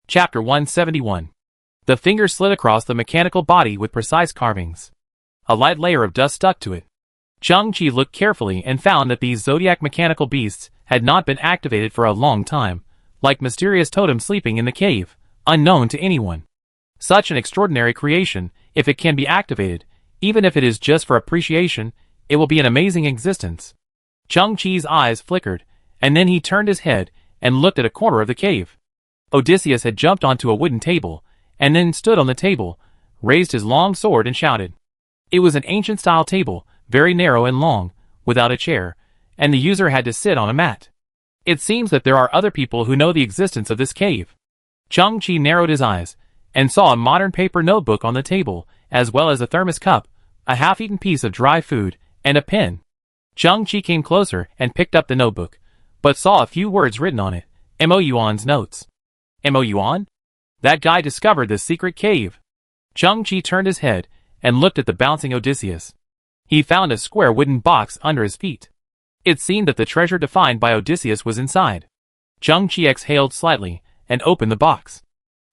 Chapter 171. The finger slid across the mechanical body with precise carvings. A light layer of dust stuck to it. Chang-Chi looked carefully and found that these zodiac mechanical beasts had not been activated for a long time, like mysterious totems sleeping in the cave, unknown to anyone. Such an extraordinary creation, if it can be activated, even if it is just for appreciation, it will be an amazing existence. Chang-Chi's eyes flickered, and then he turned his head and looked at a corner of the cave. Odysseus had jumped onto a wooden table, and then stood on the table, raised his long sword and shouted. It was an ancient-style table, very narrow and long, without a chair, and the user had to sit on a mat. It seems that there are other people who know the existence of this cave. Chang-Chi narrowed his eyes, and saw a modern paper notebook on the table, as well as a thermos cup, a half-eaten piece of dry food, and a pen. Chang-Chi came closer and picked up the notebook, but saw a few words written on it. Mo Yuan's notes. Mo Yuan? That guy discovered this secret cave. Chang-Chi turned his head and looked at the bouncing Odysseus. He found a square wooden box under his feet. It seemed that the treasure defined by Odysseus was inside. Chang-Chi exhaled slightly and opened the box.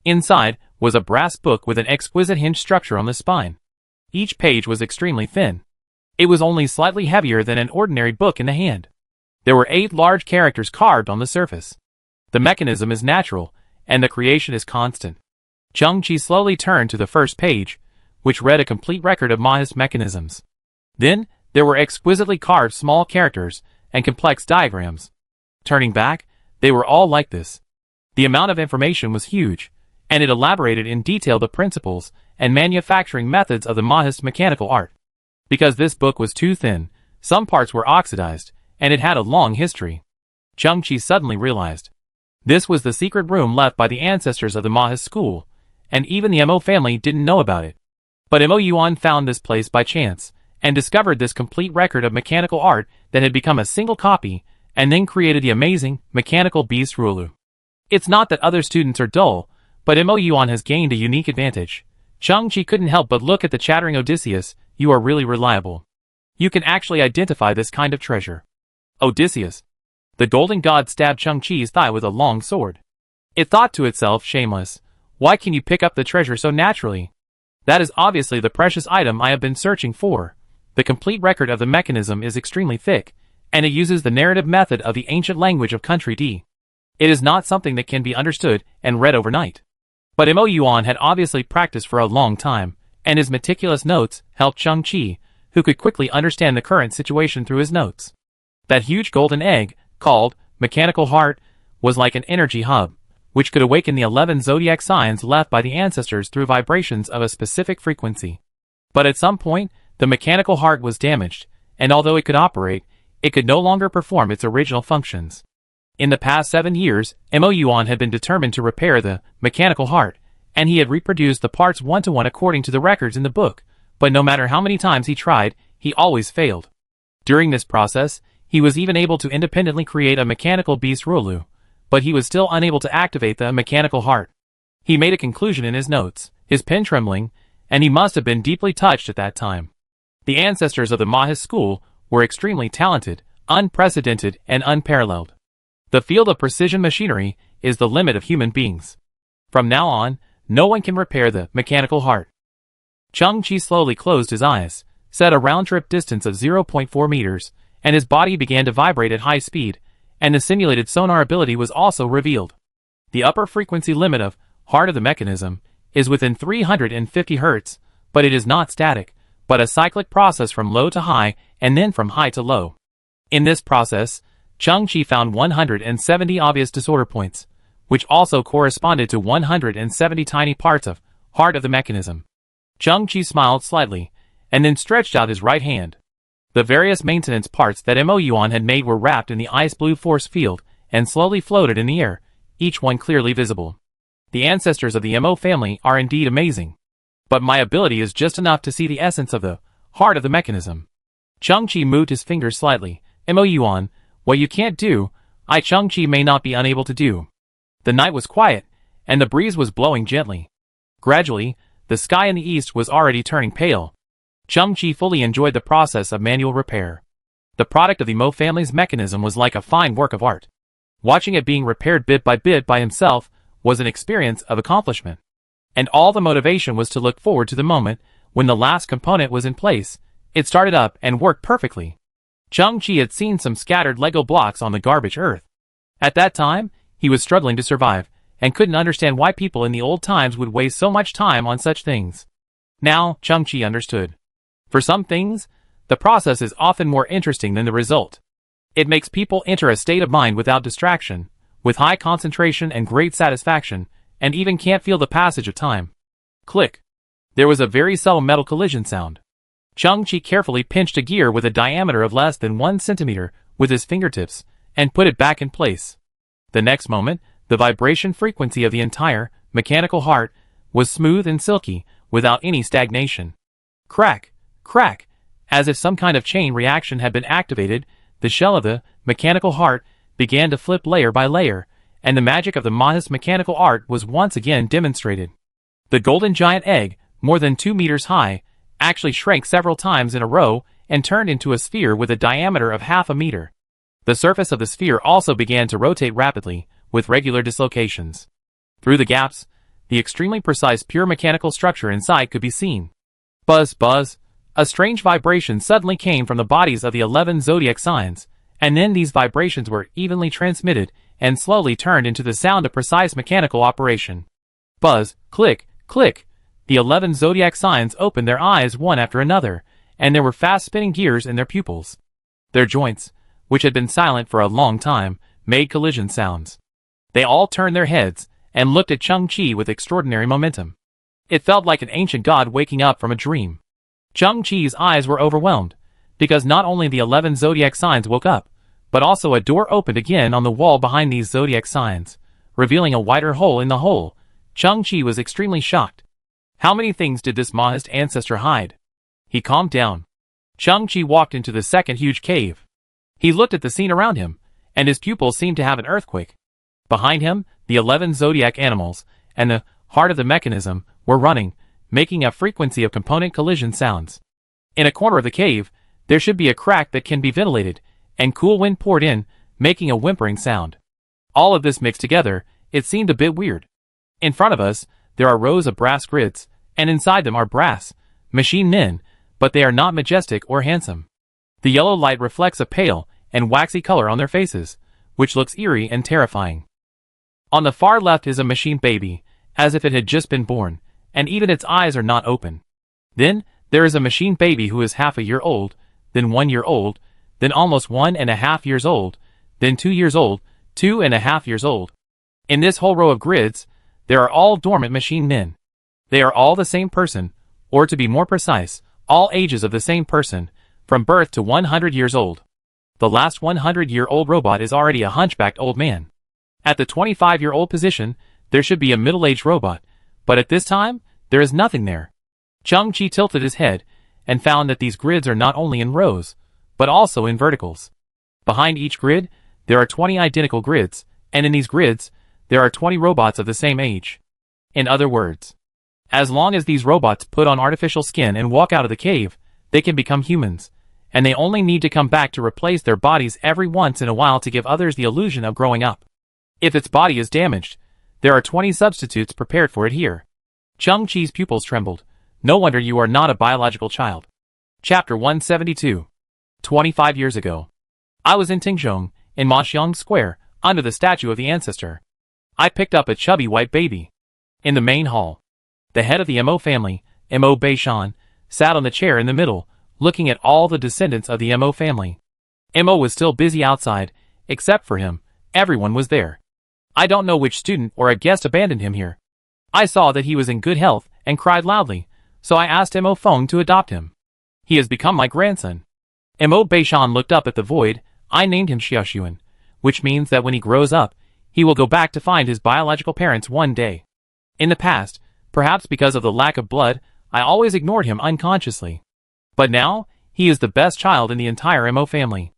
Inside was a brass book with an exquisite hinge structure on the spine. Each page was extremely thin. It was only slightly heavier than an ordinary book in the hand. There were 8 large characters carved on the surface. The mechanism is natural, and the creation is constant. Chang-Chi slowly turned to the first page, which read a complete record of Mahist mechanisms. Then, there were exquisitely carved small characters and complex diagrams. Turning back, they were all like this. The amount of information was huge, and it elaborated in detail the principles and manufacturing methods of the Mahist mechanical art. Because this book was too thin, some parts were oxidized, and it had a long history. Chang-Chi suddenly realized. This was the secret room left by the ancestors of the Mahist school, and even the Mo family didn't know about it. But Mo Yuan found this place by chance, and discovered this complete record of mechanical art that had become a single copy, and then created the amazing mechanical beast Rulu. It's not that other students are dull, but Mo Yuan has gained a unique advantage. Chang-Chi couldn't help but look at the chattering Odysseus. You are really reliable. You can actually identify this kind of treasure. Odysseus. The golden god stabbed Chang-Chi's thigh with a long sword. It thought to itself, shameless, why can you pick up the treasure so naturally? That is obviously the precious item I have been searching for. The complete record of the mechanism is extremely thick, and it uses the narrative method of the ancient language of Country D. It is not something that can be understood and read overnight. But Mo Yuan had obviously practiced for a long time, and his meticulous notes helped Chang-Chi, who could quickly understand the current situation through his notes. That huge golden egg, called Mechanical Heart, was like an energy hub, which could awaken the 11 zodiac signs left by the ancestors through vibrations of a specific frequency. But at some point, the mechanical heart was damaged, and although it could operate, it could no longer perform its original functions. In the past 7 years, Mo Yuan had been determined to repair the mechanical heart, and he had reproduced the parts 1-to-1 according to the records in the book, but no matter how many times he tried, he always failed. During this process, he was even able to independently create a mechanical beast Rulu, but he was still unable to activate the mechanical heart. He made a conclusion in his notes, his pen trembling, and he must have been deeply touched at that time. The ancestors of the Mahist school were extremely talented, unprecedented, and unparalleled. The field of precision machinery is the limit of human beings. From now on, no one can repair the mechanical heart. Chang-Chi slowly closed his eyes, set a round-trip distance of 0.4 meters, and his body began to vibrate at high speed, and the simulated sonar ability was also revealed. The upper frequency limit of heart of the mechanism is within 350 Hz, but it is not static, but a cyclic process from low to high and then from high to low. In this process, Chang-Chi found 170 obvious disorder points, which also corresponded to 170 tiny parts of heart of the mechanism. Chang-Chi smiled slightly, and then stretched out his right hand. The various maintenance parts that Mo Yuan had made were wrapped in the ice blue force field and slowly floated in the air, each one clearly visible. The ancestors of the Mo family are indeed amazing. But my ability is just enough to see the essence of the heart of the mechanism. Chang-Chi moved his fingers slightly. Mo Yuan, what you can't do, I Chang-Chi may not be unable to do. The night was quiet, and the breeze was blowing gently. Gradually, the sky in the east was already turning pale. Chang-Chi fully enjoyed the process of manual repair. The product of the Mo family's mechanism was like a fine work of art. Watching it being repaired bit by himself was an experience of accomplishment. And all the motivation was to look forward to the moment when the last component was in place. It started up and worked perfectly. Chang-Chi had seen some scattered Lego blocks on the garbage earth. At that time, he was struggling to survive, and couldn't understand why people in the old times would waste so much time on such things. Now, Chang-Chi understood. For some things, the process is often more interesting than the result. It makes people enter a state of mind without distraction, with high concentration and great satisfaction, and even can't feel the passage of time. Click. There was a very subtle metal collision sound. Chang-Chi carefully pinched a gear with a diameter of less than 1 centimeter with his fingertips, and put it back in place. The next moment, the vibration frequency of the entire mechanical heart was smooth and silky, without any stagnation. Crack, crack, as if some kind of chain reaction had been activated, the shell of the mechanical heart began to flip layer by layer, and the magic of the Maha's mechanical art was once again demonstrated. The golden giant egg, more than 2 meters high, actually shrank several times in a row and turned into a sphere with a diameter of half a meter. The surface of the sphere also began to rotate rapidly, with regular dislocations. Through the gaps, the extremely precise pure mechanical structure inside could be seen. Buzz, buzz. A strange vibration suddenly came from the bodies of the 11 zodiac signs, and then these vibrations were evenly transmitted and slowly turned into the sound of precise mechanical operation. Buzz, click, click. The 11 zodiac signs opened their eyes one after another, and there were fast-spinning gears in their pupils. Their joints, which had been silent for a long time, made collision sounds. They all turned their heads and looked at Chang-Chi with extraordinary momentum. It felt like an ancient god waking up from a dream. Chang-Chi's eyes were overwhelmed, because not only the 11 zodiac signs woke up, but also a door opened again on the wall behind these zodiac signs, revealing a wider hole in the hole. Chang-Chi was extremely shocked. How many things did this Maha's ancestor hide? He calmed down. Chang-Chi walked into the second huge cave. He looked at the scene around him, and his pupils seemed to have an earthquake. Behind him, the 11 zodiac animals, and the heart of the mechanism, were running, making a frequency of component collision sounds. In a corner of the cave, there should be a crack that can be ventilated, and cool wind poured in, making a whimpering sound. All of this mixed together, it seemed a bit weird. In front of us, there are rows of brass grids, and inside them are brass, machine men, but they are not majestic or handsome. The yellow light reflects a pale and waxy color on their faces, which looks eerie and terrifying. On the far left is a machine baby, as if it had just been born, and even its eyes are not open. Then, there is a machine baby who is half a year old, then 1 year old, then almost 1.5 years old, then 2 years old, 2.5 years old. In this whole row of grids, there are all dormant machine men. They are all the same person, or to be more precise, all ages of the same person, from birth to 100 years old. The last 100-year-old robot is already a hunchbacked old man. At the 25-year-old position, there should be a middle-aged robot, but at this time, there is nothing there. Chang-Chi tilted his head, and found that these grids are not only in rows, but also in verticals. Behind each grid, there are 20 identical grids, and in these grids, there are 20 robots of the same age. In other words, as long as these robots put on artificial skin and walk out of the cave, they can become humans, and they only need to come back to replace their bodies every once in a while to give others the illusion of growing up. If its body is damaged, there are 20 substitutes prepared for it here. Chang-Chi's pupils trembled. No wonder you are not a biological child. Chapter 172. 25 years ago. I was in Tingzhong, in Maxiang Square, under the statue of the ancestor. I picked up a chubby white baby. In the main hall, the head of the Mo family, Mo Beishan, sat on the chair in the middle, looking at all the descendants of the Mo family. Mo was still busy outside, except for him. Everyone was there. I don't know which student or a guest abandoned him here. I saw that he was in good health and cried loudly, so I asked Mo Feng to adopt him. He has become my grandson. Mo Beishan looked up at the void. I named him Xiaoxuan, which means that when he grows up, he will go back to find his biological parents one day. In the past, perhaps because of the lack of blood, I always ignored him unconsciously. But now, he is the best child in the entire Mo family.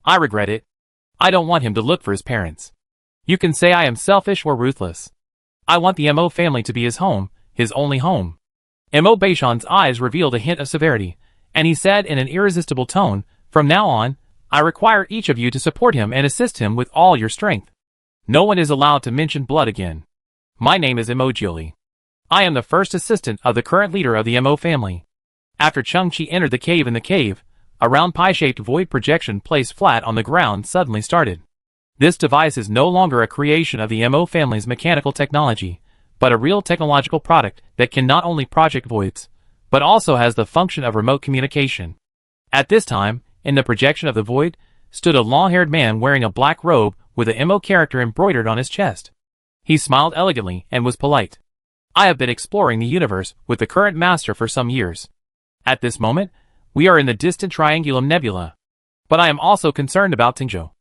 I regret it. I don't want him to look for his parents. You can say I am selfish or ruthless. I want the Mo family to be his home, his only home. Mo Beishan's eyes revealed a hint of severity, and he said in an irresistible tone, "From now on, I require each of you to support him and assist him with all your strength. No one is allowed to mention blood again. My name is Emojioli. I am the first assistant of the current leader of the MO family. After Chang-Chi entered the cave, a round pie-shaped void projection placed flat on the ground suddenly started. This device is no longer a creation of the MO family's mechanical technology, but a real technological product that can not only project voids, but also has the function of remote communication. At this time, in the projection of the void, stood a long-haired man wearing a black robe with a MO character embroidered on his chest. He smiled elegantly and was polite. I have been exploring the universe with the current master for some years. At this moment, we are in the distant Triangulum Nebula. But I am also concerned about Tingzhou.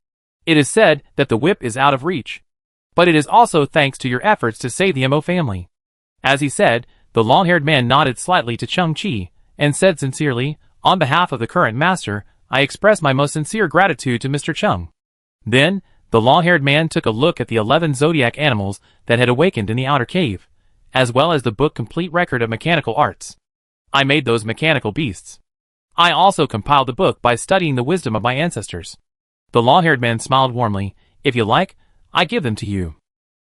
It is said that the whip is out of reach. But it is also thanks to your efforts to save the MO family. As he said, the long-haired man nodded slightly to Chang-Chi, and said sincerely, on behalf of the current master, I express my most sincere gratitude to Mr. Chung. Then, the long-haired man took a look at the 11 zodiac animals that had awakened in the outer cave, as well as the book Complete Record of Mechanical Arts. I made those mechanical beasts. I also compiled the book by studying the wisdom of my ancestors. The long-haired man smiled warmly. If you like, I give them to you.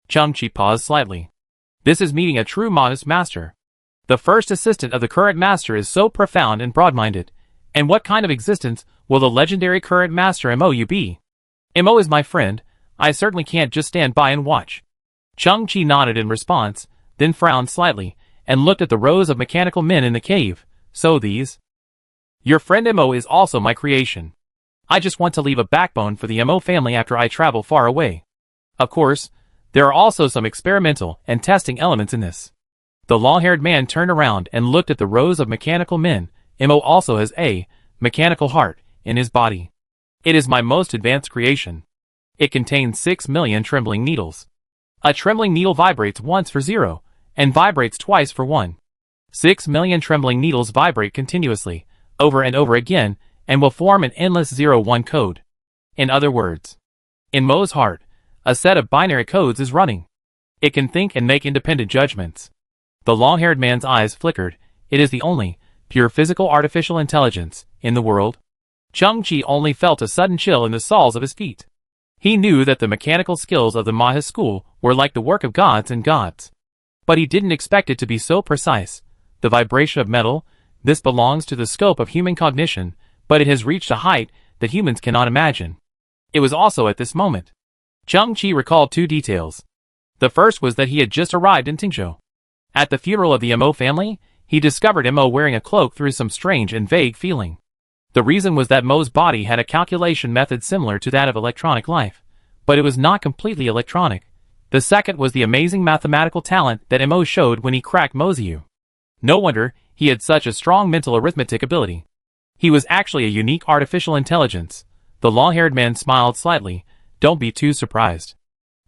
Chang-Chi paused slightly. This is meeting a true modest master. The first assistant of the current master is so profound and broad-minded. And what kind of existence will the legendary current master MOU be? MO is my friend. I certainly can't just stand by and watch. Chang-Chi nodded in response, then frowned slightly, and looked at the rows of mechanical men in the cave. So these? Your friend MO is also my creation. I just want to leave a backbone for the MO family after I travel far away. Of course, there are also some experimental and testing elements in this. The long-haired man turned around and looked at the rows of mechanical men. MO also has a mechanical heart in his body. It is my most advanced creation. It contains 6 million trembling needles. A trembling needle vibrates once for 0, and vibrates twice for 1. 6 million trembling needles vibrate continuously, over and over again, and will form an endless 0-1 code. In other words, in Mo's heart, a set of binary codes is running. It can think and make independent judgments. The long-haired man's eyes flickered. It is the only, pure physical artificial intelligence in the world. Chang-Chi only felt a sudden chill in the soles of his feet. He knew that the mechanical skills of the Maha school were like the work of gods and gods. But he didn't expect it to be so precise. The vibration of metal, this belongs to the scope of human cognition, but it has reached a height that humans cannot imagine. It was also at this moment. Chang-Chi recalled 2 details. The first was that he had just arrived in Tingzhou. At the funeral of the MO family, he discovered MO wearing a cloak through some strange and vague feeling. The reason was that Mo's body had a calculation method similar to that of electronic life, but it was not completely electronic. The second was the amazing mathematical talent that Mo showed when he cracked Mosiu. No wonder he had such a strong mental arithmetic ability. He was actually a unique artificial intelligence. The long-haired man smiled slightly. Don't be too surprised.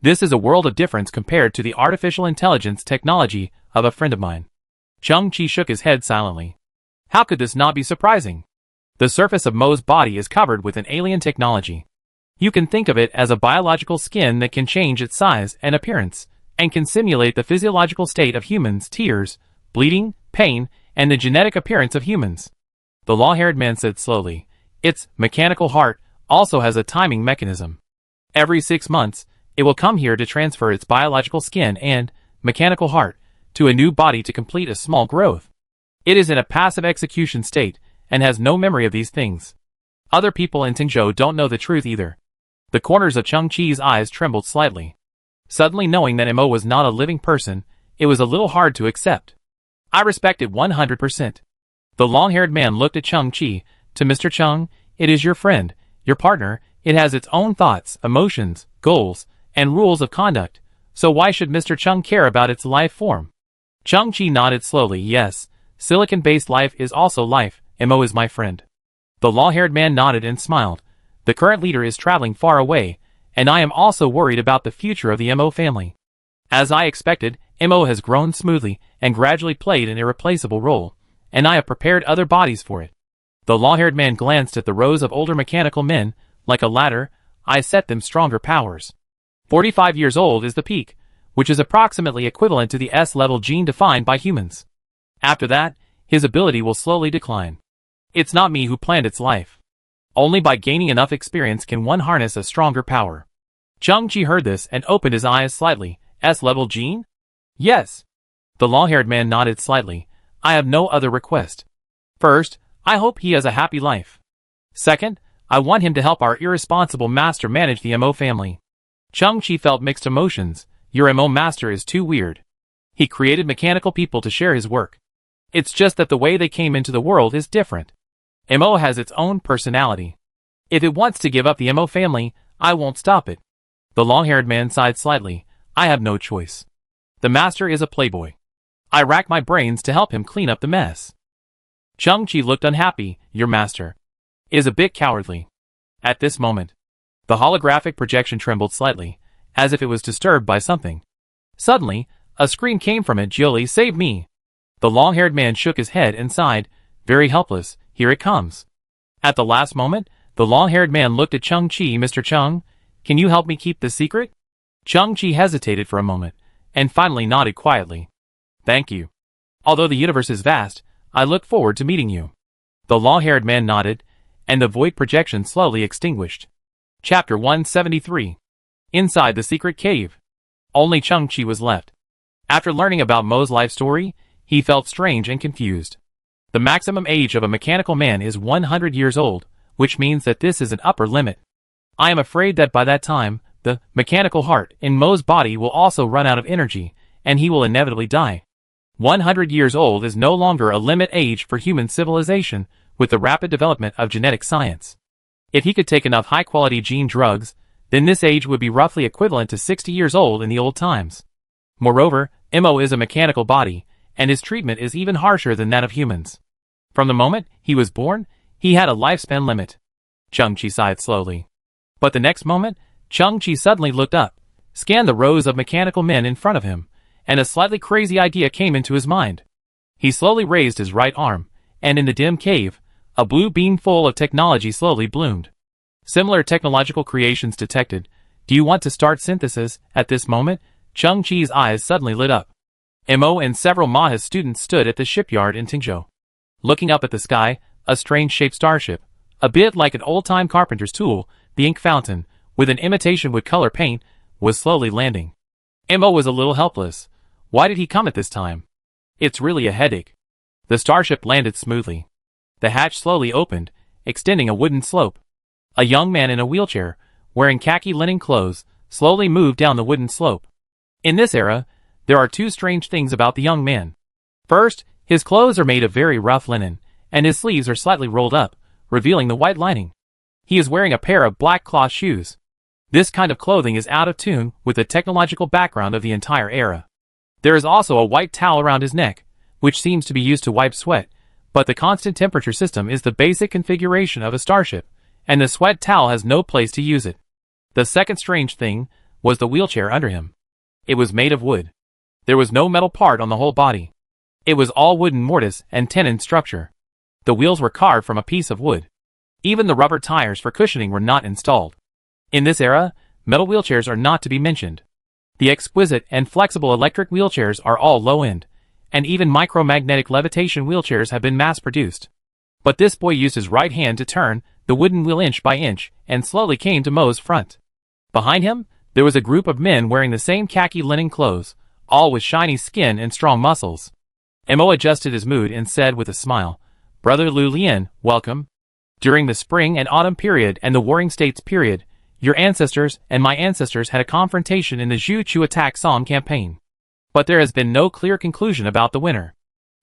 This is a world of difference compared to the artificial intelligence technology of a friend of mine. Chang-Chi shook his head silently. How could this not be surprising? The surface of Mo's body is covered with an alien technology. You can think of it as a biological skin that can change its size and appearance, and can simulate the physiological state of humans, tears, bleeding, pain, and the genetic appearance of humans. The long-haired man said slowly, its mechanical heart also has a timing mechanism. Every 6 months, it will come here to transfer its biological skin and mechanical heart to a new body to complete a small growth. It is in a passive execution state and has no memory of these things. Other people in Tingzhou don't know the truth either. The corners of Chang-Chi's eyes trembled slightly. Suddenly knowing that Mo was not a living person, it was a little hard to accept. I respect it 100%. The long-haired man looked at Chang-Chi. To Mr. Chung, it is your friend, your partner. It has its own thoughts, emotions, goals, and rules of conduct. So why should Mr. Chung care about its life form? Chang-Chi nodded slowly. Yes, silicon-based life is also life. Mo is my friend. The long-haired man nodded and smiled. The current leader is traveling far away, and I am also worried about the future of the Mo family. As I expected, Mo has grown smoothly and gradually played an irreplaceable role, and I have prepared other bodies for it. The long-haired man glanced at the rows of older mechanical men. Like a ladder, I set them stronger powers. 45 years old is the peak, which is approximately equivalent to the S-level gene defined by humans. After that, his ability will slowly decline. It's not me who planned its life. Only by gaining enough experience can one harness a stronger power. Chang-Chi heard this and opened his eyes slightly. S-level gene? Yes. The long-haired man nodded slightly. I have no other request. First, I hope he has a happy life. Second, I want him to help our irresponsible master manage the MO family. Chung-Chi felt mixed emotions. Your MO master is too weird. He created mechanical people to share his work. It's just that the way they came into the world is different. MO has its own personality. If it wants to give up the MO family, I won't stop it. The long-haired man sighed slightly. I have no choice. The master is a playboy. I rack my brains to help him clean up the mess. Chung-Chi looked unhappy. Your master is a bit cowardly. At this moment, the holographic projection trembled slightly, as if it was disturbed by something. Suddenly, a scream came from it. Jiuli, save me! The long-haired man shook his head and sighed, very helpless. Here it comes. At the last moment, the long-haired man looked at Chung-Chi. Mr. Chung, can you help me keep this secret? Chung-Chi hesitated for a moment, and finally nodded quietly. Thank you. Although the universe is vast, I look forward to meeting you. The long-haired man nodded, and the void projection slowly extinguished. Chapter 173. Inside the secret cave. Only Chung-Chi was left. After learning about Mo's life story, he felt strange and confused. The maximum age of a mechanical man is 100 years old, which means that this is an upper limit. I am afraid that by that time, the mechanical heart in Mo's body will also run out of energy, and he will inevitably die. 100 years old is no longer a limit age for human civilization with the rapid development of genetic science. If he could take enough high-quality gene drugs, then this age would be roughly equivalent to 60 years old in the old times. Moreover, Mo is a mechanical body, and his treatment is even harsher than that of humans. From the moment he was born, he had a lifespan limit. Chung-Chi sighed slowly. But the next moment, Chung-Chi suddenly looked up, scanned the rows of mechanical men in front of him, and a slightly crazy idea came into his mind. He slowly raised his right arm, and in the dim cave, a blue beam full of technology slowly bloomed. Similar technological creations detected. Do you want to start synthesis? At this moment, Chung-Chi's eyes suddenly lit up. Mo and several Mahas students stood at the shipyard in Tingzhou. Looking up at the sky, a strange-shaped starship, a bit like an old-time carpenter's tool, the ink fountain, with an imitation wood color paint, was slowly landing. Mo was a little helpless. Why did he come at this time? It's really a headache. The starship landed smoothly. The hatch slowly opened, extending a wooden slope. A young man in a wheelchair, wearing khaki linen clothes, slowly moved down the wooden slope. In this era, there are two strange things about the young man. First, his clothes are made of very rough linen, and his sleeves are slightly rolled up, revealing the white lining. He is wearing a pair of black cloth shoes. This kind of clothing is out of tune with the technological background of the entire era. There is also a white towel around his neck, which seems to be used to wipe sweat, but the constant temperature system is the basic configuration of a starship, and the sweat towel has no place to use it. The second strange thing was the wheelchair under him. It was made of wood. There was no metal part on the whole body. It was all wooden mortise and tenon structure. The wheels were carved from a piece of wood. Even the rubber tires for cushioning were not installed. In this era, metal wheelchairs are not to be mentioned. The exquisite and flexible electric wheelchairs are all low-end, and even micromagnetic levitation wheelchairs have been mass-produced. But this boy used his right hand to turn the wooden wheel inch by inch and slowly came to Mo's front. Behind him, there was a group of men wearing the same khaki linen clothes, all with shiny skin and strong muscles. Mo adjusted his mood and said with a smile, Brother Lu Lian, welcome. During the spring and autumn period and the Warring States period, your ancestors and my ancestors had a confrontation in the Zhu Chu attack Somme campaign. But there has been no clear conclusion about the winner.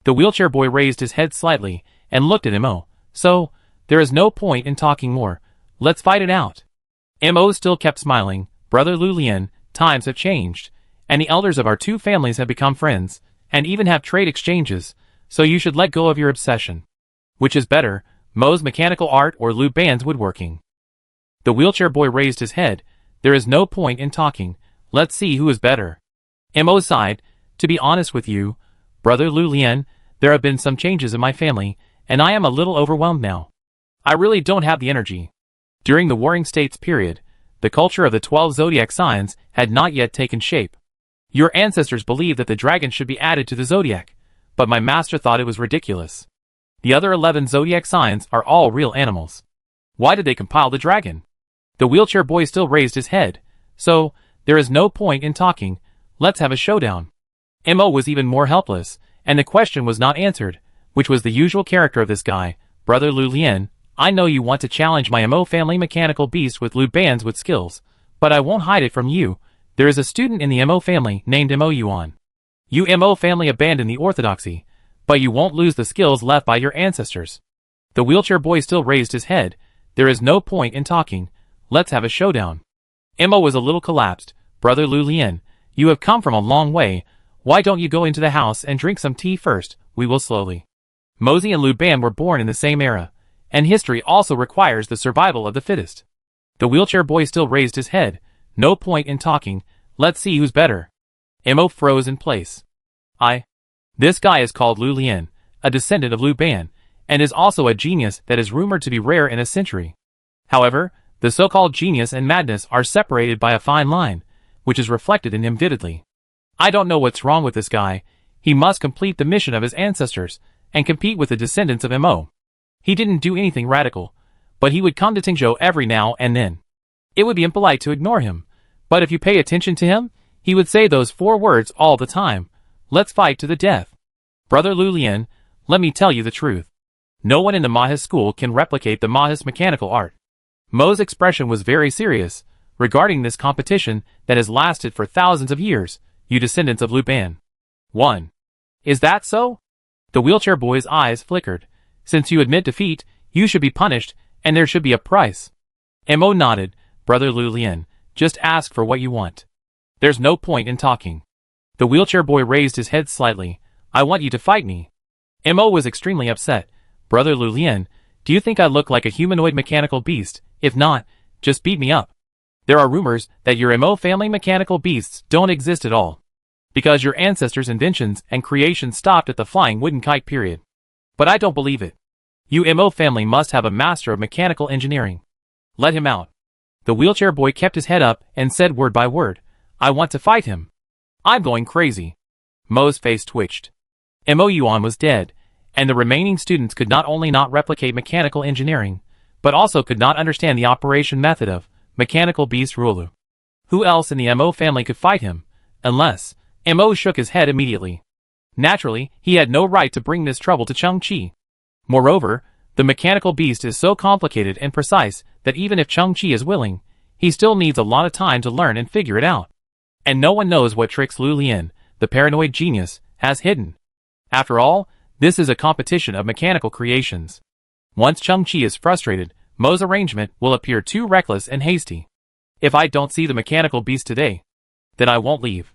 The wheelchair boy raised his head slightly and looked at Mo. So, there is no point in talking more. Let's fight it out. Mo still kept smiling. Brother Lu Lian, times have changed, and the elders of our two families have become friends, and even have trade exchanges, so you should let go of your obsession. Which is better, Mo's mechanical art or Lu Ban's woodworking? The wheelchair boy raised his head. There is no point in talking. Let's see who is better. Mo sighed. To be honest with you, Brother Lu Lian, there have been some changes in my family, and I am a little overwhelmed now. I really don't have the energy. During the Warring States period, the culture of the 12 zodiac signs had not yet taken shape. Your ancestors believed that the dragon should be added to the zodiac, but my master thought it was ridiculous. The other 11 zodiac signs are all real animals. Why did they compile the dragon? The wheelchair boy still raised his head. So, there is no point in talking. Let's have a showdown. Mo was even more helpless, and the question was not answered, which was the usual character of this guy. Brother Lu Lian, I know you want to challenge my Mo family mechanical beast with Lu Ban's with skills, but I won't hide it from you. There is a student in the Mo family named Mo Yuan. You Mo family abandoned the orthodoxy, but you won't lose the skills left by your ancestors. The wheelchair boy still raised his head. There is no point in talking. Let's have a showdown. Mo was a little collapsed. Brother Lu Lian, you have come from a long way. Why don't you go into the house and drink some tea first? We will slowly. Mosey and Lu Ban were born in the same era, and history also requires the survival of the fittest. The wheelchair boy still raised his head. No point in talking. Let's see who's better. Mo froze in place. This guy is called Lu Lian, a descendant of Lu Ban, and is also a genius that is rumored to be rare in a century. However, the so-called genius and madness are separated by a fine line, which is reflected in him vividly. I don't know what's wrong with this guy. He must complete the mission of his ancestors and compete with the descendants of Mo. He didn't do anything radical, but he would come to Tingzhou every now and then. It would be impolite to ignore him, but if you pay attention to him, he would say those 4 words all the time. Let's fight to the death. Brother Lu Lian, let me tell you the truth. No one in the Mahis school can replicate the Mahis mechanical art. Mo's expression was very serious regarding this competition that has lasted for thousands of years. You descendants of Lu Ban. 1. Is that so? The wheelchair boy's eyes flickered. Since you admit defeat, you should be punished, and there should be a price. Mo nodded. Brother Lu Lian, just ask for what you want. There's no point in talking. The wheelchair boy raised his head slightly. I want you to fight me. Mo was extremely upset. Brother Lu Lian, do you think I look like a humanoid mechanical beast? If not, just beat me up. There are rumors that your Mo family mechanical beasts don't exist at all, because your ancestors' inventions and creations stopped at the flying wooden kite period. But I don't believe it. You Mo family must have a master of mechanical engineering. Let him out. The wheelchair boy kept his head up and said word by word, I want to fight him. I'm going crazy. Mo's face twitched. Mo Yuan was dead, and the remaining students could not only not replicate mechanical engineering, but also could not understand the operation method of mechanical beast Rulu. Who else in the Mo family could fight him? Unless... Mo shook his head immediately. Naturally, he had no right to bring this trouble to Cheng-Chi. Moreover, the mechanical beast is so complicated and precise that even if Cheng-Chi is willing, he still needs a lot of time to learn and figure it out. And no one knows what tricks Lu Lian, the paranoid genius, has hidden. After all, this is a competition of mechanical creations. Once Cheng-Chi is frustrated, Mo's arrangement will appear too reckless and hasty. If I don't see the mechanical beast today, then I won't leave.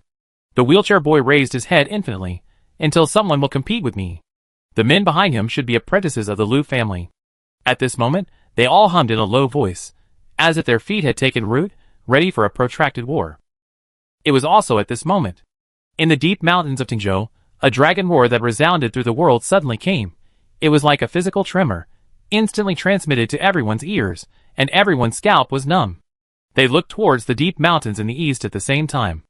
The wheelchair boy raised his head infinitely, until someone will compete with me. The men behind him should be apprentices of the Lu family. At this moment, they all hummed in a low voice, as if their feet had taken root, ready for a protracted war. It was also at this moment. In the deep mountains of Tingzhou, a dragon roar that resounded through the world suddenly came. It was like a physical tremor, instantly transmitted to everyone's ears, and everyone's scalp was numb. They looked towards the deep mountains in the east at the same time.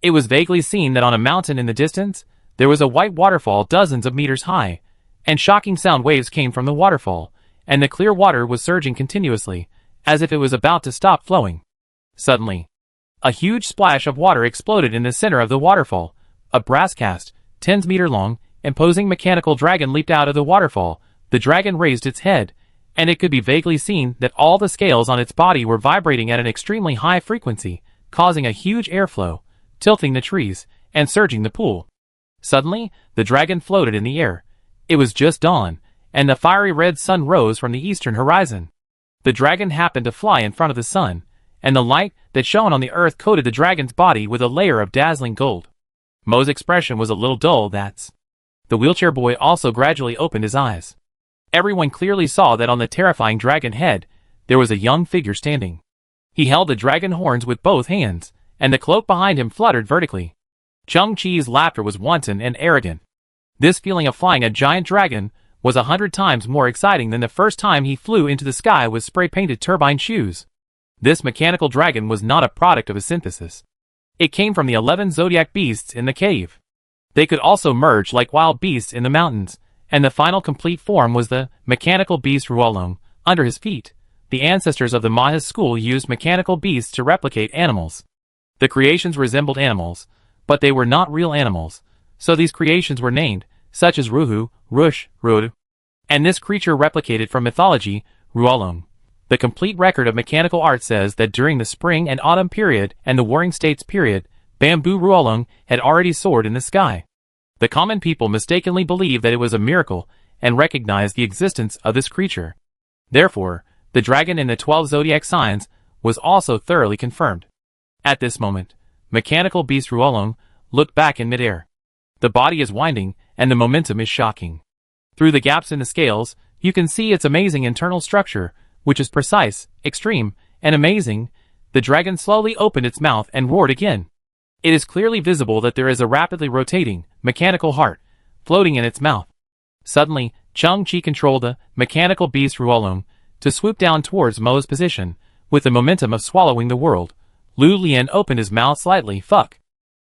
It was vaguely seen that on a mountain in the distance, there was a white waterfall dozens of meters high, and shocking sound waves came from the waterfall, and the clear water was surging continuously, as if it was about to stop flowing. Suddenly, a huge splash of water exploded in the center of the waterfall. A brass cast, 10 meters long, imposing mechanical dragon leaped out of the waterfall. The dragon raised its head, and it could be vaguely seen that all the scales on its body were vibrating at an extremely high frequency, causing a huge airflow, tilting the trees, and surging the pool. Suddenly, the dragon floated in the air. It was just dawn, and the fiery red sun rose from the eastern horizon. The dragon happened to fly in front of the sun, and the light that shone on the earth coated the dragon's body with a layer of dazzling gold. Mo's expression was a little dull. The wheelchair boy also gradually opened his eyes. Everyone clearly saw that on the terrifying dragon head, there was a young figure standing. He held the dragon horns with both hands, and the cloak behind him fluttered vertically. Cheng-Chi's laughter was wanton and arrogant. This feeling of flying a giant dragon was 100 times more exciting than the first time he flew into the sky with spray-painted turbine shoes. This mechanical dragon was not a product of a synthesis. It came from the 11 zodiac beasts in the cave. They could also merge like wild beasts in the mountains, and the final complete form was the mechanical beast Ruolong. Under his feet, the ancestors of the Mahis school used mechanical beasts to replicate animals. The creations resembled animals, but they were not real animals. So these creations were named, such as Ruhu, Rush, Rud. And this creature replicated from mythology, Ruolong. The complete record of mechanical art says that during the spring and autumn period and the warring states period, bamboo Ruolong had already soared in the sky. The common people mistakenly believed that it was a miracle and recognized the existence of this creature. Therefore, the dragon in the 12 zodiac signs was also thoroughly confirmed. At this moment, mechanical beast Ruolong looked back in midair. The body is winding, and the momentum is shocking. Through the gaps in the scales, you can see its amazing internal structure, which is precise, extreme, and amazing. The dragon slowly opened its mouth and roared again. It is clearly visible that there is a rapidly rotating, mechanical heart, floating in its mouth. Suddenly, Chang-Chi controlled the mechanical beast Ruolong to swoop down towards Mo's position, with the momentum of swallowing the world. Lu Lian opened his mouth slightly. Fuck.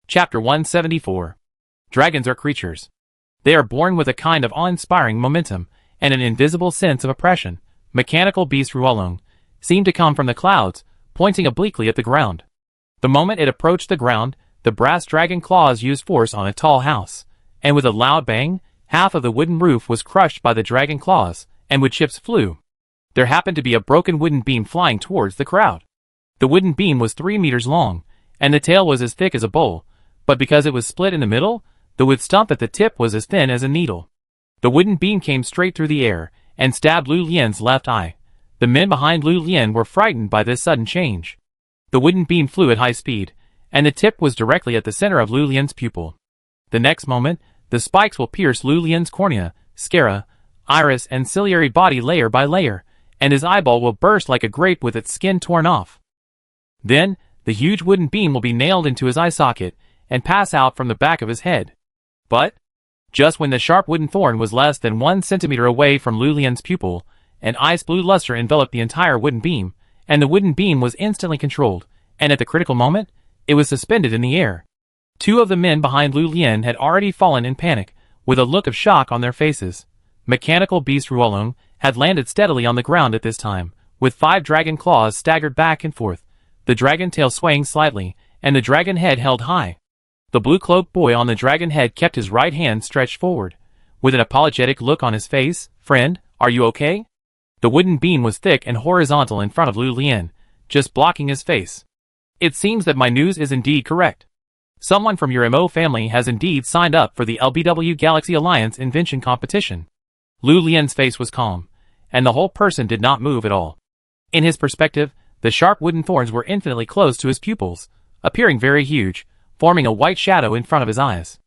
Chapter 174. Dragons are creatures. They are born with a kind of awe-inspiring momentum and an invisible sense of oppression. Mechanical beast Ruolong seemed to come from the clouds, pointing obliquely at the ground. The moment it approached the ground, the brass dragon claws used force on a tall house, and with a loud bang, half of the wooden roof was crushed by the dragon claws, and wood chips flew. There happened to be a broken wooden beam flying towards the crowd. The wooden beam was 3 meters long, and the tail was as thick as a bowl, but because it was split in the middle, the wood stump at the tip was as thin as a needle. The wooden beam came straight through the air, and stabbed Lu Lian's left eye. The men behind Lu Lian were frightened by this sudden change. The wooden beam flew at high speed, and the tip was directly at the center of Lu Lian's pupil. The next moment, the spikes will pierce Lu Lian's cornea, sclera, iris and ciliary body layer by layer, and his eyeball will burst like a grape with its skin torn off. Then, the huge wooden beam will be nailed into his eye socket, and pass out from the back of his head. But, just when the sharp wooden thorn was less than 1 centimeter away from Lu Lian's pupil, an ice blue luster enveloped the entire wooden beam, and the wooden beam was instantly controlled, and at the critical moment, it was suspended in the air. 2 of the men behind Lu Lian had already fallen in panic, with a look of shock on their faces. Mechanical beast Ruolong had landed steadily on the ground at this time, with 5 dragon claws staggered back and forth, the dragon tail swaying slightly, and the dragon head held high. The blue-cloaked boy on the dragon head kept his right hand stretched forward, with an apologetic look on his face. Friend, are you okay? The wooden beam was thick and horizontal in front of Lu Lian, just blocking his face. It seems that my news is indeed correct. Someone from your MO family has indeed signed up for the LBW Galaxy Alliance invention competition. Lu Lian's face was calm, and the whole person did not move at all. In his perspective, the sharp wooden thorns were infinitely close to his pupils, appearing very huge, forming a white shadow in front of his eyes.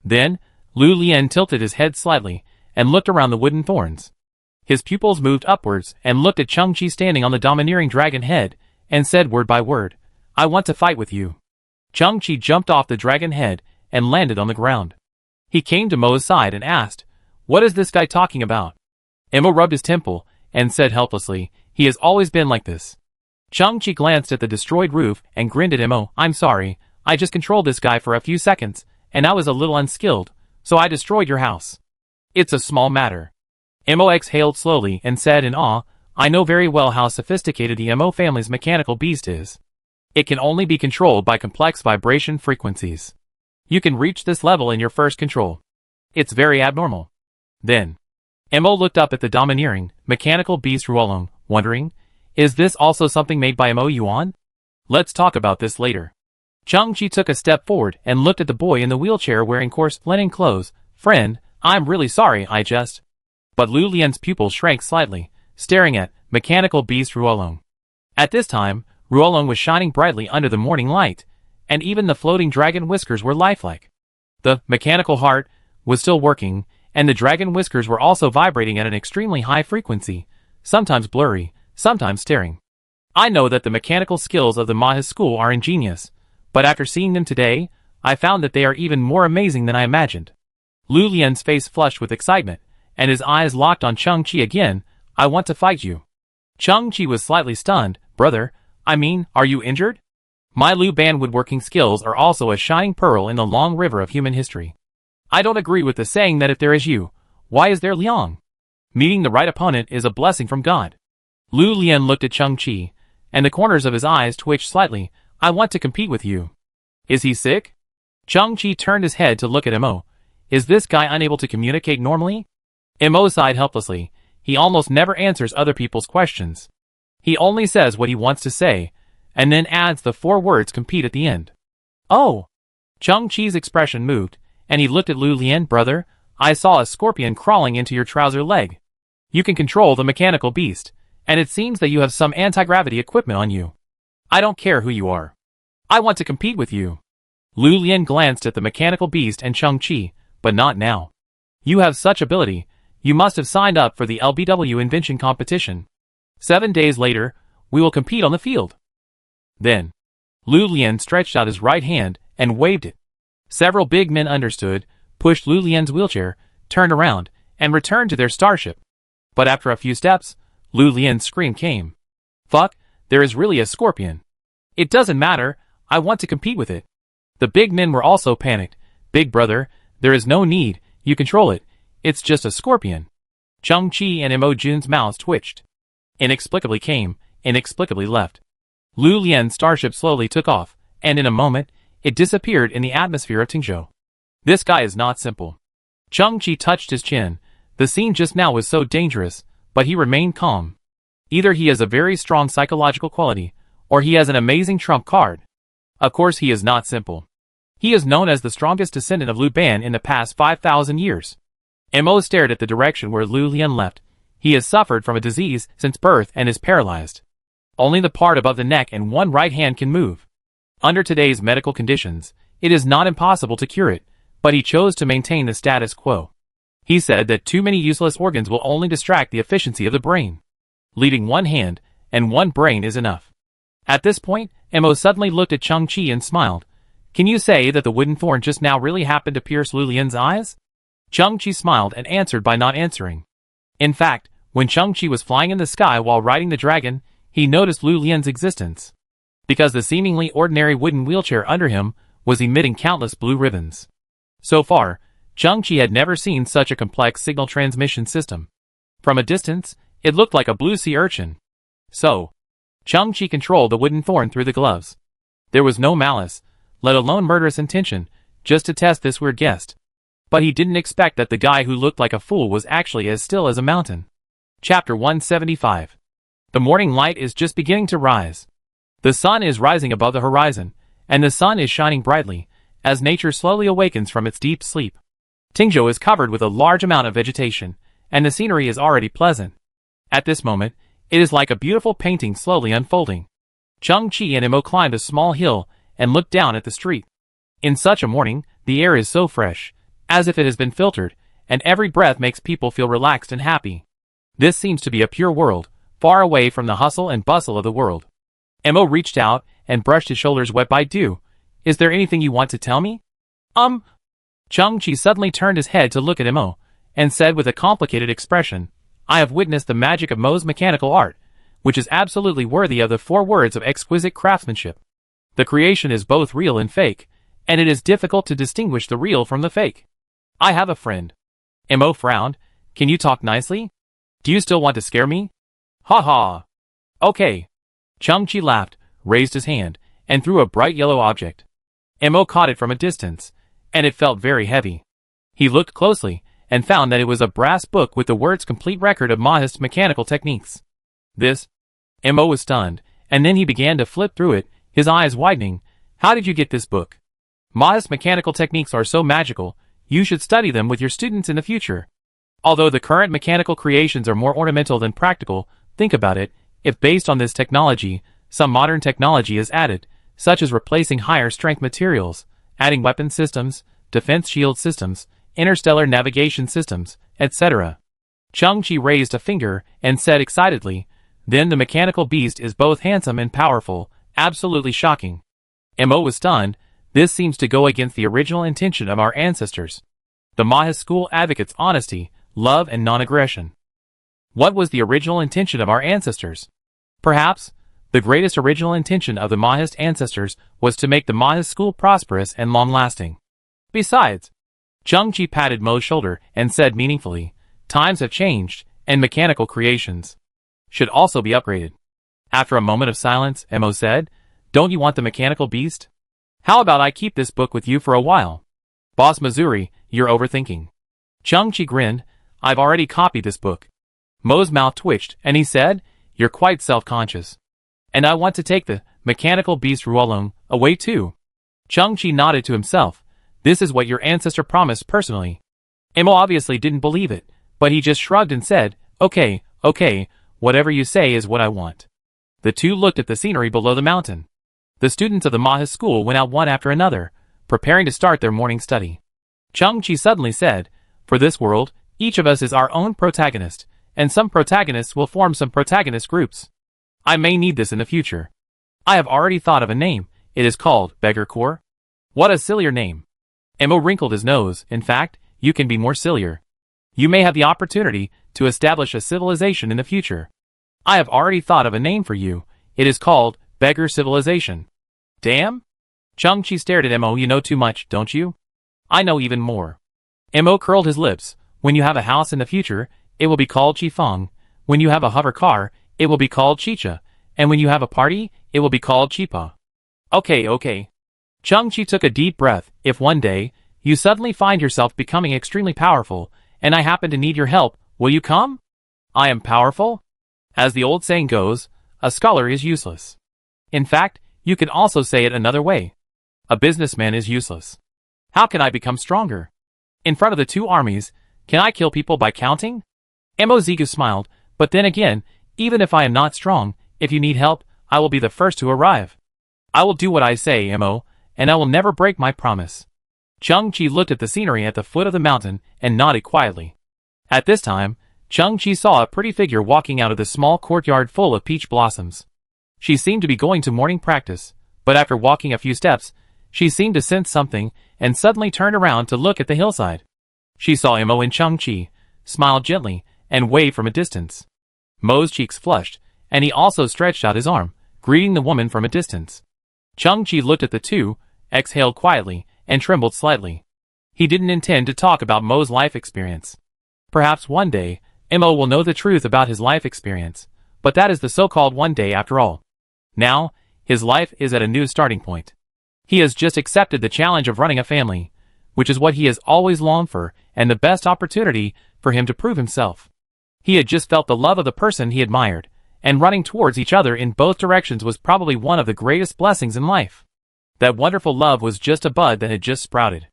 Then, Lu Lian tilted his head slightly, and looked around the wooden thorns. His pupils moved upwards, and looked at Chang-Chi standing on the domineering dragon head, and said word by word, I want to fight with you. Chang-Chi jumped off the dragon head, and landed on the ground. He came to Mo's side and asked, what is this guy talking about? Mo rubbed his temple, and said helplessly, he has always been like this. Chang-Chi glanced at the destroyed roof, and grinned at Mo. I'm sorry, I just controlled this guy for a few seconds, and I was a little unskilled, so I destroyed your house. It's a small matter. Mo exhaled slowly and said in awe, I know very well how sophisticated the Mo family's mechanical beast is. It can only be controlled by complex vibration frequencies. You can reach this level in your first control. It's very abnormal. Then, Mo looked up at the domineering, mechanical beast Ruolong, wondering, is this also something made by Mo Yuan? Let's talk about this later. Chang-Chi took a step forward and looked at the boy in the wheelchair wearing coarse linen clothes. Friend, I'm really sorry, I just... But Lu Lian's pupil shrank slightly, staring at mechanical beast Ruolong. At this time, Ruolong was shining brightly under the morning light, and even the floating dragon whiskers were lifelike. The mechanical heart was still working, and the dragon whiskers were also vibrating at an extremely high frequency, sometimes blurry, sometimes staring. I know that the mechanical skills of the Maha's school are ingenious, but after seeing them today, I found that they are even more amazing than I imagined. Lu Lian's face flushed with excitement, and his eyes locked on Chang-Chi again. I want to fight you. Chang-Chi was slightly stunned. Brother, are you injured? My Lu Ban woodworking skills are also a shining pearl in the long river of human history. I don't agree with the saying that if there is you, why is there Liang? Meeting the right opponent is a blessing from God. Lu Lian looked at Chang-Chi, and the corners of his eyes twitched slightly. I want to compete with you. Is he sick? Chang-Chi turned his head to look at Mo, Is this guy unable to communicate normally? Mo sighed helplessly. He almost never answers other people's questions. He only says what he wants to say, and then adds the 4 words compete at the end. Oh! Chang-Chi's expression moved, and he looked at Lu Lian. Brother, I saw a scorpion crawling into your trouser leg. You can control the mechanical beast, and it seems that you have some anti-gravity equipment on you. I don't care who you are. I want to compete with you. Lu Lian glanced at the mechanical beast and Chang-Chi, but not now. You have such ability, you must have signed up for the LBW invention competition. 7 days later, we will compete on the field. Then, Lu Lian stretched out his right hand and waved it. Several big men understood, pushed Lu Lian's wheelchair, turned around, and returned to their starship. But after a few steps, Lu Lian's scream came. Fuck, there is really a scorpion. It doesn't matter, I want to compete with it. The big men were also panicked. Big brother, there is no need, you control it, it's just a scorpion. Chang-Chi and Mo Jun's mouths twitched. Inexplicably came, inexplicably left. Lu Lian's starship slowly took off, and in a moment, it disappeared in the atmosphere of Tingzhou. This guy is not simple. Chang-Chi touched his chin. The scene just now was so dangerous, but he remained calm. Either he has a very strong psychological quality, or he has an amazing trump card. Of course he is not simple. He is known as the strongest descendant of Lu Ban in the past 5,000 years. Mo stared at the direction where Lu Lian left. He has suffered from a disease since birth and is paralyzed. Only the part above the neck and one right hand can move. Under today's medical conditions, it is not impossible to cure it, but he chose to maintain the status quo. He said that too many useless organs will only distract the efficiency of the brain. Leaving one hand and one brain is enough. At this point, Mo suddenly looked at Chang-Chi and smiled. Can you say that the wooden thorn just now really happened to pierce Lu Lian's eyes? Chang-Chi smiled and answered by not answering. In fact, when Chang-Chi was flying in the sky while riding the dragon, he noticed Lu Lian's existence. Because the seemingly ordinary wooden wheelchair under him was emitting countless blue ribbons. So far, Chang-Chi had never seen such a complex signal transmission system. From a distance, it looked like a blue sea urchin. So, Chang-Chi controlled the wooden thorn through the gloves. There was no malice, let alone murderous intention, just to test this weird guest. But he didn't expect that the guy who looked like a fool was actually as still as a mountain. Chapter 175. The morning light is just beginning to rise. The sun is rising above the horizon, and the sun is shining brightly, as nature slowly awakens from its deep sleep. Tingzhou is covered with a large amount of vegetation, and the scenery is already pleasant. At this moment, it is like a beautiful painting slowly unfolding. Chang-Chi and Mo climbed a small hill and looked down at the street. In such a morning, the air is so fresh, as if it has been filtered, and every breath makes people feel relaxed and happy. This seems to be a pure world, far away from the hustle and bustle of the world. Mo reached out and brushed his shoulders wet by dew. Is there anything you want to tell me? Chang-Chi suddenly turned his head to look at Mo, and said with a complicated expression, I have witnessed the magic of Mo's mechanical art, which is absolutely worthy of the 4 words of exquisite craftsmanship. The creation is both real and fake, and it is difficult to distinguish the real from the fake. I have a friend. Mo frowned. Can you talk nicely? Do you still want to scare me? Ha ha. Okay. Chang-Chi laughed, raised his hand, and threw a bright yellow object. Mo caught it from a distance, and it felt very heavy. He looked closely, and found that it was a brass book with the words complete record of Mahist's mechanical techniques. This? Mo was stunned, and then he began to flip through it, his eyes widening. How did you get this book? Mahist's mechanical techniques are so magical, you should study them with your students in the future. Although the current mechanical creations are more ornamental than practical, think about it, if based on this technology, some modern technology is added, such as replacing higher strength materials, adding weapon systems, defense shield systems, interstellar navigation systems, etc. Chang-Chi raised a finger and said excitedly, then the mechanical beast is both handsome and powerful, absolutely shocking. Mo was stunned. This seems to go against the original intention of our ancestors. The Mahist school advocates honesty, love and non-aggression. What was the original intention of our ancestors? Perhaps, the greatest original intention of the Mahist ancestors was to make the Mahist school prosperous and long-lasting. Besides, Chang-Chi patted Mo's shoulder and said meaningfully, times have changed, and mechanical creations should also be upgraded. After a moment of silence, Mo said, don't you want the mechanical beast? How about I keep this book with you for a while? Boss Missouri, you're overthinking. Chung-Chi grinned. I've already copied this book. Mo's mouth twitched, and he said, you're quite self-conscious. And I want to take the mechanical beast Ruolong away too. Chung-Chi nodded to himself. This is what your ancestor promised personally. Mo obviously didn't believe it, but he just shrugged and said, okay, whatever you say is what I want. The two looked at the scenery below the mountain. The students of the Maha school went out one after another, preparing to start their morning study. Chung-Chi suddenly said, for this world, each of us is our own protagonist, and some protagonists will form some protagonist groups. I may need this in the future. I have already thought of a name. It is called Beggar Corps. What a sillier name. Mo wrinkled his nose. In fact, you can be more sillier. You may have the opportunity to establish a civilization in the future. I have already thought of a name for you. It is called Beggar Civilization. Damn? Chung-Chi stared at Mo. You know too much, don't you? I know even more. Mo curled his lips. When you have a house in the future, it will be called Chi-Fong. When you have a hover car, it will be called Chicha. And when you have a party, it will be called Chipa. Okay. Chung-Chi took a deep breath. If one day, you suddenly find yourself becoming extremely powerful, and I happen to need your help, will you come? I am powerful? As the old saying goes, a scholar is useless. In fact, you can also say it another way. A businessman is useless. How can I become stronger? In front of the two armies, can I kill people by counting? Mo Zigu smiled, but then again, even if I am not strong, if you need help, I will be the first to arrive. I will do what I say, Mo, and I will never break my promise. Chung-Chi looked at the scenery at the foot of the mountain and nodded quietly. At this time, Chung-Chi saw a pretty figure walking out of the small courtyard full of peach blossoms. She seemed to be going to morning practice, but after walking a few steps, she seemed to sense something and suddenly turned around to look at the hillside. She saw Mo and Chung-Chi, smiled gently, and waved from a distance. Mo's cheeks flushed, and he also stretched out his arm, greeting the woman from a distance. Chung-Chi looked at the two, exhaled quietly, and trembled slightly. He didn't intend to talk about Mo's life experience. Perhaps one day, Mo will know the truth about his life experience, but that is the so-called one day after all. Now, his life is at a new starting point. He has just accepted the challenge of running a family, which is what he has always longed for and the best opportunity for him to prove himself. He had just felt the love of the person he admired, and running towards each other in both directions was probably one of the greatest blessings in life. That wonderful love was just a bud that had just sprouted.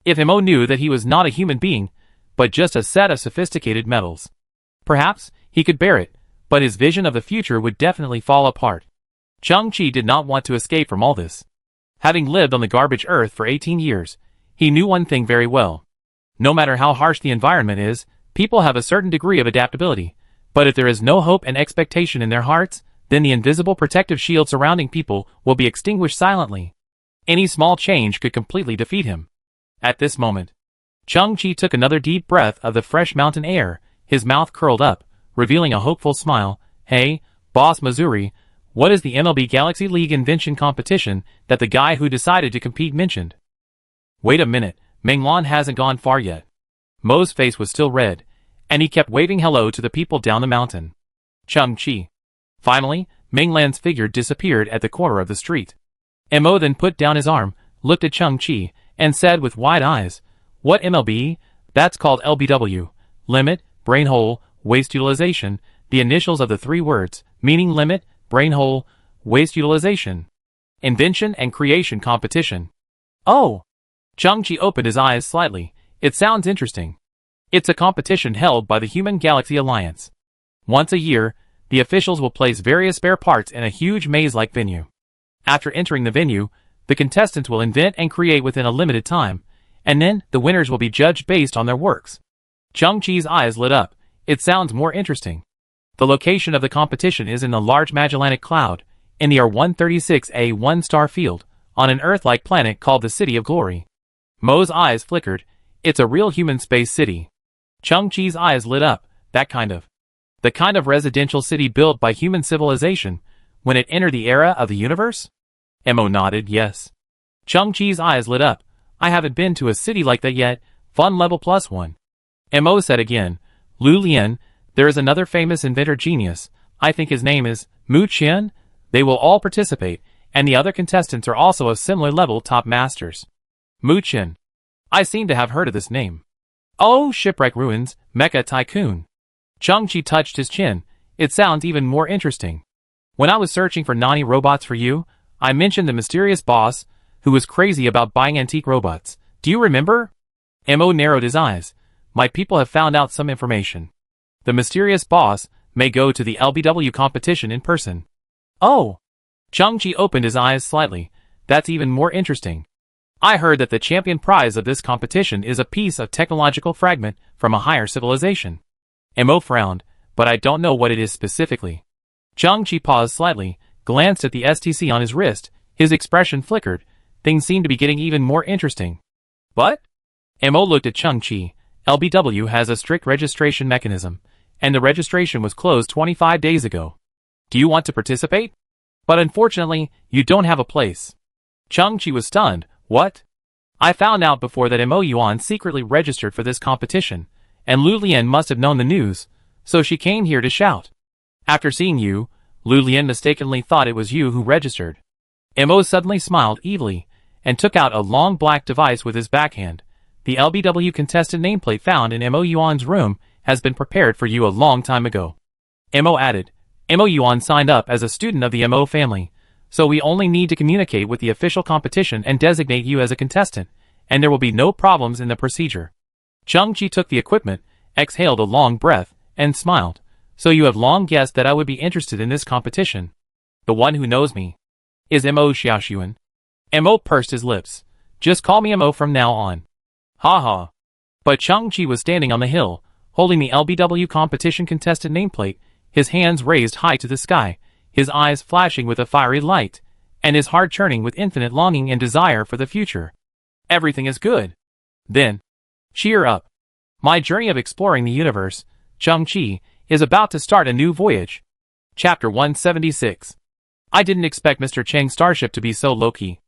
If Mo knew that he was not a human being, but just a set of sophisticated metals, perhaps he could bear it, but his vision of the future would definitely fall apart. Chung-Chi did not want to escape from all this. Having lived on the garbage earth for 18 years, he knew one thing very well. No matter how harsh the environment is, people have a certain degree of adaptability, but if there is no hope and expectation in their hearts, then the invisible protective shield surrounding people will be extinguished silently. Any small change could completely defeat him. At this moment, Chung-Chi took another deep breath of the fresh mountain air, his mouth curled up, revealing a hopeful smile. Hey, Boss Missouri, what is the MLB Galaxy League invention competition that the guy who decided to compete mentioned? Wait a minute, Menglan hasn't gone far yet. Mo's face was still red, and he kept waving hello to the people down the mountain. Chung-Chi. Finally, Menglan's figure disappeared at the corner of the street. Mo then put down his arm, looked at Chung-Chi, and said with wide eyes, What MLB? That's called LBW. Limit, brain hole, waste utilization, the initials of the three words, meaning limit, brain hole, waste utilization. Invention and creation competition. Oh! Chung-Chi opened his eyes slightly. It sounds interesting. It's a competition held by the Human Galaxy Alliance. Once a year, the officials will place various spare parts in a huge maze-like venue. After entering the venue, the contestants will invent and create within a limited time, and then the winners will be judged based on their works. Chung-Chi's eyes lit up. It sounds more interesting. The location of the competition is in the Large Magellanic Cloud, in the R136A1 star field, on an Earth-like planet called the City of Glory. Mo's eyes flickered. It's a real human space city. Chung-Chi's eyes lit up. The kind of residential city built by human civilization when it entered the era of the universe? Mo nodded, yes. Chung-Chi's eyes lit up. I haven't been to a city like that yet. Fun level +1. Mo said again, Lu Lian, there is another famous inventor genius. I think his name is Mu Qian. They will all participate, and the other contestants are also of similar level top masters. Mu Qian. I seem to have heard of this name. Oh, Shipwreck Ruins, Mecha Tycoon. Chung-Chi touched his chin. It sounds even more interesting. When I was searching for Nani robots for you, I mentioned the mysterious boss who was crazy about buying antique robots. Do you remember? Mo narrowed his eyes. My people have found out some information. The mysterious boss may go to the LBW competition in person. Oh! Chung-Chi opened his eyes slightly. That's even more interesting. I heard that the champion prize of this competition is a piece of technological fragment from a higher civilization. Mo frowned, but I don't know what it is specifically. Chung-Chi paused slightly, glanced at the STC on his wrist. His expression flickered. Things seemed to be getting even more interesting. What? Mo looked at Chung-Chi. LBW has a strict registration mechanism, and the registration was closed 25 days ago. Do you want to participate? But unfortunately, you don't have a place. Chung-Chi was stunned. What? I found out before that Mo Yuan secretly registered for this competition, and Lu Lian must have known the news, so she came here to shout. After seeing you, Lu Lian mistakenly thought it was you who registered. Mo suddenly smiled evilly, and took out a long black device with his backhand. The LBW contestant nameplate found in Mo Yuan's room has been prepared for you a long time ago. Mo added, Mo Yuan signed up as a student of the Mo family, so we only need to communicate with the official competition and designate you as a contestant, and there will be no problems in the procedure. Chung-Chi took the equipment, exhaled a long breath, and smiled. So you have long guessed that I would be interested in this competition. The one who knows me is Mo Xiaoxuan. Mo pursed his lips. Just call me Mo from now on. Ha ha. But Chung-Chi was standing on the hill, holding the LBW competition contestant nameplate, his hands raised high to the sky, his eyes flashing with a fiery light, and his heart churning with infinite longing and desire for the future. Everything is good. Then, cheer up. My journey of exploring the universe, Chung-Chi, is about to start a new voyage. Chapter 176. I didn't expect Mr. Cheng's starship to be so low-key.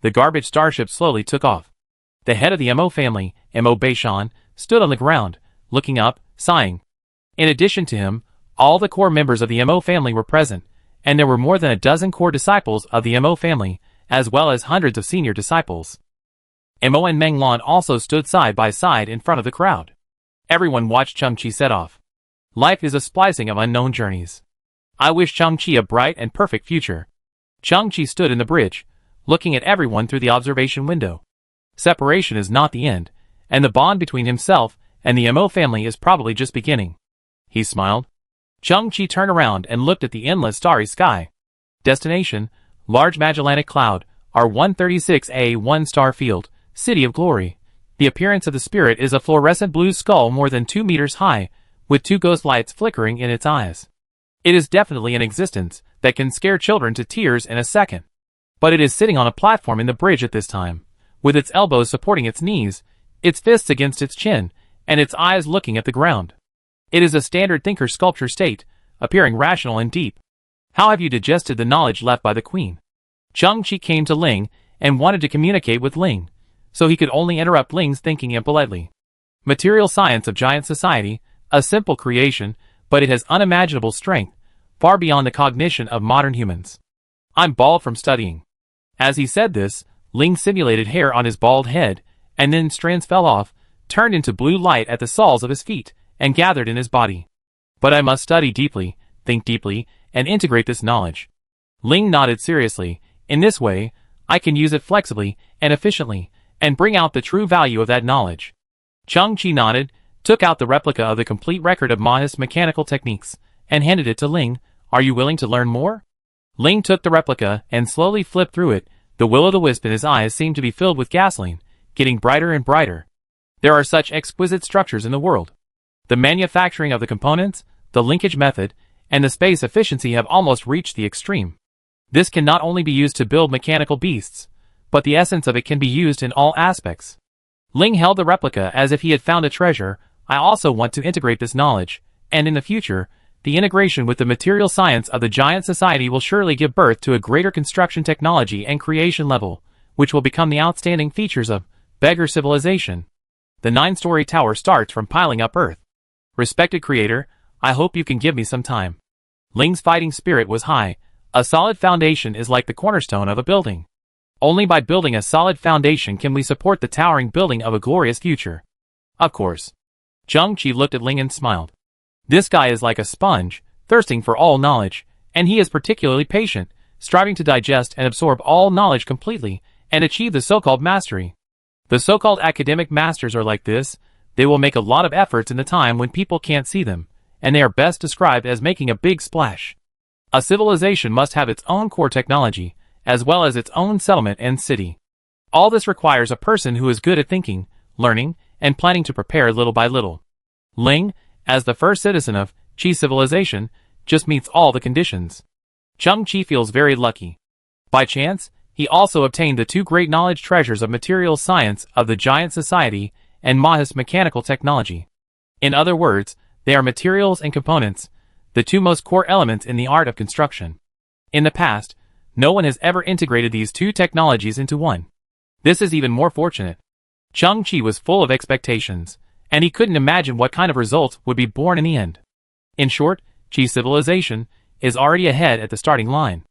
The garbage starship slowly took off. The head of the Mo family, Mo Beishan, stood on the ground, looking up, sighing. In addition to him, all the core members of the Mo family were present, and there were more than a dozen core disciples of the Mo family, as well as hundreds of senior disciples. Mo and Meng Lan also stood side by side in front of the crowd. Everyone watched Chung-Chi set off. Life is a splicing of unknown journeys. I wish Chung-Chi a bright and perfect future. Chung-Chi stood in the bridge, looking at everyone through the observation window. Separation is not the end, and the bond between himself and the Mo family is probably just beginning. He smiled. Chung-Chi turned around and looked at the endless starry sky. Destination, Large Magellanic Cloud, R136A 1-star field, City of Glory. The appearance of the spirit is a fluorescent blue skull more than 2 meters high, with 2 ghost lights flickering in its eyes. It is definitely an existence that can scare children to tears in a second. But it is sitting on a platform in the bridge at this time, with its elbows supporting its knees, its fists against its chin, and its eyes looking at the ground. It is a standard thinker sculpture state, appearing rational and deep. How have you digested the knowledge left by the queen? Chung-Chi came to Ling, and wanted to communicate with Ling, so he could only interrupt Ling's thinking impolitely. Material science of giant society, a simple creation, but it has unimaginable strength, far beyond the cognition of modern humans. I'm bald from studying. As he said this, Ling simulated hair on his bald head, and then strands fell off, turned into blue light at the soles of his feet, and gathered in his body. But I must study deeply, think deeply, and integrate this knowledge. Ling nodded seriously. In this way, I can use it flexibly and efficiently, and bring out the true value of that knowledge. Chung-Chi nodded, took out the replica of the complete record of Ma's mechanical techniques, and handed it to Ling. Are you willing to learn more? Ling took the replica and slowly flipped through it. The will-o'-the-wisp in his eyes seemed to be filled with gasoline, getting brighter and brighter. There are such exquisite structures in the world. The manufacturing of the components, the linkage method, and the space efficiency have almost reached the extreme. This can not only be used to build mechanical beasts, but the essence of it can be used in all aspects. Ling held the replica as if he had found a treasure. I also want to integrate this knowledge, and in the future, the integration with the material science of the giant society will surely give birth to a greater construction technology and creation level, which will become the outstanding features of beggar civilization. The 9-story tower starts from piling up earth. Respected creator, I hope you can give me some time. Ling's fighting spirit was high. A solid foundation is like the cornerstone of a building. Only by building a solid foundation can we support the towering building of a glorious future. Of course. Zhang Qi looked at Ling and smiled. This guy is like a sponge, thirsting for all knowledge, and he is particularly patient, striving to digest and absorb all knowledge completely, and achieve the so-called mastery. The so-called academic masters are like this. They will make a lot of efforts in the time when people can't see them, and they are best described as making a big splash. A civilization must have its own core technology, as well as its own settlement and city. All this requires a person who is good at thinking, learning, and planning to prepare little by little. Ling, as the first citizen of Qi civilization, just meets all the conditions. Zhang Qi feels very lucky. By chance, he also obtained the two great knowledge treasures of materials science of the Giant Society and Mahis mechanical technology. In other words, they are materials and components, the two most core elements in the art of construction. In the past, no one has ever integrated these two technologies into one. This is even more fortunate. Zhang Qi was full of expectations, and he couldn't imagine what kind of results would be born in the end. In short, Qi civilization is already ahead at the starting line.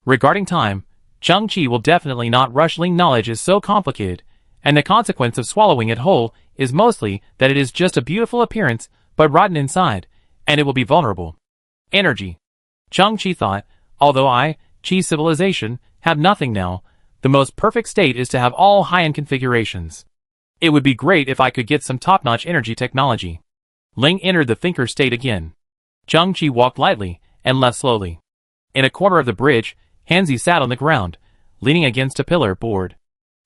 Regarding time, Zhang Qi will definitely not rush. Ling knowledge is so complicated, and the consequence of swallowing it whole is mostly that it is just a beautiful appearance, but rotten inside, and it will be vulnerable. Energy. Zhang Qi thought, although Qi civilization, have nothing now, the most perfect state is to have all high-end configurations. It would be great if I could get some top-notch energy technology. Ling entered the thinker state again. Zhang Qi walked lightly, and left slowly. In a corner of the bridge, Hanzi sat on the ground, leaning against a pillar board.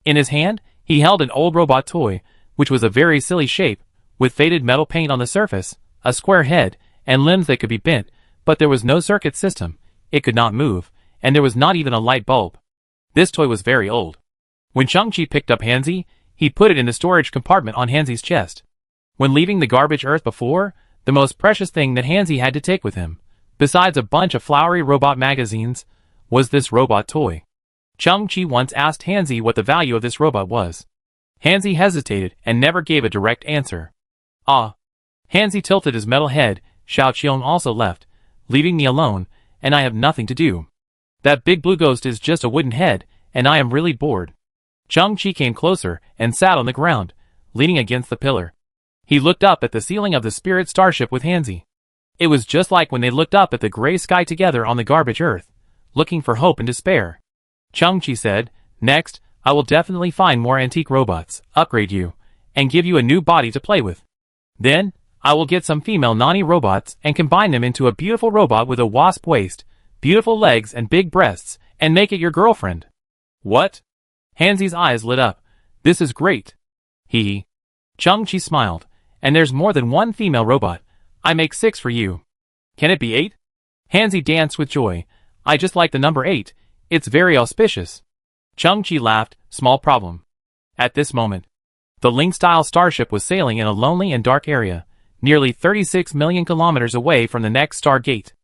In his hand, he held an old robot toy, which was a very silly shape, with faded metal paint on the surface, a square head, and limbs that could be bent, but there was no circuit system, it could not move, and there was not even a light bulb. This toy was very old. When Zhang Qi picked up Hanzi, he put it in the storage compartment on Hanzi's chest. When leaving the garbage earth before, the most precious thing that Hanzi had to take with him, besides a bunch of flowery robot magazines, was this robot toy. Zhang Qi once asked Hanzi what the value of this robot was. Hanzi hesitated and never gave a direct answer. Ah. Hanzi tilted his metal head. Xiao Qiong also left, leaving me alone, and I have nothing to do. That big blue ghost is just a wooden head, and I am really bored. Zhang Qi came closer and sat on the ground, leaning against the pillar. He looked up at the ceiling of the spirit starship with Hanzi. It was just like when they looked up at the gray sky together on the garbage earth, looking for hope and despair. Zhang Qi said, "Next, I will definitely find more antique robots, upgrade you, and give you a new body to play with. Then, I will get some female Nani robots and combine them into a beautiful robot with a wasp waist, beautiful legs and big breasts, and make it your girlfriend." What? Hanzi's eyes lit up. This is great. Hee. Zhang Qi smiled. And there's more than one female robot. I make 6 for you. Can it be 8? Hanzi danced with joy. I just like the number 8. It's very auspicious. Zhang Qi laughed. Small problem. At this moment, the Ling-style starship was sailing in a lonely and dark area, nearly 36 million kilometers away from the next star gate.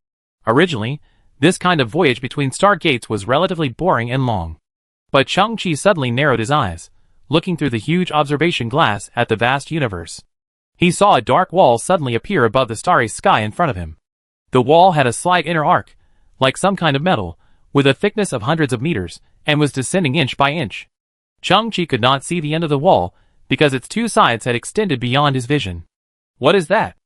Originally, this kind of voyage between star gates was relatively boring and long. But Zhang Qi suddenly narrowed his eyes, looking through the huge observation glass at the vast universe. He saw a dark wall suddenly appear above the starry sky in front of him. The wall had a slight inner arc, like some kind of metal, with a thickness of hundreds of meters, and was descending inch by inch. Zhang Qi could not see the end of the wall, because its two sides had extended beyond his vision. What is that?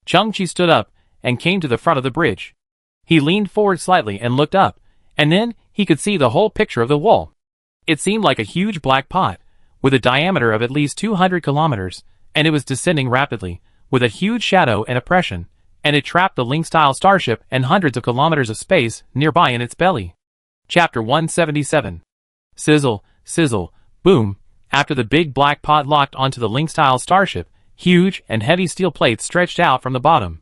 Zhang Qi stood up, and came to the front of the bridge. He leaned forward slightly and looked up, and then he could see the whole picture of the wall. It seemed like a huge black pot, with a diameter of at least 200 kilometers, and it was descending rapidly, with a huge shadow and oppression, and it trapped the Ling-style starship and hundreds of kilometers of space nearby in its belly. Chapter 177. Sizzle, sizzle, boom. After the big black pot locked onto the Ling-style starship, huge and heavy steel plates stretched out from the bottom.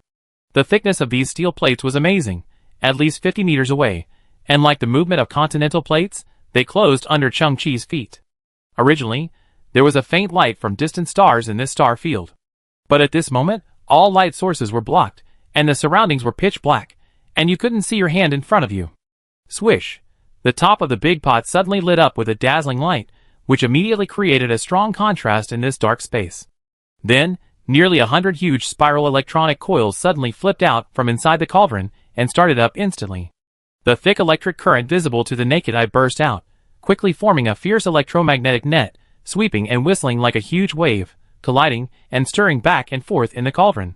The thickness of these steel plates was amazing, at least 50 meters away, and like the movement of continental plates, they closed under Zhang Qi's feet. Originally, there was a faint light from distant stars in this star field. But at this moment, all light sources were blocked, and the surroundings were pitch black, and you couldn't see your hand in front of you. Swish! The top of the big pot suddenly lit up with a dazzling light, which immediately created a strong contrast in this dark space. Then, nearly 100 huge spiral electronic coils suddenly flipped out from inside the cauldron and started up instantly. The thick electric current visible to the naked eye burst out, quickly forming a fierce electromagnetic net, sweeping and whistling like a huge wave, colliding and stirring back and forth in the cauldron.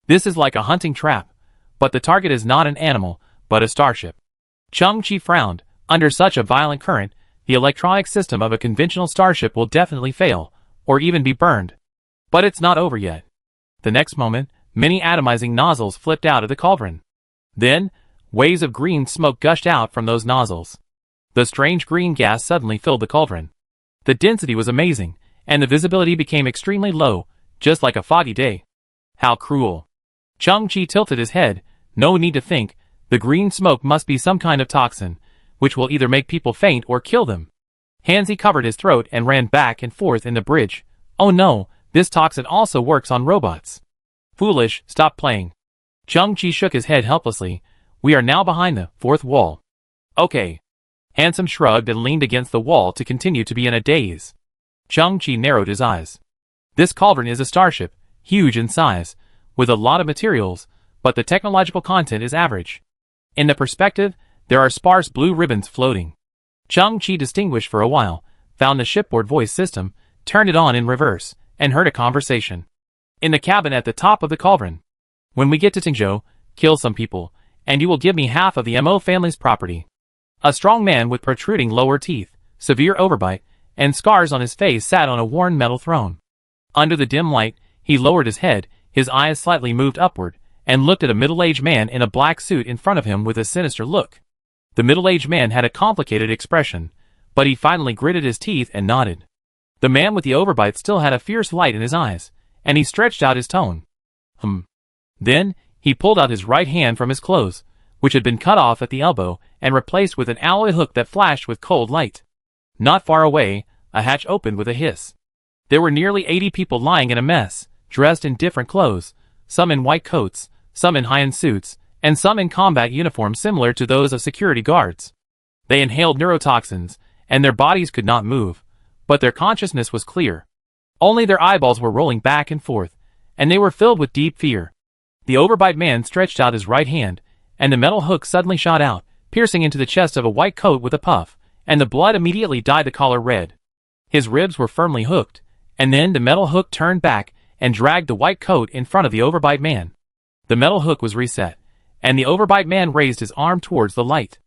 This is like a hunting trap, but the target is not an animal, but a starship. Chang-Chi frowned. Under such a violent current, the electronic system of a conventional starship will definitely fail, or even be burned. But it's not over yet. The next moment, many atomizing nozzles flipped out of the cauldron. Then, waves of green smoke gushed out from those nozzles. The strange green gas suddenly filled the cauldron. The density was amazing, and the visibility became extremely low, just like a foggy day. How cruel. Chang-Chi tilted his head. No need to think, the green smoke must be some kind of toxin, which will either make people faint or kill them. Hansi covered his throat and ran back and forth in the bridge. Oh no, this toxin also works on robots. Foolish, stop playing. Chang-Chi shook his head helplessly. We are now behind the fourth wall. Okay. Handsome shrugged and leaned against the wall to continue to be in a daze. Chang-Chi narrowed his eyes. This cauldron is a starship, huge in size, with a lot of materials, but the technological content is average. In the perspective, there are sparse blue ribbons floating. Chang-Chi distinguished for a while, found the shipboard voice system, turned it on in reverse, and heard a conversation. In the cabin at the top of the cauldron. When we get to Tingzhou, kill some people, and you will give me half of the Mo family's property. A strong man with protruding lower teeth, severe overbite, and scars on his face sat on a worn metal throne. Under the dim light, he lowered his head, his eyes slightly moved upward, and looked at a middle-aged man in a black suit in front of him with a sinister look. The middle-aged man had a complicated expression, but he finally gritted his teeth and nodded. The man with the overbite still had a fierce light in his eyes, and he stretched out his tone. Then, he pulled out his right hand from his clothes, which had been cut off at the elbow, and replaced with an alloy hook that flashed with cold light. Not far away, a hatch opened with a hiss. There were nearly 80 people lying in a mess, dressed in different clothes, some in white coats, some in high-end suits, and some in combat uniforms similar to those of security guards. They inhaled neurotoxins, and their bodies could not move, but their consciousness was clear. Only their eyeballs were rolling back and forth, and they were filled with deep fear. The overbite man stretched out his right hand, and the metal hook suddenly shot out, piercing into the chest of a white coat with a puff, and the blood immediately dyed the collar red. His ribs were firmly hooked, and then the metal hook turned back and dragged the white coat in front of the overbite man. The metal hook was reset, and the overbite man raised his arm towards the light.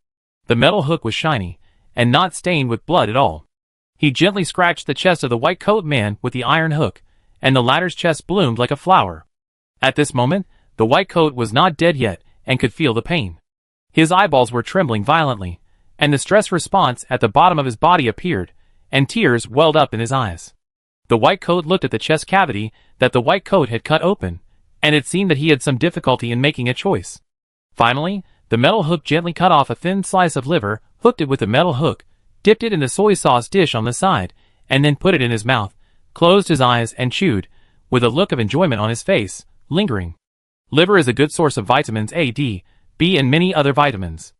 The metal hook was shiny, and not stained with blood at all. He gently scratched the chest of the white coat man with the iron hook, and the latter's chest bloomed like a flower. At this moment, the white coat was not dead yet, and could feel the pain. His eyeballs were trembling violently, and the stress response at the bottom of his body appeared, and tears welled up in his eyes. The white coat looked at the chest cavity that the white coat had cut open, and it seemed that he had some difficulty in making a choice. Finally, the metal hook gently cut off a thin slice of liver, hooked it with the metal hook, dipped it in the soy sauce dish on the side, and then put it in his mouth, closed his eyes and chewed, with a look of enjoyment on his face, lingering. Liver is a good source of vitamins A, D, B and many other vitamins.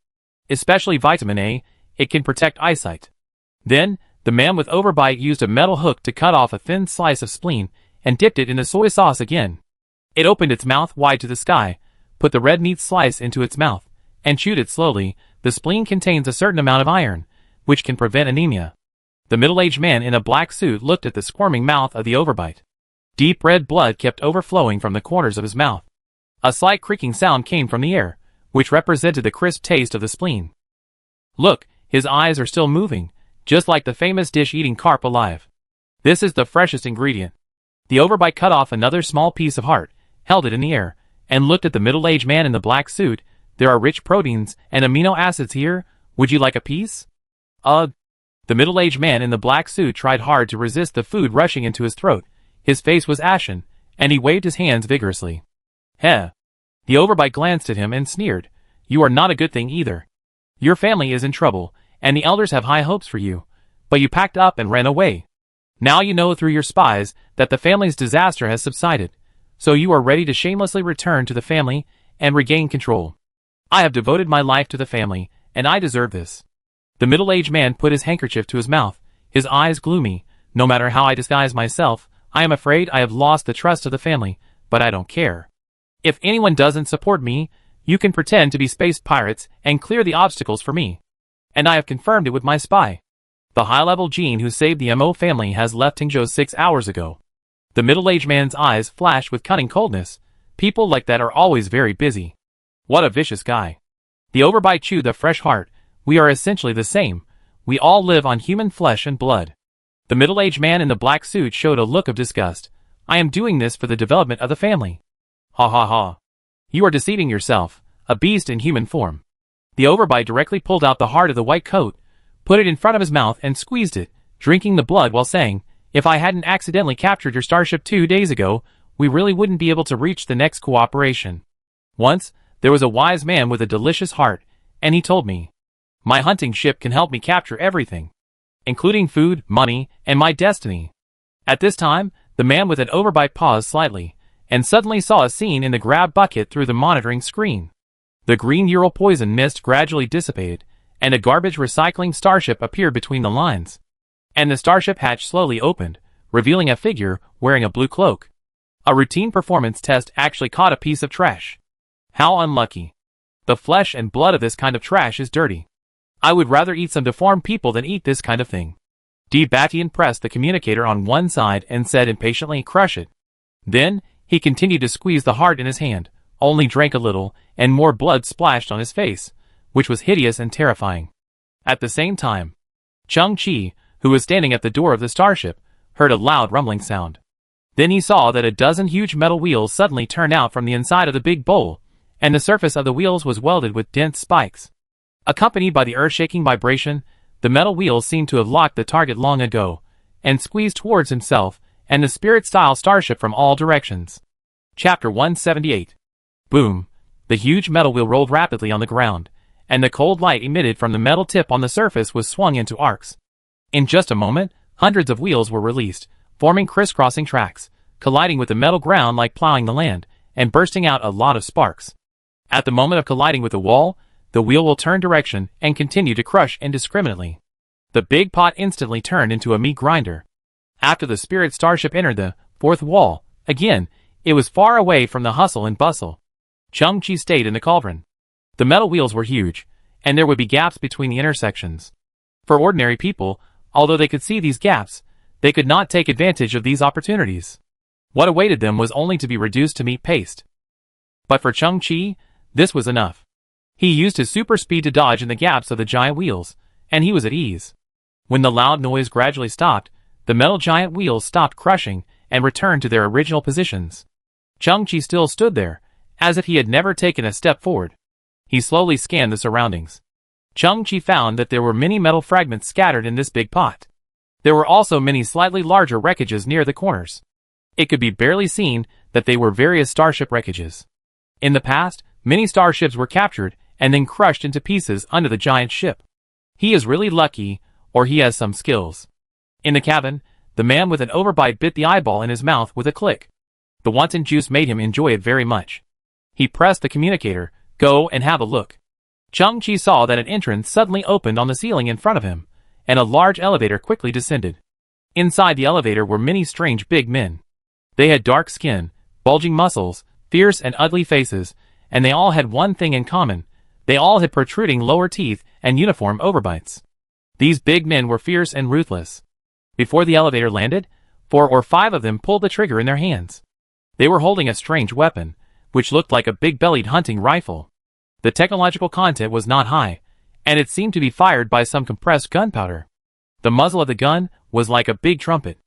Especially vitamin A, it can protect eyesight. Then, the man with overbite used a metal hook to cut off a thin slice of spleen, and dipped it in the soy sauce again. It opened its mouth wide to the sky, put the red meat slice into its mouth, and chewed it slowly. The spleen contains a certain amount of iron, which can prevent anemia. The middle-aged man in a black suit looked at the squirming mouth of the overbite. Deep red blood kept overflowing from the corners of his mouth. A slight creaking sound came from the air, which represented the crisp taste of the spleen. Look, his eyes are still moving, just like the famous dish eating carp alive. This is the freshest ingredient. The overbite cut off another small piece of heart, held it in the air, and looked at the middle-aged man in the black suit. There are rich proteins and amino acids here. Would you like a piece? The middle-aged man in the black suit tried hard to resist the food rushing into his throat. His face was ashen, and he waved his hands vigorously. Heh. The overbite glanced at him and sneered. You are not a good thing either. Your family is in trouble, and the elders have high hopes for you, but you packed up and ran away. Now you know through your spies that the family's disaster has subsided, so you are ready to shamelessly return to the family and regain control. I have devoted my life to the family, and I deserve this. The middle-aged man put his handkerchief to his mouth, his eyes gloomy. No matter how I disguise myself, I am afraid I have lost the trust of the family, but I don't care. If anyone doesn't support me, you can pretend to be space pirates and clear the obstacles for me. And I have confirmed it with my spy. The high-level gene who saved the Mo family has left Tingzhou 6 hours ago. The middle-aged man's eyes flashed with cunning coldness. People like that are always very busy. What a vicious guy. The overbite chewed the fresh heart. We are essentially the same. We all live on human flesh and blood. The middle-aged man in the black suit showed a look of disgust. I am doing this for the development of the family. Ha ha ha. You are deceiving yourself, a beast in human form. The overbite directly pulled out the heart of the white coat, put it in front of his mouth and squeezed it, drinking the blood while saying, if I hadn't accidentally captured your starship 2 days ago, we really wouldn't be able to reach the next cooperation. Once, there was a wise man with a delicious heart, and he told me, my hunting ship can help me capture everything, including food, money, and my destiny. At this time, the man with an overbite paused slightly, and suddenly saw a scene in the grab bucket through the monitoring screen. The green Ural poison mist gradually dissipated, and a garbage recycling starship appeared between the lines. And the starship hatch slowly opened, revealing a figure wearing a blue cloak. A routine performance test actually caught a piece of trash. How unlucky. The flesh and blood of this kind of trash is dirty. I would rather eat some deformed people than eat this kind of thing. D. Batian pressed the communicator on one side and said impatiently, crush it. Then, he continued to squeeze the heart in his hand, only drank a little, and more blood splashed on his face, which was hideous and terrifying. At the same time, Chung Chi, who was standing at the door of the starship, heard a loud rumbling sound. Then he saw that a dozen huge metal wheels suddenly turned out from the inside of the big bowl, and the surface of the wheels was welded with dense spikes. Accompanied by the earth-shaking vibration, the metal wheels seemed to have locked the target long ago, and squeezed towards himself and the spirit-style starship from all directions. Chapter 178. Boom! The huge metal wheel rolled rapidly on the ground, and the cold light emitted from the metal tip on the surface was swung into arcs. In just a moment, hundreds of wheels were released, forming crisscrossing tracks, colliding with the metal ground like plowing the land, and bursting out a lot of sparks. At the moment of colliding with the wall, the wheel will turn direction and continue to crush indiscriminately. The big pot instantly turned into a meat grinder. After the spirit starship entered the fourth wall, again, it was far away from the hustle and bustle. Chung Chi stayed in the cauldron. The metal wheels were huge, and there would be gaps between the intersections. For ordinary people, although they could see these gaps, they could not take advantage of these opportunities. What awaited them was only to be reduced to meat paste. But for Chung Chi, this was enough. He used his super speed to dodge in the gaps of the giant wheels, and he was at ease. When the loud noise gradually stopped, the metal giant wheels stopped crushing and returned to their original positions. Chung Chi still stood there, as if he had never taken a step forward. He slowly scanned the surroundings. Chung Chi found that there were many metal fragments scattered in this big pot. There were also many slightly larger wreckages near the corners. It could be barely seen that they were various starship wreckages. In the past, many starships were captured and then crushed into pieces under the giant ship. He is really lucky, or he has some skills. In the cabin, the man with an overbite bit the eyeball in his mouth with a click. The wanton juice made him enjoy it very much. He pressed the communicator, go and have a look. Chung Chi saw that an entrance suddenly opened on the ceiling in front of him, and a large elevator quickly descended. Inside the elevator were many strange big men. They had dark skin, bulging muscles, fierce and ugly faces, and they all had one thing in common. They all had protruding lower teeth and uniform overbites. These big men were fierce and ruthless. Before the elevator landed, 4 or 5 of them pulled the trigger in their hands. They were holding a strange weapon, which looked like a big-bellied hunting rifle. The technological content was not high, and it seemed to be fired by some compressed gunpowder. The muzzle of the gun was like a big trumpet.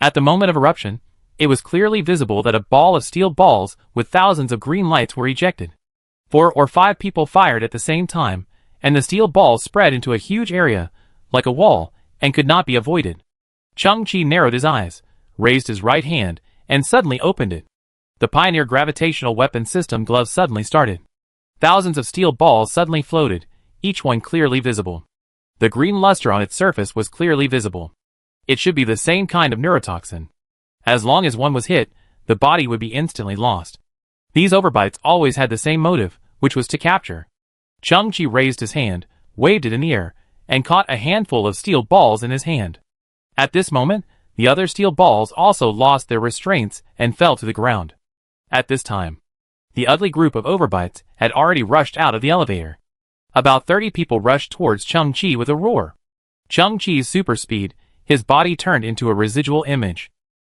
At the moment of eruption, it was clearly visible that a ball of steel balls with thousands of green lights were ejected. 4 or 5 people fired at the same time, and the steel balls spread into a huge area, like a wall, and could not be avoided. Chung Chi narrowed his eyes, raised his right hand, and suddenly opened it. The Pioneer Gravitational Weapon System glove suddenly started. Thousands of steel balls suddenly floated, each one clearly visible. The green luster on its surface was clearly visible. It should be the same kind of neurotoxin. As long as one was hit, the body would be instantly lost. These overbites always had the same motive, which was to capture. Chung Chi raised his hand, waved it in the air, and caught a handful of steel balls in his hand. At this moment, the other steel balls also lost their restraints and fell to the ground. At this time, the ugly group of overbites had already rushed out of the elevator. About 30 people rushed towards Chung Chi with a roar. Chung-Chi's super speed, his body turned into a residual image.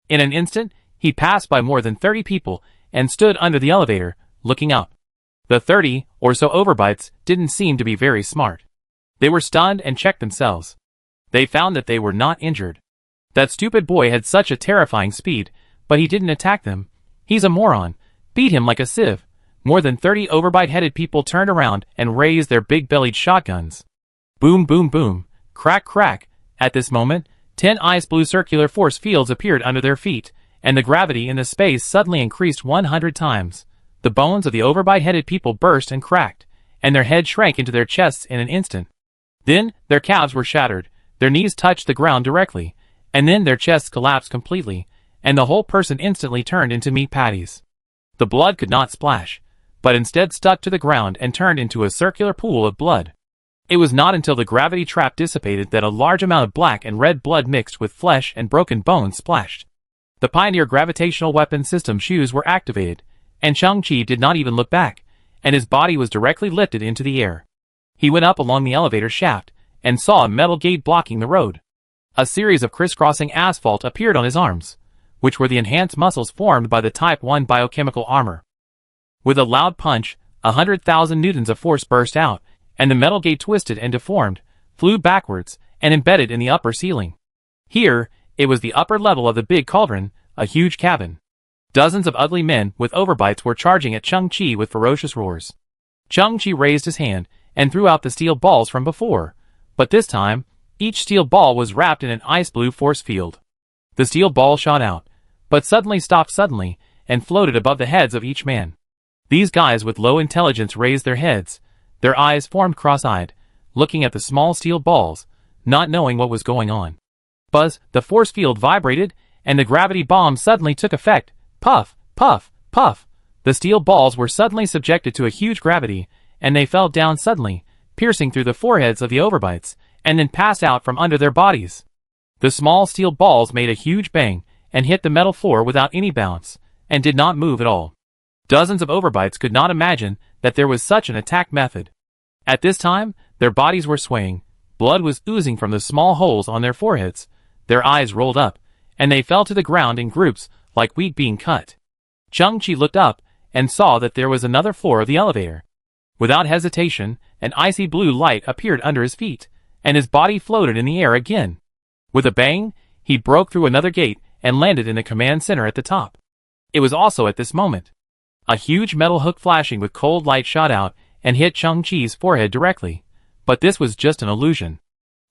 In an instant, he passed by more than 30 people and stood under the elevator, looking up. The 30 or so overbites didn't seem to be very smart. They were stunned and checked themselves. They found that they were not injured. That stupid boy had such a terrifying speed, but he didn't attack them. He's a moron. Beat him like a sieve. More than 30 overbite-headed people turned around and raised their big-bellied shotguns. Boom, boom, boom. Crack, crack. At this moment, 10 ice blue circular force fields appeared under their feet, and the gravity in the space suddenly increased 100 times. The bones of the overbite-headed people burst and cracked, and their heads shrank into their chests in an instant. Then, their calves were shattered, their knees touched the ground directly, and then their chests collapsed completely, and the whole person instantly turned into meat patties. The blood could not splash, but instead stuck to the ground and turned into a circular pool of blood. It was not until the gravity trap dissipated that a large amount of black and red blood mixed with flesh and broken bones splashed. The Pioneer Gravitational Weapon System shoes were activated, and Chung-Chi did not even look back, and his body was directly lifted into the air. He went up along the elevator shaft, and saw a metal gate blocking the road. A series of crisscrossing asphalt appeared on his arms, which were the enhanced muscles formed by the Type 1 biochemical armor. With a loud punch, 100,000 newtons of force burst out, and the metal gate twisted and deformed, flew backwards, and embedded in the upper ceiling. Here, it was the upper level of the big cauldron, a huge cabin. Dozens of ugly men with overbites were charging at Chung-Chi with ferocious roars. Chung-Chi raised his hand and threw out the steel balls from before, but this time, each steel ball was wrapped in an ice blue force field. The steel ball shot out, but suddenly stopped suddenly, and floated above the heads of each man. These guys with low intelligence raised their heads, their eyes formed cross-eyed, looking at the small steel balls, not knowing what was going on. Buzz, the force field vibrated, and the gravity bomb suddenly took effect. Puff, puff, puff. The steel balls were suddenly subjected to a huge gravity, and they fell down suddenly, piercing through the foreheads of the overbites, and then passed out from under their bodies. The small steel balls made a huge bang, and hit the metal floor without any bounce, and did not move at all. Dozens of overbites could not imagine that there was such an attack method. At this time, their bodies were swaying, blood was oozing from the small holes on their foreheads, their eyes rolled up, and they fell to the ground in groups like wheat being cut. Chung-Chi looked up and saw that there was another floor of the elevator. Without hesitation, an icy blue light appeared under his feet, and his body floated in the air again. With a bang, he broke through another gate and landed in the command center at the top. It was also at this moment. A huge metal hook flashing with cold light shot out and hit Chung-Chi's forehead directly, but this was just an illusion.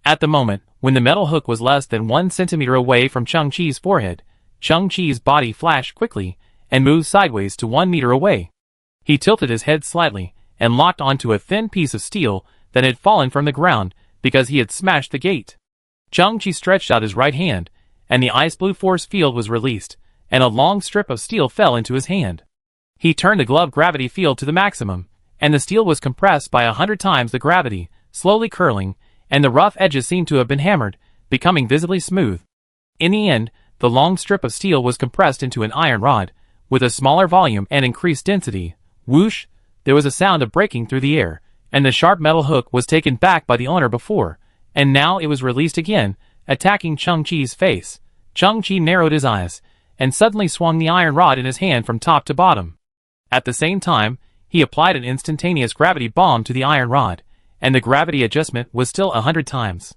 At the moment, when the metal hook was less than 1 centimeter away from Chung-Chi's forehead, Chung-Chi's body flashed quickly and moved sideways to 1 meter away. He tilted his head slightly and locked onto a thin piece of steel that had fallen from the ground because he had smashed the gate. Chung-Chi stretched out his right hand, and the ice blue force field was released, and a long strip of steel fell into his hand. He turned the glove gravity field to the maximum, and the steel was compressed by 100 times the gravity, slowly curling, and the rough edges seemed to have been hammered, becoming visibly smooth. In the end, the long strip of steel was compressed into an iron rod, with a smaller volume and increased density. Whoosh! There was a sound of breaking through the air, and the sharp metal hook was taken back by the owner before, and now it was released again, attacking Chung-Chi's face. Chung-Chi narrowed his eyes, and suddenly swung the iron rod in his hand from top to bottom. At the same time, he applied an instantaneous gravity bomb to the iron rod, and the gravity adjustment was still 100 times.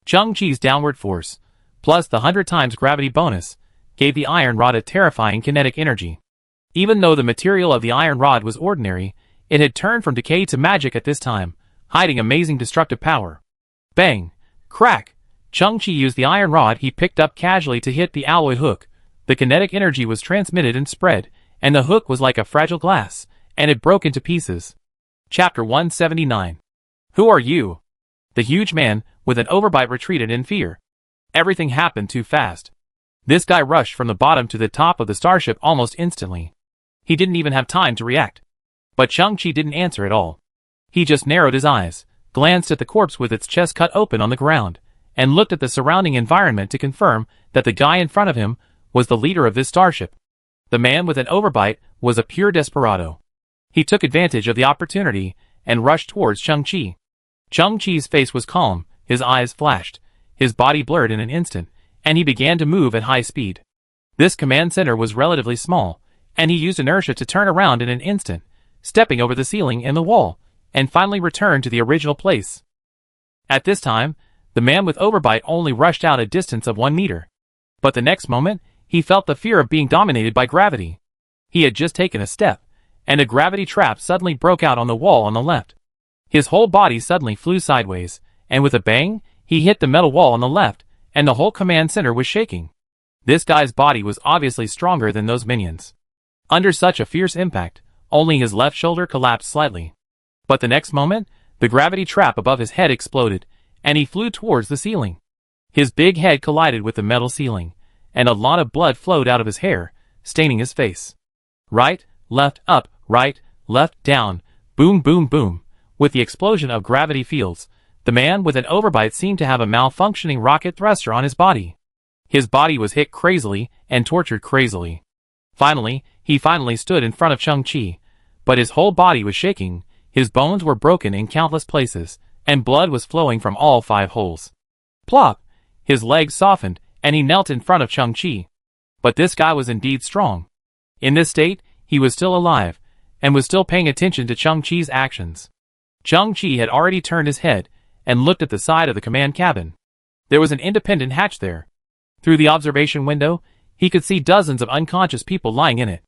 Chung-Chi's downward force, plus the 100 times gravity bonus, gave the iron rod a terrifying kinetic energy. Even though the material of the iron rod was ordinary, it had turned from decay to magic at this time, hiding amazing destructive power. Bang! Crack! Chung-Chi used the iron rod he picked up casually to hit the alloy hook. The kinetic energy was transmitted and spread, and the hook was like a fragile glass, and it broke into pieces. Chapter 179. Who are you? The huge man, with an overbite, retreated in fear. Everything happened too fast. This guy rushed from the bottom to the top of the starship almost instantly. He didn't even have time to react. But Chung-Chi didn't answer at all. He just narrowed his eyes, glanced at the corpse with its chest cut open on the ground, and looked at the surrounding environment to confirm that the guy in front of him was the leader of this starship. The man with an overbite was a pure desperado. He took advantage of the opportunity and rushed towards Chung-Chi. Chung-Chi's face was calm, his eyes flashed, his body blurred in an instant, and he began to move at high speed. This command center was relatively small, and he used inertia to turn around in an instant, stepping over the ceiling and the wall, and finally returned to the original place. At this time, the man with overbite only rushed out a distance of 1 meter. But the next moment, he felt the fear of being dominated by gravity. He had just taken a step, and a gravity trap suddenly broke out on the wall on the left. His whole body suddenly flew sideways, and with a bang, he hit the metal wall on the left, and the whole command center was shaking. This guy's body was obviously stronger than those minions. Under such a fierce impact, only his left shoulder collapsed slightly. But the next moment, the gravity trap above his head exploded, and he flew towards the ceiling. His big head collided with the metal ceiling, and a lot of blood flowed out of his hair, staining his face. Right, left, up, right, left, down, boom, boom, boom. With the explosion of gravity fields, the man with an overbite seemed to have a malfunctioning rocket thruster on his body. His body was hit crazily and tortured crazily. He finally stood in front of Chang-Chi, but his whole body was shaking, his bones were broken in countless places, and blood was flowing from all 5 holes. Plop! His legs softened, and he knelt in front of Chang-Chi. But this guy was indeed strong. In this state, he was still alive, and was still paying attention to Chang-Chi's actions. Chang-Chi had already turned his head, and looked at the side of the command cabin. There was an independent hatch there. Through the observation window, he could see dozens of unconscious people lying in it.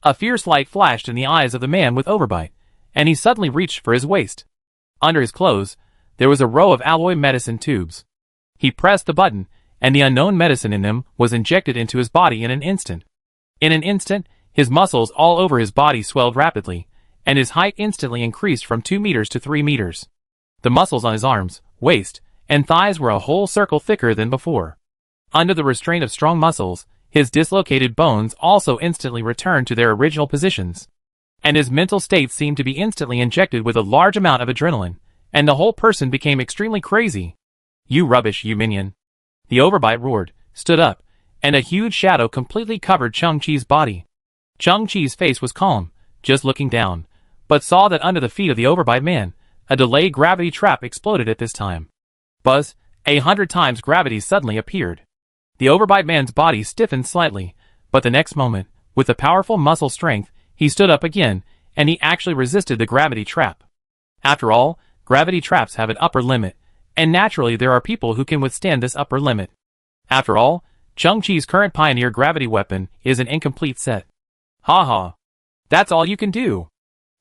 A fierce light flashed in the eyes of the man with overbite, and he suddenly reached for his waist. Under his clothes, there was a row of alloy medicine tubes. He pressed the button, and the unknown medicine in them was injected into his body in an instant. In an instant, his muscles all over his body swelled rapidly, and his height instantly increased from 2 meters to 3 meters. The muscles on his arms, waist, and thighs were a whole circle thicker than before. Under the restraint of strong muscles, his dislocated bones also instantly returned to their original positions. And his mental state seemed to be instantly injected with a large amount of adrenaline, and the whole person became extremely crazy. "You rubbish, you minion!" The overbite roared, stood up, and a huge shadow completely covered Chang-Chi's body. Chang-Chi's face was calm, just looking down, but saw that under the feet of the overbite man, a delayed gravity trap exploded at this time. Buzz, 100 times gravity suddenly appeared. The overbite man's body stiffened slightly, but the next moment, with a powerful muscle strength, he stood up again, and he actually resisted the gravity trap. After all, gravity traps have an upper limit, and naturally there are people who can withstand this upper limit. After all, Chang-Chi's current pioneer gravity weapon is an incomplete set. Ha ha. That's all you can do.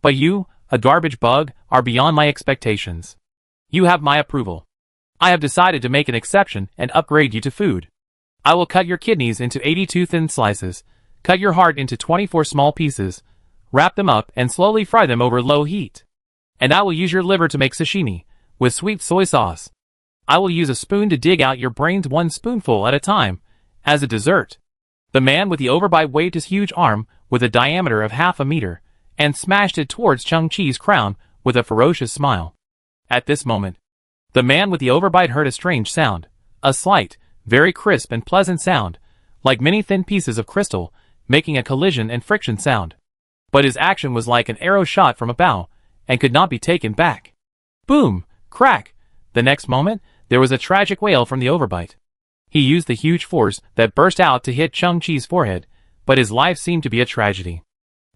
But you, a garbage bug, are beyond my expectations. You have my approval. I have decided to make an exception and upgrade you to food. I will cut your kidneys into 82 thin slices, cut your heart into 24 small pieces, wrap them up and slowly fry them over low heat. And I will use your liver to make sashimi, with sweet soy sauce. I will use a spoon to dig out your brains 1 spoonful at a time, as a dessert. The man with the overbite waved his huge arm, with a diameter of half a meter, and smashed it towards Chang-Chi's crown, with a ferocious smile. At this moment, the man with the overbite heard a strange sound, a slight, very crisp and pleasant sound, like many thin pieces of crystal, making a collision and friction sound. But his action was like an arrow shot from a bow, and could not be taken back. Boom! Crack! The next moment, there was a tragic wail from the overbite. He used the huge force that burst out to hit Chang-Chi's forehead, but his life seemed to be a tragedy.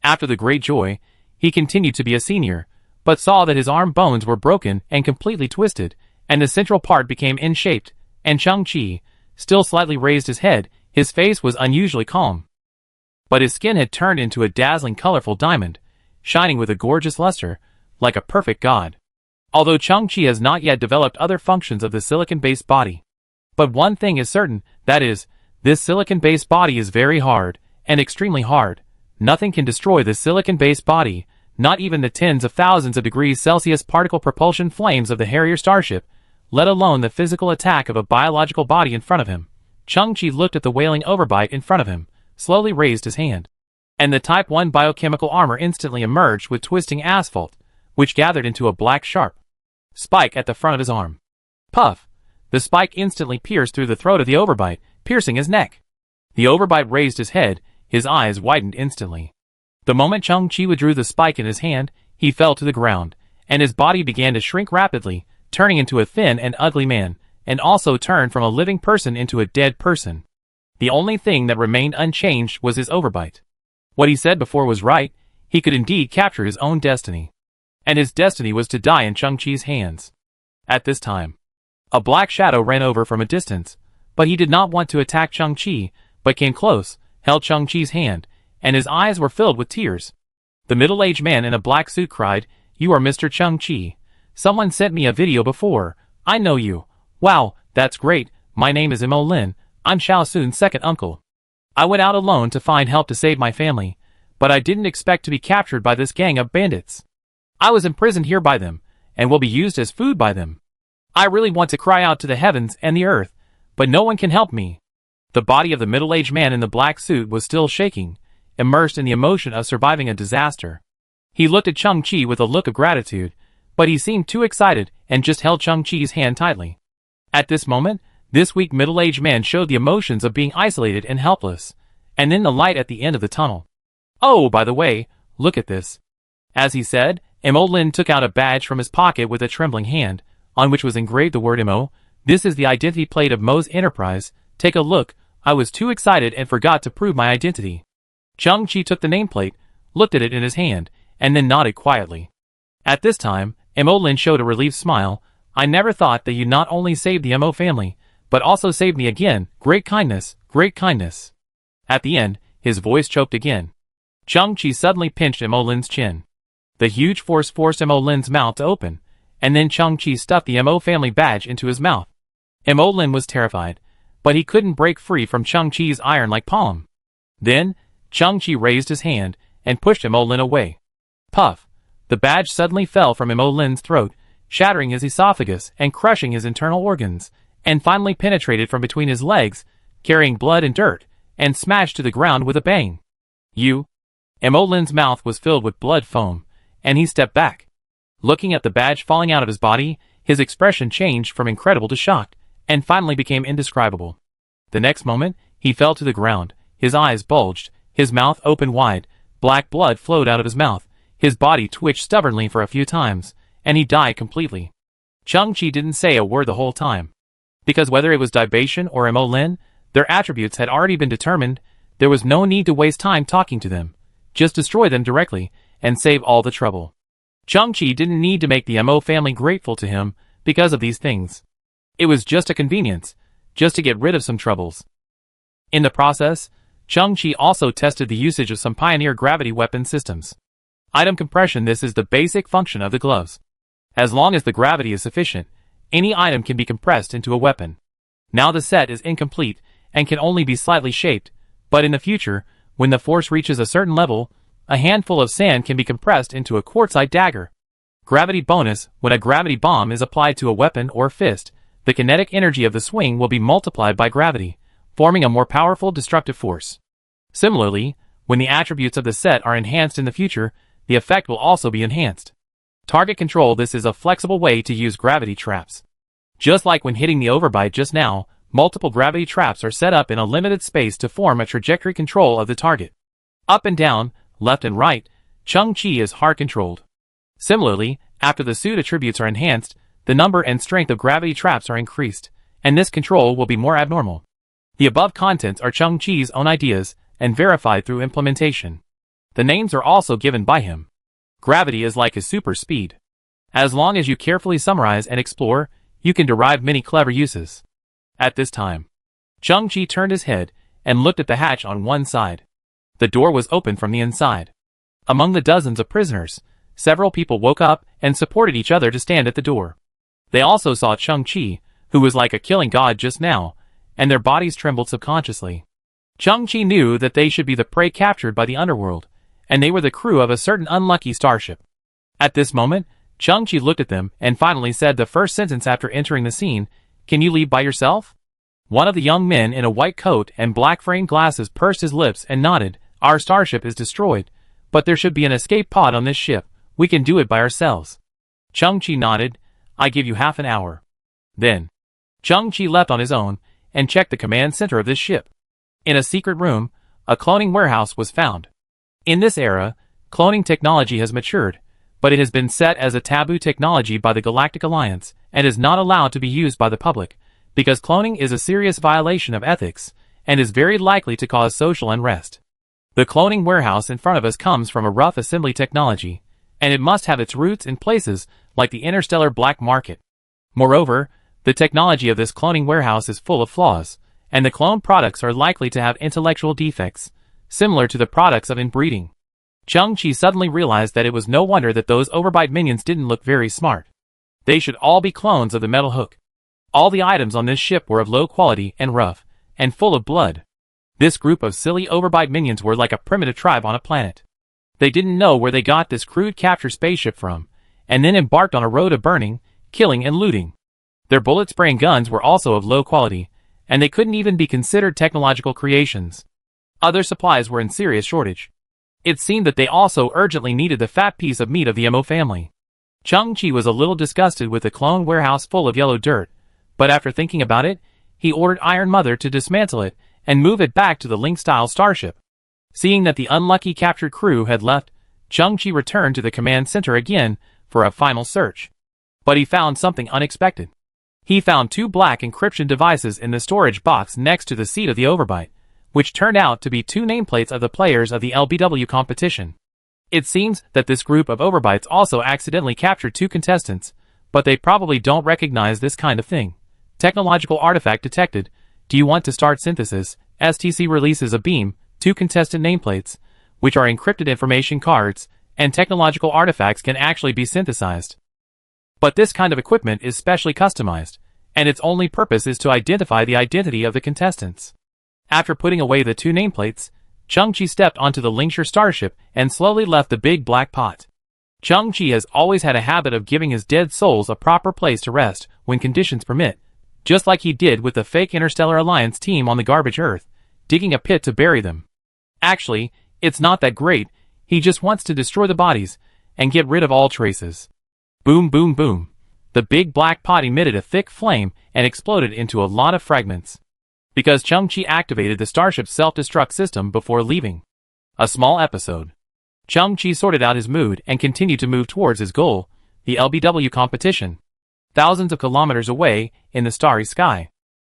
After the great joy, he continued to be a senior, but saw that his arm bones were broken and completely twisted, and the central part became in-shaped, and Chang-Chi, still slightly raised his head, his face was unusually calm. But his skin had turned into a dazzling colorful diamond, shining with a gorgeous luster, like a perfect god. Although Chang-Chi has not yet developed other functions of the silicon-based body. But one thing is certain, that is, this silicon-based body is very hard, and extremely hard. Nothing can destroy the silicon-based body, not even the tens of thousands of degrees Celsius particle propulsion flames of the Harrier starship, let alone the physical attack of a biological body in front of him. Chang-Chi looked at the wailing overbite in front of him, slowly raised his hand. And the Type 1 biochemical armor instantly emerged with twisting asphalt, which gathered into a black sharp spike at the front of his arm. Puff! The spike instantly pierced through the throat of the overbite, piercing his neck. The overbite raised his head, his eyes widened instantly. The moment Chang-Chi withdrew the spike in his hand, he fell to the ground, and his body began to shrink rapidly, turning into a thin and ugly man, and also turned from a living person into a dead person. The only thing that remained unchanged was his overbite. What he said before was right, he could indeed capture his own destiny. And his destiny was to die in Chang-Chi's hands. At this time, a black shadow ran over from a distance, but he did not want to attack Chang-Chi, but came close, held Chang-Chi's hand, and his eyes were filled with tears. The middle-aged man in a black suit cried, "You are Mr. Chang-Chi. Someone sent me a video before. I know you. Wow, that's great. My name is Mo Lin. I'm Xiao Sun's second uncle. I went out alone to find help to save my family, but I didn't expect to be captured by this gang of bandits. I was imprisoned here by them, and will be used as food by them. I really want to cry out to the heavens and the earth, but no one can help me." The body of the middle-aged man in the black suit was still shaking, immersed in the emotion of surviving a disaster. He looked at Chang-Chi with a look of gratitude, but he seemed too excited and just held Chang-Chi's hand tightly. At this moment, this weak middle-aged man showed the emotions of being isolated and helpless, and then the light at the end of the tunnel. "Oh, by the way, look at this." As he said, Mo Lin took out a badge from his pocket with a trembling hand, on which was engraved the word Mo. "This is the identity plate of Mo's Enterprise. Take a look. I was too excited and forgot to prove my identity." Chang-Chi took the nameplate, looked at it in his hand, and then nodded quietly. At this time, Mo Lin showed a relieved smile. "I never thought that you not only saved the Mo family, but also saved me again. Great kindness, great kindness." At the end, his voice choked again. Chang-Chi suddenly pinched Mo Lin's chin. The huge force forced Mo Lin's mouth to open, and then Chang-Chi stuffed the Mo family badge into his mouth. Mo Lin was terrified, but he couldn't break free from Chang-Chi's iron-like palm. Then, Chang-Chi raised his hand and pushed Mo Lin away. Puff! The badge suddenly fell from Mo Lin's throat, shattering his esophagus and crushing his internal organs, and finally penetrated from between his legs, carrying blood and dirt, and smashed to the ground with a bang. Mo Lin's mouth was filled with blood foam, and he stepped back. Looking at the badge falling out of his body, his expression changed from incredible to shocked, and finally became indescribable. The next moment, he fell to the ground, his eyes bulged, his mouth opened wide, black blood flowed out of his mouth, his body twitched stubbornly for a few times, and he died completely. Chang-Chi didn't say a word the whole time. Because whether it was Dibation or Mo Lin, their attributes had already been determined, there was no need to waste time talking to them. Just destroy them directly, and save all the trouble. Chang-Chi didn't need to make the Mo family grateful to him because of these things. It was just a convenience, just to get rid of some troubles. In the process, Chang-Chi also tested the usage of some pioneer gravity weapon systems. Item compression. This is the basic function of the gloves. As long as the gravity is sufficient, any item can be compressed into a weapon. Now the set is incomplete and can only be slightly shaped, but in the future, when the force reaches a certain level, a handful of sand can be compressed into a quartzite dagger. Gravity bonus. When a gravity bomb is applied to a weapon or fist, the kinetic energy of the swing will be multiplied by gravity, forming a more powerful destructive force. Similarly, when the attributes of the set are enhanced in the future, the effect will also be enhanced. Target control. This is a flexible way to use gravity traps. Just like when hitting the overbite just now, multiple gravity traps are set up in a limited space to form a trajectory control of the target. Up and down, left and right, Chang-Chi is hard controlled. Similarly, after the suit attributes are enhanced, the number and strength of gravity traps are increased, and this control will be more abnormal. The above contents are Chang-Chi's own ideas, and verified through implementation. The names are also given by him. Gravity is like his super speed. As long as you carefully summarize and explore, you can derive many clever uses. At this time, Chang-Chi turned his head and looked at the hatch on one side. The door was open from the inside. Among the dozens of prisoners, several people woke up and supported each other to stand at the door. They also saw Chang-Chi, who was like a killing god just now, and their bodies trembled subconsciously. Chang-Chi knew that they should be the prey captured by the underworld, and they were the crew of a certain unlucky starship. At this moment, Chang-Chi looked at them and finally said the first sentence after entering the scene, "Can you leave by yourself?" One of the young men in a white coat and black framed glasses pursed his lips and nodded. "Our starship is destroyed, but there should be an escape pod on this ship. We can do it by ourselves." Chang-Chi nodded. "I give you half an hour." Then, Chang-Chi left on his own and checked the command center of this ship. In a secret room, a cloning warehouse was found. In this era, cloning technology has matured, but it has been set as a taboo technology by the Galactic Alliance and is not allowed to be used by the public, because cloning is a serious violation of ethics and is very likely to cause social unrest. The cloning warehouse in front of us comes from a rough assembly technology, and it must have its roots in places like the interstellar black market. Moreover, the technology of this cloning warehouse is full of flaws, and the cloned products are likely to have intellectual defects, similar to the products of inbreeding. Chung-Chi suddenly realized that it was no wonder that those overbite minions didn't look very smart. They should all be clones of the Metal Hook. All the items on this ship were of low quality and rough, and full of blood. This group of silly overbite minions were like a primitive tribe on a planet. They didn't know where they got this crude capture spaceship from, and then embarked on a road of burning, killing and looting. Their bullet-spraying guns were also of low quality, and they couldn't even be considered technological creations. Other supplies were in serious shortage. It seemed that they also urgently needed the fat piece of meat of the Mo family. Chung-Chi was a little disgusted with the clone warehouse full of yellow dirt, but after thinking about it, he ordered Iron Mother to dismantle it and move it back to the Link-style starship. Seeing that the unlucky captured crew had left, Chung-Chi returned to the command center again for a final search. But he found something unexpected. He found 2 black encryption devices in the storage box next to the seat of the overbite, which turned out to be 2 nameplates of the players of the LBW competition. It seems that this group of overbites also accidentally captured 2 contestants, but they probably don't recognize this kind of thing. Technological artifact detected. Do you want to start synthesis? STC releases a beam, 2 contestant nameplates, which are encrypted information cards, and technological artifacts can actually be synthesized. But this kind of equipment is specially customized, and its only purpose is to identify the identity of the contestants. After putting away the 2 nameplates, Chung-Chi stepped onto the Lingshire starship and slowly left the big black pot. Chung-Chi has always had a habit of giving his dead souls a proper place to rest when conditions permit, just like he did with the fake Interstellar Alliance team on the garbage Earth, digging a pit to bury them. Actually, it's not that great, he just wants to destroy the bodies and get rid of all traces. Boom boom boom. The big black pot emitted a thick flame and exploded into a lot of fragments. Because Chung-Chi activated the starship's self-destruct system before leaving. A small episode. Chung-Chi sorted out his mood and continued to move towards his goal, the LBW competition. Thousands of kilometers away, in the starry sky,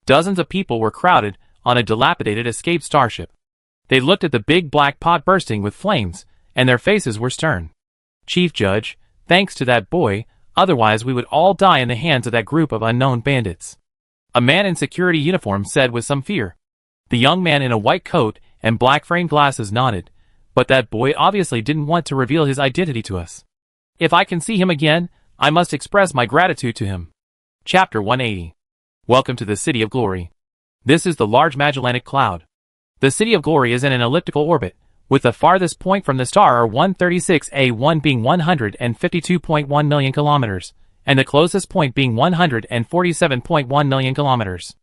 dozens of people were crowded on a dilapidated escape starship. They looked at the big black pot bursting with flames, and their faces were stern. Chief Judge, thanks to that boy, otherwise we would all die in the hands of that group of unknown bandits. A man in security uniform said with some fear. The young man in a white coat and black framed glasses nodded, but that boy obviously didn't want to reveal his identity to us. If I can see him again, I must express my gratitude to him. Chapter 180. Welcome to the City of Glory. This is the Large Magellanic Cloud. The City of Glory is in an elliptical orbit, with the farthest point from the star R136A1 being 152.1 million kilometers, and the closest point being 147.1 million kilometers.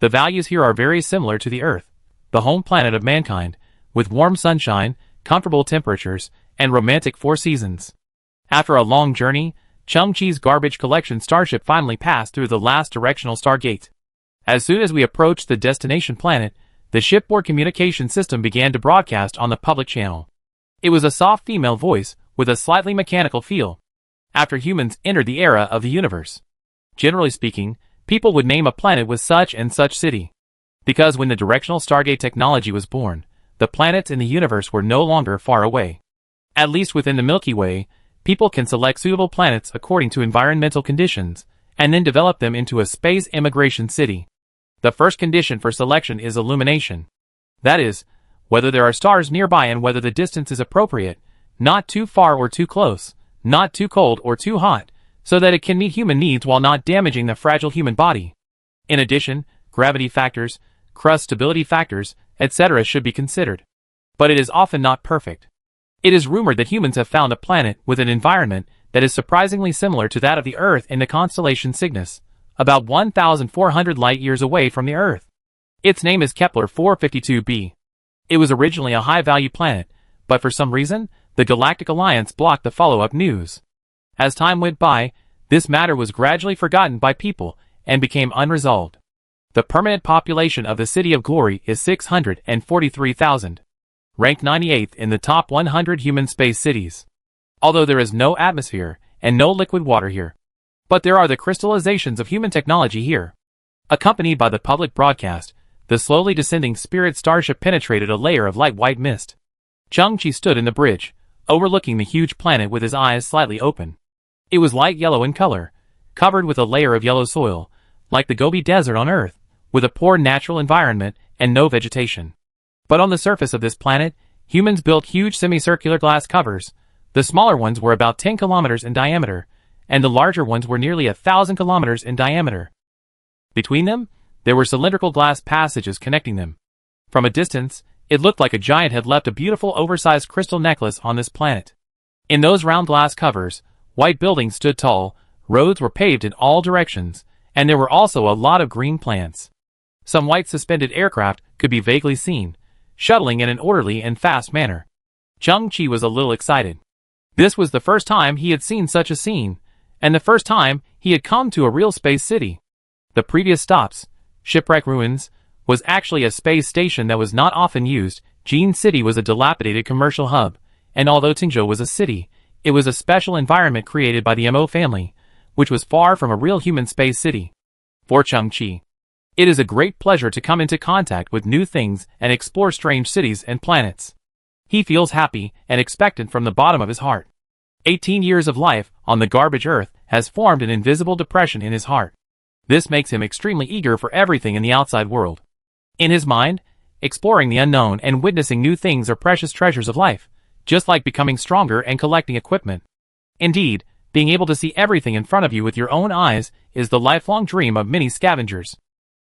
The values here are very similar to the Earth, the home planet of mankind, with warm sunshine, comfortable temperatures, and romantic 4 seasons. After a long journey, Chung-Chi's garbage collection starship finally passed through the last directional stargate. As soon as we approached the destination planet, the shipboard communication system began to broadcast on the public channel. It was a soft female voice, with a slightly mechanical feel. After humans entered the era of the universe. Generally speaking, people would name a planet with such and such city. Because when the directional stargate technology was born, the planets in the universe were no longer far away. At least within the Milky Way, people can select suitable planets according to environmental conditions, and then develop them into a space immigration city. The first condition for selection is illumination. That is, whether there are stars nearby and whether the distance is appropriate, not too far or too close, not too cold or too hot, so that it can meet human needs while not damaging the fragile human body. In addition, gravity factors, crust stability factors, etc. should be considered. But it is often not perfect. It is rumored that humans have found a planet with an environment that is surprisingly similar to that of the Earth in the constellation Cygnus, about 1,400 light-years away from the Earth. Its name is Kepler 452b. It was originally a high-value planet, but for some reason, the Galactic Alliance blocked the follow-up news. As time went by, this matter was gradually forgotten by people and became unresolved. The permanent population of the City of Glory is 643,000. Ranked 98th in the top 100 human space cities. Although there is no atmosphere and no liquid water here. But there are the crystallizations of human technology here. Accompanied by the public broadcast, the slowly descending spirit starship penetrated a layer of light white mist. Chang-Chi stood in the bridge, overlooking the huge planet with his eyes slightly open. It was light yellow in color, covered with a layer of yellow soil, like the Gobi Desert on Earth, with a poor natural environment and no vegetation. But on the surface of this planet, humans built huge semicircular glass covers. The smaller ones were about 10 kilometers in diameter, and the larger ones were nearly 1,000 kilometers in diameter. Between them, there were cylindrical glass passages connecting them. From a distance, it looked like a giant had left a beautiful oversized crystal necklace on this planet. In those round glass covers, white buildings stood tall, roads were paved in all directions, and there were also a lot of green plants. Some white suspended aircraft could be vaguely seen, shuttling in an orderly and fast manner. Chang-Chi was a little excited. This was the first time he had seen such a scene, and the first time he had come to a real space city. The previous stops, Shipwreck Ruins, was actually a space station that was not often used. Jin City was a dilapidated commercial hub, and although Tingzhou was a city, it was a special environment created by the Mo family, which was far from a real human space city. For Chang-Chi, it is a great pleasure to come into contact with new things and explore strange cities and planets. He feels happy and expectant from the bottom of his heart. 18 years of life on the garbage earth has formed an invisible depression in his heart. This makes him extremely eager for everything in the outside world. In his mind, exploring the unknown and witnessing new things are precious treasures of life, just like becoming stronger and collecting equipment. Indeed, being able to see everything in front of you with your own eyes is the lifelong dream of many scavengers.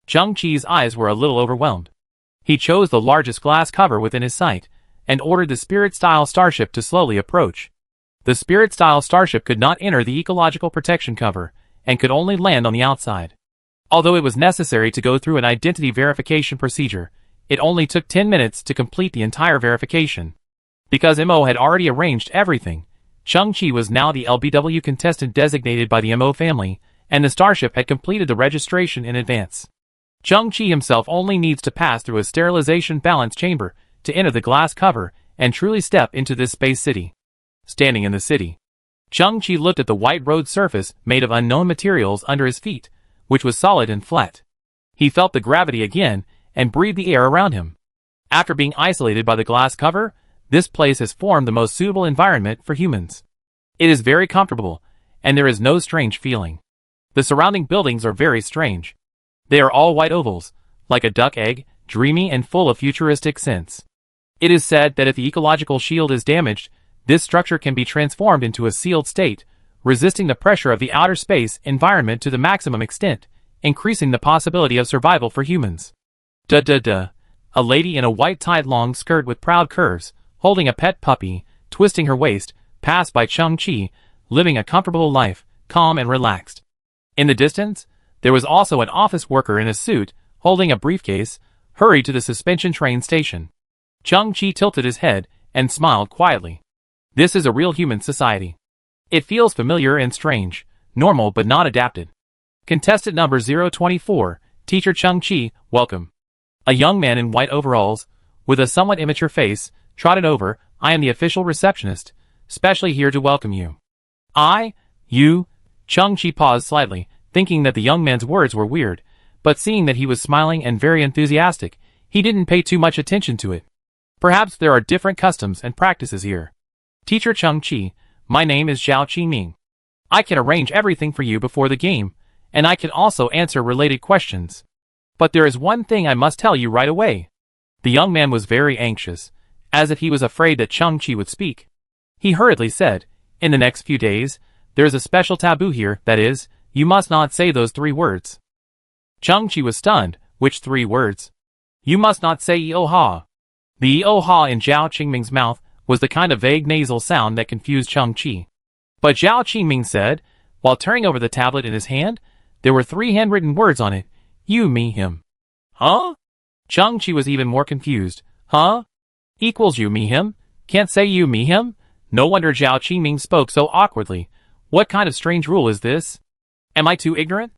Chang-Chi's eyes were a little overwhelmed. He chose the largest glass cover within his sight, and ordered the Spirit-style starship to slowly approach. The Spirit-style starship could not enter the ecological protection cover, and could only land on the outside. Although it was necessary to go through an identity verification procedure, it only took 10 minutes to complete the entire verification. Because Mo had already arranged everything, Chang-Chi was now the LBW contestant designated by the Mo family, and the starship had completed the registration in advance. Chang-Chi himself only needs to pass through a sterilization balance chamber to enter the glass cover and truly step into this space city. Standing in the city, Chang-Chi looked at the white road surface made of unknown materials under his feet, which was solid and flat. He felt the gravity again and breathed the air around him. After being isolated by the glass cover, this place has formed the most suitable environment for humans. It is very comfortable, and there is no strange feeling. The surrounding buildings are very strange. They are all white ovals, like a duck egg, dreamy and full of futuristic sense. It is said that if the ecological shield is damaged, this structure can be transformed into a sealed state, resisting the pressure of the outer space environment to the maximum extent, increasing the possibility of survival for humans. A lady in a white tied long skirt with proud curves, holding a pet puppy, twisting her waist, passed by Chang-Chi, living a comfortable life, calm and relaxed. In the distance, there was also an office worker in a suit, holding a briefcase, hurried to the suspension train station. Chang-Chi tilted his head and smiled quietly. This is a real human society. It feels familiar and strange, normal but not adapted. Contestant number 024, Teacher Chang-Chi, welcome. A young man in white overalls, with a somewhat immature face, trotted over. I am the official receptionist, specially here to welcome you. You? Chang-Chi paused slightly, thinking that the young man's words were weird, but seeing that he was smiling and very enthusiastic, he didn't pay too much attention to it. Perhaps there are different customs and practices here. Teacher Chang-Chi, my name is Zhao Qiming. I can arrange everything for you before the game, and I can also answer related questions. But there is one thing I must tell you right away. The young man was very anxious, as if he was afraid that Chang-Chi would speak. He hurriedly said, in the next few days, there is a special taboo here, that is, you must not say those 3 words. Chang-Chi was stunned. Which 3 words? You must not say "E-oh-ha." The "E-oh-ha" in Zhao Qingming's mouth was the kind of vague nasal sound that confused Chang-Chi. But Zhao Qingming said, while turning over the tablet in his hand, there were 3 handwritten words on it. You, me, him. Huh? Chang-Chi was even more confused. Huh? Equals you, me, him? Can't say you, me, him? No wonder Zhao Qingming spoke so awkwardly. What kind of strange rule is this? Am I too ignorant?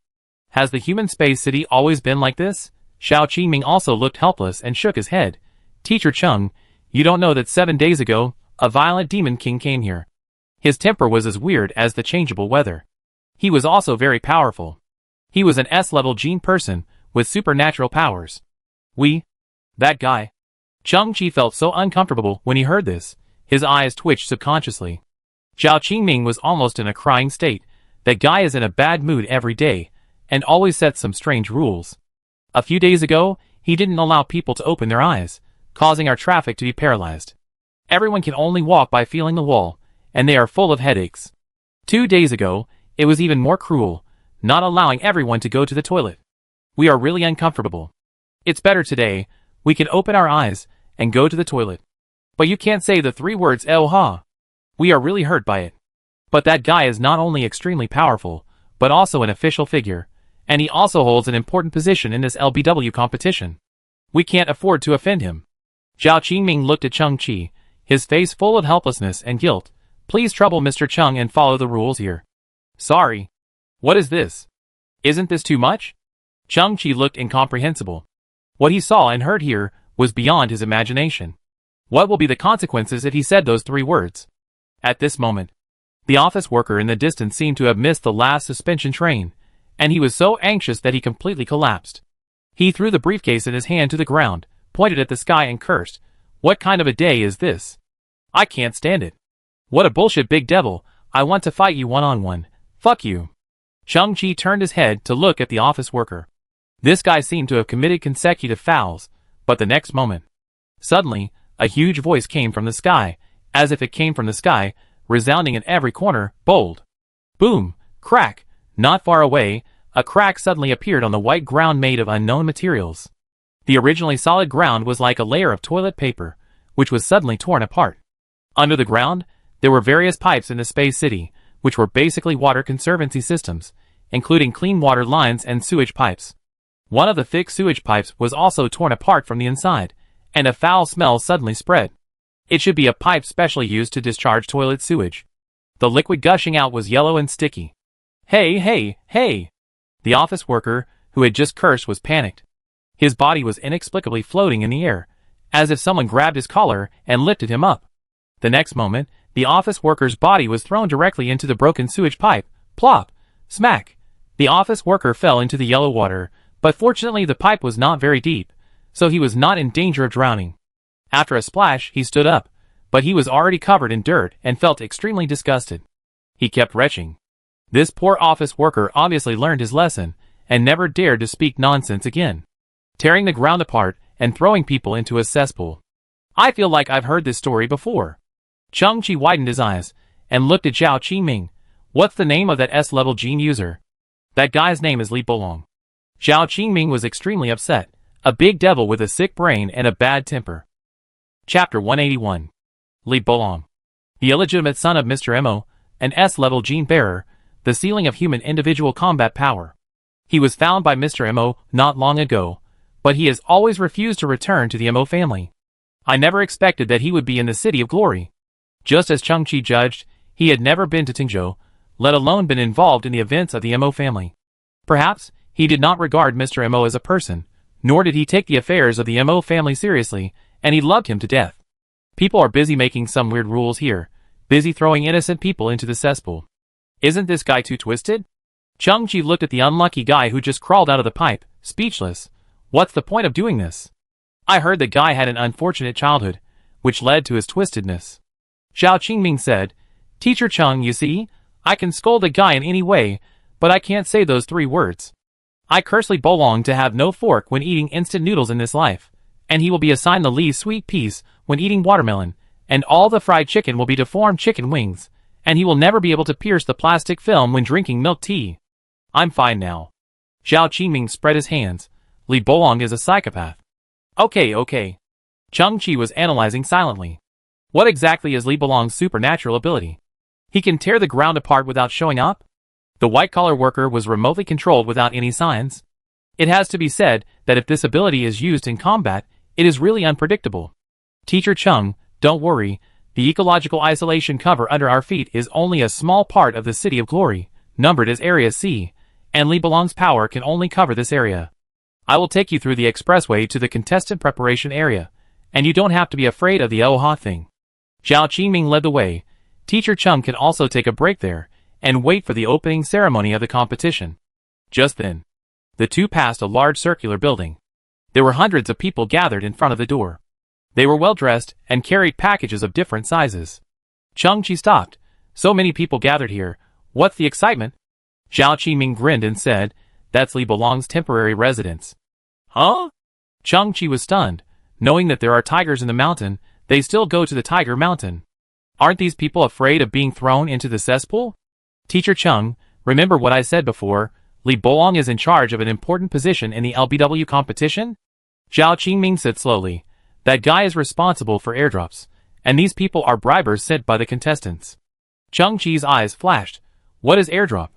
Has the human space city always been like this? Zhao Qingming also looked helpless and shook his head. Teacher Chung, you don't know that 7 days ago, a violent demon king came here. His temper was as weird as the changeable weather. He was also very powerful. He was an S-level gene person, with supernatural powers. That guy. Chang-Chi felt so uncomfortable when he heard this. His eyes twitched subconsciously. Zhao Qingming was almost in a crying state. That guy is in a bad mood every day, and always sets some strange rules. A few days ago, he didn't allow people to open their eyes, causing our traffic to be paralyzed. Everyone can only walk by feeling the wall, and they are full of headaches. 2 days ago, it was even more cruel, not allowing everyone to go to the toilet. We are really uncomfortable. It's better today, we can open our eyes and go to the toilet. But you can't say the 3 words ha. We are really hurt by it. But that guy is not only extremely powerful, but also an official figure, and he also holds an important position in this LBW competition. We can't afford to offend him. Zhao Qingming looked at Chang-Chi, his face full of helplessness and guilt. Please trouble Mr. Chung and follow the rules here. Sorry. What is this? Isn't this too much? Chang-Chi looked incomprehensible. What he saw and heard here was beyond his imagination. What will be the consequences if he said those 3 words? At this moment, the office worker in the distance seemed to have missed the last suspension train, and he was so anxious that he completely collapsed. He threw the briefcase in his hand to the ground, pointed at the sky and cursed. What kind of a day is this? I can't stand it. What a bullshit big devil, I want to fight you one-on-one. Fuck you. Chang-Chi turned his head to look at the office worker. This guy seemed to have committed consecutive fouls, but the next moment, suddenly, a huge voice came from the sky, as if it came from the sky, resounding in every corner, bold. Boom, crack, not far away, a crack suddenly appeared on the white ground made of unknown materials. The originally solid ground was like a layer of toilet paper, which was suddenly torn apart. Under the ground, there were various pipes in the Space City, which were basically water conservancy systems, including clean water lines and sewage pipes. One of the thick sewage pipes was also torn apart from the inside, and a foul smell suddenly spread. It should be a pipe specially used to discharge toilet sewage. The liquid gushing out was yellow and sticky. Hey! The office worker, who had just cursed, was panicked. His body was inexplicably floating in the air, as if someone grabbed his collar and lifted him up. The next moment, the office worker's body was thrown directly into the broken sewage pipe. Plop! Smack! The office worker fell into the yellow water, but fortunately the pipe was not very deep, so he was not in danger of drowning. After a splash, he stood up, but he was already covered in dirt and felt extremely disgusted. He kept retching. This poor office worker obviously learned his lesson, and never dared to speak nonsense again. Tearing the ground apart and throwing people into a cesspool. I feel like I've heard this story before. Chang-Chi widened his eyes, and looked at Zhao Qingming. What's the name of that S-level gene user? That guy's name is Li Bolong. Zhao Qingming was extremely upset. A big devil with a sick brain and a bad temper. Chapter 181. Li Bolong. The illegitimate son of Mr. Mo, an S-level gene bearer, the ceiling of human individual combat power. He was found by Mr. Mo not long ago, but he has always refused to return to the Mo family. I never expected that he would be in the City of Glory. Just as Chang-Chi judged, he had never been to Tingzhou, let alone been involved in the events of the Mo family. Perhaps, he did not regard Mr. Mo as a person, nor did he take the affairs of the Mo family seriously, and he loved him to death. People are busy making some weird rules here, busy throwing innocent people into the cesspool. Isn't this guy too twisted? Chang-Chi looked at the unlucky guy who just crawled out of the pipe, speechless. What's the point of doing this? I heard the guy had an unfortunate childhood, which led to his twistedness. Zhao Qingming said, Teacher Chung, you see, I can scold a guy in any way, but I can't say those 3 words. I curse Li Bolong to have no fork when eating instant noodles in this life, and he will be assigned the Li sweet piece when eating watermelon, and all the fried chicken will be deformed chicken wings, and he will never be able to pierce the plastic film when drinking milk tea. I'm fine now. Zhao Qingming spread his hands. Li Bolong is a psychopath. Okay. Chang-Chi was analyzing silently. What exactly is Li Bolong's supernatural ability? He can tear the ground apart without showing up? The white-collar worker was remotely controlled without any signs. It has to be said that if this ability is used in combat, it is really unpredictable. Teacher Chung, don't worry, the ecological isolation cover under our feet is only a small part of the City of Glory, numbered as Area C, and Li Bolong's power can only cover this area. I will take you through the expressway to the contestant preparation area, and you don't have to be afraid of the Oha thing. Zhao Qingming led the way. Teacher Chung can also take a break there, and wait for the opening ceremony of the competition. Just then, The two passed a large circular building. There were hundreds of people gathered in front of the door. They were well dressed and carried packages of different sizes. Chang-Chi stopped. So many people gathered here. What's the excitement? Zhao Qiming grinned and said, that's Li Belong's temporary residence. Huh? Chang-Chi was stunned. Knowing that there are tigers in the mountain, they still go to the Tiger Mountain. Aren't these people afraid of being thrown into the cesspool? Teacher Chung, remember what I said before, Li Belong is in charge of an important position in the LBW competition? Zhao Qingming said slowly. That guy is responsible for airdrops, and these people are bribers sent by the contestants. Chang-Chi's eyes flashed. What is airdrop?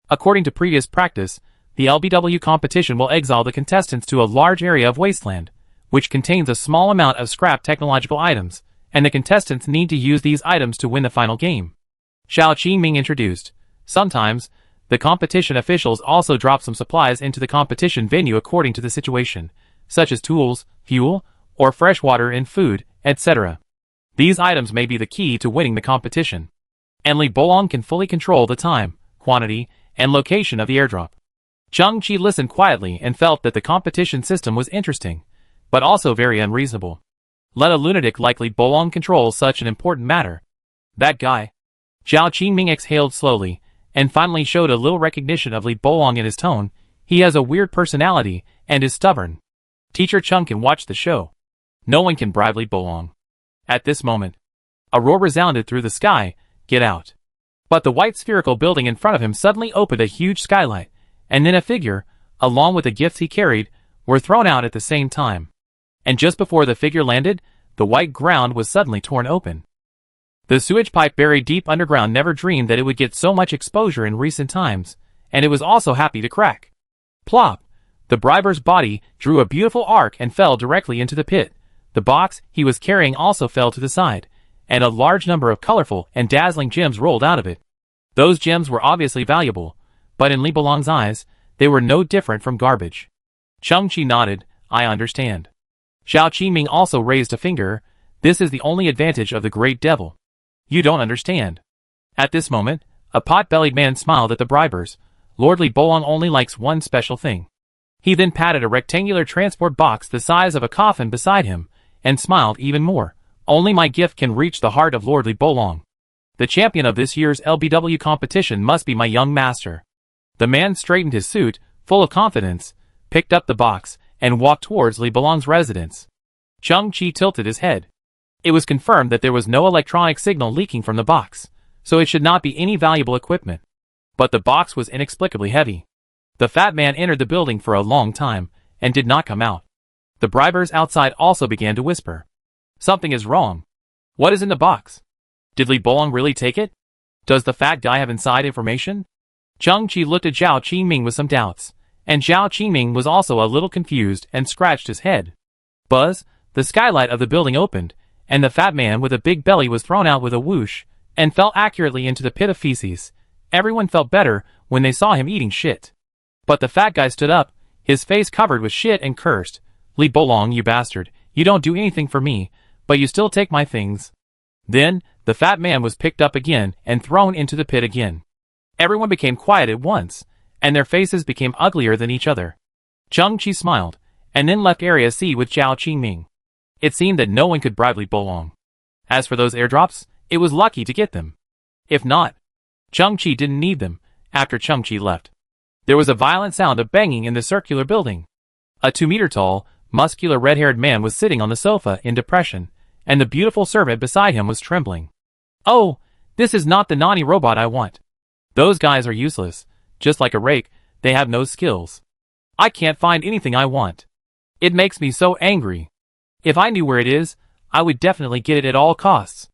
According to previous practice, the LBW competition will exile the contestants to a large area of wasteland, which contains a small amount of scrap technological items, and the contestants need to use these items to win the final game. Zhao Qingming introduced. Sometimes, the competition officials also drop some supplies into the competition venue according to the situation, such as tools, fuel, or fresh water and food, etc. These items may be the key to winning the competition. And Li Belong can fully control the time, quantity, and location of the airdrop. Chang-Chi listened quietly and felt that the competition system was interesting, but also very unreasonable. Let a lunatic like Li Belong control such an important matter. That guy. Zhao Qingming exhaled slowly, and finally showed a little recognition of Li Belong in his tone. He has a weird personality, and is stubborn. Teacher Chung can watch the show. No one can bribe Li Belong. At this moment, a roar resounded through the sky, get out. But the white spherical building in front of him suddenly opened a huge skylight, and then a figure, along with the gifts he carried, were thrown out at the same time. And just before the figure landed, the white ground was suddenly torn open. The sewage pipe buried deep underground never dreamed that it would get so much exposure in recent times, and it was also happy to crack. Plop! The briber's body drew a beautiful arc and fell directly into the pit. The box he was carrying also fell to the side, and a large number of colorful and dazzling gems rolled out of it. Those gems were obviously valuable, but in Li Belong's eyes, they were no different from garbage. Chang-Chi nodded, I understand. Zhao Qiming also raised a finger. This is the only advantage of the great devil. You don't understand. At this moment, a pot-bellied man smiled at the bribers. Lord Li Belong only likes one special thing. He then patted a rectangular transport box the size of a coffin beside him, and smiled even more. Only my gift can reach the heart of Lord Li Belong. The champion of this year's LBW competition must be my young master. The man straightened his suit, full of confidence, picked up the box, and walked towards Li Belong's residence. Chang-Chi tilted his head. It was confirmed that there was no electronic signal leaking from the box, so it should not be any valuable equipment. But the box was inexplicably heavy. The fat man entered the building for a long time, and did not come out. The bribers outside also began to whisper. Something is wrong. What is in the box? Did Li Belong really take it? Does the fat guy have inside information? Chang-Chi looked at Zhao Qingming with some doubts, and Zhao Qingming was also a little confused and scratched his head. Buzz, the skylight of the building opened, and the fat man with a big belly was thrown out with a whoosh, and fell accurately into the pit of feces. Everyone felt better when they saw him eating shit. But the fat guy stood up, his face covered with shit, and cursed. Li Belong, you bastard, you don't do anything for me, but you still take my things. Then, the fat man was picked up again and thrown into the pit again. Everyone became quiet at once, and their faces became uglier than each other. Chang-Chi smiled, and then left Area C with Zhao Qingming. It seemed that no one could bribe Li Belong. As for those airdrops, it was lucky to get them. If not, Chang-Chi didn't need them. After Chang-Chi left, there was a violent sound of banging in the circular building. A 2-meter-tall, muscular red-haired man was sitting on the sofa in depression, and the beautiful servant beside him was trembling. Oh, this is not the Nani robot I want. Those guys are useless. Just like a rake, they have no skills. I can't find anything I want. It makes me so angry. If I knew where it is, I would definitely get it at all costs.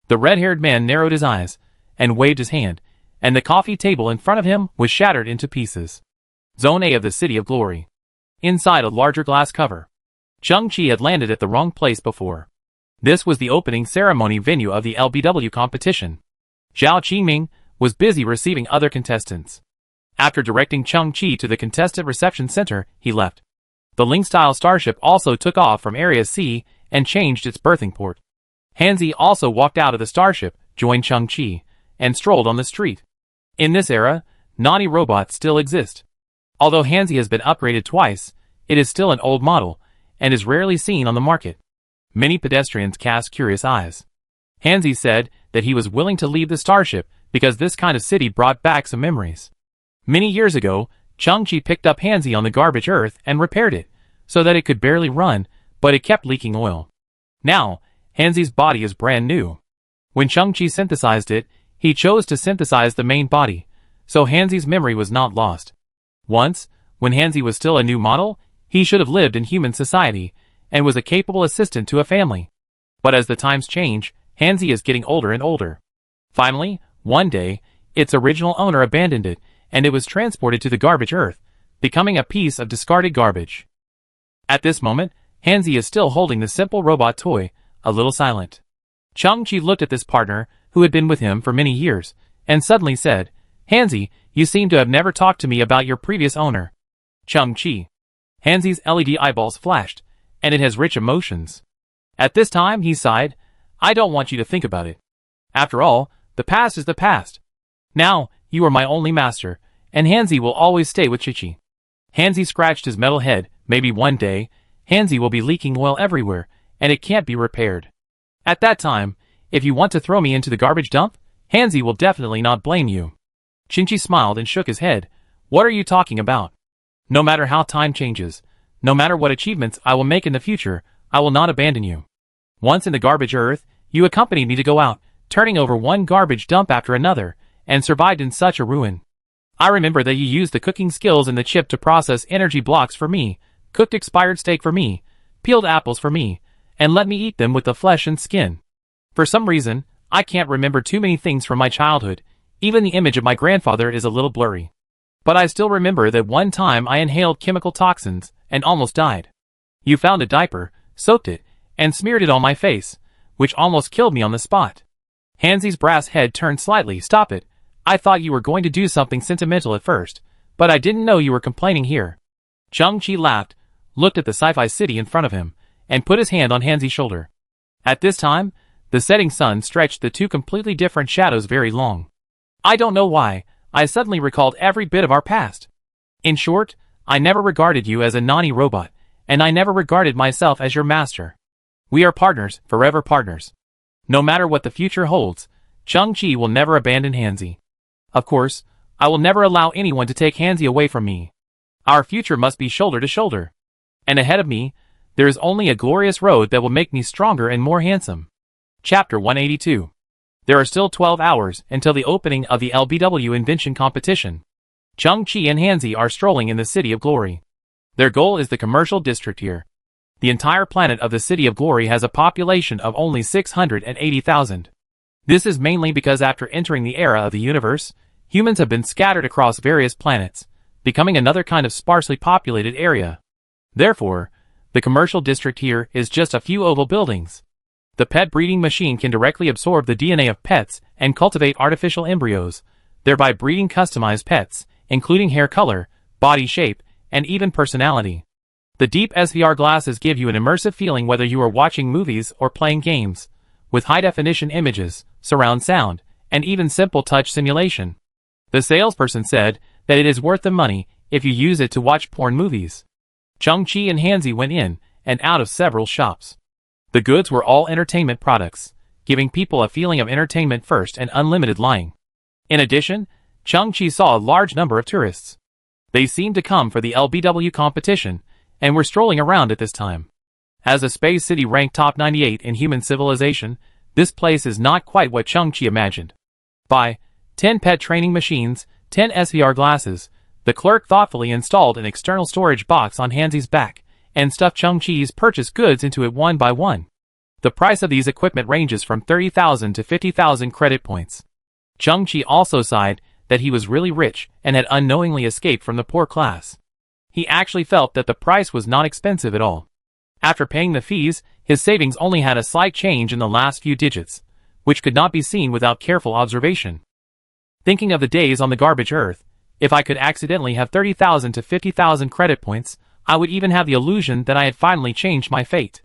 The red-haired man narrowed his eyes, and waved his hand, and the coffee table in front of him was shattered into pieces. Zone A of the City of Glory. Inside a larger glass cover. Chang-Chi had landed at the wrong place before. This was the opening ceremony venue of the LBW competition. Zhao Qingming was busy receiving other contestants. After directing Chang-Chi to the contestant reception center, he left. The Ling-style starship also took off from Area C and changed its berthing port. Hanzi also walked out of the starship, joined Chang-Chi, and strolled on the street. In this era, Nani robots still exist. Although Hansi has been upgraded twice, it is still an old model, and is rarely seen on the market. Many pedestrians cast curious eyes. Hansi said that he was willing to leave the starship because this kind of city brought back some memories. Many years ago, Changchi picked up Hansi on the garbage earth and repaired it, so that it could barely run, but it kept leaking oil. Now, Hansi's body is brand new. When Changchi synthesized it, he chose to synthesize the main body, so Hansi's memory was not lost. Once, when Hansi was still a new model, he should have lived in human society, and was a capable assistant to a family. But as the times change, Hansi is getting older and older. Finally, one day, its original owner abandoned it, and it was transported to the garbage earth, becoming a piece of discarded garbage. At this moment, Hansi is still holding the simple robot toy, a little silent. Changchi looked at this partner, who had been with him for many years, and suddenly said, "Hansi, you seem to have never talked to me about your previous owner." Changchi. Hansi's LED eyeballs flashed, and it has rich emotions. At this time, he sighed, "I don't want you to think about it. After all, the past is the past. Now, you are my only master, and Hansi will always stay with Chichi." Hansi scratched his metal head. Maybe one day, Hansi will be leaking oil everywhere, and it can't be repaired. At that time, if you want to throw me into the garbage dump, Hansi will definitely not blame you. Chinchi smiled and shook his head. "What are you talking about? No matter how time changes, no matter what achievements I will make in the future, I will not abandon you. Once in the garbage earth, you accompanied me to go out, turning over one garbage dump after another, and survived in such a ruin. I remember that you used the cooking skills in the chip to process energy blocks for me, cooked expired steak for me, peeled apples for me, and let me eat them with the flesh and skin. For some reason, I can't remember too many things from my childhood. Even the image of my grandfather is a little blurry. But I still remember that one time I inhaled chemical toxins and almost died. You found a diaper, soaked it, and smeared it on my face, which almost killed me on the spot." Hansi's brass head turned slightly. "Stop it. I thought you were going to do something sentimental at first, but I didn't know you were complaining here." Changchi laughed, looked at the sci-fi city in front of him, and put his hand on Hansi's shoulder. At this time, the setting sun stretched the two completely different shadows very long. "I don't know why, I suddenly recalled every bit of our past. In short, I never regarded you as a naughty robot, and I never regarded myself as your master. We are partners, forever partners. No matter what the future holds, Changchi will never abandon Hansi. Of course, I will never allow anyone to take Hansi away from me. Our future must be shoulder to shoulder. And ahead of me, there is only a glorious road that will make me stronger and more handsome." Chapter 182. There are still 12 hours until the opening of the LBW invention competition. Changchi and Hansi are strolling in the City of Glory. Their goal is the commercial district here. The entire planet of the City of Glory has a population of only 680,000. This is mainly because after entering the era of the universe, humans have been scattered across various planets, becoming another kind of sparsely populated area. Therefore, the commercial district here is just a few oval buildings. The pet breeding machine can directly absorb the DNA of pets and cultivate artificial embryos, thereby breeding customized pets, including hair color, body shape, and even personality. The deep SVR glasses give you an immersive feeling whether you are watching movies or playing games, with high-definition images, surround sound, and even simple touch simulation. The salesperson said that it is worth the money if you use it to watch porn movies. Changchi and Hansi went in and out of several shops. The goods were all entertainment products, giving people a feeling of entertainment first and unlimited lying. In addition, Changchi saw a large number of tourists. They seemed to come for the LBW competition, and were strolling around at this time. As a space city ranked top 98 in human civilization, this place is not quite what Changchi imagined. Buy 10 pet training machines, 10 SVR glasses. The clerk thoughtfully installed an external storage box on Hansi's back, and stuffed Changchi's purchased goods into it one by one. The price of these equipment ranges from 30,000 to 50,000 credit points. Changchi also sighed that he was really rich and had unknowingly escaped from the poor class. He actually felt that the price was not expensive at all. After paying the fees, his savings only had a slight change in the last few digits, which could not be seen without careful observation. Thinking of the days on the garbage earth, if I could accidentally have 30,000 to 50,000 credit points, I would even have the illusion that I had finally changed my fate.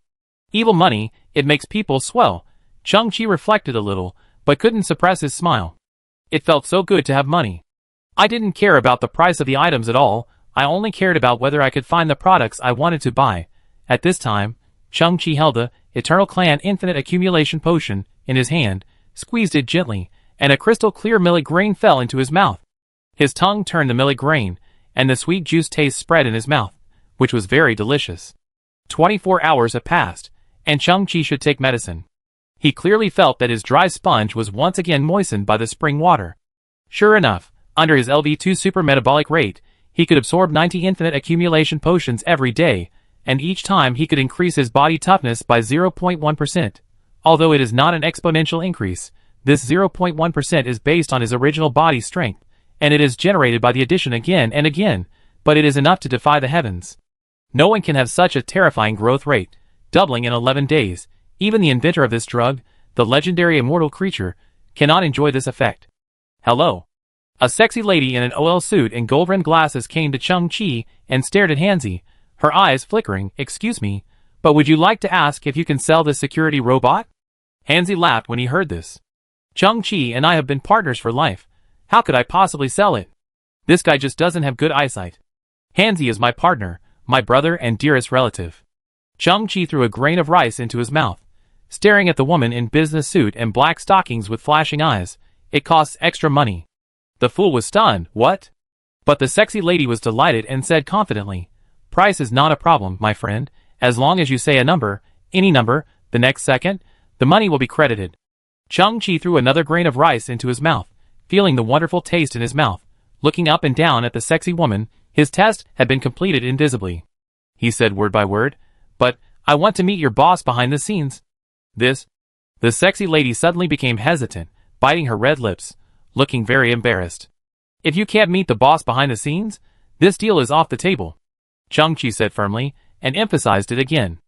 Evil money, it makes people swell. Changchi reflected a little, but couldn't suppress his smile. It felt so good to have money. I didn't care about the price of the items at all, I only cared about whether I could find the products I wanted to buy. At this time, Chung-Chi held the Eternal Clan Infinite Accumulation Potion in his hand, squeezed it gently, and a crystal-clear millet grain fell into his mouth. His tongue turned the millet grain, and the sweet juice taste spread in his mouth, which was very delicious. 24 hours have passed, and Chung-Chi should take medicine. He clearly felt that his dry sponge was once again moistened by the spring water. Sure enough, under his LV2 super metabolic rate, he could absorb 90 infinite accumulation potions every day, and each time he could increase his body toughness by 0.1%. Although it is not an exponential increase, this 0.1% is based on his original body strength, and it is generated by the addition again and again, but it is enough to defy the heavens. No one can have such a terrifying growth rate, doubling in 11 days. Even the inventor of this drug, the legendary immortal creature, cannot enjoy this effect. Hello. A sexy lady in an OL suit and gold-rimmed glasses came to Chung-Chi and stared at Hansi, her eyes flickering. Excuse me, but would you like to ask if you can sell this security robot? Hansi laughed when he heard this. Chung-Chi and I have been partners for life. How could I possibly sell it? This guy just doesn't have good eyesight. Hansi is my partner, my brother and dearest relative. Chung-Chi threw a grain of rice into his mouth, staring at the woman in business suit and black stockings with flashing eyes. It costs extra money. The fool was stunned. What? But the sexy lady was delighted and said confidently, price is not a problem, my friend, as long as you say a number, any number, the next second, the money will be credited. Chung-Chi threw another grain of rice into his mouth, feeling the wonderful taste in his mouth, looking up and down at the sexy woman. His test had been completed invisibly. He said word by word, but I want to meet your boss behind the scenes. This? The sexy lady suddenly became hesitant, biting her red lips, looking very embarrassed. If you can't meet the boss behind the scenes, this deal is off the table. Chung-Chi said firmly, and emphasized it again.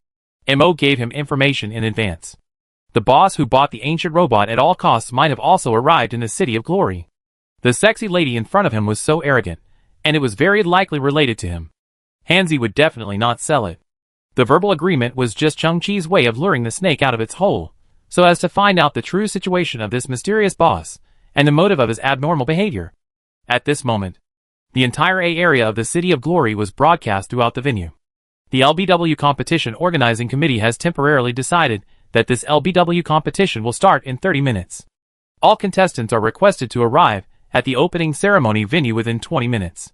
Mo gave him information in advance. The boss who bought the ancient robot at all costs might have also arrived in the City of Glory. The sexy lady in front of him was so arrogant, and it was very likely related to him. Hansi would definitely not sell it. The verbal agreement was just Chung-Chi's way of luring the snake out of its hole, so as to find out the true situation of this mysterious boss, and the motive of his abnormal behavior. At this moment, the entire A area of the City of Glory was broadcast throughout the venue. The LBW Competition Organizing Committee has temporarily decided that this LBW competition will start in 30 minutes. All contestants are requested to arrive at the opening ceremony venue within 20 minutes.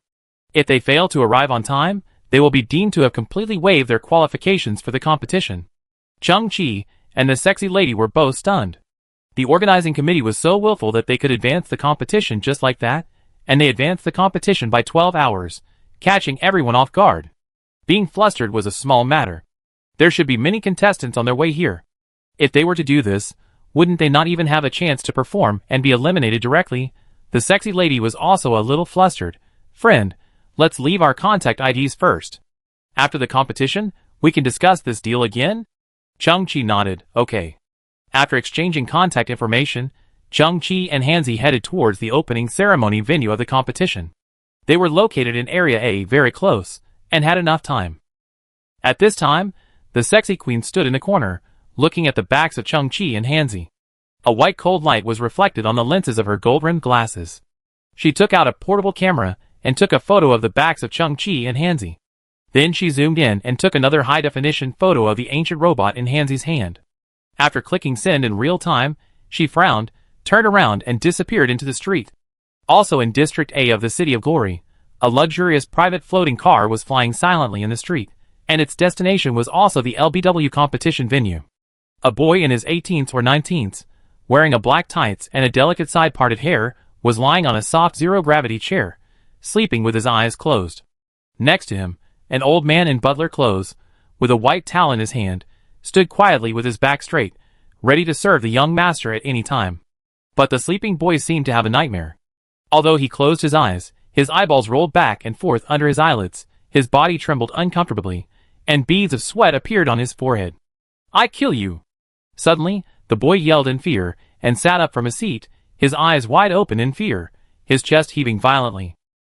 If they fail to arrive on time, they will be deemed to have completely waived their qualifications for the competition. Chung-Chi and the sexy lady were both stunned. The organizing committee was so willful that they could advance the competition just like that, and they advanced the competition by 12 hours, catching everyone off guard. Being flustered was a small matter. There should be many contestants on their way here. If they were to do this, wouldn't they not even have a chance to perform and be eliminated directly? The sexy lady was also a little flustered. Friend, let's leave our contact IDs first. After the competition, we can discuss this deal again? Chung-Chi nodded. Okay. After exchanging contact information, Chung-Chi and Hansi headed towards the opening ceremony venue of the competition. They were located in Area A very close, and had enough time. At this time, the sexy queen stood in a corner, looking at the backs of Chung-Chi and Hansi. A white cold light was reflected on the lenses of her gold-rimmed glasses. She took out a portable camera and took a photo of the backs of Chung-Chi and Hansi. Then she zoomed in and took another high-definition photo of the ancient robot in Hansi's hand. After clicking send in real time, she frowned, turned around and disappeared into the street. Also in District A of the City of Glory, a luxurious private floating car was flying silently in the street, and its destination was also the LBW competition venue. A boy in his 18th or 19th, wearing a black tights and a delicate side-parted hair, was lying on a soft zero-gravity chair, sleeping with his eyes closed. Next to him, an old man in butler clothes, with a white towel in his hand, stood quietly with his back straight, ready to serve the young master at any time. But the sleeping boy seemed to have a nightmare. Although he closed his eyes, his eyeballs rolled back and forth under his eyelids, his body trembled uncomfortably, and beads of sweat appeared on his forehead. I kill you! Suddenly, the boy yelled in fear, and sat up from his seat, his eyes wide open in fear, his chest heaving violently.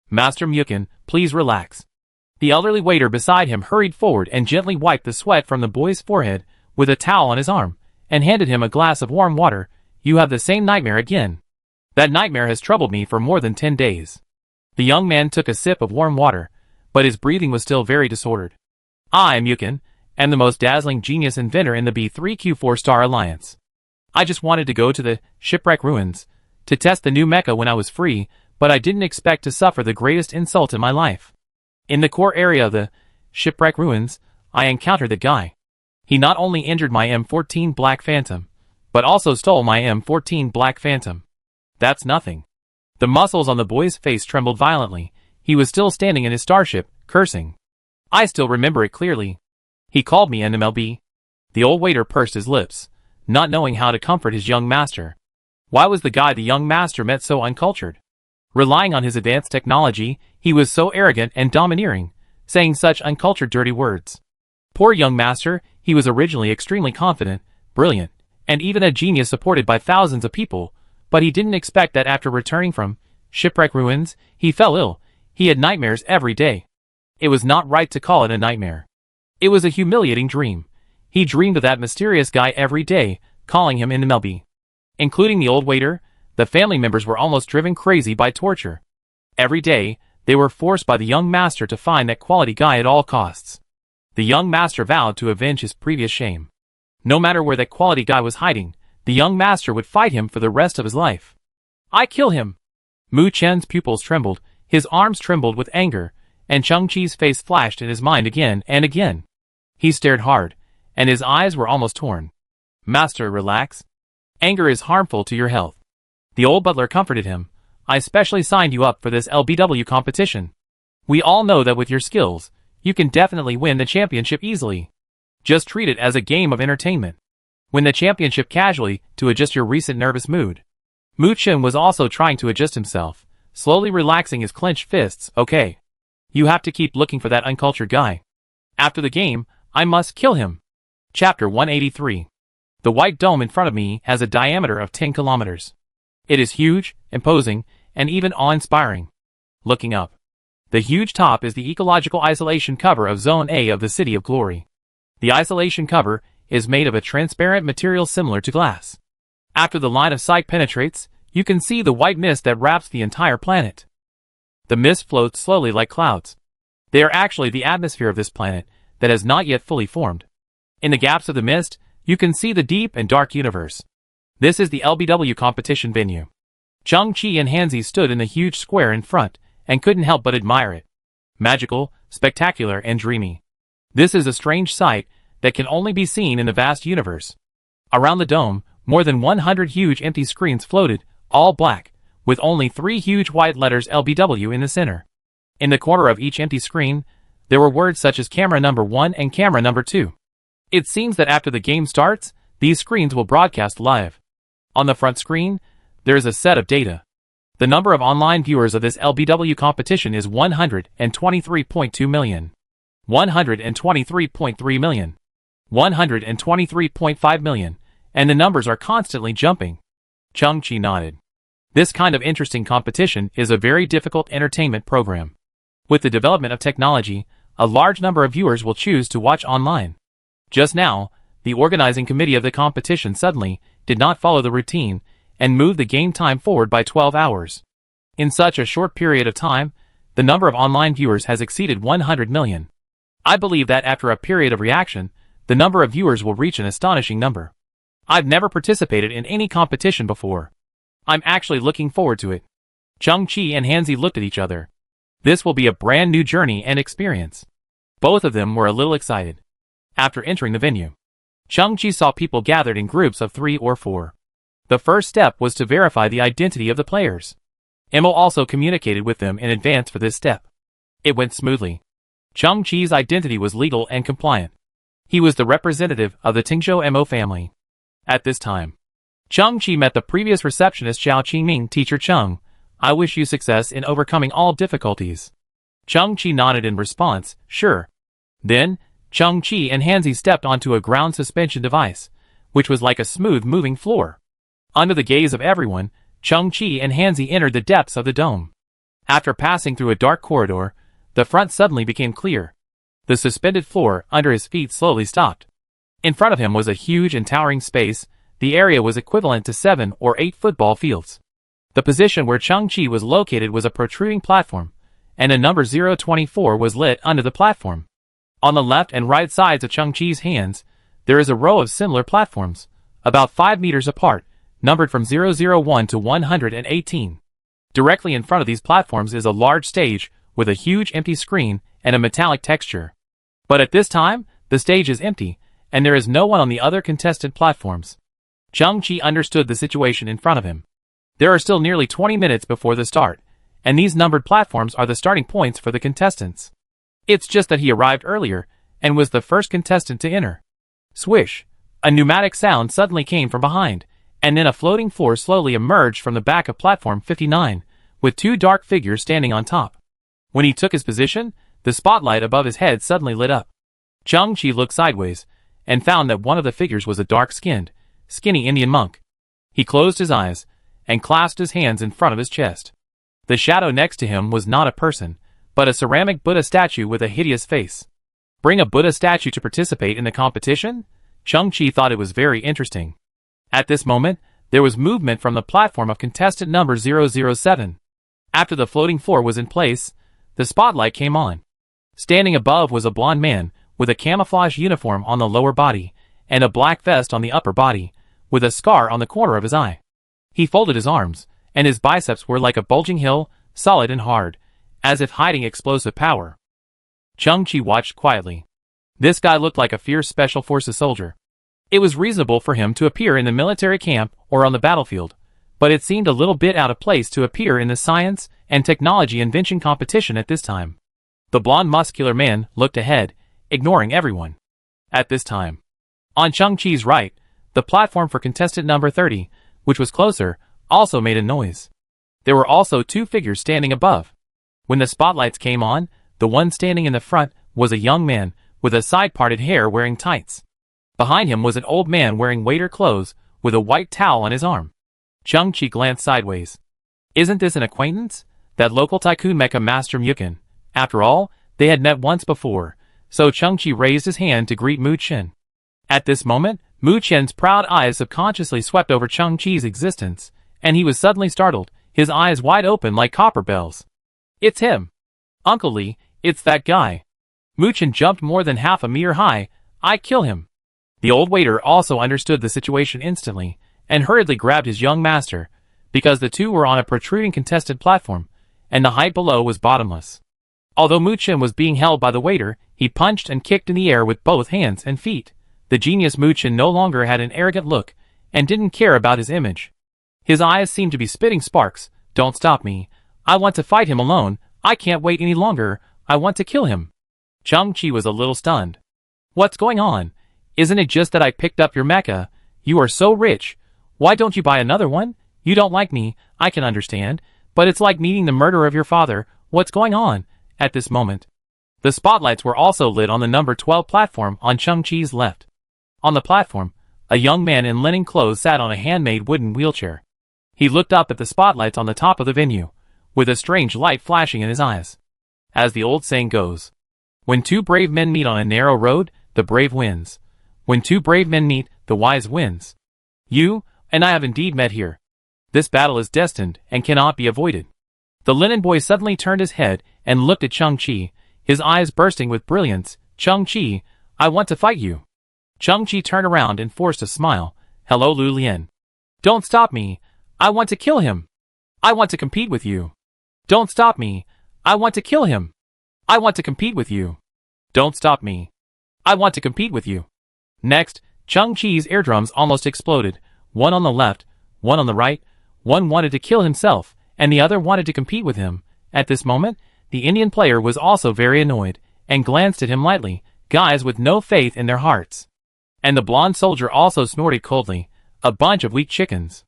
Master Mukun, please relax. The elderly waiter beside him hurried forward and gently wiped the sweat from the boy's forehead with a towel on his arm, and handed him a glass of warm water. You have the same nightmare again. That nightmare has troubled me for more than 10 days. The young man took a sip of warm water, but his breathing was still very disordered. I'm Yukon, and the most dazzling genius inventor in the B3Q4 Star Alliance. I just wanted to go to the shipwreck ruins to test the new mecha when I was free, but I didn't expect to suffer the greatest insult in my life. In the core area of the shipwreck ruins, I encountered the guy. He not only injured my M14 Black Phantom, but also stole my M14 Black Phantom. That's nothing. The muscles on the boy's face trembled violently. He was still standing in his starship, cursing. I still remember it clearly. He called me an MLB. The old waiter pursed his lips, not knowing how to comfort his young master. Why was the guy the young master met so uncultured? Relying on his advanced technology, he was so arrogant and domineering, saying such uncultured dirty words. Poor young master, he was originally extremely confident, brilliant, and even a genius supported by thousands of people, but he didn't expect that after returning from shipwreck ruins, he fell ill. He had nightmares every day. It was not right to call it a nightmare. It was a humiliating dream. He dreamed of that mysterious guy every day, calling him an MLB. Including the old waiter, the family members were almost driven crazy by torture. Every day, they were forced by the young master to find that quality guy at all costs. The young master vowed to avenge his previous shame. No matter where that quality guy was hiding, the young master would fight him for the rest of his life. I kill him! Mu Chen's pupils trembled, his arms trembled with anger, and Chung Chi's face flashed in his mind again and again. He stared hard, and his eyes were almost torn. Master, relax. Anger is harmful to your health. The old butler comforted him. I specially signed you up for this LBW competition. We all know that with your skills, you can definitely win the championship easily. Just treat it as a game of entertainment. Win the championship casually to adjust your recent nervous mood. Mu Chen was also trying to adjust himself, slowly relaxing his clenched fists. Okay. You have to keep looking for that uncultured guy. After the game, I must kill him. Chapter 183. The white dome in front of me has a diameter of 10 kilometers. It is huge, imposing, and even awe-inspiring. Looking up. The huge top is the ecological isolation cover of Zone A of the City of Glory. The isolation cover is made of a transparent material similar to glass. After the line of sight penetrates, you can see the white mist that wraps the entire planet. The mist floats slowly like clouds. They are actually the atmosphere of this planet that has not yet fully formed. In the gaps of the mist, you can see the deep and dark universe. This is the LBW competition venue. Chung Chi and Hanzi stood in the huge square in front, and couldn't help but admire it. Magical, spectacular, and dreamy. This is a strange sight that can only be seen in the vast universe. Around the dome, more than 100 huge empty screens floated, all black, with only 3 huge white letters LBW in the center. In the corner of each empty screen, there were words such as camera number 1 and camera number 2. It seems that after the game starts, these screens will broadcast live. On the front screen, there is a set of data. The number of online viewers of this LBW competition is 123.2 million. 123.3 million. 123.5 million, and the numbers are constantly jumping. Chung Chi nodded. This kind of interesting competition is a very difficult entertainment program. With the development of technology, a large number of viewers will choose to watch online. Just now, the organizing committee of the competition suddenly did not follow the routine and moved the game time forward by 12 hours. In such a short period of time, the number of online viewers has exceeded 100 million. I believe that after a period of reaction, the number of viewers will reach an astonishing number. I've never participated in any competition before. I'm actually looking forward to it. Chung Chi and Hanzi looked at each other. This will be a brand new journey and experience. Both of them were a little excited. After entering the venue, Chung Chi saw people gathered in groups of 3 or 4. The first step was to verify the identity of the players. Emo also communicated with them in advance for this step. It went smoothly. Chung Chi's identity was legal and compliant. He was the representative of the Tingzhou Mo family. At this time, Chung Chi met the previous receptionist Xiao Qingming. Teacher Chung, I wish you success in overcoming all difficulties. Chung Chi nodded in response, sure. Then, Chung Chi and Hanzi stepped onto a ground suspension device, which was like a smooth moving floor. Under the gaze of everyone, Chung Chi and Hanzi entered the depths of the dome. After passing through a dark corridor, the front suddenly became clear. The suspended floor under his feet slowly stopped. In front of him was a huge and towering space. The area was equivalent to 7 or 8 football fields. The position where Chung Chi was located was a protruding platform, and a number 024 was lit under the platform. On the left and right sides of Chung-Chi's hands, there is a row of similar platforms, about 5 meters apart, numbered from 001 to 118. Directly in front of these platforms is a large stage with a huge empty screen and a metallic texture. But at this time, the stage is empty, and there is no one on the other contested platforms. Chung-Chi understood the situation in front of him. There are still nearly 20 minutes before the start, and these numbered platforms are the starting points for the contestants. It's just that he arrived earlier, and was the first contestant to enter. Swish! A pneumatic sound suddenly came from behind, and then a floating floor slowly emerged from the back of platform 59, with 2 dark figures standing on top. When he took his position, the spotlight above his head suddenly lit up. Chung-Chi looked sideways, and found that one of the figures was a dark-skinned, skinny Indian monk. He closed his eyes, and clasped his hands in front of his chest. The shadow next to him was not a person, but a ceramic Buddha statue with a hideous face. Bring a Buddha statue to participate in the competition? Chung-Chi thought it was very interesting. At this moment, there was movement from the platform of contestant number 007. After the floating floor was in place, the spotlight came on. Standing above was a blond man, with a camouflage uniform on the lower body, and a black vest on the upper body, with a scar on the corner of his eye. He folded his arms, and his biceps were like a bulging hill, solid and hard, as if hiding explosive power. Chung-Chi watched quietly. This guy looked like a fierce Special Forces soldier. It was reasonable for him to appear in the military camp or on the battlefield, but it seemed a little bit out of place to appear in the science and technology invention competition at this time. The blond muscular man looked ahead, ignoring everyone. At this time, on Chung-Chi's right, the platform for contestant number 30, which was closer, also made a noise. There were also 2 figures standing above. When the spotlights came on, the one standing in the front was a young man with a side-parted hair wearing tights. Behind him was an old man wearing waiter clothes with a white towel on his arm. Chung-Chi glanced sideways. Isn't this an acquaintance? That local tycoon mecha master Mukin. After all, they had met once before, so Chung-Chi raised his hand to greet Mu Chen. At this moment, Mu Chen's proud eyes subconsciously swept over Chung-Chi's existence, and he was suddenly startled, his eyes wide open like copper bells. It's him! Uncle Lee, it's that guy. Mu Chen jumped more than half a meter high. I kill him. The old waiter also understood the situation instantly, and hurriedly grabbed his young master, because the two were on a protruding contested platform, and the height below was bottomless. Although Mu Chen was being held by the waiter, he punched and kicked in the air with both hands and feet. The genius Mu Chen no longer had an arrogant look, and didn't care about his image. His eyes seemed to be spitting sparks. Don't stop me. I want to fight him alone. I can't wait any longer. I want to kill him. Chung-Chi was a little stunned. What's going on? Isn't it just that I picked up your mecha? You are so rich. Why don't you buy another one? You don't like me, I can understand, but it's like meeting the murderer of your father. What's going on? At this moment, the spotlights were also lit on the number 12 platform on Chung-Chi's left. On the platform, a young man in linen clothes sat on a handmade wooden wheelchair. He looked up at the spotlights on the top of the venue, with a strange light flashing in his eyes. As the old saying goes, when 2 brave men meet on a narrow road, the brave wins. When 2 brave men meet, the wise wins. You and I have indeed met here. This battle is destined and cannot be avoided. The linen boy suddenly turned his head and looked at Chung-Chi, his eyes bursting with brilliance. Chung-Chi, I want to fight you. Chung-Chi turned around and forced a smile. Hello, Lu Lian. Don't stop me. I want to kill him. I want to compete with you. Don't stop me. I want to kill him. I want to compete with you. Don't stop me. I want to compete with you. Next, Chung-Chi's eardrums almost exploded. One on the left, one on the right. One wanted to kill himself, and the other wanted to compete with him. At this moment, the Indian player was also very annoyed, and glanced at him lightly, guys with no faith in their hearts. And the blonde soldier also snorted coldly, a bunch of weak chickens.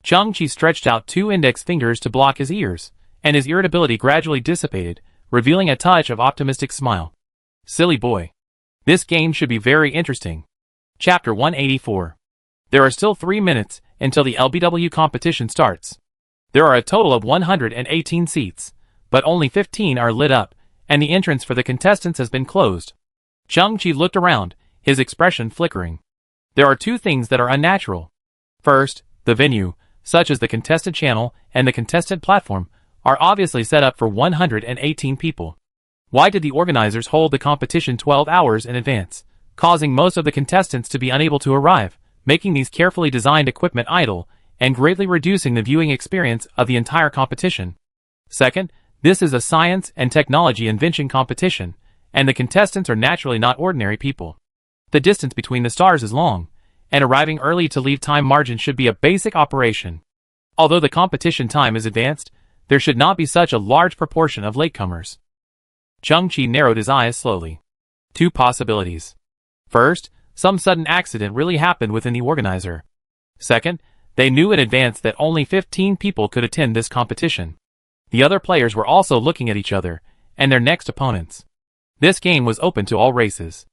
Chung-Chi stretched out 2 index fingers to block his ears, and his irritability gradually dissipated, revealing a touch of optimistic smile. Silly boy. This game should be very interesting. Chapter 184. There are still 3 minutes until the LBW competition starts. There are a total of 118 seats, but only 15 are lit up, and the entrance for the contestants has been closed. Chung-Chi looked around, his expression flickering. There are 2 things that are unnatural. First, the venue, such as the contested channel and the contested platform, are obviously set up for 118 people. Why did the organizers hold the competition 12 hours in advance, causing most of the contestants to be unable to arrive, making these carefully designed equipment idle, and greatly reducing the viewing experience of the entire competition? Second, this is a science and technology invention competition, and the contestants are naturally not ordinary people. The distance between the stars is long, and arriving early to leave time margin should be a basic operation. Although the competition time is advanced, there should not be such a large proportion of latecomers. Chung-Chi narrowed his eyes slowly. Two possibilities. First, some sudden accident really happened within the organizer. Second, they knew in advance that only 15 people could attend this competition. The other players were also looking at each other, and their next opponents. This game was open to all races.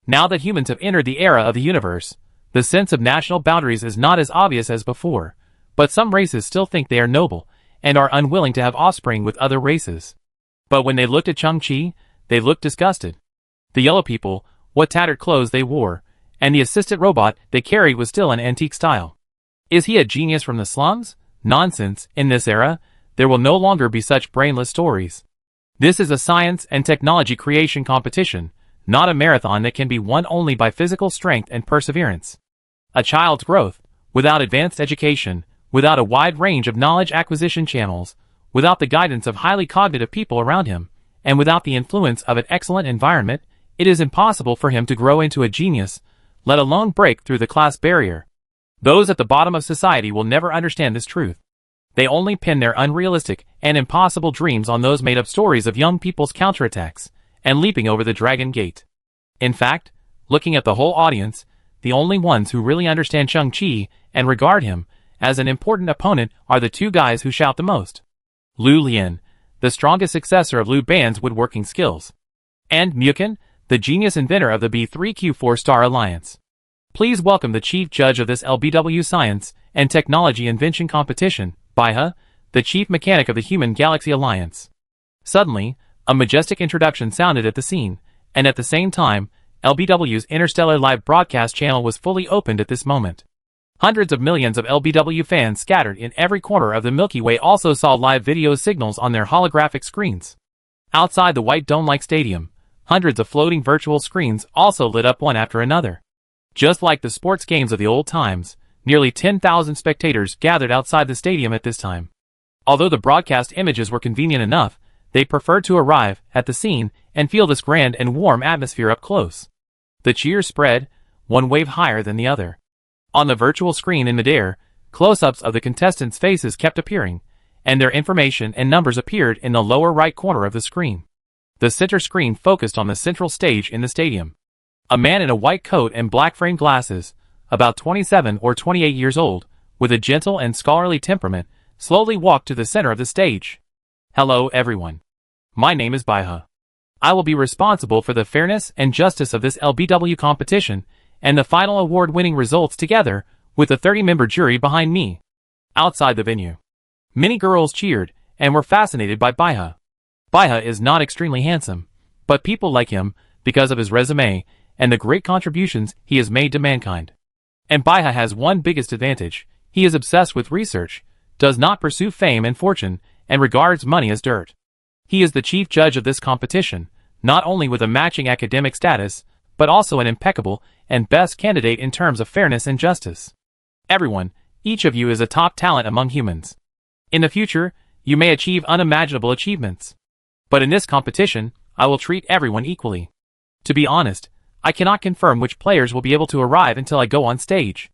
Now that humans have entered the era of the universe, the sense of national boundaries is not as obvious as before, but some races still think they are noble, and are unwilling to have offspring with other races. But when they looked at Chung-Chi, they looked disgusted. The yellow people, what tattered clothes they wore, and the assistant robot they carried was still an antique style. Is he a genius from the slums? Nonsense, in this era, there will no longer be such brainless stories. This is a science and technology creation competition, not a marathon that can be won only by physical strength and perseverance. A child's growth, without advanced education, without a wide range of knowledge acquisition channels, without the guidance of highly cognitive people around him, and without the influence of an excellent environment, it is impossible for him to grow into a genius, let alone break through the class barrier. Those at the bottom of society will never understand this truth. They only pin their unrealistic and impossible dreams on those made-up stories of young people's counterattacks and leaping over the Dragon Gate. In fact, looking at the whole audience, the only ones who really understand Chung-Chi and regard him as an important opponent are the two guys who shout the most. Lu Lian, the strongest successor of Lu Ban's woodworking skills. And Mukin, the genius inventor of the B3Q4 Star Alliance. Please welcome the chief judge of this LBW Science and Technology Invention Competition, Baihe, the chief mechanic of the Human Galaxy Alliance. Suddenly, a majestic introduction sounded at the scene, and at the same time, LBW's Interstellar Live broadcast channel was fully opened at this moment. Hundreds of millions of LBW fans scattered in every corner of the Milky Way also saw live video signals on their holographic screens. Outside the white dome-like stadium, hundreds of floating virtual screens also lit up one after another. Just like the sports games of the old times, nearly 10,000 spectators gathered outside the stadium at this time. Although the broadcast images were convenient enough, they preferred to arrive at the scene and feel this grand and warm atmosphere up close. The cheers spread, one wave higher than the other. On the virtual screen in midair, close-ups of the contestants' faces kept appearing, and their information and numbers appeared in the lower right corner of the screen. The center screen focused on the central stage in the stadium. A man in a white coat and black-framed glasses, about 27 or 28 years old, with a gentle and scholarly temperament, slowly walked to the center of the stage. Hello everyone. My name is Baihe. I will be responsible for the fairness and justice of this LBW competition, and the final award-winning results together with the 30-member jury behind me. Outside the venue, many girls cheered and were fascinated by Baihe. Baihe is not extremely handsome, but people like him because of his resume and the great contributions he has made to mankind. And Baihe has one biggest advantage: he is obsessed with research, does not pursue fame and fortune, and regards money as dirt. He is the chief judge of this competition, not only with a matching academic status, but also an impeccable and best candidate in terms of fairness and justice. Everyone, each of you is a top talent among humans. In the future, you may achieve unimaginable achievements. But in this competition, I will treat everyone equally. To be honest, I cannot confirm which players will be able to arrive until I go on stage.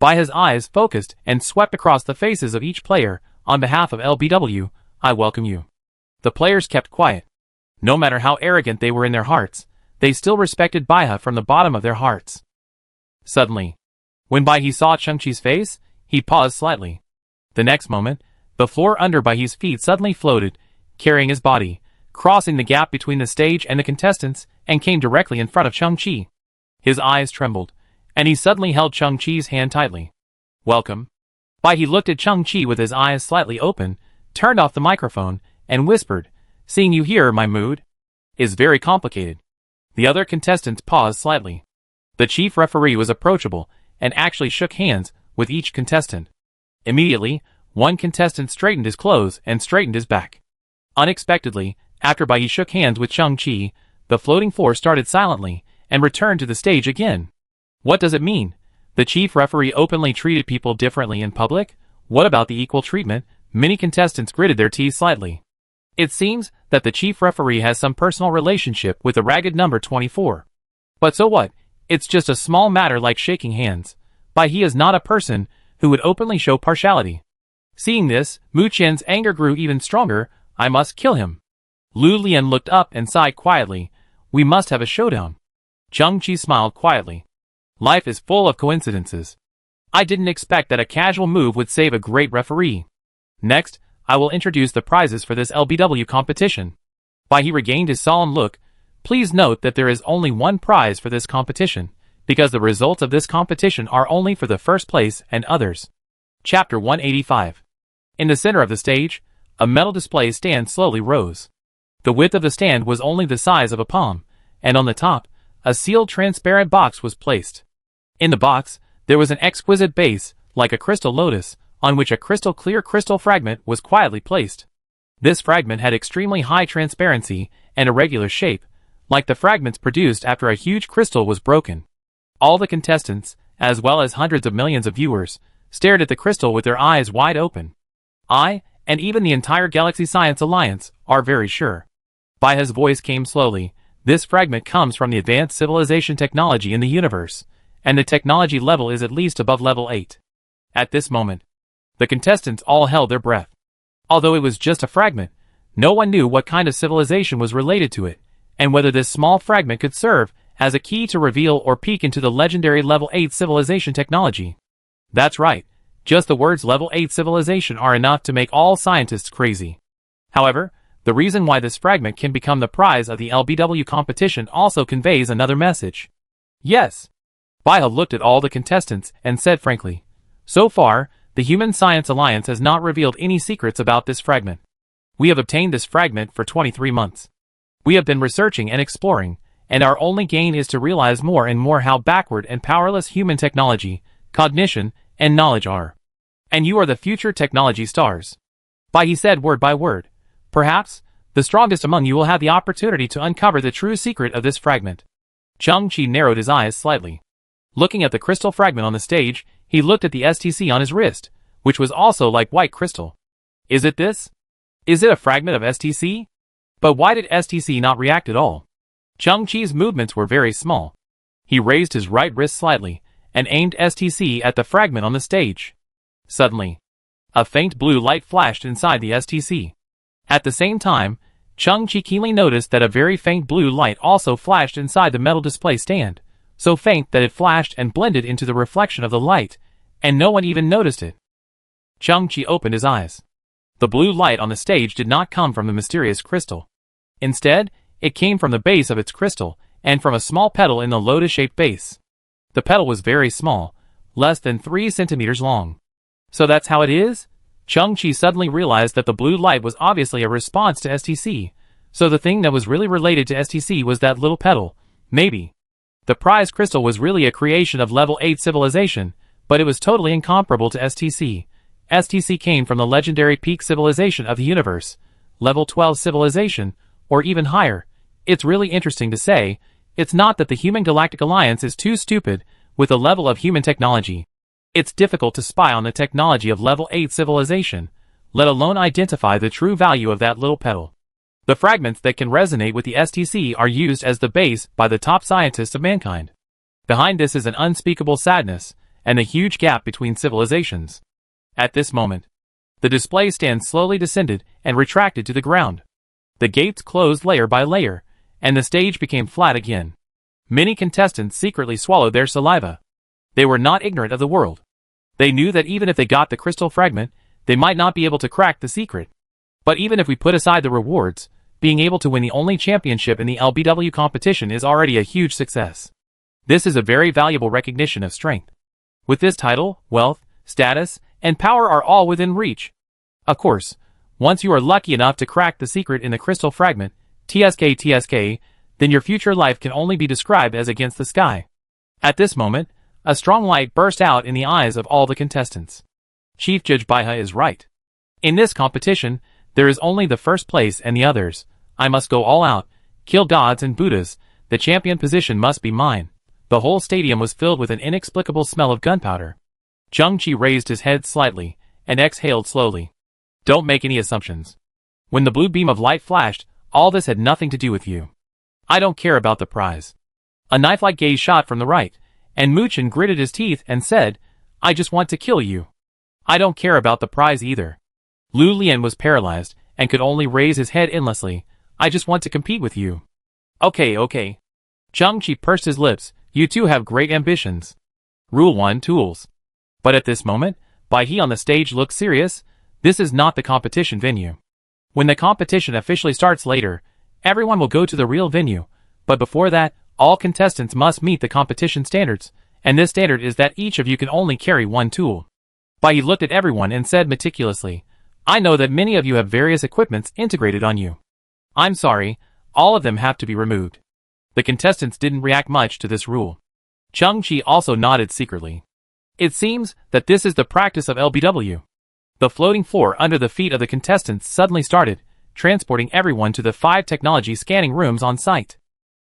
Baihe's eyes focused and swept across the faces of each player. On behalf of LBW, I welcome you. The players kept quiet. No matter how arrogant they were in their hearts, they still respected Baihe from the bottom of their hearts. Suddenly, when Baihe saw Chung-Chi's face, he paused slightly. The next moment, the floor under Baihe's feet suddenly floated, carrying his body, crossing the gap between the stage and the contestants, and came directly in front of Chung-Chi. His eyes trembled, and he suddenly held Chung-Chi's hand tightly. Welcome. Baihe looked at Chung-Chi with his eyes slightly open, turned off the microphone, and whispered, "Seeing you here, my mood is very complicated." The other contestants paused slightly. The chief referee was approachable, and actually shook hands with each contestant. Immediately, One contestant straightened his clothes and straightened his back. Unexpectedly, after Bai Yi shook hands with Chang-Chi, the floating floor started silently and returned to the stage again. What does it mean? The chief referee openly treated people differently in public? What about the equal treatment? Many contestants gritted their teeth slightly. It seems that the chief referee has some personal relationship with the ragged number 24. But so what? It's just a small matter like shaking hands. Bai Yi is not a person who would openly show partiality. Seeing this, Mu Qian's anger grew even stronger. I must kill him. Lu Lian looked up and sighed quietly. We must have a showdown. Chang-Chi smiled quietly. Life is full of coincidences. I didn't expect that a casual move would save a great referee. Next, I will introduce the prizes for this LBW competition. Bai Yi regained his solemn look. Please note that there is only one prize for this competition, because the results of this competition are only for the first place and others. Chapter 185. In the center of the stage, a metal display stand slowly rose. The width of the stand was only the size of a palm, and on the top, a sealed transparent box was placed. In the box, there was an exquisite base, like a crystal lotus, on which a crystal clear crystal fragment was quietly placed. This fragment had extremely high transparency and irregular shape, like the fragments produced after a huge crystal was broken. All the contestants, as well as hundreds of millions of viewers, stared at the crystal with their eyes wide open. I, and even the entire Galaxy Science Alliance, are very sure. Baihe's voice came slowly. This fragment comes from the advanced civilization technology in the universe, and the technology level is at least above level 8. At this moment, the contestants all held their breath. Although it was just a fragment, no one knew what kind of civilization was related to it, and whether this small fragment could serve as a key to reveal or peek into the legendary level 8 civilization technology. That's right, just the words level 8 civilization are enough to make all scientists crazy. However, the reason why this fragment can become the prize of the LBW competition also conveys another message. Yes. Baihe looked at all the contestants and said frankly, so far, the Human Science Alliance has not revealed any secrets about this fragment. We have obtained this fragment for 23 months. We have been researching and exploring, and our only gain is to realize more and more how backward and powerless human technology, cognition, and knowledge are. And you are the future technology stars. Baihe said word by word. Perhaps, the strongest among you will have the opportunity to uncover the true secret of this fragment. Chang-Chi narrowed his eyes slightly. Looking at the crystal fragment on the stage, he looked at the STC on his wrist, which was also like white crystal. Is it this? Is it a fragment of STC? But why did STC not react at all? Chang-Chi's movements were very small. He raised his right wrist slightly, and aimed STC at the fragment on the stage. Suddenly, a faint blue light flashed inside the STC. At the same time, Chang-Chi keenly noticed that a very faint blue light also flashed inside the metal display stand, so faint that it flashed and blended into the reflection of the light, and no one even noticed it. Chang-Chi opened his eyes. The blue light on the stage did not come from the mysterious crystal. Instead, it came from the base of its crystal, and from a small petal in the lotus-shaped base. The petal was very small, less than 3 centimeters long. So that's how it is? Chang-Chi suddenly realized that the blue light was obviously a response to STC, so the thing that was really related to STC was that little petal. Maybe. The prize crystal was really a creation of level 8 civilization, but it was totally incomparable to STC. STC came from the legendary peak civilization of the universe, level 12 civilization, or even higher. It's really interesting to say, it's not that the Human Galactic Alliance is too stupid with the level of human technology. It's difficult to spy on the technology of level 8 civilization, let alone identify the true value of that little petal. The fragments that can resonate with the STC are used as the base by the top scientists of mankind. Behind this is an unspeakable sadness, and a huge gap between civilizations. At this moment, the display stand slowly descended and retracted to the ground. The gates closed layer by layer, and the stage became flat again. Many contestants secretly swallowed their saliva. They were not ignorant of the world. They knew that even if they got the crystal fragment, they might not be able to crack the secret. But even if we put aside the rewards, being able to win the only championship in the LBW competition is already a huge success. This is a very valuable recognition of strength. With this title, wealth, status, and power are all within reach. Of course, once you are lucky enough to crack the secret in the crystal fragment, TSK, then your future life can only be described as against the sky. At this moment, a strong light burst out in the eyes of all the contestants. Chief Judge Baihe is right. In this competition, there is only the first place and the others. I must go all out, kill gods and Buddhas. The champion position must be mine. The whole stadium was filled with an inexplicable smell of gunpowder. Zhang Qi raised his head slightly and exhaled slowly. Don't make any assumptions. When the blue beam of light flashed, all this had nothing to do with you. I don't care about the prize. A knife-like gaze shot from the right, and Mu Chen gritted his teeth and said, I just want to kill you. I don't care about the prize either. Lu Lian was paralyzed and could only raise his head endlessly. I just want to compete with you. Okay. Zhang Qi pursed his lips. You two have great ambitions. Rule 1, tools. But at this moment, Bai He on the stage looked serious. This is not the competition venue. When the competition officially starts later, everyone will go to the real venue. But before that, all contestants must meet the competition standards, and this standard is that each of you can only carry one tool. Bai He looked at everyone and said meticulously, I know that many of you have various equipments integrated on you. I'm sorry, all of them have to be removed. The contestants didn't react much to this rule. Zhang Qi also nodded secretly. It seems that this is the practice of LBW. The floating floor under the feet of the contestants suddenly started, transporting everyone to the 5 technology scanning rooms on site.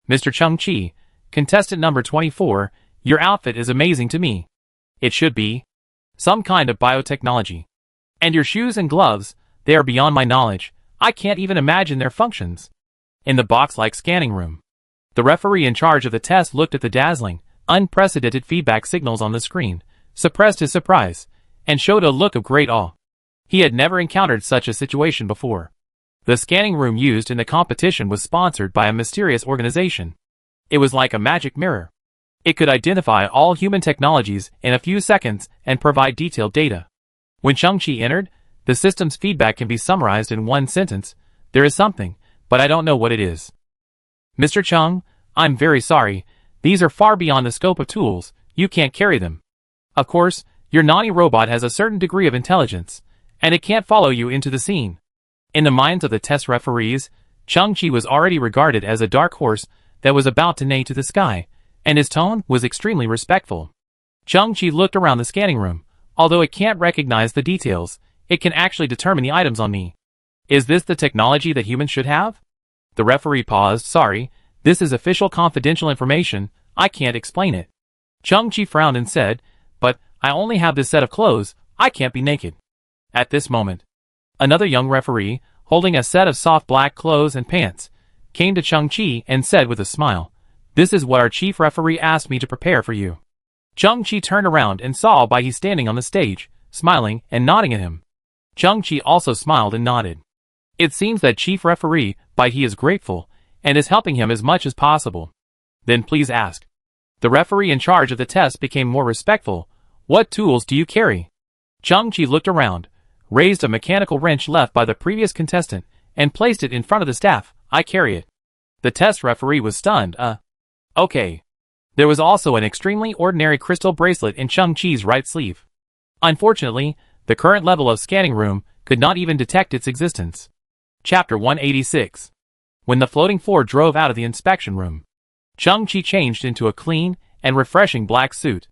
Mr. Zhang Qi, contestant number 24, your outfit is amazing to me. It should be some kind of biotechnology. And your shoes and gloves, they are beyond my knowledge. I can't even imagine their functions. In the box-like scanning room, the referee in charge of the test looked at the dazzling, unprecedented feedback signals on the screen, suppressed his surprise, and showed a look of great awe. He had never encountered such a situation before. The scanning room used in the competition was sponsored by a mysterious organization. It was like a magic mirror. It could identify all human technologies in a few seconds and provide detailed data. When Zhang Qi entered, the system's feedback can be summarized in one sentence. There is something, but I don't know what it is. Mr. Chung, I'm very sorry. These are far beyond the scope of tools. You can't carry them. Of course, your naughty robot has a certain degree of intelligence, and it can't follow you into the scene. In the minds of the test referees, Zhang Qi was already regarded as a dark horse that was about to neigh to the sky, and his tone was extremely respectful. Zhang Qi looked around the scanning room. Although it can't recognize the details, it can actually determine the items on me. Is this the technology that humans should have? The referee paused. Sorry, this is official confidential information. I can't explain it. Zhang Qi frowned and said, but I only have this set of clothes. I can't be naked. At this moment, another young referee, holding a set of soft black clothes and pants, came to Zhang Qi and said with a smile, This is what our chief referee asked me to prepare for you. Zhang Qi turned around and saw Bai He standing on the stage, smiling and nodding at him. Zhang Qi also smiled and nodded. It seems that Chief Referee Bai He is grateful and is helping him as much as possible. Then please ask. The referee in charge of the test became more respectful. What tools do you carry? Zhang Qi looked around, raised a mechanical wrench left by the previous contestant, and placed it in front of the staff. I carry it. The test referee was stunned. Okay. There was also an extremely ordinary crystal bracelet in Zhang Qi's right sleeve. Unfortunately, the current level of scanning room could not even detect its existence. Chapter 186. When the floating floor drove out of the inspection room, Zhang Qi changed into a clean and refreshing black suit.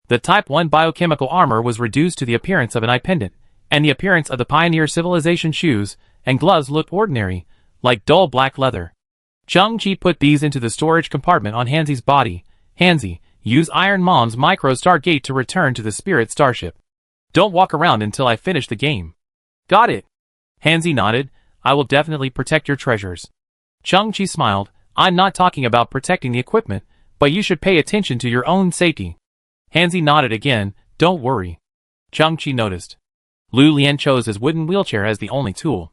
The Type 1 biochemical armor was reduced to the appearance of an eye pendant, and the appearance of the Pioneer Civilization shoes and gloves looked ordinary, like dull black leather. Zhang Qi put these into the storage compartment on Hanzi's body. Hanzi, use Iron Mom's micro stargate to return to the Spirit Starship. Don't walk around until I finish the game. Got it. Hanzi nodded. I will definitely protect your treasures. Zhang Qi smiled. I'm not talking about protecting the equipment, but you should pay attention to your own safety. Hanzi nodded again. Don't worry. Zhang Qi noticed. Lu Lian chose his wooden wheelchair as the only tool,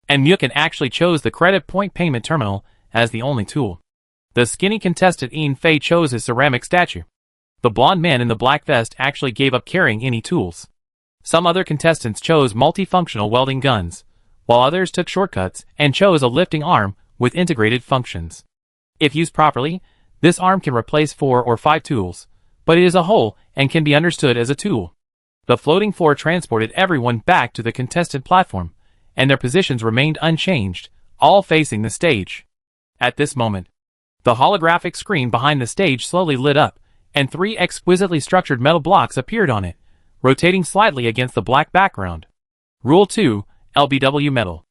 and Mukan actually chose the credit point payment terminal as the only tool. The skinny contestant Yin Fei chose his ceramic statue. The blonde man in the black vest actually gave up carrying any tools. Some other contestants chose multifunctional welding guns, while others took shortcuts and chose a lifting arm with integrated functions. If used properly, this arm can replace 4 or 5 tools, but it is a whole and can be understood as a tool. The floating floor transported everyone back to the contestant platform, and their positions remained unchanged, all facing the stage. At this moment, the holographic screen behind the stage slowly lit up, and 3 exquisitely structured metal blocks appeared on it, rotating slightly against the black background. Rule 2, LBW medal.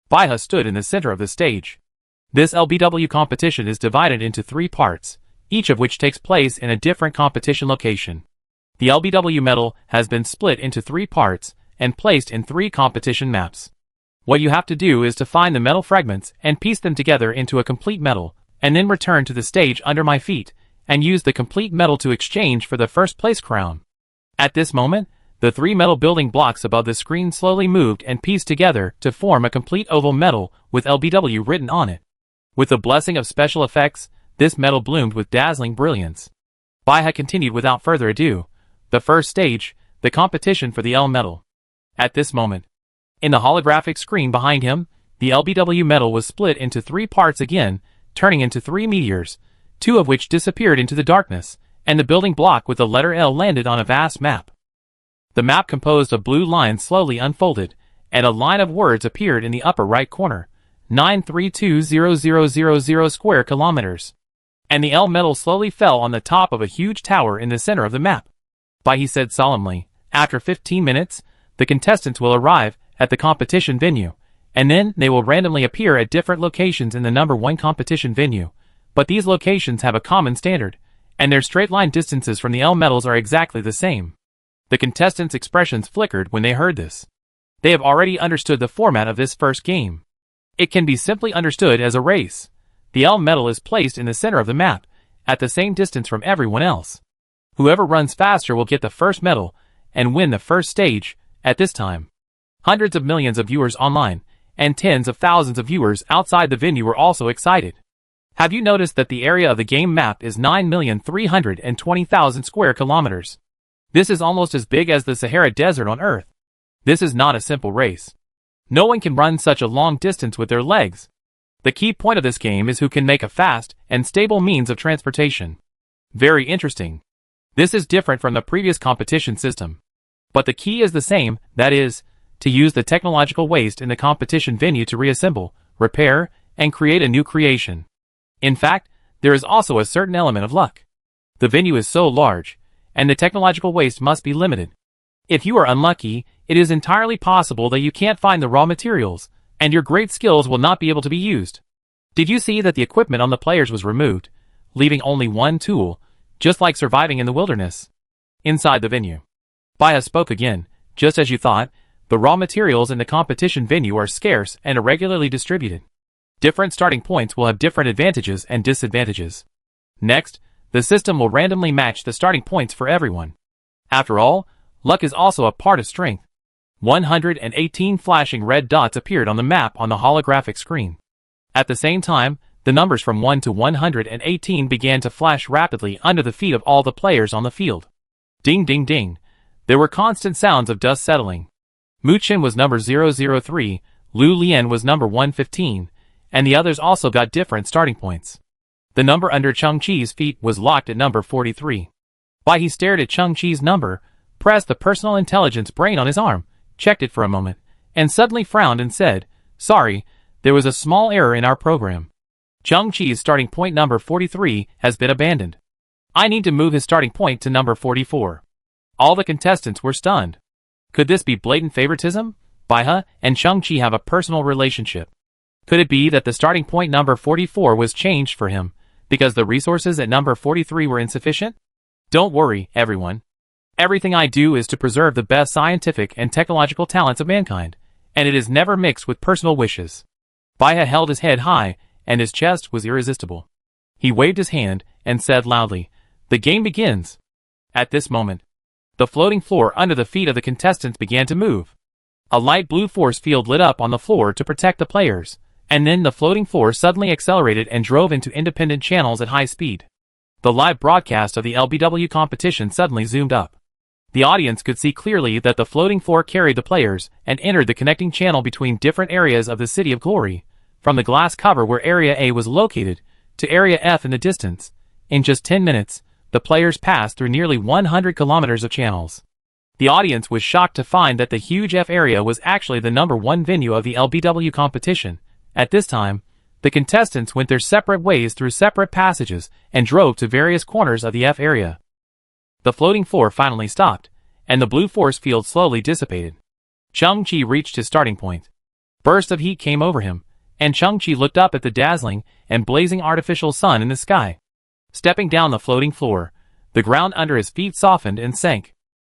Baiha stood in the center of the stage. This LBW competition is divided into 3 parts, each of which takes place in a different competition location. The LBW medal has been split into 3 parts and placed in 3 competition maps. What you have to do is to find the metal fragments and piece them together into a complete medal, and then return to the stage under my feet, and use the complete medal to exchange for the first place crown. At this moment, the 3 metal building blocks above the screen slowly moved and pieced together to form a complete oval medal with LBW written on it. With the blessing of special effects, this medal bloomed with dazzling brilliance. Baiha continued without further ado. The first stage, the competition for the L medal. At this moment, in the holographic screen behind him, the LBW medal was split into 3 parts again, turning into 3 meteors, 2 of which disappeared into the darkness, and the building block with the letter L landed on a vast map. The map composed of blue lines slowly unfolded, and a line of words appeared in the upper right corner, 9320000 square kilometers. And the L medal slowly fell on the top of a huge tower in the center of the map. Baiha said solemnly, after 15 minutes, the contestants will arrive at the competition venue, and then they will randomly appear at different locations in the number 1 competition venue, but these locations have a common standard, and their straight line distances from the L medals are exactly the same. The contestants' expressions flickered when they heard this. They have already understood the format of this first game. It can be simply understood as a race. The L medal is placed in the center of the map, at the same distance from everyone else. Whoever runs faster will get the first medal and win the first stage. At this time, hundreds of millions of viewers online and tens of thousands of viewers outside the venue were also excited. Have you noticed that the area of the game map is 9,320,000 square kilometers? This is almost as big as the Sahara Desert on Earth. This is not a simple race. No one can run such a long distance with their legs. The key point of this game is who can make a fast and stable means of transportation. Very interesting. This is different from the previous competition system. But the key is the same, that is, to use the technological waste in the competition venue to reassemble, repair, and create a new creation. In fact, there is also a certain element of luck. The venue is so large, and the technological waste must be limited. If you are unlucky, it is entirely possible that you can't find the raw materials, and your great skills will not be able to be used. Did you see that the equipment on the players was removed, leaving only one tool, just like surviving in the wilderness? Inside the venue, Baiha spoke again. Just as you thought, the raw materials in the competition venue are scarce and irregularly distributed. Different starting points will have different advantages and disadvantages. Next, the system will randomly match the starting points for everyone. After all, luck is also a part of strength. 118 flashing red dots appeared on the map on the holographic screen. At the same time, the numbers from 1 to 118 began to flash rapidly under the feet of all the players on the field. Ding ding ding. There were constant sounds of dust settling. Mu Chen was number 003, Lu Lian was number 115, and the others also got different starting points. The number under Cheng Chi's feet was locked at number 43. Baiha stared at Cheng Chi's number, pressed the personal intelligence brain on his arm, checked it for a moment, and suddenly frowned and said, "Sorry, there was a small error in our program. Cheng Chi's starting point number 43 has been abandoned. I need to move his starting point to number 44. All the contestants were stunned. Could this be blatant favoritism? Baiha and Cheng Chi have a personal relationship. Could it be that the starting point number 44 was changed for him, because the resources at number 43 were insufficient? Don't worry, everyone. Everything I do is to preserve the best scientific and technological talents of mankind, and it is never mixed with personal wishes." Baiha held his head high, and his chest was irresistible. He waved his hand and said loudly, "The game begins." At this moment, the floating floor under the feet of the contestants began to move. A light blue force field lit up on the floor to protect the players, and then the floating floor suddenly accelerated and drove into independent channels at high speed. The live broadcast of the LBW competition suddenly zoomed up. The audience could see clearly that the floating floor carried the players and entered the connecting channel between different areas of the City of Glory, from the glass cover where Area A was located to Area F in the distance. In just 10 minutes, the players passed through nearly 100 kilometers of channels. The audience was shocked to find that the huge F area was actually the number 1 venue of the LBW competition. At this time, the contestants went their separate ways through separate passages and drove to various corners of the F area. The floating floor finally stopped, and the blue force field slowly dissipated. Cheng Chi reached his starting point. Bursts of heat came over him, and Chang-Chi looked up at the dazzling and blazing artificial sun in the sky. Stepping down the floating floor, the ground under his feet softened and sank.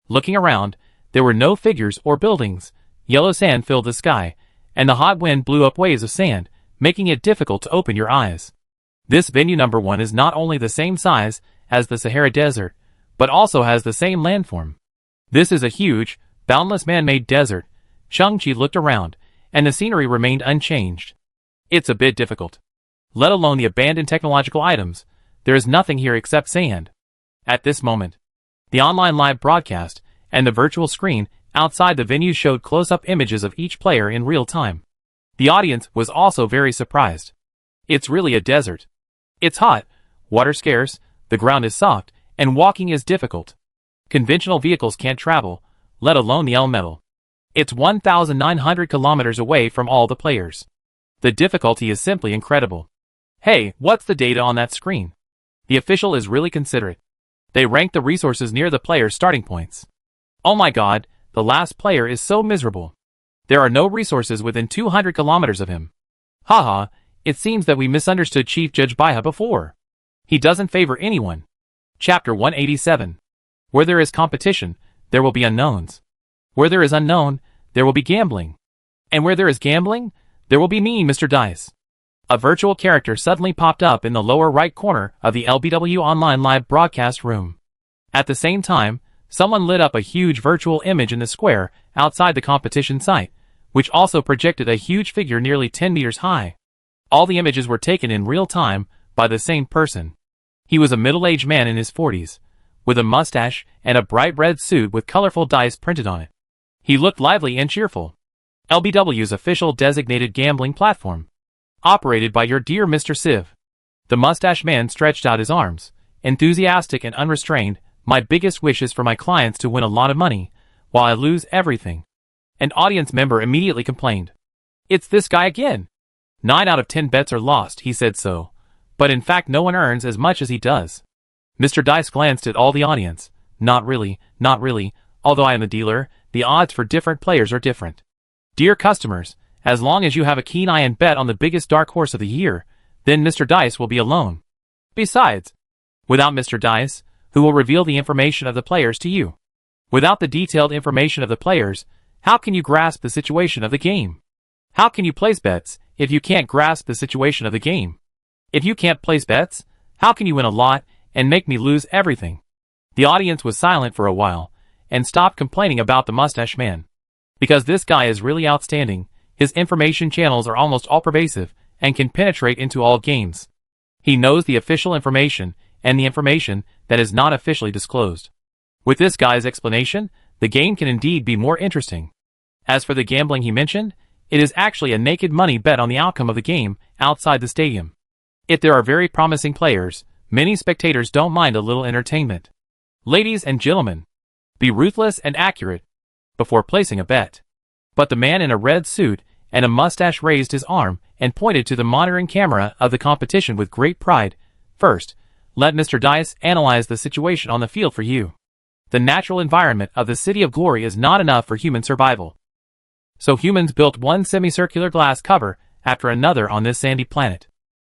Looking around, there were no figures or buildings. Yellow sand filled the sky, and the hot wind blew up waves of sand, making it difficult to open your eyes. This venue number 1 is not only the same size as the Sahara Desert, but also has the same landform. This is a huge, boundless man-made desert. Chang-Chi looked around, and the scenery remained unchanged. It's a bit difficult. Let alone the abandoned technological items, there is nothing here except sand. At this moment, the online live broadcast and the virtual screen outside the venue showed close-up images of each player in real time. The audience was also very surprised. It's really a desert. It's hot, water scarce, the ground is soft, and walking is difficult. Conventional vehicles can't travel, let alone the L-metal. It's 1,900 kilometers away from all the players. The difficulty is simply incredible. Hey, what's the data on that screen? The official is really considerate. They rank the resources near the player's starting points. Oh my god, the last player is so miserable. There are no resources within 200 kilometers of him. Haha, it seems that we misunderstood Chief Judge Baiha before. He doesn't favor anyone. Chapter 187. Where there is competition, there will be unknowns. Where there is unknown, there will be gambling. And where there is gambling, there will be me, Mr. Dice. A virtual character suddenly popped up in the lower right corner of the LBW Online Live broadcast room. At the same time, someone lit up a huge virtual image in the square outside the competition site, which also projected a huge figure nearly 10 meters high. All the images were taken in real time by the same person. He was a middle-aged man in his 40s, with a mustache and a bright red suit with colorful dice printed on it. He looked lively and cheerful. LBW's official designated gambling platform. Operated by your dear Mr. Civ. The mustache man stretched out his arms, enthusiastic and unrestrained. My biggest wish is for my clients to win a lot of money, while I lose everything. An audience member immediately complained. It's this guy again. 9 out of 10 bets are lost, he said so. But in fact no one earns as much as he does. Mr. Dice glanced at all the audience. Not really, although I am the dealer, the odds for different players are different. Dear customers, as long as you have a keen eye and bet on the biggest dark horse of the year, then Mr. Dice will be alone. Besides, without Mr. Dice, who will reveal the information of the players to you? Without the detailed information of the players, how can you grasp the situation of the game? How can you place bets if you can't grasp the situation of the game? If you can't place bets, how can you win a lot and make me lose everything? The audience was silent for a while, and stopped complaining about the mustache man. Because this guy is really outstanding, his information channels are almost all pervasive, and can penetrate into all games. He knows the official information, and the information that is not officially disclosed. With this guy's explanation, the game can indeed be more interesting. As for the gambling he mentioned, it is actually a naked money bet on the outcome of the game outside the stadium. If there are very promising players, many spectators don't mind a little entertainment. Ladies and gentlemen, be ruthless and accurate before placing a bet. But the man in a red suit and a mustache raised his arm and pointed to the monitoring camera of the competition with great pride. First, let Mr. Dice analyze the situation on the field for you. The natural environment of the City of Glory is not enough for human survival. So humans built one semicircular glass cover after another on this sandy planet.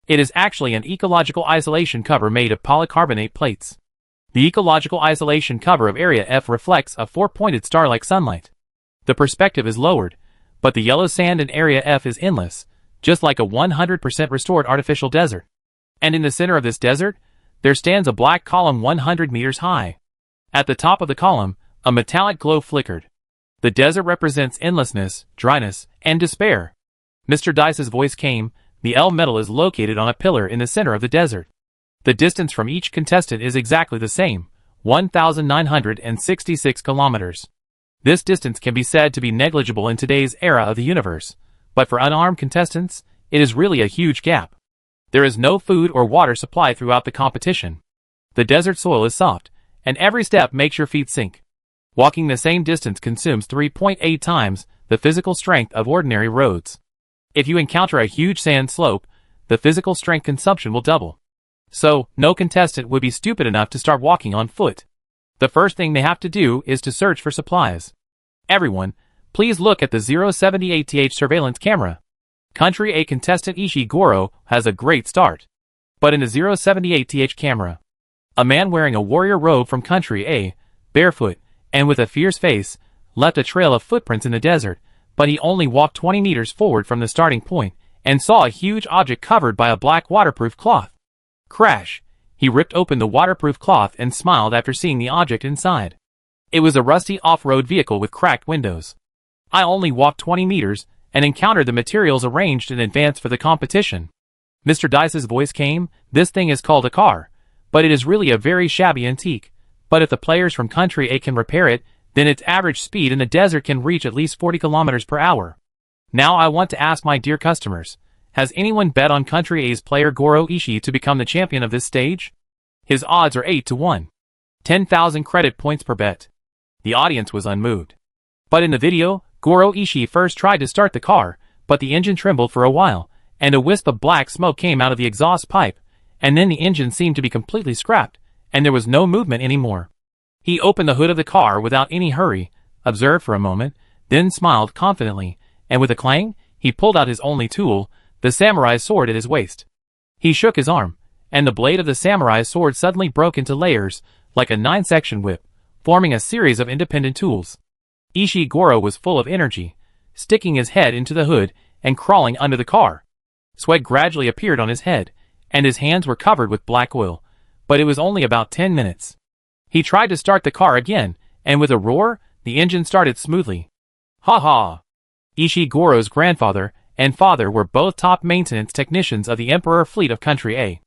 It is actually an ecological isolation cover made of polycarbonate plates. The ecological isolation cover of Area F reflects a 4-pointed star-like sunlight. The perspective is lowered, but the yellow sand in Area F is endless, just like a 100% restored artificial desert. And in the center of this desert, there stands a black column 100 meters high. At the top of the column, a metallic glow flickered. The desert represents endlessness, dryness, and despair. Mr. Dice's voice came. The L metal is located on a pillar in the center of the desert. The distance from each contestant is exactly the same, 1,966 kilometers. This distance can be said to be negligible in today's era of the universe, but for unarmed contestants, it is really a huge gap. There is no food or water supply throughout the competition. The desert soil is soft, and every step makes your feet sink. Walking the same distance consumes 3.8 times the physical strength of ordinary roads. If you encounter a huge sand slope, the physical strength consumption will double. So, no contestant would be stupid enough to start walking on foot. The first thing they have to do is to search for supplies. Everyone, Please look at the 078th surveillance camera. Country A contestant Ishii Goro has a great start. But in the 078th camera, a man wearing a warrior robe from Country A, barefoot, and with a fierce face, left a trail of footprints in the desert, but he only walked 20 meters forward from the starting point, and saw a huge object covered by a black waterproof cloth. Crash! He ripped open the waterproof cloth and smiled after seeing the object inside. It was a rusty off-road vehicle with cracked windows. I only walked 20 meters, and encountered the materials arranged in advance for the competition. Mr. Dice's voice came, this thing is called a car, but it is really a very shabby antique. But if the players from Country A can repair it, then its average speed in the desert can reach at least 40 kilometers per hour. Now I want to ask my dear customers, has anyone bet on Country A's player Goro Ishii to become the champion of this stage? His odds are 8 to 1. 10,000 credit points per bet. The audience was unmoved. But in the video, Goro Ishii first tried to start the car, but the engine trembled for a while, and a wisp of black smoke came out of the exhaust pipe, and then the engine seemed to be completely scrapped, and there was no movement anymore. He opened the hood of the car without any hurry, observed for a moment, then smiled confidently, and with a clang, he pulled out his only tool, the samurai's sword at his waist. He shook his arm, and the blade of the samurai's sword suddenly broke into layers, like a 9-section whip, forming a series of independent tools. Ishii Goro was full of energy, sticking his head into the hood and crawling under the car. Sweat gradually appeared on his head, and his hands were covered with black oil, but it was only about 10 minutes. He tried to start the car again, and with a roar, the engine started smoothly. Ha ha! Ishii Goro's grandfather and father were both top maintenance technicians of the Emperor fleet of Country A.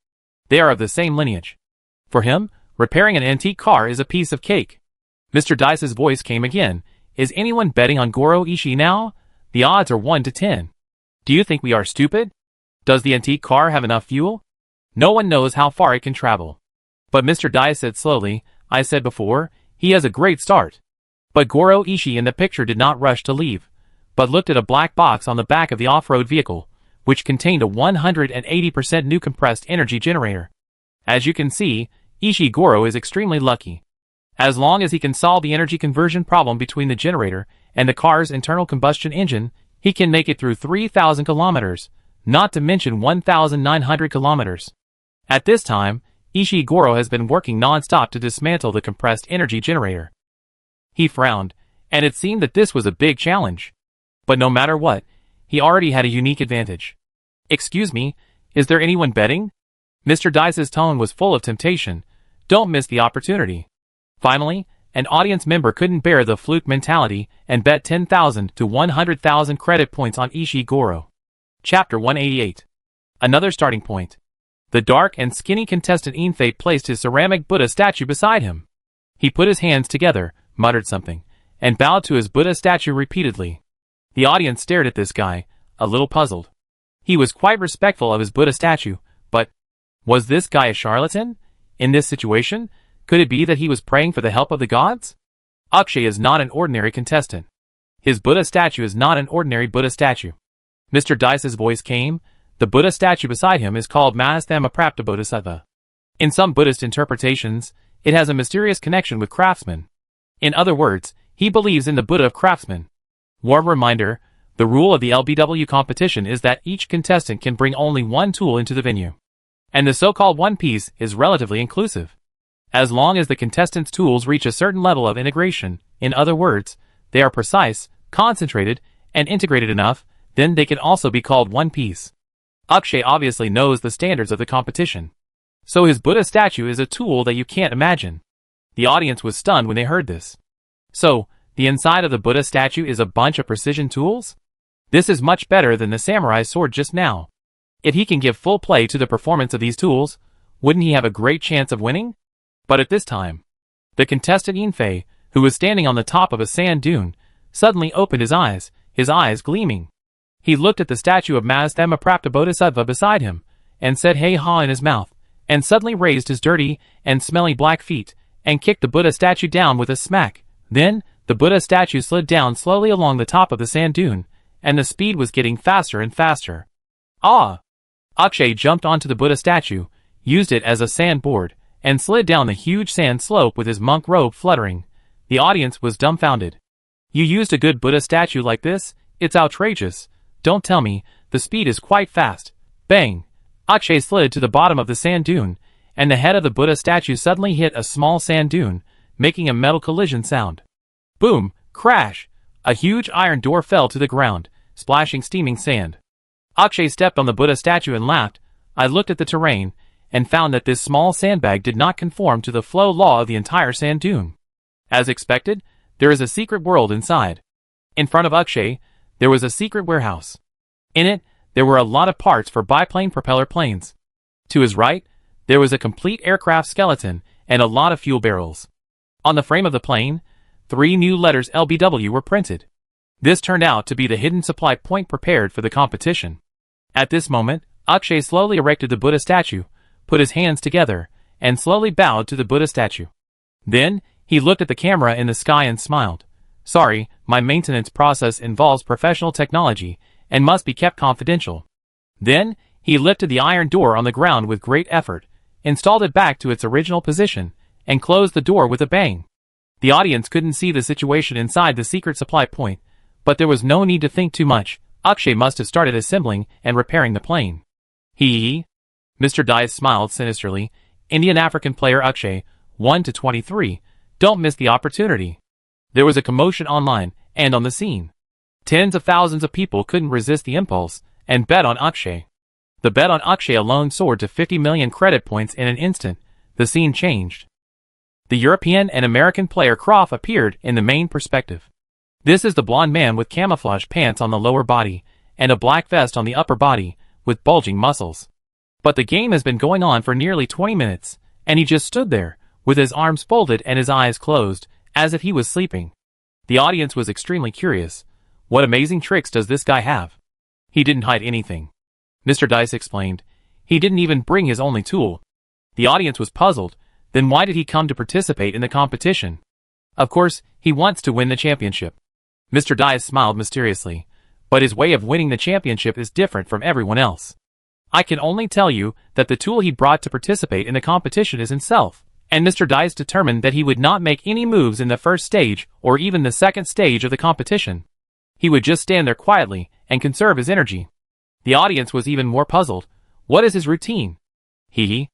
They are of the same lineage. For him, repairing an antique car is a piece of cake. Mr. Dice's voice came again. Is anyone betting on Goro Ishii now? The odds are 1 to 10. Do you think we are stupid? Does the antique car have enough fuel? No one knows how far it can travel. But Mr. Dice said slowly, I said before, he has a great start. But Goro Ishii in the picture did not rush to leave, but looked at a black box on the back of the off-road vehicle, which contained a 180% new compressed energy generator. As you can see, Ishii Goro is extremely lucky. As long as he can solve the energy conversion problem between the generator and the car's internal combustion engine, he can make it through 3,000 kilometers, not to mention 1,900 kilometers. At this time, Ishii Goro has been working non-stop to dismantle the compressed energy generator. He frowned, and it seemed that this was a big challenge. But no matter what, he already had a unique advantage. Excuse me, is there anyone betting? Mr. Dice's tone was full of temptation. Don't miss the opportunity. Finally, an audience member couldn't bear the fluke mentality and bet 10,000 to 100,000 credit points on Ishii Goro. Chapter 188. Another starting point. The dark and skinny contestant Infei placed his ceramic Buddha statue beside him. He put his hands together, muttered something, and bowed to his Buddha statue repeatedly. The audience stared at this guy, a little puzzled. He was quite respectful of his Buddha statue, but was this guy a charlatan? In this situation, could it be that he was praying for the help of the gods? Akshay is not an ordinary contestant. His Buddha statue is not an ordinary Buddha statue. Mr. Dice's voice came. The Buddha statue beside him is called Mahastamaprapta Bodhisattva. In some Buddhist interpretations, it has a mysterious connection with craftsmen. In other words, he believes in the Buddha of craftsmen. Warm reminder, the rule of the LBW competition is that each contestant can bring only one tool into the venue. And the so-called one piece is relatively inclusive. As long as the contestants' tools reach a certain level of integration, in other words, they are precise, concentrated, and integrated enough, then they can also be called one piece. Akshay obviously knows the standards of the competition. So his Buddha statue is a tool that you can't imagine. The audience was stunned when they heard this. So, the inside of the Buddha statue is a bunch of precision tools? This is much better than the samurai's sword just now. If he can give full play to the performance of these tools, wouldn't he have a great chance of winning? But at this time, the contestant Infei, who was standing on the top of a sand dune, suddenly opened his eyes gleaming. He looked at the statue of Mahastamaprapta Bodhisattva beside him, and said hey ha in his mouth, and suddenly raised his dirty and smelly black feet, and kicked the Buddha statue down with a smack. Then, the Buddha statue slid down slowly along the top of the sand dune, and the speed was getting faster and faster. Ah! Akshay jumped onto the Buddha statue, used it as a sandboard, and slid down the huge sand slope with his monk robe fluttering. The audience was dumbfounded. You used a good Buddha statue like this? It's outrageous. Don't tell me, the speed is quite fast. Bang! Akshay slid to the bottom of the sand dune, and the head of the Buddha statue suddenly hit a small sand dune, making a metal collision sound. Boom! Crash! A huge iron door fell to the ground, splashing steaming sand. Akshay stepped on the Buddha statue and laughed. I looked at the terrain, and found that this small sandbag did not conform to the flow law of the entire sand dune. As expected, there is a secret world inside. In front of Akshay, there was a secret warehouse. In it, there were a lot of parts for biplane propeller planes. To his right, there was a complete aircraft skeleton and a lot of fuel barrels. On the frame of the plane, 3 new letters LBW were printed. This turned out to be the hidden supply point prepared for the competition. At this moment, Akshay slowly erected the Buddha statue, put his hands together, and slowly bowed to the Buddha statue. Then, he looked at the camera in the sky and smiled. Sorry, my maintenance process involves professional technology and must be kept confidential. Then, he lifted the iron door on the ground with great effort, installed it back to its original position, and closed the door with a bang. The audience couldn't see the situation inside the secret supply point, but there was no need to think too much. Akshay must have started assembling and repairing the plane. Hee. Mr. Dice smiled sinisterly. Indian African player Akshay, 1-23. Don't miss the opportunity. There was a commotion online and on the scene. Tens of thousands of people couldn't resist the impulse and bet on Akshay. The bet on Akshay alone soared to 50 million credit points in an instant. The scene changed. The European and American player Croft appeared in the main perspective. This is the blonde man with camouflage pants on the lower body and a black vest on the upper body with bulging muscles. But the game has been going on for nearly 20 minutes, and he just stood there, with his arms folded and his eyes closed, as if he was sleeping. The audience was extremely curious. What amazing tricks does this guy have? He didn't hide anything. Mr. Dice explained. He didn't even bring his only tool. The audience was puzzled. Then why did he come to participate in the competition? Of course, he wants to win the championship. Mr. Dice smiled mysteriously. But his way of winning the championship is different from everyone else. I can only tell you that the tool he brought to participate in the competition is himself, and Mr. Dice determined that he would not make any moves in the first stage or even the second stage of the competition. He would just stand there quietly and conserve his energy. The audience was even more puzzled. What is his routine? Hee.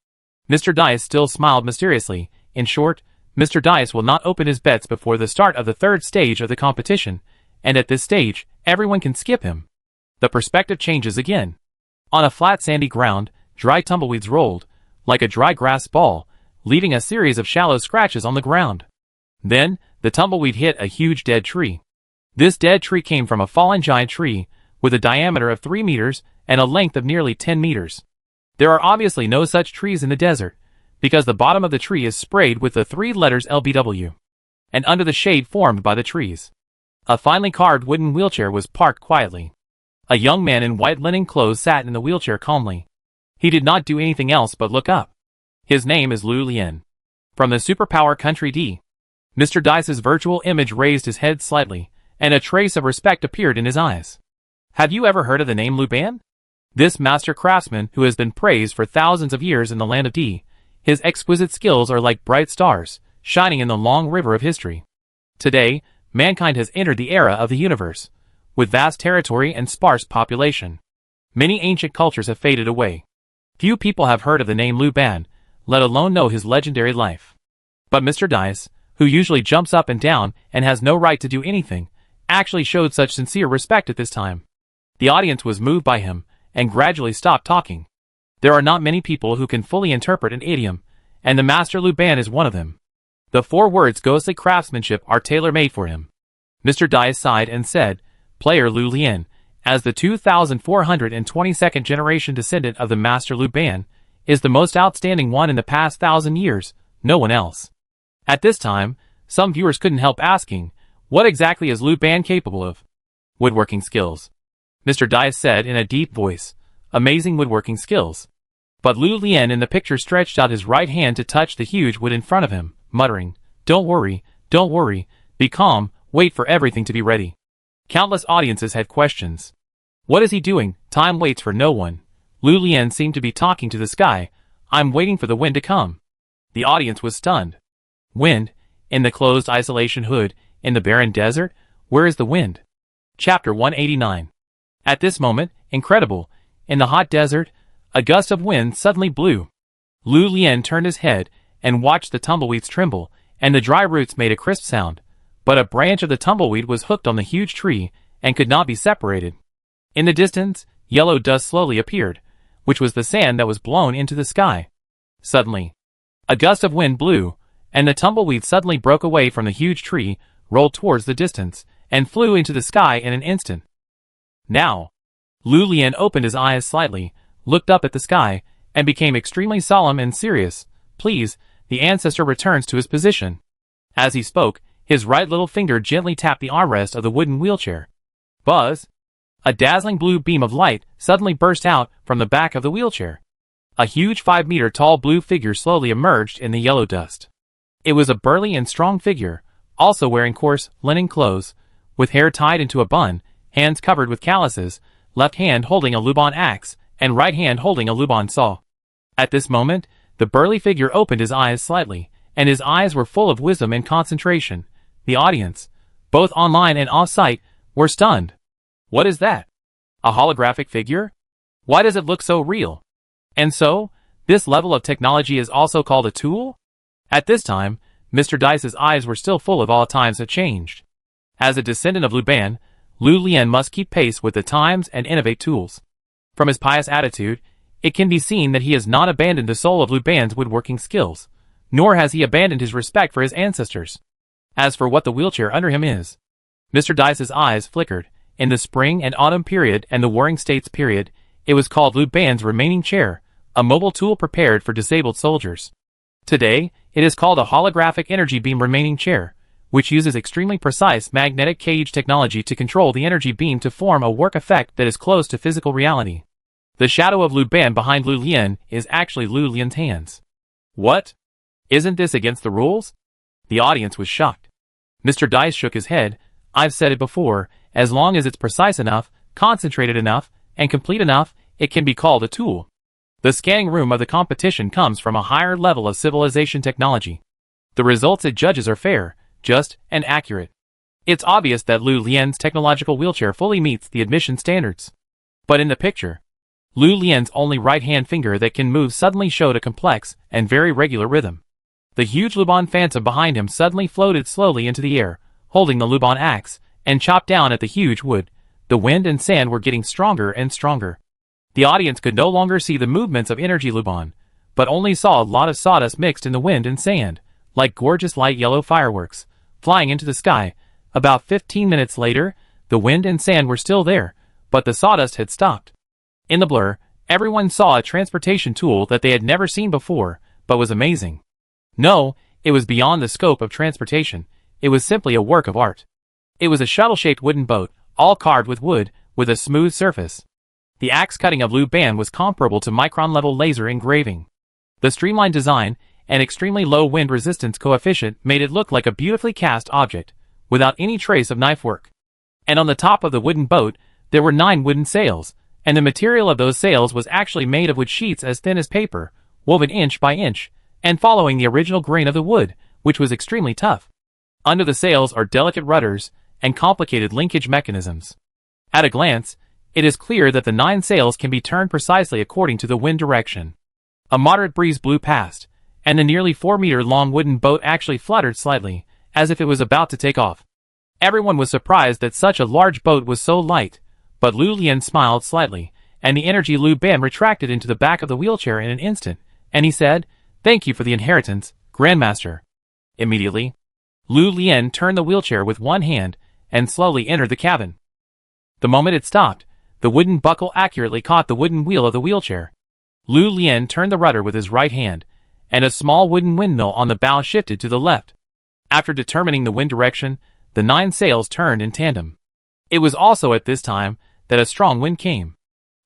Mr. Dice still smiled mysteriously. In short, Mr. Dice will not open his bets before the start of the third stage of the competition, and at this stage, everyone can skip him. The perspective changes again. On a flat sandy ground, dry tumbleweeds rolled, like a dry grass ball, leaving a series of shallow scratches on the ground. Then, the tumbleweed hit a huge dead tree. This dead tree came from a fallen giant tree, with a diameter of 3 meters and a length of nearly 10 meters. There are obviously no such trees in the desert, because the bottom of the tree is sprayed with the 3 letters LBW, and under the shade formed by the trees. A finely carved wooden wheelchair was parked quietly. A young man in white linen clothes sat in the wheelchair calmly. He did not do anything else but look up. His name is Lu Lien. From the superpower country D. Mr. Dice's virtual image raised his head slightly, and a trace of respect appeared in his eyes. Have you ever heard of the name Lu Ban? This master craftsman who has been praised for thousands of years in the land of D. His exquisite skills are like bright stars, shining in the long river of history. Today, mankind has entered the era of the universe, with vast territory and sparse population. Many ancient cultures have faded away. Few people have heard of the name Lu Ban, let alone know his legendary life. But Mr. Dice, who usually jumps up and down and has no right to do anything, actually showed such sincere respect at this time. The audience was moved by him, and gradually stopped talking. There are not many people who can fully interpret an idiom, and the Master Lu Ban is one of them. The 4 words ghostly craftsmanship are tailor-made for him. Mr. Dice sighed and said, Player Lu Lien, as the 2422nd generation descendant of the Master Lu Ban, is the most outstanding one in the past 1,000 years, no one else. At this time, some viewers couldn't help asking, what exactly is Lu Ban capable of? Woodworking skills. Mr. Dice said in a deep voice, amazing woodworking skills. But Lu Lien in the picture stretched out his right hand to touch the huge wood in front of him, muttering, don't worry, be calm, wait for everything to be ready. Countless audiences had questions. What is he doing? Time waits for no one. Lu Lien seemed to be talking to the sky. I'm waiting for the wind to come. The audience was stunned. Wind? In the closed isolation hood, in the barren desert? Where is the wind? Chapter 189. At this moment, incredible, in the hot desert, a gust of wind suddenly blew. Lu Lian turned his head and watched the tumbleweeds tremble, and the dry roots made a crisp sound. But a branch of the tumbleweed was hooked on the huge tree and could not be separated. In the distance, yellow dust slowly appeared, which was the sand that was blown into the sky. Suddenly, a gust of wind blew, and the tumbleweed suddenly broke away from the huge tree, rolled towards the distance, and flew into the sky in an instant. Now, Lu Lian opened his eyes slightly, looked up at the sky, and became extremely solemn and serious. Please, the ancestor returns to his position. As he spoke, his right little finger gently tapped the armrest of the wooden wheelchair. Buzz! A dazzling blue beam of light suddenly burst out from the back of the wheelchair. A huge 5-meter tall blue figure slowly emerged in the yellow dust. It was a burly and strong figure, also wearing coarse, linen clothes, with hair tied into a bun, hands covered with calluses, left hand holding a Luban axe, and right hand holding a Luban saw. At this moment, the burly figure opened his eyes slightly, and his eyes were full of wisdom and concentration. The audience, both online and off-site, were stunned. What is that? A holographic figure? Why does it look so real? And so, this level of technology is also called a tool? At this time, Mr. Dice's eyes were still full of all times that changed. As a descendant of Luban, Lu Lian must keep pace with the times and innovate tools. From his pious attitude, it can be seen that he has not abandoned the soul of Luban's woodworking skills, nor has he abandoned his respect for his ancestors. As for what the wheelchair under him is, Mr. Dice's eyes flickered. In the spring and autumn period and the Warring States period, it was called Luban's remaining chair, a mobile tool prepared for disabled soldiers. Today, it is called a holographic energy beam remaining chair, which uses extremely precise magnetic cage technology to control the energy beam to form a work effect that is close to physical reality. The shadow of Luban behind Lu Lian is actually Lu Lian's hands. What? Isn't this against the rules? The audience was shocked. Mr. Dice shook his head. I've said it before, as long as it's precise enough, concentrated enough, and complete enough, it can be called a tool. The scanning room of the competition comes from a higher level of civilization technology. The results it judges are fair, just, and accurate. It's obvious that Lu Lian's technological wheelchair fully meets the admission standards. But in the picture, Lu Lian's only right-hand finger that can move suddenly showed a complex and very regular rhythm. The huge Luban phantom behind him suddenly floated slowly into the air, holding the Luban axe, and chopped down at the huge wood. The wind and sand were getting stronger and stronger. The audience could no longer see the movements of energy Luban, but only saw a lot of sawdust mixed in the wind and sand, like gorgeous light yellow fireworks, flying into the sky. About 15 minutes later, the wind and sand were still there, but the sawdust had stopped. In the blur, everyone saw a transportation tool that they had never seen before, but was amazing. No, it was beyond the scope of transportation. It was simply a work of art. It was a shuttle-shaped wooden boat, all carved with wood, with a smooth surface. The axe cutting of Luban was comparable to micron-level laser engraving. The streamlined design and extremely low wind resistance coefficient made it look like a beautifully cast object, without any trace of knife work. And on the top of the wooden boat, there were 9 wooden sails, and the material of those sails was actually made of wood sheets as thin as paper, woven inch by inch, and following the original grain of the wood, which was extremely tough. Under the sails are delicate rudders and complicated linkage mechanisms. At a glance, it is clear that the 9 sails can be turned precisely according to the wind direction. A moderate breeze blew past, and the nearly 4-meter-long wooden boat actually fluttered slightly, as if it was about to take off. Everyone was surprised that such a large boat was so light, but Lu Lian smiled slightly, and the energy Luban retracted into the back of the wheelchair in an instant, and he said, "Thank you for the inheritance, Grandmaster." Immediately, Lu Lian turned the wheelchair with one hand, and slowly entered the cabin. The moment it stopped, the wooden buckle accurately caught the wooden wheel of the wheelchair. Lu Lian turned the rudder with his right hand, and a small wooden windmill on the bow shifted to the left. After determining the wind direction, the 9 sails turned in tandem. It was also at this time that a strong wind came.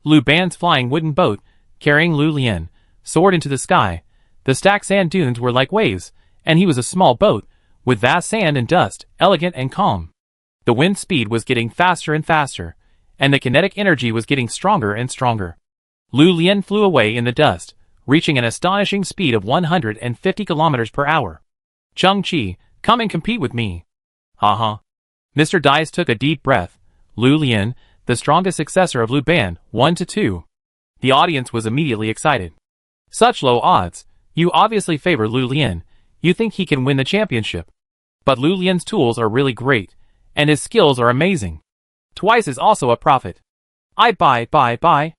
Luban's flying wooden boat, carrying Lu Lian, soared into the sky. The stacked sand dunes were like waves, and he was a small boat, with vast sand and dust, elegant and calm. The wind speed was getting faster and faster, and the kinetic energy was getting stronger and stronger. Lu Lian flew away in the dust, reaching an astonishing speed of 150 kilometers per hour. "Chung Chi, come and compete with me." "Haha. Mr. Dice took a deep breath. Lu Lian, the strongest successor of Lu Ban, 1-2. The audience was immediately excited. Such low odds. You obviously favor Lu Lian. You think he can win the championship. But Lu Lian's tools are really great, and his skills are amazing. Twice is also a profit. I buy.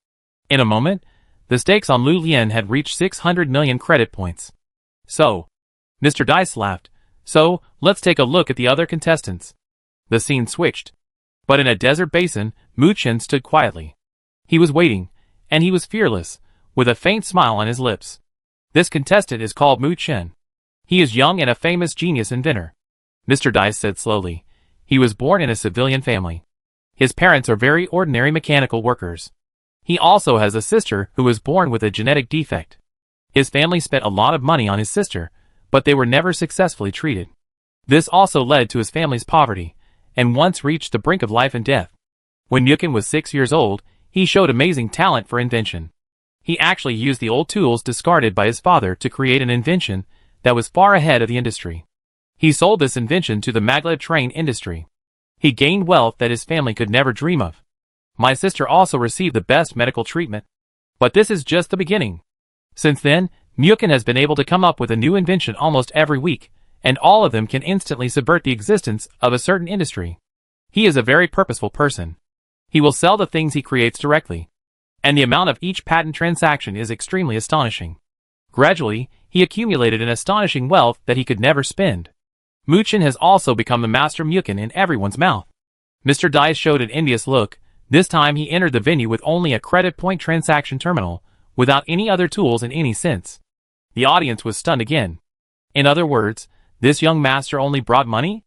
In a moment, the stakes on Lu Lian had reached 600 million credit points. So, Mr. Dice laughed. So, let's take a look at the other contestants. The scene switched. But in a desert basin, Mu Chen stood quietly. He was waiting, and he was fearless, with a faint smile on his lips. This contestant is called Mu Chen. He is young and a famous genius inventor. Mr. Dice said slowly. He was born in a civilian family. His parents are very ordinary mechanical workers. He also has a sister who was born with a genetic defect. His family spent a lot of money on his sister, but they were never successfully treated. This also led to his family's poverty, and once reached the brink of life and death. When Mukin was 6 years old, he showed amazing talent for invention. He actually used the old tools discarded by his father to create an invention that was far ahead of the industry. He sold this invention to the maglev train industry. He gained wealth that his family could never dream of. My sister also received the best medical treatment. But this is just the beginning. Since then, Mukin has been able to come up with a new invention almost every week, and all of them can instantly subvert the existence of a certain industry. He is a very purposeful person. He will sell the things he creates directly. And the amount of each patent transaction is extremely astonishing. Gradually, he accumulated an astonishing wealth that he could never spend. Mu Chen has also become the master Mukin in everyone's mouth. Mr. Dice showed an envious look. This time he entered the venue with only a credit point transaction terminal, without any other tools in any sense. The audience was stunned again. In other words, this young master only brought money?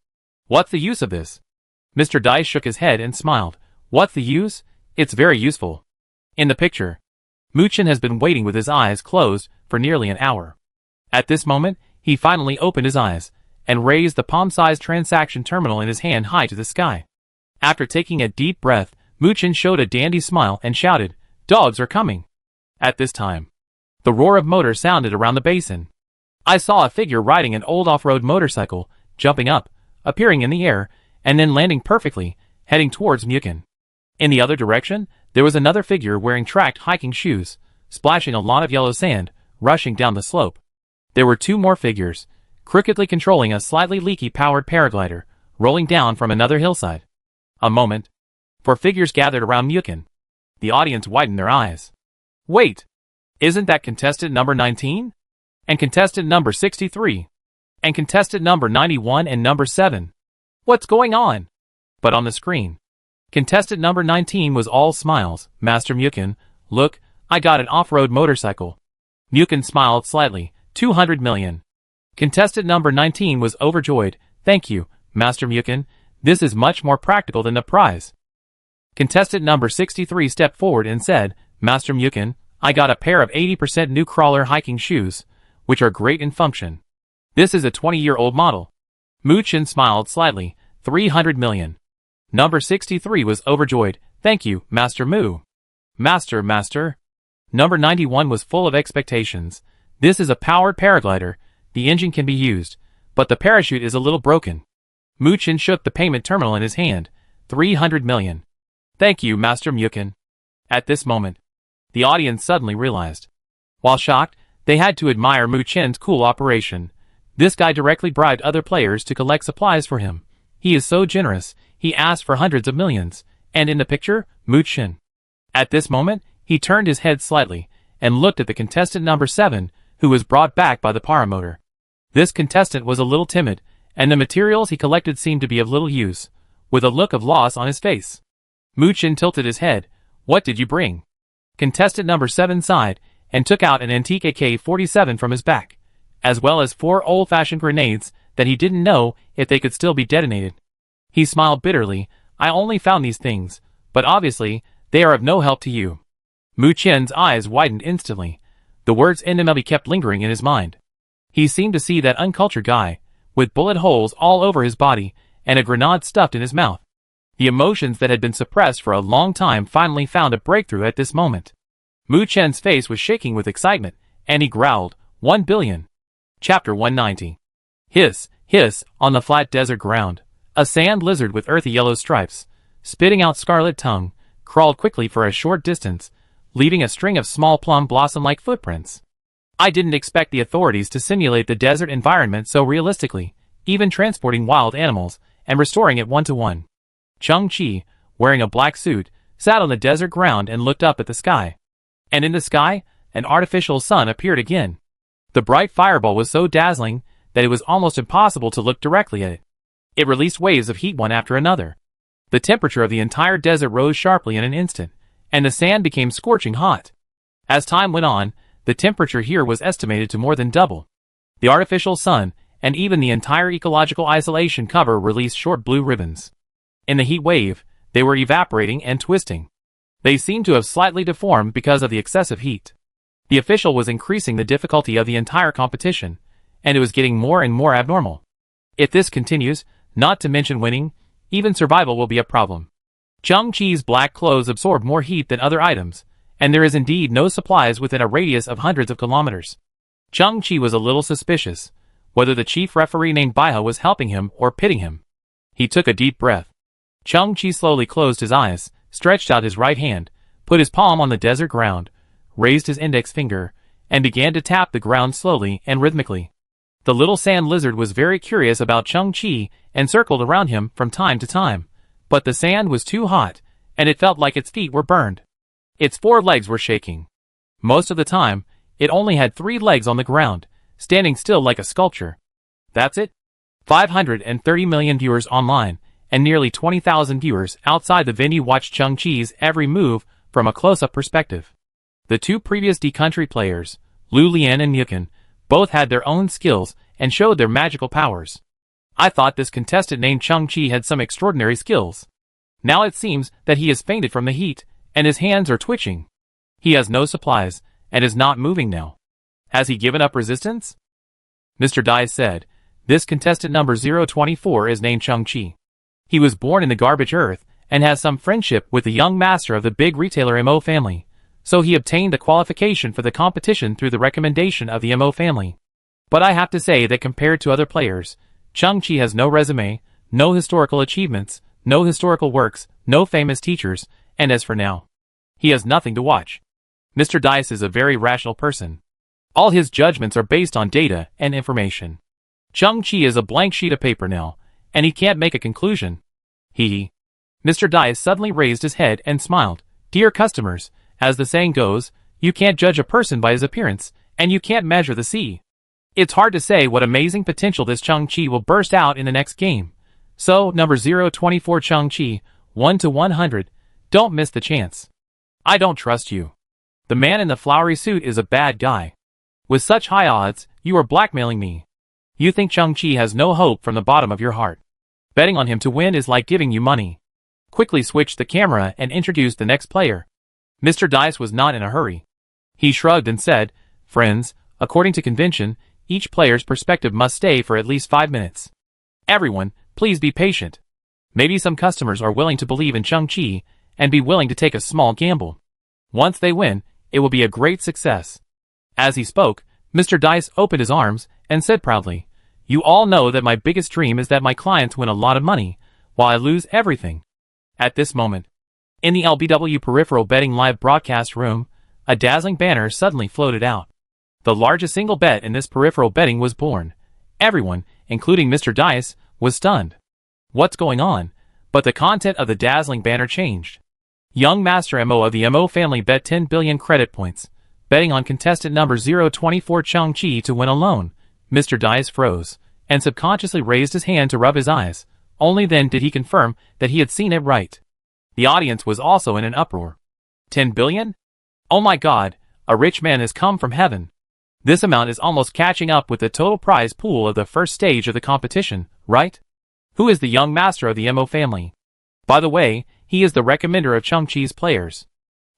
What's the use of this? Mr. Dice shook his head and smiled. What's the use? It's very useful. In the picture, Mu Chen has been waiting with his eyes closed for nearly an hour. At this moment, he finally opened his eyes, and raised the palm-sized transaction terminal in his hand high to the sky. After taking a deep breath, Mu Chen showed a dandy smile and shouted, "Dogs are coming!" At this time, the roar of motors sounded around the basin. I saw a figure riding an old off-road motorcycle, jumping up, appearing in the air, and then landing perfectly, heading towards Mukin. In the other direction, there was another figure wearing tracked hiking shoes, splashing a lot of yellow sand, rushing down the slope. There were two more figures, crookedly controlling a slightly leaky powered paraglider, rolling down from another hillside. A moment. 4 figures gathered around Mukin. The audience widened their eyes. Wait! Isn't that contestant number 19? And contestant number 63? And contestant number 91 and number 7? What's going on? But on the screen, contestant number 19 was all smiles. Master Mukin, look, I got an off-road motorcycle. Mukin smiled slightly. 200 million. Contestant number 19 was overjoyed. Thank you, Master Mukin. This is much more practical than the prize. Contestant number 63 stepped forward and said, Master Mukin, I got a pair of 80% new crawler hiking shoes, which are great in function. This is a 20-year-old model. Mu Chen smiled slightly. 300 million. Number 63 was overjoyed. Thank you, Master Mu. Master. Number 91 was full of expectations. This is a powered paraglider. The engine can be used, but the parachute is a little broken. Mu Chen shook the payment terminal in his hand. 300 million. Thank you, Master Mukin. At this moment, the audience suddenly realized. While shocked, they had to admire Mu Chen's cool operation. This guy directly bribed other players to collect supplies for him. He is so generous, he asked for hundreds of millions. And in the picture, Mu Chen. At this moment, he turned his head slightly, and looked at the contestant number 7, who was brought back by the paramotor. This contestant was a little timid, and the materials he collected seemed to be of little use, with a look of loss on his face. Mu Chen tilted his head. What did you bring? Contestant number 7 sighed, and took out an antique AK-47 from his back, as well as 4 old-fashioned grenades that he didn't know if they could still be detonated. He smiled bitterly. I only found these things, but obviously, they are of no help to you. Mu Chen's eyes widened instantly. The words enemy kept lingering in his mind. He seemed to see that uncultured guy, with bullet holes all over his body, and a grenade stuffed in his mouth. The emotions that had been suppressed for a long time finally found a breakthrough at this moment. Mu Chen's face was shaking with excitement, and he growled, 1 billion. Chapter 190. Hiss, on the flat desert ground. A sand lizard with earthy yellow stripes, spitting out scarlet tongue, crawled quickly for a short distance, leaving a string of small plum blossom-like footprints. I didn't expect the authorities to simulate the desert environment so realistically, even transporting wild animals and restoring it one-to-one. Chung-Chi, wearing a black suit, sat on the desert ground and looked up at the sky. And in the sky, an artificial sun appeared again. The bright fireball was so dazzling that it was almost impossible to look directly at it. It released waves of heat one after another. The temperature of the entire desert rose sharply in an instant, and the sand became scorching hot. As time went on, the temperature here was estimated to more than double. The artificial sun, and even the entire ecological isolation cover released short blue ribbons. In the heat wave, they were evaporating and twisting. They seemed to have slightly deformed because of the excessive heat. The official was increasing the difficulty of the entire competition, and it was getting more and more abnormal. If this continues, not to mention winning, even survival will be a problem. Chung-Chi's black clothes absorb more heat than other items, and there is indeed no supplies within a radius of hundreds of kilometers. Chung-Chi was a little suspicious, whether the chief referee named Baiha was helping him or pitting him. He took a deep breath. Chung-Chi slowly closed his eyes, stretched out his right hand, put his palm on the desert ground, raised his index finger, and began to tap the ground slowly and rhythmically. The little sand lizard was very curious about Chung-Chi and circled around him from time to time, but the sand was too hot, and it felt like its feet were burned. Its 4 legs were shaking. Most of the time, it only had 3 legs on the ground, standing still like a sculpture. That's it? 530 million viewers online, and nearly 20,000 viewers outside the venue watched Chung-Chi's every move from a close-up perspective. The 2 previous D-Country players, Lu Lian and Yukin, both had their own skills and showed their magical powers. I thought this contestant named Chung-Chi had some extraordinary skills. Now it seems that he has fainted from the heat, and his hands are twitching. He has no supplies, and is not moving now. Has he given up resistance? Mr. Dai said, this contestant number 024 is named Chung-Chi. He was born in the garbage earth, and has some friendship with the young master of the big retailer MO family, so he obtained the qualification for the competition through the recommendation of the MO family. But I have to say that compared to other players, Chung-Chi has no resume, no historical achievements, no historical works, no famous teachers, and as for now, he has nothing to watch. Mr. Dice is a very rational person. All his judgments are based on data and information. Chung-Chi is a blank sheet of paper now, and he can't make a conclusion. Mr. Dice suddenly raised his head and smiled. Dear customers, as the saying goes, you can't judge a person by his appearance, and you can't measure the sea. It's hard to say what amazing potential this Chung-Chi will burst out in the next game. So, number 024 Chung-Chi, 1 to 100, don't miss the chance. I don't trust you. The man in the flowery suit is a bad guy. With such high odds, you are blackmailing me. You think Chung-Chi has no hope from the bottom of your heart. Betting on him to win is like giving you money. Quickly switch the camera and introduce the next player. Mr. Dice was not in a hurry. He shrugged and said, friends, according to convention, each player's perspective must stay for at least 5 minutes. Everyone, please be patient. Maybe some customers are willing to believe in Chung-Chi and be willing to take a small gamble. Once they win, it will be a great success. As he spoke, Mr. Dice opened his arms and said proudly, you all know that my biggest dream is that my clients win a lot of money, while I lose everything. At this moment, in the LBW Peripheral Betting Live broadcast room, a dazzling banner suddenly floated out. The largest single bet in this peripheral betting was born. Everyone, including Mr. Dice, was stunned. What's going on? But the content of the dazzling banner changed. Young Master MO of the MO family bet 10 billion credit points, betting on contestant number 024 Chung-Chi to win alone. Mr. Dice froze, and subconsciously raised his hand to rub his eyes. Only then did he confirm that he had seen it right. The audience was also in an uproar. 10 billion? Oh my God, a rich man has come from heaven. This amount is almost catching up with the total prize pool of the first stage of the competition, right? Who is the young master of the MO family? By the way, he is the recommender of Chung-Chi's players.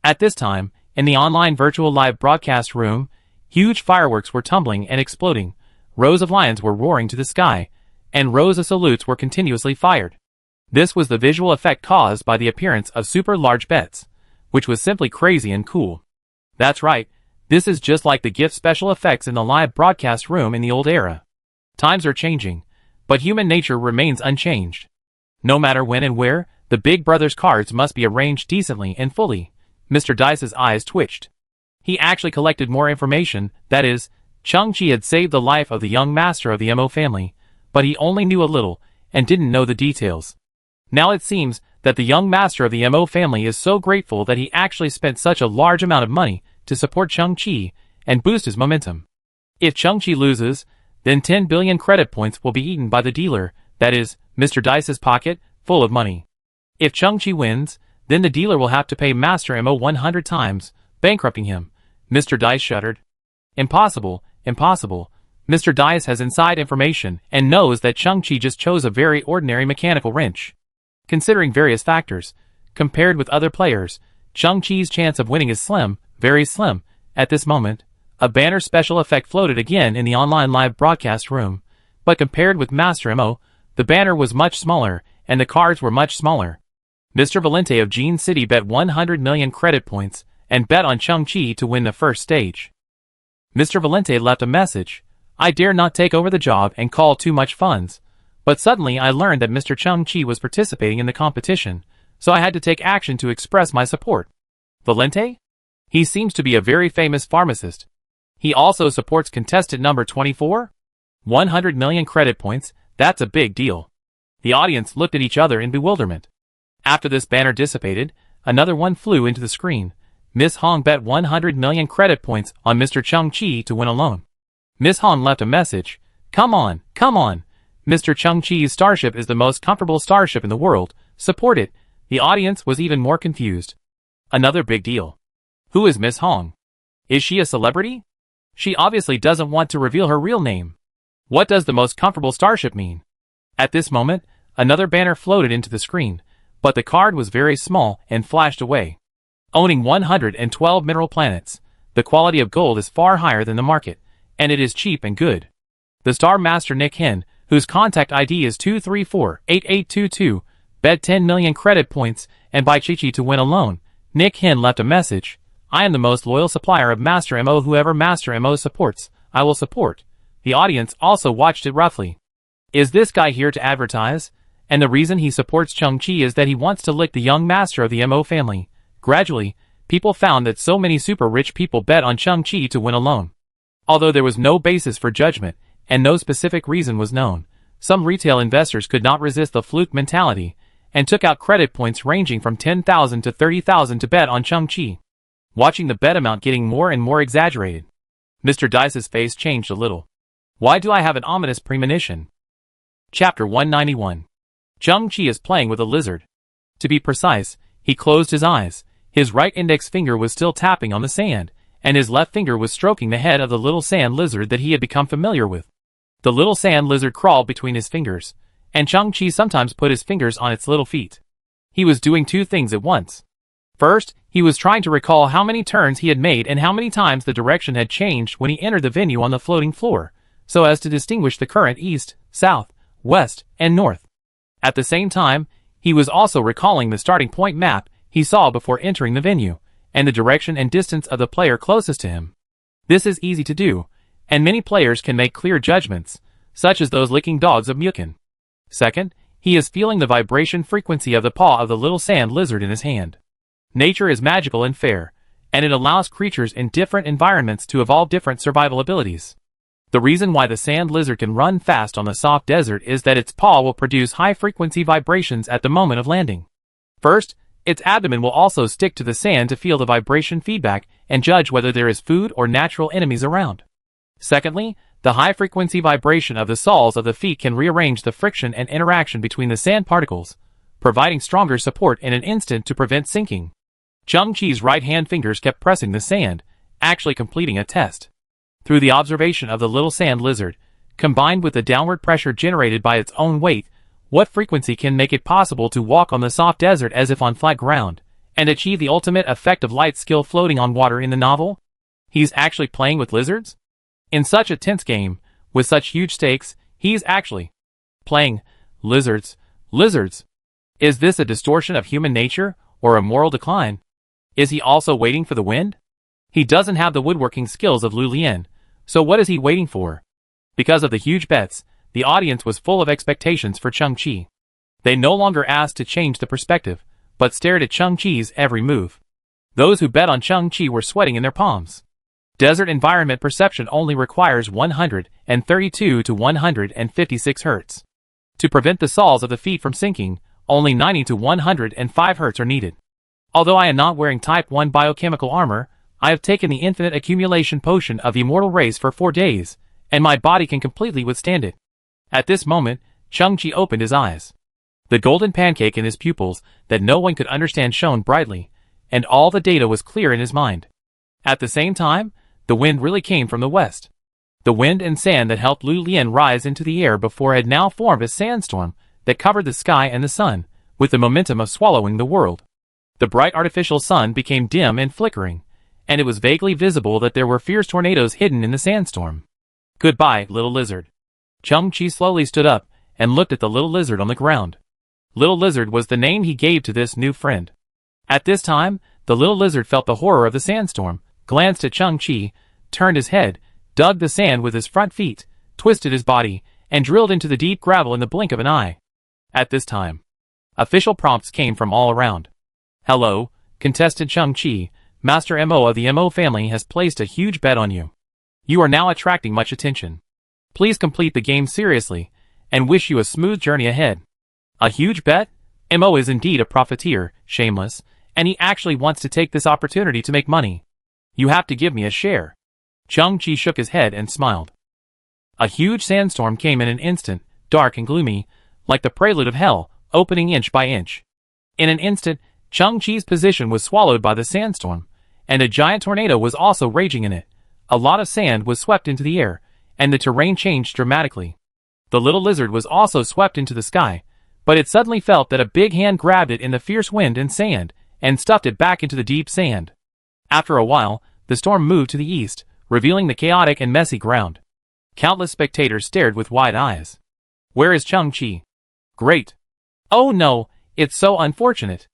At this time, in the online virtual live broadcast room, huge fireworks were tumbling and exploding, rows of lions were roaring to the sky, and rows of salutes were continuously fired. This was the visual effect caused by the appearance of super large bets, which was simply crazy and cool. That's right, this is just like the GIF special effects in the live broadcast room in the old era. Times are changing, but human nature remains unchanged. No matter when and where, the Big Brother's cards must be arranged decently and fully. Mr. Dice's eyes twitched. He actually collected more information, that is, Chang-Chi had saved the life of the young master of the Mo family, but he only knew a little, and didn't know the details. Now it seems that the young master of the Mo family is so grateful that he actually spent such a large amount of money to support Chang-Chi and boost his momentum. If Chang-Chi loses, then 10 billion credit points will be eaten by the dealer, that is, Mr. Dice's pocket, full of money. If Chang-Chi wins, then the dealer will have to pay Master Mo 100 times, bankrupting him. Mr. Dice shuddered. Impossible, impossible. Mr. Dice has inside information and knows that Chang-Chi just chose a very ordinary mechanical wrench. Considering various factors, compared with other players, Chang-Chi's chance of winning is slim, very slim. At this moment, a banner special effect floated again in the online live broadcast room, but compared with Master Mo, the banner was much smaller, and the cards were much smaller. Mr. Valente of Gene City bet 100 million credit points, and bet on Chang-Chi to win the first stage. Mr. Valente left a message. I dare not take over the job and call too much funds, but suddenly I learned that Mr. Chang-Chi was participating in the competition, so I had to take action to express my support. Valente? He seems to be a very famous pharmacist. He also supports contestant number 24? 100 million credit points, that's a big deal. The audience looked at each other in bewilderment. After this banner dissipated, another one flew into the screen. Miss Hong bet 100 million credit points on Mr. Chang-Chi to win alone. Miss Hong left a message. Come on, come on. Mr. Chang-Chi's starship is the most comfortable starship in the world. Support it. The audience was even more confused. Another big deal. Who is Miss Hong? Is she a celebrity? She obviously doesn't want to reveal her real name. What does the most comfortable starship mean? At this moment, another banner floated into the screen, but the card was very small and flashed away. Owning 112 mineral planets, the quality of gold is far higher than the market, and it is cheap and good. The Star Master Nick Hen, whose contact ID is 234-8822, bet 10 million credit points and buy Chi-Chi to win alone. Nick Hen left a message. I am the most loyal supplier of Master Mo. Whoever Master Mo supports, I will support. The audience also watched it roughly. Is this guy here to advertise? And the reason he supports Chang-Chi is that he wants to lick the young master of the Mo family. Gradually, people found that so many super rich people bet on Chang-Chi to win alone. Although there was no basis for judgment, and no specific reason was known, some retail investors could not resist the fluke mentality, and took out credit points ranging from 10,000 to 30,000 to bet on Chang-Chi. Watching the bet amount getting more and more exaggerated. Mr. Dice's face changed a little. Why do I have an ominous premonition? Chapter 191. Chang-Chi is playing with a lizard. To be precise, he closed his eyes. His right index finger was still tapping on the sand, and his left finger was stroking the head of the little sand lizard that he had become familiar with. The little sand lizard crawled between his fingers, and Chang-Chi sometimes put his fingers on its little feet. He was doing two things at once. First, he was trying to recall how many turns he had made and how many times the direction had changed when he entered the venue on the floating floor, so as to distinguish the current east, south, west, and north. At the same time, he was also recalling the starting point map he saw before entering the venue, and the direction and distance of the player closest to him. This is easy to do, and many players can make clear judgments, such as those licking dogs of Mukin. Second, he is feeling the vibration frequency of the paw of the little sand lizard in his hand. Nature is magical and fair, and it allows creatures in different environments to evolve different survival abilities. The reason why the sand lizard can run fast on the soft desert is that its paw will produce high-frequency vibrations at the moment of landing. First, its abdomen will also stick to the sand to feel the vibration feedback and judge whether there is food or natural enemies around. Secondly, the high-frequency vibration of the soles of the feet can rearrange the friction and interaction between the sand particles, providing stronger support in an instant to prevent sinking. Chang-Chi's right-hand fingers kept pressing the sand, actually completing a test. Through the observation of the little sand lizard, combined with the downward pressure generated by its own weight, what frequency can make it possible to walk on the soft desert as if on flat ground, and achieve the ultimate effect of light skill floating on water in the novel? He's actually playing with lizards? In such a tense game, with such huge stakes, he's actually playing lizards. Lizards! Is this a distortion of human nature, or a moral decline? Is he also waiting for the wind? He doesn't have the woodworking skills of Lu Lian, so what is he waiting for? Because of the huge bets, the audience was full of expectations for Chang-Chi. They no longer asked to change the perspective, but stared at Chang-Chi's every move. Those who bet on Chang-Chi were sweating in their palms. Desert environment perception only requires 132 to 156 Hz. To prevent the soles of the feet from sinking, only 90 to 105 Hz are needed. Although I am not wearing Type 1 biochemical armor, I have taken the infinite accumulation potion of the immortal race for 4 days, and my body can completely withstand it. At this moment, Chang-Chi opened his eyes. The golden pancake in his pupils that no one could understand shone brightly, and all the data was clear in his mind. At the same time, the wind really came from the west. The wind and sand that helped Lu Lian rise into the air before had now formed a sandstorm that covered the sky and the sun, with the momentum of swallowing the world. The bright artificial sun became dim and flickering, and it was vaguely visible that there were fierce tornadoes hidden in the sandstorm. "Goodbye, little lizard." Chang-Chi slowly stood up and looked at the little lizard on the ground. Little Lizard was the name he gave to this new friend. At this time, the little lizard felt the horror of the sandstorm, glanced at Chang-Chi, turned his head, dug the sand with his front feet, twisted his body, and drilled into the deep gravel in the blink of an eye. At this time, official prompts came from all around. "Hello, contestant Chang-Chi, Master MO of the MO family has placed a huge bet on you. You are now attracting much attention. Please complete the game seriously, and wish you a smooth journey ahead." A huge bet? MO is indeed a profiteer, shameless, and he actually wants to take this opportunity to make money. You have to give me a share. Chang-Chi shook his head and smiled. A huge sandstorm came in an instant, dark and gloomy, like the prelude of hell, opening inch by inch. In an instant, Chang-Chi's position was swallowed by the sandstorm, and a giant tornado was also raging in it. A lot of sand was swept into the air, and the terrain changed dramatically. The little lizard was also swept into the sky, but it suddenly felt that a big hand grabbed it in the fierce wind and sand, and stuffed it back into the deep sand. After a while, the storm moved to the east, revealing the chaotic and messy ground. Countless spectators stared with wide eyes. "Where is Chang-Chi?" "Great. Oh no, it's so unfortunate."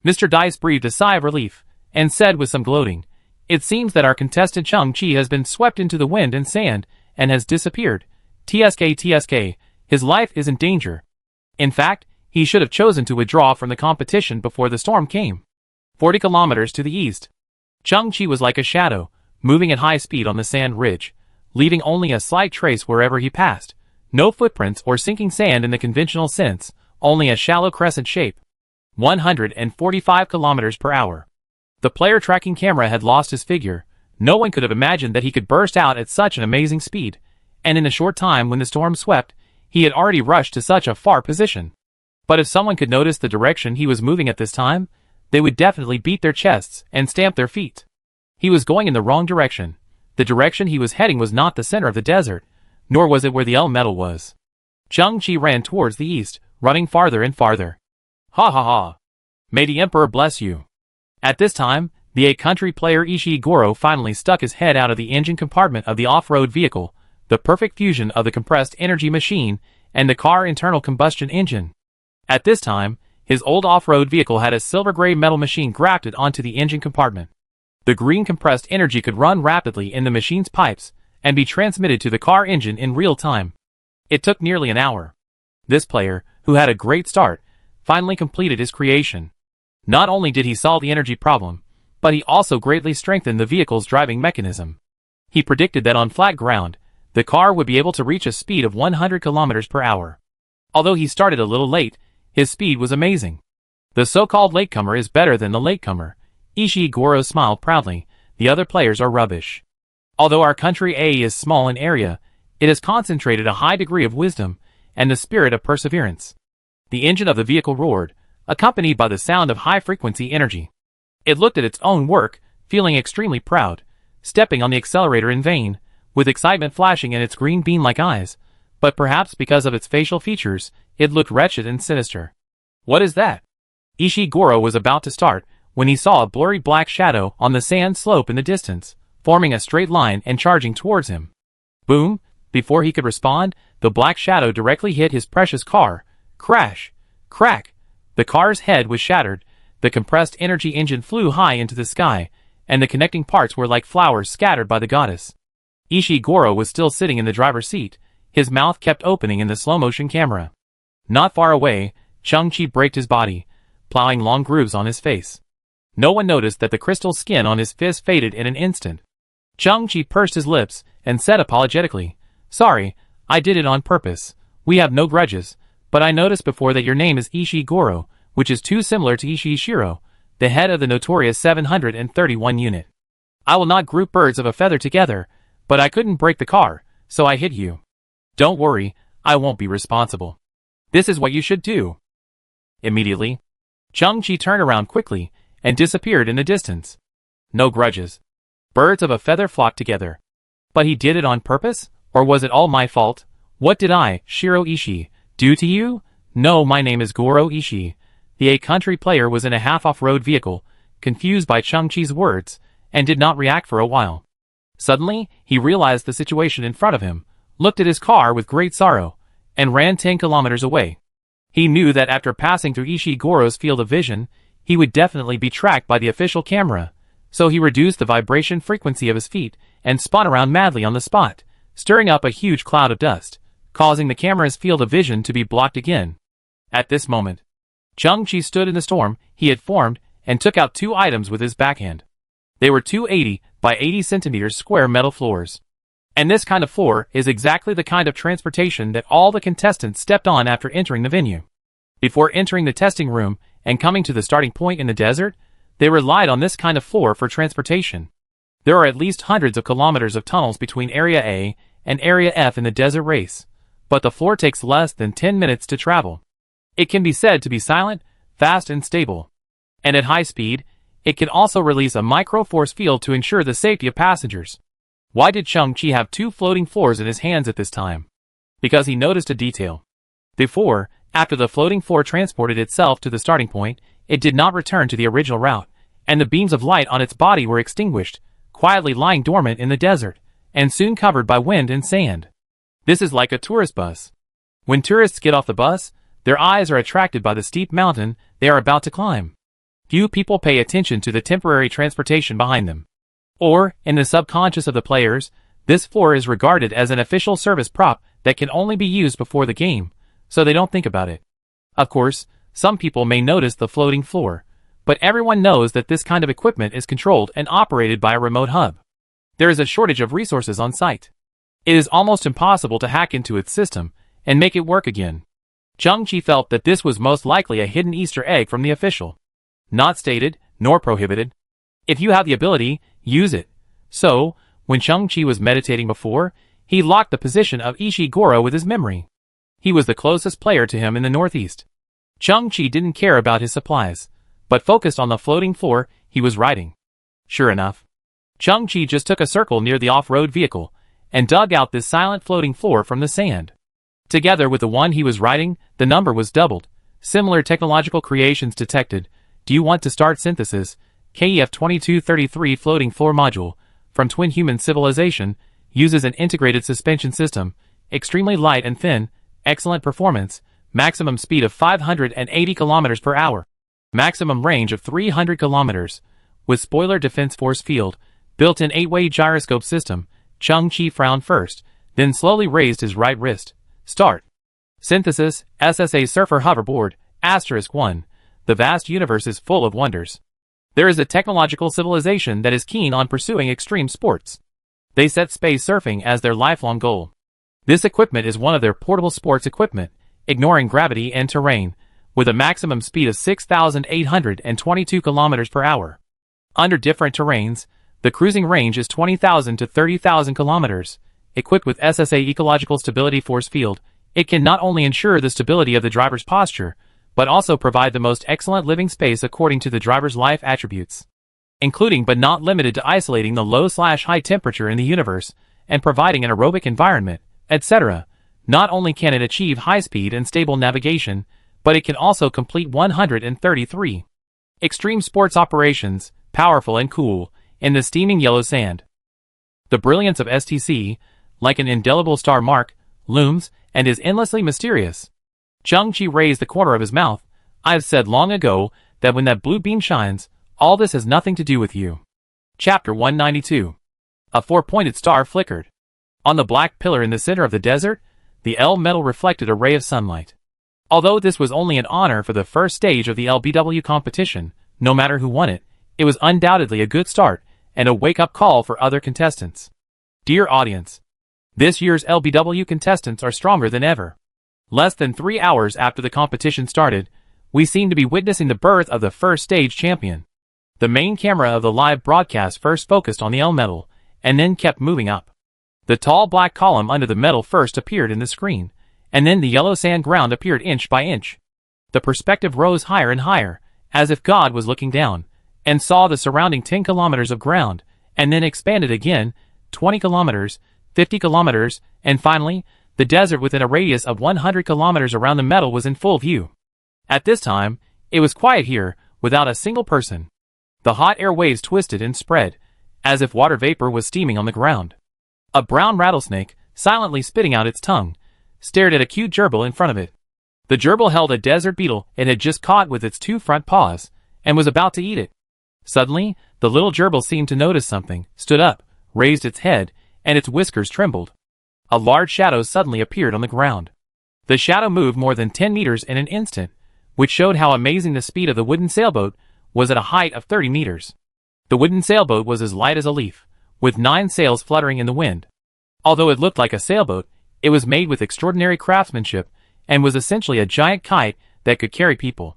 Mr. Dice breathed a sigh of relief, and said with some gloating, "It seems that our contestant Chang-Chi has been swept into the wind and sand, and has disappeared. TSK, his life is in danger. In fact, he should have chosen to withdraw from the competition before the storm came." 40 kilometers to the east. Chang-Chi was like a shadow, moving at high speed on the sand ridge, leaving only a slight trace wherever he passed. No footprints or sinking sand in the conventional sense, only a shallow crescent shape. 145 kilometers per hour. The player tracking camera had lost his figure. No one could have imagined that he could burst out at such an amazing speed, and in a short time when the storm swept, he had already rushed to such a far position. But if someone could notice the direction he was moving at this time, they would definitely beat their chests and stamp their feet. He was going in the wrong direction. The direction he was heading was not the center of the desert, nor was it where the elemental was. Chang-Chi ran towards the east, running farther and farther. "Ha ha ha. May the Emperor bless you." At this time, the A-country player Ishii Goro finally stuck his head out of the engine compartment of the off-road vehicle, the perfect fusion of the compressed energy machine and the car internal combustion engine. At this time, his old off-road vehicle had a silver-gray metal machine grafted onto the engine compartment. The green compressed energy could run rapidly in the machine's pipes and be transmitted to the car engine in real time. It took nearly an hour. This player, who had a great start, finally completed his creation. Not only did he solve the energy problem, but he also greatly strengthened the vehicle's driving mechanism. He predicted that on flat ground, the car would be able to reach a speed of 100 kilometers per hour. Although he started a little late, his speed was amazing. The so-called latecomer is better than the latecomer. Ishii Goro smiled proudly. The other players are rubbish. Although our country A is small in area, it has concentrated a high degree of wisdom and the spirit of perseverance. The engine of the vehicle roared, accompanied by the sound of high-frequency energy. It looked at its own work, feeling extremely proud, stepping on the accelerator in vain, with excitement flashing in its green bean-like eyes, but perhaps because of its facial features, it looked wretched and sinister. "What is that?" Ishii Goro was about to start, when he saw a blurry black shadow on the sand slope in the distance, forming a straight line and charging towards him. Boom! Before he could respond, the black shadow directly hit his precious car. Crash! Crack! The car's head was shattered, the compressed energy engine flew high into the sky, and the connecting parts were like flowers scattered by the goddess. Ishii Goro was still sitting in the driver's seat, his mouth kept opening in the slow-motion camera. Not far away, Chang-Chi braked his body, plowing long grooves on his face. No one noticed that the crystal skin on his fist faded in an instant. Chang-Chi pursed his lips and said apologetically, "Sorry, I did it on purpose. We have no grudges, but I noticed before that your name is Ishii Goro, which is too similar to Ishii Shiro, the head of the notorious 731 unit. I will not group birds of a feather together, but I couldn't break the car, so I hit you. Don't worry, I won't be responsible. This is what you should do." Immediately, Chang-Chi turned around quickly and disappeared in the distance. No grudges. Birds of a feather flocked together. But he did it on purpose, or was it all my fault? What did I, Shiro Ishii, do to you? No, my name is Goro Ishii. The A-country player was in a half-off-road vehicle, confused by Chang-Chi's words, and did not react for a while. Suddenly, he realized the situation in front of him, looked at his car with great sorrow, and ran 10 kilometers away. He knew that after passing through Ishii Goro's field of vision, he would definitely be tracked by the official camera, so he reduced the vibration frequency of his feet and spun around madly on the spot, stirring up a huge cloud of dust, causing the camera's field of vision to be blocked again. At this moment, Chang-Chi stood in the storm he had formed and took out 2 items with his backhand. They were 2 80 by 80 centimeters square metal floors. And this kind of floor is exactly the kind of transportation that all the contestants stepped on after entering the venue. Before entering the testing room and coming to the starting point in the desert, they relied on this kind of floor for transportation. There are at least hundreds of kilometers of tunnels between Area A and Area F in the desert race, but the floor takes less than 10 minutes to travel. It can be said to be silent, fast and stable. And at high speed, it can also release a micro-force field to ensure the safety of passengers. Why did Chang-Chi have 2 floating floors in his hands at this time? Because he noticed a detail. Before, after the floating floor transported itself to the starting point, it did not return to the original route, and the beams of light on its body were extinguished, quietly lying dormant in the desert, and soon covered by wind and sand. This is like a tourist bus. When tourists get off the bus, their eyes are attracted by the steep mountain they are about to climb. Few people pay attention to the temporary transportation behind them. Or, in the subconscious of the players, this floor is regarded as an official service prop that can only be used before the game, so they don't think about it. Of course, some people may notice the floating floor, but everyone knows that this kind of equipment is controlled and operated by a remote hub. There is a shortage of resources on site. It is almost impossible to hack into its system and make it work again. Chang-Chi felt that this was most likely a hidden Easter egg from the official. Not stated, nor prohibited. If you have the ability, use it. So, when Chang-Chi was meditating before, he locked the position of Ishii Goro with his memory. He was the closest player to him in the northeast. Chang-Chi didn't care about his supplies, but focused on the floating floor he was riding. Sure enough, Chang-Chi just took a circle near the off-road vehicle and dug out this silent floating floor from the sand. Together with the one he was riding, the number was doubled. Similar technological creations detected. Do you want to start synthesis? KEF-2233 floating floor module from Twin Human Civilization uses an integrated suspension system, extremely light and thin, excellent performance, maximum speed of 580 km per hour, maximum range of 300 km, with spoiler defense force field, built-in 8-way gyroscope system. Chang-Chi frowned first, then slowly raised his right wrist. Start. Synthesis, SSA Surfer Hoverboard, *1. The vast universe is full of wonders. There is a technological civilization that is keen on pursuing extreme sports. They set space surfing as their lifelong goal. This equipment is one of their portable sports equipment, ignoring gravity and terrain, with a maximum speed of 6,822 km per hour. Under different terrains, the cruising range is 20,000 to 30,000 km. Equipped with SSA Ecological Stability Force Field, it can not only ensure the stability of the driver's posture, but also provide the most excellent living space according to the driver's life attributes, including but not limited to isolating the low/high temperature in the universe and providing an aerobic environment, etc. Not only can it achieve high speed and stable navigation, but it can also complete 133 extreme sports operations, powerful and cool, in the steaming yellow sand. The brilliance of STC, like an indelible star mark, looms and is endlessly mysterious. Chang-Chi raised the corner of his mouth. I've said long ago that when that blue beam shines, all this has nothing to do with you. Chapter 192. A 4-pointed star flickered. On the black pillar in the center of the desert, the L metal reflected a ray of sunlight. Although this was only an honor for the first stage of the LBW competition, no matter who won it, it was undoubtedly a good start and a wake-up call for other contestants. Dear audience, this year's LBW contestants are stronger than ever. Less than 3 hours after the competition started, we seem to be witnessing the birth of the first stage champion. The main camera of the live broadcast first focused on the L medal, and then kept moving up. The tall black column under the medal first appeared in the screen, and then the yellow sand ground appeared inch by inch. The perspective rose higher and higher, as if God was looking down, and saw the surrounding 10 kilometers of ground, and then expanded again, 20 kilometers, 50 kilometers, and finally, the desert within a radius of 100 kilometers around the medal was in full view. At this time, it was quiet here, without a single person. The hot air waves twisted and spread, as if water vapor was steaming on the ground. A brown rattlesnake, silently spitting out its tongue, stared at a cute gerbil in front of it. The gerbil held a desert beetle it had just caught with its 2 front paws, and was about to eat it. Suddenly, the little gerbil seemed to notice something, stood up, raised its head, and its whiskers trembled. A large shadow suddenly appeared on the ground. The shadow moved more than 10 meters in an instant, which showed how amazing the speed of the wooden sailboat was at a height of 30 meters. The wooden sailboat was as light as a leaf, with 9 sails fluttering in the wind. Although it looked like a sailboat, it was made with extraordinary craftsmanship, and was essentially a giant kite that could carry people.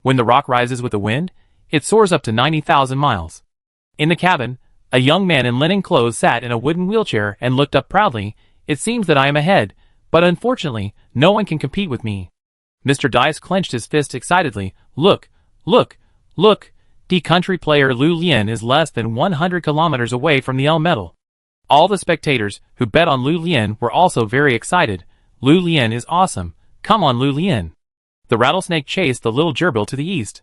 When the rock rises with the wind, it soars up to 90,000 miles. In the cabin, a young man in linen clothes sat in a wooden wheelchair and looked up proudly. It seems that I am ahead, but unfortunately, no one can compete with me. Mr. Dice clenched his fist excitedly. Look, look, look, the country player Lu Lian is less than 100 kilometers away from the L medal. All the spectators who bet on Lu Lian were also very excited. Lu Lian is awesome. Come on, Lu Lian. The rattlesnake chased the little gerbil to the east.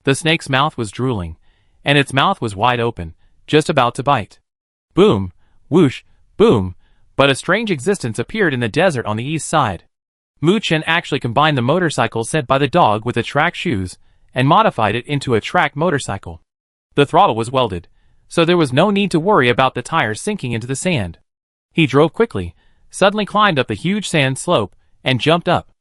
The snake's mouth was drooling, and its mouth was wide open, just about to bite. Boom, whoosh, boom, but a strange existence appeared in the desert on the east side. Mu Chen actually combined the motorcycle sent by the dog with the track shoes, and modified it into a track motorcycle. The throttle was welded, so there was no need to worry about the tires sinking into the sand. He drove quickly, suddenly climbed up the huge sand slope, and jumped up.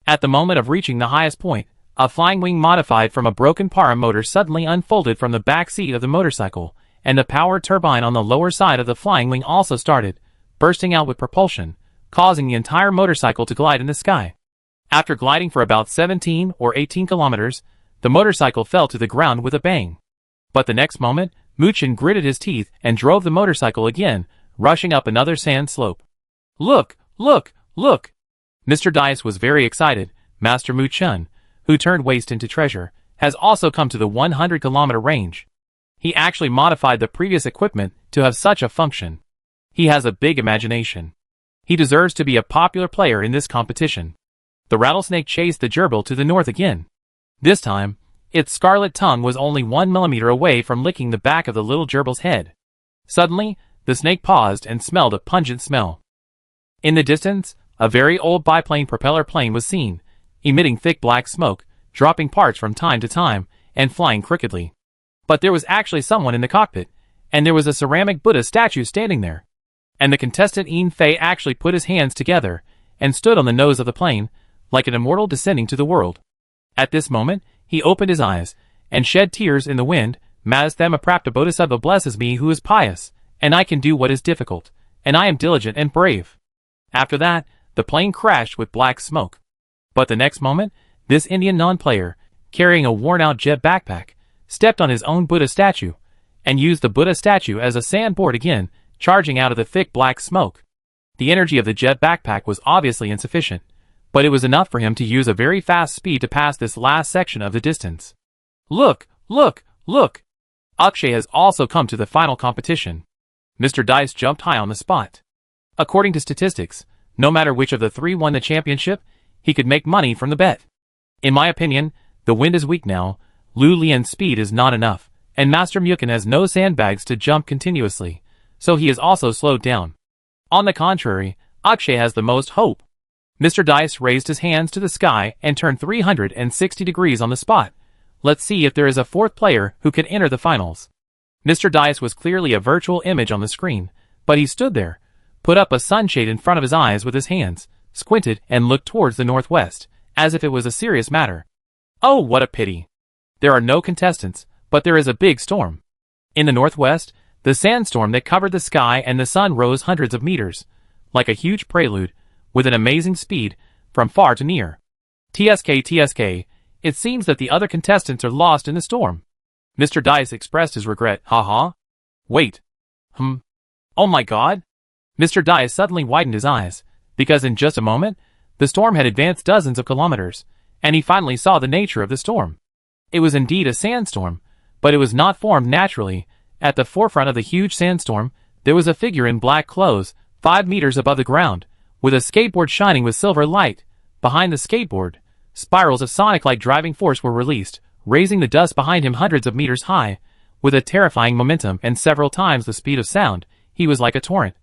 At the moment of reaching the highest point, a flying wing modified from a broken Para motor suddenly unfolded from the back seat of the motorcycle, and the power turbine on the lower side of the flying wing also started, bursting out with propulsion, causing the entire motorcycle to glide in the sky. After gliding for about 17 or 18 kilometers, the motorcycle fell to the ground with a bang. But the next moment, Mu Chen gritted his teeth and drove the motorcycle again, rushing up another sand slope. Look, look, look! Mr. Dice was very excited. Master Mu Chen, who turned waste into treasure, has also come to the 100-kilometer range. He actually modified the previous equipment to have such a function. He has a big imagination. He deserves to be a popular player in this competition. The rattlesnake chased the gerbil to the north again. This time, its scarlet tongue was only 1 millimeter away from licking the back of the little gerbil's head. Suddenly, the snake paused and smelled a pungent smell. In the distance, a very old biplane propeller plane was seen, emitting thick black smoke, dropping parts from time to time, and flying crookedly. But there was actually someone in the cockpit, and there was a ceramic Buddha statue standing there. And the contestant Yin Fei actually put his hands together, and stood on the nose of the plane, like an immortal descending to the world. At this moment, he opened his eyes, and shed tears in the wind. Madhusthema Prapta Bodhisattva blesses me who is pious, and I can do what is difficult, and I am diligent and brave. After that, the plane crashed with black smoke. But the next moment, this Indian non-player, carrying a worn-out jet backpack, stepped on his own Buddha statue, and used the Buddha statue as a sandboard again, charging out of the thick black smoke. The energy of the jet backpack was obviously insufficient, but it was enough for him to use a very fast speed to pass this last section of the distance. Look, look, look! Akshay has also come to the final competition. Mr. Dice jumped high on the spot. According to statistics, no matter which of the three won the championship, he could make money from the bet. In my opinion, the wind is weak now, Lu Lian's speed is not enough, and Master Mukin has no sandbags to jump continuously, so he is also slowed down. On the contrary, Akshay has the most hope. Mr. Dice raised his hands to the sky and turned 360 degrees on the spot. Let's see if there is a fourth player who can enter the finals. Mr. Dice was clearly a virtual image on the screen, but he stood there, put up a sunshade in front of his eyes with his hands, squinted and looked towards the northwest, as if it was a serious matter. Oh, what a pity. There are no contestants, but there is a big storm. In the northwest, the sandstorm that covered the sky and the sun rose hundreds of meters, like a huge prelude, with an amazing speed, from far to near. TSK, it seems that the other contestants are lost in the storm. Mr. Dice expressed his regret. Haha. Wait. Oh my god. Mr. Dice suddenly widened his eyes, because in just a moment, the storm had advanced dozens of kilometers, and he finally saw the nature of the storm. It was indeed a sandstorm, but it was not formed naturally. At the forefront of the huge sandstorm, there was a figure in black clothes, 5 meters above the ground, with a skateboard shining with silver light. Behind the skateboard, spirals of sonic-like driving force were released, raising the dust behind him hundreds of meters high. With a terrifying momentum and several times the speed of sound, he was like a torrent.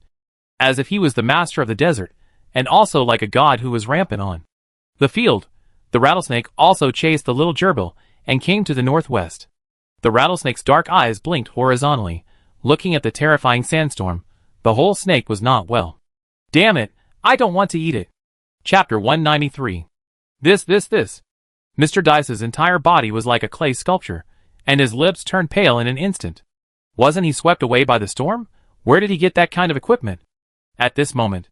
As if he was the master of the desert, and also like a god who was rampant on the field. The rattlesnake also chased the little gerbil, and came to the northwest. The rattlesnake's dark eyes blinked horizontally, looking at the terrifying sandstorm. The whole snake was not well. Damn it, I don't want to eat it. Chapter 193. This. Mr. Dice's entire body was like a clay sculpture, and his lips turned pale in an instant. Wasn't he swept away by the storm? Where did he get that kind of equipment? At this moment,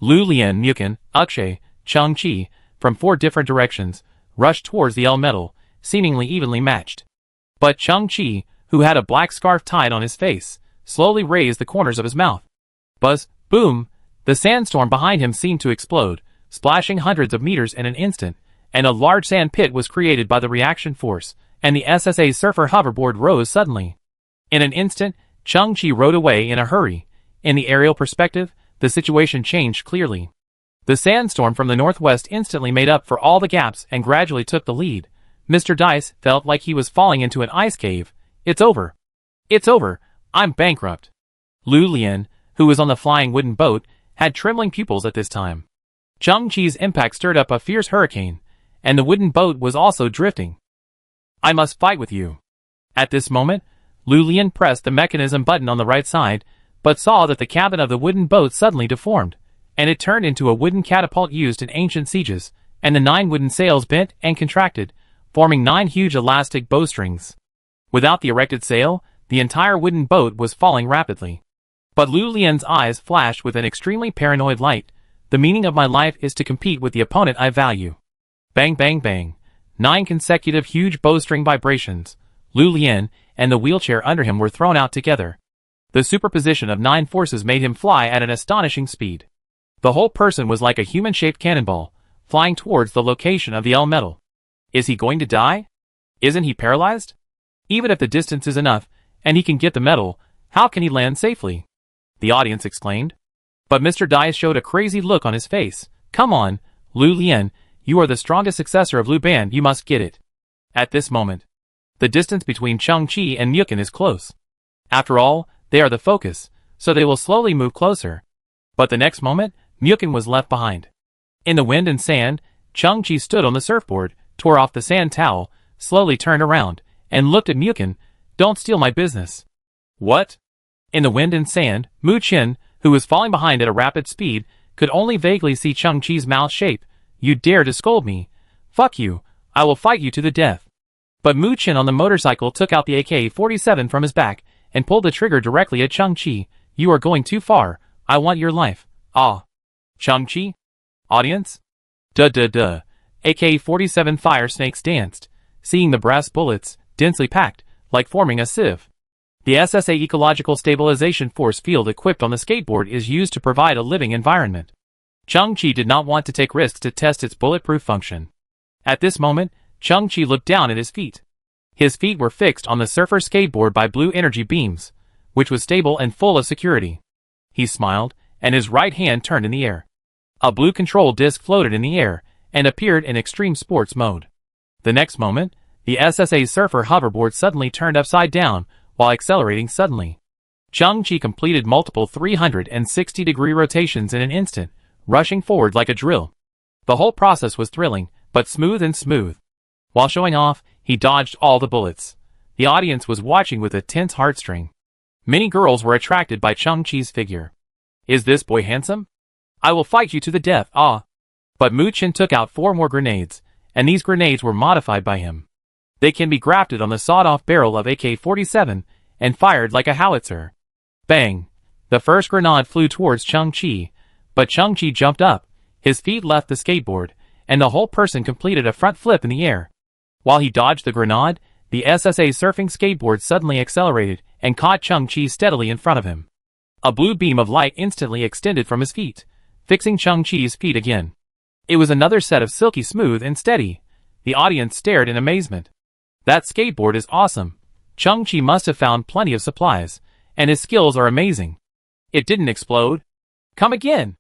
Lu Lian, Mukin, Akshay, Chung Chi, from 4 different directions, rushed towards the L-metal, seemingly evenly matched. But Chung Chi, who had a black scarf tied on his face, slowly raised the corners of his mouth. Buzz, boom, the sandstorm behind him seemed to explode, splashing hundreds of meters in an instant, and a large sand pit was created by the reaction force, and the SSA surfer hoverboard rose suddenly. In an instant, Chung Chi rode away in a hurry. In the aerial perspective, the situation changed clearly. The sandstorm from the northwest instantly made up for all the gaps and gradually took the lead. Mr. Dice felt like he was falling into an ice cave. It's over. It's over. I'm bankrupt. Lu Lian, who was on the flying wooden boat, had trembling pupils at this time. Chung Chi's impact stirred up a fierce hurricane, and the wooden boat was also drifting. I must fight with you. At this moment, Lu Lian pressed the mechanism button on the right side, but saw that the cabin of the wooden boat suddenly deformed, and it turned into a wooden catapult used in ancient sieges, and the 9 wooden sails bent and contracted, forming 9 huge elastic bowstrings. Without the erected sail, the entire wooden boat was falling rapidly. But Lu Lian's eyes flashed with an extremely paranoid light. The meaning of my life is to compete with the opponent I value. Bang bang bang. 9 consecutive huge bowstring vibrations. Lu Lian and the wheelchair under him were thrown out together. The superposition of 9 forces made him fly at an astonishing speed. The whole person was like a human-shaped cannonball, flying towards the location of the L-metal. Is he going to die? Isn't he paralyzed? Even if the distance is enough, and he can get the metal, how can he land safely? The audience exclaimed. But Mr. Dice showed a crazy look on his face. Come on, Lu Lian, you are the strongest successor of Lu Ban, you must get it. At this moment, the distance between Chung Chi and Mukin is close. After all, they are the focus, so they will slowly move closer. But the next moment, Mukin was left behind. In the wind and sand, Chung Chi stood on the surfboard, tore off the sand towel, slowly turned around, and looked at Mukin. Don't steal my business. What? In the wind and sand, Mu Chin, who was falling behind at a rapid speed, could only vaguely see Chung Chi's mouth shape. You dare to scold me? Fuck you, I will fight you to the death. But Mu Chin on the motorcycle took out the AK-47 from his back, and pulled the trigger directly at Chung Chi. You are going too far, I want your life. Ah. Chung Chi? Audience? Duh. AK-47 fire snakes danced, seeing the brass bullets, densely packed, like forming a sieve. The SSA Ecological Stabilization Force field equipped on the skateboard is used to provide a living environment. Chung Chi did not want to take risks to test its bulletproof function. At this moment, Chung Chi looked down at his feet. His feet were fixed on the surfer skateboard by blue energy beams, which was stable and full of security. He smiled, and his right hand turned in the air. A blue control disc floated in the air, and appeared in extreme sports mode. The next moment, the SSA surfer hoverboard suddenly turned upside down, while accelerating suddenly. Chung Chi completed multiple 360-degree rotations in an instant, rushing forward like a drill. The whole process was thrilling, but smooth and smooth. While showing off, he dodged all the bullets. The audience was watching with a tense heartstring. Many girls were attracted by Chung Chi's figure. Is this boy handsome? I will fight you to the death, ah. But Mu Chen took out 4 more grenades, and these grenades were modified by him. They can be grafted on the sawed-off barrel of AK-47 and fired like a howitzer. Bang! The first grenade flew towards Chang-Chi, but Chang-Chi jumped up, his feet left the skateboard, and the whole person completed a front flip in the air. While he dodged the grenade, the SSA surfing skateboard suddenly accelerated and caught Chang-Chi steadily in front of him. A blue beam of light instantly extended from his feet, fixing Chang-Chi's feet again. It was another set of silky smooth and steady. The audience stared in amazement. That skateboard is awesome. Chang-Chi must have found plenty of supplies, and his skills are amazing. It didn't explode. Come again.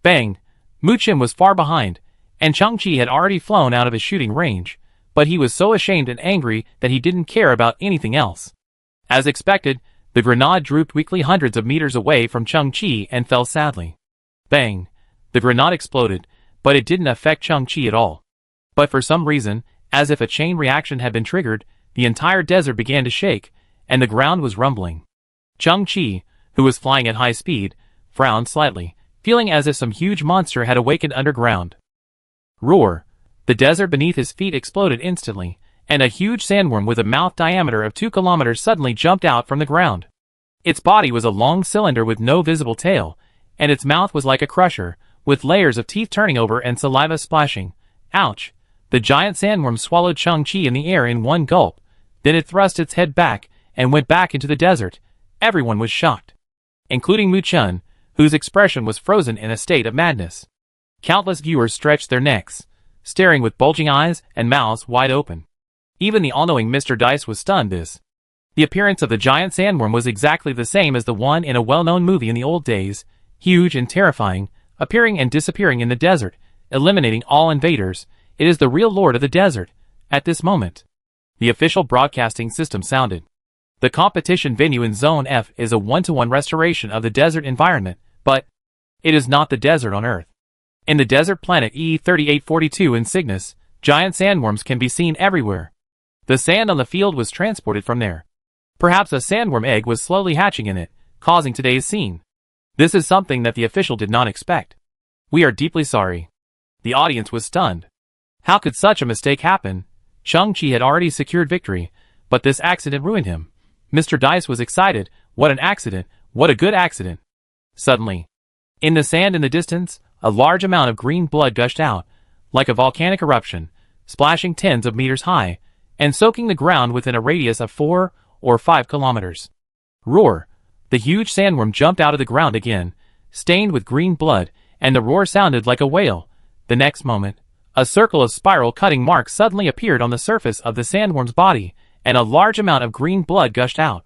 Bang! Mu Chen was far behind, and Chang-Chi had already flown out of his shooting range, but he was so ashamed and angry that he didn't care about anything else. As expected, the grenade drooped weakly hundreds of meters away from Chang-Chi and fell sadly. Bang! The grenade exploded, but it didn't affect Chang-Chi at all. But for some reason, as if a chain reaction had been triggered, the entire desert began to shake, and the ground was rumbling. Chang-Chi, who was flying at high speed, frowned slightly, feeling as if some huge monster had awakened underground. Roar! The desert beneath his feet exploded instantly, and a huge sandworm with a mouth diameter of 2 kilometers suddenly jumped out from the ground. Its body was a long cylinder with no visible tail, and its mouth was like a crusher, with layers of teeth turning over and saliva splashing. Ouch! The giant sandworm swallowed Chang-Chi in the air in one gulp, then it thrust its head back and went back into the desert. Everyone was shocked, including Mu Chen, whose expression was frozen in a state of madness. Countless viewers stretched their necks, staring with bulging eyes and mouths wide open. Even the all-knowing Mr. Dice was stunned. The appearance of the giant sandworm was exactly the same as the one in a well-known movie in the old days, huge and terrifying, appearing and disappearing in the desert, eliminating all invaders. It is the real lord of the desert. At this moment, the official broadcasting system sounded. The competition venue in Zone F is a 1-to-1 restoration of the desert environment, but it is not the desert on Earth. In the desert planet E3842 in Cygnus, giant sandworms can be seen everywhere. The sand on the field was transported from there. Perhaps a sandworm egg was slowly hatching in it, causing today's scene. This is something that the official did not expect. We are deeply sorry. The audience was stunned. How could such a mistake happen? Chang-Chi had already secured victory, but this accident ruined him. Mr. Dice was excited. What an accident! What a good accident! Suddenly, in the sand in the distance, a large amount of green blood gushed out, like a volcanic eruption, splashing tens of meters high, and soaking the ground within a radius of 4 or 5 kilometers. Roar! The huge sandworm jumped out of the ground again, stained with green blood, and the roar sounded like a wail. The next moment, a circle of spiral cutting marks suddenly appeared on the surface of the sandworm's body, and a large amount of green blood gushed out.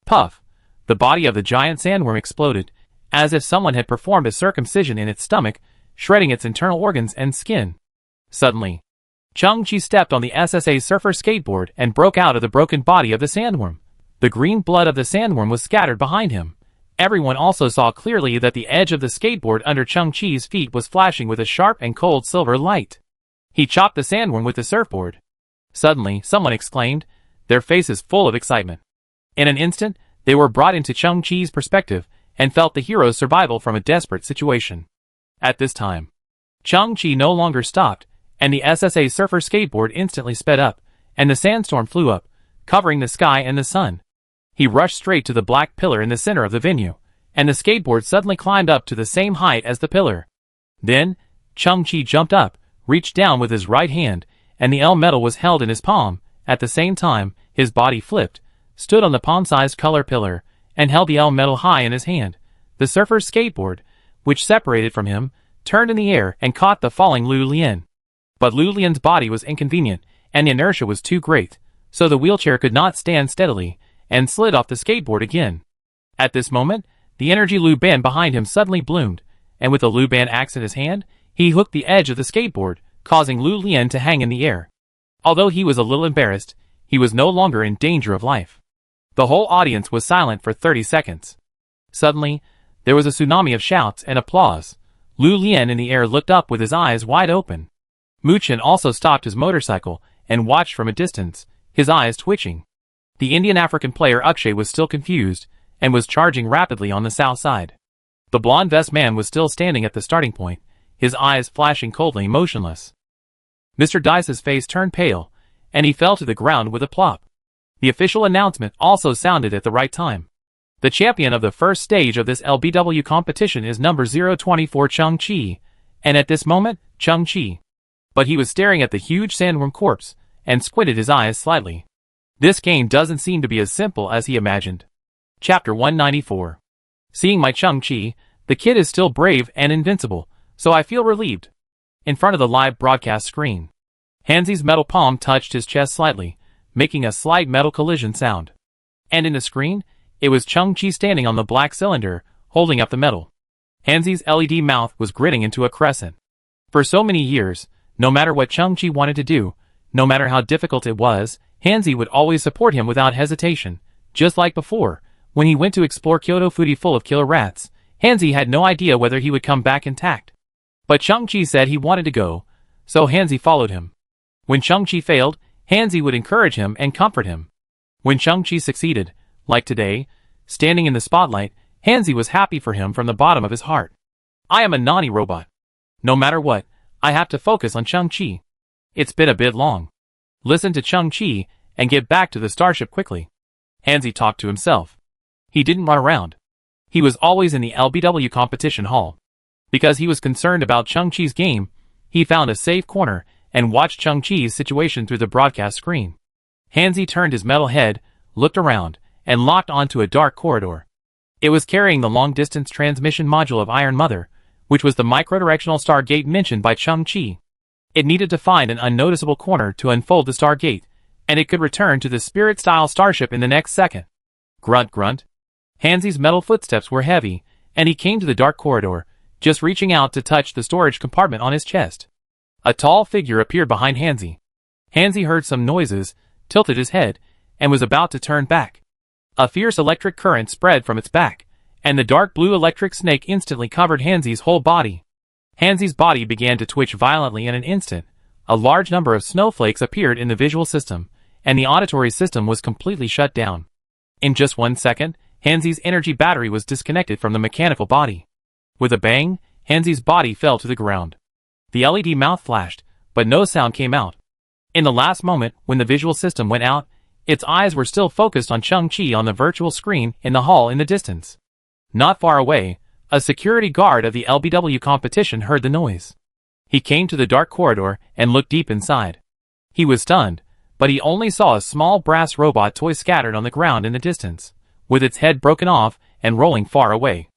Puff! The body of the giant sandworm exploded, as if someone had performed a circumcision in its stomach, shredding its internal organs and skin. Suddenly, Chang-Chi stepped on the SSA surfer skateboard and broke out of the broken body of the sandworm. The green blood of the sandworm was scattered behind him. Everyone also saw clearly that the edge of the skateboard under Chang-Chi's feet was flashing with a sharp and cold silver light. He chopped the sandworm with the surfboard. Suddenly, someone exclaimed, their faces full of excitement. In an instant, they were brought into Chang-Chi's perspective and felt the hero's survival from a desperate situation. At this time, Chang-Chi no longer stopped, and the SSA surfer skateboard instantly sped up, and the sandstorm flew up, covering the sky and the sun. He rushed straight to the black pillar in the center of the venue, and the skateboard suddenly climbed up to the same height as the pillar. Then, Chang-Chi jumped up, reached down with his right hand, and the L medal was held in his palm. At the same time, his body flipped, stood on the palm-sized color pillar, and held the L medal high in his hand. The surfer's skateboard, which separated from him, turned in the air and caught the falling Lu Lian. But Lu Lian's body was inconvenient, and the inertia was too great, so the wheelchair could not stand steadily, and slid off the skateboard again. At this moment, the energy Lu Ban behind him suddenly bloomed, and with the Lu Ban axe in his hand, he hooked the edge of the skateboard, causing Lu Lian to hang in the air. Although he was a little embarrassed, he was no longer in danger of life. The whole audience was silent for 30 seconds. Suddenly, there was a tsunami of shouts and applause. Lu Lian in the air looked up with his eyes wide open. Mu Chen also stopped his motorcycle and watched from a distance, his eyes twitching. The Indian-African player Akshay was still confused, and was charging rapidly on the south side. The blonde vest man was still standing at the starting point, his eyes flashing coldly motionless. Mr. Dice's face turned pale, and he fell to the ground with a plop. The official announcement also sounded at the right time. The champion of the first stage of this LBW competition is number 024 Chung-Chi, and at this moment, Chung-Chi. But he was staring at the huge sandworm corpse, and squinted his eyes slightly. This game doesn't seem to be as simple as he imagined. Chapter 194. Seeing my Chung-Chi, the kid is still brave and invincible, so I feel relieved. In front of the live broadcast screen, Hansi's metal palm touched his chest slightly, making a slight metal collision sound. And in the screen, it was Chung-Chi standing on the black cylinder, holding up the metal. Hansi's LED mouth was gritting into a crescent. For so many years, no matter what Chung-Chi wanted to do, no matter how difficult it was, Hansi would always support him without hesitation. Just like before, when he went to explore Kyoto Foodie full of killer rats, Hansi had no idea whether he would come back intact. But Chung-Chi said he wanted to go, so Hansi followed him. When Chung-Chi failed, Hansi would encourage him and comfort him. When Chung-Chi succeeded, like today, standing in the spotlight, Hansi was happy for him from the bottom of his heart. I am a naughty robot. No matter what, I have to focus on Chung-Chi. It's been a bit long. Listen to Chung-Chi and get back to the starship quickly. Hansi talked to himself. He didn't run around. He was always in the LBW competition hall. Because he was concerned about Chung-Chi's game, he found a safe corner and watched Chung-Chi's situation through the broadcast screen. Hansi turned his metal head, looked around, and locked onto a dark corridor. It was carrying the long-distance transmission module of Iron Mother, which was the microdirectional Stargate mentioned by Chung-Chi. It needed to find an unnoticeable corner to unfold the Stargate, and it could return to the Spirit-style starship in the next second. Grunt grunt. Hansi's metal footsteps were heavy, and he came to the dark corridor, just reaching out to touch the storage compartment on his chest. A tall figure appeared behind Hansi. Hansi heard some noises, tilted his head, and was about to turn back. A fierce electric current spread from its back, and the dark blue electric snake instantly covered Hansi's whole body. Hansi's body began to twitch violently in an instant. A large number of snowflakes appeared in the visual system, and the auditory system was completely shut down. In just 1 second, Hansi's energy battery was disconnected from the mechanical body. With a bang, Hansi's body fell to the ground. The LED mouth flashed, but no sound came out. In the last moment, when the visual system went out, its eyes were still focused on Chung-Chi on the virtual screen in the hall in the distance. Not far away, a security guard of the LBW competition heard the noise. He came to the dark corridor and looked deep inside. He was stunned, but he only saw a small brass robot toy scattered on the ground in the distance, with its head broken off and rolling far away.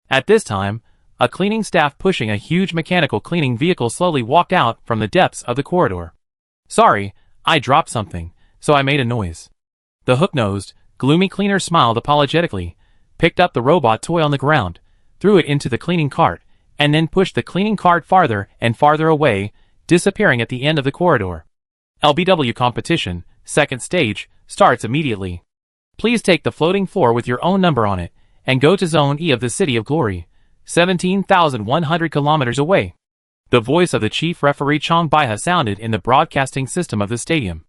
At this time, a cleaning staff pushing a huge mechanical cleaning vehicle slowly walked out from the depths of the corridor. Sorry, I dropped something, so I made a noise. The hook-nosed, gloomy cleaner smiled apologetically, picked up the robot toy on the ground, threw it into the cleaning cart, and then pushed the cleaning cart farther and farther away, disappearing at the end of the corridor. LBW competition, second stage, starts immediately. Please take the floating floor with your own number on it, and go to Zone E of the City of Glory, 17,100 kilometers away. The voice of the chief referee Chong Baiha sounded in the broadcasting system of the stadium.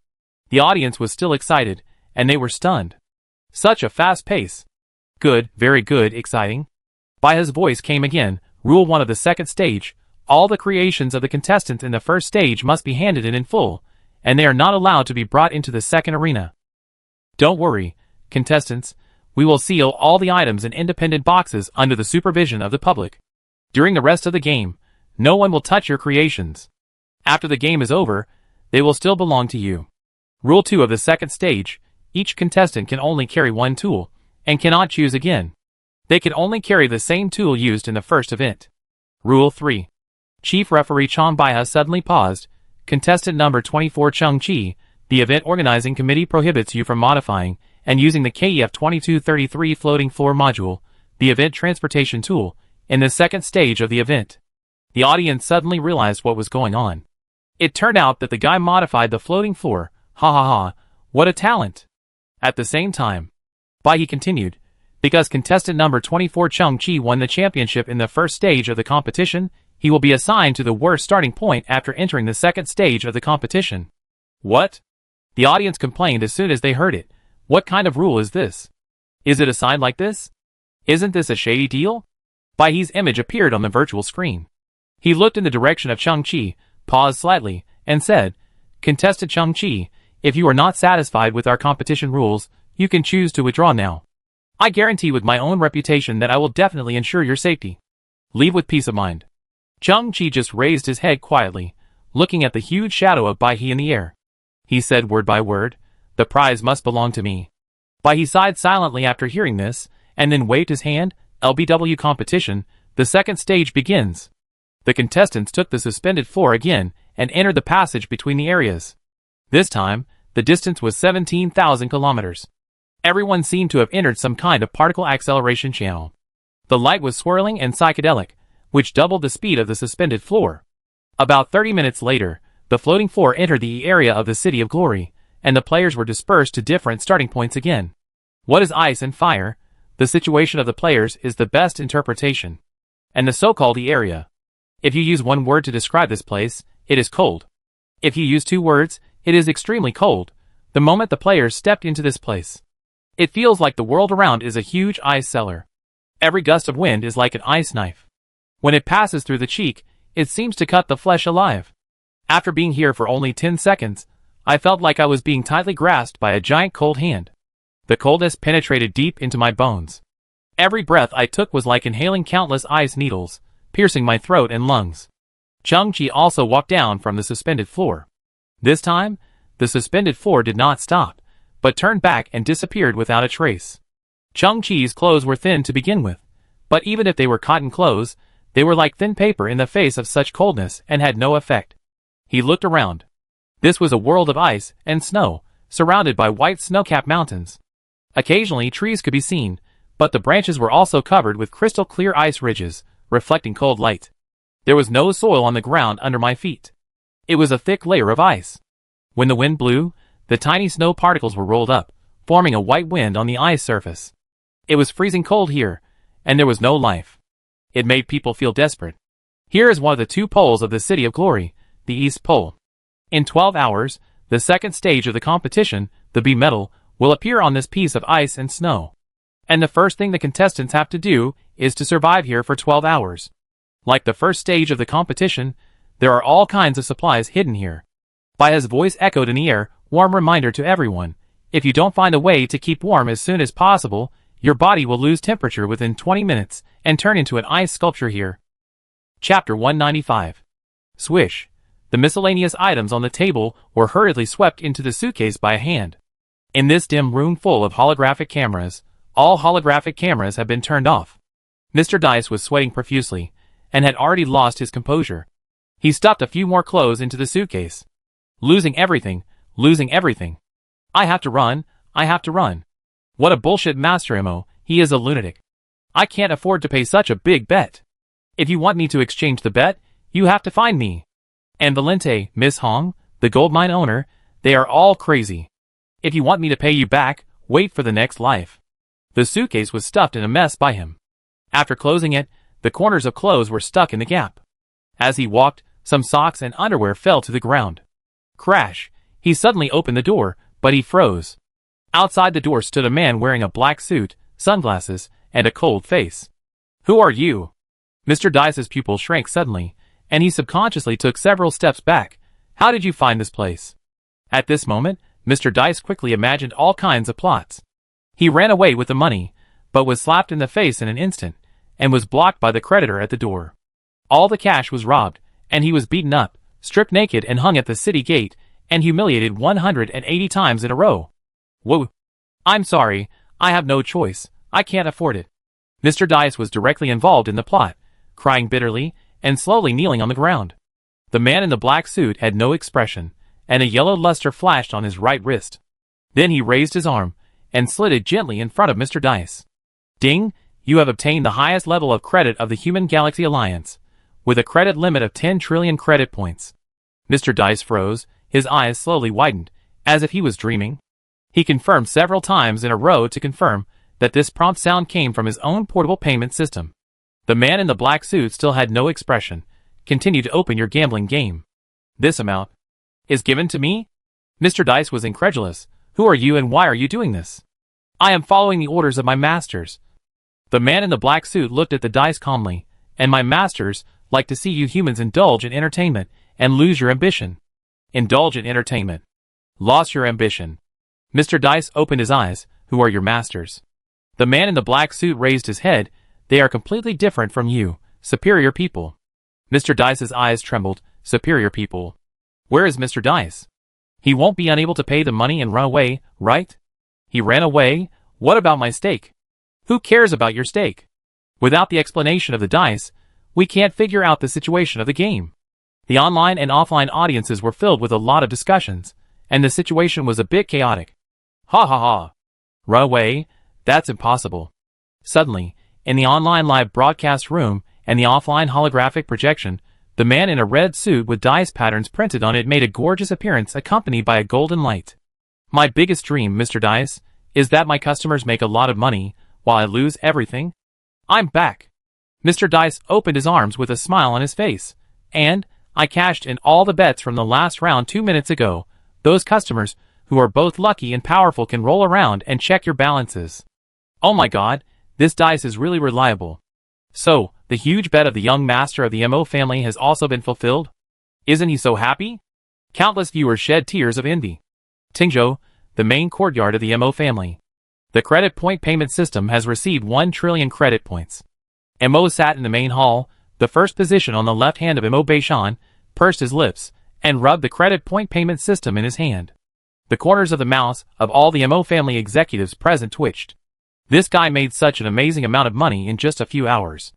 The audience was still excited, and they were stunned. Such a fast pace. Good, very good, exciting. Baiha's voice came again. Rule 1 of the second stage, all the creations of the contestants in the first stage must be handed in full, and they are not allowed to be brought into the second arena. Don't worry, contestants, we will seal all the items in independent boxes under the supervision of the public. During the rest of the game, no one will touch your creations. After the game is over, they will still belong to you. Rule 2 of the second stage, each contestant can only carry one tool, and cannot choose again. They can only carry the same tool used in the first event. Rule 3. Chief Referee Chong Baiha suddenly paused. Contestant number 24 Chung-Chi, the event organizing committee prohibits you from modifying and using the KEF-2233 floating floor module, the event transportation tool, in the second stage of the event. The audience suddenly realized what was going on. It turned out that the guy modified the floating floor. Ha ha ha, what a talent! At the same time, Baiha continued, because contestant number 24 Chung-Chi won the championship in the first stage of the competition, he will be assigned to the worst starting point after entering the second stage of the competition. What? The audience complained as soon as they heard it. What kind of rule is this? Is it assigned like this? Isn't this a shady deal? Baiha's image appeared on the virtual screen. He looked in the direction of Chang-Chi, paused slightly, and said, "Contestant Chang-Chi, if you are not satisfied with our competition rules, you can choose to withdraw now. I guarantee with my own reputation that I will definitely ensure your safety. Leave with peace of mind." Chang-Chi just raised his head quietly, looking at the huge shadow of Bai He in the air. He said word by word, "The prize must belong to me." Bai He sighed silently after hearing this, and then waved his hand. "LBW competition, the second stage begins." The contestants took the suspended floor again and entered the passage between the areas. This time, the distance was 17,000 kilometers. Everyone seemed to have entered some kind of particle acceleration channel. The light was swirling and psychedelic, which doubled the speed of the suspended floor. About 30 minutes later, the floating floor entered the area of the City of Glory, and the players were dispersed to different starting points again. What is ice and fire? The situation of the players is the best interpretation. And the so-called area. If you use one word to describe this place, it is cold. If you use two words, it is extremely cold, the moment the players stepped into this place. It feels like the world around is a huge ice cellar. Every gust of wind is like an ice knife. When it passes through the cheek, it seems to cut the flesh alive. After being here for only 10 seconds, I felt like I was being tightly grasped by a giant cold hand. The coldness penetrated deep into my bones. Every breath I took was like inhaling countless ice needles, piercing my throat and lungs. Chang-Chi also walked down from the suspended floor. This time, the suspended floor did not stop, but turned back and disappeared without a trace. Chang-Chi's clothes were thin to begin with, but even if they were cotton clothes, they were like thin paper in the face of such coldness and had no effect. He looked around. This was a world of ice and snow, surrounded by white snow-capped mountains. Occasionally trees could be seen, but the branches were also covered with crystal-clear ice ridges, reflecting cold light. There was no soil on the ground under my feet. It was a thick layer of ice. When the wind blew, the tiny snow particles were rolled up, forming a white wind on the ice surface. It was freezing cold here, and there was no life. It made people feel desperate. Here is one of the two poles of the City of Glory, the East Pole. In 12 hours, the second stage of the competition, the B medal, will appear on this piece of ice and snow. And the first thing the contestants have to do is to survive here for 12 hours. Like the first stage of the competition, there are all kinds of supplies hidden here. Bai's voice echoed in the air, warm reminder to everyone. If you don't find a way to keep warm as soon as possible, your body will lose temperature within 20 minutes and turn into an ice sculpture here. Chapter 195. Swish. The miscellaneous items on the table were hurriedly swept into the suitcase by a hand. In this dim room full of holographic cameras, all holographic cameras have been turned off. Mr. Dice was sweating profusely, and had already lost his composure. He stuffed a few more clothes into the suitcase. Losing everything, losing everything. I have to run, I have to run. What a bullshit Master Imo, he is a lunatic. I can't afford to pay such a big bet. If you want me to exchange the bet, you have to find me. And Valente, Miss Hong, the gold mine owner, they are all crazy. If you want me to pay you back, wait for the next life. The suitcase was stuffed in a mess by him. After closing it, the corners of clothes were stuck in the gap. As he walked, some socks and underwear fell to the ground. Crash! He suddenly opened the door, but he froze. Outside the door stood a man wearing a black suit, sunglasses, and a cold face. Who are you? Mr. Dice's pupil shrank suddenly, and he subconsciously took several steps back. How did you find this place? At this moment, Mr. Dice quickly imagined all kinds of plots. He ran away with the money, but was slapped in the face in an instant, and was blocked by the creditor at the door. All the cash was robbed, and he was beaten up, stripped naked and hung at the city gate, and humiliated 180 times in a row. Whoa! I'm sorry, I have no choice, I can't afford it. Mr. Dice was directly involved in the plot, crying bitterly, and slowly kneeling on the ground. The man in the black suit had no expression, and a yellow luster flashed on his right wrist. Then he raised his arm, and slid it gently in front of Mr. Dice. Ding! You have obtained the highest level of credit of the Human Galaxy Alliance, with a credit limit of 10 trillion credit points. Mr. Dice froze, his eyes slowly widened, as if he was dreaming. He confirmed several times in a row to confirm that this prompt sound came from his own portable payment system. The man in the black suit still had no expression. Continue to open your gambling game. This amount is given to me? Mr. Dice was incredulous. Who are you and why are you doing this? I am following the orders of my masters. The man in the black suit looked at the dice calmly, and my masters, like to see you humans indulge in entertainment and lose your ambition. Indulge in entertainment. Lost your ambition. Mr. Dice opened his eyes. Who are your masters? The man in the black suit raised his head. They are completely different from you, superior people. Mr. Dice's eyes trembled. Superior people. Where is Mr. Dice? He won't be unable to pay the money and run away, right? He ran away? What about my stake? Who cares about your stake? Without the explanation of the dice, we can't figure out the situation of the game. The online and offline audiences were filled with a lot of discussions, and the situation was a bit chaotic. Ha ha ha. Run away? That's impossible. Suddenly, in the online live broadcast room and the offline holographic projection, the man in a red suit with dice patterns printed on it made a gorgeous appearance accompanied by a golden light. My biggest dream, Mr. Dice, is that my customers make a lot of money while I lose everything. I'm back. Mr. Dice opened his arms with a smile on his face, and I cashed in all the bets from the last round 2 minutes ago. Those customers, who are both lucky and powerful, can roll around and check your balances. Oh my god, this dice is really reliable. So, the huge bet of the young master of the MO family has also been fulfilled? Isn't he so happy? Countless viewers shed tears of envy. Tingzhou, the main courtyard of the MO family. The credit point payment system has received 1 trillion credit points. MO sat in the main hall, the first position on the left hand of MO Beishan, pursed his lips, and rubbed the credit point payment system in his hand. The corners of the mouths of all the MO family executives present twitched. This guy made such an amazing amount of money in just a few hours.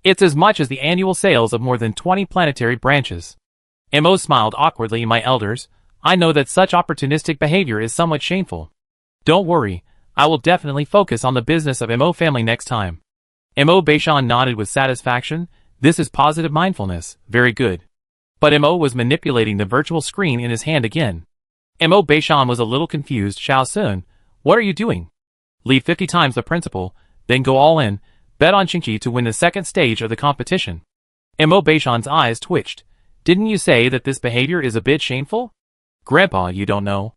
It's as much as the annual sales of more than 20 planetary branches. MO smiled awkwardly. My elders, I know that such opportunistic behavior is somewhat shameful. Don't worry, I will definitely focus on the business of MO family next time. MO Beishan nodded with satisfaction. This is positive mindfulness, very good. But MO was manipulating the virtual screen in his hand again. MO Beishan was a little confused. Xiao Sun, what are you doing? Leave 50 times the principal, then go all in, bet on Qingqi to win the second stage of the competition. MO Beishan's eyes twitched. Didn't you say that this behavior is a bit shameful? Grandpa, you don't know.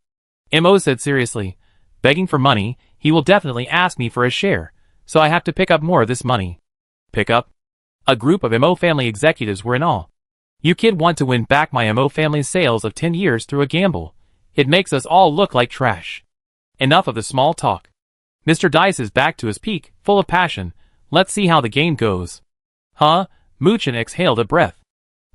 MO said seriously. Begging for money, he will definitely ask me for a share, so I have to pick up more of this money. Pick up? A group of MO family executives were in awe. You kid want to win back my MO family's sales of 10 years through a gamble. It makes us all look like trash. Enough of the small talk. Mr. Dice is back to his peak, full of passion. Let's see how the game goes. Huh? Muchen exhaled a breath.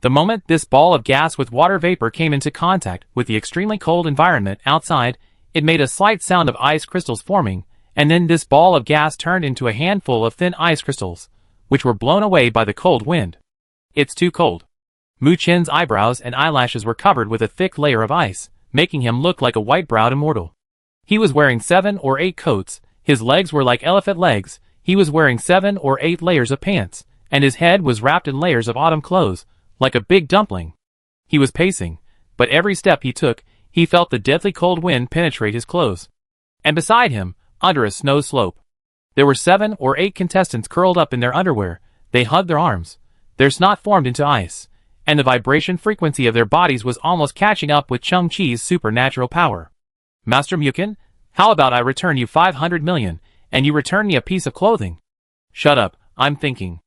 The moment this ball of gas with water vapor came into contact with the extremely cold environment outside, it made a slight sound of ice crystals forming, and then this ball of gas turned into a handful of thin ice crystals, which were blown away by the cold wind. It's too cold. Mu Chen's eyebrows and eyelashes were covered with a thick layer of ice, making him look like a white-browed immortal. He was wearing 7 or 8 coats, his legs were like elephant legs, he was wearing 7 or 8 layers of pants, and his head was wrapped in layers of autumn clothes, like a big dumpling. He was pacing, but every step he took, he felt the deadly cold wind penetrate his clothes. And beside him, under a snow slope, there were 7 or 8 contestants curled up in their underwear. They hugged their arms. Their snot formed into ice, and the vibration frequency of their bodies was almost catching up with Cheng Chi's supernatural power. Master Mukin, how about I return you 500 million, and you return me a piece of clothing? Shut up, I'm thinking.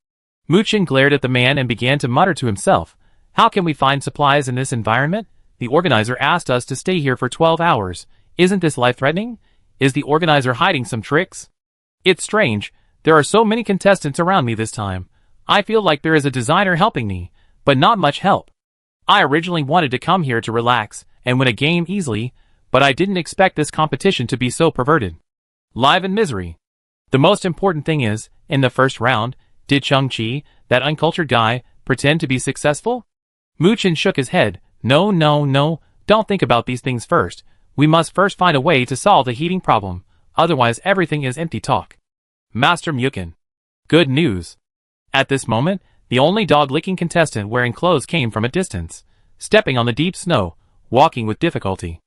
Muchen glared at the man and began to mutter to himself. How can we find supplies in this environment? The organizer asked us to stay here for 12 hours. Isn't this life-threatening? Is the organizer hiding some tricks? It's strange. There are so many contestants around me this time. I feel like there is a designer helping me, but not much help. I originally wanted to come here to relax and win a game easily, but I didn't expect this competition to be so perverted. Live in misery. The most important thing is, in the first round, did Cheng Chi, that uncultured guy, pretend to be successful? Muchen shook his head. No, don't think about these things first. We must first find a way to solve the heating problem, otherwise everything is empty talk. Master Mukin. Good news. At this moment, the only dog-licking contestant wearing clothes came from a distance, stepping on the deep snow, walking with difficulty.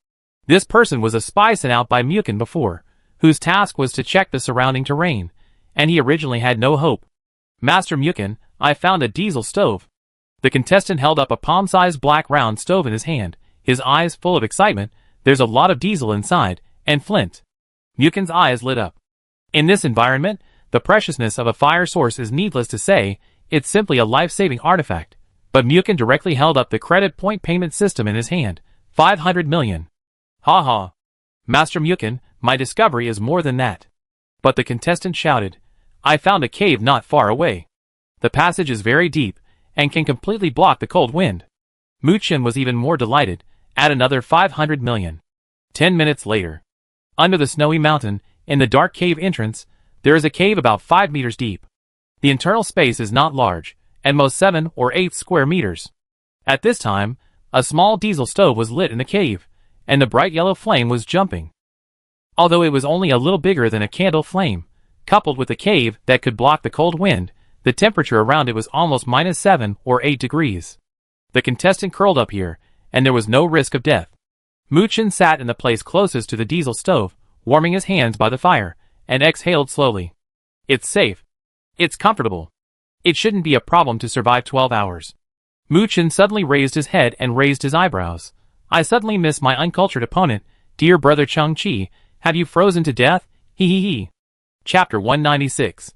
This person was a spy sent out by Mukin before, whose task was to check the surrounding terrain, and he originally had no hope. Master Mukin, I found a diesel stove. The contestant held up a palm-sized black round stove in his hand, his eyes full of excitement. There's a lot of diesel inside, and flint. Mukin's eyes lit up. In this environment, the preciousness of a fire source is needless to say. It's simply a life-saving artifact. But Mukin directly held up the credit point payment system in his hand. 500 million. Ha ha. Master Mukin, my discovery is more than that. But the contestant shouted, I found a cave not far away. The passage is very deep, and can completely block the cold wind. Mukin was even more delighted. Add another 500 million. 10 minutes later. Under the snowy mountain, in the dark cave entrance, there is a cave about 5 meters deep. The internal space is not large, at most 7 or 8 square meters. At this time, a small diesel stove was lit in the cave, and the bright yellow flame was jumping. Although it was only a little bigger than a candle flame, coupled with a cave that could block the cold wind, the temperature around it was almost -7 or 8 degrees. The contestant curled up here, and there was no risk of death. Mukin sat in the place closest to the diesel stove, warming his hands by the fire, and exhaled slowly. It's safe. It's comfortable. It shouldn't be a problem to survive 12 hours. Mukin suddenly raised his head and raised his eyebrows. I suddenly miss my uncultured opponent, dear brother Chang-Chi. Have you frozen to death? Hee hee hee. Chapter 196.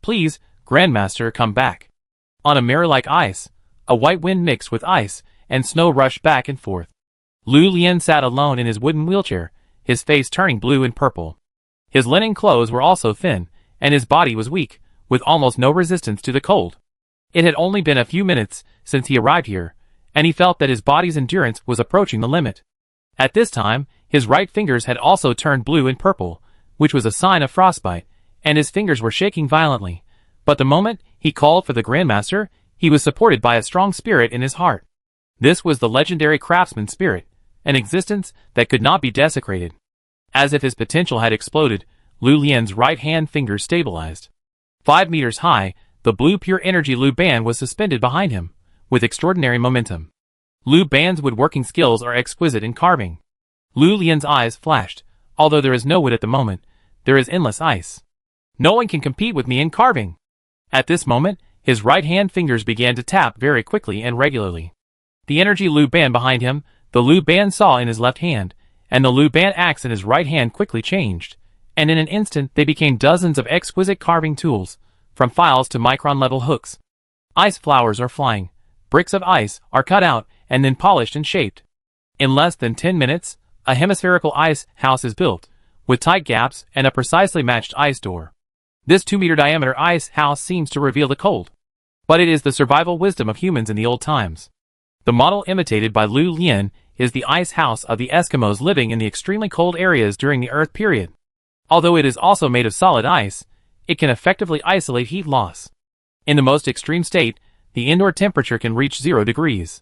Please, Grandmaster, come back. On a mirror like ice, a white wind mixed with ice and snow rushed back and forth. Lu Lian sat alone in his wooden wheelchair, his face turning blue and purple. His linen clothes were also thin, and his body was weak, with almost no resistance to the cold. It had only been a few minutes since he arrived here, and he felt that his body's endurance was approaching the limit. At this time, his right fingers had also turned blue and purple, which was a sign of frostbite, and his fingers were shaking violently. But the moment he called for the Grandmaster, he was supported by a strong spirit in his heart. This was the legendary craftsman spirit, an existence that could not be desecrated. As if his potential had exploded, Lu Lian's right-hand fingers stabilized. 5 meters high, the blue pure energy Lu Ban was suspended behind him, with extraordinary momentum. Lu Ban's woodworking skills are exquisite in carving. Lu Lian's eyes flashed. Although there is no wood at the moment, there is endless ice. No one can compete with me in carving. At this moment, his right-hand fingers began to tap very quickly and regularly. The energy Lu Ban behind him, the Lu Ban saw in his left hand, and the Lu Ban axe in his right hand quickly changed, and in an instant they became dozens of exquisite carving tools, from files to micron-level hooks. Ice flowers are flying, bricks of ice are cut out and then polished and shaped. In less than 10 minutes, a hemispherical ice house is built, with tight gaps and a precisely matched ice door. This 2-meter diameter ice house seems to reveal the cold. But it is the survival wisdom of humans in the old times. The model imitated by Lu Lian is the ice house of the Eskimos living in the extremely cold areas during the Earth period. Although it is also made of solid ice, it can effectively isolate heat loss. In the most extreme state, the indoor temperature can reach 0 degrees.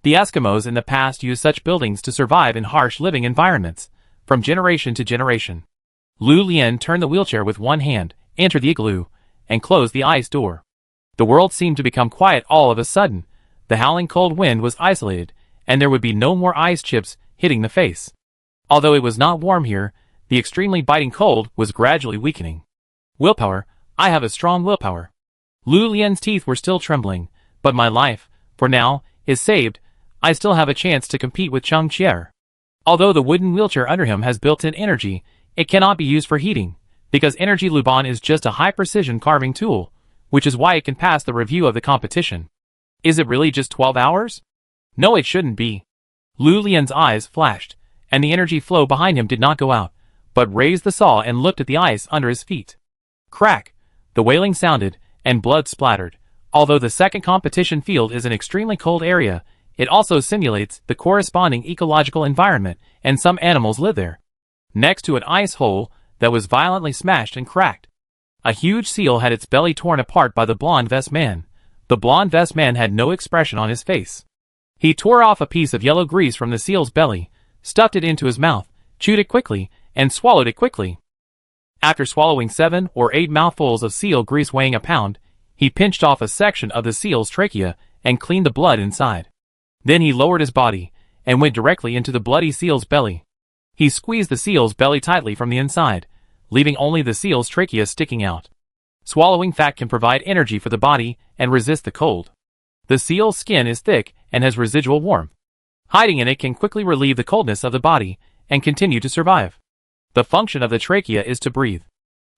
The Eskimos in the past used such buildings to survive in harsh living environments, from generation to generation. Lu Lian turned the wheelchair with one hand, entered the igloo, and closed the ice door. The world seemed to become quiet all of a sudden. The howling cold wind was isolated, and there would be no more ice chips hitting the face. Although it was not warm here, the extremely biting cold was gradually weakening. Willpower, I have a strong willpower. Lu Lian's teeth were still trembling, but my life, for now, is saved. I still have a chance to compete with Chang-Chi. Although the wooden wheelchair under him has built-in energy, it cannot be used for heating, because Energy Lu Ban is just a high-precision carving tool, which is why it can pass the review of the competition. Is it really just 12 hours? No, it shouldn't be. Lu Lian's eyes flashed, and the energy flow behind him did not go out, but raised the saw and looked at the ice under his feet. Crack! The wailing sounded, and blood splattered. Although the second competition field is an extremely cold area, it also simulates the corresponding ecological environment, and some animals live there. Next to an ice hole that was violently smashed and cracked. A huge seal had its belly torn apart by the blonde vest man. The blonde vest man had no expression on his face. He tore off a piece of yellow grease from the seal's belly, stuffed it into his mouth, chewed it quickly, and swallowed it quickly. After swallowing 7 or 8 mouthfuls of seal grease weighing a pound, he pinched off a section of the seal's trachea and cleaned the blood inside. Then he lowered his body and went directly into the bloody seal's belly. He squeezed the seal's belly tightly from the inside, leaving only the seal's trachea sticking out. Swallowing fat can provide energy for the body and resist the cold. The seal's skin is thick and has residual warmth. Hiding in it can quickly relieve the coldness of the body and continue to survive. The function of the trachea is to breathe.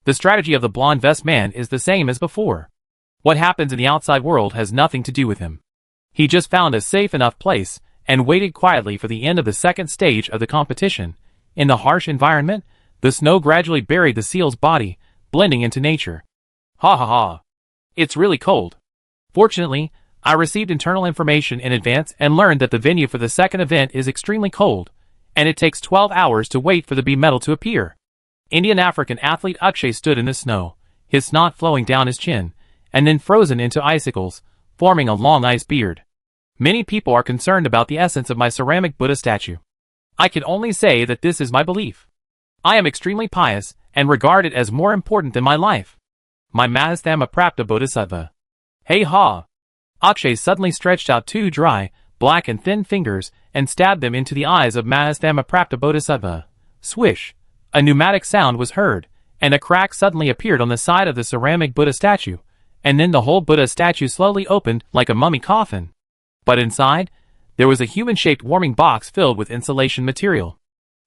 The strategy of the blonde vest man is the same as before. What happens in the outside world has nothing to do with him. He just found a safe enough place and waited quietly for the end of the second stage of the competition. In the harsh environment, the snow gradually buried the seal's body, blending into nature. Ha ha ha. It's really cold. Fortunately, I received internal information in advance and learned that the venue for the second event is extremely cold, and it takes 12 hours to wait for the B medal to appear. Indian-African athlete Akshay stood in the snow, his snot flowing down his chin, and then frozen into icicles, forming a long ice beard. Many people are concerned about the essence of my ceramic Buddha statue. I can only say that this is my belief. I am extremely pious and regard it as more important than my life. My Mahastamaprapta Bodhisattva. Hey ha! Akshay suddenly stretched out two dry, black and thin fingers and stabbed them into the eyes of Mahastamaprapta Bodhisattva. Swish! A pneumatic sound was heard, and a crack suddenly appeared on the side of the ceramic Buddha statue, and then the whole Buddha statue slowly opened like a mummy coffin. But inside, there was a human-shaped warming box filled with insulation material.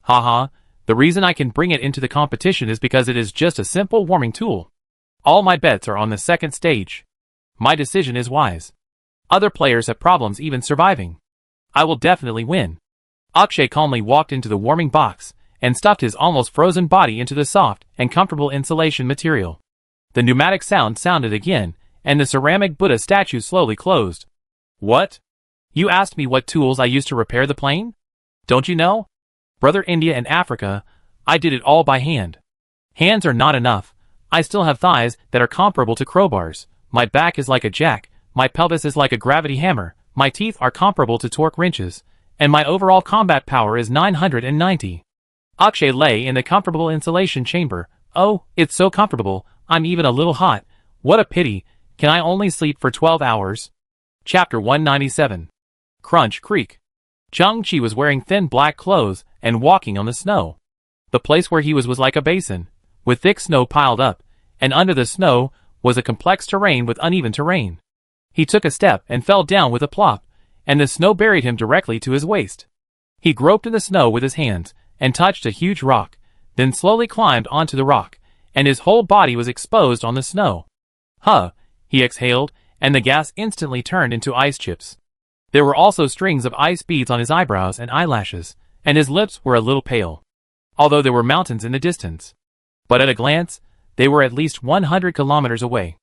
Haha, the reason I can bring it into the competition is because it is just a simple warming tool. All my bets are on the second stage. My decision is wise. Other players have problems even surviving. I will definitely win. Akshay calmly walked into the warming box and stuffed his almost frozen body into the soft and comfortable insulation material. The pneumatic sound sounded again, and the ceramic Buddha statue slowly closed. What? You asked me what tools I used to repair the plane? Don't you know? Brother India and Africa, I did it all by hand. Hands are not enough. I still have thighs that are comparable to crowbars. My back is like a jack. My pelvis is like a gravity hammer. My teeth are comparable to torque wrenches. And my overall combat power is 990. Akshay lay in the comfortable insulation chamber. Oh, it's so comfortable. I'm even a little hot. What a pity. Can I only sleep for 12 hours? Chapter 197. Crunch Creek. Chang-Chi was wearing thin black clothes and walking on the snow. The place where he was like a basin, with thick snow piled up, and under the snow was a complex terrain with uneven terrain. He took a step and fell down with a plop, and the snow buried him directly to his waist. He groped in the snow with his hands and touched a huge rock, then slowly climbed onto the rock, and his whole body was exposed on the snow. Huh, he exhaled, and the gas instantly turned into ice chips. There were also strings of ice beads on his eyebrows and eyelashes, and his lips were a little pale, although there were mountains in the distance. But at a glance, they were at least 100 kilometers away.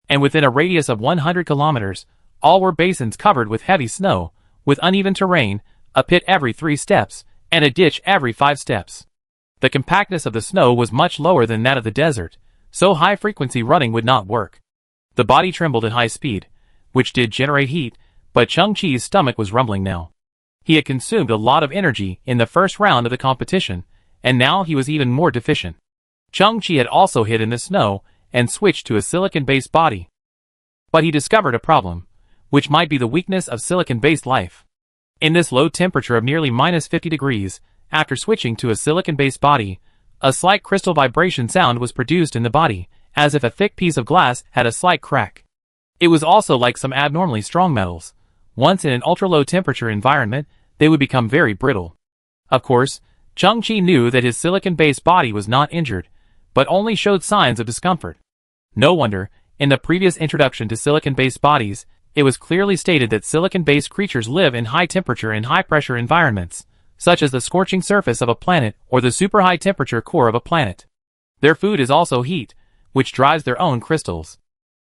And within a radius of 100 kilometers, all were basins covered with heavy snow, with uneven terrain, a pit every 3 steps, and a ditch every 5 steps. The compactness of the snow was much lower than that of the desert, so high-frequency running would not work. The body trembled at high speed, which did generate heat, but Chang-Chi's stomach was rumbling now. He had consumed a lot of energy in the first round of the competition, and now he was even more deficient. Chang-Chi had also hid in the snow and switched to a silicon-based body. But he discovered a problem, which might be the weakness of silicon-based life. In this low temperature of nearly minus 50 degrees, after switching to a silicon-based body, a slight crystal vibration sound was produced in the body, as if a thick piece of glass had a slight crack. It was also like some abnormally strong metals. Once in an ultra-low temperature environment, they would become very brittle. Of course, Chang-Chi knew that his silicon-based body was not injured, but only showed signs of discomfort. No wonder, in the previous introduction to silicon-based bodies, it was clearly stated that silicon-based creatures live in high-temperature and high-pressure environments, such as the scorching surface of a planet or the super-high-temperature core of a planet. Their food is also heat, which drives their own crystals.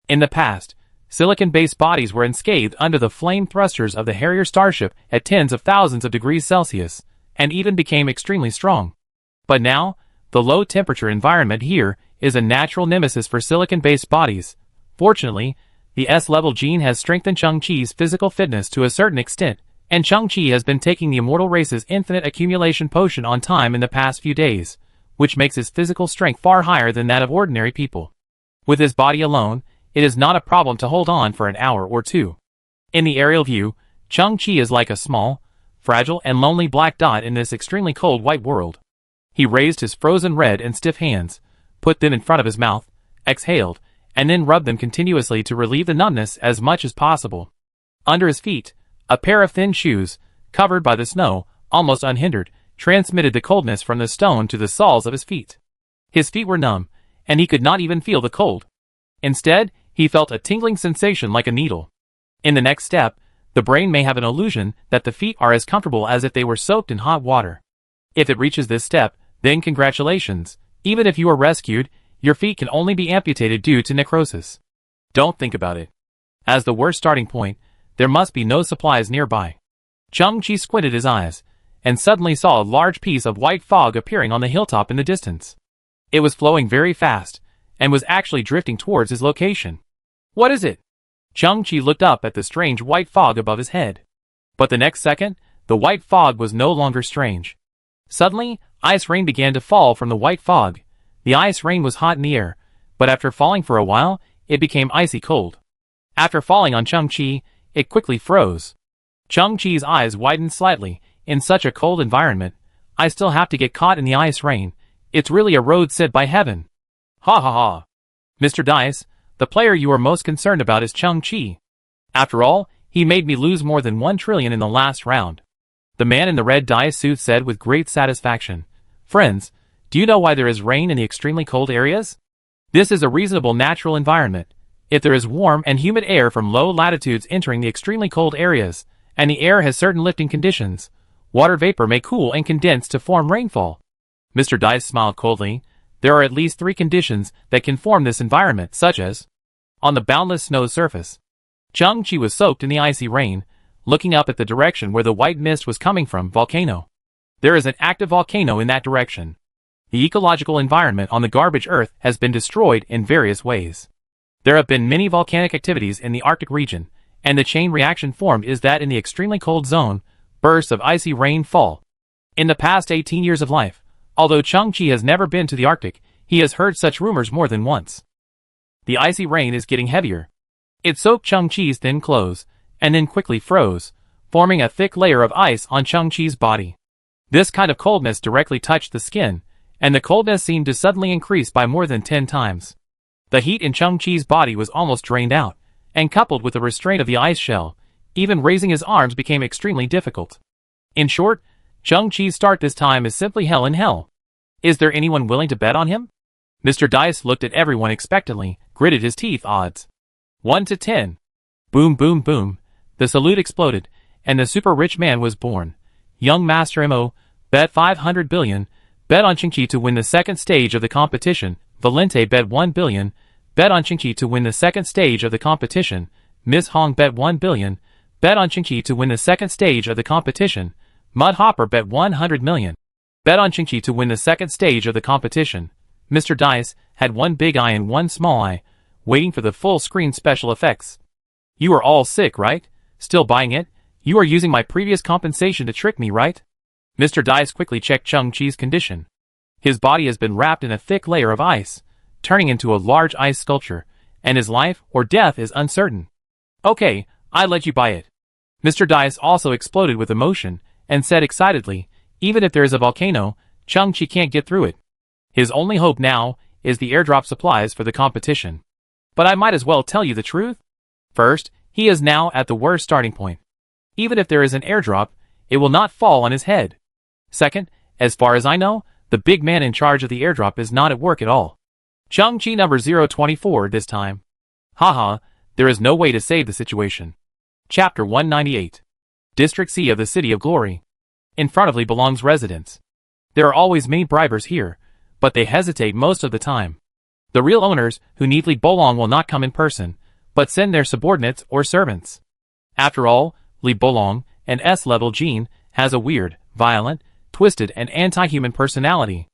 In the past, silicon-based bodies were unscathed under the flame thrusters of the Harrier starship at tens of thousands of degrees Celsius, and even became extremely strong. But now, the low-temperature environment here is a natural nemesis for silicon-based bodies. Fortunately, the S-level gene has strengthened Chang-Chi's physical fitness to a certain extent, and Chang-Chi has been taking the Immortal Race's infinite accumulation potion on time in the past few days, which makes his physical strength far higher than that of ordinary people. With his body alone, it is not a problem to hold on for an hour or two. In the aerial view, Chang-Chi is like a small, fragile and lonely black dot in this extremely cold white world. He raised his frozen red and stiff hands, put them in front of his mouth, exhaled, and then rubbed them continuously to relieve the numbness as much as possible. Under his feet, a pair of thin shoes, covered by the snow, almost unhindered, transmitted the coldness from the stone to the soles of his feet. His feet were numb, and he could not even feel the cold. Instead, He felt a tingling sensation like a needle. In the next step, the brain may have an illusion that the feet are as comfortable as if they were soaked in hot water. If it reaches this step, then congratulations. Even if you are rescued, your feet can only be amputated due to necrosis. Don't think about it. As the worst starting point, there must be no supplies nearby. Chang-Chi squinted his eyes, and suddenly saw a large piece of white fog appearing on the hilltop in the distance. It was flowing very fast, and was actually drifting towards his location. What is it? Chang-Chi looked up at the strange white fog above his head. But the next second, the white fog was no longer strange. Suddenly, ice rain began to fall from the white fog. The ice rain was hot in the air, but after falling for a while, it became icy cold. After falling on Chang-Chi, it quickly froze. Chang-Chi's eyes widened slightly. In such a cold environment, I still have to get caught in the ice rain. It's really a road set by heaven. Ha ha ha. Mr. Dice, the player you are most concerned about is Chang-Chi. After all, he made me lose more than 1 trillion in the last round. The man in the red dice suit said with great satisfaction. Friends, do you know why there is rain in the extremely cold areas? This is a reasonable natural environment. If there is warm and humid air from low latitudes entering the extremely cold areas, and the air has certain lifting conditions, water vapor may cool and condense to form rainfall. Mr. Dice smiled coldly. There are at least 3 conditions that can form this environment, such as on the boundless snow surface. Chang-Chi was soaked in the icy rain, looking up at the direction where the white mist was coming from, volcano. There is an active volcano in that direction. The ecological environment on the garbage earth has been destroyed in various ways. There have been many volcanic activities in the Arctic region, and the chain reaction formed is that in the extremely cold zone, bursts of icy rain fall. In the past 18 years of life, although Chang-Chi has never been to the Arctic, he has heard such rumors more than once. The icy rain is getting heavier. It soaked Chang-Chi's thin clothes, and then quickly froze, forming a thick layer of ice on Chang-Chi's body. This kind of coldness directly touched the skin, and the coldness seemed to suddenly increase by more than 10 times. The heat in Chang-Chi's body was almost drained out, and coupled with the restraint of the ice shell, even raising his arms became extremely difficult. In short, Chang-Chi's start this time is simply hell in hell. Is there anyone willing to bet on him? Mr. Dice looked at everyone expectantly, gritted his teeth. Odds. 1 to 10. Boom boom boom. The salute exploded, and the super rich man was born. Young Master Mo, bet 500 billion, bet on Chang-Chi to win the second stage of the competition. Valente bet 1 billion, bet on Chang-Chi to win the second stage of the competition. Miss Hong bet 1 billion, bet on Chang-Chi to win the second stage of the competition. Mudhopper bet 100 million, bet on Chang-Chi to win the second stage of the competition. Mr. Dice had one big eye and one small eye, waiting for the full screen special effects. You are all sick, right? Still buying it? You are using my previous compensation to trick me, right? Mr. Dice quickly checked Chang-Chi's condition. His body has been wrapped in a thick layer of ice, turning into a large ice sculpture, and his life or death is uncertain. Okay, I let you buy it. Mr. Dice also exploded with emotion, and said excitedly, even if there is a volcano, Chang-Chi can't get through it. His only hope now is the airdrop supplies for the competition. But I might as well tell you the truth. First, he is now at the worst starting point. Even if there is an airdrop, it will not fall on his head. Second, as far as I know, the big man in charge of the airdrop is not at work at all. Chang-Chi number 024 this time. Haha, there is no way to save the situation. Chapter 198. District C of the City of Glory. In front of Li Belong's residence. There are always many bribers here, but they hesitate most of the time. The real owners who need Li Belong will not come in person, but send their subordinates or servants. After all, Li Belong, an S-level gene, has a weird, violent, twisted and anti-human personality.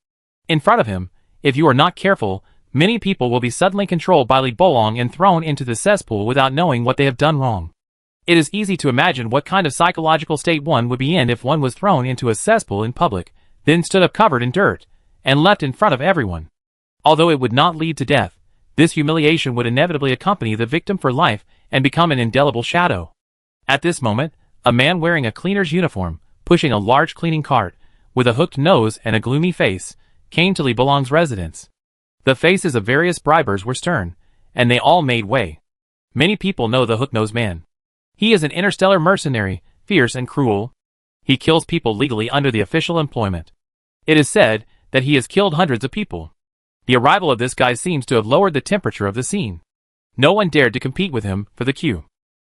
In front of him, if you are not careful, many people will be suddenly controlled by Li Belong and thrown into the cesspool without knowing what they have done wrong. It is easy to imagine what kind of psychological state one would be in if one was thrown into a cesspool in public, then stood up covered in dirt, and left in front of everyone. Although it would not lead to death, this humiliation would inevitably accompany the victim for life and become an indelible shadow. At this moment, a man wearing a cleaner's uniform, pushing a large cleaning cart, with a hooked nose and a gloomy face, came to Li Belong's residence. The faces of various bribers were stern, and they all made way. Many people know the hook-nosed man. He is an interstellar mercenary, fierce and cruel. He kills people legally under the official employment. It is said that he has killed hundreds of people. The arrival of this guy seems to have lowered the temperature of the scene. No one dared to compete with him for the queue.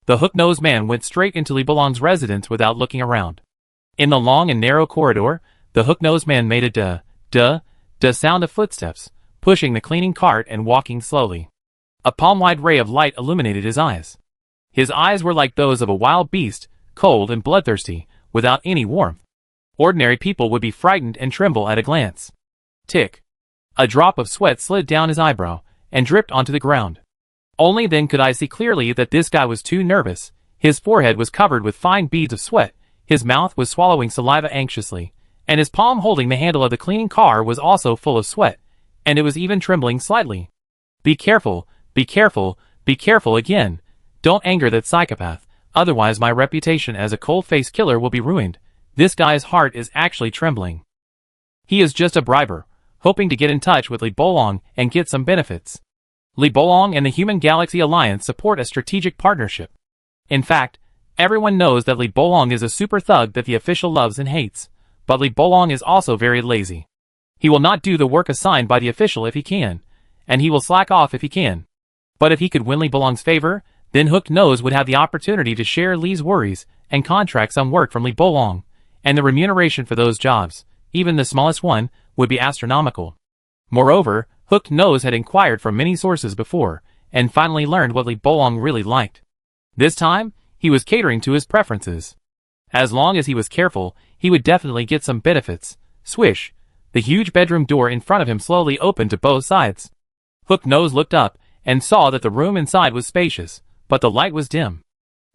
The hook-nosed man went straight into Li Belong's residence without looking around. In the long and narrow corridor, the hook-nosed man made a duh sound of footsteps, pushing the cleaning cart and walking slowly. A palm-wide ray of light illuminated his eyes. His eyes were like those of a wild beast, cold and bloodthirsty, without any warmth. Ordinary people would be frightened and tremble at a glance. Tick. A drop of sweat slid down his eyebrow and dripped onto the ground. Only then could I see clearly that this guy was too nervous. His forehead was covered with fine beads of sweat, his mouth was swallowing saliva anxiously, and his palm holding the handle of the cleaning car was also full of sweat, and it was even trembling slightly. Be careful, be careful, be careful again. Don't anger that psychopath, otherwise my reputation as a cold-faced killer will be ruined. This guy's heart is actually trembling. He is just a briber, hoping to get in touch with Li Belong and get some benefits. Li Belong and the Human Galaxy Alliance support a strategic partnership. In fact, everyone knows that Li Belong is a super thug that the official loves and hates, but Li Belong is also very lazy. He will not do the work assigned by the official if he can, and he will slack off if he can. But if he could win Li Belong's favor, then Hooked Nose would have the opportunity to share Li's worries and contract some work from Li Belong, and the remuneration for those jobs, even the smallest one, would be astronomical. Moreover, Hooked Nose had inquired from many sources before, and finally learned what Li Belong really liked. This time, he was catering to his preferences. As long as he was careful, he would definitely get some benefits. Swish! The huge bedroom door in front of him slowly opened to both sides. Hooked Nose looked up, and saw that the room inside was spacious, but the light was dim.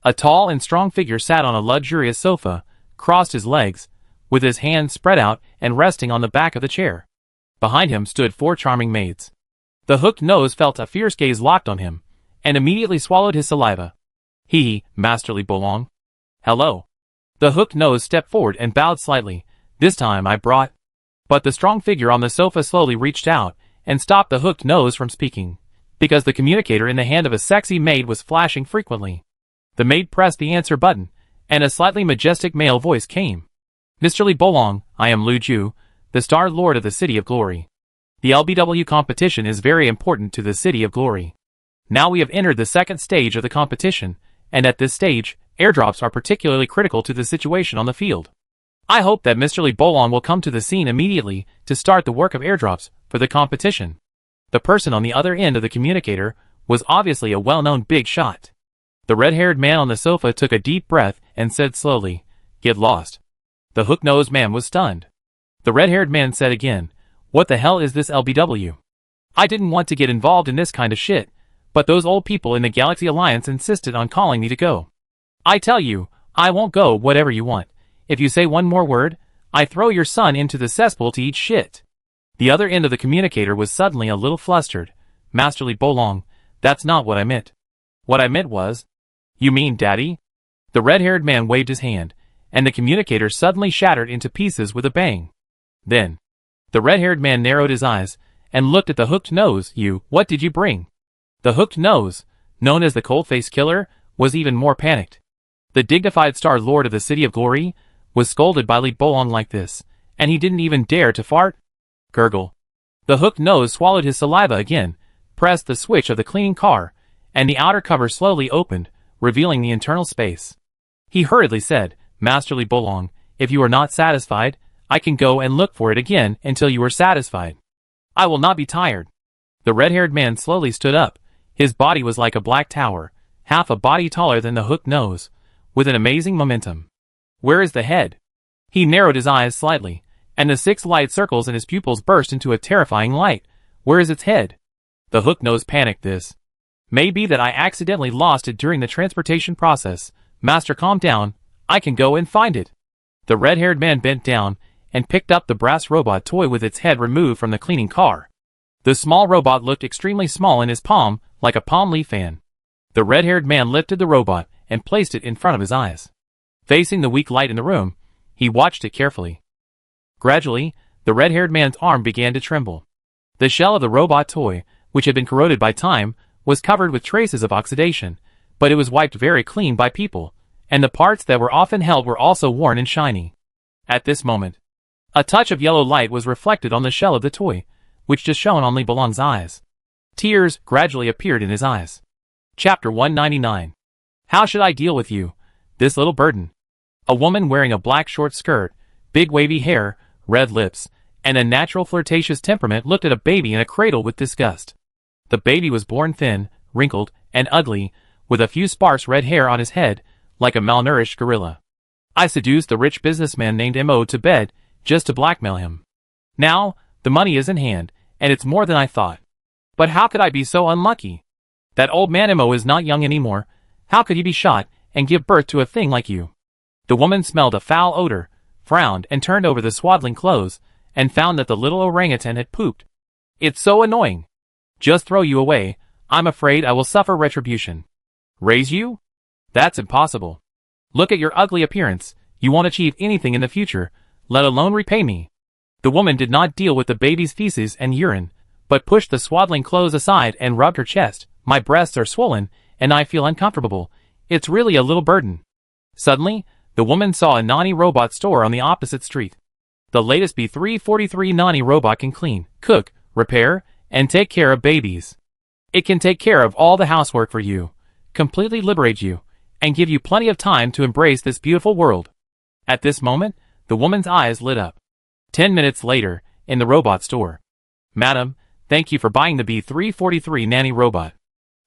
A tall and strong figure sat on a luxurious sofa, crossed his legs, with his hands spread out and resting on the back of the chair. Behind him stood 4 charming maids. The Hooked Nose felt a fierce gaze locked on him, and immediately swallowed his saliva. Master Li Belong. Hello. The Hooked Nose stepped forward and bowed slightly. This time I brought. But the strong figure on the sofa slowly reached out, and stopped the Hooked Nose from speaking, because the communicator in the hand of a sexy maid was flashing frequently. The maid pressed the answer button, and a slightly majestic male voice came. Mr. Li Belong, I am Lu Ju, the Star Lord of the City of Glory. The LBW competition is very important to the City of Glory. Now we have entered the second stage of the competition, and at this stage, airdrops are particularly critical to the situation on the field. I hope that Mr. Li Belong will come to the scene immediately to start the work of airdrops for the competition. The person on the other end of the communicator was obviously a well-known big shot. The red-haired man on the sofa took a deep breath and said slowly, "Get lost." The hook-nosed man was stunned. The red-haired man said again, "What the hell is this LBW? I didn't want to get involved in this kind of shit, but those old people in the Galaxy Alliance insisted on calling me to go. I tell you, I won't go whatever you want. If you say one more word, I throw your son into the cesspool to eat shit." The other end of the communicator was suddenly a little flustered. "Master Li Belong, that's not what I meant. What I meant was..." "You mean Daddy?" The red-haired man waved his hand, and the communicator suddenly shattered into pieces with a bang. Then, the red-haired man narrowed his eyes, and looked at the Hooked Nose. What did you bring?" The Hooked Nose, known as the Cold-Faced Killer, was even more panicked. The dignified Star Lord of the City of Glory was scolded by Li Belong like this, and he didn't even dare to fart. Gurgle. The Hooked Nose swallowed his saliva again, pressed the switch of the cleaning car, and the outer cover slowly opened, revealing the internal space. He hurriedly said, "Master Li Belong, if you are not satisfied, I can go and look for it again until you are satisfied. I will not be tired." The red-haired man slowly stood up. His body was like a black tower, half a body taller than the Hooked Nose, with an amazing momentum. "Where is the head?" He narrowed his eyes slightly, and the 6 light circles in his pupils burst into a terrifying light. "Where is its head?" The Hooked Nose panicked. "This may be that I accidentally lost it during the transportation process. Master, calm down. I can go and find it." The red-haired man bent down and picked up the brass robot toy with its head removed from the cleaning car. The small robot looked extremely small in his palm, like a palm leaf fan. The red-haired man lifted the robot and placed it in front of his eyes. Facing the weak light in the room, he watched it carefully. Gradually, the red-haired man's arm began to tremble. The shell of the robot toy, which had been corroded by time, was covered with traces of oxidation, but it was wiped very clean by people, and the parts that were often held were also worn and shiny. At this moment, a touch of yellow light was reflected on the shell of the toy, which just shone on Li Belong's eyes. Tears gradually appeared in his eyes. Chapter 199. How should I deal with you, this little burden? A woman wearing a black short skirt, big wavy hair, red lips, and a natural flirtatious temperament looked at a baby in a cradle with disgust. The baby was born thin, wrinkled, and ugly, with a few sparse red hair on his head, like a malnourished gorilla. I seduced the rich businessman named Mo to bed, just to blackmail him. Now, the money is in hand, and it's more than I thought. But how could I be so unlucky? That old man Mo is not young anymore. How could he be shot, and give birth to a thing like you? The woman smelled a foul odor, frowned and turned over the swaddling clothes, and found that the little orangutan had pooped. It's so annoying. Just throw you away. I'm afraid I will suffer retribution. Raise you? That's impossible. Look at your ugly appearance. You won't achieve anything in the future, let alone repay me. The woman did not deal with the baby's feces and urine, but pushed the swaddling clothes aside and rubbed her chest. My breasts are swollen, and I feel uncomfortable. It's really a little burden. Suddenly, the woman saw a Nani robot store on the opposite street. The latest B343 Nani robot can clean, cook, repair, and take care of babies. It can take care of all the housework for you, completely liberate you, and give you plenty of time to embrace this beautiful world. At this moment, the woman's eyes lit up. 10 minutes later, in the robot store. Madam, thank you for buying the B343 Nani robot.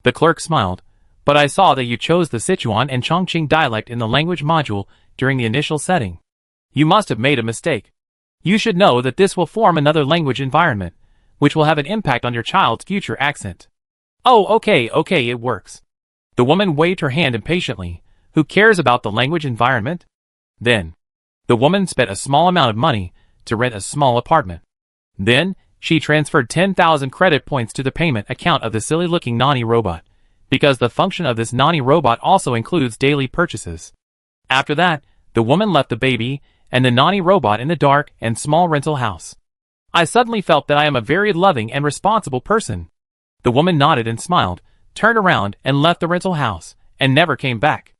The clerk smiled, but I saw that you chose the Sichuan and Chongqing dialect in the language module during the initial setting. You must have made a mistake. You should know that this will form another language environment, which will have an impact on your child's future accent. Oh, okay, it works. The woman waved her hand impatiently. Who cares about the language environment? Then, the woman spent a small amount of money to rent a small apartment. Then, she transferred 10,000 credit points to the payment account of the silly-looking Nani robot, because the function of this Nani robot also includes daily purchases. After that, the woman left the baby and the Nani robot in the dark and small rental house. I suddenly felt that I am a very loving and responsible person. The woman nodded and smiled, turned around and left the rental house, and never came back.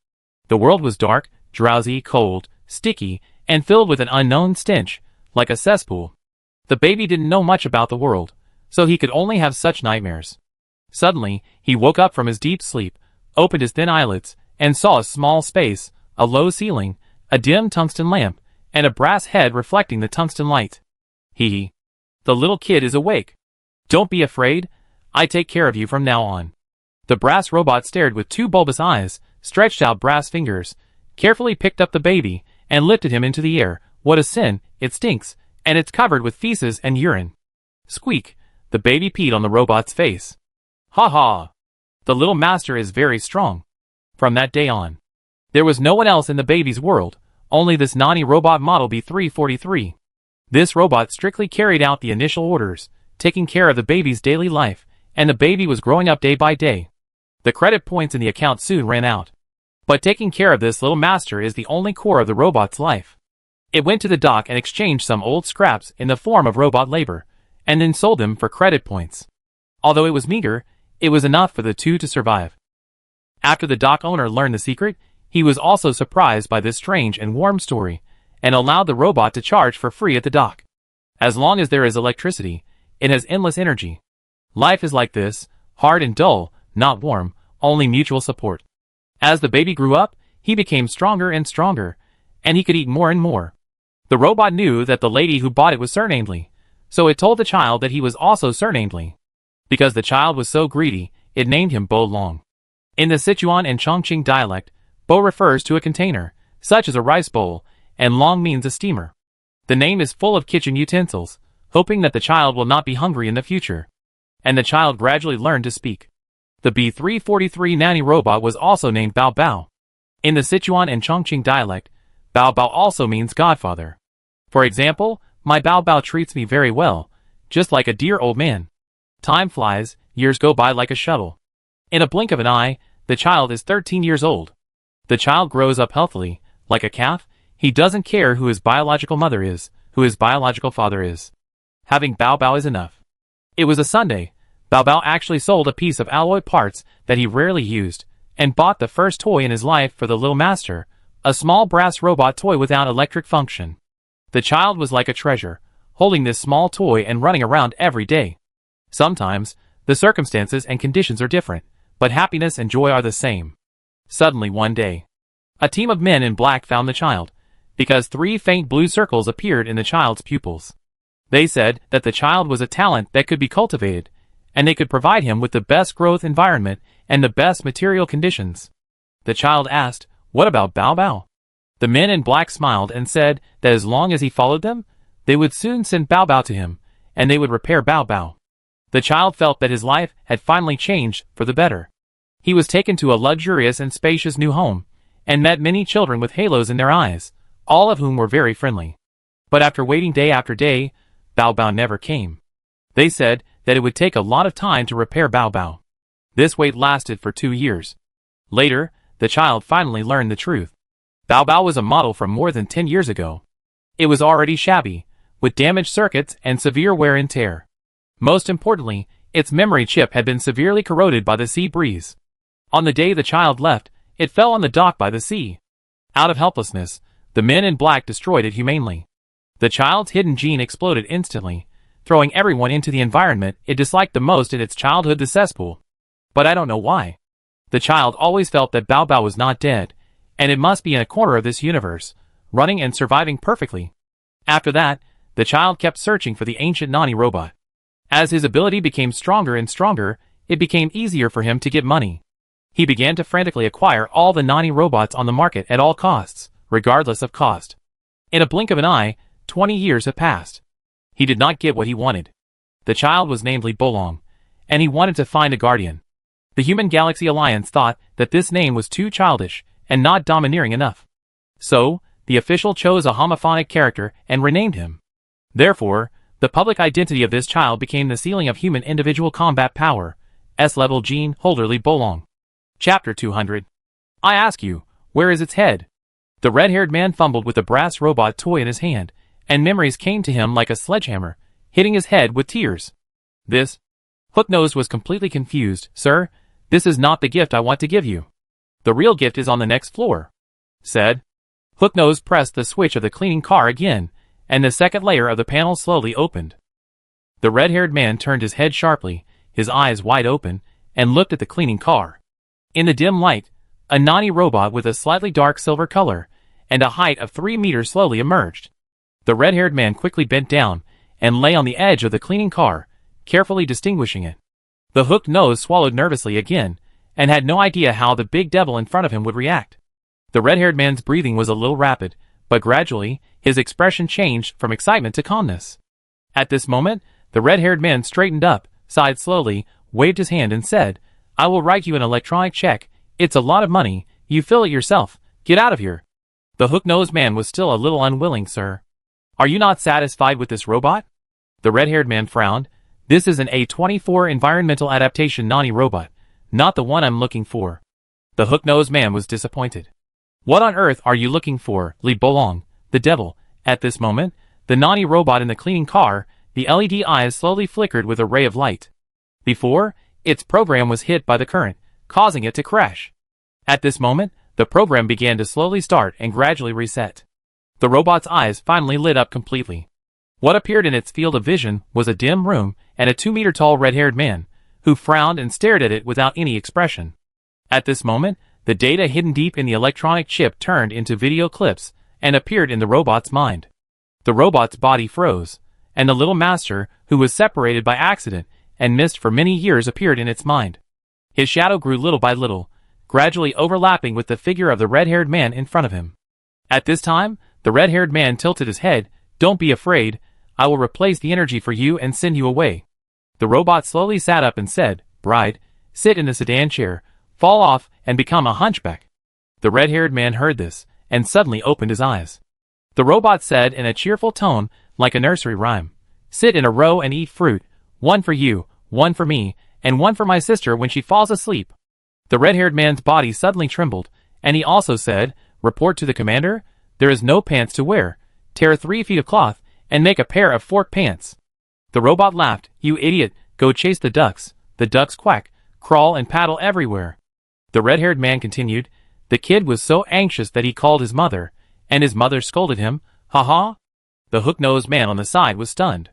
The world was dark, drowsy, cold, sticky, and filled with an unknown stench, like a cesspool. The baby didn't know much about the world, so he could only have such nightmares. Suddenly, he woke up from his deep sleep, opened his thin eyelids, and saw a small space, a low ceiling, a dim tungsten lamp, and a brass head reflecting the tungsten light. Hee. The little kid is awake. Don't be afraid. I take care of you from now on. The brass robot stared with two bulbous eyes, stretched out brass fingers, carefully picked up the baby, and lifted him into the air. What a sin, it stinks, and it's covered with feces and urine. Squeak, the baby peed on the robot's face. Ha ha. The little master is very strong. From that day on, there was no one else in the baby's world, only this Nani robot model B343. This robot strictly carried out the initial orders, taking care of the baby's daily life, and the baby was growing up day by day. The credit points in the account soon ran out. But taking care of this little master is the only core of the robot's life. It went to the dock and exchanged some old scraps in the form of robot labor, and then sold them for credit points. Although it was meager, it was enough for the two to survive. After the dock owner learned the secret, he was also surprised by this strange and warm story, and allowed the robot to charge for free at the dock. As long as there is electricity, it has endless energy. Life is like this, hard and dull, not warm, only mutual support. As the baby grew up, he became stronger and stronger, and he could eat more and more. The robot knew that the lady who bought it was surnamedly, so it told the child that he was also surnamedly. Because the child was so greedy, it named him Bo Long. In the Sichuan and Chongqing dialect, Bo refers to a container, such as a rice bowl, and Long means a steamer. The name is full of kitchen utensils, hoping that the child will not be hungry in the future. And the child gradually learned to speak. The B343 Nani robot was also named Bao Bao. In the Sichuan and Chongqing dialect, Bao Bao also means godfather. For example, my Bao Bao treats me very well, just like a dear old man. Time flies, years go by like a shuttle. In a blink of an eye, the child is 13 years old. The child grows up healthily, like a calf. He doesn't care who his biological mother is, who his biological father is. Having Bao Bao is enough. It was a Sunday. Bao Bao actually sold a piece of alloy parts that he rarely used, and bought the first toy in his life for the little master, a small brass robot toy without electric function. The child was like a treasure, holding this small toy and running around every day. Sometimes, the circumstances and conditions are different, but happiness and joy are the same. Suddenly one day, a team of men in black found the child, because 3 faint blue circles appeared in the child's pupils. They said that the child was a talent that could be cultivated, and they could provide him with the best growth environment and the best material conditions. The child asked, "What about Bao Bao?" The men in black smiled and said that as long as he followed them, they would soon send Bao Bao to him, and they would repair Bao Bao. The child felt that his life had finally changed for the better. He was taken to a luxurious and spacious new home, and met many children with halos in their eyes, all of whom were very friendly. But after waiting day after day, Bao Bao never came. They said that it would take a lot of time to repair Bao Bao. This wait lasted for 2 years. Later, the child finally learned the truth. Bao Bao was a model from more than 10 years ago. It was already shabby, with damaged circuits and severe wear and tear. Most importantly, its memory chip had been severely corroded by the sea breeze. On the day the child left, it fell on the dock by the sea. Out of helplessness, the men in black destroyed it humanely. The child's hidden gene exploded instantly, throwing everyone into the environment it disliked the most in its childhood, the cesspool. But I don't know why. The child always felt that Bao Bao was not dead, and it must be in a corner of this universe, running and surviving perfectly. After that, the child kept searching for the ancient Nani robot. As his ability became stronger and stronger, it became easier for him to get money. He began to frantically acquire all the Nani robots on the market at all costs, regardless of cost. In a blink of an eye, 20 years had passed. He did not get what he wanted. The child was named Li Bolong, and he wanted to find a guardian. The Human Galaxy Alliance thought that this name was too childish and not domineering enough. So, the official chose a homophonic character and renamed him. Therefore, the public identity of this child became the ceiling of human individual combat power, S-level gene holder Li Bolong. Chapter 200. I ask you, where is its head? The red-haired man fumbled with the brass robot toy in his hand, and memories came to him like a sledgehammer, hitting his head with tears. This? Hooknose was completely confused. Sir, this is not the gift I want to give you. The real gift is on the next floor, said. Hooknose pressed the switch of the cleaning car again, and the second layer of the panel slowly opened. The red-haired man turned his head sharply, his eyes wide open, and looked at the cleaning car. In the dim light, a Nani robot with a slightly dark silver color and a height of 3 meters slowly emerged. The red-haired man quickly bent down and lay on the edge of the cleaning car, carefully distinguishing it. The hooked nose swallowed nervously again, and had no idea how the big devil in front of him would react. The red-haired man's breathing was a little rapid, but gradually, his expression changed from excitement to calmness. At this moment, the red-haired man straightened up, sighed slowly, waved his hand and said, I will write you an electronic check. It's a lot of money. You fill it yourself. Get out of here. The hook-nosed man was still a little unwilling, sir. Are you not satisfied with this robot? The red-haired man frowned. This is an A24 environmental adaptation Nani robot, not the one I'm looking for. The hook-nosed man was disappointed. What on earth are you looking for, Li Bolong, the devil? At this moment, the Nani robot in the cleaning car, the LED eyes slowly flickered with a ray of light. Before, its program was hit by the current, causing it to crash. At this moment, the program began to slowly start and gradually reset. The robot's eyes finally lit up completely. What appeared in its field of vision was a dim room and a 2-meter-tall red-haired man, who frowned and stared at it without any expression. At this moment, the data hidden deep in the electronic chip turned into video clips and appeared in the robot's mind. The robot's body froze, and the little master, who was separated by accident and missed for many years, appeared in its mind. His shadow grew little by little, gradually overlapping with the figure of the red-haired man in front of him. At this time, the red-haired man tilted his head. Don't be afraid. I will replace the energy for you and send you away. The robot slowly sat up and said, Bride, sit in the sedan chair, fall off, and become a hunchback. The red-haired man heard this, and suddenly opened his eyes. The robot said in a cheerful tone, like a nursery rhyme, Sit in a row and eat fruit, one for you, one for me, and one for my sister when she falls asleep. The red-haired man's body suddenly trembled, and he also said, Report to the commander, there is no pants to wear. Tear 3 feet of cloth, and make a pair of fork pants. The robot laughed, You idiot, go chase the ducks quack, crawl and paddle everywhere. The red-haired man continued, The kid was so anxious that he called his mother, and his mother scolded him, ha. The hook-nosed man on the side was stunned.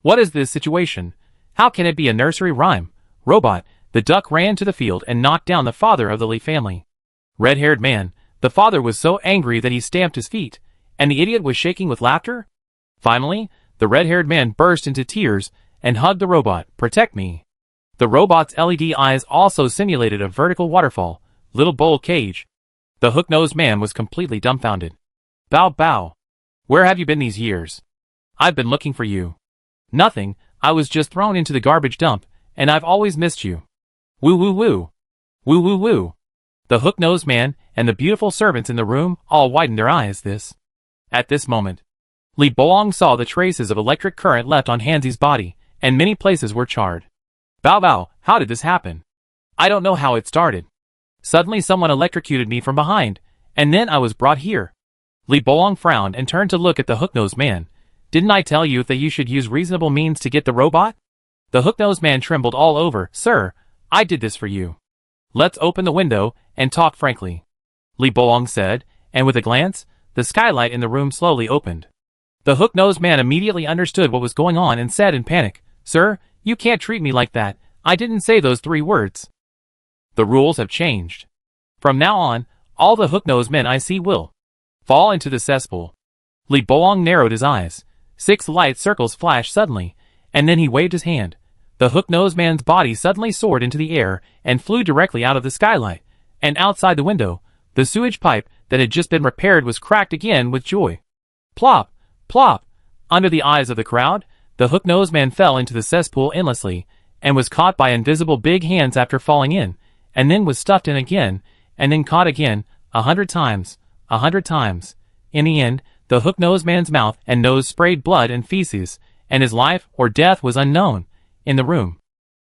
What is this situation? How can it be a nursery rhyme? Robot, the duck ran to the field and knocked down the father of the Lee family. Red-haired man, the father was so angry that he stamped his feet, and the idiot was shaking with laughter. Finally, the red-haired man burst into tears and hugged the robot. Protect me. The robot's LED eyes also simulated a vertical waterfall, little bowl cage. The hook-nosed man was completely dumbfounded. Bow bow. Where have you been these years? I've been looking for you. Nothing, I was just thrown into the garbage dump, and I've always missed you. Woo woo woo. Woo woo woo. The hook-nosed man and the beautiful servants in the room all widened their eyes. At this moment, Lee Bolong saw the traces of electric current left on Hansi's body, and many places were charred. Bow bow, how did this happen? I don't know how it started. Suddenly someone electrocuted me from behind, and then I was brought here. Lee Bolong frowned and turned to look at the hook-nosed man. Didn't I tell you that you should use reasonable means to get the robot? The hook-nosed man trembled all over. Sir, I did this for you. Let's open the window and talk frankly, Lee Bolong said, and with a glance, the skylight in the room slowly opened. The hook-nosed man immediately understood what was going on and said in panic, Sir, you can't treat me like that. I didn't say those 3 words. The rules have changed. From now on, all the hook-nosed men I see will fall into the cesspool. Lee Bolong narrowed his eyes. 6 light circles flashed suddenly, and then he waved his hand. The hook-nosed man's body suddenly soared into the air and flew directly out of the skylight, and outside the window, the sewage pipe that had just been repaired was cracked again with joy. Plop! Plop! Under the eyes of the crowd, the hook-nosed man fell into the cesspool endlessly, and was caught by invisible big hands after falling in, and then was stuffed in again, and then caught again, 100 times, 100 times. In the end, the hook-nosed man's mouth and nose sprayed blood and feces, and his life or death was unknown. In the room,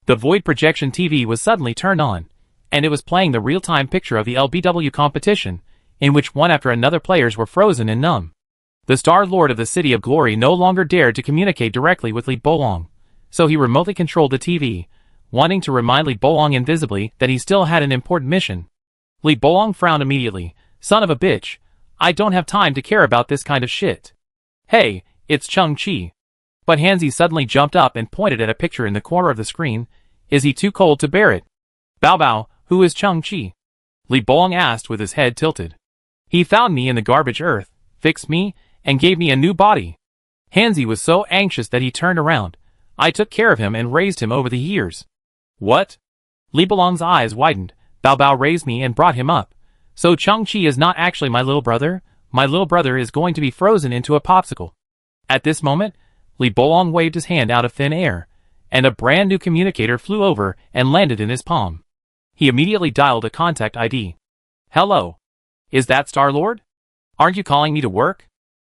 the void projection TV was suddenly turned on, and it was playing the real-time picture of the LBW competition, in which one after another players were frozen and numb. The Star Lord of the City of Glory no longer dared to communicate directly with Lee Bolong, so he remotely controlled the TV, wanting to remind Lee Bolong invisibly that he still had an important mission. Lee Bolong frowned immediately. Son of a bitch, I don't have time to care about this kind of shit. Hey, it's Chung-Chi. But Hansi suddenly jumped up and pointed at a picture in the corner of the screen. Is he too cold to bear it? Bow bow, who is Chung-Chi? Lee Bolong asked with his head tilted. He found me in the garbage earth, fixed me, and gave me a new body. Hansi was so anxious that he turned around. I took care of him and raised him over the years. What? Lee Bolong's eyes widened. Bao Bao raised me and brought him up. So Chung-Chi is not actually my little brother? My little brother is going to be frozen into a popsicle. At this moment, Lee Bolong waved his hand out of thin air, and a brand new communicator flew over and landed in his palm. He immediately dialed a contact ID. Hello. Is that Star-Lord? Aren't you calling me to work?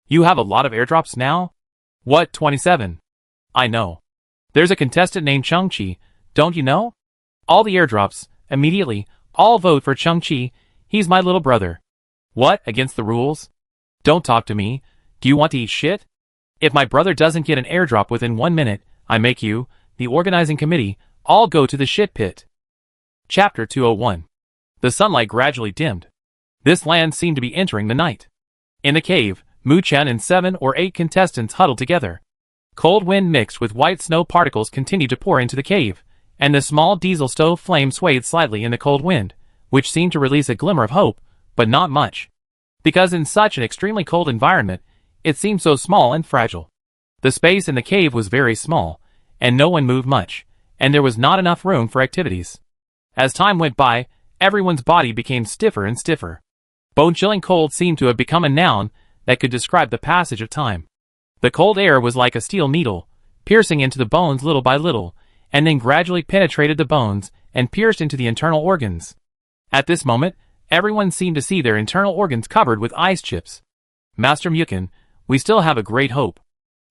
You have a lot of airdrops now? What, 27? I know. There's a contestant named Chung-Chi, don't you know? All the airdrops, immediately, all vote for Chung-Chi. He's my little brother. What, against the rules? Don't talk to me. Do you want to eat shit? If my brother doesn't get an airdrop within 1 minute, I make you, the organizing committee, all go to the shit pit. Chapter 201. The sunlight gradually dimmed. This land seemed to be entering the night. In the cave, Mu Chen and 7 or 8 contestants huddled together. Cold wind mixed with white snow particles continued to pour into the cave, and the small diesel stove flame swayed slightly in the cold wind, which seemed to release a glimmer of hope, but not much. Because in such an extremely cold environment, it seemed so small and fragile. The space in the cave was very small, and no one moved much, and there was not enough room for activities. As time went by, everyone's body became stiffer and stiffer. Bone-chilling cold seemed to have become a noun that could describe the passage of time. The cold air was like a steel needle, piercing into the bones little by little, and then gradually penetrated the bones and pierced into the internal organs. At this moment, everyone seemed to see their internal organs covered with ice chips. Master Mukin, we still have a great hope.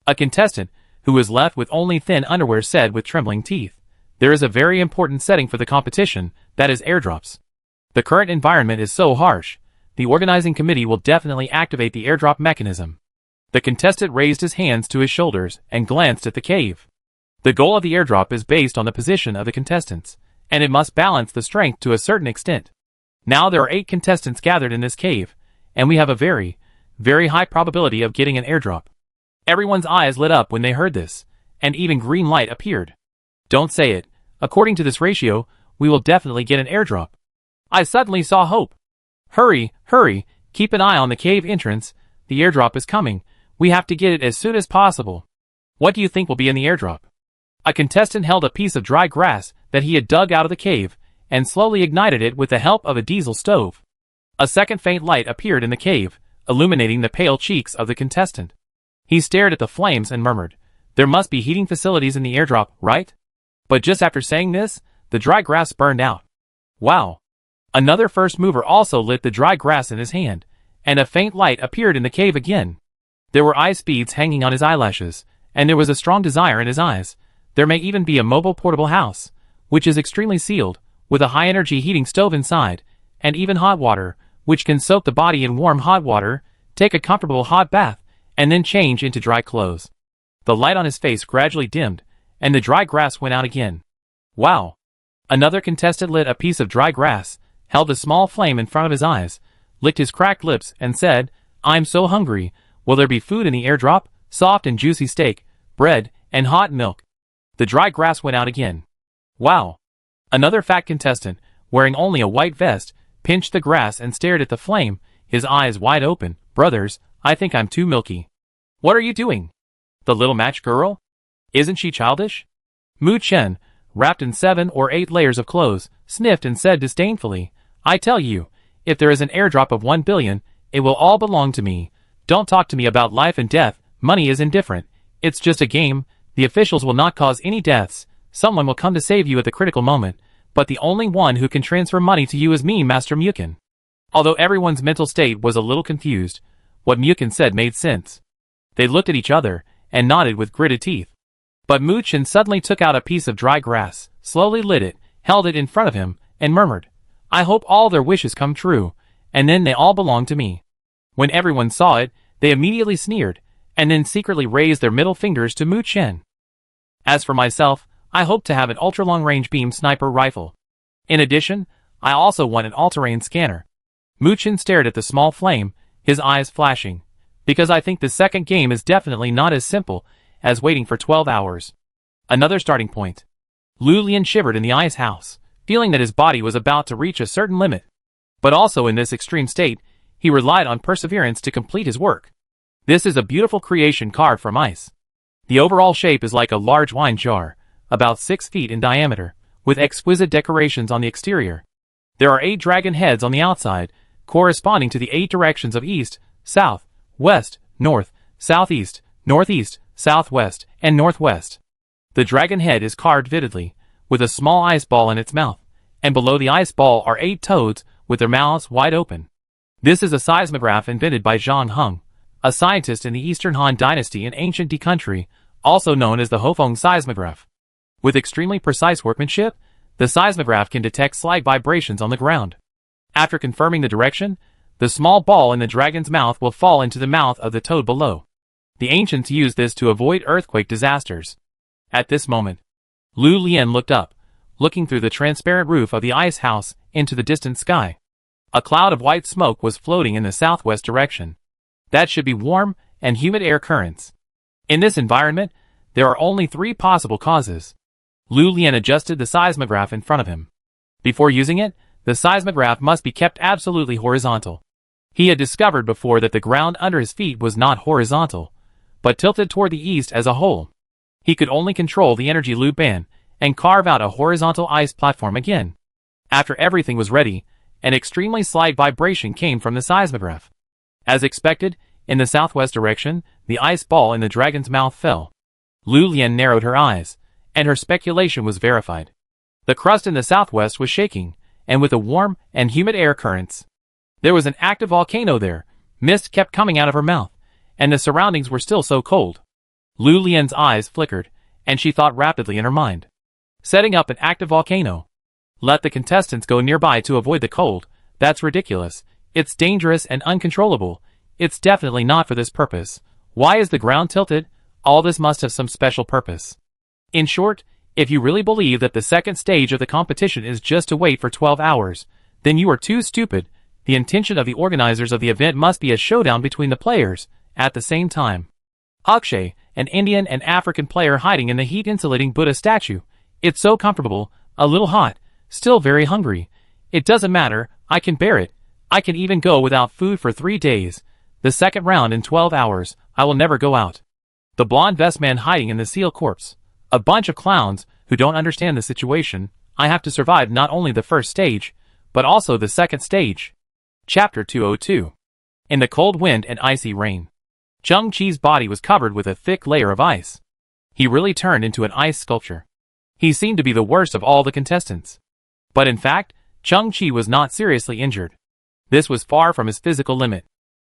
A contestant, who was left with only thin underwear, said with trembling teeth. There is a very important setting for the competition, that is airdrops. The current environment is so harsh, the organizing committee will definitely activate the airdrop mechanism. The contestant raised his hands to his shoulders and glanced at the cave. The goal of the airdrop is based on the position of the contestants, and it must balance the strength to a certain extent. Now there are 8 contestants gathered in this cave, and we have a very, very high probability of getting an airdrop. Everyone's eyes lit up when they heard this, and even green light appeared. Don't say it. According to this ratio, we will definitely get an airdrop. I suddenly saw hope. Hurry, hurry, keep an eye on the cave entrance. The airdrop is coming. We have to get it as soon as possible. What do you think will be in the airdrop? A contestant held a piece of dry grass that he had dug out of the cave and slowly ignited it with the help of a diesel stove. A second faint light appeared in the cave, illuminating the pale cheeks of the contestant. He stared at the flames and murmured, "There must be heating facilities in the airdrop, right?" But just after saying this, the dry grass burned out. Wow! Another first mover also lit the dry grass in his hand, and a faint light appeared in the cave again. There were ice beads hanging on his eyelashes, and there was a strong desire in his eyes. There may even be a mobile portable house, which is extremely sealed, with a high-energy heating stove inside, and even hot water, which can soak the body in warm hot water, take a comfortable hot bath, and then change into dry clothes. The light on his face gradually dimmed, and the dry grass went out again. Wow! Another contestant lit a piece of dry grass, held a small flame in front of his eyes, licked his cracked lips, and said, "I'm so hungry. Will there be food in the airdrop? Soft and juicy steak, bread, and hot milk." The dry grass went out again. Wow! Another fat contestant, wearing only a white vest, pinched the grass and stared at the flame, his eyes wide open. "Brothers, I think I'm too milky." "What are you doing? The little match girl? Isn't she childish?" Mu Chen, wrapped in 7 or 8 layers of clothes, sniffed and said disdainfully, "I tell you, if there is an airdrop of 1 billion, it will all belong to me. Don't talk to me about life and death. Money is indifferent. It's just a game. The officials will not cause any deaths. Someone will come to save you at the critical moment, but the only one who can transfer money to you is me, Master Mukin." Although everyone's mental state was a little confused, what Mukin said made sense. They looked at each other and nodded with gritted teeth. But Mu Chen suddenly took out a piece of dry grass, slowly lit it, held it in front of him, and murmured, "I hope all their wishes come true, and then they all belong to me." When everyone saw it, they immediately sneered, and then secretly raised their middle fingers to Mu Chen. As for myself, I hope to have an ultra-long-range beam sniper rifle. In addition, I also want an all-terrain scanner. Mu Chen stared at the small flame, his eyes flashing, because I think the second game is definitely not as simple as waiting for 12 hours. Another starting point. Lu Lian shivered in the ice house, feeling that his body was about to reach a certain limit. But also in this extreme state, he relied on perseverance to complete his work. This is a beautiful creation carved from ice. The overall shape is like a large wine jar, about 6 feet in diameter, with exquisite decorations on the exterior. There are 8 dragon heads on the outside, corresponding to the 8 directions of east, south, west, north, southeast, northeast, southwest, and northwest. The dragon head is carved vividly, with a small ice ball in its mouth, and below the ice ball are 8 toads with their mouths wide open. This is a seismograph invented by Zhang Heng, a scientist in the Eastern Han Dynasty in ancient De country, also known as the Hofeng seismograph. With extremely precise workmanship, the seismograph can detect slight vibrations on the ground. After confirming the direction, the small ball in the dragon's mouth will fall into the mouth of the toad below. The ancients used this to avoid earthquake disasters. At this moment, Lu Lian looked up, looking through the transparent roof of the ice house into the distant sky. A cloud of white smoke was floating in the southwest direction. That should be warm and humid air currents. In this environment, there are only 3 possible causes. Lu Lian adjusted the seismograph in front of him. Before using it, the seismograph must be kept absolutely horizontal. He had discovered before that the ground under his feet was not horizontal, but tilted toward the east as a whole. He could only control the energy loop band and carve out a horizontal ice platform again. After everything was ready, an extremely slight vibration came from the seismograph. As expected, in the southwest direction, the ice ball in the dragon's mouth fell. Lu Lian narrowed her eyes, and her speculation was verified. The crust in the southwest was shaking, and with the warm and humid air currents. There was an active volcano there. Mist kept coming out of her mouth, and the surroundings were still so cold. Lu Lian's eyes flickered, and she thought rapidly in her mind. Setting up an active volcano. Let the contestants go nearby to avoid the cold. That's ridiculous. It's dangerous and uncontrollable. It's definitely not for this purpose. Why is the ground tilted? All this must have some special purpose. In short, if you really believe that the second stage of the competition is just to wait for 12 hours, then you are too stupid. The intention of the organizers of the event must be a showdown between the players, at the same time. Akshay, an Indian and African player hiding in the heat-insulating Buddha statue. It's so comfortable, a little hot, still very hungry. It doesn't matter, I can bear it. I can even go without food for 3 days. The second round in 12 hours, I will never go out. The blonde vest man hiding in the seal corpse. A bunch of clowns who don't understand the situation. I have to survive not only the first stage, but also the second stage. Chapter 202. In the cold wind and icy rain. Chung-Chi's body was covered with a thick layer of ice. He really turned into an ice sculpture. He seemed to be the worst of all the contestants. But in fact, Chung-Chi was not seriously injured. This was far from his physical limit.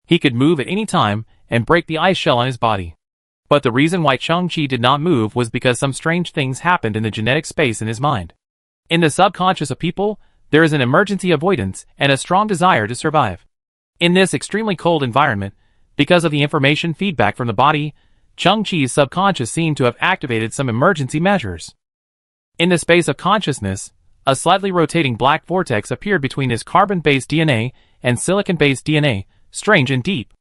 He could move at any time and break the ice shell on his body. But the reason why Chung-Chi did not move was because some strange things happened in the genetic space in his mind. In the subconscious of people, there is an emergency avoidance and a strong desire to survive. In this extremely cold environment, because of the information feedback from the body, Chung-Chi's subconscious seemed to have activated some emergency measures. In the space of consciousness, a slightly rotating black vortex appeared between his carbon-based DNA and silicon-based DNA, strange and deep.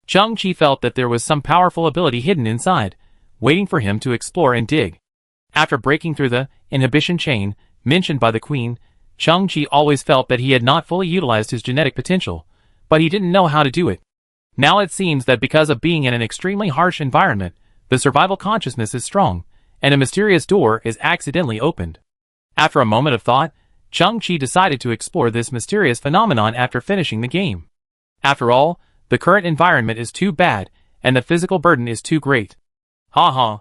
Chung-Chi felt that there was some powerful ability hidden inside, waiting for him to explore and dig. After breaking through the inhibition chain mentioned by the Queen, Chung-Chi always felt that he had not fully utilized his genetic potential, but he didn't know how to do it. Now it seems that because of being in an extremely harsh environment, the survival consciousness is strong, and a mysterious door is accidentally opened. After a moment of thought, Chung-Chi decided to explore this mysterious phenomenon after finishing the game. After all, the current environment is too bad, and the physical burden is too great. Ha ha.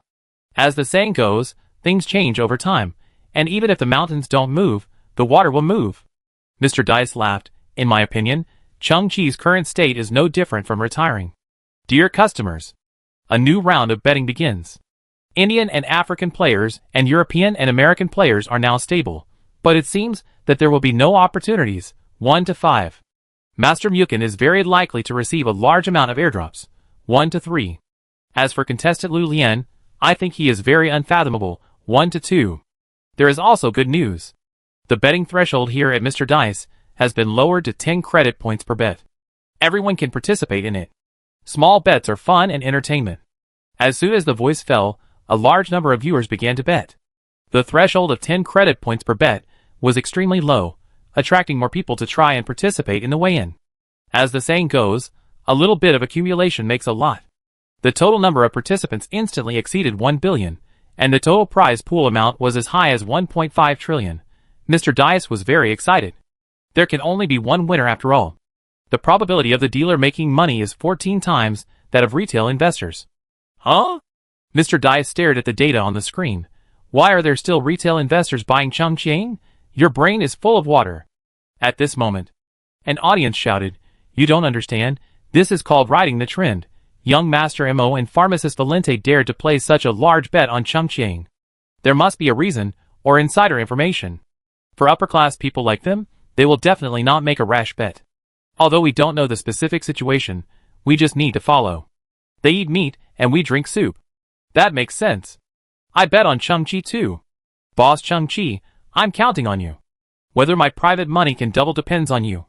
As the saying goes, things change over time, and even if the mountains don't move, the water will move. Mr. Dice laughed. In my opinion, Chung-Chi's current state is no different from retiring. Dear customers, a new round of betting begins. Indian and African players and European and American players are now stable, but it seems that there will be no opportunities. 1 to 5. Master Mukin is very likely to receive a large amount of airdrops. 1 to 3. As for contestant Lu Lian, I think he is very unfathomable. 1 to 2. There is also good news. The betting threshold here at Mr. Dice has been lowered to 10 credit points per bet. Everyone can participate in it. Small bets are fun and entertainment. As soon as the voice fell, a large number of viewers began to bet. The threshold of 10 credit points per bet was extremely low, attracting more people to try and participate in the weigh-in. As the saying goes, a little bit of accumulation makes a lot. The total number of participants instantly exceeded 1 billion, and the total prize pool amount was as high as 1.5 trillion. Mr. Dice was very excited. There can only be one winner after all. The probability of the dealer making money is 14 times that of retail investors. Huh? Mr. Dice stared at the data on the screen. Why are there still retail investors buying Chung-Chi? Your brain is full of water. At this moment, an audience shouted, "You don't understand, this is called riding the trend." Young Master Mo and Pharmacist Valente dared to place such a large bet on Chung-Chi. There must be a reason, or insider information. For upper-class people like them, they will definitely not make a rash bet. Although we don't know the specific situation, we just need to follow. They eat meat, and we drink soup. That makes sense. I bet on Chung-Chi too. Boss Chung-Chi, I'm counting on you. Whether my private money can double depends on you.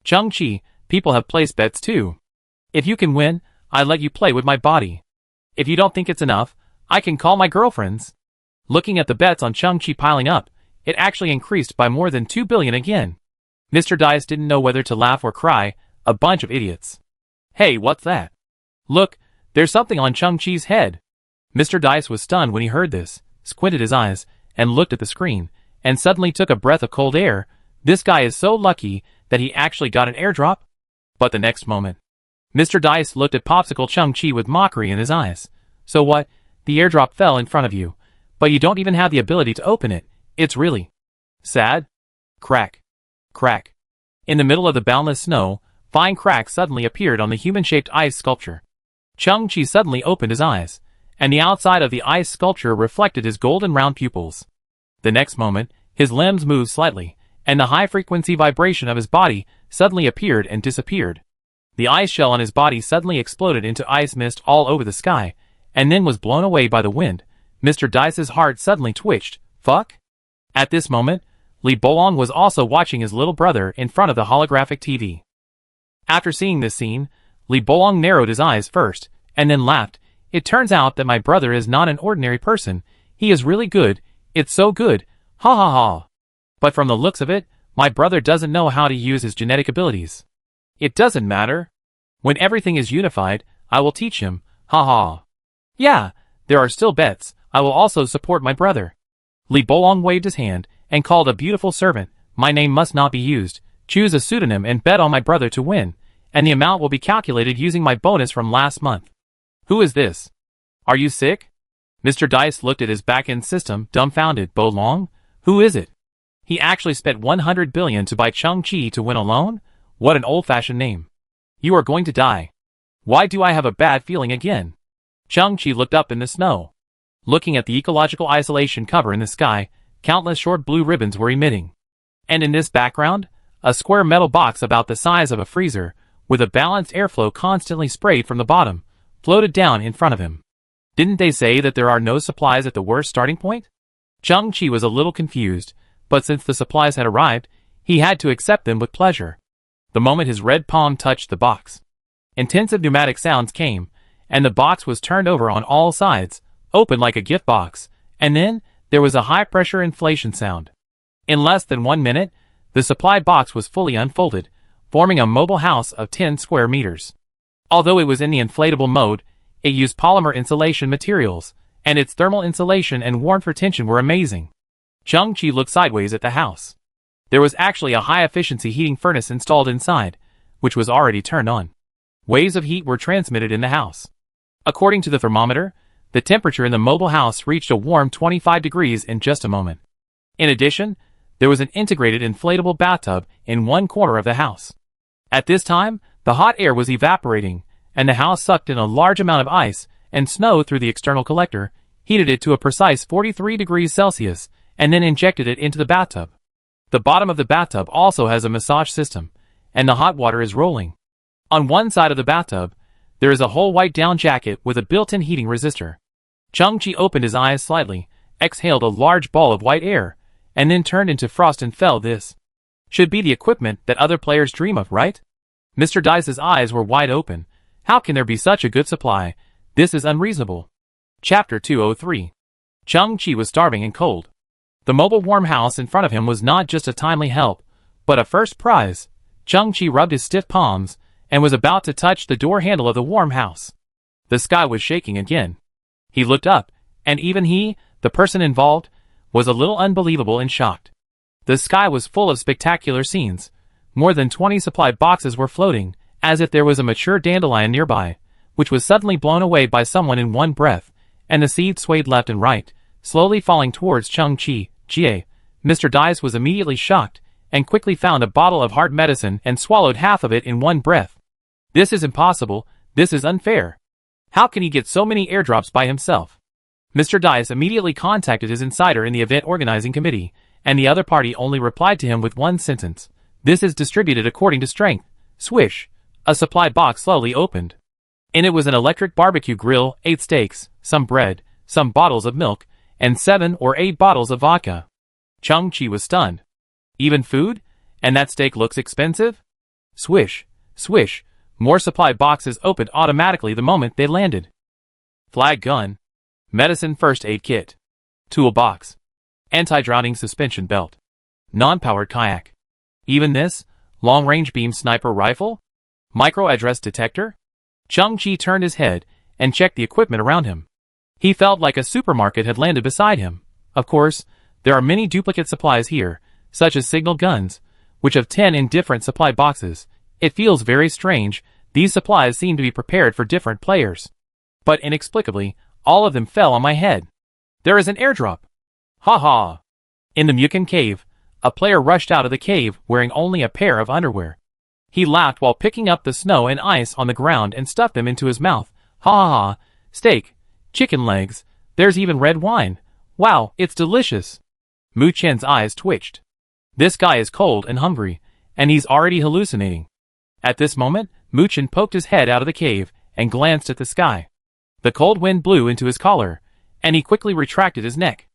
Chung-Chi, people have placed bets too. If you can win, I let you play with my body. If you don't think it's enough, I can call my girlfriends. Looking at the bets on Chung-Chi piling up, it actually increased by more than 2 billion again. Mr. Dice didn't know whether to laugh or cry. A bunch of idiots. Hey, what's that? Look, there's something on Chung-Chi's head. Mr. Dice was stunned when he heard this, squinted his eyes, and looked at the screen, and suddenly took a breath of cold air. This guy is so lucky that he actually got an airdrop. But the next moment, Mr. Dice looked at Popsicle Chung-Chi with mockery in his eyes. So what? The airdrop fell in front of you, but you don't even have the ability to open it. It's really sad. Crack. Crack. In the middle of the boundless snow, fine cracks suddenly appeared on the human-shaped ice sculpture. Chung-Chi suddenly opened his eyes, and the outside of the ice sculpture reflected his golden round pupils. The next moment, his limbs moved slightly, and the high-frequency vibration of his body suddenly appeared and disappeared. The ice shell on his body suddenly exploded into ice mist all over the sky, and then was blown away by the wind. Mr. Dice's heart suddenly twitched. Fuck? At this moment, Li Bolong was also watching his little brother in front of the holographic TV. After seeing this scene, Li Bolong narrowed his eyes first, and then laughed. It turns out that my brother is not an ordinary person. He is really good. It's so good. Ha ha ha. But from the looks of it, my brother doesn't know how to use his genetic abilities. It doesn't matter. When everything is unified, I will teach him, haha. Yeah, there are still bets, I will also support my brother. Li Bolong waved his hand, and called a beautiful servant, my name must not be used, choose a pseudonym and bet on my brother to win, and the amount will be calculated using my bonus from last month. Who is this? Are you sick? Mr. Dice looked at his back-end system, dumbfounded. Bolong? Who is it? He actually spent 100 billion to buy Chang-Chi to win alone? What an old-fashioned name. You are going to die. Why do I have a bad feeling again? Chang-Chi looked up in the snow. Looking at the ecological isolation cover in the sky, countless short blue ribbons were emitting. And in this background, a square metal box about the size of a freezer, with a balanced airflow constantly sprayed from the bottom, floated down in front of him. Didn't they say that there are no supplies at the worst starting point? Chang-Chi was a little confused, but since the supplies had arrived, he had to accept them with pleasure. The moment his red palm touched the box, intensive pneumatic sounds came, and the box was turned over on all sides, open like a gift box, and then there was a high-pressure inflation sound. In less than 1 minute, the supply box was fully unfolded, forming a mobile house of 10 square meters. Although it was in the inflatable mode, it used polymer insulation materials, and its thermal insulation and warmth retention were amazing. Chang-Chi looked sideways at the house. There was actually a high-efficiency heating furnace installed inside, which was already turned on. Waves of heat were transmitted in the house. According to the thermometer, the temperature in the mobile house reached a warm 25 degrees in just a moment. In addition, there was an integrated inflatable bathtub in one corner of the house. At this time, the hot air was evaporating, and the house sucked in a large amount of ice and snow through the external collector, heated it to a precise 43 degrees Celsius, and then injected it into the bathtub. The bottom of the bathtub also has a massage system, and the hot water is rolling. On one side of the bathtub, there is a whole white down jacket with a built-in heating resistor. Chang-Chi opened his eyes slightly, exhaled a large ball of white air, and then turned into frost and fell. This should be the equipment that other players dream of, right? Mr. Dice's eyes were wide open. How can there be such a good supply? This is unreasonable. Chapter 203. Chang-Chi was starving and cold. The mobile warm house in front of him was not just a timely help, but a first prize. Chang-Chi rubbed his stiff palms, and was about to touch the door handle of the warm house. The sky was shaking again. He looked up, and even he, the person involved, was a little unbelievable and shocked. The sky was full of spectacular scenes. More than 20 supply boxes were floating, as if there was a mature dandelion nearby, which was suddenly blown away by someone in one breath, and the seed swayed left and right, slowly falling towards Chang-Chi. Mr. Dice was immediately shocked, and quickly found a bottle of heart medicine and swallowed half of it in one breath. This is impossible, this is unfair. How can he get so many airdrops by himself? Mr. Dice immediately contacted his insider in the event organizing committee, and the other party only replied to him with one sentence. This is distributed according to strength. Swish. A supply box slowly opened. In it was an electric barbecue grill, 8 steaks, some bread, some bottles of milk, and 7 or 8 bottles of vodka. Chang-Chi was stunned. Even food? And that steak looks expensive? Swish. Swish. More supply boxes opened automatically the moment they landed. Flag gun. Medicine first aid kit. Toolbox. Anti-drowning suspension belt. Non-powered kayak. Even this? Long-range beam sniper rifle? Micro-address detector? Chang-Chi turned his head and checked the equipment around him. He felt like a supermarket had landed beside him. Of course, there are many duplicate supplies here, such as signal guns, which have 10 in different supply boxes. It feels very strange. These supplies seem to be prepared for different players. But inexplicably, all of them fell on my head. There is an airdrop. Ha ha. In the Mukin cave, a player rushed out of the cave wearing only a pair of underwear. He laughed while picking up the snow and ice on the ground and stuffed them into his mouth. Ha ha ha. Steak. Chicken legs. There's even red wine. Wow, it's delicious. Mu Chen's eyes twitched. This guy is cold and hungry, and he's already hallucinating. At this moment, Mu Chen poked his head out of the cave and glanced at the sky. The cold wind blew into his collar, and he quickly retracted his neck.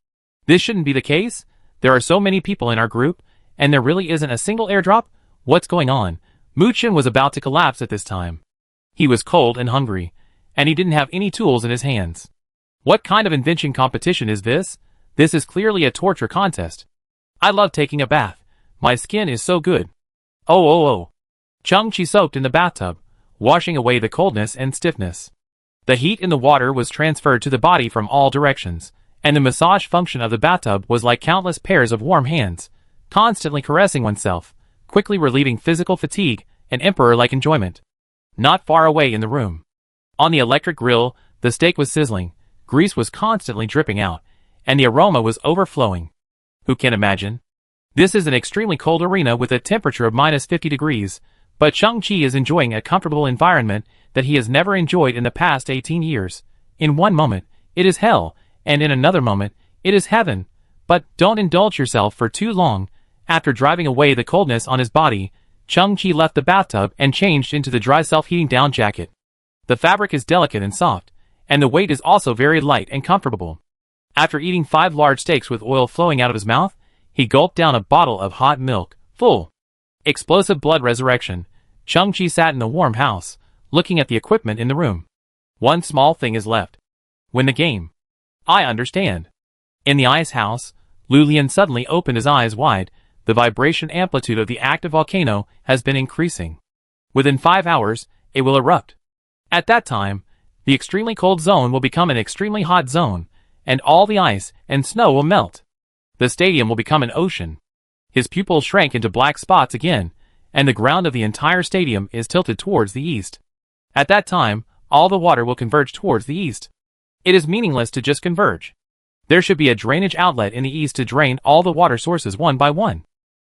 This shouldn't be the case. There are so many people in our group, and there really isn't a single airdrop. What's going on? Mu Chen was about to collapse at this time. He was cold and hungry, and he didn't have any tools in his hands. What kind of invention competition is this? This is clearly a torture contest. I love taking a bath. My skin is so good. Oh. Chang-Chi soaked in the bathtub, washing away the coldness and stiffness. The heat in the water was transferred to the body from all directions, and the massage function of the bathtub was like countless pairs of warm hands, constantly caressing oneself, quickly relieving physical fatigue and emperor-like enjoyment. Not far away in the room, on the electric grill, the steak was sizzling, grease was constantly dripping out, and the aroma was overflowing. Who can imagine? This is an extremely cold arena with a temperature of -50 degrees, but Chang-Chi is enjoying a comfortable environment that he has never enjoyed in the past 18 years. In one moment, it is hell, and in another moment, it is heaven. But don't indulge yourself for too long. After driving away the coldness on his body, Chang-Chi left the bathtub and changed into the dry self-heating down jacket. The fabric is delicate and soft, and the weight is also very light and comfortable. After eating 5 large steaks with oil flowing out of his mouth, he gulped down a bottle of hot milk, full. Explosive blood resurrection. Chang-Chi sat in the warm house, looking at the equipment in the room. One small thing is left. Win the game. I understand. In the ice house, Lu Lian suddenly opened his eyes wide. The vibration amplitude of the active volcano has been increasing. Within 5 hours, it will erupt. At that time, the extremely cold zone will become an extremely hot zone, and all the ice and snow will melt. The stadium will become an ocean. His pupils shrank into black spots again, and the ground of the entire stadium is tilted towards the east. At that time, all the water will converge towards the east. It is meaningless to just converge. There should be a drainage outlet in the east to drain all the water sources one by one.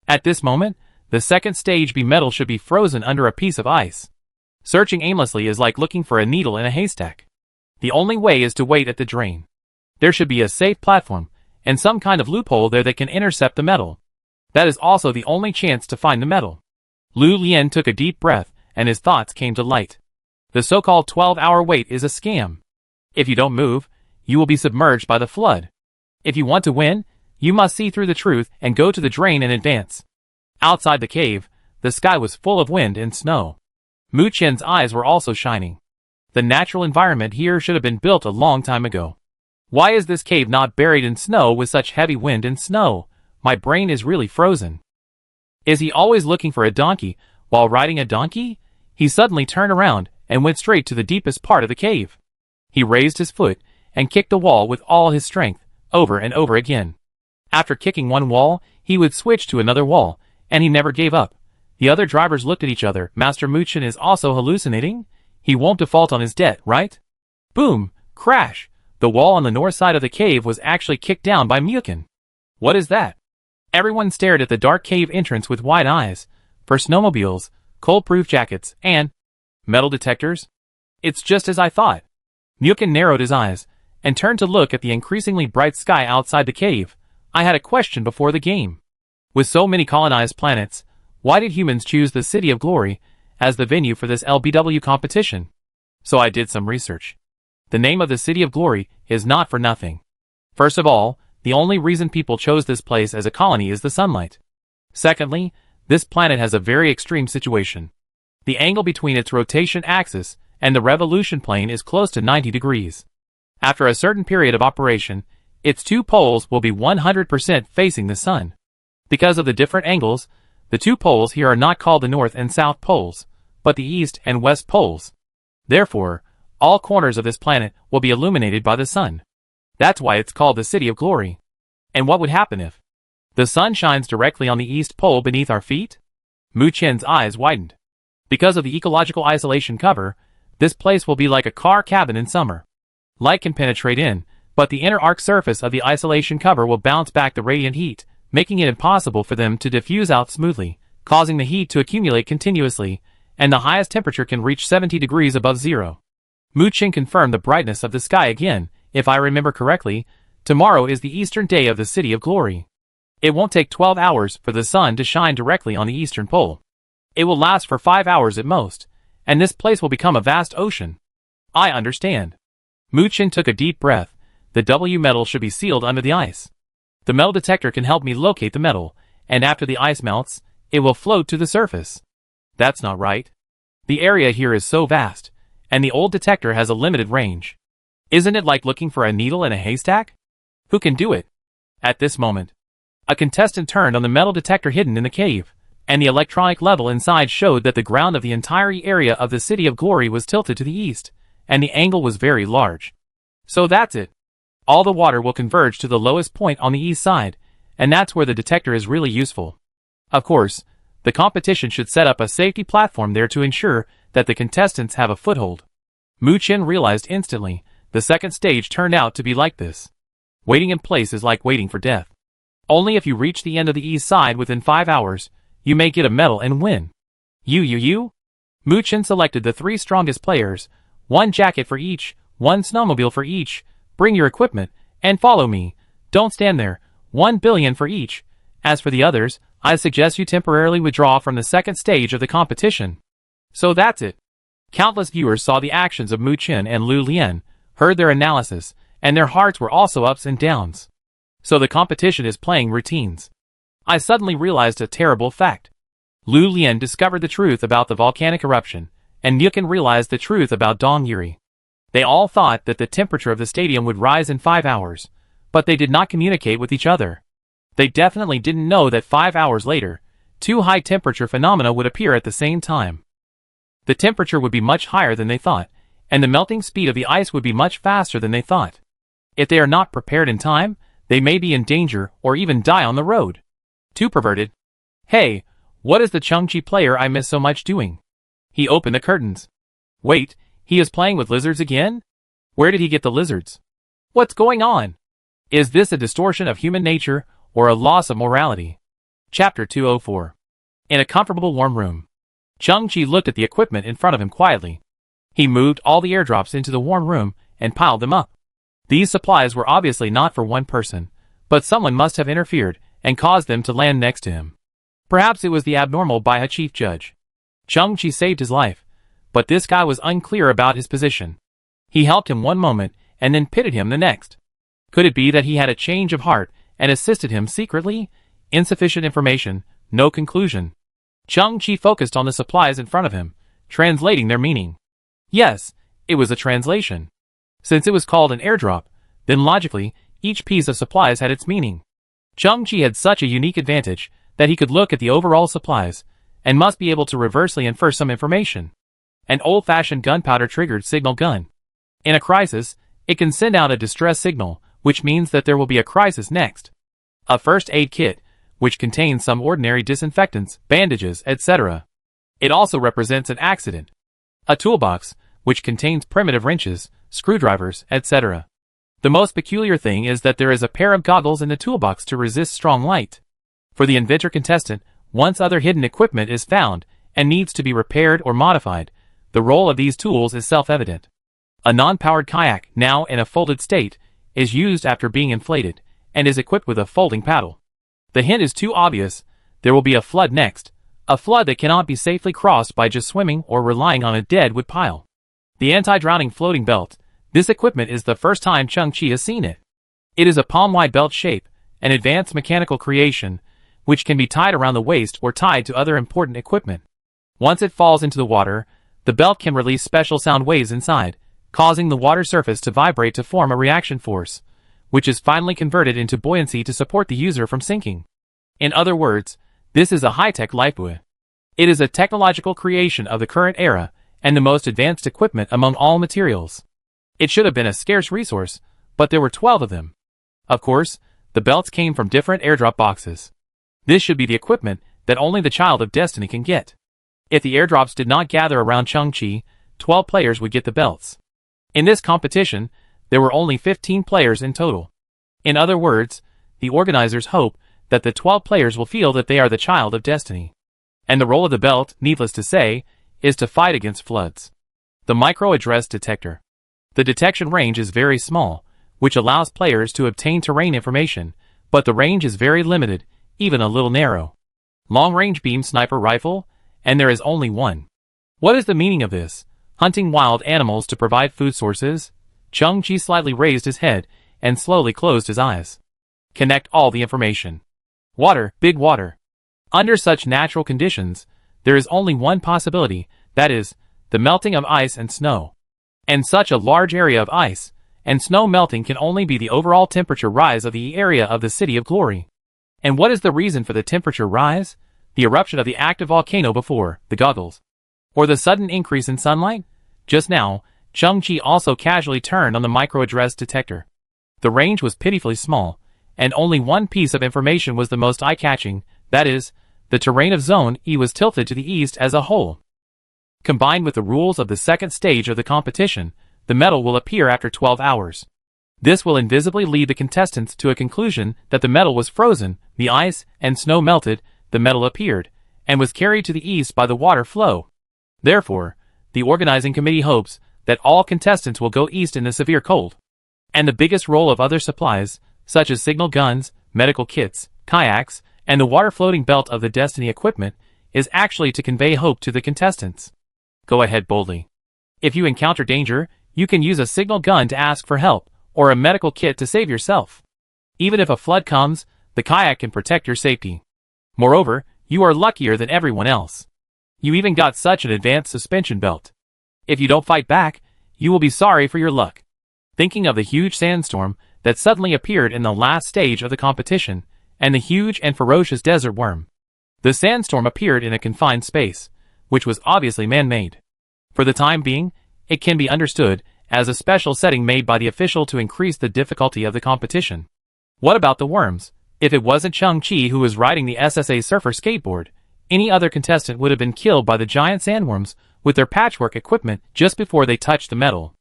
At this moment, the second stage B metal should be frozen under a piece of ice. Searching aimlessly is like looking for a needle in a haystack. The only way is to wait at the drain. There should be a safe platform, and some kind of loophole there that can intercept the metal. That is also the only chance to find the metal. Lu Lian took a deep breath, and his thoughts came to light. The so-called 12-hour wait is a scam. If you don't move, you will be submerged by the flood. If you want to win, you must see through the truth and go to the drain in advance. Outside the cave, the sky was full of wind and snow. Mu Qian's eyes were also shining. The natural environment here should have been built a long time ago. Why is this cave not buried in snow with such heavy wind and snow? My brain is really frozen. Is he always looking for a donkey while riding a donkey? He suddenly turned around and went straight to the deepest part of the cave. He raised his foot and kicked the wall with all his strength, over and over again. After kicking one wall, he would switch to another wall, and he never gave up. The other drivers looked at each other. Master Mu Qian is also hallucinating? He won't default on his debt, right? Boom! Crash! The wall on the north side of the cave was actually kicked down by Mu Qian. What is that? Everyone stared at the dark cave entrance with wide eyes. For snowmobiles, cold-proof jackets, and metal detectors? It's just as I thought. Mu Qian narrowed his eyes and turned to look at the increasingly bright sky outside the cave. I had a question before the game. With so many colonized planets, why did humans choose the City of Glory as the venue for this LBW competition? So I did some research. The name of the City of Glory is not for nothing. First of all, the only reason people chose this place as a colony is the sunlight. Secondly, this planet has a very extreme situation. The angle between its rotation axis and the revolution plane is close to 90 degrees. After a certain period of operation, its 2 poles will be 100% facing the sun. Because of the different angles, the 2 poles here are not called the North and South poles, but the East and West poles. Therefore, all corners of this planet will be illuminated by the sun. That's why it's called the City of Glory. And what would happen if the sun shines directly on the East Pole beneath our feet? Mu Qian's eyes widened. Because of the ecological isolation cover, this place will be like a car cabin in summer. Light can penetrate in, but the inner arc surface of the isolation cover will bounce back the radiant heat, making it impossible for them to diffuse out smoothly, causing the heat to accumulate continuously, and the highest temperature can reach 70 degrees above zero. Mu Qian confirmed the brightness of the sky again. If I remember correctly, tomorrow is the eastern day of the City of Glory. It won't take 12 hours for the sun to shine directly on the eastern pole. It will last for 5 hours at most, and this place will become a vast ocean. I understand. Mu Qian took a deep breath. The W metal should be sealed under the ice. The metal detector can help me locate the metal, and after the ice melts, it will float to the surface. That's not right. The area here is so vast, and the old detector has a limited range. Isn't it like looking for a needle in a haystack? Who can do it? At this moment, A contestant turned on the metal detector hidden in the cave, and the electronic level inside showed that the ground of the entire area of the City of Glory was tilted to the east, and the angle was very large. So that's it. All the water will converge to the lowest point on the east side, and that's where the detector is really useful. Of course, the competition should set up a safety platform there to ensure that the contestants have a foothold. Mu Chen realized instantly, the second stage turned out to be like this. Waiting in place is like waiting for death. Only if you reach the end of the east side within 5 hours, you may get a medal and win. You. Mu Chen selected the 3 strongest players, 1 jacket for each, 1 snowmobile for each. Bring your equipment, and follow me. Don't stand there. 1 billion for each. As for the others, I suggest you temporarily withdraw from the second stage of the competition. So that's it. Countless viewers saw the actions of Mu Chen and Lu Lian, heard their analysis, and their hearts were also ups and downs. So the competition is playing routines. I suddenly realized a terrible fact. Lu Lian discovered the truth about the volcanic eruption, and Yukin realized the truth about Dong Yuri. They all thought that the temperature of the stadium would rise in 5 hours, but they did not communicate with each other. They definitely didn't know that 5 hours later, 2 high-temperature phenomena would appear at the same time. The temperature would be much higher than they thought, and the melting speed of the ice would be much faster than they thought. If they are not prepared in time, they may be in danger or even die on the road. Too perverted. Hey, what is the Chengchi player I miss so much doing? He opened the curtains. Wait, he is playing with lizards again? Where did he get the lizards? What's going on? Is this a distortion of human nature or a loss of morality? Chapter 204. In a comfortable warm room, Chengchi looked at the equipment in front of him quietly. He moved all the airdrops into the warm room and piled them up. These supplies were obviously not for one person, but someone must have interfered and caused them to land next to him. Perhaps it was the abnormal by a chief judge. Chengchi saved his life, but this guy was unclear about his position. He helped him one moment and then pitted him the next. Could it be that he had a change of heart and assisted him secretly? Insufficient information, no conclusion. Chengchi focused on the supplies in front of him, translating their meaning. Yes, it was a translation. Since it was called an airdrop, then logically, each piece of supplies had its meaning. Chengchi had such a unique advantage that he could look at the overall supplies and must be able to reversely infer some information. An old-fashioned gunpowder-triggered signal gun. In a crisis, it can send out a distress signal, which means that there will be a crisis next. A first aid kit, which contains some ordinary disinfectants, bandages, etc. It also represents an accident. A toolbox, which contains primitive wrenches, screwdrivers, etc. The most peculiar thing is that there is a pair of goggles in the toolbox to resist strong light. For the inventor contestant, once other hidden equipment is found and needs to be repaired or modified, the role of these tools is self-evident. A non-powered kayak, now in a folded state, is used after being inflated, and is equipped with a folding paddle. The hint is too obvious. There will be a flood next, a flood that cannot be safely crossed by just swimming or relying on a dead wood pile. The anti-drowning floating belt. This equipment is the first time Chengchi has seen it. It is a palm-wide belt shape, an advanced mechanical creation, which can be tied around the waist or tied to other important equipment. Once it falls into the water, the belt can release special sound waves inside, causing the water surface to vibrate to form a reaction force, which is finally converted into buoyancy to support the user from sinking. In other words, this is a high-tech lifebuoy. It is a technological creation of the current era, and the most advanced equipment among all materials. It should have been a scarce resource, but there were 12 of them. Of course, the belts came from different airdrop boxes. This should be the equipment that only the Child of Destiny can get. If the airdrops did not gather around Chengchi, 12 players would get the belts. In this competition, there were only 15 players in total. In other words, the organizers hope that the 12 players will feel that they are the Child of Destiny. And the role of the belt, needless to say, is to fight against floods. The micro-address detector. The detection range is very small, which allows players to obtain terrain information, but the range is very limited, even a little narrow. Long-range beam sniper rifle, and there is only one. What is the meaning of this? Hunting wild animals to provide food sources? Chengchi slightly raised his head and slowly closed his eyes. Connect all the information. Water, big water. Under such natural conditions, there is only one possibility, that is, the melting of ice and snow. And such a large area of ice and snow melting can only be the overall temperature rise of the area of the City of Glory. And what is the reason for the temperature rise? The eruption of the active volcano before the goggles, or the sudden increase in sunlight? Just now, Chung-Chi also casually turned on the micro-address detector. The range was pitifully small, and only one piece of information was the most eye-catching, that is, the terrain of Zone E was tilted to the east as a whole. Combined with the rules of the second stage of the competition, the metal will appear after 12 hours. This will invisibly lead the contestants to a conclusion that the metal was frozen, the ice and snow melted, the metal appeared, and was carried to the east by the water flow. Therefore, the organizing committee hopes that all contestants will go east in the severe cold. And the biggest role of other supplies, such as signal guns, medical kits, kayaks, and the water-floating belt of the Destiny equipment, is actually to convey hope to the contestants. Go ahead boldly. If you encounter danger, you can use a signal gun to ask for help, or a medical kit to save yourself. Even if a flood comes, the kayak can protect your safety. Moreover, you are luckier than everyone else. You even got such an advanced suspension belt. If you don't fight back, you will be sorry for your luck. Thinking of the huge sandstorm that suddenly appeared in the last stage of the competition, and the huge and ferocious desert worm. The sandstorm appeared in a confined space, which was obviously man-made. For the time being, it can be understood as a special setting made by the official to increase the difficulty of the competition. What about the worms? If it wasn't Chung-Chi who was riding the SSA surfer skateboard, any other contestant would have been killed by the giant sandworms with their patchwork equipment just before they touched the metal.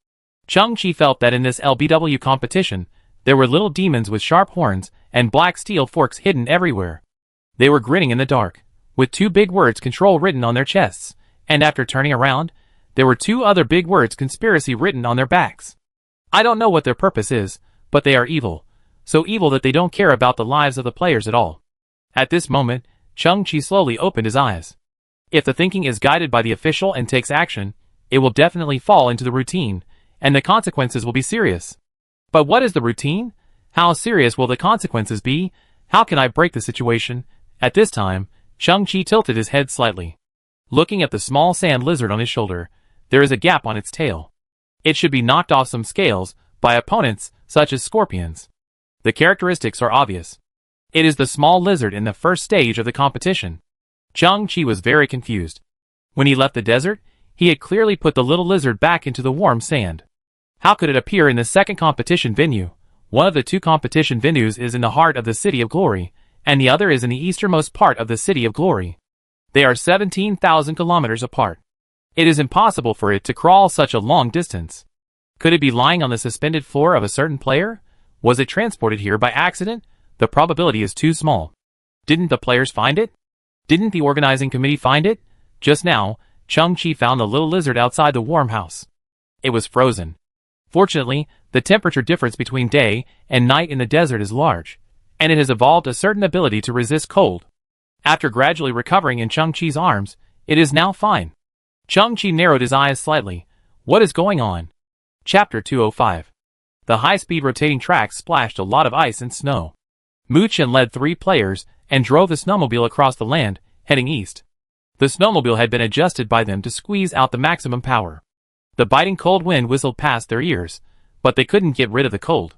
Chung-Chi felt that in this LBW competition, there were little demons with sharp horns and black steel forks hidden everywhere. They were grinning in the dark, with two big words "control" written on their chests, and after turning around, there were two other big words "conspiracy" written on their backs. I don't know what their purpose is, but they are evil, so evil that they don't care about the lives of the players at all. At this moment, Chung-Chi slowly opened his eyes. If the thinking is guided by the official and takes action, it will definitely fall into the routine, and the consequences will be serious. But what is the routine? How serious will the consequences be? How can I break the situation? At this time, Chung-Chi tilted his head slightly. Looking at the small sand lizard on his shoulder, there is a gap on its tail. It should be knocked off some scales by opponents such as scorpions. The characteristics are obvious. It is the small lizard in the first stage of the competition. Chung-Chi was very confused. When he left the desert, he had clearly put the little lizard back into the warm sand. How could it appear in the second competition venue? One of the two competition venues is in the heart of the City of Glory, and the other is in the easternmost part of the City of Glory. They are 17,000 kilometers apart. It is impossible for it to crawl such a long distance. Could it be lying on the suspended floor of a certain player? Was it transported here by accident? The probability is too small. Didn't the players find it? Didn't the organizing committee find it? Just now, Chung-Chi found the little lizard outside the warm house. It was frozen. Fortunately, the temperature difference between day and night in the desert is large, and it has evolved a certain ability to resist cold. After gradually recovering in Chung-Chi's arms, it is now fine. Chung-Chi narrowed his eyes slightly. What is going on? Chapter 205. The high-speed rotating tracks splashed a lot of ice and snow. Mu-Chen led 3 players and drove the snowmobile across the land, heading east. The snowmobile had been adjusted by them to squeeze out the maximum power. The biting cold wind whistled past their ears, but they couldn't get rid of the cold.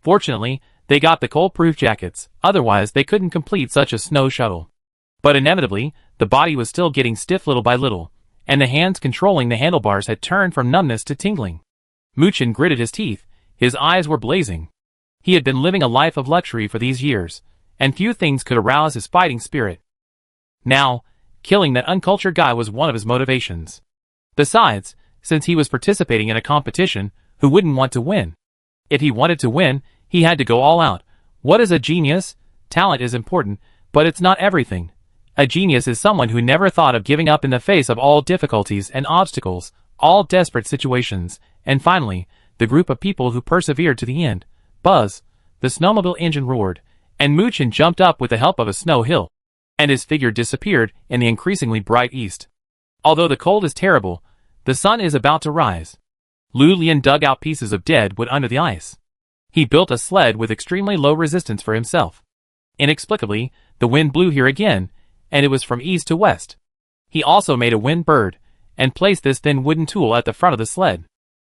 Fortunately, they got the cold-proof jackets, otherwise they couldn't complete such a snow shuttle. But inevitably, the body was still getting stiff little by little, and the hands controlling the handlebars had turned from numbness to tingling. Mu-Chen gritted his teeth, his eyes were blazing. He had been living a life of luxury for these years, and few things could arouse his fighting spirit. Now, killing that uncultured guy was one of his motivations. Besides, since he was participating in a competition, who wouldn't want to win? If he wanted to win, he had to go all out. What is a genius? Talent is important, but it's not everything. A genius is someone who never thought of giving up in the face of all difficulties and obstacles, all desperate situations, and finally, the group of people who persevered to the end. Buzz! The snowmobile engine roared, and Mu-Chen jumped up with the help of a snow hill, and his figure disappeared in the increasingly bright east. Although the cold is terrible, the sun is about to rise. Lu Lian dug out pieces of dead wood under the ice. He built a sled with extremely low resistance for himself. Inexplicably, the wind blew here again, and it was from east to west. He also made a wind bird, and placed this thin wooden tool at the front of the sled.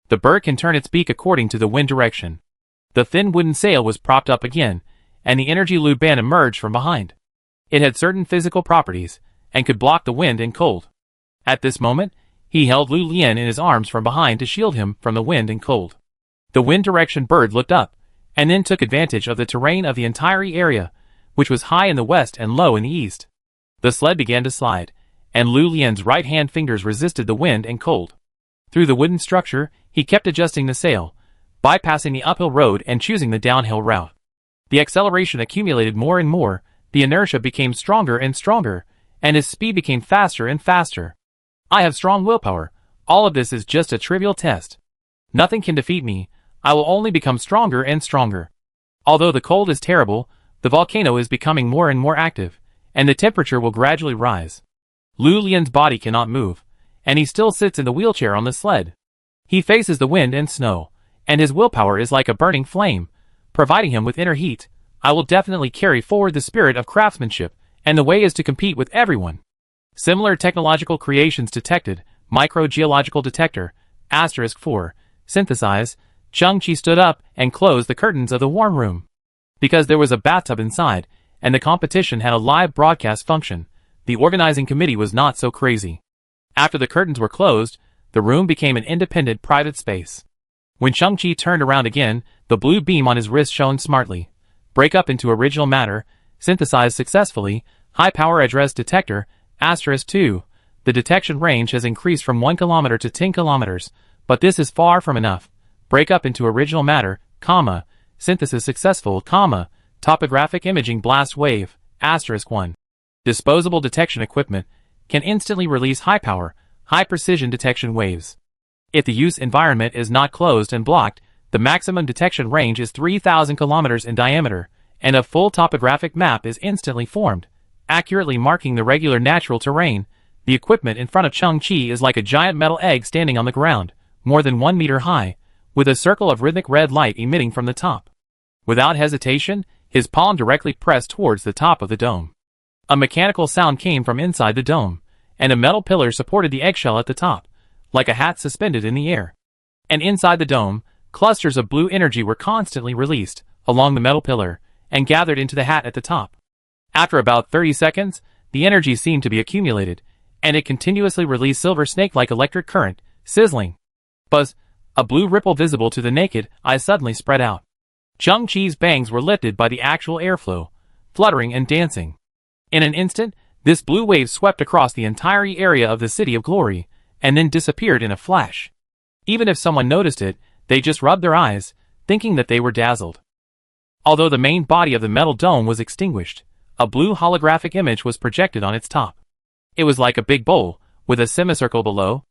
The bird can turn its beak according to the wind direction. The thin wooden sail was propped up again, and the energy loop band emerged from behind. It had certain physical properties, and could block the wind and cold. At this moment, he held Lu Lian in his arms from behind to shield him from the wind and cold. The wind direction bird looked up, and then took advantage of the terrain of the entire area, which was high in the west and low in the east. The sled began to slide, and Lu Lian's right-hand fingers resisted the wind and cold. Through the wooden structure, he kept adjusting the sail, bypassing the uphill road and choosing the downhill route. The acceleration accumulated more and more, the inertia became stronger and stronger, and his speed became faster and faster. I have strong willpower. All of this is just a trivial test. Nothing can defeat me. I will only become stronger and stronger. Although the cold is terrible, the volcano is becoming more and more active, and the temperature will gradually rise. Lu Lian's body cannot move, and he still sits in the wheelchair on the sled. He faces the wind and snow, and his willpower is like a burning flame, providing him with inner heat. I will definitely carry forward the spirit of craftsmanship, and the way is to compete with everyone. Similar technological creations detected, microgeological detector, *4, synthesize. Chang-Chi stood up and closed the curtains of the warm room. Because there was a bathtub inside, and the competition had a live broadcast function, the organizing committee was not so crazy. After the curtains were closed, the room became an independent private space. When Chang-Chi turned around again, the blue beam on his wrist shone smartly. Break up into original matter, synthesized successfully, high power address detector, *2. The detection range has increased from 1 kilometer to 10 kilometers, but this is far from enough. Break up into original matter, synthesis successful, topographic imaging blast wave, *1. Disposable detection equipment can instantly release high power, high precision detection waves. If the use environment is not closed and blocked, the maximum detection range is 3,000 kilometers in diameter, and a full topographic map is instantly formed, accurately marking the regular natural terrain. The equipment in front of Chang-Chi is like a giant metal egg standing on the ground, more than 1 meter high, with a circle of rhythmic red light emitting from the top. Without hesitation, his palm directly pressed towards the top of the dome. A mechanical sound came from inside the dome, and a metal pillar supported the eggshell at the top, like a hat suspended in the air. And inside the dome, clusters of blue energy were constantly released, along the metal pillar, and gathered into the hat at the top. After about 30 seconds, the energy seemed to be accumulated, and it continuously released silver snake-like electric current, sizzling. Buzz, a blue ripple visible to the naked eye suddenly spread out. Chang-Chi's bangs were lifted by the actual airflow, fluttering and dancing. In an instant, this blue wave swept across the entire area of the City of Glory, and then disappeared in a flash. Even if someone noticed it, they just rubbed their eyes, thinking that they were dazzled. Although the main body of the metal dome was extinguished, a blue holographic image was projected on its top. It was like a big bowl, with a semicircle below.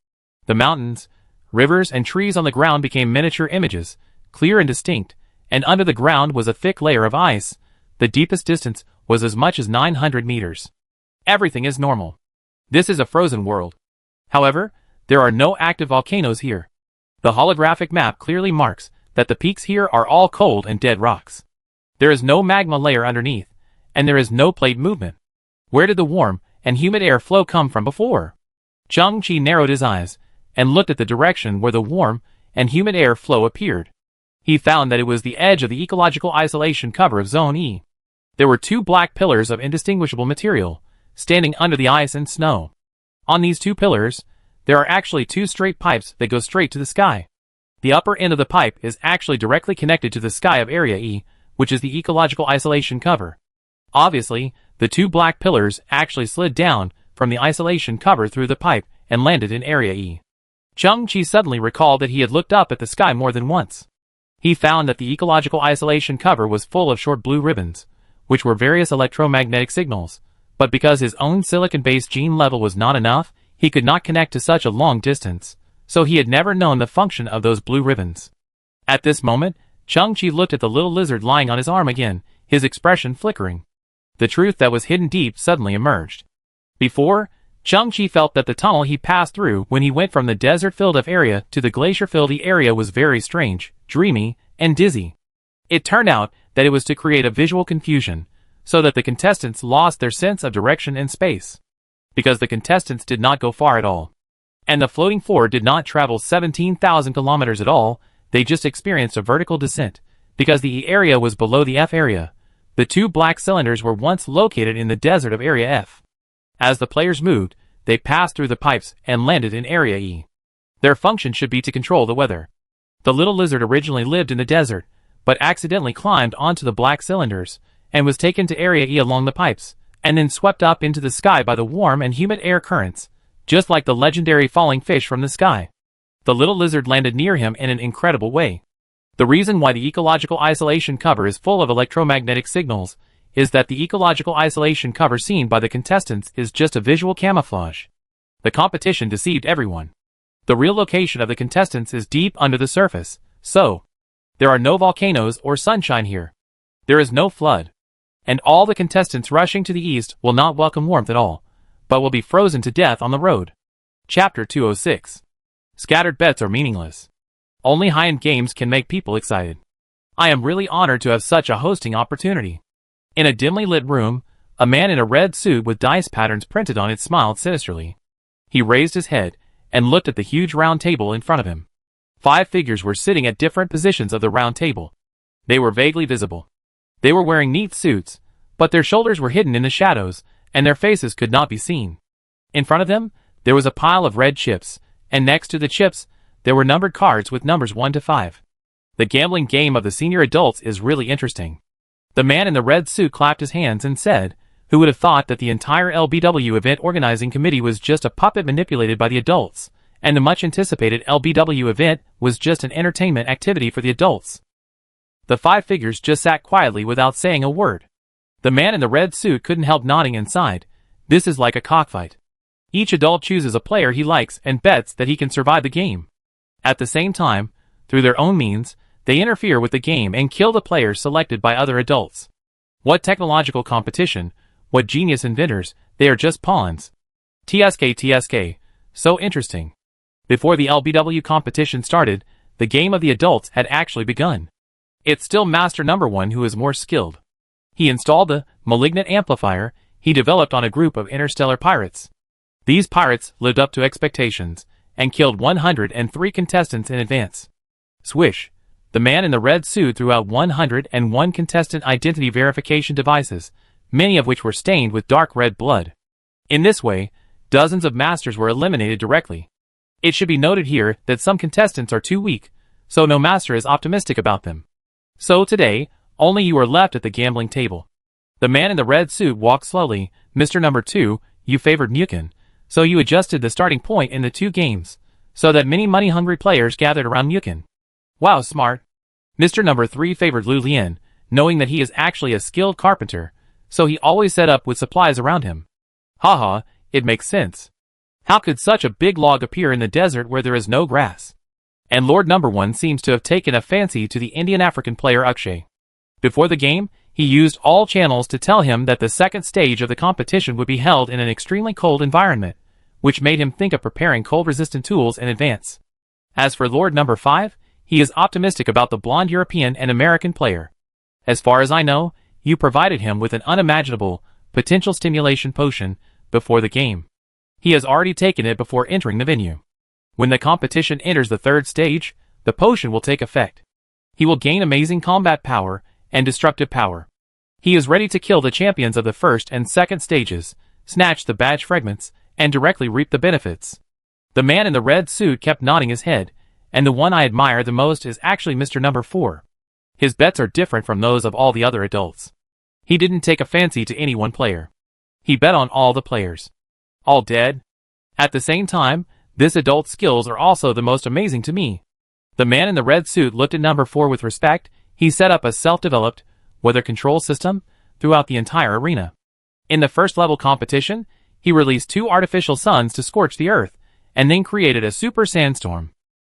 The mountains, rivers and trees on the ground became miniature images, clear and distinct, and under the ground was a thick layer of ice. The deepest distance was as much as 900 meters. Everything is normal. This is a frozen world. However, there are no active volcanoes here. The holographic map clearly marks that the peaks here are all cold and dead rocks. There is no magma layer underneath, and there is no plate movement. Where did the warm and humid air flow come from before? Chang-Chi narrowed his eyes and looked at the direction where the warm and humid air flow appeared. He found that it was the edge of the ecological isolation cover of Zone E. There were 2 black pillars of indistinguishable material, standing under the ice and snow. On these 2 pillars, there are actually 2 straight pipes that go straight to the sky. The upper end of the pipe is actually directly connected to the sky of Area E, which is the ecological isolation cover. Obviously, the 2 black pillars actually slid down from the isolation cover through the pipe and landed in Area E. Chang-Chi suddenly recalled that he had looked up at the sky more than once. He found that the ecological isolation cover was full of short blue ribbons, which were various electromagnetic signals, but because his own silicon-based gene level was not enough, he could not connect to such a long distance, so he had never known the function of those blue ribbons. At this moment, Chang-Chi looked at the little lizard lying on his arm again, his expression flickering. The truth that was hidden deep suddenly emerged. Before, Chang-Chi felt that the tunnel he passed through when he went from the desert-filled area to the glacier-filled area was very strange, dreamy, and dizzy. It turned out that it was to create a visual confusion, so that the contestants lost their sense of direction in space. Because the contestants did not go far at all. And the floating floor did not travel 17,000 kilometers at all, they just experienced a vertical descent. Because the E area was below the F area, The two black cylinders were once located in the desert of Area F. As the players moved, they passed through the pipes and landed in Area E. Their function should be to control the weather. The little lizard originally lived in the desert, but accidentally climbed onto the black cylinders, and was taken to Area E along the pipes, and then swept up into the sky by the warm and humid air currents, just like the legendary falling fish from the sky. The little lizard landed near him in an incredible way. The reason why the ecological isolation cover is full of electromagnetic signals is that the ecological isolation cover seen by the contestants is just a visual camouflage. The competition deceived everyone. The real location of the contestants is deep under the surface, so there are no volcanoes or sunshine here. There is no flood. And all the contestants rushing to the east will not welcome warmth at all, but will be frozen to death on the road. Chapter 206. Scattered bets are meaningless. Only high-end games can make people excited. I am really honored to have such a hosting opportunity. In a dimly lit room, a man in a red suit with dice patterns printed on it smiled sinisterly. He raised his head and looked at the huge round table in front of him. 5 figures were sitting at different positions of the round table. They were vaguely visible. They were wearing neat suits, but their shoulders were hidden in the shadows, and their faces could not be seen. In front of them, there was a pile of red chips, and next to the chips, there were numbered cards with numbers 1 to 5. The gambling game of the senior adults is really interesting. The man in the red suit clapped his hands and said, "Who would have thought that the entire LBW event organizing committee was just a puppet manipulated by the adults, and the much-anticipated LBW event was just an entertainment activity for the adults?" The 5 figures just sat quietly without saying a word. The man in the red suit couldn't help nodding inside. This is like a cockfight. Each adult chooses a player he likes and bets that he can survive the game. At the same time, through their own means, they interfere with the game and kill the players selected by other adults. What technological competition, what genius inventors, they are just pawns. TSK, so interesting. Before the LBW competition started, the game of the adults had actually begun. It's still Master Number 1 who is more skilled. He installed the malignant amplifier he developed on a group of interstellar pirates. These pirates lived up to expectations and killed 103 contestants in advance. Swish! The man in the red suit threw out 101 contestant identity verification devices, many of which were stained with dark red blood. In this way, dozens of masters were eliminated directly. It should be noted here that some contestants are too weak, so no master is optimistic about them. So today, only you are left at the gambling table. The man in the red suit walked slowly. "Mr. Number 2, you favored Mukin, so you adjusted the starting point in the 2 games, so that many money-hungry players gathered around Mukin. Wow, smart." Mr. Number 3 favored Lu Lian, knowing that he is actually a skilled carpenter, so he always set up with supplies around him. Haha, it makes sense. How could such a big log appear in the desert where there is no grass? And Lord Number 1 seems to have taken a fancy to the Indian-African player Akshay. Before the game, he used all channels to tell him that the second stage of the competition would be held in an extremely cold environment, which made him think of preparing cold-resistant tools in advance. As for Lord Number 5, he is optimistic about the blonde European and American player. As far as I know, you provided him with an unimaginable, potential stimulation potion before the game. He has already taken it before entering the venue. When the competition enters the 3rd stage, the potion will take effect. He will gain amazing combat power and destructive power. He is ready to kill the champions of the 1st and 2nd stages, snatch the badge fragments, and directly reap the benefits. The man in the red suit kept nodding his head, and the one I admire the most is actually Mr. Number 4. His bets are different from those of all the other adults. He didn't take a fancy to any one player. He bet on all the players. All dead? At the same time, this adult's skills are also the most amazing to me. The man in the red suit looked at Number 4 with respect. He set up a self-developed weather control system throughout the entire arena. In the 1st level competition, he released 2 artificial suns to scorch the earth, and then created a super sandstorm.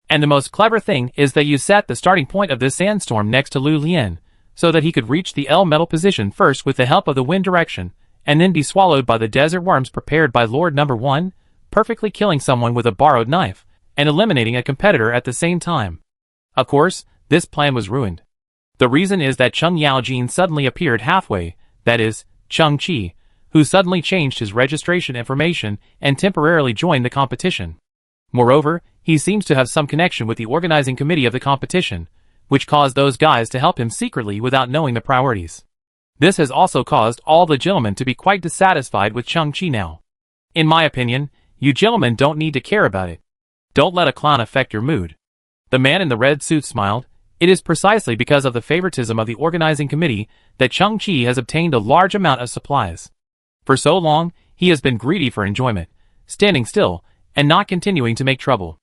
And the most clever thing is that you set the starting point of this sandstorm next to Lu Lian, so that he could reach the L metal position first with the help of the wind direction, and then be swallowed by the desert worms prepared by Lord Number 1, perfectly killing someone with a borrowed knife, and eliminating a competitor at the same time. Of course, this plan was ruined. The reason is that Chung Yaojin suddenly appeared halfway, that is, Chung Chi, who suddenly changed his registration information and temporarily joined the competition. Moreover, he seems to have some connection with the organizing committee of the competition, which caused those guys to help him secretly without knowing the priorities. This has also caused all the gentlemen to be quite dissatisfied with Chang-Chi now. In my opinion, you gentlemen don't need to care about it. Don't let a clown affect your mood. The man in the red suit smiled. It is precisely because of the favoritism of the organizing committee that Chang-Chi has obtained a large amount of supplies. For so long, he has been greedy for enjoyment, standing still, and not continuing to make trouble.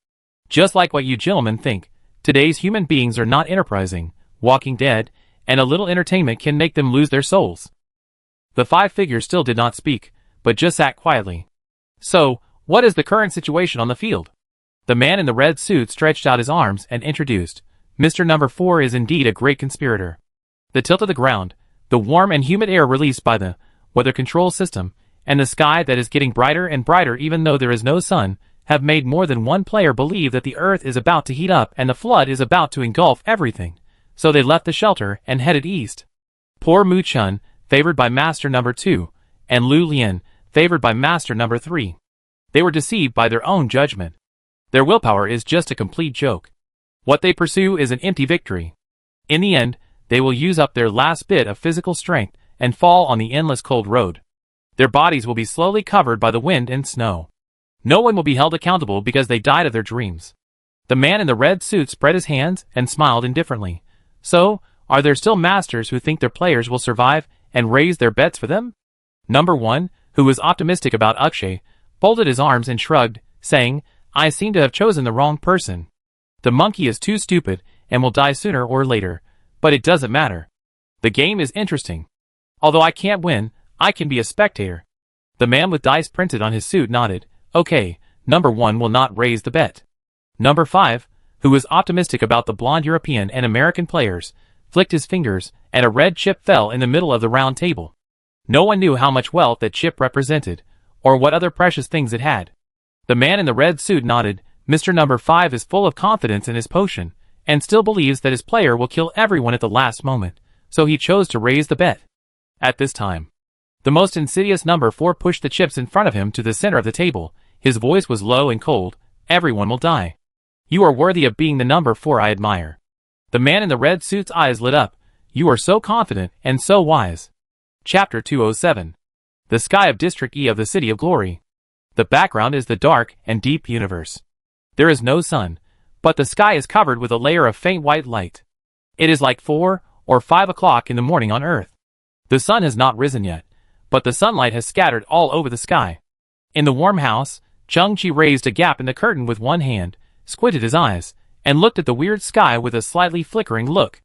Just like what you gentlemen think, today's human beings are not enterprising, walking dead, and a little entertainment can make them lose their souls. The 5 figures still did not speak, but just sat quietly. So, what is the current situation on the field? The man in the red suit stretched out his arms and introduced, Mr. Number 4 is indeed a great conspirator. The tilt of the ground, the warm and humid air released by the weather control system, and the sky that is getting brighter and brighter even though there is no sun, have made more than one player believe that the earth is about to heat up and the flood is about to engulf everything. So they left the shelter and headed east. Poor Mu Chun, favored by Master Number 2, and Lu Lian, favored by Master Number 3. They were deceived by their own judgment. Their willpower is just a complete joke. What they pursue is an empty victory. In the end, they will use up their last bit of physical strength and fall on the endless cold road. Their bodies will be slowly covered by the wind and snow. No one will be held accountable because they died of their dreams. The man in the red suit spread his hands and smiled indifferently. So, are there still masters who think their players will survive and raise their bets for them? Number 1, who was optimistic about Akshay, folded his arms and shrugged, saying, I seem to have chosen the wrong person. The monkey is too stupid and will die sooner or later, but it doesn't matter. The game is interesting. Although I can't win, I can be a spectator. The man with dice printed on his suit nodded. Okay, Number 1 will not raise the bet. Number 5, who was optimistic about the blonde European and American players, flicked his fingers, and a red chip fell in the middle of the round table. No one knew how much wealth that chip represented, or what other precious things it had. The man in the red suit nodded. Mr. Number 5 is full of confidence in his potion, and still believes that his player will kill everyone at the last moment, so he chose to raise the bet. At this time, the most insidious Number 4 pushed the chips in front of him to the center of the table. His voice was low and cold. Everyone will die. You are worthy of being the Number 4 I admire. The man in the red suit's eyes lit up. You are so confident and so wise. Chapter 207. The sky of District E of the City of Glory. The background is the dark and deep universe. There is no sun, but the sky is covered with a layer of faint white light. It is like 4 or 5 o'clock in the morning on Earth. The sun has not risen yet, but the sunlight has scattered all over the sky. In the warm house, Chang-Chi raised a gap in the curtain with one hand, squinted his eyes, and looked at the weird sky with a slightly flickering look.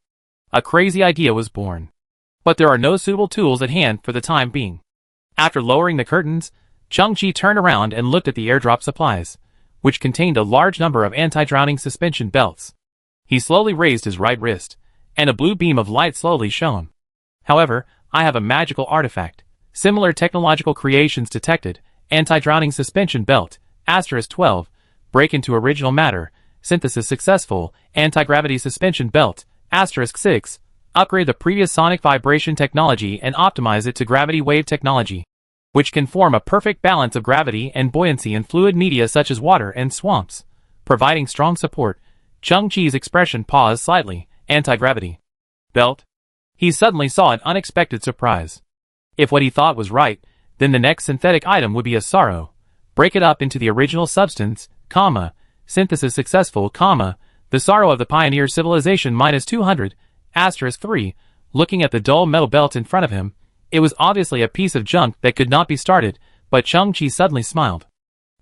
A crazy idea was born. But there are no suitable tools at hand for the time being. After lowering the curtains, Chang-Chi turned around and looked at the airdrop supplies, which contained a large number of anti-drowning suspension belts. He slowly raised his right wrist, and a blue beam of light slowly shone. However, I have a magical artifact. Similar technological creations detected. Anti-drowning suspension belt, *12, break into original matter, synthesis successful. Anti-gravity suspension belt, *6, upgrade the previous sonic vibration technology and optimize it to gravity wave technology, which can form a perfect balance of gravity and buoyancy in fluid media such as water and swamps, providing strong support. Chang-Chi's expression paused slightly. Anti-gravity belt? He suddenly saw an unexpected surprise. If what he thought was right, then the next synthetic item would be a sorrow. Break it up into the original substance, synthesis successful, the sorrow of the pioneer civilization -200, *3, looking at the dull metal belt in front of him. It was obviously a piece of junk that could not be started, but Chang-Chi suddenly smiled.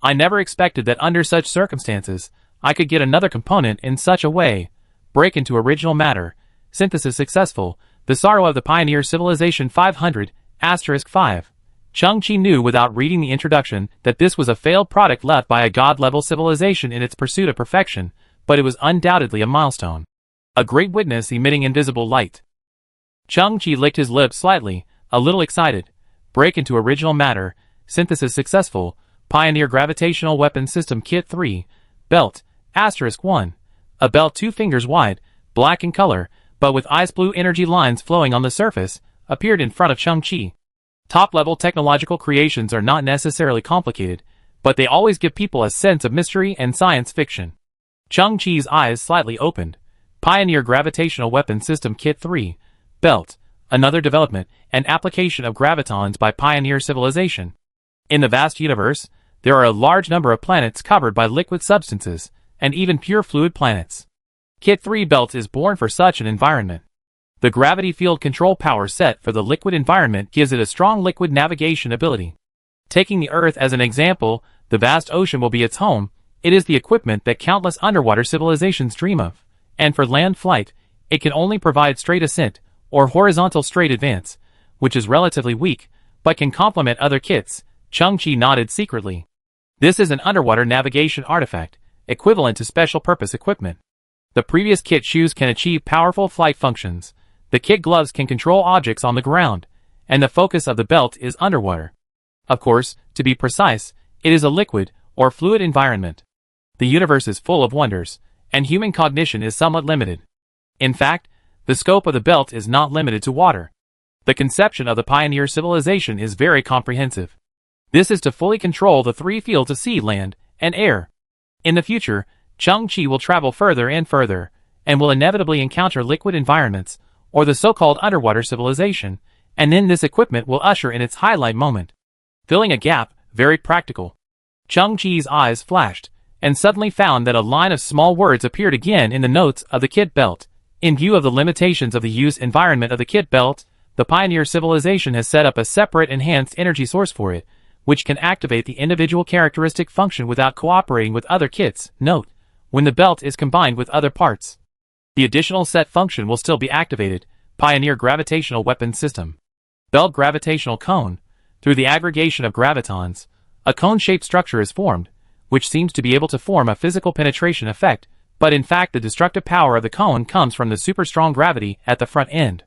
I never expected that under such circumstances, I could get another component in such a way. Break into original matter, synthesis successful, the sorrow of the pioneer civilization 500, *5. Chang-Chi knew without reading the introduction that this was a failed product left by a god-level civilization in its pursuit of perfection, but it was undoubtedly a milestone. A great witness emitting invisible light. Chang-Chi licked his lips slightly, a little excited. Break into original matter, synthesis successful, Pioneer Gravitational Weapon System Kit 3, belt, *1. A belt 2 fingers wide, black in color, but with ice blue energy lines flowing on the surface, appeared in front of Chang-Chi. Top-level technological creations are not necessarily complicated, but they always give people a sense of mystery and science fiction. Chang-Chi's eyes slightly opened. Pioneer Gravitational Weapon System Kit 3, belt, another development and application of gravitons by pioneer civilization. In the vast universe, there are a large number of planets covered by liquid substances, and even pure fluid planets. Kit 3 Belt is born for such an environment. The gravity field control power set for the liquid environment gives it a strong liquid navigation ability. Taking the Earth as an example, the vast ocean will be its home. It is the equipment that countless underwater civilizations dream of, and for land flight, it can only provide straight ascent, or horizontal straight advance, which is relatively weak, but can complement other kits. Chung-Chi nodded secretly. This is an underwater navigation artifact, equivalent to special purpose equipment. The previous kit shoes can achieve powerful flight functions. The kit gloves can control objects on the ground, and the focus of the belt is underwater. Of course, to be precise, it is a liquid, or fluid environment. The universe is full of wonders, and human cognition is somewhat limited. In fact, the scope of the belt is not limited to water. The conception of the pioneer civilization is very comprehensive. This is to fully control the three fields of sea, land, and air. In the future, Chung-Chi will travel further and further, and will inevitably encounter liquid environments, or the so-called underwater civilization, and then this equipment will usher in its highlight moment. Filling a gap, very practical. Chung-Chi's eyes flashed, and suddenly found that a line of small words appeared again in the notes of the kit belt. In view of the limitations of the use environment of the kit belt, the pioneer civilization has set up a separate enhanced energy source for it, which can activate the individual characteristic function without cooperating with other kits. Note, when the belt is combined with other parts, the additional set function will still be activated. Pioneer Gravitational Weapon System. Belt Gravitational Cone. Through the aggregation of gravitons, a cone-shaped structure is formed, which seems to be able to form a physical penetration effect, but in fact the destructive power of the cone comes from the super-strong gravity at the front end.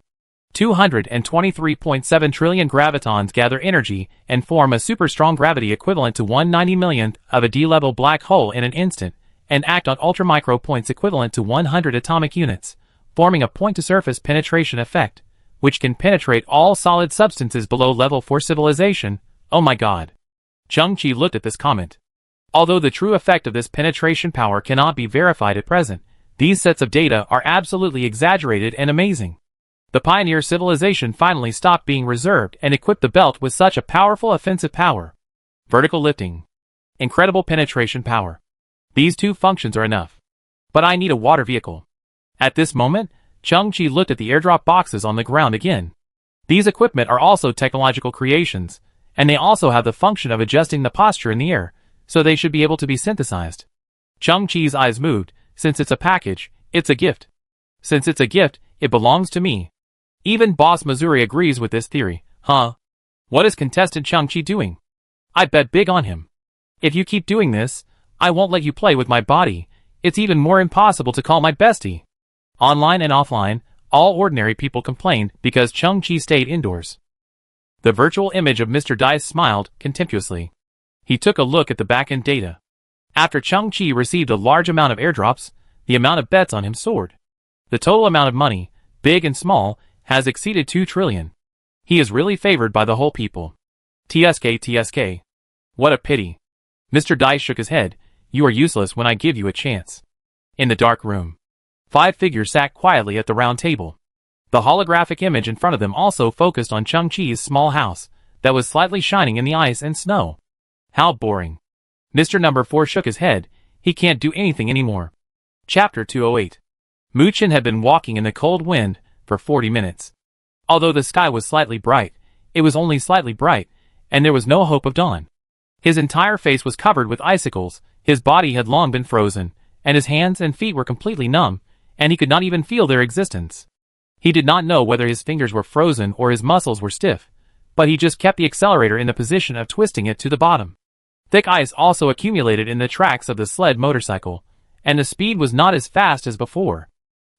223.7 trillion gravitons gather energy and form a super-strong gravity equivalent to 1/90 millionth of a D-level black hole in an instant, and act on ultramicro points equivalent to 100 atomic units, forming a point-to-surface penetration effect, which can penetrate all solid substances below level 4 civilization. Oh my god. Chung-Chi looked at this comment. Although the true effect of this penetration power cannot be verified at present, these sets of data are absolutely exaggerated and amazing. The pioneer civilization finally stopped being reserved and equipped the belt with such a powerful offensive power. Vertical lifting. Incredible penetration power. These two functions are enough. But I need a water vehicle. At this moment, Chung-Chi looked at the airdrop boxes on the ground again. These equipment are also technological creations, and they also have the function of adjusting the posture in the air, so they should be able to be synthesized. Chung-Chi's eyes moved. Since it's a package, it's a gift. Since it's a gift, it belongs to me. Even Boss Missouri agrees with this theory. Huh? What is contestant Chung-Chi doing? I bet big on him. If you keep doing this, I won't let you play with my body. It's even more impossible to call my bestie. Online and offline, all ordinary people complained because Chung-Chi stayed indoors. The virtual image of Mr. Dice smiled contemptuously. He took a look at the back-end data. After Chung-Chi received a large amount of airdrops, the amount of bets on him soared. The total amount of money, big and small, has exceeded 2 trillion. He is really favored by the whole people. TSK. What a pity. Mr. Dice shook his head. You are useless when I give you a chance. In the dark room, 5 figures sat quietly at the round table. The holographic image in front of them also focused on Chung-Chi's small house, that was slightly shining in the ice and snow. How boring. Mr. Number 4 shook his head. He can't do anything anymore. Chapter 208. Muchin had been walking in the cold wind for 40 minutes. Although the sky was slightly bright, it was only slightly bright, and there was no hope of dawn. His entire face was covered with icicles, his body had long been frozen, and his hands and feet were completely numb, and he could not even feel their existence. He did not know whether his fingers were frozen or his muscles were stiff, but he just kept the accelerator in the position of twisting it to the bottom. Thick ice also accumulated in the tracks of the sled motorcycle, and the speed was not as fast as before.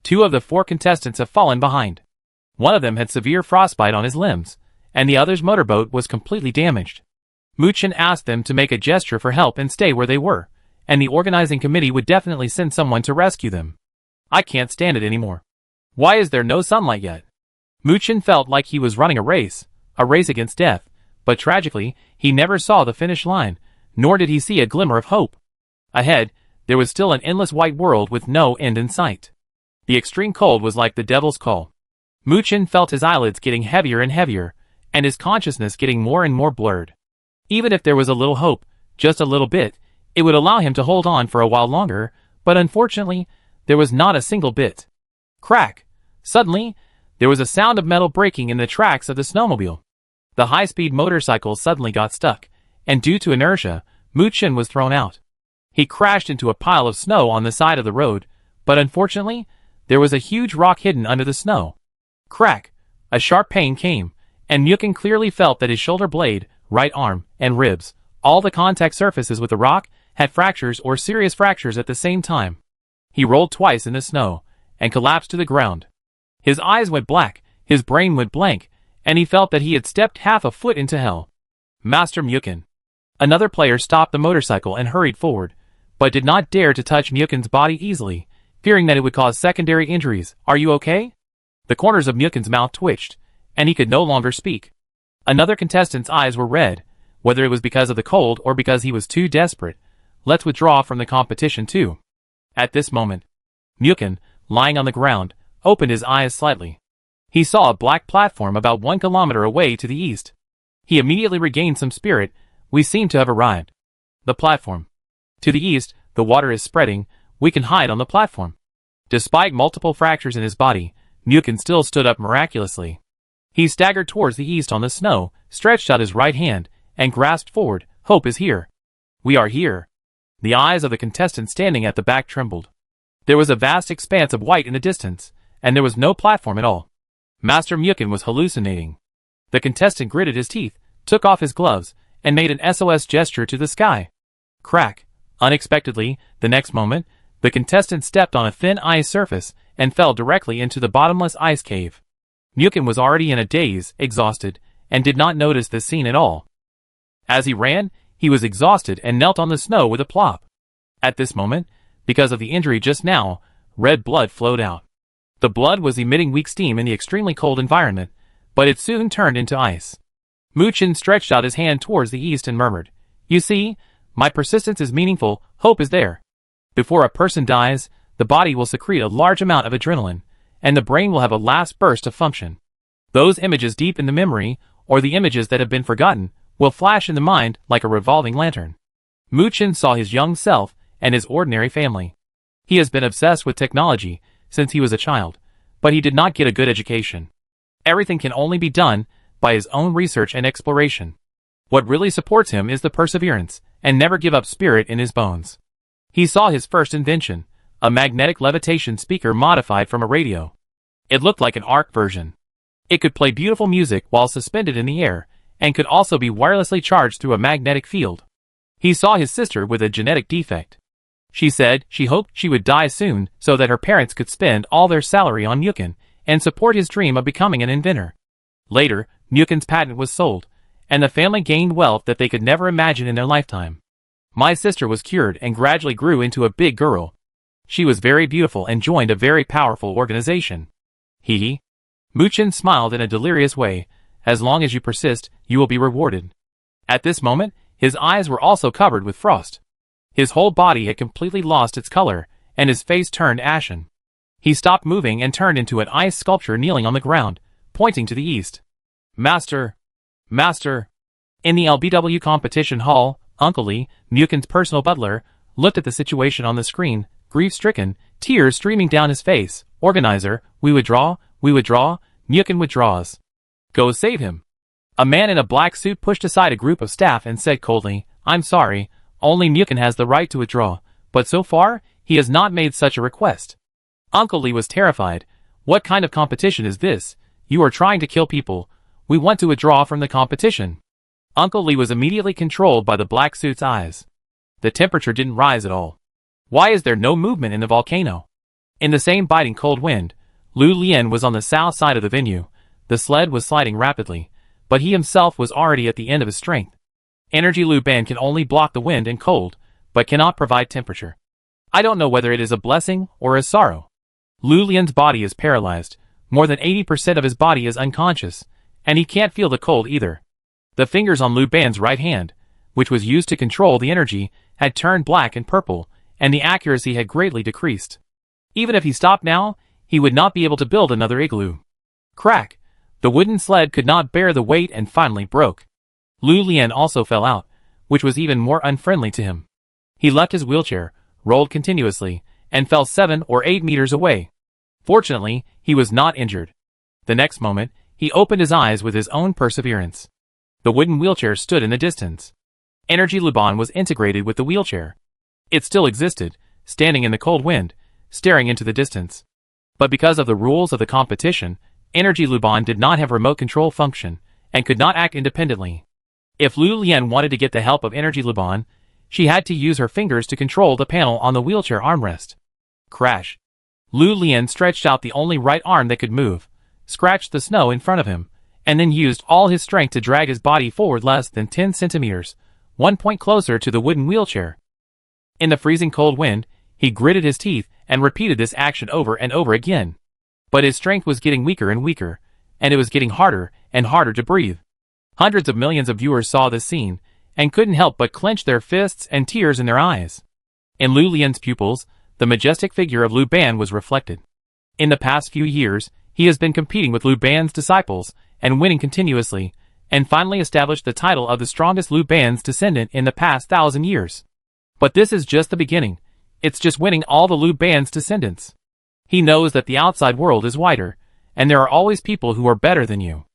2 of the 4 contestants have fallen behind. One of them had severe frostbite on his limbs, and the other's motorboat was completely damaged. Muchin asked them to make a gesture for help and stay where they were, and the organizing committee would definitely send someone to rescue them. I can't stand it anymore. Why is there no sunlight yet? Muchin felt like he was running a race against death, but tragically, he never saw the finish line, nor did he see a glimmer of hope. Ahead, there was still an endless white world with no end in sight. The extreme cold was like the devil's call. Muchin felt his eyelids getting heavier and heavier, and his consciousness getting more and more blurred. Even if there was a little hope, just a little bit, it would allow him to hold on for a while longer, but unfortunately, there was not a single bit. Crack! Suddenly, there was a sound of metal breaking in the tracks of the snowmobile. The high-speed motorcycle suddenly got stuck, and due to inertia, Muchin was thrown out. He crashed into a pile of snow on the side of the road, but unfortunately, there was a huge rock hidden under the snow. Crack! A sharp pain came, and Muchin clearly felt that his shoulder blade, right arm, and ribs, all the contact surfaces with the rock, had fractures or serious fractures at the same time. He rolled twice in the snow, and collapsed to the ground. His eyes went black, his brain went blank, and he felt that he had stepped half a foot into hell. Master Muchin. Another player stopped the motorcycle and hurried forward, but did not dare to touch Muchin's body easily, fearing that it would cause secondary injuries. Are you okay? The corners of Muchin's mouth twitched, and he could no longer speak. Another contestant's eyes were red, whether it was because of the cold or because he was too desperate. Let's withdraw from the competition too. At this moment, Muchin, lying on the ground, opened his eyes slightly. He saw a black platform about 1 kilometer away to the east. He immediately regained some spirit. We seem to have arrived. The platform. To the east, the water is spreading. We can hide on the platform. Despite multiple fractures in his body, Muchin still stood up miraculously. He staggered towards the east on the snow, stretched out his right hand, and grasped forward. Hope is here. We are here. The eyes of the contestant standing at the back trembled. There was a vast expanse of white in the distance, and there was no platform at all. Master Muchin was hallucinating. The contestant gritted his teeth, took off his gloves, and made an SOS gesture to the sky. Crack! Unexpectedly, the next moment, the contestant stepped on a thin ice surface and fell directly into the bottomless ice cave. Muchin was already in a daze, exhausted, and did not notice this scene at all. As he ran, he was exhausted and knelt on the snow with a plop. At this moment, because of the injury just now, red blood flowed out. The blood was emitting weak steam in the extremely cold environment, but it soon turned into ice. Muchin stretched out his hand towards the east and murmured, "You see, my persistence is meaningful, hope is there. Before a person dies, the body will secrete a large amount of adrenaline, and the brain will have a last burst of function. Those images deep in the memory, or the images that have been forgotten, will flash in the mind like a revolving lantern." Muchin saw his young self and his ordinary family. He has been obsessed with technology since he was a child, but he did not get a good education. Everything can only be done by his own research and exploration. What really supports him is the perseverance and never give up spirit in his bones. He saw his first invention, a magnetic levitation speaker modified from a radio. It looked like an ARC version. It could play beautiful music while suspended in the air, and could also be wirelessly charged through a magnetic field. He saw his sister with a genetic defect. She said she hoped she would die soon so that her parents could spend all their salary on Muchin and support his dream of becoming an inventor. Later, Muchin's patent was sold, and the family gained wealth that they could never imagine in their lifetime. My sister was cured and gradually grew into a big girl. She was very beautiful and joined a very powerful organization. Hee. Muchin smiled in a delirious way. As long as you persist, you will be rewarded. At this moment, his eyes were also covered with frost. His whole body had completely lost its color, and his face turned ashen. He stopped moving and turned into an ice sculpture kneeling on the ground, pointing to the east. Master! Master! In the LBW competition hall, Uncle Lee, Muchin's personal butler, looked at the situation on the screen, grief-stricken, tears streaming down his face. Organizer, we withdraw, Muchin withdraws. Go save him. A man in a black suit pushed aside a group of staff and said coldly, I'm sorry, only Muchin has the right to withdraw, but so far, he has not made such a request. Uncle Lee was terrified. What kind of competition is this? You are trying to kill people. We want to withdraw from the competition. Uncle Lee was immediately controlled by the black suit's eyes. The temperature didn't rise at all. Why is there no movement in the volcano? In the same biting cold wind, Lu Lian was on the south side of the venue. The sled was sliding rapidly, but he himself was already at the end of his strength. Energy Lu Ban can only block the wind and cold, but cannot provide temperature. I don't know whether it is a blessing or a sorrow. Lu Lian's body is paralyzed. More than 80% of his body is unconscious, and he can't feel the cold either. The fingers on Lu Ban's right hand, which was used to control the energy, had turned black and purple, and the accuracy had greatly decreased. Even if he stopped now, he would not be able to build another igloo. Crack! The wooden sled could not bear the weight and finally broke. Lu Lian also fell out, which was even more unfriendly to him. He left his wheelchair, rolled continuously, and fell 7 or 8 meters away. Fortunately, he was not injured. The next moment, he opened his eyes with his own perseverance. The wooden wheelchair stood in the distance. Energy Luban was integrated with the wheelchair. It still existed, standing in the cold wind, staring into the distance. But because of the rules of the competition, Energy Luban did not have remote control function, and could not act independently. If Lu Lian wanted to get the help of Energy Luban, she had to use her fingers to control the panel on the wheelchair armrest. Crash! Lu Lian stretched out the only right arm that could move, scratched the snow in front of him, and then used all his strength to drag his body forward less than 10 centimeters, 1 point closer to the wooden wheelchair. In the freezing cold wind, he gritted his teeth and repeated this action over and over again. But his strength was getting weaker and weaker, and it was getting harder and harder to breathe. Hundreds of millions of viewers saw this scene, and couldn't help but clench their fists and tears in their eyes. In Lu Lian's pupils, the majestic figure of Lu Ban was reflected. In the past few years, he has been competing with Lu Ban's disciples, and winning continuously, and finally established the title of the strongest Lu Ban's descendant in the past 1,000 years. But this is just the beginning. It's just winning all the Lu Ban's descendants. He knows that the outside world is wider, and there are always people who are better than you.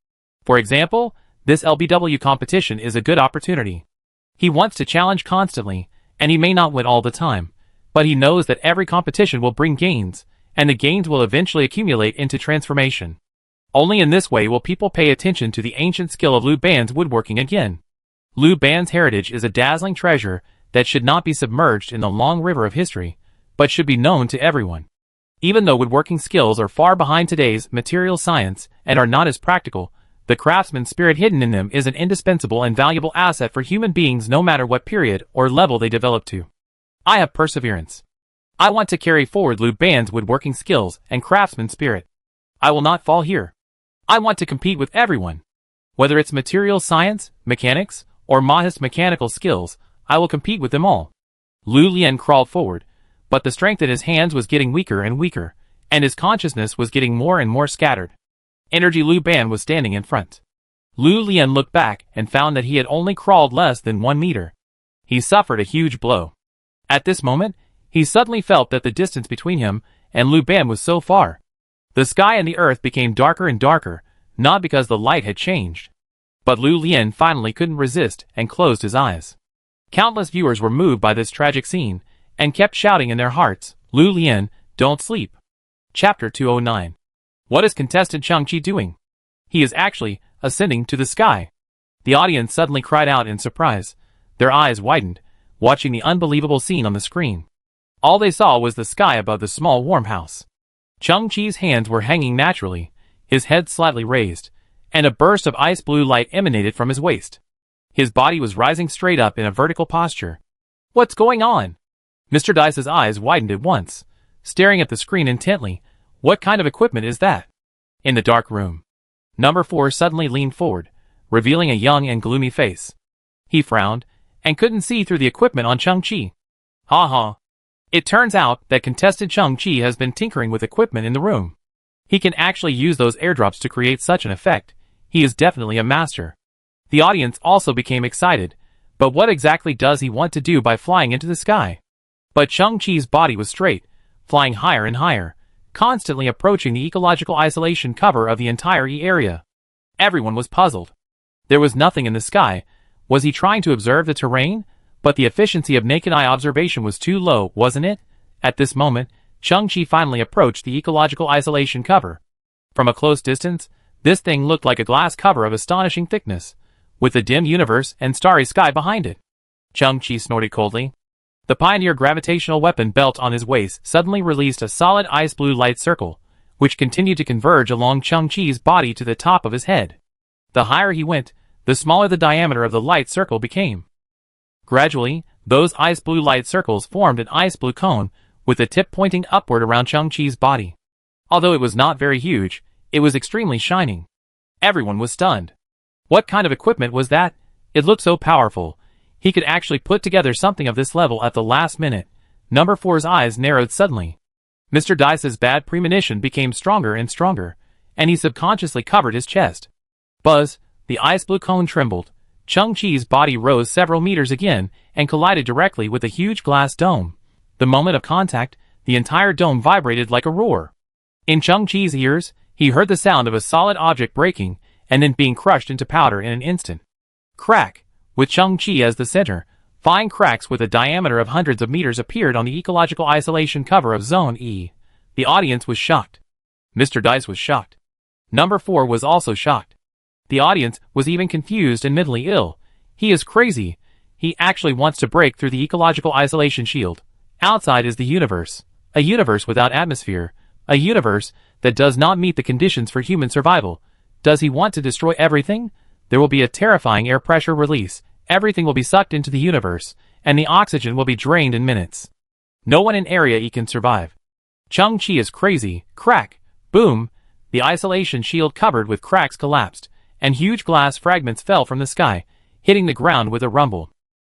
For example, this LBW competition is a good opportunity. He wants to challenge constantly, and he may not win all the time, but he knows that every competition will bring gains, and the gains will eventually accumulate into transformation. Only in this way will people pay attention to the ancient skill of Lu Ban's woodworking again. Lu Ban's heritage is a dazzling treasure that should not be submerged in the long river of history, but should be known to everyone. Even though woodworking skills are far behind today's material science and are not as practical, the craftsman's spirit hidden in them is an indispensable and valuable asset for human beings no matter what period or level they develop to. I have perseverance. I want to carry forward Lu Ban's woodworking skills and craftsman spirit. I will not fall here. I want to compete with everyone. Whether it's material science, mechanics, or Mahist mechanical skills, I will compete with them all. Lu Lian crawled forward, but the strength in his hands was getting weaker and weaker, and his consciousness was getting more and more scattered. Energy Lu Ban was standing in front. Lu Lian looked back and found that he had only crawled less than 1 meter. He suffered a huge blow. At this moment, he suddenly felt that the distance between him and Lu Ban was so far. The sky and the earth became darker and darker, not because the light had changed. But Lu Lian finally couldn't resist and closed his eyes. Countless viewers were moved by this tragic scene, and kept shouting in their hearts, "Lu Lian, don't sleep." Chapter 209. What is contestant Changqi doing? He is actually ascending to the sky. The audience suddenly cried out in surprise. Their eyes widened, watching the unbelievable scene on the screen. All they saw was the sky above the small warm house. Changqi's hands were hanging naturally, his head slightly raised, and a burst of ice blue light emanated from his waist. His body was rising straight up in a vertical posture. What's going on? Mr. Dice's eyes widened at once, staring at the screen intently. What kind of equipment is that? In the dark room, Number 4 suddenly leaned forward, revealing a young and gloomy face. He frowned, and couldn't see through the equipment on Changqi. Ha ha. It turns out that contestant Changqi has been tinkering with equipment in the room. He can actually use those airdrops to create such an effect. He is definitely a master. The audience also became excited, but what exactly does he want to do by flying into the sky? But Changqi's body was straight, flying higher and higher, constantly approaching the ecological isolation cover of the entire area. Everyone was puzzled. There was nothing in the sky. Was he trying to observe the terrain? But the efficiency of naked eye observation was too low, wasn't it? At this moment, Changqi finally approached the ecological isolation cover. From a close distance, this thing looked like a glass cover of astonishing thickness, with a dim universe and starry sky behind it. Changqi snorted coldly. The Pioneer gravitational weapon belt on his waist suddenly released a solid ice blue light circle, which continued to converge along Changqi's body to the top of his head. The higher he went, the smaller the diameter of the light circle became. Gradually, those ice blue light circles formed an ice blue cone, with the tip pointing upward around Changqi's body. Although it was not very huge, it was extremely shining. Everyone was stunned. What kind of equipment was that? It looked so powerful. He could actually put together something of this level at the last minute. Number 4's eyes narrowed suddenly. Mr. Dice's bad premonition became stronger and stronger, and he subconsciously covered his chest. Buzz, the ice blue cone trembled. Chang-Chi's body rose several meters again and collided directly with a huge glass dome. The moment of contact, the entire dome vibrated like a roar. In Chang-Chi's ears, he heard the sound of a solid object breaking and then being crushed into powder in an instant. Crack! With Chang-Chi as the center, fine cracks with a diameter of hundreds of meters appeared on the ecological isolation cover of Zone E. The audience was shocked. Mr. Dice was shocked. Number 4 was also shocked. The audience was even confused and mentally ill. He is crazy. He actually wants to break through the ecological isolation shield. Outside is the universe. A universe without atmosphere. A universe that does not meet the conditions for human survival. Does he want to destroy everything? There will be a terrifying air pressure release. Everything will be sucked into the universe, and the oxygen will be drained in minutes. No one in Area E can survive. Chang-Chi is crazy. Crack! Boom! The isolation shield covered with cracks collapsed, and huge glass fragments fell from the sky, hitting the ground with a rumble.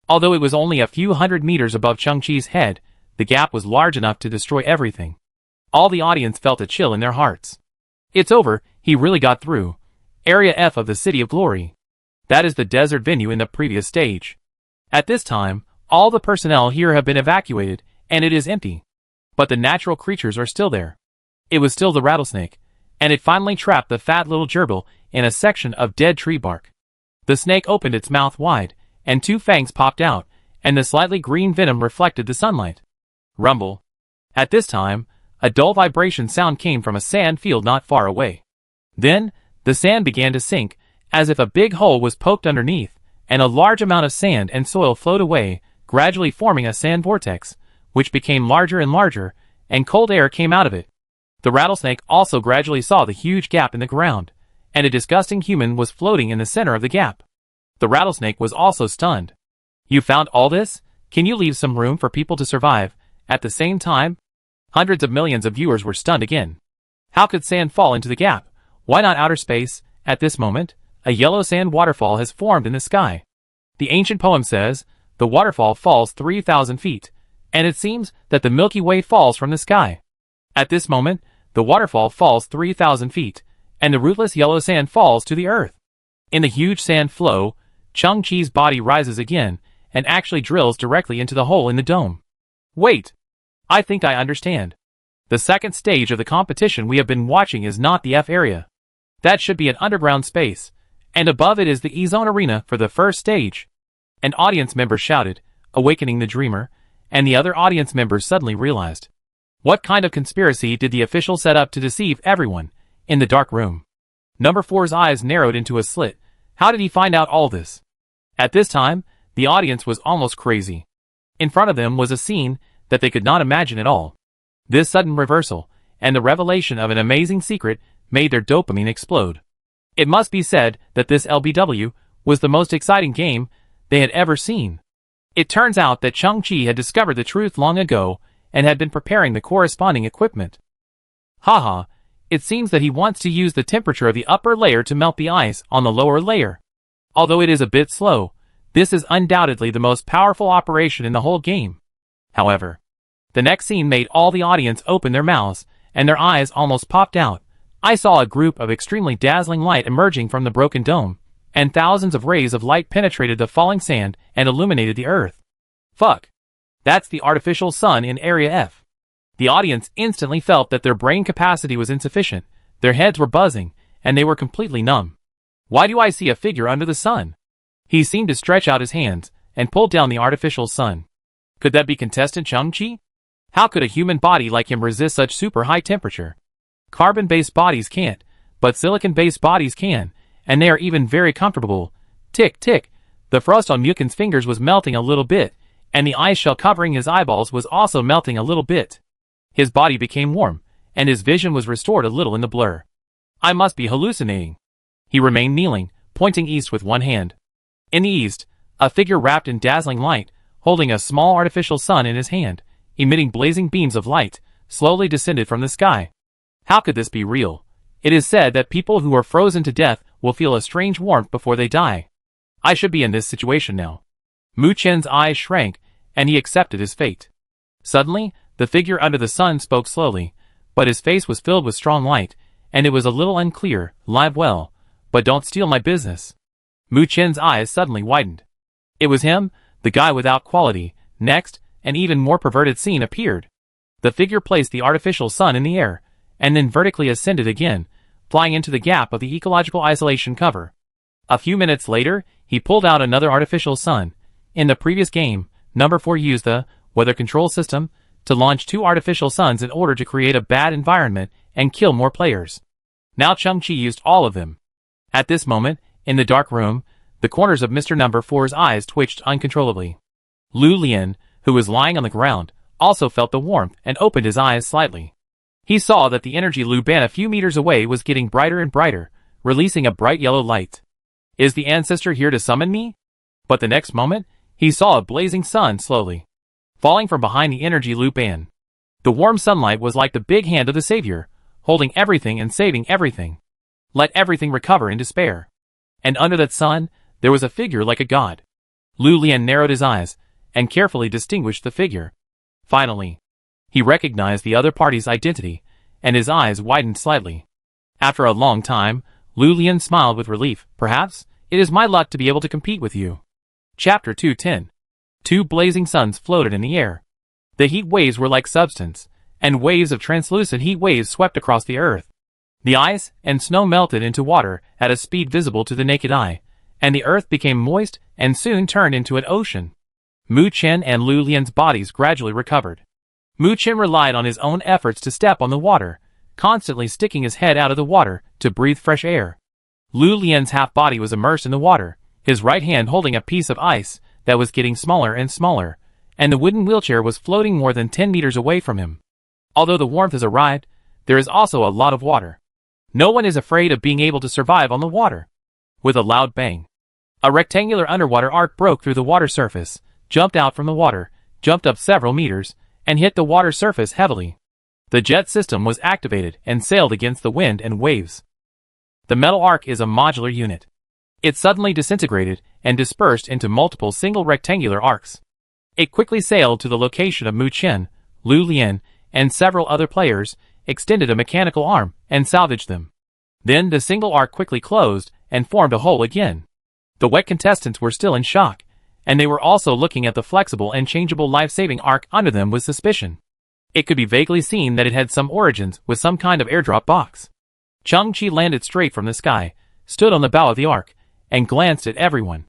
Although it was only a few hundred meters above Chang-Chi's head, the gap was large enough to destroy everything. All the audience felt a chill in their hearts. It's over, he really got through. Area F of the City of Glory. That is the desert venue in the previous stage. At this time, all the personnel here have been evacuated, and it is empty. But the natural creatures are still there. It was still the rattlesnake, and it finally trapped the fat little gerbil in a section of dead tree bark. The snake opened its mouth wide, and 2 fangs popped out, and the slightly green venom reflected the sunlight. Rumble. At this time, a dull vibration sound came from a sand field not far away. Then, the sand began to sink, as if a big hole was poked underneath, and a large amount of sand and soil flowed away, gradually forming a sand vortex, which became larger and larger, and cold air came out of it. The rattlesnake also gradually saw the huge gap in the ground, and a disgusting human was floating in the center of the gap. The rattlesnake was also stunned. You found all this? Can you leave some room for people to survive? At the same time, hundreds of millions of viewers were stunned again. How could sand fall into the gap? Why not outer space? At this moment, a yellow sand waterfall has formed in the sky. The ancient poem says, the waterfall falls 3,000 feet, and it seems that the Milky Way falls from the sky. At this moment, the waterfall falls 3,000 feet, and the rootless yellow sand falls to the earth. In the huge sand flow, Chang-Chi's body rises again, and actually drills directly into the hole in the dome. Wait! I think I understand. The second stage of the competition we have been watching is not the F area. That should be an underground space, and above it is the E-Zone arena for the first stage. An audience member shouted, awakening the dreamer, and the other audience members suddenly realized. What kind of conspiracy did the official set up to deceive everyone in the dark room? Number 4's eyes narrowed into a slit. How did he find out all this? At this time, the audience was almost crazy. In front of them was a scene that they could not imagine at all. This sudden reversal, and the revelation of an amazing secret, made their dopamine explode. It must be said that this LBW was the most exciting game they had ever seen. It turns out that Chang-Chi had discovered the truth long ago and had been preparing the corresponding equipment. Haha, it seems that he wants to use the temperature of the upper layer to melt the ice on the lower layer. Although it is a bit slow, this is undoubtedly the most powerful operation in the whole game. However, the next scene made all the audience open their mouths, and their eyes almost popped out. I saw a group of extremely dazzling light emerging from the broken dome, and thousands of rays of light penetrated the falling sand and illuminated the earth. Fuck. That's the artificial sun in Area F. The audience instantly felt that their brain capacity was insufficient, their heads were buzzing, and they were completely numb. Why do I see a figure under the sun? He seemed to stretch out his hands and pull down the artificial sun. Could that be contestant Chang-Chi? How could a human body like him resist such super high temperature? Carbon-based bodies can't, but silicon-based bodies can, and they are even very comfortable. Tick, tick. The frost on Mukin's fingers was melting a little bit, and the ice shell covering his eyeballs was also melting a little bit. His body became warm, and his vision was restored a little in the blur. I must be hallucinating. He remained kneeling, pointing east with one hand. In the east, a figure wrapped in dazzling light, holding a small artificial sun in his hand, emitting blazing beams of light, slowly descended from the sky. How could this be real? It is said that people who are frozen to death will feel a strange warmth before they die. I should be in this situation now. Mu Chen's eyes shrank, and he accepted his fate. Suddenly, the figure under the sun spoke slowly, but his face was filled with strong light, and it was a little unclear. Live well, but don't steal my business. Mu Qian's eyes suddenly widened. It was him, the guy without quality. Next, an even more perverted scene appeared. The figure placed the artificial sun in the air, and then vertically ascended again, flying into the gap of the ecological isolation cover. A few minutes later, he pulled out another artificial sun. In the previous game, number 4 used the weather control system to launch 2 artificial suns in order to create a bad environment and kill more players. Now Chang-Chi used all of them. At this moment, in the dark room, the corners of Mr. Number 4's eyes twitched uncontrollably. Lu Lian, who was lying on the ground, also felt the warmth and opened his eyes slightly. He saw that the energy Lu Ban a few meters away was getting brighter and brighter, releasing a bright yellow light. Is the ancestor here to summon me? But the next moment, he saw a blazing sun slowly falling from behind the energy Lu Ban. The warm sunlight was like the big hand of the savior, holding everything and saving everything. Let everything recover in despair. And under that sun, there was a figure like a god. Lu Lian narrowed his eyes and carefully distinguished the figure. Finally, he recognized the other party's identity, and his eyes widened slightly. After a long time, Lu Lian smiled with relief. Perhaps it is my luck to be able to compete with you. Chapter 210. 2 blazing suns floated in the air. The heat waves were like substance, and waves of translucent heat waves swept across the earth. The ice and snow melted into water at a speed visible to the naked eye, and the earth became moist and soon turned into an ocean. Mu Qian and Lu Lian's bodies gradually recovered. Mu Qian relied on his own efforts to step on the water, constantly sticking his head out of the water to breathe fresh air. Lu Lian's half body was immersed in the water, his right hand holding a piece of ice that was getting smaller and smaller, and the wooden wheelchair was floating more than 10 meters away from him. Although the warmth has arrived, there is also a lot of water. No one is afraid of being able to survive on the water. With a loud bang, a rectangular underwater arc broke through the water surface, jumped out from the water, jumped up several meters, and hit the water surface heavily. The jet system was activated and sailed against the wind and waves. The metal arc is a modular unit. It suddenly disintegrated and dispersed into multiple single rectangular arcs. It quickly sailed to the location of Mu Qian, Lu Lian, and several other players, extended a mechanical arm, and salvaged them. Then the single arc quickly closed and formed a hole again. The wet contestants were still in shock, and they were also looking at the flexible and changeable life-saving arc under them with suspicion. It could be vaguely seen that it had some origins with some kind of airdrop box. Chang-Chi landed straight from the sky, stood on the bow of the arc, and glanced at everyone.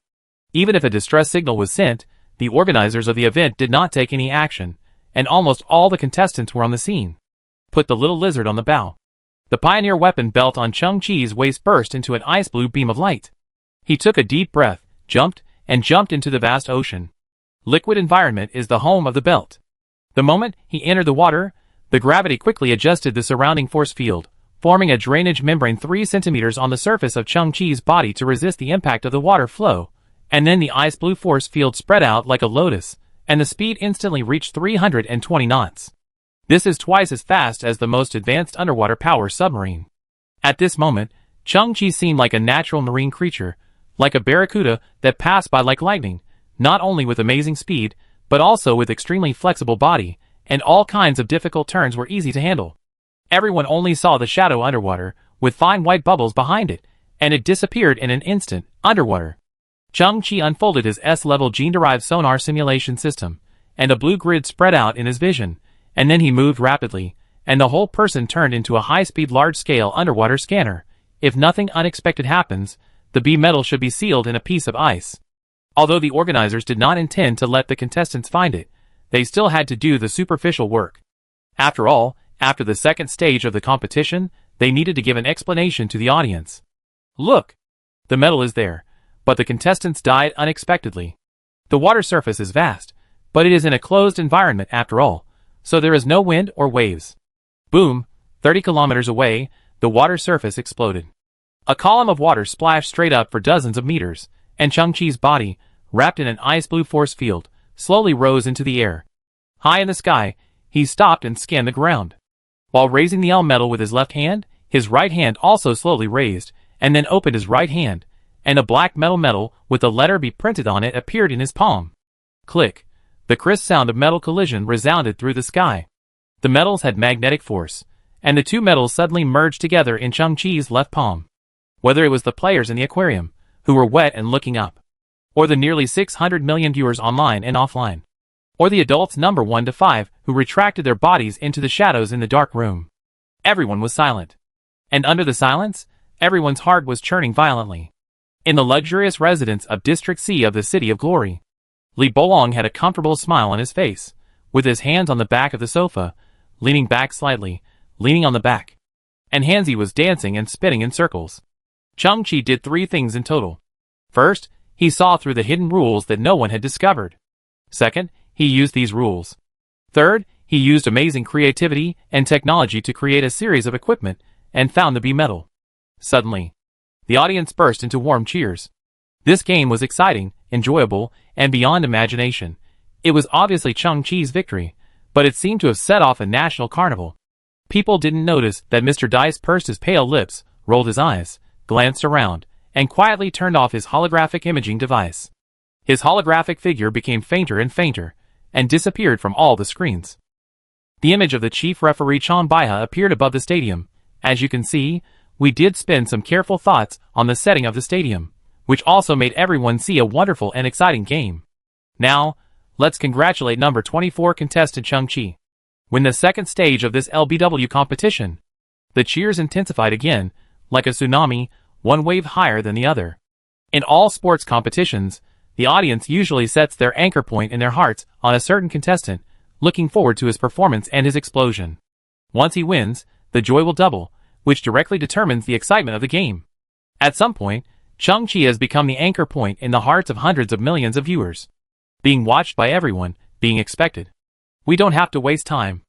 Even if a distress signal was sent, the organizers of the event did not take any action, and almost all the contestants were on the scene. Put the little lizard on the bow. The pioneer weapon belt on Chang-Chi's waist burst into an ice blue beam of light. He took a deep breath, jumped into the vast ocean. Liquid environment is the home of the belt. The moment he entered the water, the gravity quickly adjusted the surrounding force field, forming a drainage membrane 3 centimeters on the surface of Chang-Chi's body to resist the impact of the water flow, and then the ice blue force field spread out like a lotus, and the speed instantly reached 320 knots. This is twice as fast as the most advanced underwater power submarine. At this moment, Chang-Chi seemed like a natural marine creature, like a barracuda that passed by like lightning, not only with amazing speed, but also with extremely flexible body, and all kinds of difficult turns were easy to handle. Everyone only saw the shadow underwater, with fine white bubbles behind it, and it disappeared in an instant, underwater. Chang-Chi unfolded his S-level gene-derived sonar simulation system, and a blue grid spread out in his vision, and then he moved rapidly, and the whole person turned into a high-speed large-scale underwater scanner. If nothing unexpected happens, the B metal should be sealed in a piece of ice. Although the organizers did not intend to let the contestants find it, they still had to do the superficial work. After all, after the second stage of the competition, they needed to give an explanation to the audience. Look! The metal is there, but the contestants died unexpectedly. The water surface is vast, but it is in a closed environment after all, so there is no wind or waves. Boom! 30 kilometers away, the water surface exploded. A column of water splashed straight up for dozens of meters, and Chang-Chi's body, wrapped in an ice blue force field, slowly rose into the air. High in the sky, he stopped and scanned the ground. While raising the L metal with his left hand, his right hand also slowly raised, and then opened his right hand, and a black metal with the letter B printed on it appeared in his palm. Click! The crisp sound of metal collision resounded through the sky. The metals had magnetic force, and the two metals suddenly merged together in Chang-Chi's left palm. Whether it was the players in the aquarium, who were wet and looking up, or the nearly 600 million viewers online and offline, or the adults number 1 to 5 who retracted their bodies into the shadows in the dark room. Everyone was silent. And under the silence, everyone's heart was churning violently. In the luxurious residence of District C of the City of Glory, Li Bolong had a comfortable smile on his face, with his hands on the back of the sofa, leaning back slightly, leaning on the back. And Hansi was dancing and spinning in circles. Chang-Chi did 3 things in total. First, he saw through the hidden rules that no one had discovered. Second, he used these rules. Third, he used amazing creativity and technology to create a series of equipment and found the B metal. Suddenly, the audience burst into warm cheers. This game was exciting, enjoyable, and beyond imagination. It was obviously Chang-Chi's victory, but it seemed to have set off a national carnival. People didn't notice that Mr. Dice pursed his pale lips, rolled his eyes, glanced around, and quietly turned off his holographic imaging device. His holographic figure became fainter and fainter, and disappeared from all the screens. The image of the chief referee Chan Baiha appeared above the stadium. As you can see, we did spend some careful thoughts on the setting of the stadium, which also made everyone see a wonderful and exciting game. Now, let's congratulate number 24 contestant Chang-Chi. Win the second stage of this LBW competition. The cheers intensified again, like a tsunami, one wave higher than the other. In all sports competitions, the audience usually sets their anchor point in their hearts on a certain contestant, looking forward to his performance and his explosion. Once he wins, the joy will double, which directly determines the excitement of the game. At some point, Chang-Chi has become the anchor point in the hearts of hundreds of millions of viewers. Being watched by everyone, being expected. We don't have to waste time.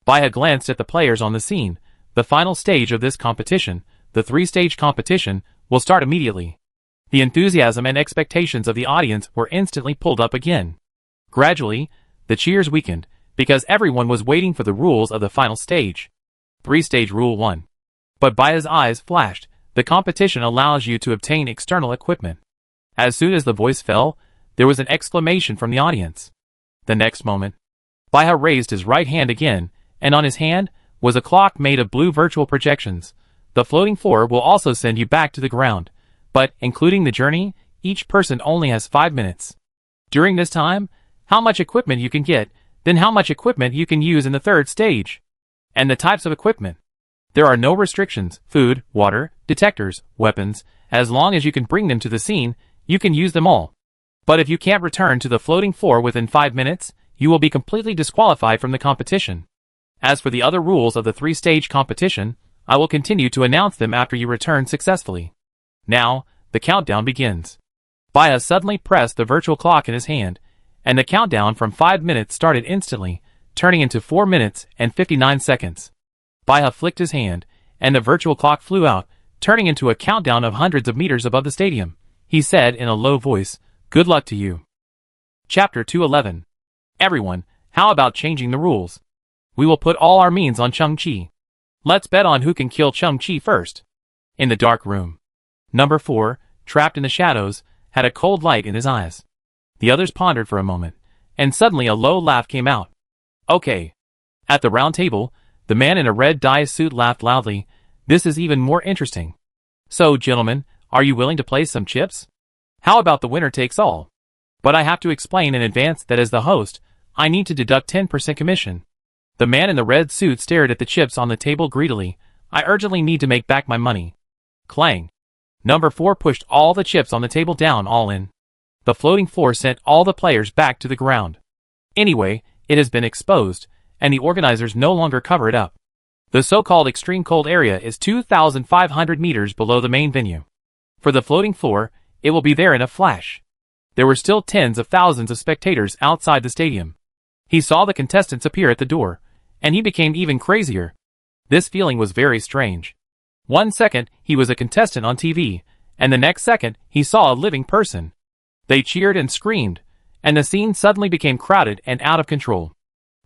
Baiha glanced at the players on the scene. The final stage of this competition, the 3-stage competition, will start immediately. The enthusiasm and expectations of the audience were instantly pulled up again. Gradually, the cheers weakened, because everyone was waiting for the rules of the final stage. 3-stage Rule 1. But Baiha's eyes flashed. The competition allows you to obtain external equipment. As soon as the voice fell, there was an exclamation from the audience. The next moment, Baiha raised his right hand again, and on his hand was a clock made of blue virtual projections. The floating floor will also send you back to the ground, but, including the journey, each person only has 5 minutes. During this time, how much equipment you can get, then how much equipment you can use in the 3rd stage. And the types of equipment. There are no restrictions: food, water, detectors, weapons. As long as you can bring them to the scene, you can use them all. But if you can't return to the floating floor within 5 minutes, you will be completely disqualified from the competition. As for the other rules of the 3-stage competition, I will continue to announce them after you return successfully. Now, the countdown begins. Baiha suddenly pressed the virtual clock in his hand, and the countdown from 5 minutes started instantly, turning into 4 minutes and 59 seconds. Baiha flicked his hand, and the virtual clock flew out, turning into a countdown of hundreds of meters above the stadium. He said in a low voice, "Good luck to you." Chapter 211. Everyone, how about changing the rules? We will put all our means on Chang-Chi. Let's bet on who can kill Chang-Chi first. In the dark room, number 4, trapped in the shadows, had a cold light in his eyes. The others pondered for a moment, and suddenly a low laugh came out. Okay. At the round table, the man in a red dye suit laughed loudly. This is even more interesting. So, gentlemen, are you willing to play some chips? How about the winner takes all? But I have to explain in advance that as the host, I need to deduct 10% commission. The man in the red suit stared at the chips on the table greedily. I urgently need to make back my money. Clang. Number 4 pushed all the chips on the table down all in. The floating floor sent all the players back to the ground. Anyway, it has been exposed, and the organizers no longer cover it up. The so-called extreme cold area is 2,500 meters below the main venue. For the floating floor, it will be there in a flash. There were still tens of thousands of spectators outside the stadium. He saw the contestants appear at the door, and he became even crazier. This feeling was very strange. 1 second, he was a contestant on TV, and the next second, he saw a living person. They cheered and screamed, and the scene suddenly became crowded and out of control.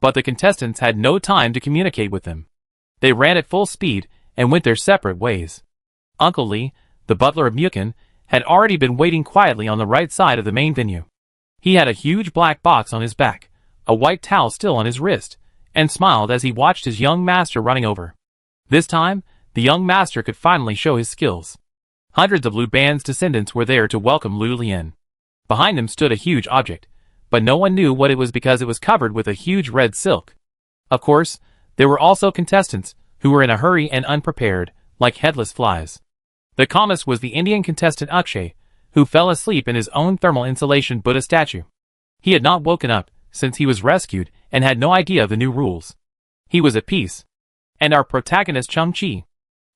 But the contestants had no time to communicate with them. They ran at full speed and went their separate ways. Uncle Lee, the butler of Mukin, had already been waiting quietly on the right side of the main venue. He had a huge black box on his back, a white towel still on his wrist, and smiled as he watched his young master running over. This time, the young master could finally show his skills. Hundreds of Lu Ban's descendants were there to welcome Lu Lian. Behind them stood a huge object, but no one knew what it was because it was covered with a huge red silk. Of course, there were also contestants, who were in a hurry and unprepared, like headless flies. The calmest was the Indian contestant Akshay, who fell asleep in his own thermal insulation Buddha statue. He had not woken up, since he was rescued, and had no idea of the new rules. He was at peace. And our protagonist Chang-Chi.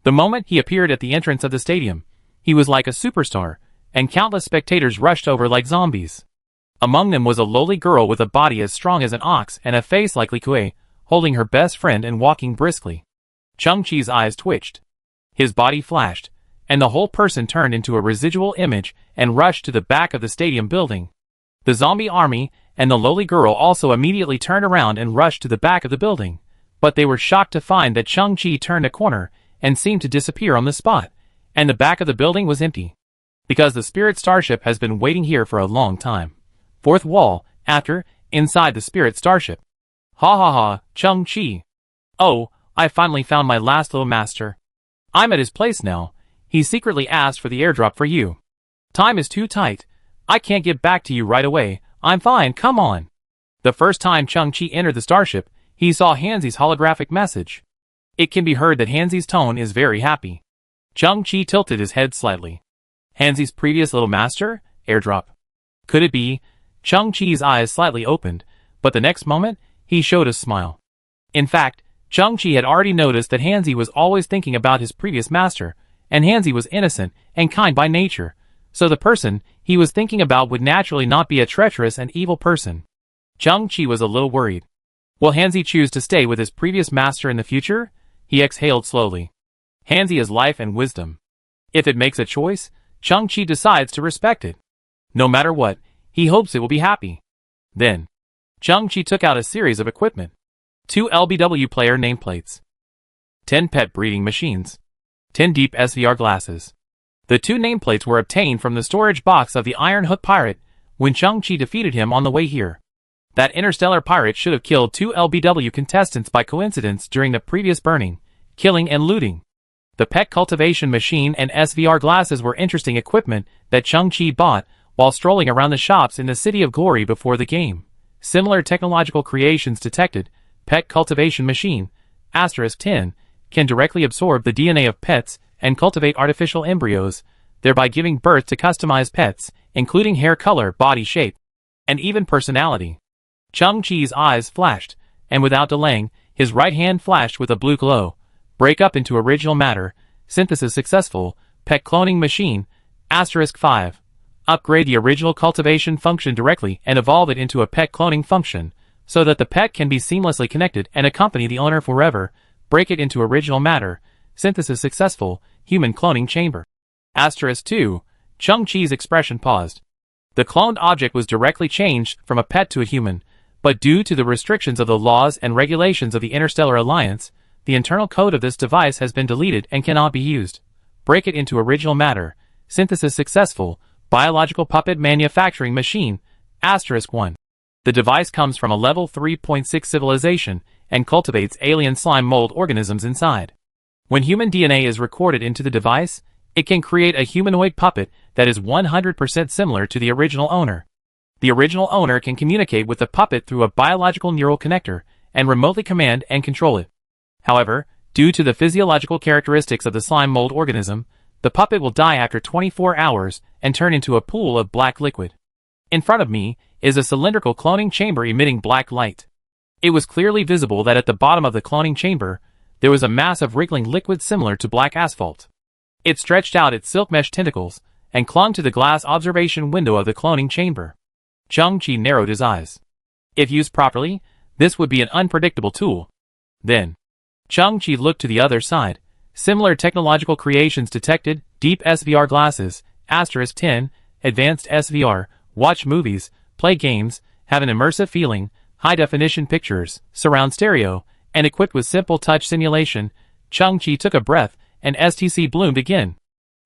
The moment he appeared at the entrance of the stadium, he was like a superstar, and countless spectators rushed over like zombies. Among them was a lowly girl with a body as strong as an ox and a face like Li Kuei, holding her best friend and walking briskly. Chang-Chi's eyes twitched. His body flashed, and the whole person turned into a residual image and rushed to the back of the stadium building. The zombie army and the lowly girl also immediately turned around and rushed to the back of the building, but they were shocked to find that Chang-Chi turned a corner and seemed to disappear on the spot, and the back of the building was empty. Because the spirit starship has been waiting here for a long time. Fourth wall, after, inside the spirit starship. Ha ha ha, Chang-Chi. Oh, I finally found my last little master. I'm at his place now. He secretly asked for the airdrop for you. Time is too tight. I can't get back to you right away. I'm fine, come on. The first time Chang-Chi entered the starship, he saw Hanzi's holographic message. It can be heard that Hanzi's tone is very happy. Chang-Chi tilted his head slightly. Hanzi's previous little master? Airdrop. Could it be? Chang-Chi's eyes slightly opened, but the next moment, he showed a smile. In fact, Chang-Chi had already noticed that Hanzi was always thinking about his previous master, and Hanzi was innocent and kind by nature, so the person he was thinking about would naturally not be a treacherous and evil person. Chang-Chi was a little worried. Will Hanzi choose to stay with his previous master in the future? He exhaled slowly. Hanzi is life and wisdom. If it makes a choice, Chang-Chi decides to respect it. No matter what, he hopes it will be happy. Then, Chang-Chi took out a series of equipment. 2 LBW player nameplates. 10 pet breeding machines. 10 deep SVR glasses. The 2 nameplates were obtained from the storage box of the Iron Hook pirate when Chang-Chi defeated him on the way here. That interstellar pirate should have killed 2 LBW contestants by coincidence during the previous burning, killing and looting. The pet cultivation machine and SVR glasses were interesting equipment that Chang-Chi bought while strolling around the shops in the City of Glory before the game. Similar technological creations detected. Pet cultivation machine, *10, can directly absorb the DNA of pets and cultivate artificial embryos, thereby giving birth to customized pets, including hair color, body shape, and even personality. Chang-Chi's eyes flashed, and without delaying, his right hand flashed with a blue glow. Break up into original matter. Synthesis successful. Pet cloning machine. *5. Upgrade the original cultivation function directly and evolve it into a pet cloning function, so that the pet can be seamlessly connected and accompany the owner forever. Break it into original matter. Synthesis successful. Human cloning chamber. *2. Chang-Chi's expression paused. The cloned object was directly changed from a pet to a human, but due to the restrictions of the laws and regulations of the Interstellar Alliance, the internal code of this device has been deleted and cannot be used. Break it into original matter. Synthesis successful. Biological puppet manufacturing machine. *1. The device comes from a level 3.6 civilization and cultivates alien slime mold organisms inside. When human DNA is recorded into the device, it can create a humanoid puppet that is 100% similar to the original owner. The original owner can communicate with the puppet through a biological neural connector and remotely command and control it. However, due to the physiological characteristics of the slime mold organism, the puppet will die after 24 hours and turn into a pool of black liquid. In front of me is a cylindrical cloning chamber emitting black light. It was clearly visible that at the bottom of the cloning chamber, there was a mass of wriggling liquid similar to black asphalt. It stretched out its silk mesh tentacles and clung to the glass observation window of the cloning chamber. Chang-Chi narrowed his eyes. If used properly, this would be an unpredictable tool. Then, Chang-Chi looked to the other side. Similar technological creations detected. Deep SVR glasses, *10, advanced SVR, watch movies, play games, have an immersive feeling, high-definition pictures, surround stereo, and equipped with simple touch simulation. Chang-Chi took a breath, and STC bloomed again.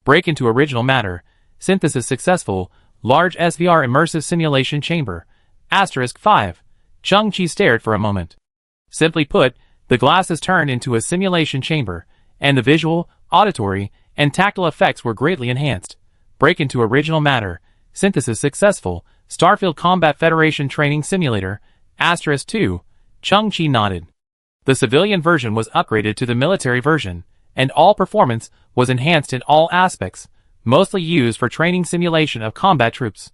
Break into original matter. Synthesis successful. Large SVR immersive simulation chamber. *5. Chang-Chi stared for a moment. Simply put, the glasses turned into a simulation chamber, and the visual, auditory, and tactile effects were greatly enhanced. Break into original matter. Synthesis successful. Starfield Combat Federation Training Simulator. *2. Chung-Chi nodded. The civilian version was upgraded to the military version, and all performance was enhanced in all aspects, mostly used for training simulation of combat troops.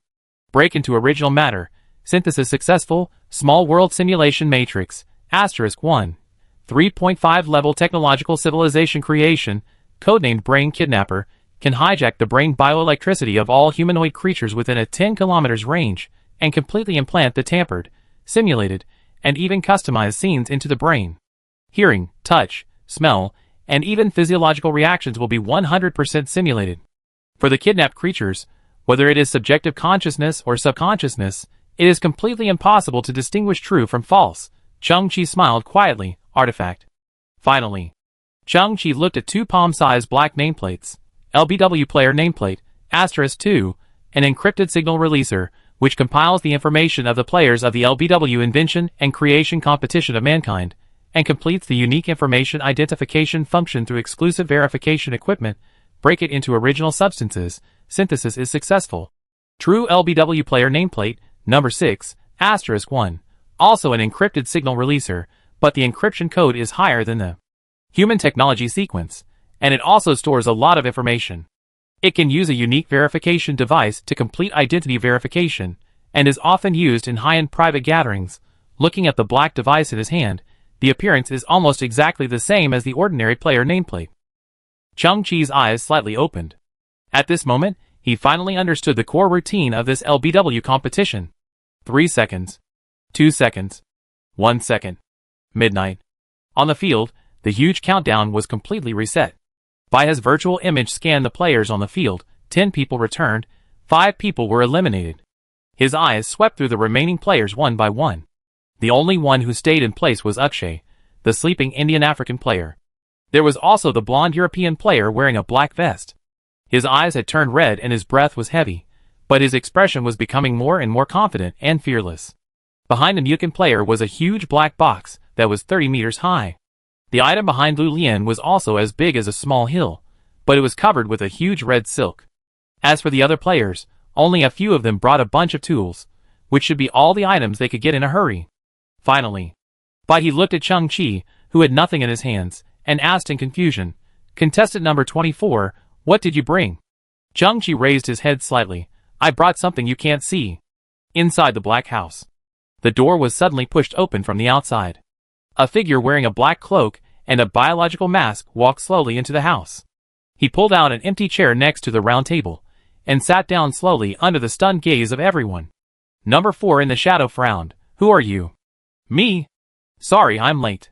Break into original matter. Synthesis successful. Small World Simulation Matrix. *1. 3.5 level technological civilization creation, codenamed Brain Kidnapper, can hijack the brain bioelectricity of all humanoid creatures within a 10 kilometers range and completely implant the tampered, simulated, and even customized scenes into the brain. Hearing, touch, smell, and even physiological reactions will be 100% simulated. For the kidnapped creatures, whether it is subjective consciousness or subconsciousness, it is completely impossible to distinguish true from false. Chung-Chi smiled quietly. Artifact. Finally, Chung-Chi looked at two palm-sized black nameplates. LBW Player Nameplate, *2, an encrypted signal releaser, which compiles the information of the players of the LBW Invention and Creation Competition of Mankind, and completes the unique information identification function through exclusive verification equipment. Break it into original substances. Synthesis is successful. True LBW Player Nameplate, number 6, *1, also an encrypted signal releaser, but the encryption code is higher than the human technology sequence, and it also stores a lot of information. It can use a unique verification device to complete identity verification, and is often used in high-end private gatherings. Looking at the black device in his hand, the appearance is almost exactly the same as the ordinary player nameplate. Chung-Chi's eyes slightly opened. At this moment, he finally understood the core routine of this LBW competition. 3 seconds. 2 seconds. 1 second. Midnight. On the field, the huge countdown was completely reset. Baya's virtual image scanned the players on the field. 10 people returned. 5 people were eliminated. His eyes swept through the remaining players one by one. The only one who stayed in place was Akshay, the sleeping Indian African player. There was also the blonde European player wearing a black vest. His eyes had turned red and his breath was heavy, but his expression was becoming more and more confident and fearless. Behind the Mukin player was a huge black box that was 30 meters high. The item behind Lu Lian was also as big as a small hill, but it was covered with a huge red silk. As for the other players, only a few of them brought a bunch of tools, which should be all the items they could get in a hurry. Finally, Bai looked at Chung-Chi, who had nothing in his hands, and asked in confusion, "Contestant number 24, what did you bring?" Chung-Chi raised his head slightly. "I brought something you can't see." Inside the black house, the door was suddenly pushed open from the outside. A figure wearing a black cloak and a biological mask walked slowly into the house. He pulled out an empty chair next to the round table, and sat down slowly under the stunned gaze of everyone. Number 4 in the shadow frowned. "Who are you?" "Me. Sorry, I'm late."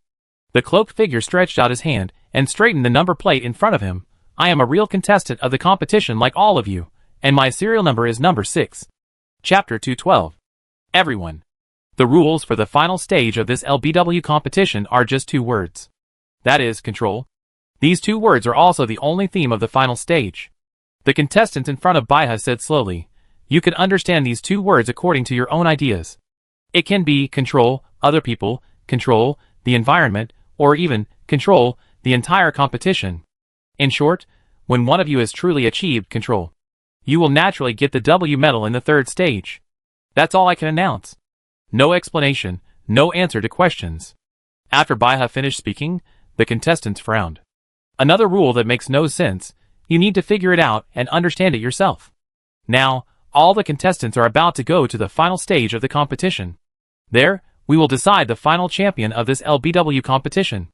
The cloaked figure stretched out his hand and straightened the number plate in front of him. "I am a real contestant of the competition like all of you, and my serial number is number 6. Chapter 212. Everyone. The rules for the final stage of this LBW competition are just 2 words. That is, control. These 2 words are also the only theme of the final stage. The contestant in front of Baiha said slowly, "You can understand these 2 words according to your own ideas. It can be control other people, control the environment, or even control the entire competition. In short, when one of you has truly achieved control, you will naturally get the W medal in the 3rd stage. That's all I can announce. No explanation, no answer to questions." After Baiha finished speaking, the contestants frowned. "Another rule that makes no sense. You need to figure it out and understand it yourself. Now, all the contestants are about to go to the final stage of the competition. There, we will decide the final champion of this LBW competition."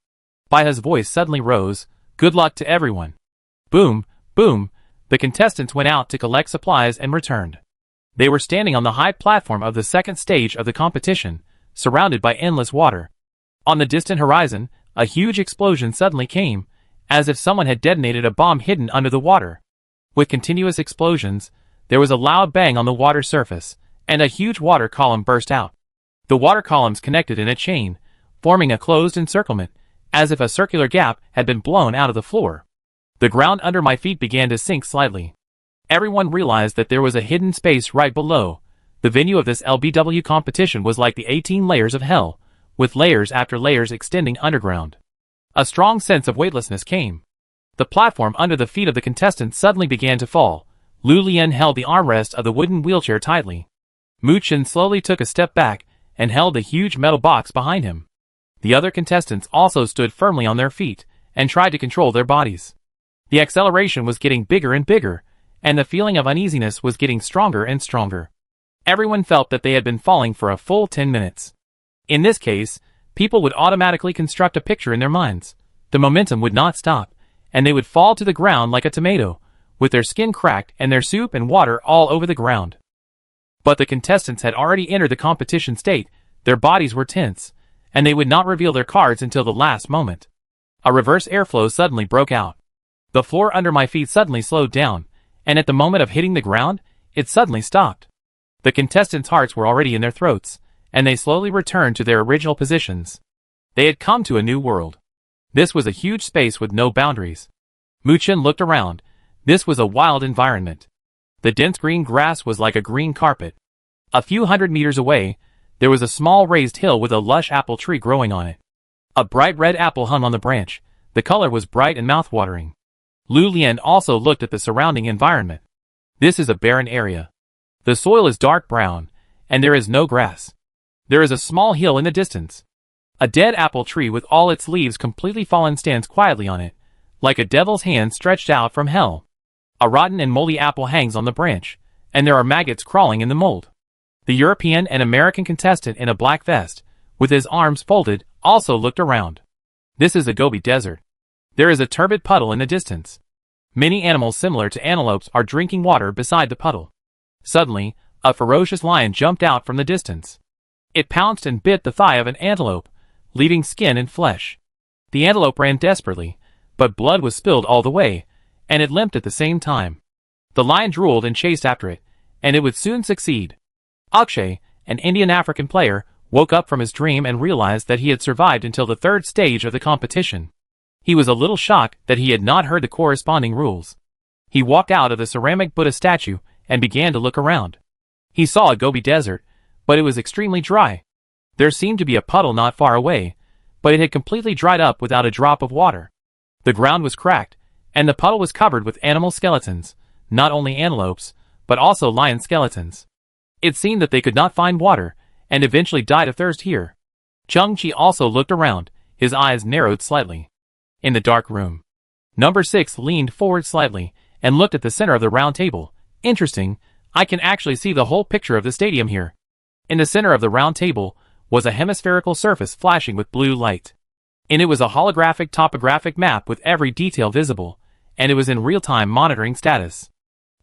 Baiha's voice suddenly rose. "Good luck to everyone." Boom, boom, the contestants went out to collect supplies and returned. They were standing on the high platform of the 2nd stage of the competition, surrounded by endless water. On the distant horizon, a huge explosion suddenly came, as if someone had detonated a bomb hidden under the water. With continuous explosions, there was a loud bang on the water surface, and a huge water column burst out. The water columns connected in a chain, forming a closed encirclement, as if a circular gap had been blown out of the floor. The ground under my feet began to sink slightly. Everyone realized that there was a hidden space right below. The venue of this LBW competition was like the 18 layers of hell, with layers after layers extending underground. A strong sense of weightlessness came. The platform under the feet of the contestants suddenly began to fall. Lu Lian held the armrest of the wooden wheelchair tightly. Mu Chen slowly took a step back and held the huge metal box behind him. The other contestants also stood firmly on their feet and tried to control their bodies. The acceleration was getting bigger and bigger, and the feeling of uneasiness was getting stronger and stronger. Everyone felt that they had been falling for a full 10 minutes. In this case, people would automatically construct a picture in their minds. The momentum would not stop, and they would fall to the ground like a tomato, with their skin cracked and their soup and water all over the ground. But the contestants had already entered the competition state, their bodies were tense, and they would not reveal their cards until the last moment. A reverse airflow suddenly broke out. The floor under my feet suddenly slowed down, and at the moment of hitting the ground, it suddenly stopped. The contestants' hearts were already in their throats, and they slowly returned to their original positions. They had come to a new world. This was a huge space with no boundaries. Mu Chen looked around. This was a wild environment. The dense green grass was like a green carpet. A few hundred meters away, there was a small raised hill with a lush apple tree growing on it. A bright red apple hung on the branch. The color was bright and mouth-watering. Lu Lian also looked at the surrounding environment. This is a barren area. The soil is dark brown, and there is no grass. There is a small hill in the distance. A dead apple tree with all its leaves completely fallen stands quietly on it, like a devil's hand stretched out from hell. A rotten and moldy apple hangs on the branch, and there are maggots crawling in the mold. The European and American contestant in a black vest, with his arms folded, also looked around. This is a Gobi Desert. There is a turbid puddle in the distance. Many animals similar to antelopes are drinking water beside the puddle. Suddenly, a ferocious lion jumped out from the distance. It pounced and bit the thigh of an antelope, leaving skin and flesh. The antelope ran desperately, but blood was spilled all the way, and it limped at the same time. The lion drooled and chased after it, and it would soon succeed. Akshay, an Indian-African player, woke up from his dream and realized that he had survived until the third stage of the competition. He was a little shocked that he had not heard the corresponding rules. He walked out of the ceramic Buddha statue and began to look around. He saw a Gobi Desert, but it was extremely dry. There seemed to be a puddle not far away, but it had completely dried up without a drop of water. The ground was cracked, and the puddle was covered with animal skeletons, not only antelopes, but also lion skeletons. It seemed that they could not find water, and eventually died of thirst here. Chung Chi also looked around, his eyes narrowed slightly. In the dark room, Number 6 leaned forward slightly, and looked at the center of the round table. Interesting, I can actually see the whole picture of the stadium here. In the center of the round table was a hemispherical surface flashing with blue light. In it was a holographic topographic map with every detail visible, and it was in real-time monitoring status.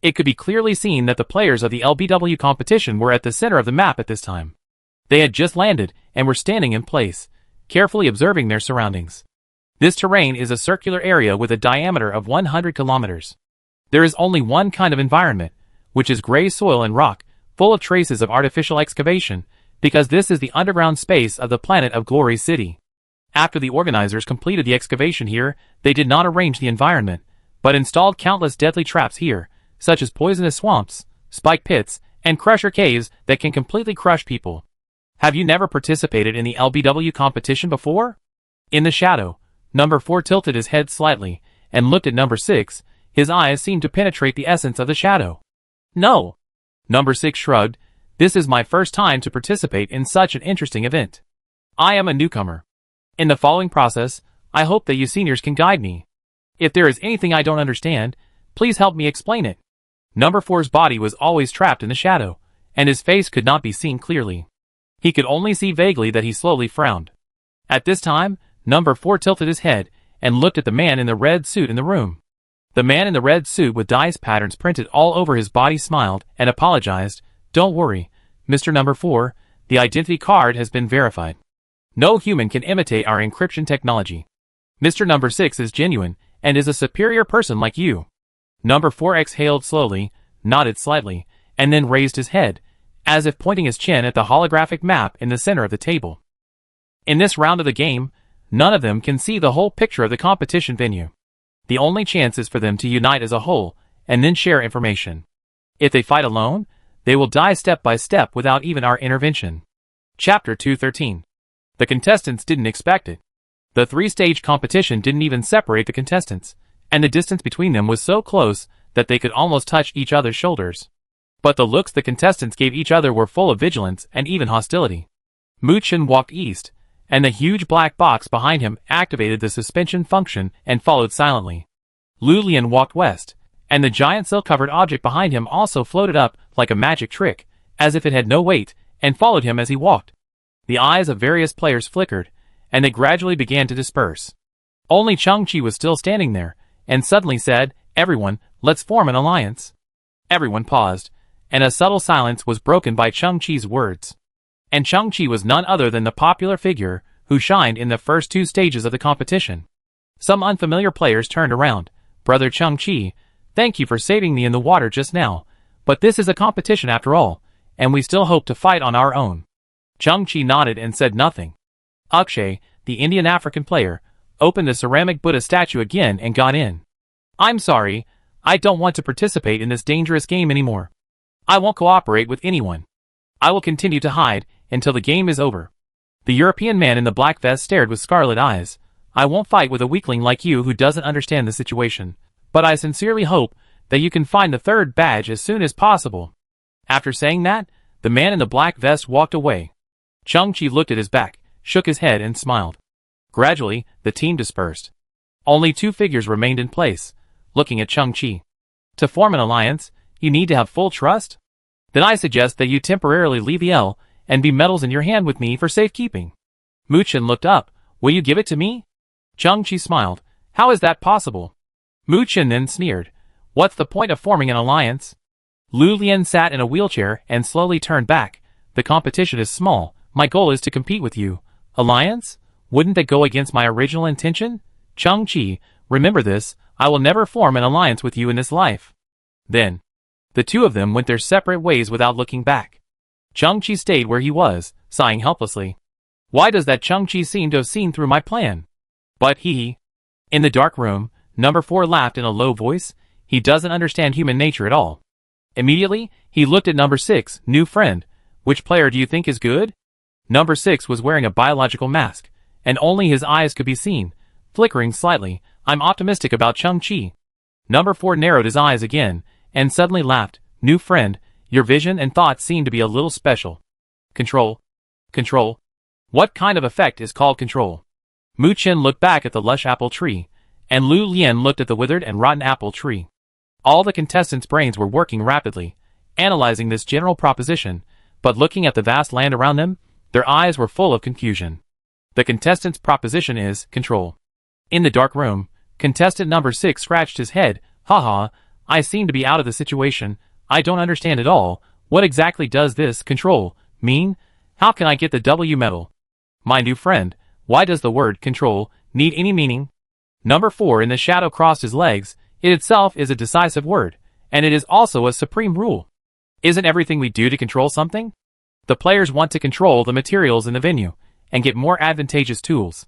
It could be clearly seen that the players of the LBW competition were at the center of the map at this time. They had just landed and were standing in place, carefully observing their surroundings. This terrain is a circular area with a diameter of 100 kilometers. There is only one kind of environment, which is gray soil and rock, full of traces of artificial excavation, because this is the underground space of the planet of Glory City. After the organizers completed the excavation here, they did not arrange the environment, but installed countless deadly traps here, such as poisonous swamps, spike pits, and crusher caves that can completely crush people. Have you never participated in the LBW competition before? In the shadow, Number 4 tilted his head slightly, and looked at Number 6, his eyes seemed to penetrate the essence of the shadow. No. Number 6 shrugged, this is my first time to participate in such an interesting event. I am a newcomer. In the following process, I hope that you seniors can guide me. If there is anything I don't understand, please help me explain it. Number 4's body was always trapped in the shadow, and his face could not be seen clearly. He could only see vaguely that he slowly frowned. At this time, Number 4 tilted his head and looked at the man in the red suit in the room. The man in the red suit with dice patterns printed all over his body smiled and apologized. Don't worry, Mr. Number 4, the identity card has been verified. No human can imitate our encryption technology. Mr. Number 6 is genuine and is a superior person like you. Number 4 exhaled slowly, nodded slightly, and then raised his head, as if pointing his chin at the holographic map in the center of the table. In this round of the game, none of them can see the whole picture of the competition venue. The only chance is for them to unite as a whole, and then share information. If they fight alone, they will die step by step without even our intervention. Chapter 213. The contestants didn't expect it. The 3-stage competition didn't even separate the contestants, and the distance between them was so close that they could almost touch each other's shoulders. But the looks the contestants gave each other were full of vigilance and even hostility. Mu-Chen walked east, and the huge black box behind him activated the suspension function and followed silently. Lu Lian walked west, and the giant silk-covered object behind him also floated up like a magic trick, as if it had no weight, and followed him as he walked. The eyes of various players flickered, and they gradually began to disperse. Only Chang-Chi was still standing there, and suddenly said, "Everyone, let's form an alliance." Everyone paused, and a subtle silence was broken by Chang-Chi's words. And Chang-Chi was none other than the popular figure who shined in the first two stages of the competition. Some unfamiliar players turned around. "Brother Chang-Chi, thank you for saving me in the water just now, but this is a competition after all, and we still hope to fight on our own." Chang-Chi nodded and said nothing. Akshay, the Indian-African player, opened the ceramic Buddha statue again and got in. "I'm sorry, I don't want to participate in this dangerous game anymore. I won't cooperate with anyone. I will continue to hide until the game is over." The European man in the black vest stared with scarlet eyes. "I won't fight with a weakling like you who doesn't understand the situation, but I sincerely hope that you can find the third badge as soon as possible." After saying that, the man in the black vest walked away. Chang-Chi looked at his back, shook his head and smiled. Gradually, the team dispersed. Only two figures remained in place, looking at Chang-Chi. "To form an alliance, you need to have full trust? Then I suggest that you temporarily leave the L and be medals in your hand with me for safekeeping." Mu-Chen looked up. "Will you give it to me?" Chang-Chi smiled. "How is that possible?" Mu-Chen then sneered. "What's the point of forming an alliance?" Lu Lian sat in a wheelchair and slowly turned back. "The competition is small. My goal is to compete with you. Alliance? Wouldn't that go against my original intention? Chang-Chi, remember this, I will never form an alliance with you in this life." Then, the two of them went their separate ways without looking back. Chang-Chi stayed where he was, sighing helplessly. Why does that Chang-Chi seem to have seen through my plan? But he... In the dark room, number 4 laughed in a low voice. He doesn't understand human nature at all. Immediately, he looked at number 6, new friend. Which player do you think is good? Number 6 was wearing a biological mask, and only his eyes could be seen, flickering slightly. I'm optimistic about Chang-Chi. Number 4 narrowed his eyes again, and suddenly laughed. New friend, your vision and thoughts seem to be a little special. Control. Control. What kind of effect is called control? Mu-Chen looked back at the lush apple tree, and Lu Lian looked at the withered and rotten apple tree. All the contestants' brains were working rapidly, analyzing this general proposition, but looking at the vast land around them, their eyes were full of confusion. The contestant's proposition is control. In the dark room, contestant number 6 scratched his head. Haha, I seem to be out of the situation. I don't understand at all. What exactly does this control mean? How can I get the W medal? My new friend, why does the word control need any meaning? Number 4 in the shadow crossed his legs. It itself is a decisive word, and it is also a supreme rule. Isn't everything we do to control something? The players want to control the materials in the venue, and get more advantageous tools.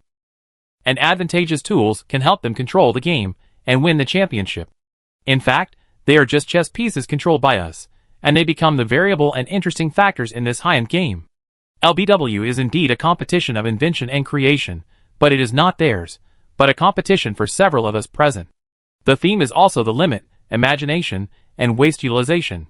And advantageous tools can help them control the game, and win the championship. In fact, they are just chess pieces controlled by us, and they become the variable and interesting factors in this high-end game. LBW is indeed a competition of invention and creation, but it is not theirs, but a competition for several of us present. The theme is also the limit, imagination, and waste utilization.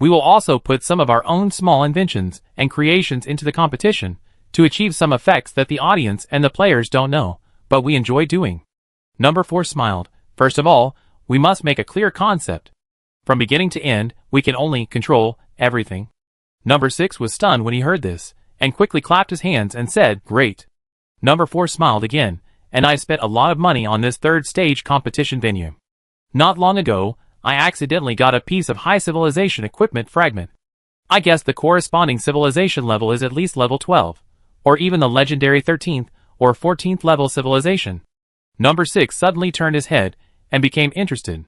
We will also put some of our own small inventions and creations into the competition to achieve some effects that the audience and the players don't know, but we enjoy doing. Number 4 smiled. First of all, we must make a clear concept. From beginning to end, we can only control everything. Number 6 was stunned when he heard this, and quickly clapped his hands and said, Great. Number 4 smiled again, and I spent a lot of money on this third stage competition venue. Not long ago, I accidentally got a piece of high civilization equipment fragment. I guess the corresponding civilization level is at least level 12, or even the legendary 13th or 14th level civilization. Number 6 suddenly turned his head and became interested.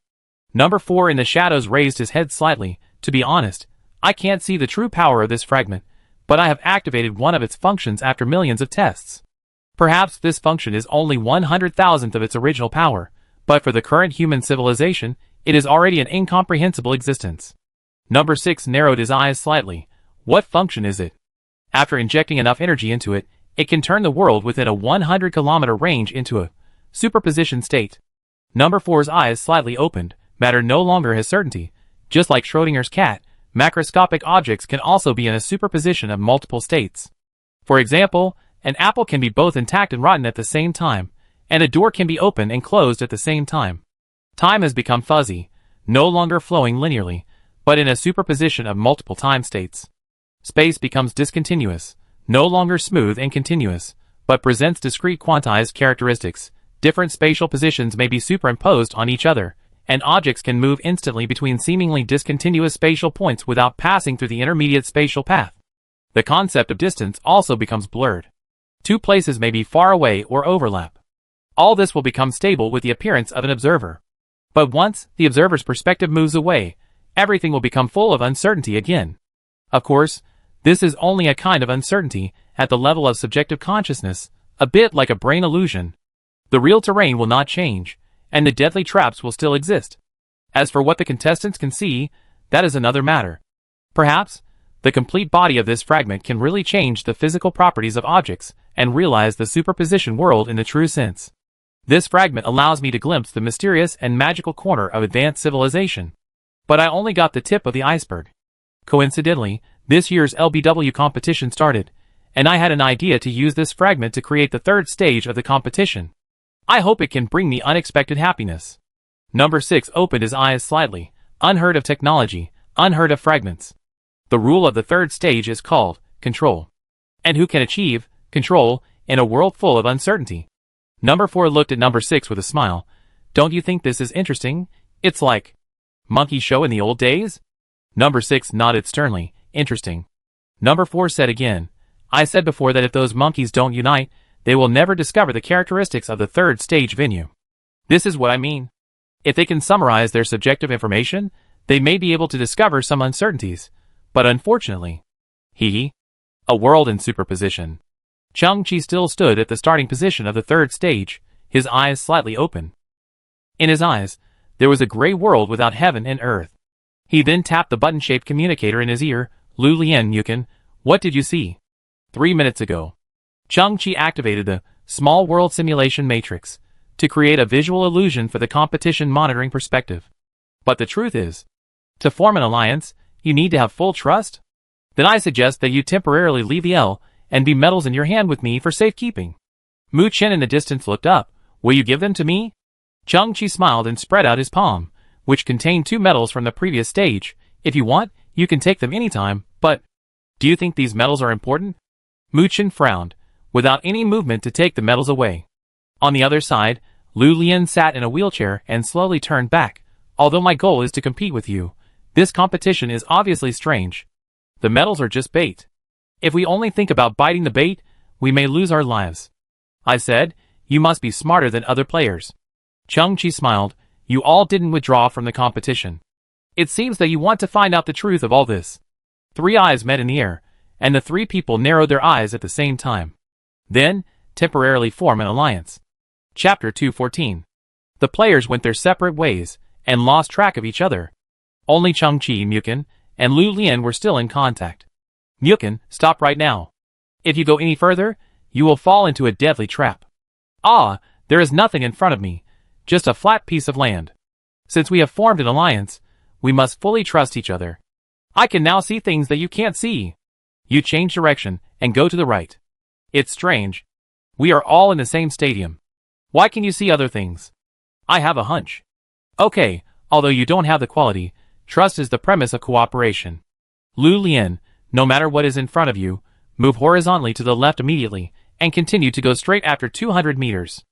Number 4 in the shadows raised his head slightly. To be honest, I can't see the true power of this fragment, but I have activated one of its functions after millions of tests. Perhaps this function is only 100,000th of its original power, but for the current human civilization, it is already an incomprehensible existence. Number 6 narrowed his eyes slightly. What function is it? After injecting enough energy into it, it can turn the world within a 100-kilometer range into a superposition state. Number 4's eyes slightly opened. Matter no longer has certainty. Just like Schrodinger's cat, macroscopic objects can also be in a superposition of multiple states. For example, an apple can be both intact and rotten at the same time, and a door can be open and closed at the same time. Time has become fuzzy, no longer flowing linearly, but in a superposition of multiple time states. Space becomes discontinuous, no longer smooth and continuous, but presents discrete quantized characteristics. Different spatial positions may be superimposed on each other, and objects can move instantly between seemingly discontinuous spatial points without passing through the intermediate spatial path. The concept of distance also becomes blurred. Two places may be far away or overlap. All this will become stable with the appearance of an observer. But once the observer's perspective moves away, everything will become full of uncertainty again. Of course, this is only a kind of uncertainty at the level of subjective consciousness, a bit like a brain illusion. The real terrain will not change, and the deadly traps will still exist. As for what the contestants can see, that is another matter. Perhaps, the complete body of this fragment can really change the physical properties of objects and realize the superposition world in the true sense. This fragment allows me to glimpse the mysterious and magical corner of advanced civilization. But I only got the tip of the iceberg. Coincidentally, this year's LBW competition started, and I had an idea to use this fragment to create the third stage of the competition. I hope it can bring me unexpected happiness. Number 6 opened his eyes slightly. Unheard of technology, unheard of fragments. The rule of the third stage is called control. And who can achieve control in a world full of uncertainty? Number 4 looked at number 6 with a smile. Don't you think this is interesting? It's like monkey show in the old days? Number 6 nodded sternly. Interesting. Number 4 said again, I said before that if those monkeys don't unite, they will never discover the characteristics of the third stage venue. This is what I mean. If they can summarize their subjective information, they may be able to discover some uncertainties. But unfortunately, a world in superposition. Chung-Chi still stood at the starting position of the third stage, his eyes slightly open. In his eyes, there was a gray world without heaven and earth. He then tapped the button-shaped communicator in his ear. Lu Lian Yukin, what did you see? 3 minutes ago. Chung-Chi activated the small world simulation matrix to create a visual illusion for the competition monitoring perspective. But the truth is, to form an alliance, you need to have full trust? Then I suggest that you temporarily leave the L and B medals in your hand with me for safekeeping. Mu Chen in the distance looked up. Will you give them to me? Chung-Chi smiled and spread out his palm, which contained 2 medals from the previous stage. If you want, you can take them anytime, but do you think these medals are important? Mu Chen frowned, without any movement to take the medals away. On the other side, Lu Lian sat in a wheelchair and slowly turned back. Although my goal is to compete with you, this competition is obviously strange. The medals are just bait. If we only think about biting the bait, we may lose our lives. I said, you must be smarter than other players. Chung-Chi smiled. You all didn't withdraw from the competition. It seems that you want to find out the truth of all this. 3 eyes met in the air, and the 3 people narrowed their eyes at the same time. Then, temporarily form an alliance. Chapter 214. The players went their separate ways, and lost track of each other. Only Chung-Chi, Mukin, and Lu Lian were still in contact. Mukin, stop right now. If you go any further, you will fall into a deadly trap. Ah, there is nothing in front of me, just a flat piece of land. Since we have formed an alliance, we must fully trust each other. I can now see things that you can't see. You change direction, and go to the right. It's strange. We are all in the same stadium. Why can you see other things? I have a hunch. Okay, although you don't have the quality, trust is the premise of cooperation. Lu Lian, no matter what is in front of you, move horizontally to the left immediately, and continue to go straight after 200 meters.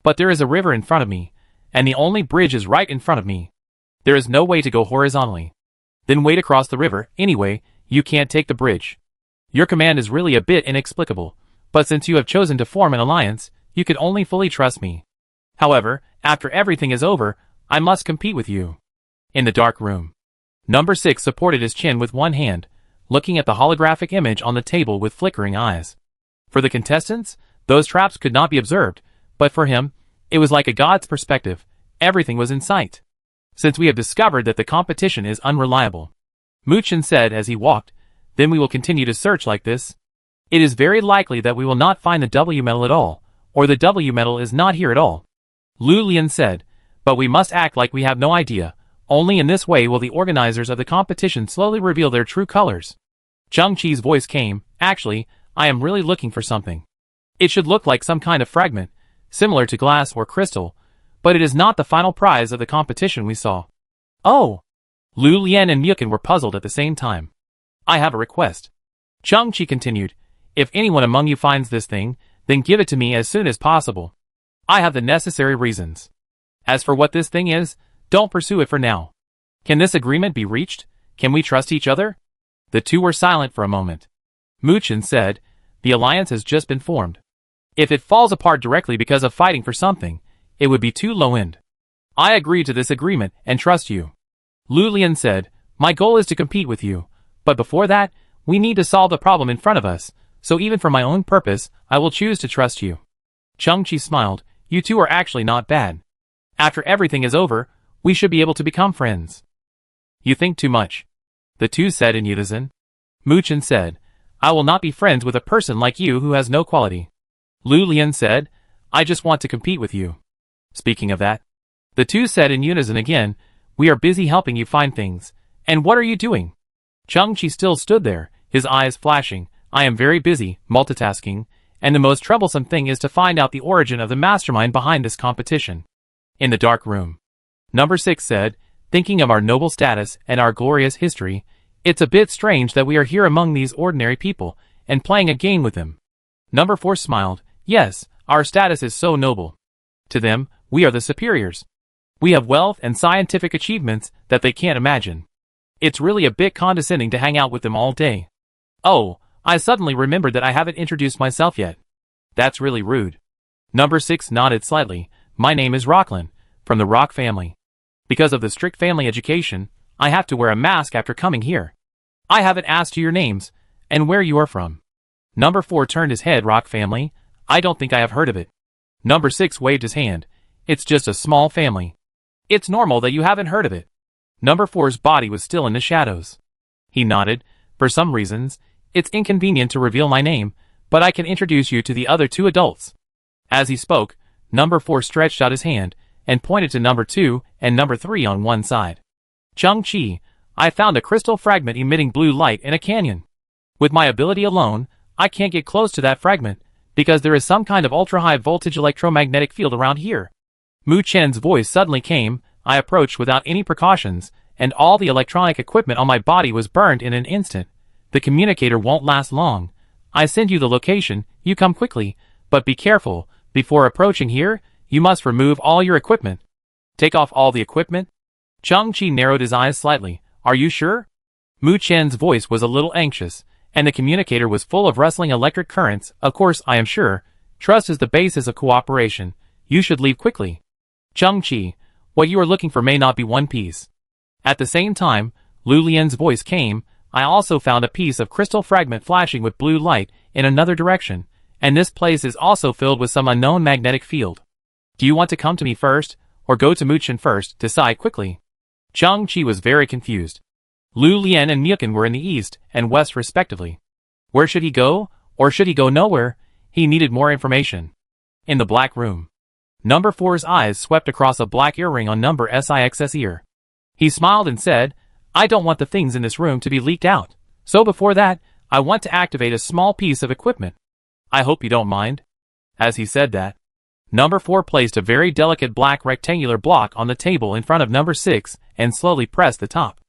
But there is a river in front of me, and the only bridge is right in front of me. There is no way to go horizontally. Then wait across the river. Anyway, you can't take the bridge. Your command is really a bit inexplicable, but since you have chosen to form an alliance, you can only fully trust me. However, after everything is over, I must compete with you. In the dark room. Number 6 supported his chin with one hand, looking at the holographic image on the table with flickering eyes. For the contestants, those traps could not be observed, but for him, it was like a god's perspective. Everything was in sight. Since we have discovered that the competition is unreliable, Mu Chen said as he walked, then we will continue to search like this. It is very likely that we will not find the W medal at all, or the W medal is not here at all. Lu Lian said, But we must act like we have no idea. Only in this way will the organizers of the competition slowly reveal their true colors. Chang-Chi's voice came. Actually, I am really looking for something. It should look like some kind of fragment, similar to glass or crystal, but it is not the final prize of the competition we saw. Oh! Lu Lian and Myukin were puzzled at the same time. I have a request. Chang-Chi continued. If anyone among you finds this thing, then give it to me as soon as possible. I have the necessary reasons. As for what this thing is, don't pursue it for now. Can this agreement be reached? Can we trust each other? The two were silent for a moment. Muchen said, the alliance has just been formed. If it falls apart directly because of fighting for something, it would be too low-end. I agree to this agreement and trust you. Lu Lian said, my goal is to compete with you, but before that, we need to solve the problem in front of us, so even for my own purpose, I will choose to trust you. Chang-Chi smiled, you two are actually not bad. After everything is over, we should be able to become friends. You think too much. The two said in unison. Muchen said, I will not be friends with a person like you who has no quality. Lu Lian said, I just want to compete with you. Speaking of that, the two said in unison again, we are busy helping you find things. And what are you doing? Chang-Chi still stood there, his eyes flashing. I am very busy, multitasking, and the most troublesome thing is to find out the origin of the mastermind behind this competition. In the dark room, Number 6 said, thinking of our noble status and our glorious history, it's a bit strange that we are here among these ordinary people, and playing a game with them. Number 4 smiled, yes, our status is so noble. To them, we are the superiors. We have wealth and scientific achievements that they can't imagine. It's really a bit condescending to hang out with them all day. Oh, I suddenly remembered that I haven't introduced myself yet. That's really rude. Number 6 nodded slightly. My name is Rocklin, from the Rock family. Because of the strict family education, I have to wear a mask after coming here. I haven't asked you your names, and where you are from. Number 4 turned his head. Rock family? I don't think I have heard of it. Number 6 waved his hand. It's just a small family. It's normal that you haven't heard of it. Number 4's body was still in the shadows. He nodded. For some reasons, it's inconvenient to reveal my name, but I can introduce you to the other 2 adults. As he spoke, Number 4 stretched out his hand and pointed to Number 2 and Number 3 on one side. Chang-Chi, I found a crystal fragment emitting blue light in a canyon. With my ability alone, I can't get close to that fragment, because there is some kind of ultra-high voltage electromagnetic field around here. Mu Chen's voice suddenly came. I approached without any precautions, and all the electronic equipment on my body was burned in an instant. The communicator won't last long. I send you the location, you come quickly, but be careful. Before approaching here, you must remove all your equipment. Take off all the equipment? Chang-Chi narrowed his eyes slightly. Are you sure? Mu Chen's voice was a little anxious, and the communicator was full of rustling electric currents. Of course, I am sure. Trust is the basis of cooperation. You should leave quickly. Chang-Chi, what you are looking for may not be one piece. At the same time, Lu Lian's voice came. I also found a piece of crystal fragment flashing with blue light in another direction, and this place is also filled with some unknown magnetic field. Do you want to come to me first, or go to Mu Chen first? Decide quickly. Chang-Chi was very confused. Lu Lian and Myukin were in the east and west respectively. Where should he go, or should he go nowhere? He needed more information. In the black room, Number 4's eyes swept across a black earring on Number 6's ear. He smiled and said, I don't want the things in this room to be leaked out, so before that, I want to activate a small piece of equipment. I hope you don't mind. As he said that, Number 4 placed a very delicate black rectangular block on the table in front of Number 6 and slowly pressed the top.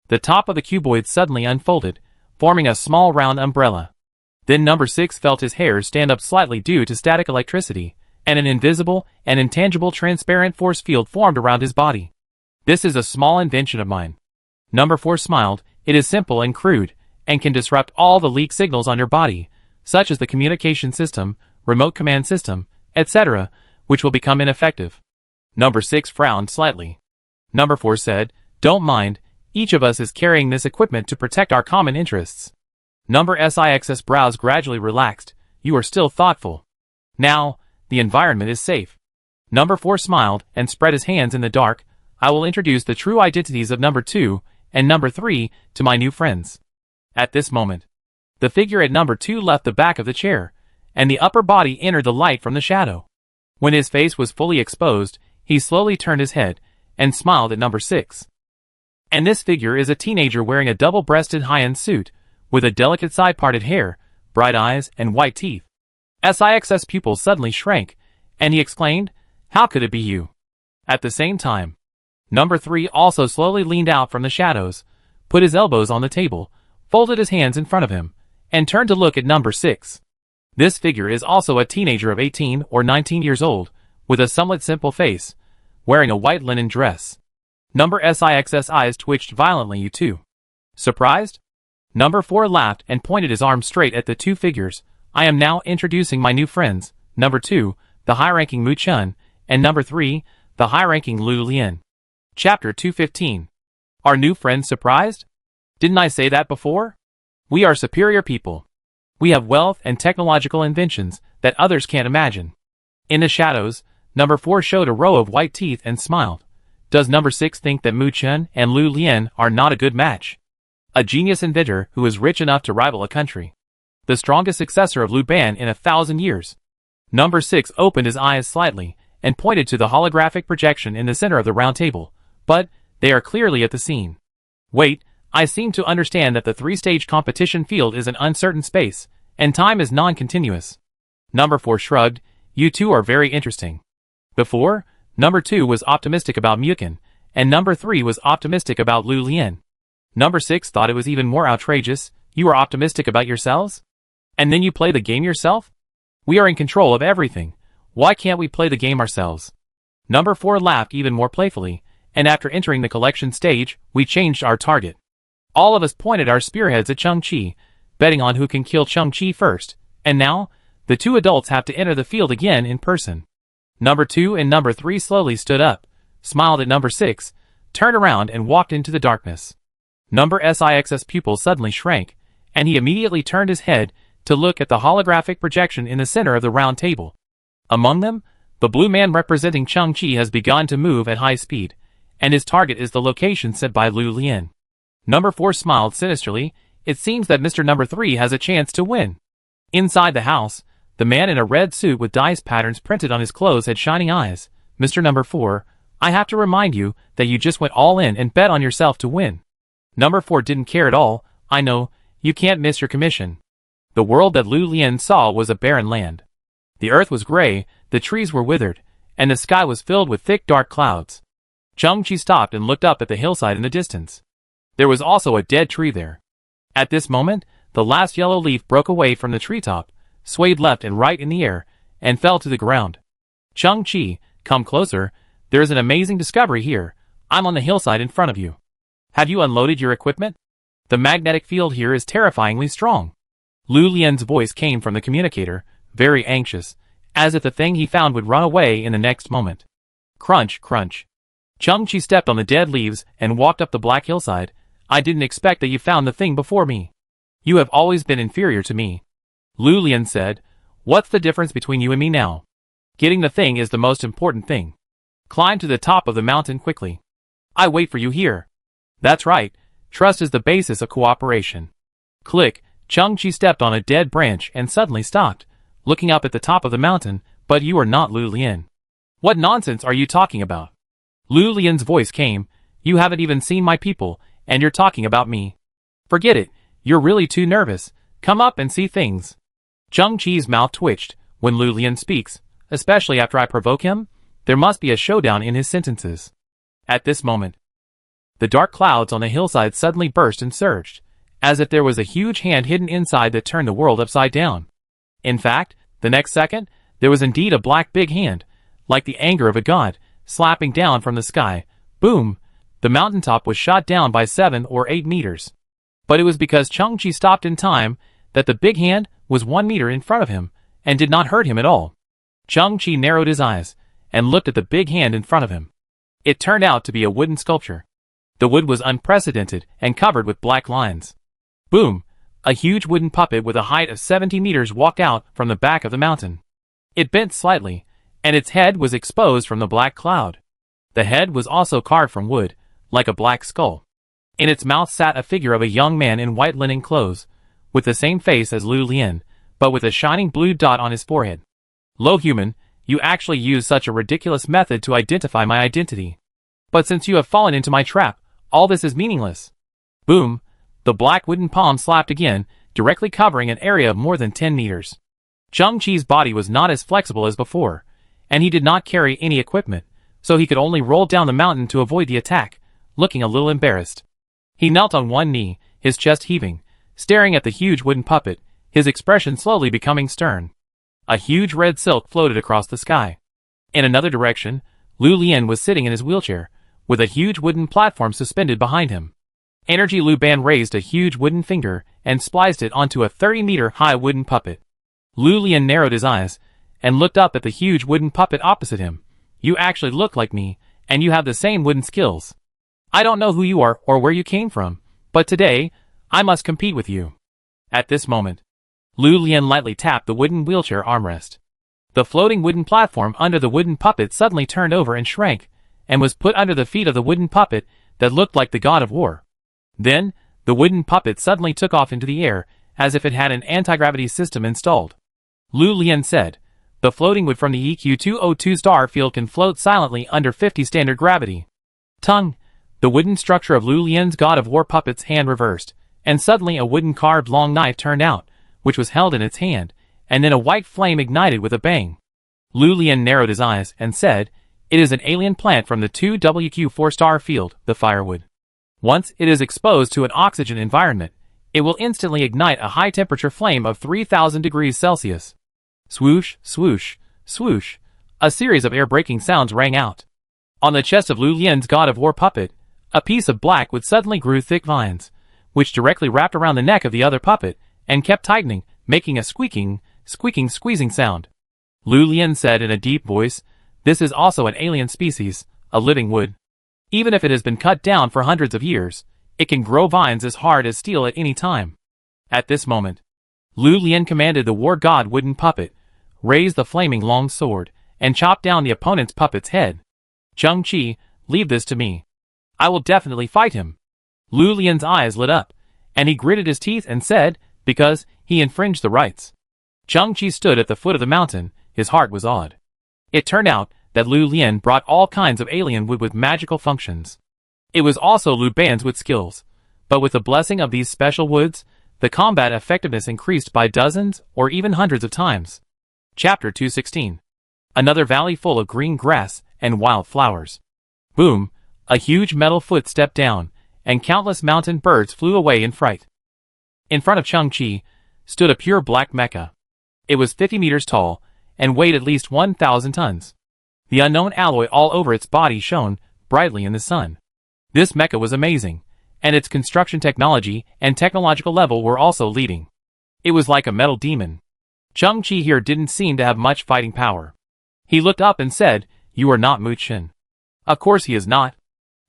The top of the cuboid suddenly unfolded, forming a small round umbrella. Then Number 6 felt his hairs stand up slightly due to static electricity, and an invisible and intangible transparent force field formed around his body. This is a small invention of mine. Number 4 smiled. It is simple and crude, and can disrupt all the leak signals on your body, such as the communication system, remote command system, etc., which will become ineffective. Number 6 frowned slightly. Number 4 said, don't mind, each of us is carrying this equipment to protect our common interests. Number 6's brows gradually relaxed. You are still thoughtful. Now, the environment is safe. Number 4 smiled and spread his hands in the dark. I will introduce the true identities of Number 2 and Number 3 to my new friends. At this moment, the figure at Number 2 left the back of the chair, and the upper body entered the light from the shadow. When his face was fully exposed, He slowly turned his head and smiled at number 6. And this figure is a teenager wearing a double-breasted high-end suit, with a delicate side-parted hair, bright eyes, and white teeth. Six's pupils suddenly shrank, and he exclaimed, "How could it be you?" At the same time, number 3 also slowly leaned out from the shadows, put his elbows on the table, folded his hands in front of him, and turned to look at number 6. This figure is also a teenager of 18 or 19 years old, with a somewhat simple face, wearing a white linen dress. Number Six's eyes twitched violently. "You too?" Surprised? Number 4 laughed and pointed his arm straight at the two figures. "I am now introducing my new friends, number 2, the high-ranking Mu Chun, and number 3, the high-ranking Lu Lian." Chapter 215. Our new friends surprised? Didn't I say that before? We are superior people. We have wealth and technological inventions that others can't imagine. In the shadows, number 4 showed a row of white teeth and smiled. Does number 6 think that Mu Chun and Lu Lian are not a good match? A genius inventor who is rich enough to rival a country. The strongest successor of Lu Ban in 1,000 years. Number 6 opened his eyes slightly and pointed to the holographic projection in the center of the round table. "But they are clearly at the scene. Wait, I seem to understand that the 3-stage competition field is an uncertain space, and time is non-continuous." Number 4 shrugged. "You two are very interesting." Before, number 2 was optimistic about Mukin, and number 3 was optimistic about Lu Lian. Number 6 thought it was even more outrageous. "You are optimistic about yourselves? And then you play the game yourself? We are in control of everything. Why can't we play the game ourselves?" Number 4 laughed even more playfully, and after entering the collection stage, we changed our target. All of us pointed our spearheads at Chang-Chi, betting on who can kill Chang-Chi first, and now, the two adults have to enter the field again in person. Number 2 and number 3 slowly stood up, smiled at number 6, turned around and walked into the darkness. Number Six's pupils suddenly shrank, and he immediately turned his head to look at the holographic projection in the center of the round table. Among them, the blue man representing Chang-Chi has begun to move at high speed, and his target is the location set by Lu Lian. Number 4 smiled sinisterly. "It seems that Mr. Number 3 has a chance to win." Inside the house, the man in a red suit with dice patterns printed on his clothes had shining eyes. "Mr. Number 4, I have to remind you that you just went all in and bet on yourself to win." Number 4 didn't care at all. "I know, you can't miss your commission." The world that Lu Lian saw was a barren land. The earth was gray, the trees were withered, and the sky was filled with thick dark clouds. Chang-Chi stopped and looked up at the hillside in the distance. There was also a dead tree there. At this moment, the last yellow leaf broke away from the treetop, swayed left and right in the air, and fell to the ground. "Chang-Chi, come closer. There is an amazing discovery here. I'm on the hillside in front of you. Have you unloaded your equipment? The magnetic field here is terrifyingly strong." Lu Lian's voice came from the communicator, very anxious, as if the thing he found would run away in the next moment. Crunch, crunch. Chang-Chi stepped on the dead leaves and walked up the black hillside. "I didn't expect that you found the thing before me. You have always been inferior to me." Lu Lian said, "What's the difference between you and me now? Getting the thing is the most important thing. Climb to the top of the mountain quickly. I wait for you here." "That's right. Trust is the basis of cooperation." Click. Chang-Chi stepped on a dead branch and suddenly stopped, looking up at the top of the mountain. "But you are not Lu Lian." "What nonsense are you talking about?" Lu Lian's voice came. "You haven't even seen my people, and you're talking about me. Forget it, you're really too nervous. Come up and see things." Chang-Chi's mouth twitched. When Lu Lian speaks, especially after I provoke him, there must be a showdown in his sentences. At this moment, the dark clouds on the hillside suddenly burst and surged, as if there was a huge hand hidden inside that turned the world upside down. In fact, the next second, there was indeed a black big hand, like the anger of a god, slapping down from the sky. Boom! The mountaintop was shot down by 7 or 8 meters. But it was because Chang-Chi stopped in time that the big hand was 1 meter in front of him, and did not hurt him at all. Chang-Chi narrowed his eyes, and looked at the big hand in front of him. It turned out to be a wooden sculpture. The wood was unprecedented and covered with black lines. Boom! A huge wooden puppet with a height of 70 meters walked out from the back of the mountain. It bent slightly, and its head was exposed from the black cloud. The head was also carved from wood, like a black skull. In its mouth sat a figure of a young man in white linen clothes, with the same face as Lu Lian, but with a shining blue dot on his forehead. "Lo human, You actually use such a ridiculous method to identify my identity. But since you have fallen into my trap, all this is meaningless. Boom! The black wooden palm slapped again, directly covering an area of more than 10 meters. Chang-Chi's body was not as flexible as before, and he did not carry any equipment, so he could only roll down the mountain to avoid the attack, looking a little embarrassed. He knelt on one knee, his chest heaving, staring at the huge wooden puppet, his expression slowly becoming stern. A huge red silk floated across the sky. In another direction, Lu Lian was sitting in his wheelchair, with a huge wooden platform suspended behind him. Energy Lu Ban raised a huge wooden finger and spliced it onto a 30-meter-high wooden puppet. Lu Lian narrowed his eyes and looked up at the huge wooden puppet opposite him. You actually look like me, and you have the same wooden skills. I don't know who you are or where you came from, but today, I must compete with you. At this moment, Lu Lian lightly tapped the wooden wheelchair armrest. The floating wooden platform under the wooden puppet suddenly turned over and shrank, and was put under the feet of the wooden puppet that looked like the god of war. Then, the wooden puppet suddenly took off into the air, as if it had an anti-gravity system installed. Lu Lian said, the floating wood from the EQ202 star field can float silently under 50 standard gravity. Tongue. The wooden structure of Lu Lian's god of war puppet's hand reversed, and suddenly a wooden carved long knife turned out, which was held in its hand, and then a white flame ignited with a bang. Lu Lian narrowed his eyes and said, it is an alien plant from the 2WQ4 star field, the firewood. Once it is exposed to an oxygen environment, it will instantly ignite a high-temperature flame of 3,000 degrees Celsius. Swoosh, swoosh, swoosh. A series of air-breaking sounds rang out. On the chest of Lu Lian's god of war puppet, a piece of black wood suddenly grew thick vines, which directly wrapped around the neck of the other puppet, and kept tightening, making a squeaking, squeezing sound. Lu Lian said in a deep voice, this is also an alien species, a living wood. Even if it has been cut down for hundreds of years, it can grow vines as hard as steel at any time. At this moment, Lu Lian commanded the war god wooden puppet, raise the flaming long sword, and chop down the opponent's puppet's head. Chang-Chi, leave this to me. I will definitely fight him. Lu Lian's eyes lit up, and he gritted his teeth and said, because he infringed the rights. Chang-Chi stood at the foot of the mountain, his heart was awed. It turned out that Lu Lian brought all kinds of alien wood with magical functions. It was also Lu Ban's wood skills, but with the blessing of these special woods, the combat effectiveness increased by dozens or even hundreds of times. Chapter 216. Another valley full of green grass and wild flowers. Boom! A huge metal foot stepped down, and countless mountain birds flew away in fright. In front of Chang-Chi stood a pure black mecha. It was 50 meters tall, and weighed at least 1,000 tons. The unknown alloy all over its body shone brightly in the sun. This mecha was amazing, and its construction technology and technological level were also leading. It was like a metal demon. Chang-Chi here didn't seem to have much fighting power. He looked up and said, you are not Mu Chen. Of course he is not.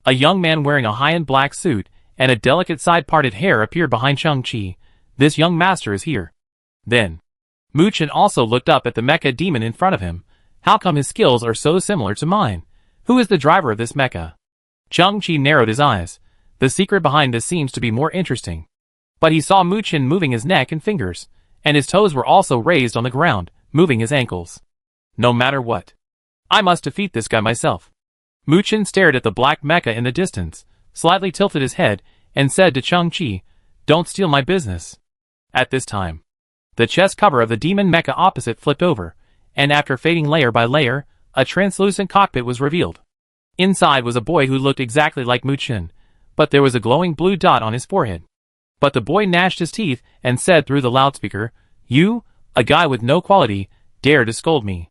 A young man wearing a high-end black suit and a delicate side-parted hair appeared behind Chang-Chi. This young master is here. Then, Mu Chen also looked up at the mecha demon in front of him. How come his skills are so similar to mine? Who is the driver of this mecha? Chang-Chi narrowed his eyes. The secret behind this seems to be more interesting. But he saw Mu Chen moving his neck and fingers, and his toes were also raised on the ground, moving his ankles. No matter what, I must defeat this guy myself. Mu Chen stared at the black mecha in the distance, slightly tilted his head, and said to Chang-Chi, don't steal my business. At this time, the chest cover of the demon mecha opposite flipped over, and after fading layer by layer, a translucent cockpit was revealed. Inside was a boy who looked exactly like Mu Chen, but there was a glowing blue dot on his forehead. But the boy gnashed his teeth and said through the loudspeaker, you, a guy with no quality, dare to scold me.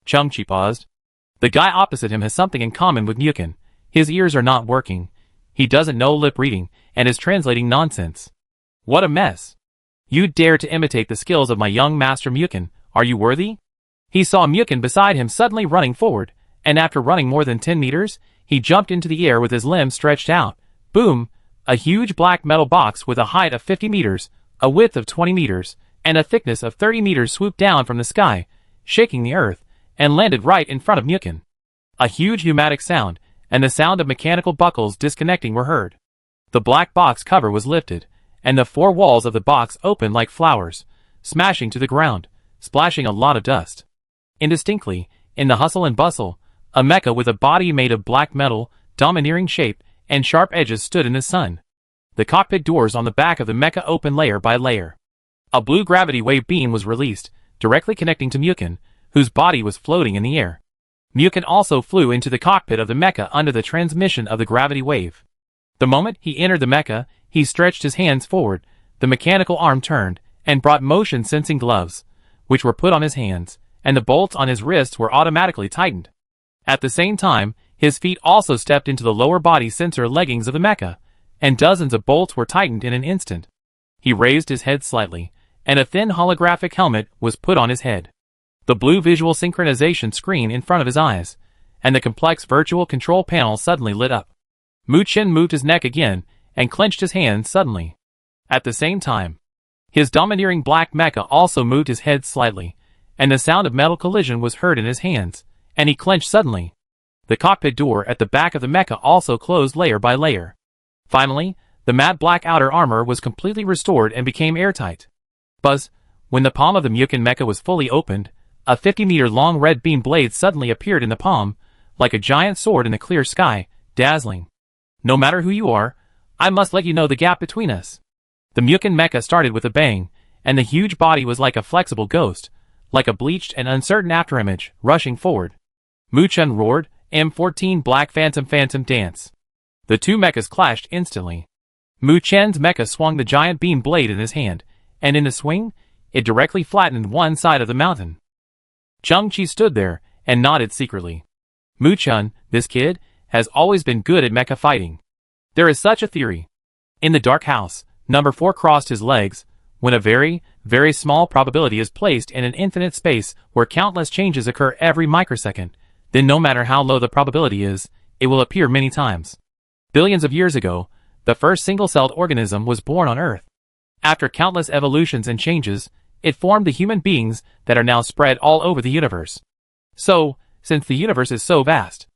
Chang-Chi paused. The guy opposite him has something in common with Mukin. His ears are not working. He doesn't know lip reading, and is translating nonsense. What a mess. You dare to imitate the skills of my young master Mukin, are you worthy? He saw Mukin beside him suddenly running forward, and after running more than 10 meters, he jumped into the air with his limbs stretched out. Boom! A huge black metal box with a height of 50 meters, a width of 20 meters, and a thickness of 30 meters swooped down from the sky, shaking the earth, and landed right in front of Mukin. A huge pneumatic sound, and the sound of mechanical buckles disconnecting were heard. The black box cover was lifted, and the four walls of the box opened like flowers, smashing to the ground, splashing a lot of dust. Indistinctly, in the hustle and bustle, a mecha with a body made of black metal, domineering shape, and sharp edges stood in the sun. The cockpit doors on the back of the mecha opened layer by layer. A blue gravity wave beam was released, directly connecting to Mukin, whose body was floating in the air. Mukin also flew into the cockpit of the mecha under the transmission of the gravity wave. The moment he entered the mecha, he stretched his hands forward, the mechanical arm turned, and brought motion-sensing gloves, which were put on his hands, and the bolts on his wrists were automatically tightened. At the same time, his feet also stepped into the lower body sensor leggings of the mecha, and dozens of bolts were tightened in an instant. He raised his head slightly, and a thin holographic helmet was put on his head. The blue visual synchronization screen in front of his eyes, and the complex virtual control panel suddenly lit up. Mu Chen moved his neck again, and clenched his hands suddenly. At the same time, his domineering black mecha also moved his head slightly, and the sound of metal collision was heard in his hands, and he clenched suddenly. The cockpit door at the back of the mecha also closed layer by layer. Finally, the matte black outer armor was completely restored and became airtight. Buzz, when the palm of the Mukin mecha was fully opened, a 50-meter-long red beam blade suddenly appeared in the palm, like a giant sword in the clear sky, dazzling. No matter who you are, I must let you know the gap between us. The Mukin mecha started with a bang, and the huge body was like a flexible ghost, like a bleached and uncertain afterimage, rushing forward. Mu Chen roared, M14 Black Phantom Dance. The two mechas clashed instantly. Mu Chen's mecha swung the giant beam blade in his hand, and in the swing, it directly flattened one side of the mountain. Chang-Chi stood there, and nodded secretly. Mu Chen, this kid, has always been good at mecha fighting. There is such a theory. In the dark house, number 4 crossed his legs, when a very, very small probability is placed in an infinite space where countless changes occur every microsecond, then no matter how low the probability is, it will appear many times. Billions of years ago, the first single-celled organism was born on Earth. After countless evolutions and changes, it formed the human beings that are now spread all over the universe. So, since the universe is so vast,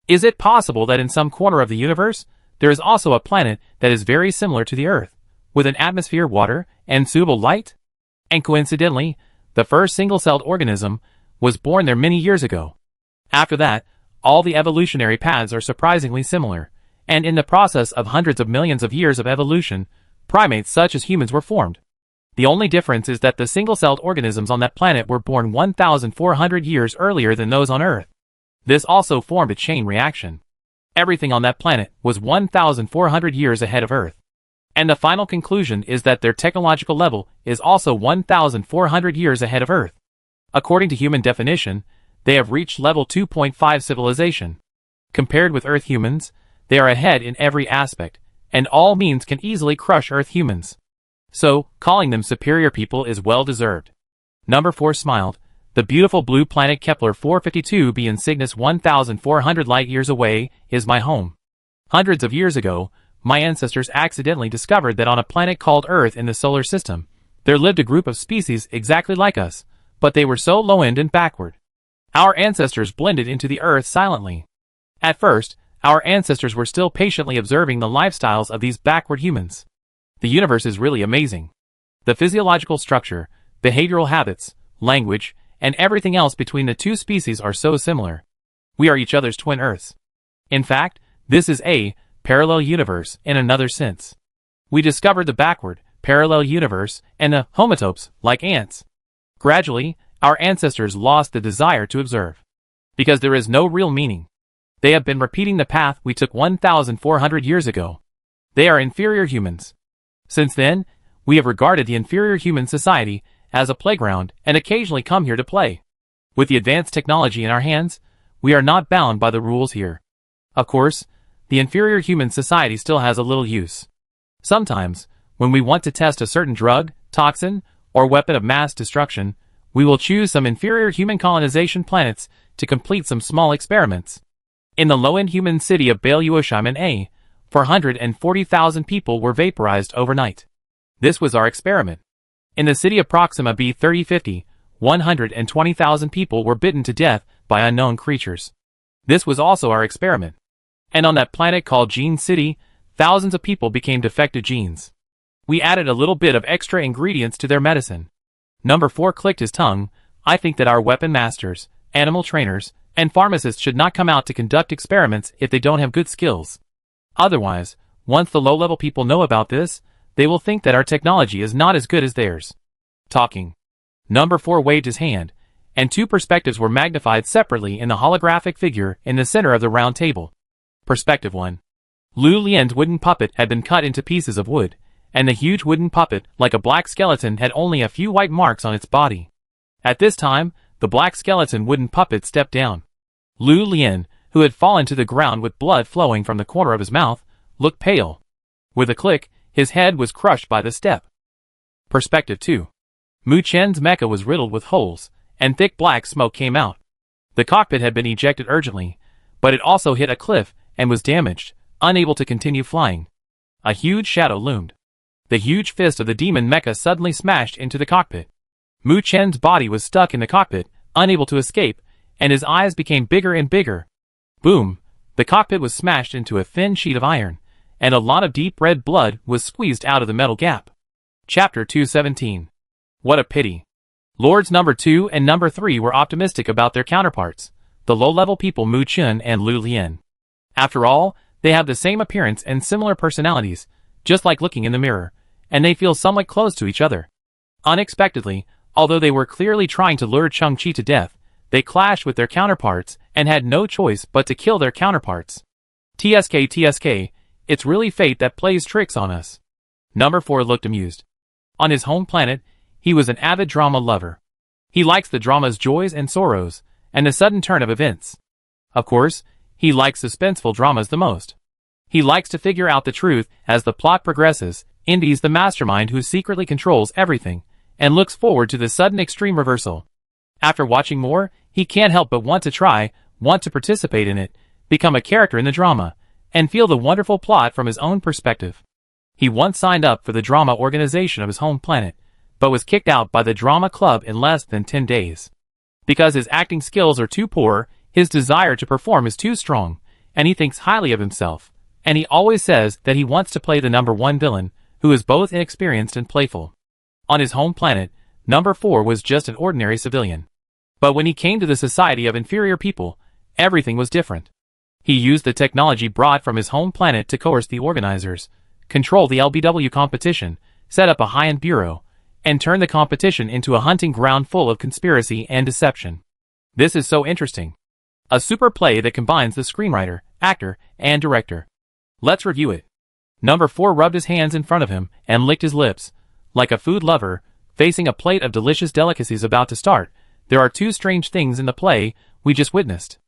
is it possible that in some corner of the universe, there is also a planet that is very similar to the Earth, with an atmosphere, water, and suitable light? And coincidentally, the first single-celled organism was born there many years ago. After that, all the evolutionary paths are surprisingly similar, and in the process of hundreds of millions of years of evolution, primates such as humans were formed. The only difference is that the single-celled organisms on that planet were born 1,400 years earlier than those on Earth. This also formed a chain reaction. Everything on that planet was 1,400 years ahead of Earth. And the final conclusion is that their technological level is also 1,400 years ahead of Earth. According to human definition, they have reached level 2.5 civilization. Compared with Earth humans, they are ahead in every aspect, and all means can easily crush Earth humans. So, calling them superior people is well deserved. Number 4 smiled. The beautiful blue planet Kepler 452b in Cygnus 1,400 light-years away is my home. Hundreds of years ago, my ancestors accidentally discovered that on a planet called Earth in the solar system, there lived a group of species exactly like us, but they were so low-end and backward. Our ancestors blended into the Earth silently. At first, our ancestors were still patiently observing the lifestyles of these backward humans. The universe is really amazing. The physiological structure, behavioral habits, language, and everything else between the two species are so similar. We are each other's twin Earths. In fact, this is a parallel universe in another sense. We discovered the backward, parallel universe and the homotopes, like ants. Gradually, our ancestors lost the desire to observe. Because there is no real meaning. They have been repeating the path we took 1,400 years ago. They are inferior humans. Since then, we have regarded the inferior human society as a playground and occasionally come here to play. With the advanced technology in our hands, we are not bound by the rules here. Of course, the inferior human society still has a little use. Sometimes, when we want to test a certain drug, toxin, or weapon of mass destruction, we will choose some inferior human colonization planets to complete some small experiments. In the low-end human city of Bale-Uoshiman A, 440,000 people were vaporized overnight. This was our experiment. In the city of Proxima B 3050, 120,000 people were bitten to death by unknown creatures. This was also our experiment. And on that planet called Gene City, thousands of people became defective genes. We added a little bit of extra ingredients to their medicine. Number 4 clicked his tongue. I think that our weapon masters, animal trainers, and pharmacists should not come out to conduct experiments if they don't have good skills. Otherwise, once the low-level people know about this, they will think that our technology is not as good as theirs. Talking. Number 4 waved his hand, and 2 perspectives were magnified separately in the holographic figure in the center of the round table. Perspective 1. Lu Lian's wooden puppet had been cut into pieces of wood, and the huge wooden puppet, like a black skeleton, had only a few white marks on its body. At this time, the black skeleton wooden puppet stepped down. Lu Lian, who had fallen to the ground with blood flowing from the corner of his mouth, looked pale. With a click, his head was crushed by the step. Perspective 2. Mu Chen's mecha was riddled with holes, and thick black smoke came out. The cockpit had been ejected urgently, but it also hit a cliff and was damaged, unable to continue flying. A huge shadow loomed. The huge fist of the demon mecha suddenly smashed into the cockpit. Mu Chen's body was stuck in the cockpit, unable to escape, and his eyes became bigger and bigger. Boom! The cockpit was smashed into a thin sheet of iron, and a lot of deep red blood was squeezed out of the metal gap. Chapter 217. What a pity. Lords number 2 and number 3 were optimistic about their counterparts, the low-level people Mu Chen and Lu Lian. After all, they have the same appearance and similar personalities, just like looking in the mirror, and they feel somewhat close to each other. Unexpectedly, although they were clearly trying to lure Chang-Chi to death, they clashed with their counterparts and had no choice but to kill their counterparts. TSK, it's really fate that plays tricks on us. Number 4 looked amused. On his home planet, he was an avid drama lover. He likes the drama's joys and sorrows, and the sudden turn of events. Of course, he likes suspenseful dramas the most. He likes to figure out the truth as the plot progresses. Indy's the mastermind who secretly controls everything, and looks forward to the sudden extreme reversal. After watching more, he can't help but want to participate in it, become a character in the drama, and feel the wonderful plot from his own perspective. He once signed up for the drama organization of his home planet, but was kicked out by the drama club in less than 10 days. Because his acting skills are too poor, his desire to perform is too strong, and he thinks highly of himself, and he always says that he wants to play the number 1 villain, who is both inexperienced and playful. On his home planet, number 4 was just an ordinary civilian. But when he came to the society of inferior people, everything was different. He used the technology brought from his home planet to coerce the organizers, control the LBW competition, set up a high-end bureau, and turn the competition into a hunting ground full of conspiracy and deception. This is so interesting. A super play that combines the screenwriter, actor, and director. Let's review it. Number 4 rubbed his hands in front of him and licked his lips. Like a food lover, facing a plate of delicious delicacies about to start, there are 2 strange things in the play we just witnessed.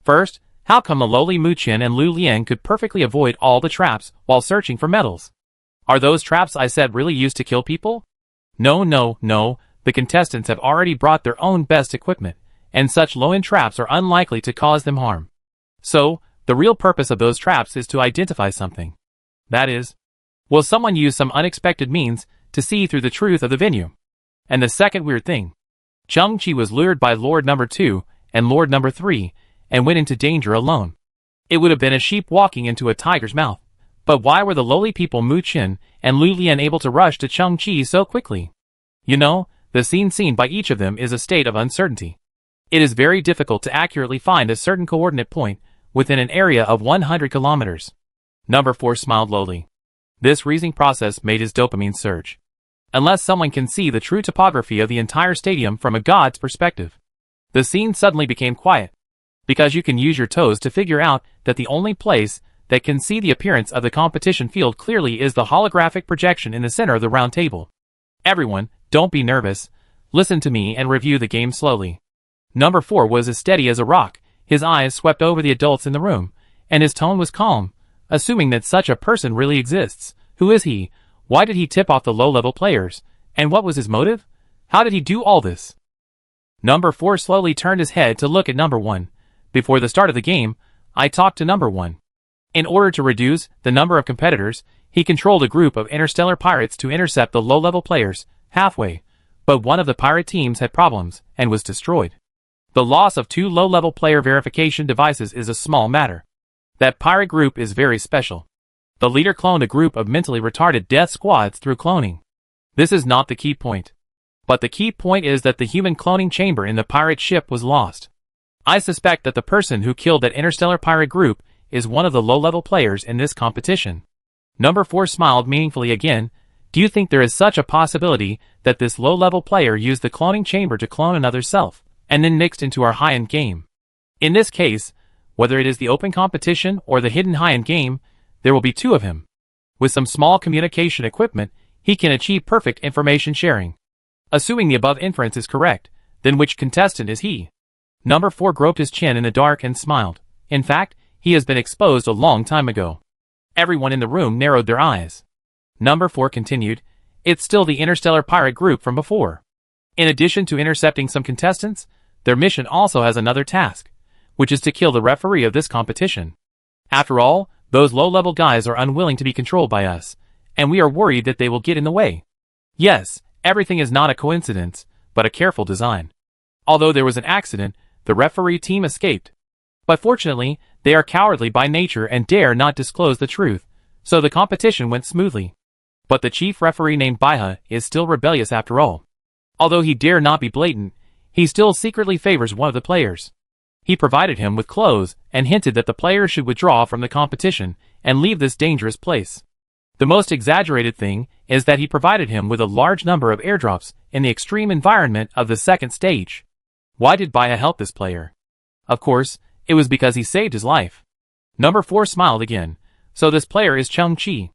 First, how come the lowly Mu Chen and Lu Lian could perfectly avoid all the traps while searching for metals? Are those traps I said really used to kill people? No, the contestants have already brought their own best equipment, and such low-end traps are unlikely to cause them harm. So, the real purpose of those traps is to identify something. That is, will someone use some unexpected means to see through the truth of the venue? And the second weird thing, Chang-Chi was lured by Lord number 2 and Lord number 3, and went into danger alone. It would have been a sheep walking into a tiger's mouth. But why were the lowly people Mu Chen and Lu Lian able to rush to Chang-Chi so quickly? You know, the scene seen by each of them is a state of uncertainty. It is very difficult to accurately find a certain coordinate point within an area of 100 kilometers. Number 4 smiled lowly. This reasoning process made his dopamine surge. Unless someone can see the true topography of the entire stadium from a god's perspective. The scene suddenly became quiet. Because you can use your toes to figure out that the only place that can see the appearance of the competition field clearly is the holographic projection in the center of the round table. Everyone, don't be nervous. Listen to me and review the game slowly. Number 4 was as steady as a rock, his eyes swept over the adults in the room, and his tone was calm, assuming that such a person really exists. Who is he? Why did he tip off the low-level players? And what was his motive? How did he do all this? Number 4 slowly turned his head to look at number 1. Before the start of the game, I talked to number 1. In order to reduce the number of competitors, he controlled a group of interstellar pirates to intercept the low-level players halfway, but one of the pirate teams had problems and was destroyed. The loss of 2 low-level player verification devices is a small matter. That pirate group is very special. The leader cloned a group of mentally retarded death squads through cloning. This is not the key point. But the key point is that the human cloning chamber in the pirate ship was lost. I suspect that the person who killed that interstellar pirate group is one of the low-level players in this competition. Number 4 smiled meaningfully again. Do you think there is such a possibility that this low-level player used the cloning chamber to clone another self, and then mixed into our high-end game? In this case, whether it is the open competition or the hidden high-end game, there will be 2 of him. With some small communication equipment, he can achieve perfect information sharing. Assuming the above inference is correct, then which contestant is he? Number 4 groped his chin in the dark and smiled. In fact, he has been exposed a long time ago. Everyone in the room narrowed their eyes. Number 4 continued, it's still the interstellar pirate group from before. In addition to intercepting some contestants, their mission also has another task, which is to kill the referee of this competition. After all, those low-level guys are unwilling to be controlled by us, and we are worried that they will get in the way. Yes, everything is not a coincidence, but a careful design. Although there was an accident, the referee team escaped. But fortunately, they are cowardly by nature and dare not disclose the truth, so the competition went smoothly. But the chief referee named Baiha is still rebellious after all. Although he dare not be blatant, he still secretly favors one of the players. He provided him with clothes and hinted that the player should withdraw from the competition and leave this dangerous place. The most exaggerated thing is that he provided him with a large number of airdrops in the extreme environment of the second stage. Why did Baiha help this player? Of course, it was because he saved his life. Number 4 smiled again. So this player is Chung-Chi.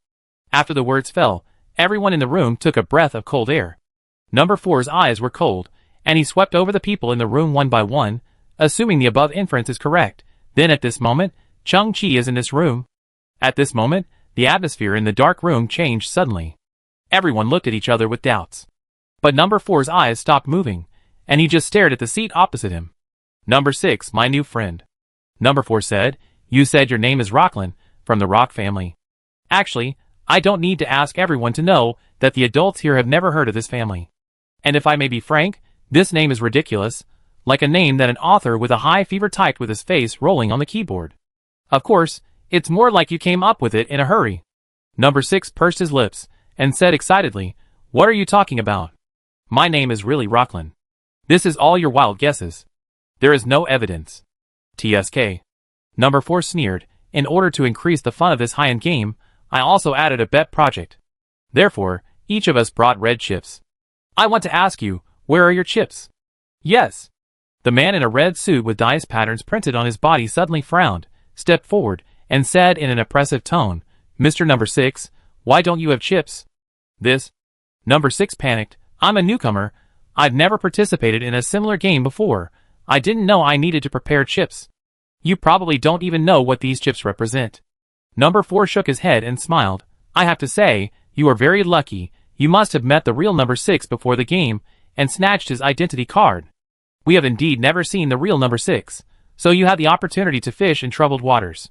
After the words fell, everyone in the room took a breath of cold air. Number 4's eyes were cold, and he swept over the people in the room one by one, assuming the above inference is correct. Then at this moment, Chung-Chi is in this room. At this moment, the atmosphere in the dark room changed suddenly. Everyone looked at each other with doubts. But Number 4's eyes stopped moving, and he just stared at the seat opposite him. Number 6, my new friend. Number 4 said, you said your name is Rocklin, from the Rock family. Actually, I don't need to ask everyone to know that the adults here have never heard of this family. And if I may be frank, this name is ridiculous, like a name that an author with a high fever typed with his face rolling on the keyboard. Of course, it's more like you came up with it in a hurry. Number 6 pursed his lips and said excitedly, what are you talking about? My name is really Rocklin. This is all your wild guesses. There is no evidence. TSK. Number 4 sneered, in order to increase the fun of this high-end game, I also added a bet project. Therefore, each of us brought red chips. I want to ask you, where are your chips? Yes. The man in a red suit with dice patterns printed on his body suddenly frowned, stepped forward, and said in an oppressive tone, Mr. Number 6, why don't you have chips? This. Number 6 panicked, I'm a newcomer. I've never participated in a similar game before. I didn't know I needed to prepare chips. You probably don't even know what these chips represent. Number 4 shook his head and smiled. I have to say, you are very lucky. You must have met the real Number 6 before the game, and snatched his identity card. We have indeed never seen the real Number 6, so you had the opportunity to fish in troubled waters.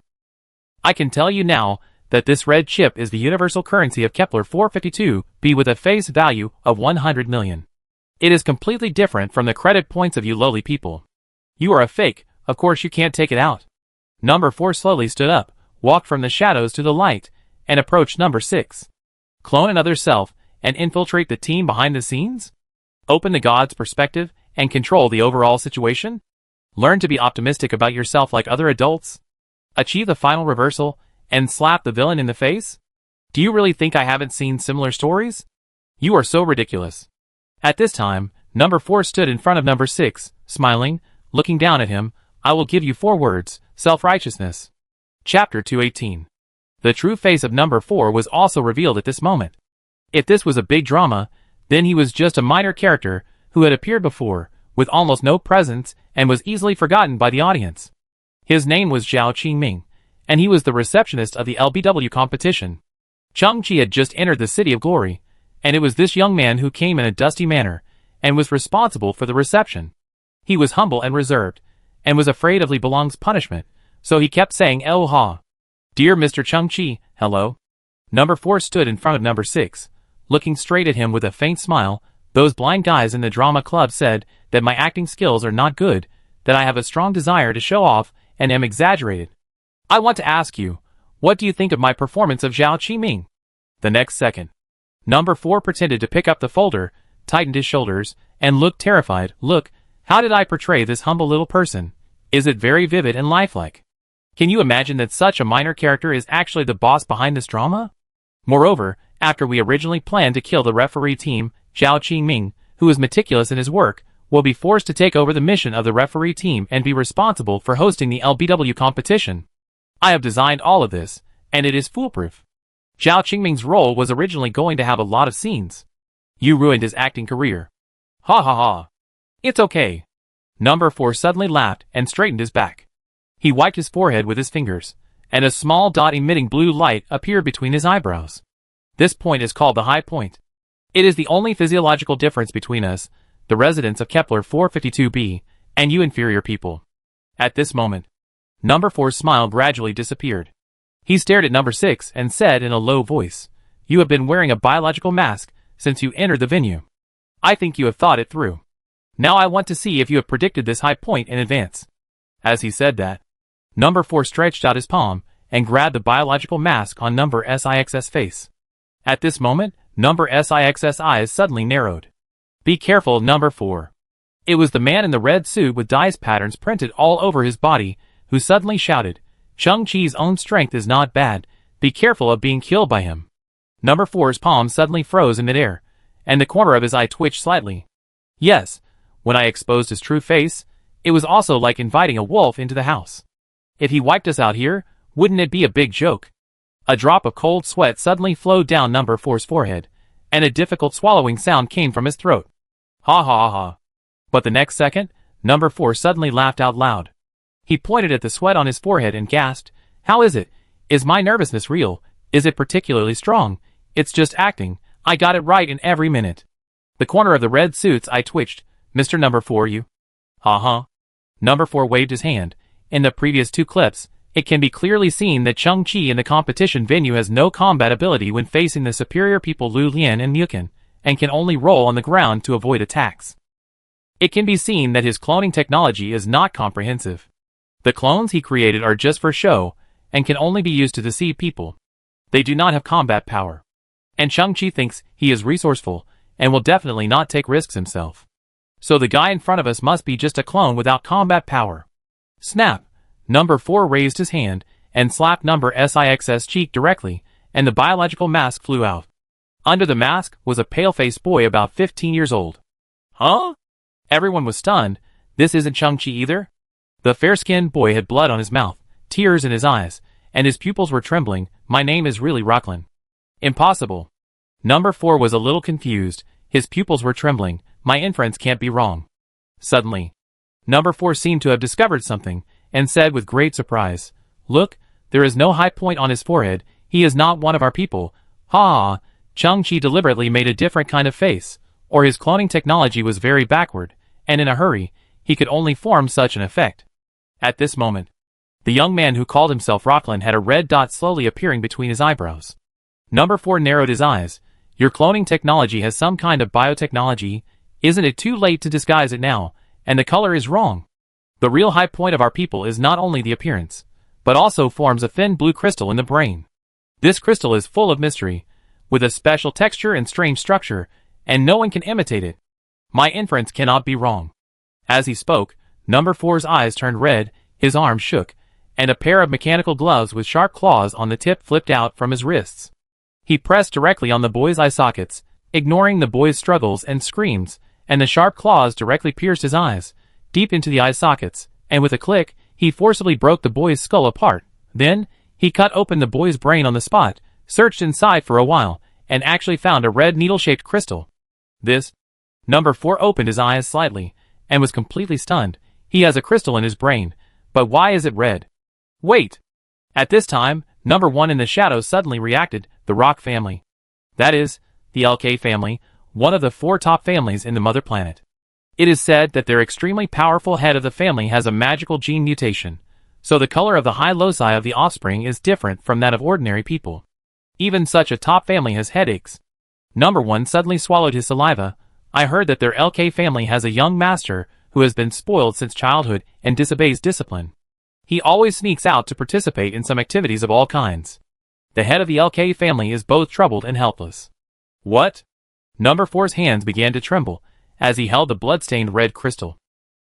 I can tell you now that this red chip is the universal currency of Kepler 452b with a face value of 100 million. It is completely different from the credit points of you lowly people. You are a fake, of course you can't take it out. Number 4 slowly stood up, walked from the shadows to the light, and approached Number 6. Clone another self, and infiltrate the team behind the scenes? Open the God's perspective, and control the overall situation? Learn to be optimistic about yourself like other adults? Achieve the final reversal, and slap the villain in the face? Do you really think I haven't seen similar stories? You are so ridiculous. At this time, Number 4 stood in front of Number 6, smiling, looking down at him. I will give you 4 words, self-righteousness. Chapter 218. The true face of Number 4 was also revealed at this moment. If this was a big drama, then he was just a minor character who had appeared before, with almost no presence, and was easily forgotten by the audience. His name was Zhao Qingming, and he was the receptionist of the LBW competition. Chung-Chi had just entered the City of Glory, and it was this young man who came in a dusty manner, and was responsible for the reception. He was humble and reserved, and was afraid of Li Belong's punishment, so he kept saying "Oh ha. Dear Mr. Chung-Chi, hello." Number 4 stood in front of Number 6, looking straight at him with a faint smile. Those blind guys in the drama club said that my acting skills are not good, that I have a strong desire to show off, and am exaggerated. I want to ask you, what do you think of my performance of Zhao Qiming? The next second, Number 4 pretended to pick up the folder, tightened his shoulders, and looked terrified. Look, how did I portray this humble little person? Is it very vivid and lifelike? Can you imagine that such a minor character is actually the boss behind this drama? Moreover, after we originally planned to kill the referee team, Zhao Qingming, who is meticulous in his work, will be forced to take over the mission of the referee team and be responsible for hosting the LBW competition. I have designed all of this, and it is foolproof. Zhao Qingming's role was originally going to have a lot of scenes. You ruined his acting career. Ha ha ha. It's okay. Number 4 suddenly laughed and straightened his back. He wiped his forehead with his fingers, and a small dot emitting blue light appeared between his eyebrows. This point is called the high point. It is the only physiological difference between us, the residents of Kepler 452b, and you inferior people. At this moment, Number 4's smile gradually disappeared. He stared at Number 6 and said in a low voice, "You have been wearing a biological mask since you entered the venue. I think you have thought it through. Now I want to see if you have predicted this high point in advance." As he said that, Number 4 stretched out his palm and grabbed the biological mask on Number Six's face. At this moment, Number Six's eyes suddenly narrowed. "Be careful, Number 4. It was the man in the red suit with dice patterns printed all over his body who suddenly shouted, "Chang-Chi's own strength is not bad, be careful of being killed by him." Number 4's palm suddenly froze in midair, and the corner of his eye twitched slightly. Yes, when I exposed his true face, it was also like inviting a wolf into the house. If he wiped us out here, wouldn't it be a big joke? A drop of cold sweat suddenly flowed down Number 4's forehead, and a difficult swallowing sound came from his throat. Ha ha ha. But the next second, Number 4 suddenly laughed out loud. He pointed at the sweat on his forehead and gasped, "How is it? Is my nervousness real? Is it particularly strong? It's just acting. I got it right in every minute." The corner of the red suit's eye twitched. "Mr. Number 4, you?" "Uh-huh." Number 4 waved his hand. In the previous 2 clips, it can be clearly seen that Chang-Chi in the competition venue has no combat ability when facing the superior people Lu Lian and Mukin, and can only roll on the ground to avoid attacks. It can be seen that his cloning technology is not comprehensive. The clones he created are just for show, and can only be used to deceive people. They do not have combat power. And Chang-Chi thinks he is resourceful, and will definitely not take risks himself. So the guy in front of us must be just a clone without combat power. Snap! Number 4 raised his hand, and slapped Number Six's cheek directly, and the biological mask flew out. Under the mask was a pale-faced boy about 15 years old. Huh? Everyone was stunned. This isn't Chang-Chi either? The fair-skinned boy had blood on his mouth, tears in his eyes, and his pupils were trembling. "My name is really Rocklin." "Impossible." Number 4 was a little confused. His pupils were trembling. "My inference can't be wrong." Suddenly, Number 4 seemed to have discovered something, and said with great surprise, "Look, there is no high point on his forehead. He is not one of our people." Ha! Chang-Chi deliberately made a different kind of face, or his cloning technology was very backward, and in a hurry, he could only form such an effect. At this moment, the young man who called himself Rocklin had a red dot slowly appearing between his eyebrows. Number 4 narrowed his eyes. "Your cloning technology has some kind of biotechnology. Isn't it too late to disguise it now? And the color is wrong. The real high point of our people is not only the appearance, but also forms a thin blue crystal in the brain. This crystal is full of mystery, with a special texture and strange structure, and no one can imitate it. My inference cannot be wrong." As he spoke, Number 4's eyes turned red, his arms shook, and a pair of mechanical gloves with sharp claws on the tip flipped out from his wrists. He pressed directly on the boy's eye sockets, ignoring the boy's struggles and screams, and the sharp claws directly pierced his eyes, deep into the eye sockets, and with a click, he forcibly broke the boy's skull apart. Then, he cut open the boy's brain on the spot, searched inside for a while, and actually found a red needle-shaped crystal. This. Number 4 opened his eyes slightly, and was completely stunned. He has a crystal in his brain, but why is it red? Wait! At this time, Number 1 in the shadows suddenly reacted, the Rock family. That is, the LK family, one of the 4 top families in the mother planet. It is said that their extremely powerful head of the family has a magical gene mutation, so the color of the high loci of the offspring is different from that of ordinary people. Even such a top family has headaches. Number 1 suddenly swallowed his saliva. "I heard that their LK family has a young master who has been spoiled since childhood and disobeys discipline. He always sneaks out to participate in some activities of all kinds. The head of the LK family is both troubled and helpless." "What?" Number 4's hands began to tremble as he held the blood-stained red crystal.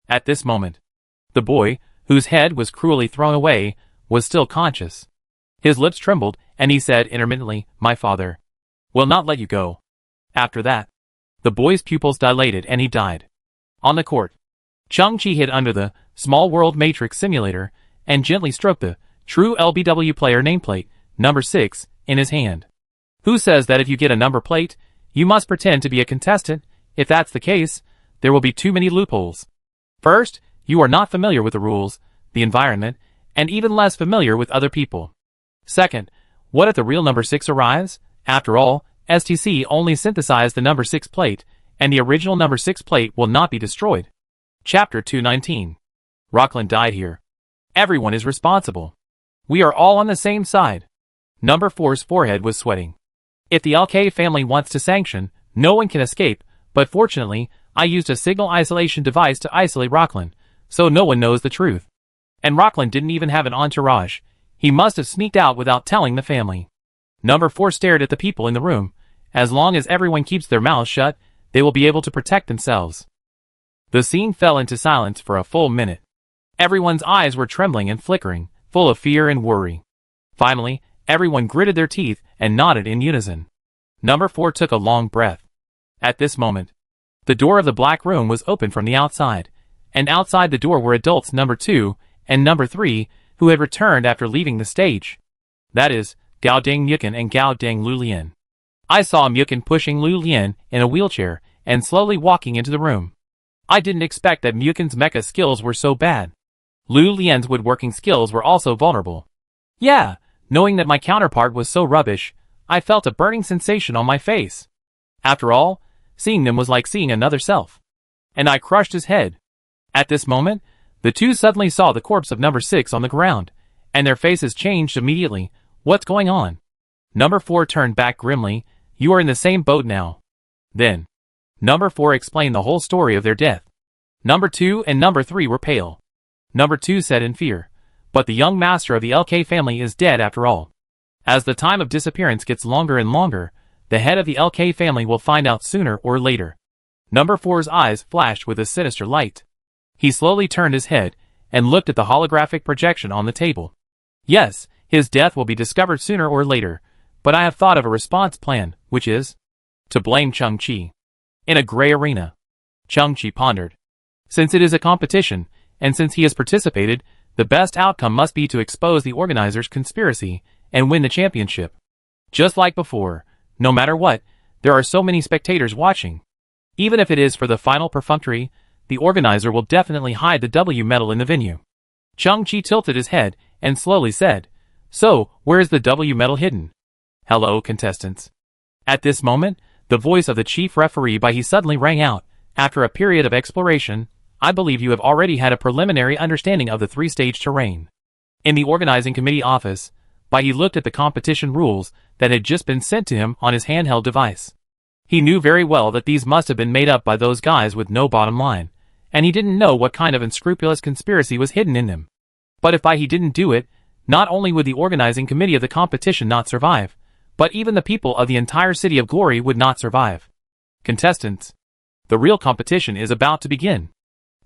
At this moment, the boy, whose head was cruelly thrown away, was still conscious. His lips trembled, and he said intermittently, "My father will not let you go." After that, the boy's pupils dilated and he died. On the court, Chung-Chi hid under the Small World Matrix simulator and gently stroked the true LBW player nameplate, number 6, in his hand. Who says that if you get a number plate, you must pretend to be a contestant? If that's the case, there will be too many loopholes. First, you are not familiar with the rules, the environment, and even less familiar with other people. Second, what if the real number 6 arrives? After all, STC only synthesized the number 6 plate, and the original number 6 plate will not be destroyed. Chapter 219. Rockland died here. Everyone is responsible. We are all on the same side. Number 4's forehead was sweating. If the LK family wants to sanction, no one can escape, but fortunately, I used a signal isolation device to isolate Rockland, so no one knows the truth. And Rockland didn't even have an entourage. He must have sneaked out without telling the family. Number 4 stared at the people in the room. As long as everyone keeps their mouths shut, they will be able to protect themselves. The scene fell into silence for a full minute. Everyone's eyes were trembling and flickering, full of fear and worry. Finally, everyone gritted their teeth and nodded in unison. Number 4 took a long breath. At this moment, the door of the black room was open from the outside, and outside the door were adults number 2 and number 3, who had returned after leaving the stage. That is, Gao Deng Myukin and Gao Deng Lulien. I saw Myukin pushing Lulien in a wheelchair and slowly walking into the room. I didn't expect that Myukin's mecha skills were so bad. Lulien's woodworking skills were also vulnerable. Yeah, knowing that my counterpart was so rubbish, I felt a burning sensation on my face. After all, seeing them was like seeing another self. And I crushed his head. At this moment, the two suddenly saw the corpse of number 6 on the ground, and their faces changed immediately. What's going on? Number 4 turned back grimly. You are in the same boat now. Then, number 4 explained the whole story of their death. Number 2 and number 3 were pale. Number 2 said in fear, "But the young master of the LK family is dead after all." As the time of disappearance gets longer and longer, the head of the LK family will find out sooner or later. Number 4's eyes flashed with a sinister light. He slowly turned his head and looked at the holographic projection on the table. Yes, his death will be discovered sooner or later, but I have thought of a response plan, which is to blame Chung-Chi. In a gray arena. Chung-Chi pondered. Since it is a competition, and since he has participated, the best outcome must be to expose the organizers' conspiracy and win the championship. Just like before, no matter what, there are so many spectators watching. Even if it is for the final perfunctory, the organizer will definitely hide the W medal in the venue. Chung-Chi tilted his head and slowly said, "So, where is the W medal hidden?" "Hello, contestants." At this moment, the voice of the chief referee suddenly rang out. After a period of exploration, I believe you have already had a preliminary understanding of the 3-stage terrain. In the organizing committee office, he looked at the competition rules that had just been sent to him on his handheld device. He knew very well that these must have been made up by those guys with no bottom line, and he didn't know what kind of unscrupulous conspiracy was hidden in them. But if he didn't do it, not only would the organizing committee of the competition not survive, but even the people of the entire City of Glory would not survive. Contestants, the real competition is about to begin.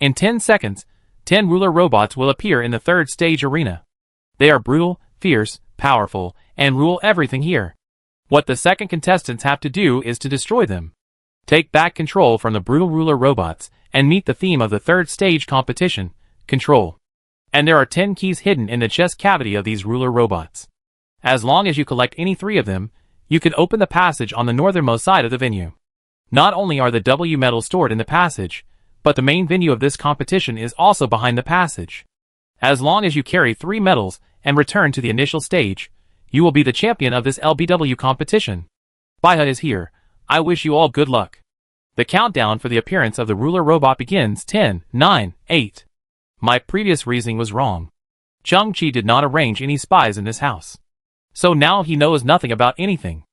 In 10 seconds, 10 ruler robots will appear in the 3rd stage arena. They are brutal, fierce, powerful, and rule everything here. What the second contestants have to do is to destroy them. Take back control from the brutal ruler robots, and meet the theme of the 3rd stage competition, control. And there are 10 keys hidden in the chest cavity of these ruler robots. As long as you collect any 3 of them, you can open the passage on the northernmost side of the venue. Not only are the W medals stored in the passage, but the main venue of this competition is also behind the passage. As long as you carry 3 medals and return to the initial stage, you will be the champion of this LBW competition. Baiha is here. I wish you all good luck. The countdown for the appearance of the ruler robot begins. 10, 9, 8. My previous reasoning was wrong. Chung-Chi did not arrange any spies in this house. So now he knows nothing about anything.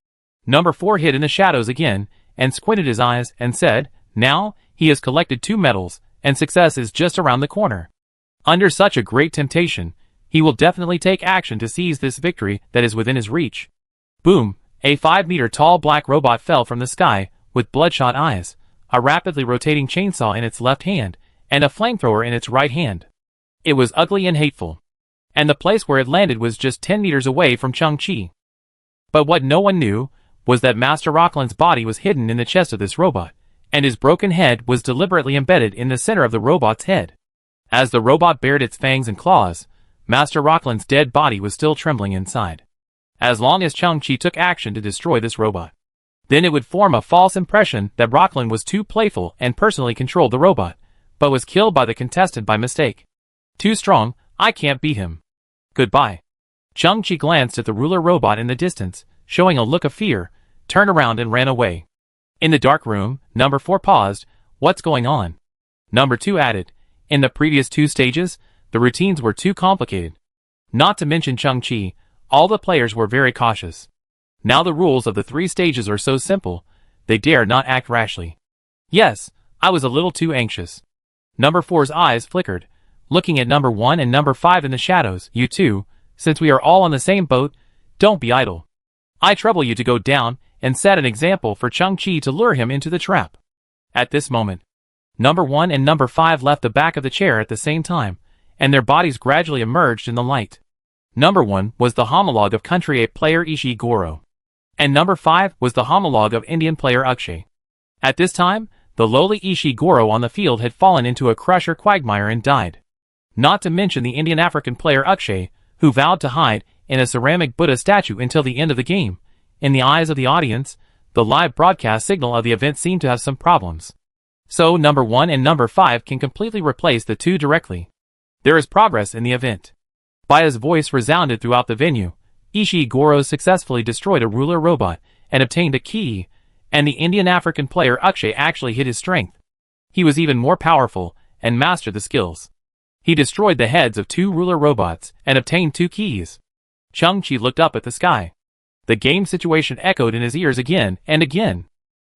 Number 4 hid in the shadows again, and squinted his eyes, and said, "Now, he has collected 2 medals, and success is just around the corner. Under such a great temptation, he will definitely take action to seize this victory that is within his reach." Boom! A 5-meter-tall black robot fell from the sky, with bloodshot eyes, a rapidly rotating chainsaw in its left hand, and a flamethrower in its right hand. It was ugly and hateful. And the place where it landed was just 10 meters away from Chang-Chi. But what no one knew was that Master Rocklin's body was hidden in the chest of this robot, and his broken head was deliberately embedded in the center of the robot's head. As the robot bared its fangs and claws, Master Rocklin's dead body was still trembling inside. As long as Chang-Chi took action to destroy this robot, then it would form a false impression that Rocklin was too playful and personally controlled the robot, but was killed by the contestant by mistake. Too strong, I can't beat him. Goodbye. Chang-Chi glanced at the ruler robot in the distance, showing a look of fear, turned around and ran away. In the dark room, number 4 paused. What's going on? Number 2 added, in the previous 2 stages, the routines were too complicated. Not to mention Chang-Chi, all the players were very cautious. Now the rules of the 3 stages are so simple, they dare not act rashly. Yes, I was a little too anxious. Number 4's eyes flickered, looking at number 1 and number 5 in the shadows. You two, since we are all on the same boat, don't be idle. I trouble you to go down and set an example for Chang-Chi to lure him into the trap. At this moment, number 1 and number 5 left the back of the chair at the same time, and their bodies gradually emerged in the light. Number 1 was the homologue of Country Ape player Ishii Goro, and number 5 was the homologue of Indian player Akshay. At this time, the lowly Ishii Goro on the field had fallen into a crusher quagmire and died. Not to mention the Indian African player Akshay, who vowed to hide in a ceramic Buddha statue until the end of the game. In the eyes of the audience, the live broadcast signal of the event seemed to have some problems. So number 1 and number 5 can completely replace the 2 directly. There is progress in the event. Baya's voice resounded throughout the venue. Ishii Goro successfully destroyed a ruler robot and obtained a key, and the Indian African player Akshay actually hid his strength. He was even more powerful and mastered the skills. He destroyed the heads of 2 ruler robots and obtained 2 keys. Chang-Chi looked up at the sky. The game situation echoed in his ears again and again.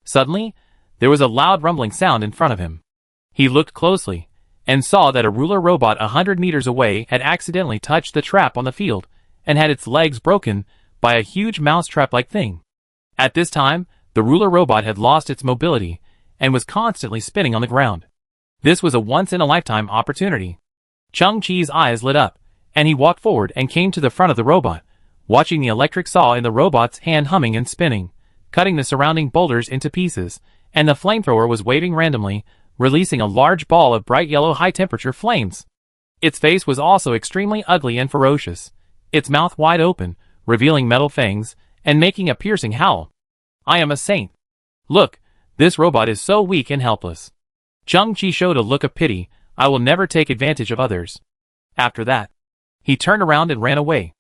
Suddenly, there was a loud rumbling sound in front of him. He looked closely and saw that a ruler robot 100 meters away had accidentally touched the trap on the field and had its legs broken by a huge mousetrap-like thing. At this time, the ruler robot had lost its mobility and was constantly spinning on the ground. This was a once-in-a-lifetime opportunity. Chang-Chi's eyes lit up, and he walked forward and came to the front of the robot, watching the electric saw in the robot's hand humming and spinning, cutting the surrounding boulders into pieces, and the flamethrower was waving randomly, releasing a large ball of bright yellow high-temperature flames. Its face was also extremely ugly and ferocious, its mouth wide open, revealing metal fangs, and making a piercing howl. I am a saint. Look, this robot is so weak and helpless. Chang-Chi showed a look of pity. I will never take advantage of others. After that, he turned around and ran away.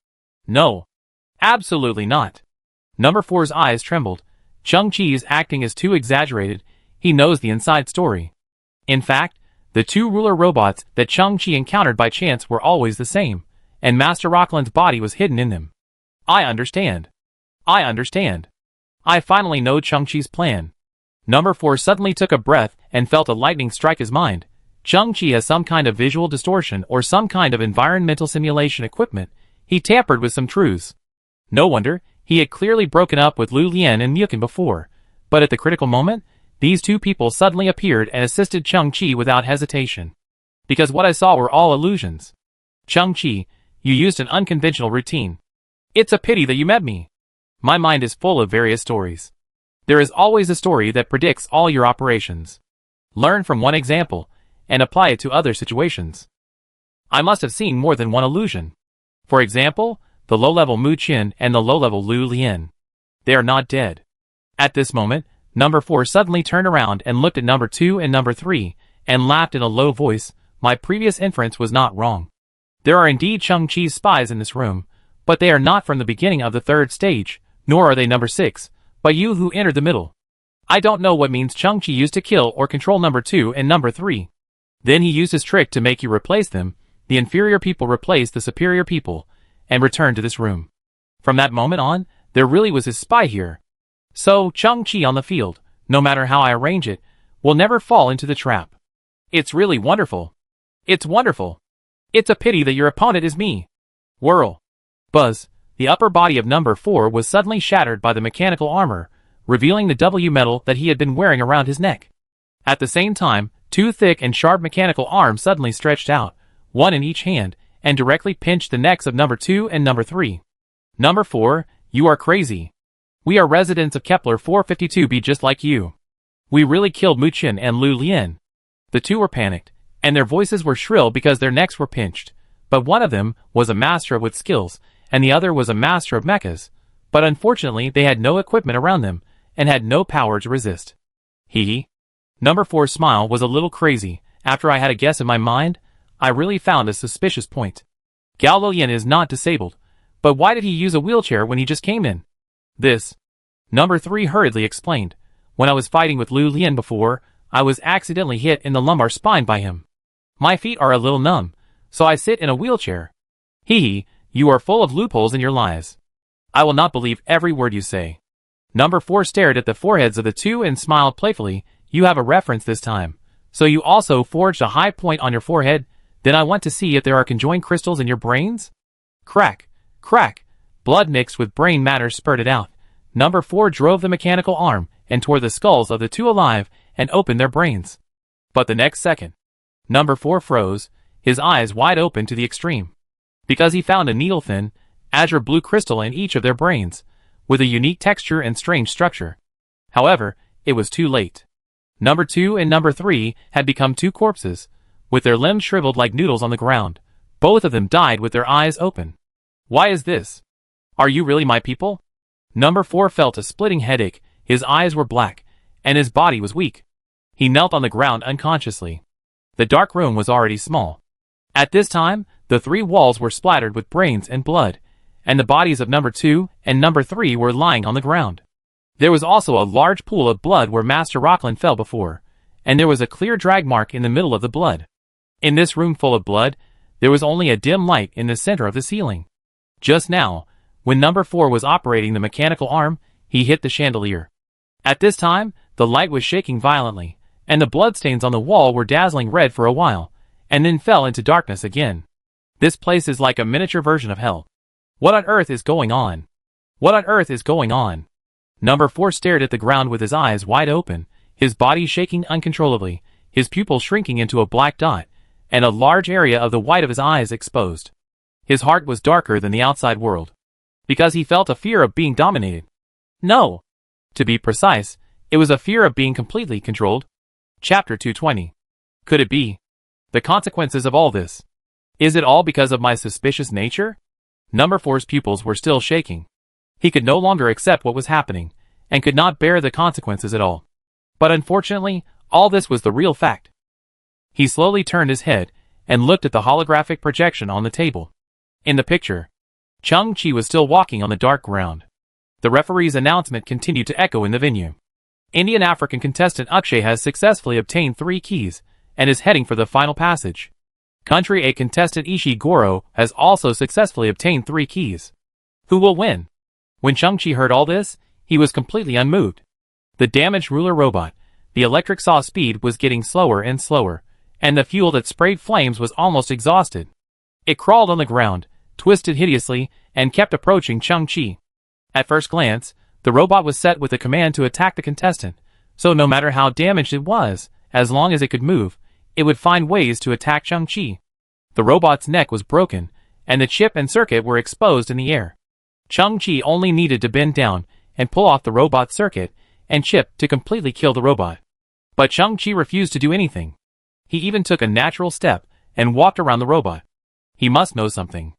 No. Absolutely not. Number 4's eyes trembled. Chang-Chi's acting is too exaggerated. He knows the inside story. In fact, the 2 ruler robots that Chang-Chi encountered by chance were always the same, and Master Rocklin's body was hidden in them. I understand. I understand. I finally know Chang-Chi's plan. Number 4 suddenly took a breath and felt a lightning strike his mind. Chang-Chi has some kind of visual distortion or some kind of environmental simulation equipment. He tampered with some truths. No wonder, he had clearly broken up with Lu Lian and Mukin before, but at the critical moment, these 2 people suddenly appeared and assisted Chang-Chi without hesitation. Because what I saw were all illusions. Chang-Chi, you used an unconventional routine. It's a pity that you met me. My mind is full of various stories. There is always a story that predicts all your operations. Learn from one example, and apply it to other situations. I must have seen more than one illusion. For example, the low-level Mu Qin and the low-level Lu Lian. They are not dead. At this moment, number 4 suddenly turned around and looked at number 2 and number 3, and laughed in a low voice. My previous inference was not wrong. There are indeed Chang-Chi's spies in this room, but they are not from the beginning of the 3rd stage, nor are they number 6, but you who entered the middle. I don't know what means Chang-Chi used to kill or control number 2 and number 3. Then he used his trick to make you replace them. The inferior people replaced the superior people, and returned to this room. From that moment on, there really was his spy here. So, Chang-Chi on the field, no matter how I arrange it, will never fall into the trap. It's really wonderful. It's wonderful. It's a pity that your opponent is me. Whirl. Buzz. The upper body of number 4 was suddenly shattered by the mechanical armor, revealing the W metal that he had been wearing around his neck. At the same time, 2 thick and sharp mechanical arms suddenly stretched out, one in each hand, and directly pinched the necks of number 2 and number 3. Number 4, you are crazy. We are residents of Kepler 452b just like you. We really killed Mu Chen and Lu Lian. The two were panicked, and their voices were shrill because their necks were pinched. But one of them was a master with skills, and the other was a master of mechas. But unfortunately they had no equipment around them, and had no power to resist. Hee. Number 4's smile was a little crazy. After I had a guess in my mind, I really found a suspicious point. Gao Luoyan is not disabled, but why did he use a wheelchair when he just came in? This. Number 3 hurriedly explained. When I was fighting with Lu Lian before, I was accidentally hit in the lumbar spine by him. My feet are a little numb, so I sit in a wheelchair. Hee, you are full of loopholes in your lies. I will not believe every word you say. Number 4 stared at the foreheads of the two and smiled playfully. You have a reference this time. So you also forged a high point on your forehead? Then I want to see if there are conjoined crystals in your brains? Crack, crack. Blood mixed with brain matter spurted out. Number 4 drove the mechanical arm and tore the skulls of the two alive and opened their brains. But the next second, Number 4 froze, his eyes wide open to the extreme. Because he found a needle-thin, azure blue crystal in each of their brains, with a unique texture and strange structure. However, it was too late. Number 2 and Number 3 had become two corpses, with their limbs shriveled like noodles on the ground. Both of them died with their eyes open. Why is this? Are you really my people? Number 4 felt a splitting headache, his eyes were black, and his body was weak. He knelt on the ground unconsciously. The dark room was already small. At this time, the three walls were splattered with brains and blood, and the bodies of Number 2 and Number 3 were lying on the ground. There was also a large pool of blood where Master Rockland fell before, and there was a clear drag mark in the middle of the blood. In this room full of blood, there was only a dim light in the center of the ceiling. Just now, when Number 4 was operating the mechanical arm, he hit the chandelier. At this time, the light was shaking violently, and the bloodstains on the wall were dazzling red for a while, and then fell into darkness again. This place is like a miniature version of hell. What on earth is going on? What on earth is going on? Number 4 stared at the ground with his eyes wide open, his body shaking uncontrollably, his pupils shrinking into a black dot, and a large area of the white of his eyes exposed. His heart was darker than the outside world, because he felt a fear of being dominated. No. To be precise, it was a fear of being completely controlled. Chapter 220. Could it be? The consequences of all this. Is it all because of my suspicious nature? Number 4's pupils were still shaking. He could no longer accept what was happening, and could not bear the consequences at all. But unfortunately, all this was the real fact. He slowly turned his head, and looked at the holographic projection on the table. In the picture, Chung Chi was still walking on the dark ground. The referee's announcement continued to echo in the venue. Indian African contestant Akshay has successfully obtained 3 keys, and is heading for the final passage. Country A contestant Ishii Goro has also successfully obtained 3 keys. Who will win? When Chung Chi heard all this, he was completely unmoved. The damaged ruler robot, the electric saw speed was getting slower and slower, and the fuel that sprayed flames was almost exhausted. It crawled on the ground, twisted hideously, and kept approaching Chung Chi. At first glance, the robot was set with a command to attack the contestant, so no matter how damaged it was, as long as it could move, it would find ways to attack Chung Chi. The robot's neck was broken, and the chip and circuit were exposed in the air. Chung Chi only needed to bend down and pull off the robot's circuit and chip to completely kill the robot. But Chung Chi refused to do anything. He even took a natural step and walked around the robot. He must know something.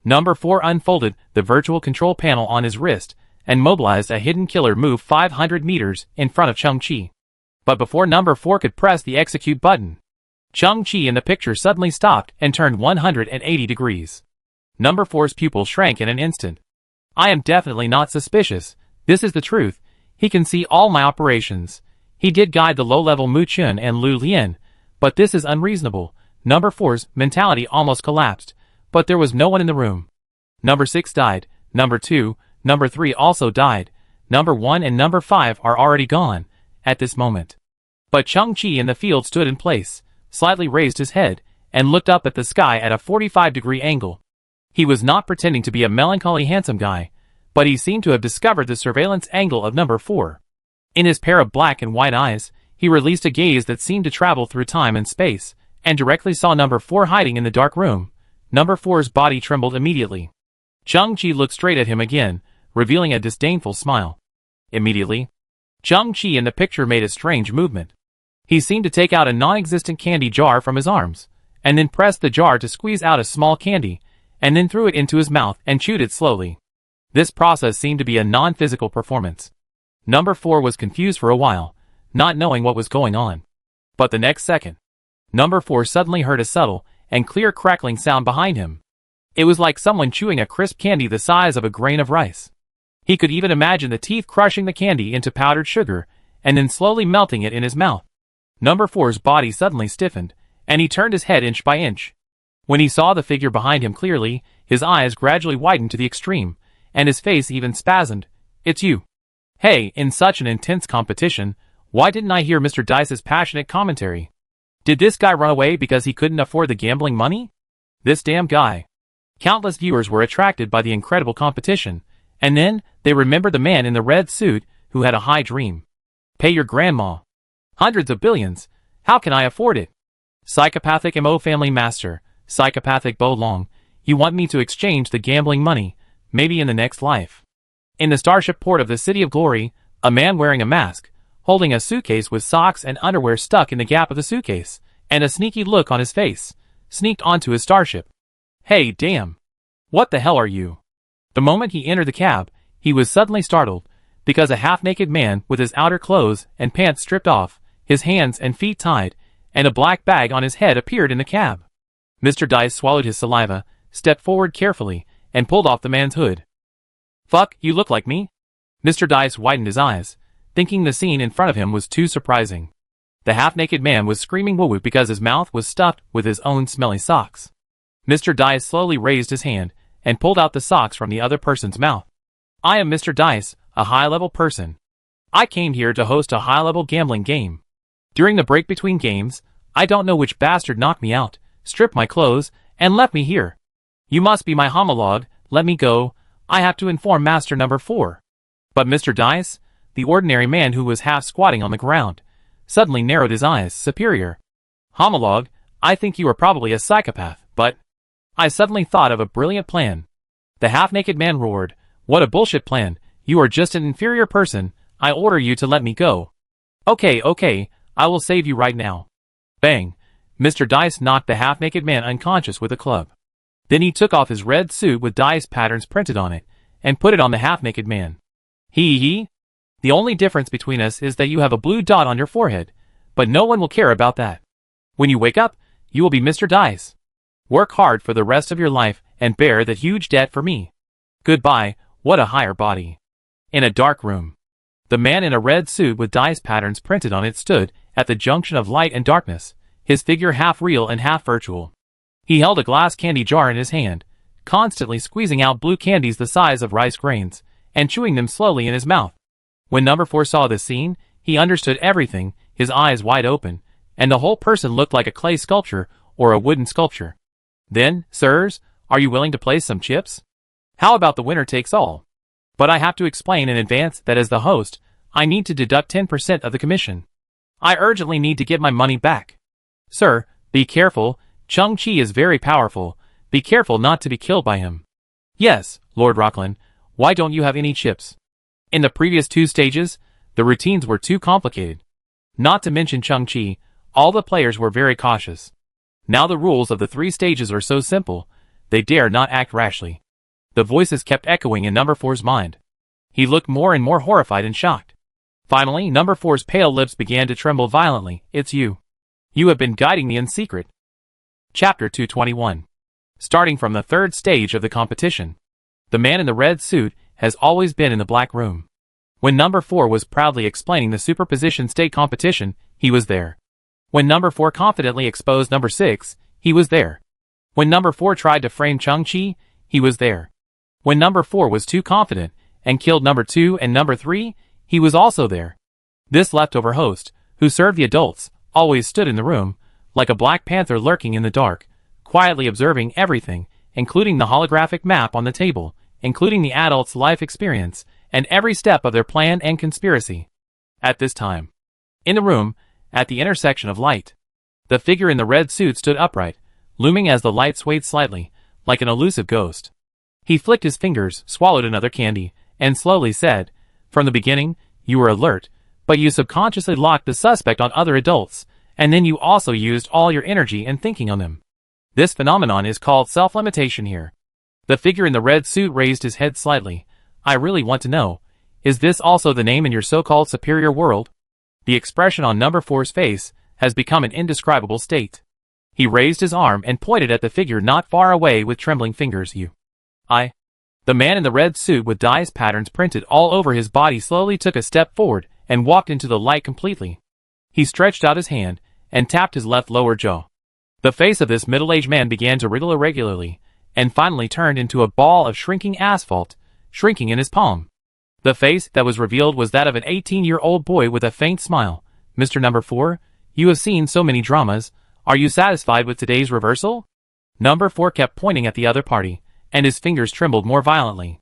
Number 4 unfolded the virtual control panel on his wrist and mobilized a hidden killer move 500 meters in front of Chung Chi. But before Number 4 could press the execute button, Chung Chi in the picture suddenly stopped and turned 180 degrees. Number 4's pupil shrank in an instant. I am definitely not suspicious. This is the truth. He can see all my operations. He did guide the low-level Mu Chun and Lu Lian, but this is unreasonable. Number 4's mentality almost collapsed, but there was no one in the room. Number 6 died. Number 2, Number 3 also died. Number 1 and Number 5 are already gone at this moment. But Chung Chi in the field stood in place, slightly raised his head, and looked up at the sky at a 45-degree angle. He was not pretending to be a melancholy handsome guy, but he seemed to have discovered the surveillance angle of Number 4. In his pair of black and white eyes, he released a gaze that seemed to travel through time and space, and directly saw number 4 hiding in the dark room. Number 4's body trembled immediately. Chang-Chi looked straight at him again, revealing a disdainful smile. Immediately, Chang-Chi in the picture made a strange movement. He seemed to take out a non-existent candy jar from his arms, and then pressed the jar to squeeze out a small candy, and then threw it into his mouth and chewed it slowly. This process seemed to be a non-physical performance. Number 4 was confused for a while, not knowing what was going on. But the next second, Number 4 suddenly heard a subtle and clear crackling sound behind him. It was like someone chewing a crisp candy the size of a grain of rice. He could even imagine the teeth crushing the candy into powdered sugar, and then slowly melting it in his mouth. Number 4's body suddenly stiffened, and he turned his head inch by inch. When he saw the figure behind him clearly, his eyes gradually widened to the extreme, and his face even spasmed. "It's you." Hey, in such an intense competition, why didn't I hear Mr. Dice's passionate commentary? Did this guy run away because he couldn't afford the gambling money? This damn guy. Countless viewers were attracted by the incredible competition, and then they remembered the man in the red suit who had a high dream. Pay your grandma. Hundreds of billions. How can I afford it? Psychopathic Mo Family Master, Psychopathic Bo Long, you want me to exchange the gambling money, maybe in the next life. In the starship port of the City of Glory, a man wearing a mask, holding a suitcase with socks and underwear stuck in the gap of the suitcase, and a sneaky look on his face, sneaked onto his starship. Hey, damn. What the hell are you? The moment he entered the cab, he was suddenly startled, because a half-naked man with his outer clothes and pants stripped off, his hands and feet tied, and a black bag on his head appeared in the cab. Mr. Dice swallowed his saliva, stepped forward carefully, and pulled off the man's hood. Fuck, you look like me? Mr. Dice widened his eyes, thinking the scene in front of him was too surprising. The half-naked man was screaming woo-woo because his mouth was stuffed with his own smelly socks. Mr. Dice slowly raised his hand and pulled out the socks from the other person's mouth. I am Mr. Dice, a high-level person. I came here to host a high-level gambling game. During the break between games, I don't know which bastard knocked me out, stripped my clothes, and left me here. You must be my homologue, let me go, I have to inform Master Number 4. But Mr. Dice, the ordinary man who was half squatting on the ground, suddenly narrowed his eyes. Superior. Homologue, I think you are probably a psychopath, but... I suddenly thought of a brilliant plan. The half-naked man roared, what a bullshit plan, you are just an inferior person, I order you to let me go. Okay, I will save you right now. Bang. Mr. Dice knocked the half-naked man unconscious with a club. Then he took off his red suit with dice patterns printed on it, and put it on the half-naked man. He. The only difference between us is that you have a blue dot on your forehead, but no one will care about that. When you wake up, you will be Mr. Dice. Work hard for the rest of your life and bear that huge debt for me. Goodbye, what a higher body. In a dark room. The man in a red suit with dice patterns printed on it stood at the junction of light and darkness, his figure half real and half virtual. He held a glass candy jar in his hand, constantly squeezing out blue candies the size of rice grains, and chewing them slowly in his mouth. When Number 4 saw this scene, he understood everything, his eyes wide open, and the whole person looked like a clay sculpture or a wooden sculpture. Then, sirs, are you willing to play some chips? How about the winner takes all? But I have to explain in advance that as the host, I need to deduct 10% of the commission. I urgently need to get my money back. Sir, be careful, Chang-Chi is very powerful, be careful not to be killed by him. Yes, Lord Rockland, why don't you have any chips? In the previous 2 stages, the routines were too complicated. Not to mention Chang-Chi, all the players were very cautious. Now the rules of the 3 stages are so simple, they dare not act rashly. The voices kept echoing in Number 4's mind. He looked more and more horrified and shocked. Finally, Number 4's pale lips began to tremble violently. It's you. You have been guiding me in secret. Chapter 221. Starting from the 3rd stage of the competition. The man in the red suit has always been in the black room. When Number 4 was proudly explaining the superposition state competition, he was there. When Number 4 confidently exposed Number 6, he was there. When Number 4 tried to frame Chang-Chi, he was there. When Number 4 was too confident and killed Number 2 and Number 3, he was also there. This leftover host, who served the adults, always stood in the room, like a black panther lurking in the dark, quietly observing everything, including the holographic map on the table, including the adults' life experience, and every step of their plan and conspiracy. At this time, in the room, at the intersection of light, The figure in the red suit stood upright, looming as the light swayed slightly, like an elusive ghost. He flicked his fingers, swallowed another candy, and slowly said, "From the beginning, you were alert, but you subconsciously locked the suspect on other adults, and then you also used all your energy in thinking on them. This phenomenon is called self-limitation here." The figure in the red suit raised his head slightly. "I really want to know, is this also the name in your so-called superior world?" The expression on number 4's face has become an indescribable state. He raised his arm and pointed at the figure not far away with trembling fingers. The man in the red suit with dice patterns printed all over his body slowly took a step forward and walked into the light completely. He stretched out his hand and tapped his left lower jaw. The face of this middle-aged man began to wriggle irregularly, and finally turned into a ball of shrinking asphalt, shrinking in his palm. The face that was revealed was that of an 18-year-old boy with a faint smile. "Mr. Number 4, you have seen so many dramas. Are you satisfied with today's reversal?" Number 4 kept pointing at the other party, and his fingers trembled more violently.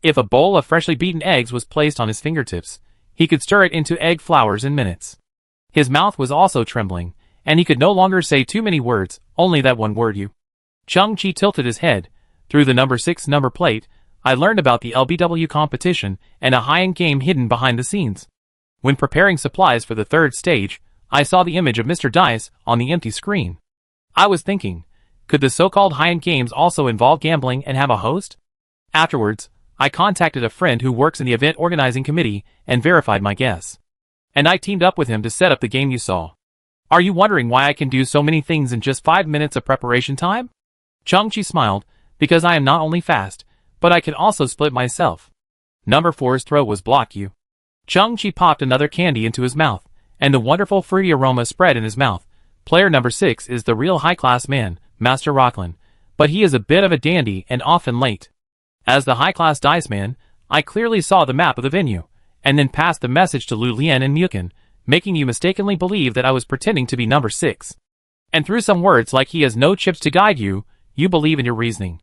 If a bowl of freshly beaten eggs was placed on his fingertips, he could stir it into egg flowers in minutes. His mouth was also trembling, and he could no longer say too many words, only that one word, "you." Chung-Chi tilted his head. "Through the number 6 number plate, I learned about the LBW competition and a high-end game hidden behind the scenes. When preparing supplies for the third stage, I saw the image of Mr. Dice on the empty screen. I was thinking, could the so-called high-end games also involve gambling and have a host? Afterwards, I contacted a friend who works in the event organizing committee and verified my guess. And I teamed up with him to set up the game you saw. Are you wondering why I can do so many things in just 5 minutes of preparation time?" Chung-Chi smiled, "Because I am not only fast, but I can also split myself." Number 4's throat was blocked. Chung-Chi popped another candy into his mouth, and the wonderful fruity aroma spread in his mouth. "Player number 6 is the real high-class man, Master Rockland, but he is a bit of a dandy and often late. As the high-class dice man, I clearly saw the map of the venue, and then passed the message to Lu Lian and Mukin, making you mistakenly believe that I was pretending to be number 6. And through some words like 'he has no chips to guide you,' you believe in your reasoning."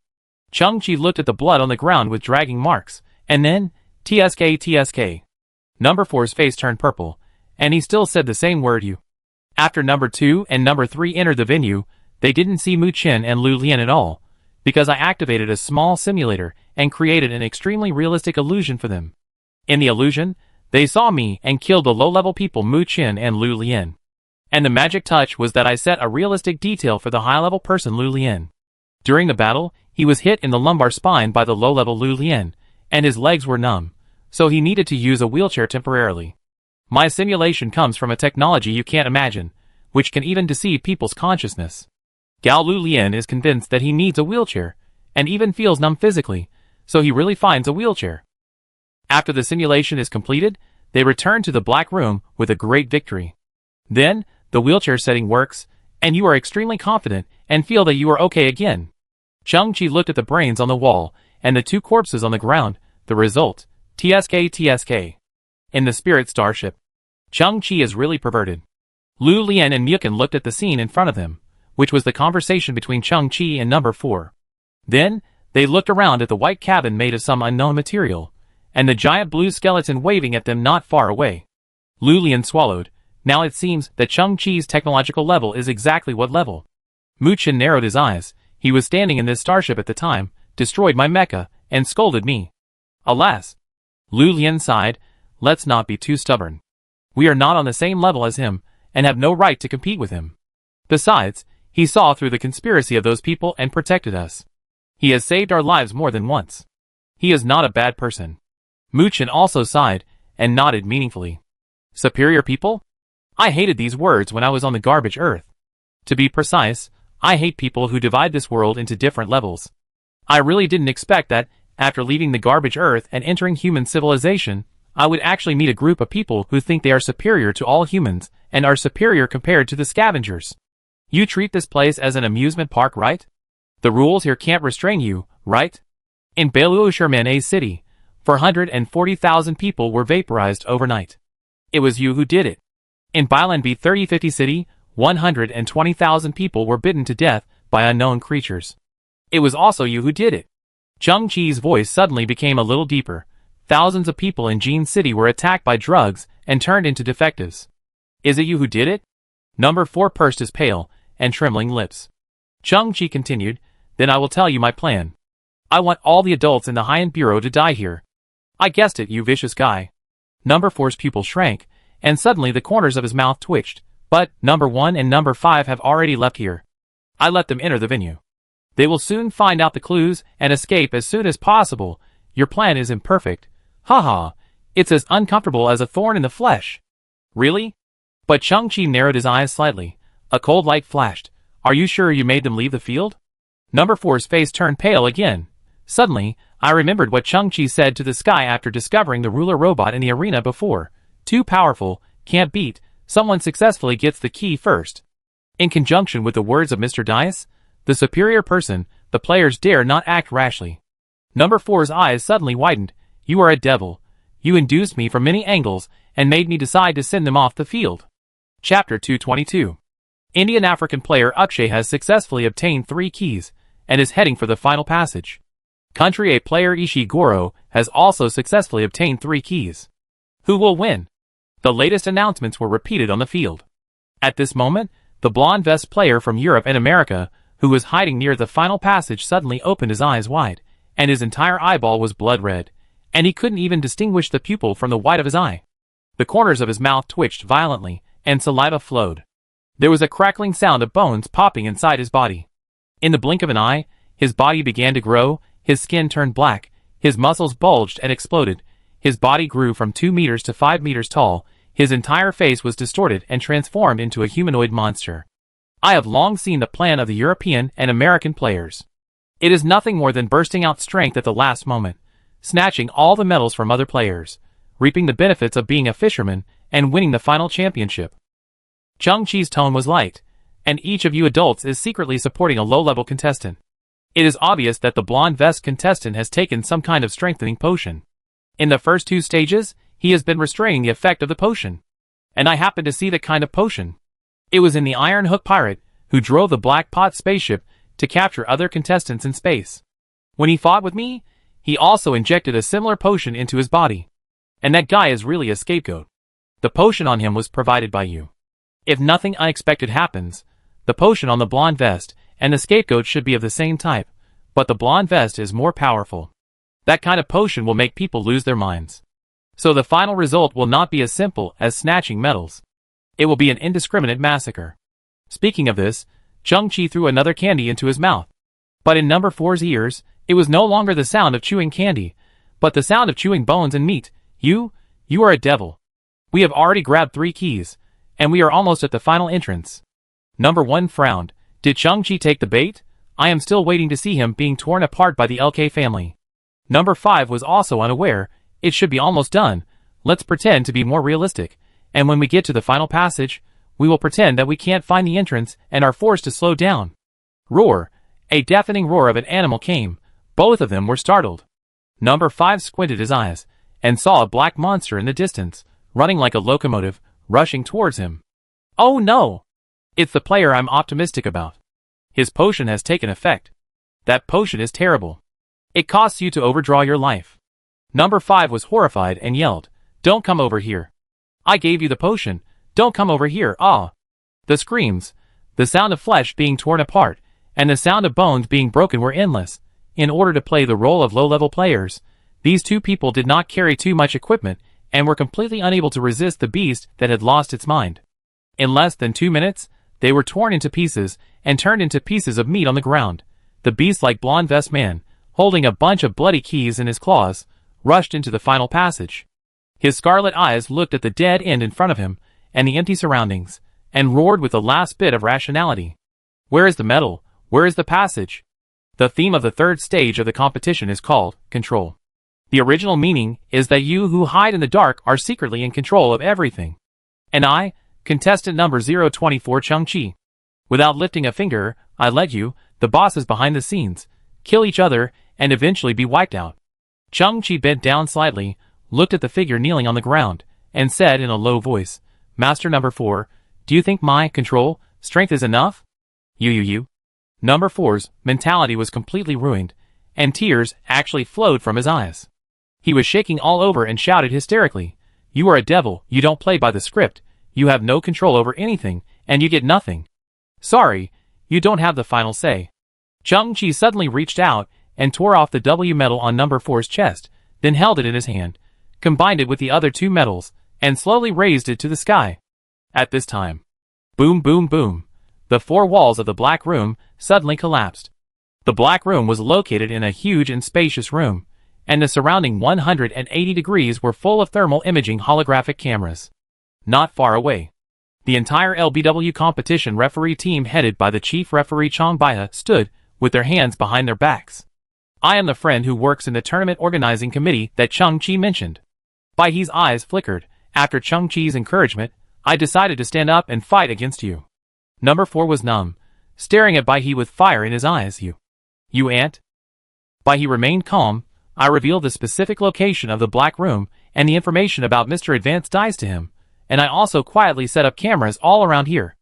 Chung-Chi looked at the blood on the ground with dragging marks, and then, "TSK. Number 4's face turned purple, and he still said the same word, "you." After number 2 and number 3 entered the venue, they didn't see Mu Chen and Lu Lian at all, because I activated a small simulator and created an extremely realistic illusion for them. In the illusion, they saw me and killed the low-level people Mu Chen and Lu Lian. And the magic touch was that I set a realistic detail for the high-level person Lu Lian. During the battle, he was hit in the lumbar spine by the low-level Lu Lian, and his legs were numb, so he needed to use a wheelchair temporarily. My simulation comes from a technology you can't imagine, which can even deceive people's consciousness. Gao Lu Lian is convinced that he needs a wheelchair, and even feels numb physically, so he really finds a wheelchair. After the simulation is completed, they return to the Black Room with a great victory. Then, the wheelchair setting works, and you are extremely confident and feel that you are okay again. Chung-Chi looked at the brains on the wall, and the 2 corpses on the ground. The result, TSK. In the Spirit Starship. Chung-Chi is really perverted. Lu Lian and Mukin looked at the scene in front of them, which was the conversation between Chung-Chi and number 4. Then, they looked around at the white cabin made of some unknown material, and the giant blue skeleton waving at them not far away. Lu Lian swallowed. Now it seems that Chung-Chi's technological level is exactly what level? Mu Chen narrowed his eyes. He was standing in this starship at the time, destroyed my mecha, and scolded me. Alas. Lu Lian sighed. Let's not be too stubborn. We are not on the same level as him, and have no right to compete with him. Besides, he saw through the conspiracy of those people and protected us. He has saved our lives more than once. He is not a bad person. Mu Chen also sighed, and nodded meaningfully. Superior people? I hated these words when I was on the garbage earth. To be precise, I hate people who divide this world into different levels. I really didn't expect that, after leaving the garbage earth and entering human civilization, I would actually meet a group of people who think they are superior to all humans, and are superior compared to the scavengers. You treat this place as an amusement park, right? The rules here can't restrain you, right? In Beluusherman City, 440,000 people were vaporized overnight. It was you who did it. In Bailanbi 3050 City, 120,000 people were bitten to death by unknown creatures. It was also you who did it. Chung-Chi's voice suddenly became a little deeper. Thousands of people in Jean City were attacked by drugs and turned into defectives. Is it you who did it? Number 4 pursed his pale and trembling lips. Chung-Chi continued, then I will tell you my plan. I want all the adults in the high-end bureau to die here. I guessed it, you vicious guy. Number 4's pupil shrank, and suddenly the corners of his mouth twitched, but Number 1 and Number 5 have already left here. I let them enter the venue. They will soon find out the clues and escape as soon as possible. Your plan is imperfect. Haha, it's as uncomfortable as a thorn in the flesh. Really? But Chung-Chi narrowed his eyes slightly. A cold light flashed. Are you sure you made them leave the field? Number 4's face turned pale again. Suddenly, I remembered what Chung-Chi said to the sky after discovering the ruler robot in the arena before. Too powerful, can't beat, someone successfully gets the key first. In conjunction with the words of Mr. Dice, the superior person, the players dare not act rashly. Number 4's eyes suddenly widened. You are a devil. You induced me from many angles and made me decide to send them off the field. Chapter 222. Indian African player Akshay has successfully obtained 3 keys and is heading for the final passage. Country A player Ishiguro has also successfully obtained 3 keys. Who will win? The latest announcements were repeated on the field. At this moment, the blonde vest player from Europe and America, who was hiding near the final passage, suddenly opened his eyes wide, and his entire eyeball was blood red, and he couldn't even distinguish the pupil from the white of his eye. The corners of his mouth twitched violently, and saliva flowed. There was a crackling sound of bones popping inside his body. In the blink of an eye, his body began to grow, his skin turned black, his muscles bulged and exploded, his body grew from 2 meters to 5 meters tall, his entire face was distorted and transformed into a humanoid monster. I have long seen the plan of the European and American players. It is nothing more than bursting out strength at the last moment, snatching all the medals from other players, reaping the benefits of being a fisherman, and winning the final championship. Chung-Chi's tone was light, and each of you adults is secretly supporting a low-level contestant. It is obvious that the blonde vest contestant has taken some kind of strengthening potion. In the first 2 stages, he has been restraining the effect of the potion. And I happened to see the kind of potion. It was in the Iron Hook pirate, who drove the Black Pot spaceship to capture other contestants in space. When he fought with me, he also injected a similar potion into his body. And that guy is really a scapegoat. The potion on him was provided by you. If nothing unexpected happens, the potion on the blonde vest and the scapegoat should be of the same type, but the blonde vest is more powerful. That kind of potion will make people lose their minds. So the final result will not be as simple as snatching medals. It will be an indiscriminate massacre. Speaking of this, Chung-Chi threw another candy into his mouth. But in Number 4's ears, it was no longer the sound of chewing candy, but the sound of chewing bones and meat. You are a devil. We have already grabbed 3 keys, and we are almost at the final entrance. Number 1 frowned. Did Chung-Chi take the bait? I am still waiting to see him being torn apart by the LK family. Number 5 was also unaware. It should be almost done. Let's pretend to be more realistic, and when we get to the final passage, we will pretend that we can't find the entrance and are forced to slow down. Roar! A deafening roar of an animal came. Both of them were startled. Number 5 squinted his eyes, and saw a black monster in the distance, running like a locomotive, rushing towards him. Oh no! It's the player I'm optimistic about. His potion has taken effect. That potion is terrible. It costs you to overdraw your life. Number 5 was horrified and yelled, "Don't come over here. I gave you the potion. Don't come over here, ah!" The screams, the sound of flesh being torn apart, and the sound of bones being broken were endless. In order to play the role of low-level players, these 2 people did not carry too much equipment and were completely unable to resist the beast that had lost its mind. In less than 2 minutes, they were torn into pieces and turned into pieces of meat on the ground. The beast-like blonde vest man, holding a bunch of bloody keys in his claws, rushed into the final passage. His scarlet eyes looked at the dead end in front of him and the empty surroundings, and roared with the last bit of rationality. Where is the medal? Where is the passage? The theme of the 3rd stage of the competition is called Control. The original meaning is that you who hide in the dark are secretly in control of everything. And I, contestant number 024 Chung-Chi. Without lifting a finger, I let you, the bosses behind the scenes, kill each other and eventually be wiped out. Chung-Chi bent down slightly, looked at the figure kneeling on the ground, and said in a low voice, "Master number 4, do you think my control strength is enough?" You. Number 4's mentality was completely ruined, and tears actually flowed from his eyes. He was shaking all over and shouted hysterically, "You are a devil, you don't play by the script, you have no control over anything, and you get nothing. Sorry, you don't have the final say. Chung-Chi suddenly reached out and tore off the W medal on number 4's chest, then held it in his hand, combined it with the other 2 medals, and slowly raised it to the sky. At this time, boom boom boom, the 4 walls of the black room suddenly collapsed. The black room was located in a huge and spacious room, and the surrounding 180 degrees were full of thermal imaging holographic cameras. Not far away, the entire LBW competition referee team headed by the chief referee Chong Baiha stood with their hands behind their backs. I am the friend who works in the tournament organizing committee that Chung-Chi mentioned. Baihe's eyes flickered. After Chung-Chi's encouragement, I decided to stand up and fight against you. Number 4 was numb, staring at Baihe with fire in his eyes. You ant? Baihe remained calm. I revealed the specific location of the black room and the information about Mr. Advanced Dice to him, and I also quietly set up cameras all around here.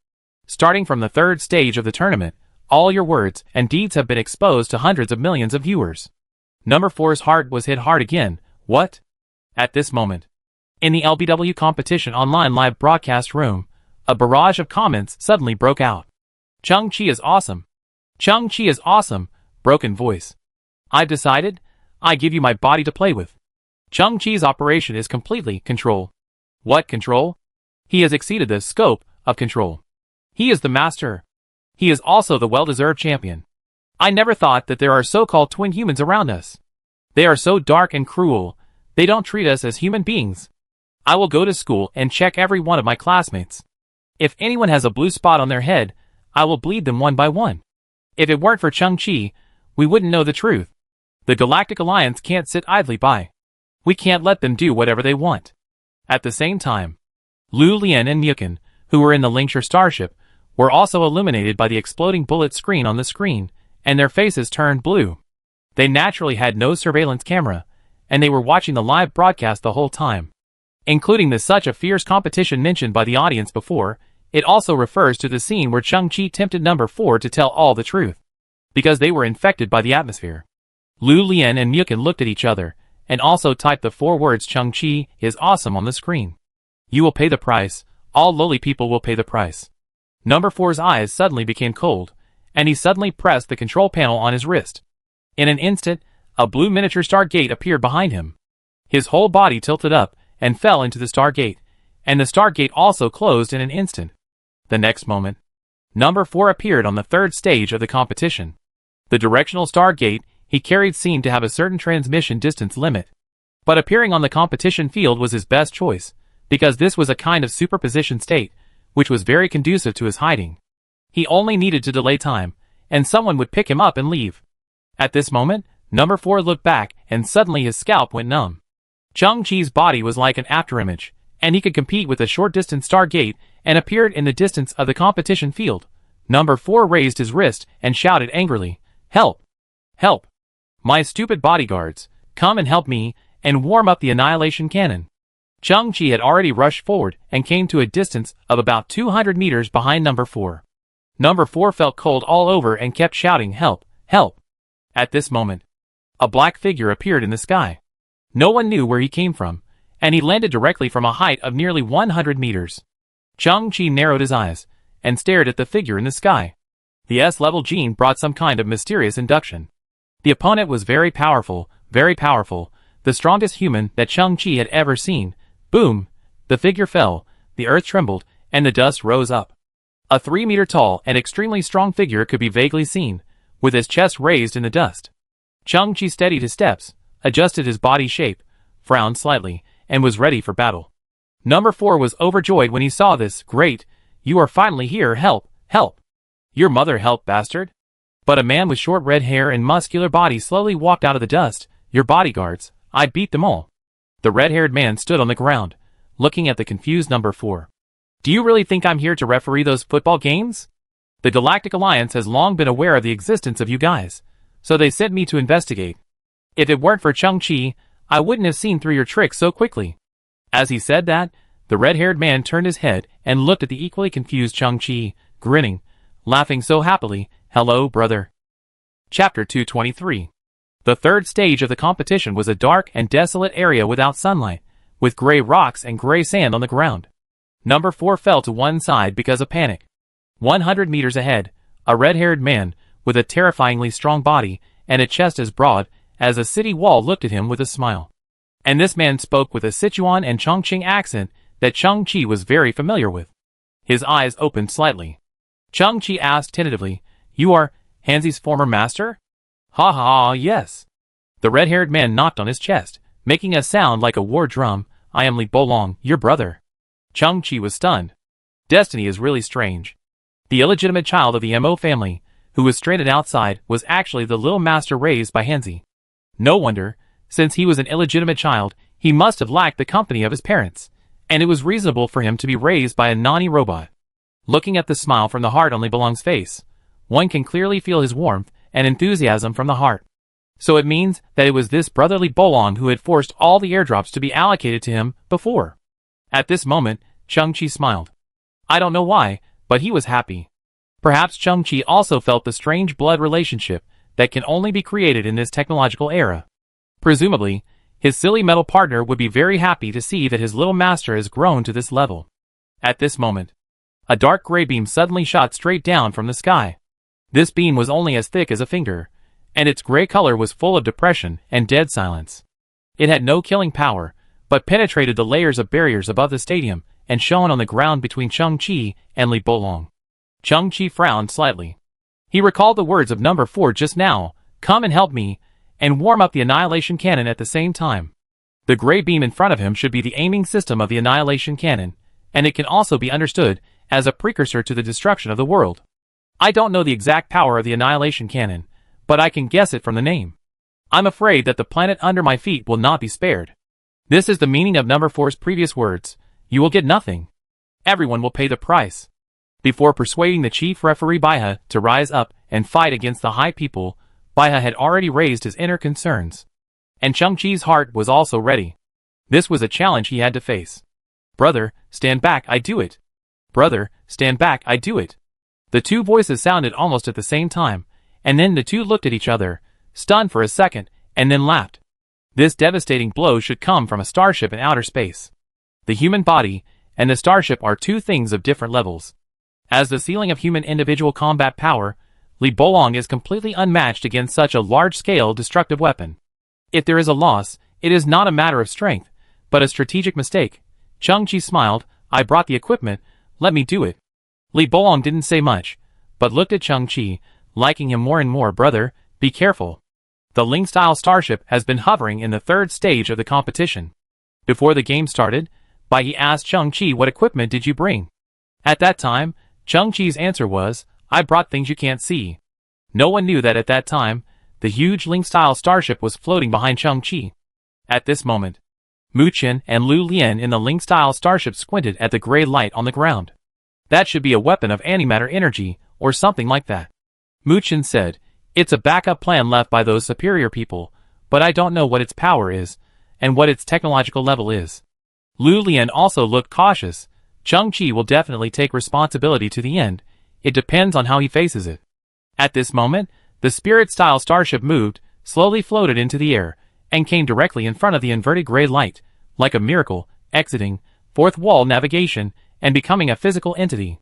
Starting from the 3rd stage of the tournament, all your words and deeds have been exposed to hundreds of millions of viewers. Number 4's heart was hit hard again. What? At this moment, in the LBW competition online live broadcast room, a barrage of comments suddenly broke out. Chung-Chi is awesome. Chung-Chi is awesome. Broken voice. I've decided. I give you my body to play with. Chung-Chi's operation is completely control. What control? He has exceeded the scope of control. He is the master. He is also the well-deserved champion. I never thought that there are so-called twin humans around us. They are so dark and cruel. They don't treat us as human beings. I will go to school and check every one of my classmates. If anyone has a blue spot on their head, I will bleed them one by one. If it weren't for Chung-Chi, we wouldn't know the truth. The Galactic Alliance can't sit idly by. We can't let them do whatever they want. At the same time, Lu Lian and Mukin, who were in the Lingshire starship, were also illuminated by the exploding bullet screen on the screen, and their faces turned blue. They naturally had no surveillance camera, and they were watching the live broadcast the whole time. Including the such a fierce competition mentioned by the audience before, it also refers to the scene where Chung-Chi tempted number 4 to tell all the truth. Because they were infected by the atmosphere. Lu Lian and Mukin looked at each other, and also typed the 4 words Chung-Chi is awesome on the screen. You will pay the price. All lowly people will pay the price. Number 4's eyes suddenly became cold, and he suddenly pressed the control panel on his wrist. In an instant, a blue miniature Stargate appeared behind him. His whole body tilted up and fell into the Stargate, and the Stargate also closed in an instant. The next moment, number 4 appeared on the 3rd stage of the competition. The directional Stargate he carried seemed to have a certain transmission distance limit. But appearing on the competition field was his best choice, because this was a kind of superposition state, which was very conducive to his hiding. He only needed to delay time, and someone would pick him up and leave. At this moment, number 4 looked back, and suddenly his scalp went numb. Chung-Chi's body was like an afterimage, and he could compete with a short-distance Stargate and appeared in the distance of the competition field. Number 4 raised his wrist and shouted angrily, "Help! Help! My stupid bodyguards, come and help me, and warm up the annihilation cannon." Chung-Chi had already rushed forward and came to a distance of about 200 meters behind number 4. Number 4 felt cold all over and kept shouting, "Help! Help!" At this moment, a black figure appeared in the sky. No one knew where he came from, and he landed directly from a height of nearly 100 meters. Chung-Chi narrowed his eyes and stared at the figure in the sky. The S-level gene brought some kind of mysterious induction. The opponent was very powerful, the strongest human that Chung-Chi had ever seen. Boom! The figure fell, the earth trembled, and the dust rose up. A 3-meter tall and extremely strong figure could be vaguely seen, with his chest raised in the dust. Chung-Chi steadied his steps, adjusted his body shape, frowned slightly, and was ready for battle. Number 4 was overjoyed when he saw this. "Great! You are finally here. Help! Help! Your mother help, bastard!" But a man with short red hair and muscular body slowly walked out of the dust. "Your bodyguards. I beat them all." The red-haired man stood on the ground, looking at the confused number 4. "Do you really think I'm here to referee those football games? The Galactic Alliance has long been aware of the existence of you guys, so they sent me to investigate. If it weren't for Chung-Chi, I wouldn't have seen through your tricks so quickly." As he said that, the red-haired man turned his head and looked at the equally confused Chung-Chi, grinning, laughing so happily. "Hello, brother." Chapter 223. The 3rd stage of the competition was a dark and desolate area without sunlight, with gray rocks and gray sand on the ground. Number 4 fell to one side because of panic. 100 meters ahead, a red-haired man, with a terrifyingly strong body, and a chest as broad as a city wall looked at him with a smile. And this man spoke with a Sichuan and Chongqing accent that Chang-Chi was very familiar with. His eyes opened slightly. Chang-Chi asked tentatively, "You are Hanzi's former master?" "Ha ha, yes." The red-haired man knocked on his chest, making a sound like a war drum. "I am Li Bolong, your brother." Chang-Chi was stunned. Destiny is really strange. The illegitimate child of the Mo family, who was stranded outside, was actually the little master raised by Hanzi. No wonder, since he was an illegitimate child, he must have lacked the company of his parents, and it was reasonable for him to be raised by a Nani robot. Looking at the smile from the heart on Li Bolong's face, one can clearly feel his warmth and enthusiasm from the heart. So it means that it was this brotherly Bolong who had forced all the airdrops to be allocated to him before. At this moment, Chang-Chi smiled. I don't know why, but he was happy. Perhaps Chang-Chi also felt the strange blood relationship that can only be created in this technological era. Presumably, his silly metal partner would be very happy to see that his little master has grown to this level. At this moment, a dark gray beam suddenly shot straight down from the sky. This beam was only as thick as a finger, and its gray color was full of depression and dead silence. It had no killing power, but penetrated the layers of barriers above the stadium and shone on the ground between Chang-Chi and Li Bolong. Chang-Chi frowned slightly. He recalled the words of number 4 just now, "Come and help me," and warm up the annihilation cannon at the same time. The gray beam in front of him should be the aiming system of the annihilation cannon, and it can also be understood as a precursor to the destruction of the world. I don't know the exact power of the annihilation cannon, but I can guess it from the name. I'm afraid that the planet under my feet will not be spared. This is the meaning of number 4's previous words. You will get nothing. Everyone will pay the price. Before persuading the chief referee Baihe to rise up and fight against the high people, Baihe had already raised his inner concerns. And Chang-Chi's heart was also ready. This was a challenge he had to face. Brother, stand back, I do it. Brother, stand back, I do it. The two voices sounded almost at the same time, and then the two looked at each other, stunned for a second, and then laughed. This devastating blow should come from a starship in outer space. The human body and the starship are two things of different levels. As the ceiling of human individual combat power, Li Bolong is completely unmatched against such a large-scale destructive weapon. If there is a loss, it is not a matter of strength, but a strategic mistake. Chang-Chi smiled. I brought the equipment, let me do it. Li Bolong didn't say much, but looked at Chang-Chi, liking him more and more. Brother, be careful. The Ling-style starship has been hovering in the third stage of the competition. Before the game started, Baihe asked Chang-Chi, what equipment did you bring? At that time, Chang-Chi's answer was, I brought things you can't see. No one knew that at that time, the huge Ling-style starship was floating behind Chang-Chi. At this moment, Mu Chen and Lu Lian in the Ling-style starship squinted at the gray light on the ground. That should be a weapon of antimatter energy, or something like that. Mu Chen said, it's a backup plan left by those superior people, but I don't know what its power is, and what its technological level is. Lu Lian also looked cautious. Chang-Chi will definitely take responsibility to the end. It depends on how he faces it. At this moment, the spirit-style starship moved, slowly floated into the air, and came directly in front of the inverted gray light, like a miracle, exiting fourth wall navigation, and becoming a physical entity.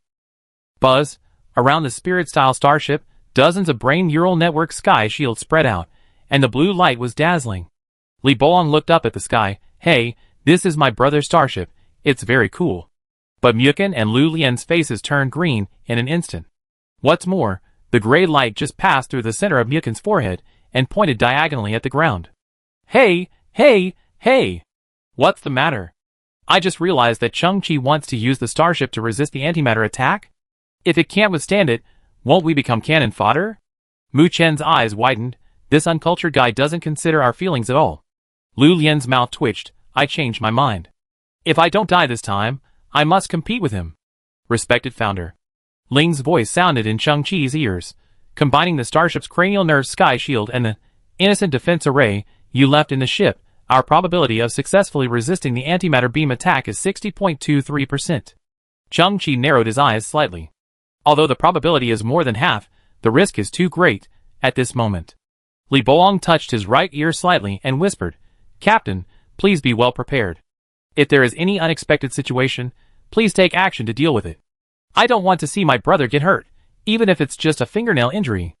Buzz, around the spirit-style starship, dozens of brain neural network sky shields spread out, and the blue light was dazzling. Li Bolong looked up at the sky. Hey, this is my brother's starship, it's very cool. But Muken and Lu Lian's faces turned green in an instant. What's more, the gray light just passed through the center of Muken's forehead and pointed diagonally at the ground. Hey, hey, hey! What's the matter? I just realized that Chang-Chi wants to use the starship to resist the antimatter attack? If it can't withstand it, won't we become cannon fodder? Mu Chen's eyes widened. This uncultured guy doesn't consider our feelings at all. Lu Lian's mouth twitched. I changed my mind. If I don't die this time, I must compete with him. Respected founder. Ling's voice sounded in Chang-Chi's ears. Combining the starship's cranial nerve sky shield and the innocent defense array you left in the ship, our probability of successfully resisting the antimatter beam attack is 60.23%. Chang-Chi narrowed his eyes slightly. Although the probability is more than half, the risk is too great at this moment. Li Bolong touched his right ear slightly and whispered, Captain, please be well prepared. If there is any unexpected situation, please take action to deal with it. I don't want to see my brother get hurt, even if it's just a fingernail injury.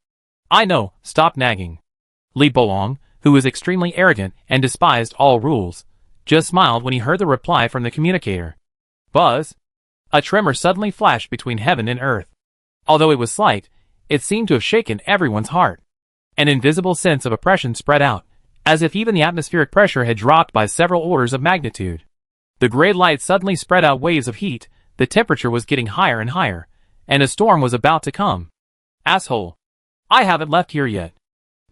I know, stop nagging. Li Bolong, who was extremely arrogant and despised all rules, just smiled when he heard the reply from the communicator. Buzz! A tremor suddenly flashed between heaven and earth. Although it was slight, it seemed to have shaken everyone's heart. An invisible sense of oppression spread out, as if even the atmospheric pressure had dropped by several orders of magnitude. The gray light suddenly spread out waves of heat, the temperature was getting higher and higher, and a storm was about to come. Asshole! I haven't left here yet.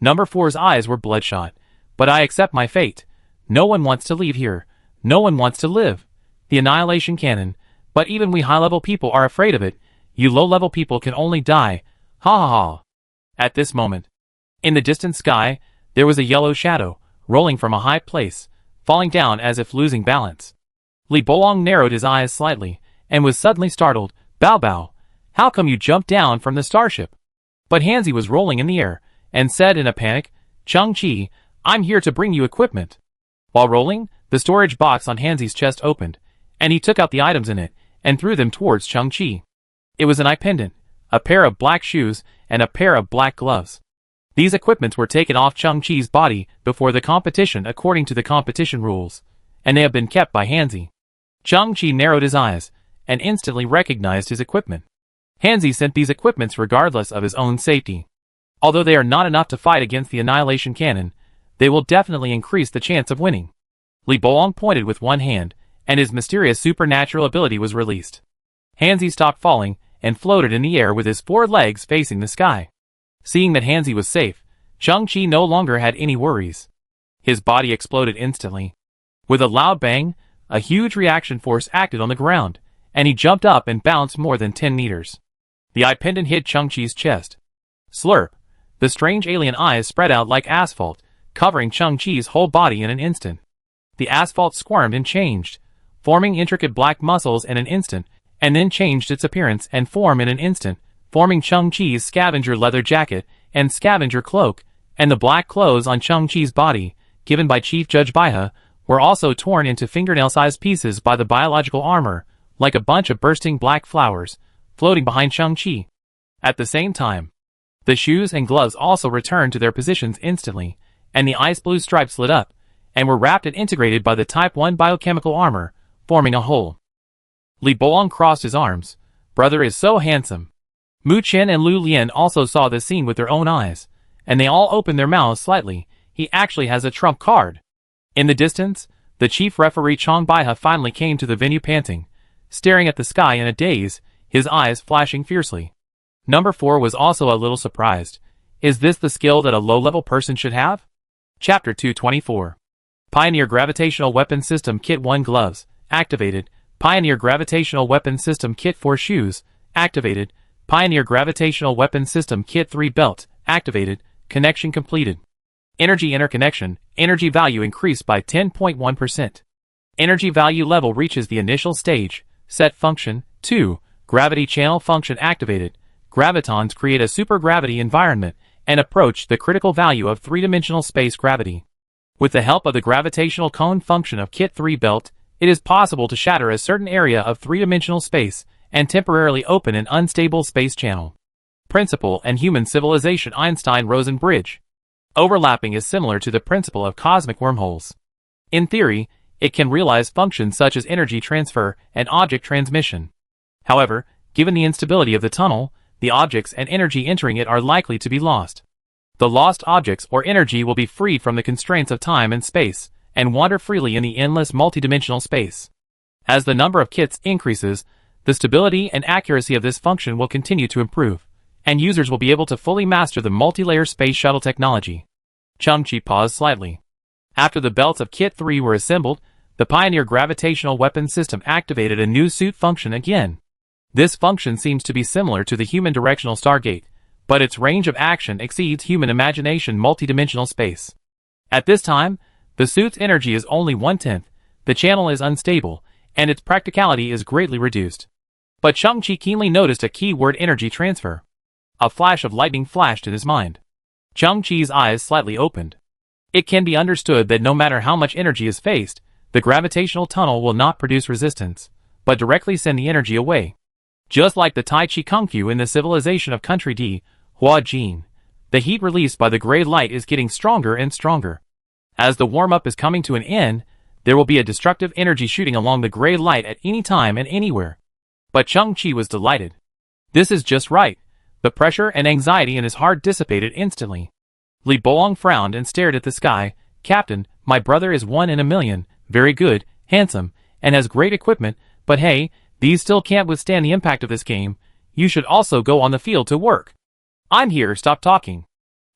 Number 4's eyes were bloodshot. But I accept my fate. No one wants to leave here. No one wants to live. The annihilation cannon. But even we high-level people are afraid of it. You low-level people can only die. Ha ha ha. At this moment, in the distant sky, there was a yellow shadow, rolling from a high place, falling down as if losing balance. Li Bolong narrowed his eyes slightly, and was suddenly startled. Bao Bao, how come you jumped down from the starship? But Hansi was rolling in the air, and said in a panic, Chang-Chi, I'm here to bring you equipment. While rolling, the storage box on Hansi's chest opened, and he took out the items in it, and threw them towards Chang-Chi. It was an eye pendant, a pair of black shoes, and a pair of black gloves. These equipments were taken off Chang-Chi's body before the competition according to the competition rules, and they have been kept by Hansi. Chang-Chi narrowed his eyes, and instantly recognized his equipment. Hansi sent these equipments regardless of his own safety. Although they are not enough to fight against the annihilation cannon, they will definitely increase the chance of winning. Li Bolong pointed with one hand, and his mysterious supernatural ability was released. Hansi stopped falling, and floated in the air with his 4 legs facing the sky. Seeing that Hansi was safe, Chang-Chi no longer had any worries. His body exploded instantly. With a loud bang, a huge reaction force acted on the ground, and he jumped up and bounced more than 10 meters. The eye pendant hit Chang-Chi's chest. Slurp! The strange alien eyes spread out like asphalt, covering Chang-Chi's whole body in an instant. The asphalt squirmed and changed, forming intricate black muscles in an instant, and then changed its appearance and form in an instant, forming Chang-Chi's scavenger leather jacket and scavenger cloak, and the black clothes on Chang-Chi's body, given by Chief Judge Baihe, were also torn into fingernail-sized pieces by the biological armor, like a bunch of bursting black flowers, floating behind Chang-Chi. At the same time, the shoes and gloves also returned to their positions instantly, and the ice blue stripes lit up, and were wrapped and integrated by the Type 1 biochemical armor, forming a whole. Li Bolong crossed his arms. Brother is so handsome. Mu Chen and Lu Lian also saw this scene with their own eyes, and they all opened their mouths slightly. He actually has a trump card. In the distance, the chief referee Chang Baihe finally came to the venue panting, staring at the sky in a daze, his eyes flashing fiercely. Number 4 was also a little surprised. Is this the skill that a low-level person should have? Chapter 224. Pioneer Gravitational Weapon System Kit 1 Gloves, activated. Pioneer Gravitational Weapon System Kit 4 Shoes, activated. Pioneer Gravitational Weapon System Kit 3 Belt, activated. Connection completed. Energy interconnection, energy value increased by 10.1%. Energy value level reaches the initial stage. Set function, 2. Gravity channel function activated. Gravitons create a supergravity environment and approach the critical value of 3-dimensional space gravity. With the help of the gravitational cone function of Kit 3 Belt, it is possible to shatter a certain area of 3-dimensional space and temporarily open an unstable space channel. Principle and human civilization Einstein-Rosen bridge. Overlapping is similar to the principle of cosmic wormholes. In theory, it can realize functions such as energy transfer and object transmission. However, given the instability of the tunnel, the objects and energy entering it are likely to be lost. The lost objects or energy will be freed from the constraints of time and space, and wander freely in the endless multidimensional space. As the number of kits increases, the stability and accuracy of this function will continue to improve, and users will be able to fully master the multi-layer space shuttle technology. Chang-Chi paused slightly. After the belts of Kit 3 were assembled, the Pioneer Gravitational Weapon System activated a new suit function again. This function seems to be similar to the human directional Stargate, but its range of action exceeds human imagination multidimensional space. At this time, the suit's energy is only 1/10, the channel is unstable, and its practicality is greatly reduced. But Chang-Chi keenly noticed a keyword energy transfer. A flash of lightning flashed in his mind. Chang-Chi's eyes slightly opened. It can be understood that no matter how much energy is faced, the gravitational tunnel will not produce resistance, but directly send the energy away. Just like the Tai Chi Kung Fu in the civilization of Country D, Hua Jin, the heat released by the gray light is getting stronger and stronger. As the warm-up is coming to an end, there will be a destructive energy shooting along the gray light at any time and anywhere. But Chang-Chi was delighted. This is just right. The pressure and anxiety in his heart dissipated instantly. Li Bolong frowned and stared at the sky. Captain, my brother is 1 in a million, very good, handsome, and has great equipment, but hey, these still can't withstand the impact of this game. You should also go on the field to work. I'm here, stop talking.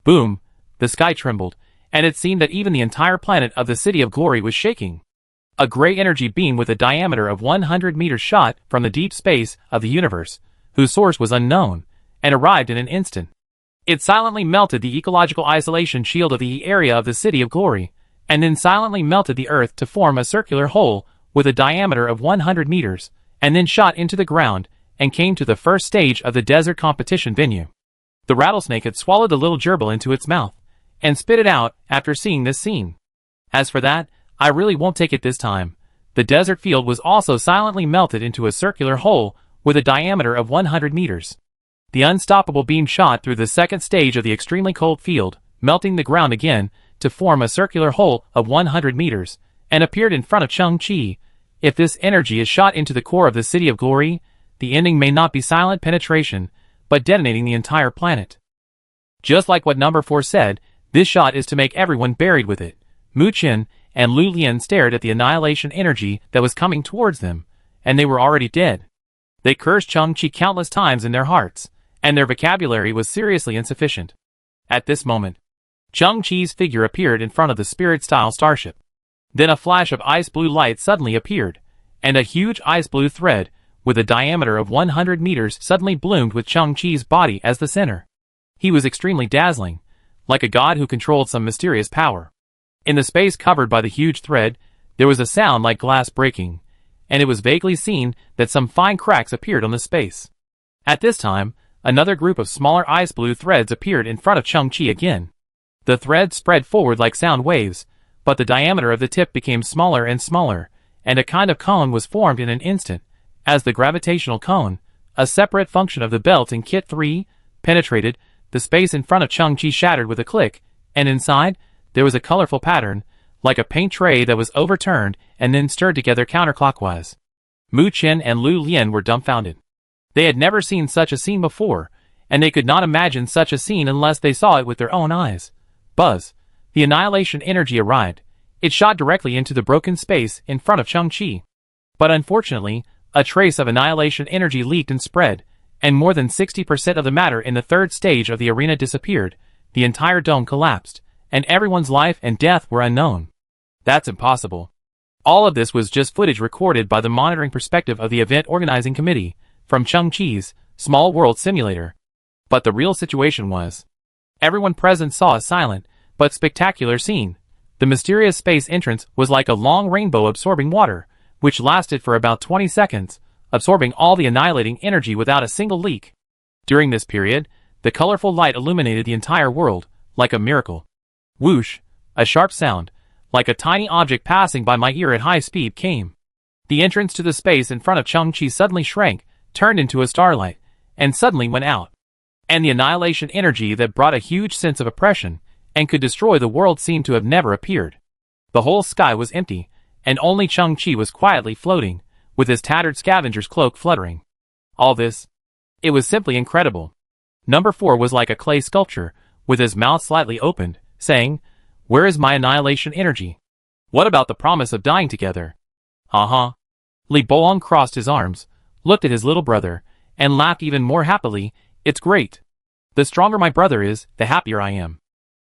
Boom, the sky trembled, and it seemed that even the entire planet of the City of Glory was shaking. A gray energy beam with a diameter of 100 meters shot from the deep space of the universe, whose source was unknown, and arrived in an instant. It silently melted the ecological isolation shield of the area of the City of Glory, and then silently melted the Earth to form a circular hole with a diameter of 100 meters, and then shot into the ground, and came to the first stage of the desert competition venue. The rattlesnake had swallowed the little gerbil into its mouth, and spit it out after seeing this scene. As for that, I really won't take it this time. The desert field was also silently melted into a circular hole with a diameter of 100 meters. The unstoppable beam shot through the second stage of the extremely cold field, melting the ground again to form a circular hole of 100 meters, and appeared in front of Chang-Chi. If this energy is shot into the core of the City of Glory, the ending may not be silent penetration, but detonating the entire planet. Just like what number 4 said, this shot is to make everyone buried with it. Mu Qian and Lu Lian stared at the annihilation energy that was coming towards them, and they were already dead. They cursed Chang-Chi countless times in their hearts, and their vocabulary was seriously insufficient. At this moment, Chang-Chi's figure appeared in front of the spirit-style starship. Then a flash of ice-blue light suddenly appeared, and a huge ice-blue thread, with a diameter of 100 meters suddenly bloomed with Chang-Chi's body as the center. He was extremely dazzling, like a god who controlled some mysterious power. In the space covered by the huge thread, there was a sound like glass breaking, and it was vaguely seen that some fine cracks appeared on the space. At this time, another group of smaller ice-blue threads appeared in front of Chang-Chi again. The threads spread forward like sound waves, but the diameter of the tip became smaller and smaller, and a kind of cone was formed in an instant, as the gravitational cone, a separate function of the belt in Kit 3, penetrated. The space in front of Chang-Chi shattered with a click, and inside, there was a colorful pattern, like a paint tray that was overturned and then stirred together counterclockwise. Mu Qian and Lu Lian were dumbfounded. They had never seen such a scene before, and they could not imagine such a scene unless they saw it with their own eyes. Buzz! The annihilation energy arrived. It shot directly into the broken space in front of Chang-Chi. But unfortunately, a trace of annihilation energy leaked and spread, and more than 60% of the matter in the third stage of the arena disappeared. The entire dome collapsed, and everyone's life and death were unknown. That's impossible. All of this was just footage recorded by the monitoring perspective of the event organizing committee, from Chang-Chi's small world simulator. But the real situation was, everyone present saw a silent, but spectacular scene. The mysterious space entrance was like a long rainbow absorbing water, which lasted for about 20 seconds, absorbing all the annihilating energy without a single leak. During this period, the colorful light illuminated the entire world, like a miracle. Whoosh! A sharp sound, like a tiny object passing by my ear at high speed came. The entrance to the space in front of Chang-Chi suddenly shrank, turned into a starlight, and suddenly went out. And the annihilation energy that brought a huge sense of oppression, and could destroy the world seemed to have never appeared. The whole sky was empty, and only Chang-Chi was quietly floating, with his tattered scavenger's cloak fluttering. All this, it was simply incredible. Number 4 was like a clay sculpture, with his mouth slightly opened, saying, "Where is my annihilation energy? What about the promise of dying together?" Li Bolong crossed his arms, looked at his little brother, and laughed even more happily. "It's great. The stronger my brother is, the happier I am.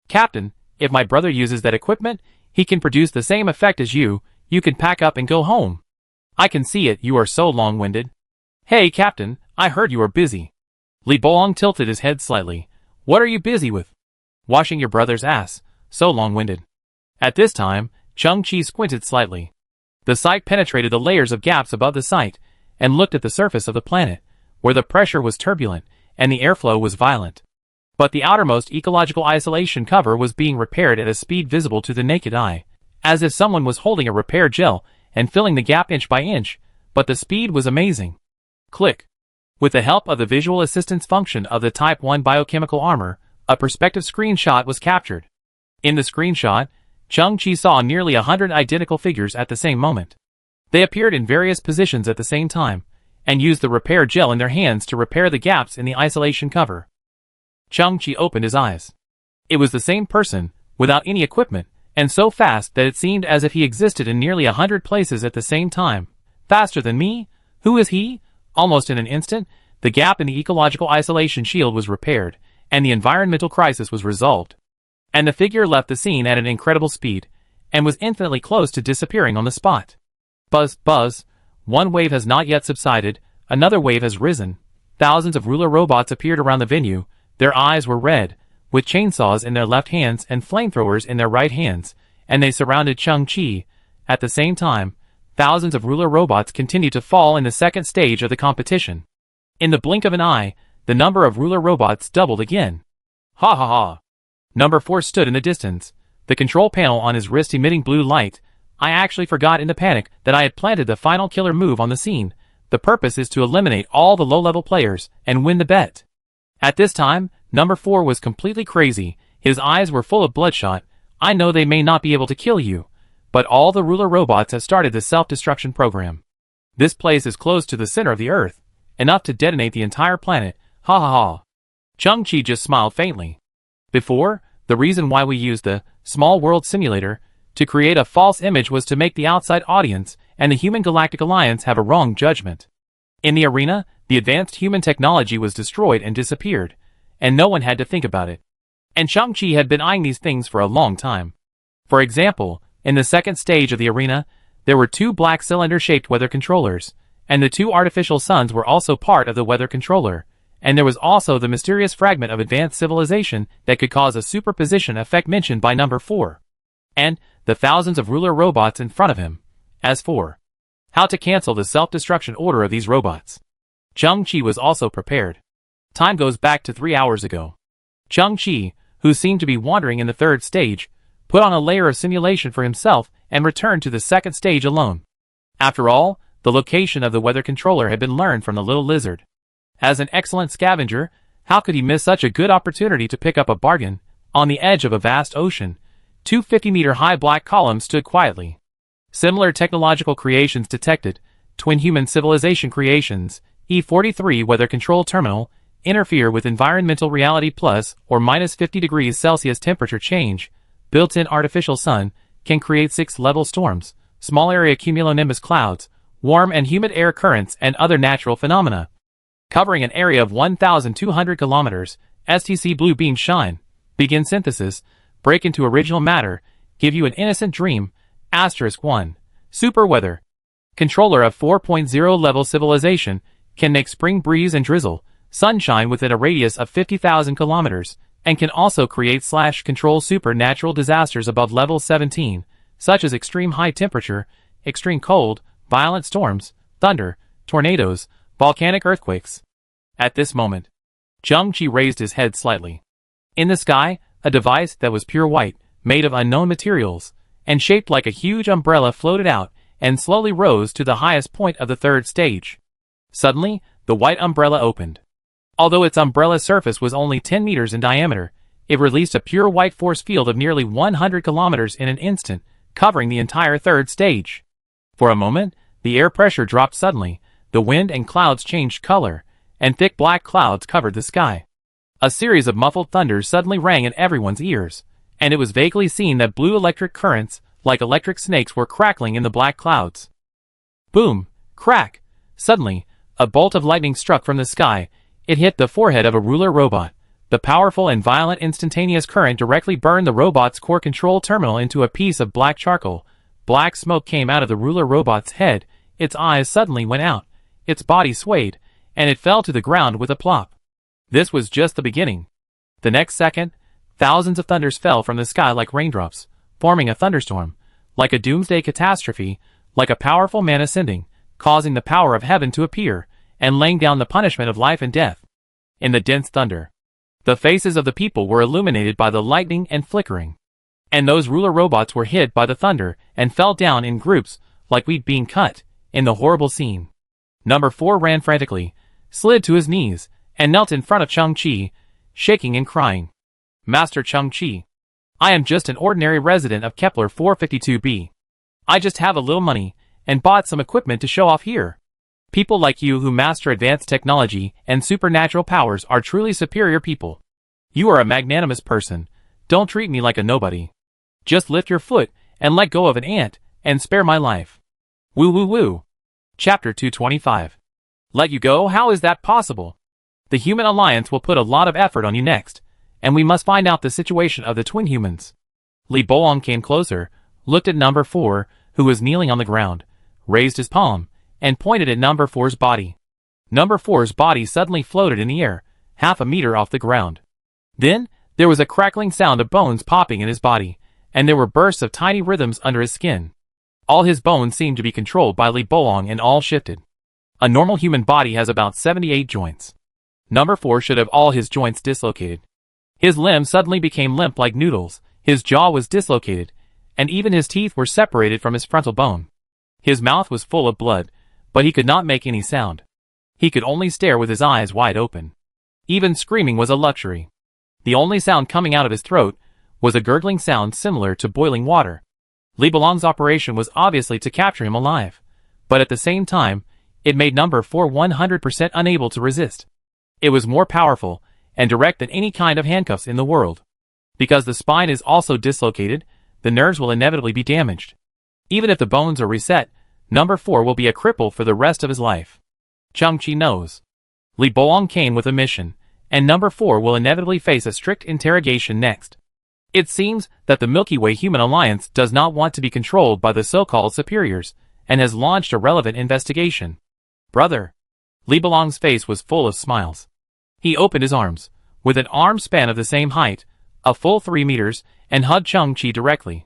Captain, if my brother uses that equipment, he can produce the same effect as you. You can pack up and go home. I can see it, you are so long-winded." "Hey, Captain, I heard you are busy." Li Bolong tilted his head slightly. "What are you busy with?" "Washing your brother's ass, so long-winded." At this time, Chang-Chi squinted slightly. The sight penetrated the layers of gaps above the sight, and looked at the surface of the planet, where the pressure was turbulent, and the airflow was violent. But the outermost ecological isolation cover was being repaired at a speed visible to the naked eye, as if someone was holding a repair gel and filling the gap inch by inch, but the speed was amazing. Click! With the help of the visual assistance function of the Type 1 biochemical armor, a perspective screenshot was captured. In the screenshot, Chung-Chi saw nearly 100 identical figures at the same moment. They appeared in various positions at the same time, and used the repair gel in their hands to repair the gaps in the isolation cover. Chung-Chi opened his eyes. It was the same person, without any equipment, and so fast that it seemed as if he existed in nearly 100 places at the same time. Faster than me? Who is he? Almost in an instant, the gap in the ecological isolation shield was repaired, and the environmental crisis was resolved. And the figure left the scene at an incredible speed, and was infinitely close to disappearing on the spot. Buzz, buzz. One wave has not yet subsided, another wave has risen. Thousands of ruler robots appeared around the venue. Their eyes were red, with chainsaws in their left hands and flamethrowers in their right hands, and they surrounded Chung-Chi. At the same time, thousands of ruler robots continued to fall in the second stage of the competition. In the blink of an eye, the number of ruler robots doubled again. Ha ha ha. Number 4 stood in the distance, the control panel on his wrist emitting blue light. I actually forgot in the panic that I had planted the final killer move on the scene. The purpose is to eliminate all the low-level players and win the bet. At this time, number 4 was completely crazy. His eyes were full of bloodshot. I know they may not be able to kill you, but all the ruler robots have started the self-destruction program. This place is close to the center of the Earth, enough to detonate the entire planet. Ha ha ha. Chung-Chi just smiled faintly. Before, the reason why we used the small world simulator to create a false image was to make the outside audience and the Human Galactic Alliance have a wrong judgment. In the arena, the advanced human technology was destroyed and disappeared, and no one had to think about it. And Chung-Chi had been eyeing these things for a long time. For example, in the second stage of the arena, there were 2 black cylinder-shaped weather controllers, and the 2 artificial suns were also part of the weather controller, and there was also the mysterious fragment of advanced civilization that could cause a superposition effect mentioned by number 4. And the thousands of ruler robots in front of him. As for how to cancel the self-destruction order of these robots, Chung-Chi was also prepared. Time goes back to 3 hours ago. Chung-Chi, who seemed to be wandering in the third stage, put on a layer of simulation for himself and returned to the second stage alone. After all, the location of the weather controller had been learned from the little lizard. As an excellent scavenger, how could he miss such a good opportunity to pick up a bargain? On the edge of a vast ocean, 2 50-meter-high black columns stood quietly. Similar technological creations detected. Twin human civilization creations, E43 weather control terminal, interfere with environmental reality plus or minus 50 degrees Celsius temperature change. Built-in artificial sun, can create 6-level storms, small area cumulonimbus clouds, warm and humid air currents and other natural phenomena. Covering an area of 1,200 kilometers, STC blue beam shine, begin synthesis, break into original matter, give you an innocent dream. *1. Super weather. Controller of 4.0 level civilization, can make spring breeze and drizzle, sunshine within a radius of 50,000 kilometers, and can also create/control supernatural disasters above level 17, such as extreme high temperature, extreme cold, violent storms, thunder, tornadoes, volcanic earthquakes. At this moment, Chung-Chi raised his head slightly. In the sky, a device that was pure white, made of unknown materials, and shaped like a huge umbrella floated out and slowly rose to the highest point of the third stage. Suddenly, the white umbrella opened. Although its umbrella surface was only 10 meters in diameter, it released a pure white force field of nearly 100 kilometers in an instant, covering the entire third stage. For a moment, the air pressure dropped suddenly, the wind and clouds changed color, and thick black clouds covered the sky. A series of muffled thunders suddenly rang in everyone's ears, and it was vaguely seen that blue electric currents, like electric snakes, were crackling in the black clouds. Boom! Crack! Suddenly, a bolt of lightning struck from the sky. It hit the forehead of a ruler robot. The powerful and violent instantaneous current directly burned the robot's core control terminal into a piece of black charcoal. Black smoke came out of the ruler robot's head. Its eyes suddenly went out. Its body swayed, and it fell to the ground with a plop. This was just the beginning. The next second, thousands of thunders fell from the sky like raindrops, forming a thunderstorm, like a doomsday catastrophe, like a powerful man ascending, causing the power of heaven to appear, and laying down the punishment of life and death. In the dense thunder, the faces of the people were illuminated by the lightning and flickering. And those ruler robots were hit by the thunder and fell down in groups, like wheat being cut, in the horrible scene. Number 4 ran frantically, slid to his knees, and knelt in front of Chang-Chi, shaking and crying. Master Chang-Chi, I am just an ordinary resident of Kepler 452b. I just have a little money, and bought some equipment to show off here. People like you who master advanced technology and supernatural powers are truly superior people. You are a magnanimous person. Don't treat me like a nobody. Just lift your foot and let go of an ant, and spare my life. Woo woo woo. Chapter 225. Let you go? How is that possible? The Human Alliance will put a lot of effort on you next, and we must find out the situation of the twin humans. Li Bolong came closer, looked at number 4, who was kneeling on the ground, raised his palm, and pointed at number 4's body. Number 4's body suddenly floated in the air, half a meter off the ground. Then, there was a crackling sound of bones popping in his body, and there were bursts of tiny rhythms under his skin. All his bones seemed to be controlled by Li Bolong and all shifted. A normal human body has about 78 joints. Number 4 should have all his joints dislocated. His limbs suddenly became limp like noodles, his jaw was dislocated, and even his teeth were separated from his frontal bone. His mouth was full of blood, but he could not make any sound. He could only stare with his eyes wide open. Even screaming was a luxury. The only sound coming out of his throat was a gurgling sound similar to boiling water. Li Bolong's operation was obviously to capture him alive, but at the same time, it made number 4 100% unable to resist. It was more powerful and direct than any kind of handcuffs in the world. Because the spine is also dislocated, the nerves will inevitably be damaged. Even if the bones are reset, number 4 will be a cripple for the rest of his life. Chang-Chi knows. Li Bolong came with a mission, and number 4 will inevitably face a strict interrogation next. It seems that the Milky Way Human Alliance does not want to be controlled by the so-called superiors, and has launched a relevant investigation. Brother. Li Bolong's face was full of smiles. He opened his arms, with an arm span of the same height, a full 3 meters, and hugged Chang-Chi directly.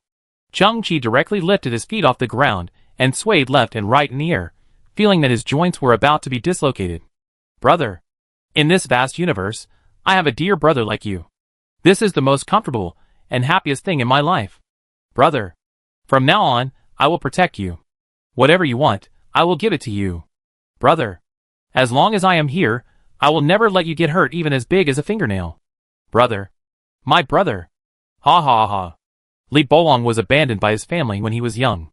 Chang-Chi directly lifted his feet off the ground, and swayed left and right in the air, feeling that his joints were about to be dislocated. Brother. In this vast universe, I have a dear brother like you. This is the most comfortable and happiest thing in my life. Brother. From now on, I will protect you. Whatever you want, I will give it to you. Brother. As long as I am here, I will never let you get hurt even as big as a fingernail. Brother. My brother. Ha ha ha. Li Bolong was abandoned by his family when he was young.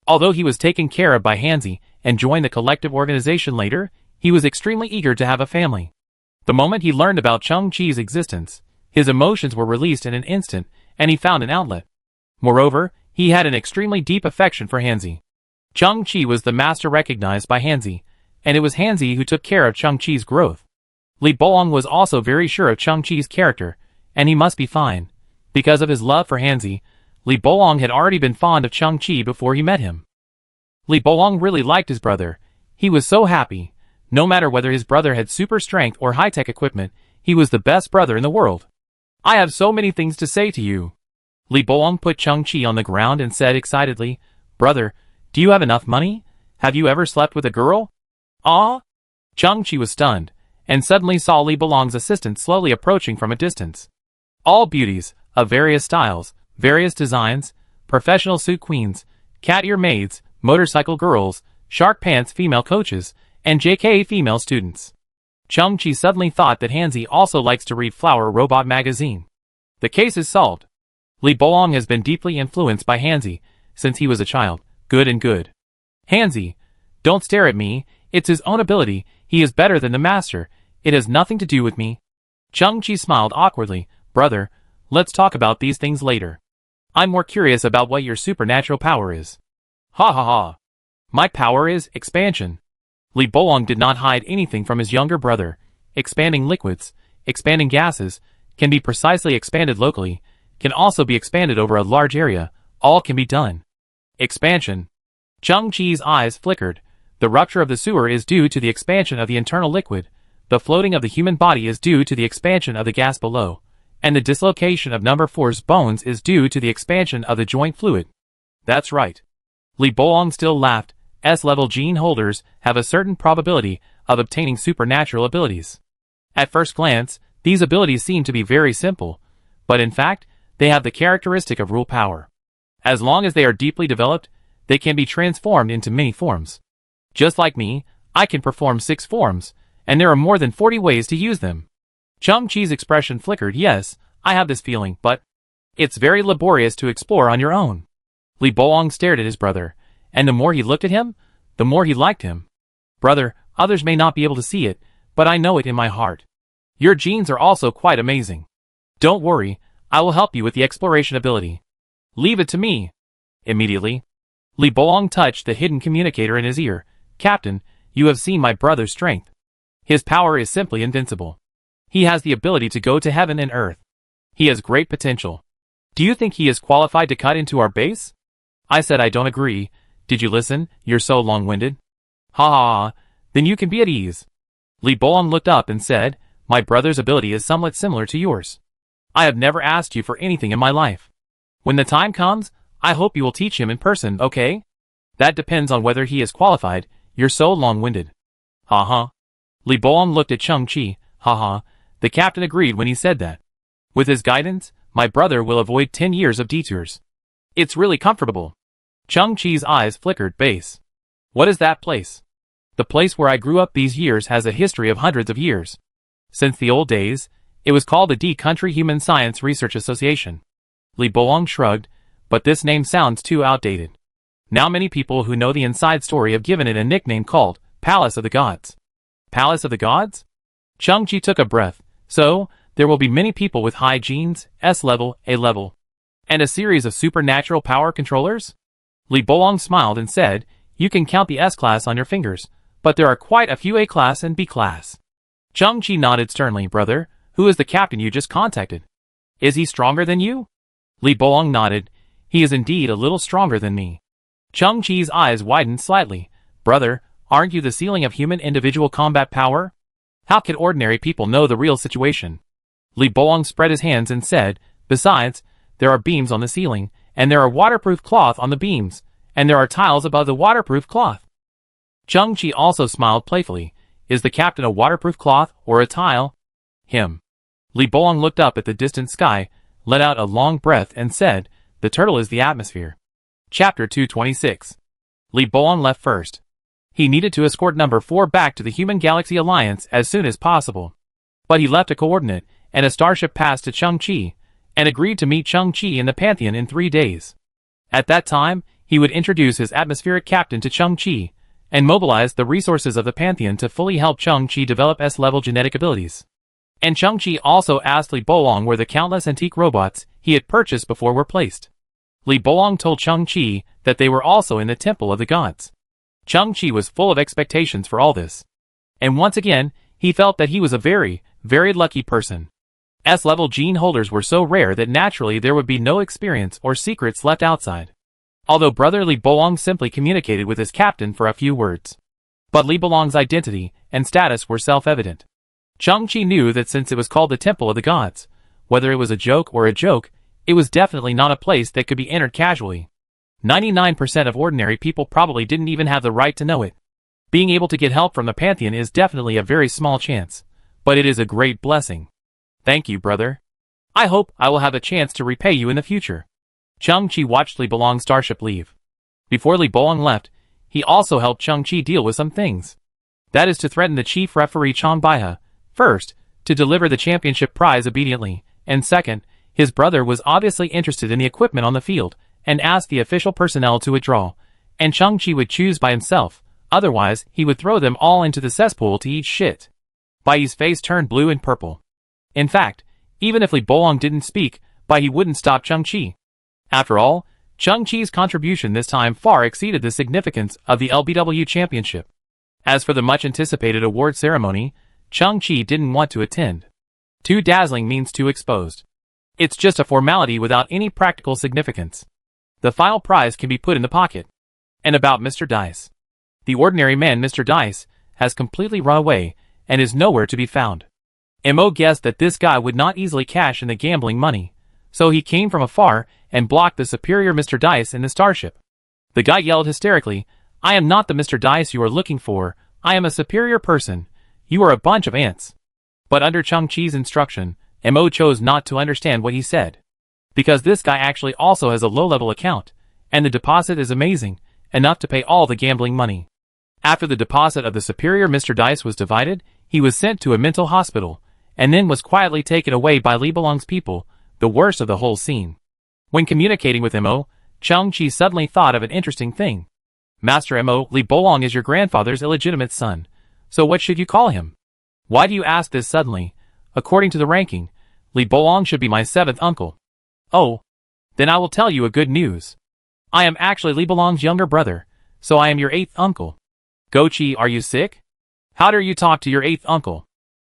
Although he was taken care of by Hanzi and joined the collective organization later, he was extremely eager to have a family. The moment he learned about Chang-Chi's existence, his emotions were released in an instant, and he found an outlet. Moreover, he had an extremely deep affection for Hanzi. Chang-Chi was the master recognized by Hanzi, and it was Hanzi who took care of Chang-Chi's growth. Li Bolong was also very sure of Chang-Chi's character, and he must be fine. Because of his love for Hanzi, Li Bolong had already been fond of Chang-Chi before he met him. Li Bolong really liked his brother. He was so happy. No matter whether his brother had super strength or high-tech equipment, he was the best brother in the world. I have so many things to say to you. Li Bolong put Chang-Chi on the ground and said excitedly, Brother, do you have enough money? Have you ever slept with a girl? Ah? Chang-Chi was stunned, and suddenly saw Li Bolong's assistant slowly approaching from a distance. All beauties, of various styles, various designs, professional suit queens, cat ear maids, motorcycle girls, shark pants female coaches, and JK female students. Chang-Chi suddenly thought that Hanzi also likes to read Flower Robot magazine. The case is solved. Li Bolong has been deeply influenced by Hanzi since he was a child, good and good. Hanzi, don't stare at me, it's his own ability, he is better than the master, it has nothing to do with me. Chang-Chi smiled awkwardly, Brother, let's talk about these things later. I'm more curious about what your supernatural power is. Ha ha ha. My power is expansion. Li Bolong did not hide anything from his younger brother. Expanding liquids, expanding gases, can be precisely expanded locally, can also be expanded over a large area, all can be done. Expansion. Chang-Chi's eyes flickered. The rupture of the sewer is due to the expansion of the internal liquid, the floating of the human body is due to the expansion of the gas below, and the dislocation of number 4's bones is due to the expansion of the joint fluid. That's right. Li Bolong still laughed. S-level gene holders have a certain probability of obtaining supernatural abilities. At first glance, these abilities seem to be very simple, but in fact, they have the characteristic of rule power. As long as they are deeply developed, they can be transformed into many forms. Just like me, I can perform 6 forms, and there are more than 40 ways to use them. Chung-Chi's expression flickered. Yes, I have this feeling, but it's very laborious to explore on your own. Li Bolong stared at his brother, and the more he looked at him, the more he liked him. Brother, others may not be able to see it, but I know it in my heart. Your genes are also quite amazing. Don't worry, I will help you with the exploration ability. Leave it to me. Immediately, Li Bolong touched the hidden communicator in his ear. Captain, you have seen my brother's strength. His power is simply invincible. He has the ability to go to heaven and earth. He has great potential. Do you think he is qualified to cut into our base? I said I don't agree. Did you listen? You're so long-winded. Ha ha ha, then you can be at ease. Li Bolong looked up and said, my brother's ability is somewhat similar to yours. I have never asked you for anything in my life. When the time comes, I hope you will teach him in person, okay? That depends on whether he is qualified. You're so long-winded. Ha ha. Li Bolong looked at Chung-Chi. Ha ha. The captain agreed when he said that. With his guidance, my brother will avoid 10 years of detours. It's really comfortable. Chung-Chi's eyes flickered. Base. What is that place? The place where I grew up these years has a history of hundreds of years. Since the old days, it was called the D Country Human Science Research Association. Li Bolong shrugged, but this name sounds too outdated. Now many people who know the inside story have given it a nickname called Palace of the Gods. Palace of the Gods? Chung-Chi took a breath. So, there will be many people with high genes, S level, A level, and a series of supernatural power controllers? Li Bolong smiled and said, you can count the S-class on your fingers, but there are quite a few A-class and B-class. Chung-Chi nodded sternly. Brother, who is the captain you just contacted? Is he stronger than you? Li Bolong nodded. He is indeed a little stronger than me. Chung-Chi's eyes widened slightly. Brother, aren't you the ceiling of human individual combat power? How can ordinary people know the real situation? Li Bolong spread his hands and said, besides, there are beams on the ceiling, and there are waterproof cloth on the beams, and there are tiles above the waterproof cloth. Chung-Chi also smiled playfully. Is the captain a waterproof cloth or a tile? Him. Li Bolong looked up at the distant sky, let out a long breath and said, the turtle is the atmosphere. Chapter 226. Li Bolong left first. He needed to escort number 4 back to the Human Galaxy Alliance as soon as possible. But he left a coordinate and a starship pass to Chung-Chi, and agreed to meet Chung-Chi in the Pantheon in 3 days. At that time, he would introduce his atmospheric captain to Chung-Chi, and mobilize the resources of the Pantheon to fully help Chung-Chi develop S-level genetic abilities. And Chung-Chi also asked Li Bolong where the countless antique robots he had purchased before were placed. Li Bolong told Chung-Chi that they were also in the Temple of the Gods. Chung-Chi was full of expectations for all this. And once again, he felt that he was a very, very lucky person. S-level gene holders were so rare that naturally there would be no experience or secrets left outside. Although brother Li Bolong simply communicated with his captain for a few words. But Li Bolong's identity and status were self-evident. Chung-Chi knew that since it was called the Temple of the Gods, whether it was a joke or a joke, it was definitely not a place that could be entered casually. 99% of ordinary people probably didn't even have the right to know it. Being able to get help from the Pantheon is definitely a very small chance, but it is a great blessing. Thank you, brother. I hope I will have a chance to repay you in the future. Chung-Chi watched Li Bolong's starship leave. Before Li Bolong left, he also helped Chung-Chi deal with some things. That is to threaten the chief referee Chong Baiha, first, to deliver the championship prize obediently, and second, his brother was obviously interested in the equipment on the field, and asked the official personnel to withdraw, and Chung-Chi would choose by himself, otherwise he would throw them all into the cesspool to eat shit. Bai's face turned blue and purple. In fact, even if Li Bolong didn't speak, Bai wouldn't stop Chung-Chi. After all, Chung-Chi's contribution this time far exceeded the significance of the LBW championship. As for the much-anticipated award ceremony, Chung-Chi didn't want to attend. Too dazzling means too exposed. It's just a formality without any practical significance. The final prize can be put in the pocket. And about Mr. Dice. The ordinary man Mr. Dice has completely run away and is nowhere to be found. Mo guessed that this guy would not easily cash in the gambling money, so he came from afar and blocked the superior Mr. Dice in the starship. The guy yelled hysterically, I am not the Mr. Dice you are looking for, I am a superior person, you are a bunch of ants. But under Chung-Chi's instruction, Mo chose not to understand what he said. Because this guy actually also has a low-level account, and the deposit is amazing, enough to pay all the gambling money. After the deposit of the superior Mr. Dice was divided, he was sent to a mental hospital, and then was quietly taken away by Li Belong's people, the worst of the whole scene. When communicating with Mo, Chang-Chi suddenly thought of an interesting thing. Master Mo, Li Belong is your grandfather's illegitimate son, so what should you call him? Why do you ask this suddenly? According to the ranking, Li Belong should be my 7th uncle. Oh, then I will tell you a good news. I am actually Li Belong's younger brother, so I am your 8th uncle. Gochi, are you sick? How dare you talk to your 8th uncle?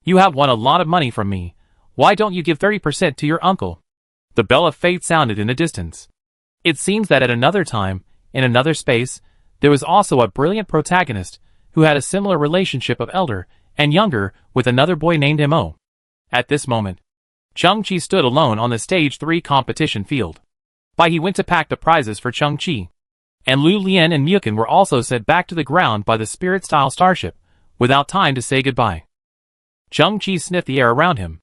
You have won a lot of money from me. Why don't you give 30% to your uncle? The bell of fate sounded in the distance. It seems that at another time, in another space, there was also a brilliant protagonist who had a similar relationship of elder and younger with another boy named Mo. At this moment, Chang-Chi stood alone on the Stage 3 competition field. He went to pack the prizes for Chang-Chi. And Lu Lian and Mukin were also sent back to the ground by the spirit-style starship, without time to say goodbye. Chang-Chi sniffed the air around him.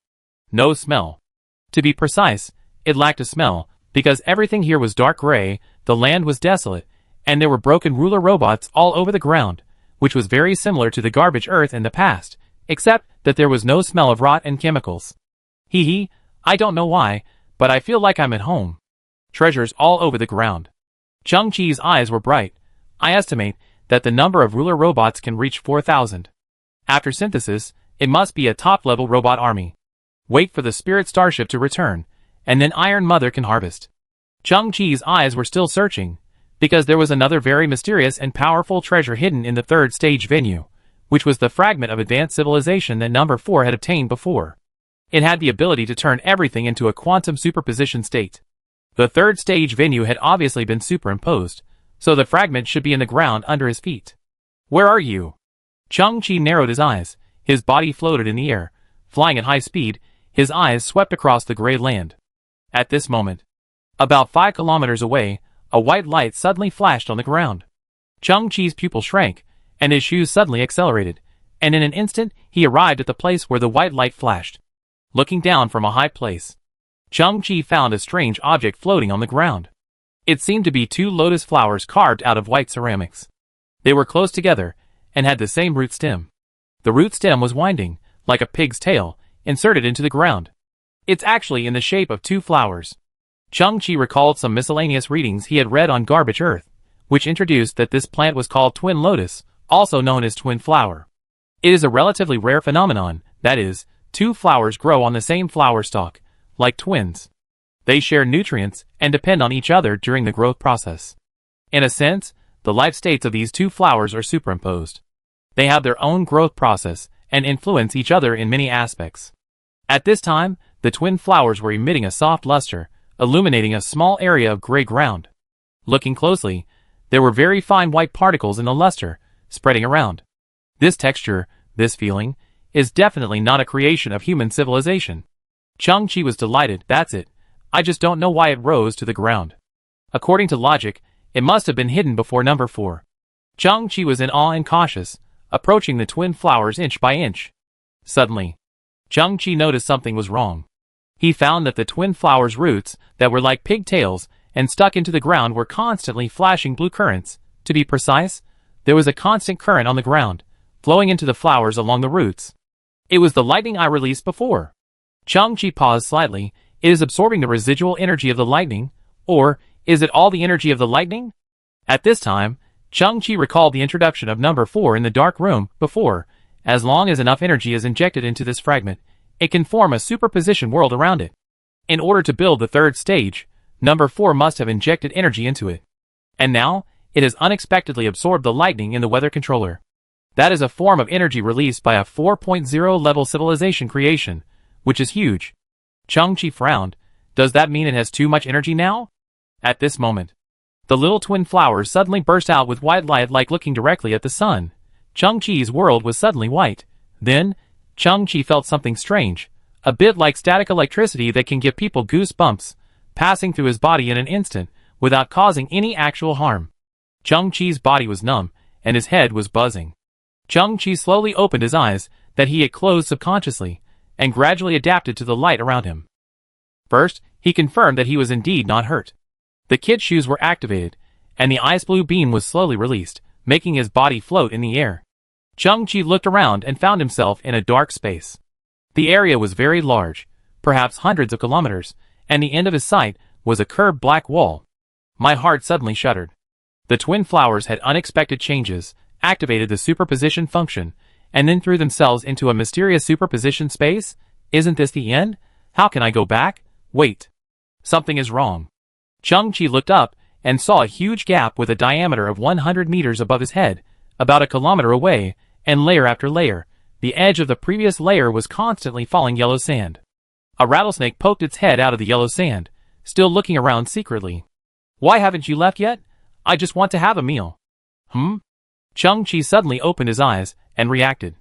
No smell. To be precise, it lacked a smell, because everything here was dark gray, the land was desolate, and there were broken ruler robots all over the ground, which was very similar to the garbage earth in the past, except that there was no smell of rot and chemicals. Hee, I don't know why, but I feel like I'm at home. Treasures all over the ground. Chang-Chi's eyes were bright. I estimate that the number of ruler robots can reach 4,000. After synthesis, it must be a top-level robot army. Wait for the spirit starship to return, and then Iron Mother can harvest. Chang-Chi's eyes were still searching, because there was another very mysterious and powerful treasure hidden in the 3rd stage venue, which was the fragment of advanced civilization that number 4 had obtained before. It had the ability to turn everything into a quantum superposition state. The 3rd stage venue had obviously been superimposed, so the fragment should be in the ground under his feet. Where are you? Chang-Chi narrowed his eyes. His body floated in the air, flying at high speed. His eyes swept across the gray land. At this moment, about 5 kilometers away, a white light suddenly flashed on the ground. Chang-Chi's pupil shrank, and his shoes suddenly accelerated, and in an instant he arrived at the place where the white light flashed. Looking down from a high place, Chang-Chi found a strange object floating on the ground. It seemed to be 2 lotus flowers carved out of white ceramics. They were close together, and had the same root stem. The root stem was winding, like a pig's tail, inserted into the ground. It's actually in the shape of 2 flowers. Chang-Chi recalled some miscellaneous readings he had read on Garbage Earth, which introduced that this plant was called twin lotus, also known as twin flower. It is a relatively rare phenomenon, that is, 2 flowers grow on the same flower stalk, like twins. They share nutrients and depend on each other during the growth process. In a sense, the life states of these 2 flowers are superimposed. They have their own growth process and influence each other in many aspects. At this time, the twin flowers were emitting a soft luster, illuminating a small area of gray ground. Looking closely, there were very fine white particles in the luster, spreading around. This texture, this feeling, is definitely not a creation of human civilization. Chang-Chi was delighted. That's it. I just don't know why it rose to the ground. According to logic, it must have been hidden before number 4. Chang-Chi was in awe and cautious, approaching the twin flowers inch by inch. Suddenly, Chang-Chi noticed something was wrong. He found that the twin flowers' roots, that were like pigtails and stuck into the ground, were constantly flashing blue currents. To be precise, there was a constant current on the ground, flowing into the flowers along the roots. It was the lightning I released before. Chang-Chi paused slightly. It is absorbing the residual energy of the lightning, or is it all the energy of the lightning? At this time, Chang-Chi recalled the introduction of number 4 in the dark room before. As long as enough energy is injected into this fragment, it can form a superposition world around it. In order to build the 3rd stage, number 4 must have injected energy into it. And now, it has unexpectedly absorbed the lightning in the weather controller. That is a form of energy released by a 4.0 level civilization creation, which is huge. Chang-Chi frowned. Does that mean it has too much energy now? At this moment, the little twin flowers suddenly burst out with white light like looking directly at the sun. Chang-Chi's world was suddenly white. Then, Chang-Chi felt something strange, a bit like static electricity that can give people goosebumps, passing through his body in an instant, without causing any actual harm. Chang-Chi's body was numb, and his head was buzzing. Chang-Chi slowly opened his eyes, that he had closed subconsciously, and gradually adapted to the light around him. First, he confirmed that he was indeed not hurt. The kid's shoes were activated, and the ice blue beam was slowly released, making his body float in the air. Chung-Chi looked around and found himself in a dark space. The area was very large, perhaps hundreds of kilometers, and the end of his sight was a curved black wall. My heart suddenly shuddered. The twin flowers had unexpected changes, activated the superposition function, and then threw themselves into a mysterious superposition space? Isn't this the end? How can I go back? Wait. Something is wrong. Chung-Chi looked up and saw a huge gap with a diameter of 100 meters above his head, about a kilometer away, and layer after layer, the edge of the previous layer was constantly falling yellow sand. A rattlesnake poked its head out of the yellow sand, still looking around secretly. Why haven't you left yet? I just want to have a meal. Chung-Chi suddenly opened his eyes and reacted.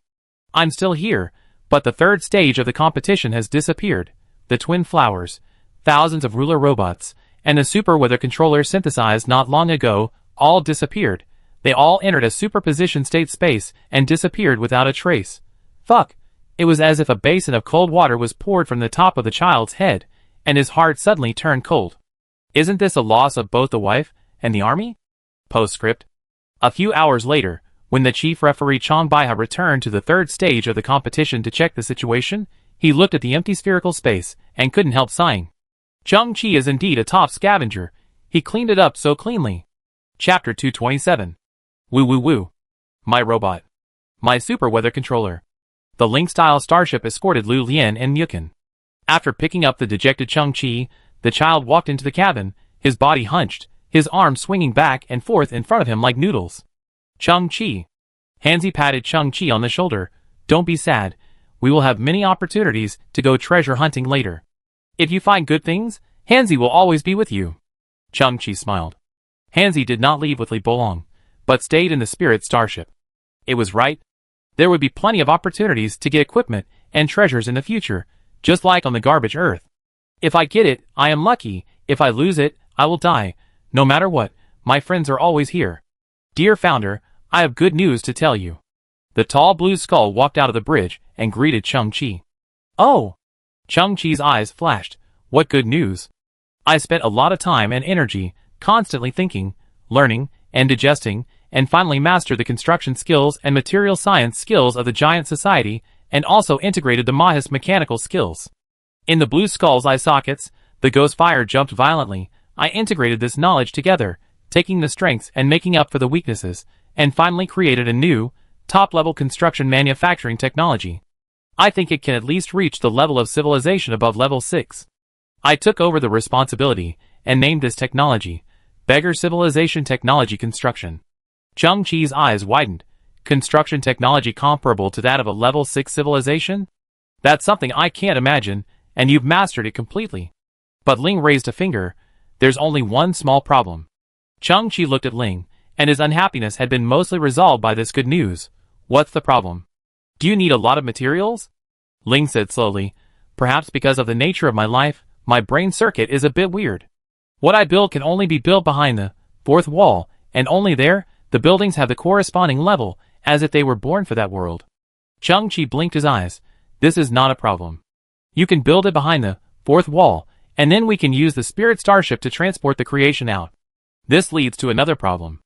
I'm still here, but the third stage of the competition has disappeared. The twin flowers, thousands of ruler robots, and the super weather controller synthesized not long ago, all disappeared. They all entered a superposition state space and disappeared without a trace. Fuck. It was as if a basin of cold water was poured from the top of the child's head, and his heart suddenly turned cold. Isn't this a loss of both the wife and the army? Postscript. A few hours later, when the chief referee Chong Baiha returned to the third stage of the competition to check the situation, he looked at the empty spherical space and couldn't help sighing. Chung-Chi is indeed a top scavenger. He cleaned it up so cleanly. Chapter 227. Woo woo woo. My robot. My super weather controller. The Link-style starship escorted Lu Lian and Myukin. After picking up the dejected Chung-Chi, the child walked into the cabin, his body hunched, his arms swinging back and forth in front of him like noodles. Chung-Chi. Hansi patted Chung-Chi on the shoulder. Don't be sad. We will have many opportunities to go treasure hunting later. If you find good things, Hansi will always be with you. Chung-Chi smiled. Hansi did not leave with Li Bolong, but stayed in the spirit starship. It was right. There would be plenty of opportunities to get equipment and treasures in the future, just like on the garbage Earth. If I get it, I am lucky. If I lose it, I will die. No matter what, my friends are always here. Dear Founder, I have good news to tell you. The tall blue skull walked out of the bridge and greeted Chung-Chi. Oh! Chung-Chi's eyes flashed. What good news? I spent a lot of time and energy, constantly thinking, learning, and digesting, and finally mastered the construction skills and material science skills of the giant society, and also integrated the Mahis mechanical skills. In the blue skull's eye sockets, the ghost fire jumped violently. I integrated this knowledge together, taking the strengths and making up for the weaknesses, and finally created a new, top-level construction manufacturing technology. I think it can at least reach the level of civilization above level 6. I took over the responsibility, and named this technology, Beggar Civilization Technology Construction. Chung-Chi's eyes widened. Construction technology comparable to that of a level 6 civilization? That's something I can't imagine, and you've mastered it completely. But Ling raised a finger. There's only one small problem. Chung-Chi looked at Ling, and his unhappiness had been mostly resolved by this good news. What's the problem? Do you need a lot of materials? Ling said slowly. Perhaps because of the nature of my life, my brain circuit is a bit weird. What I build can only be built behind the fourth wall, and only there, the buildings have the corresponding level, as if they were born for that world. Chung-Chi blinked his eyes. This is not a problem. You can build it behind the fourth wall, and then we can use the spirit starship to transport the creation out. This leads to another problem.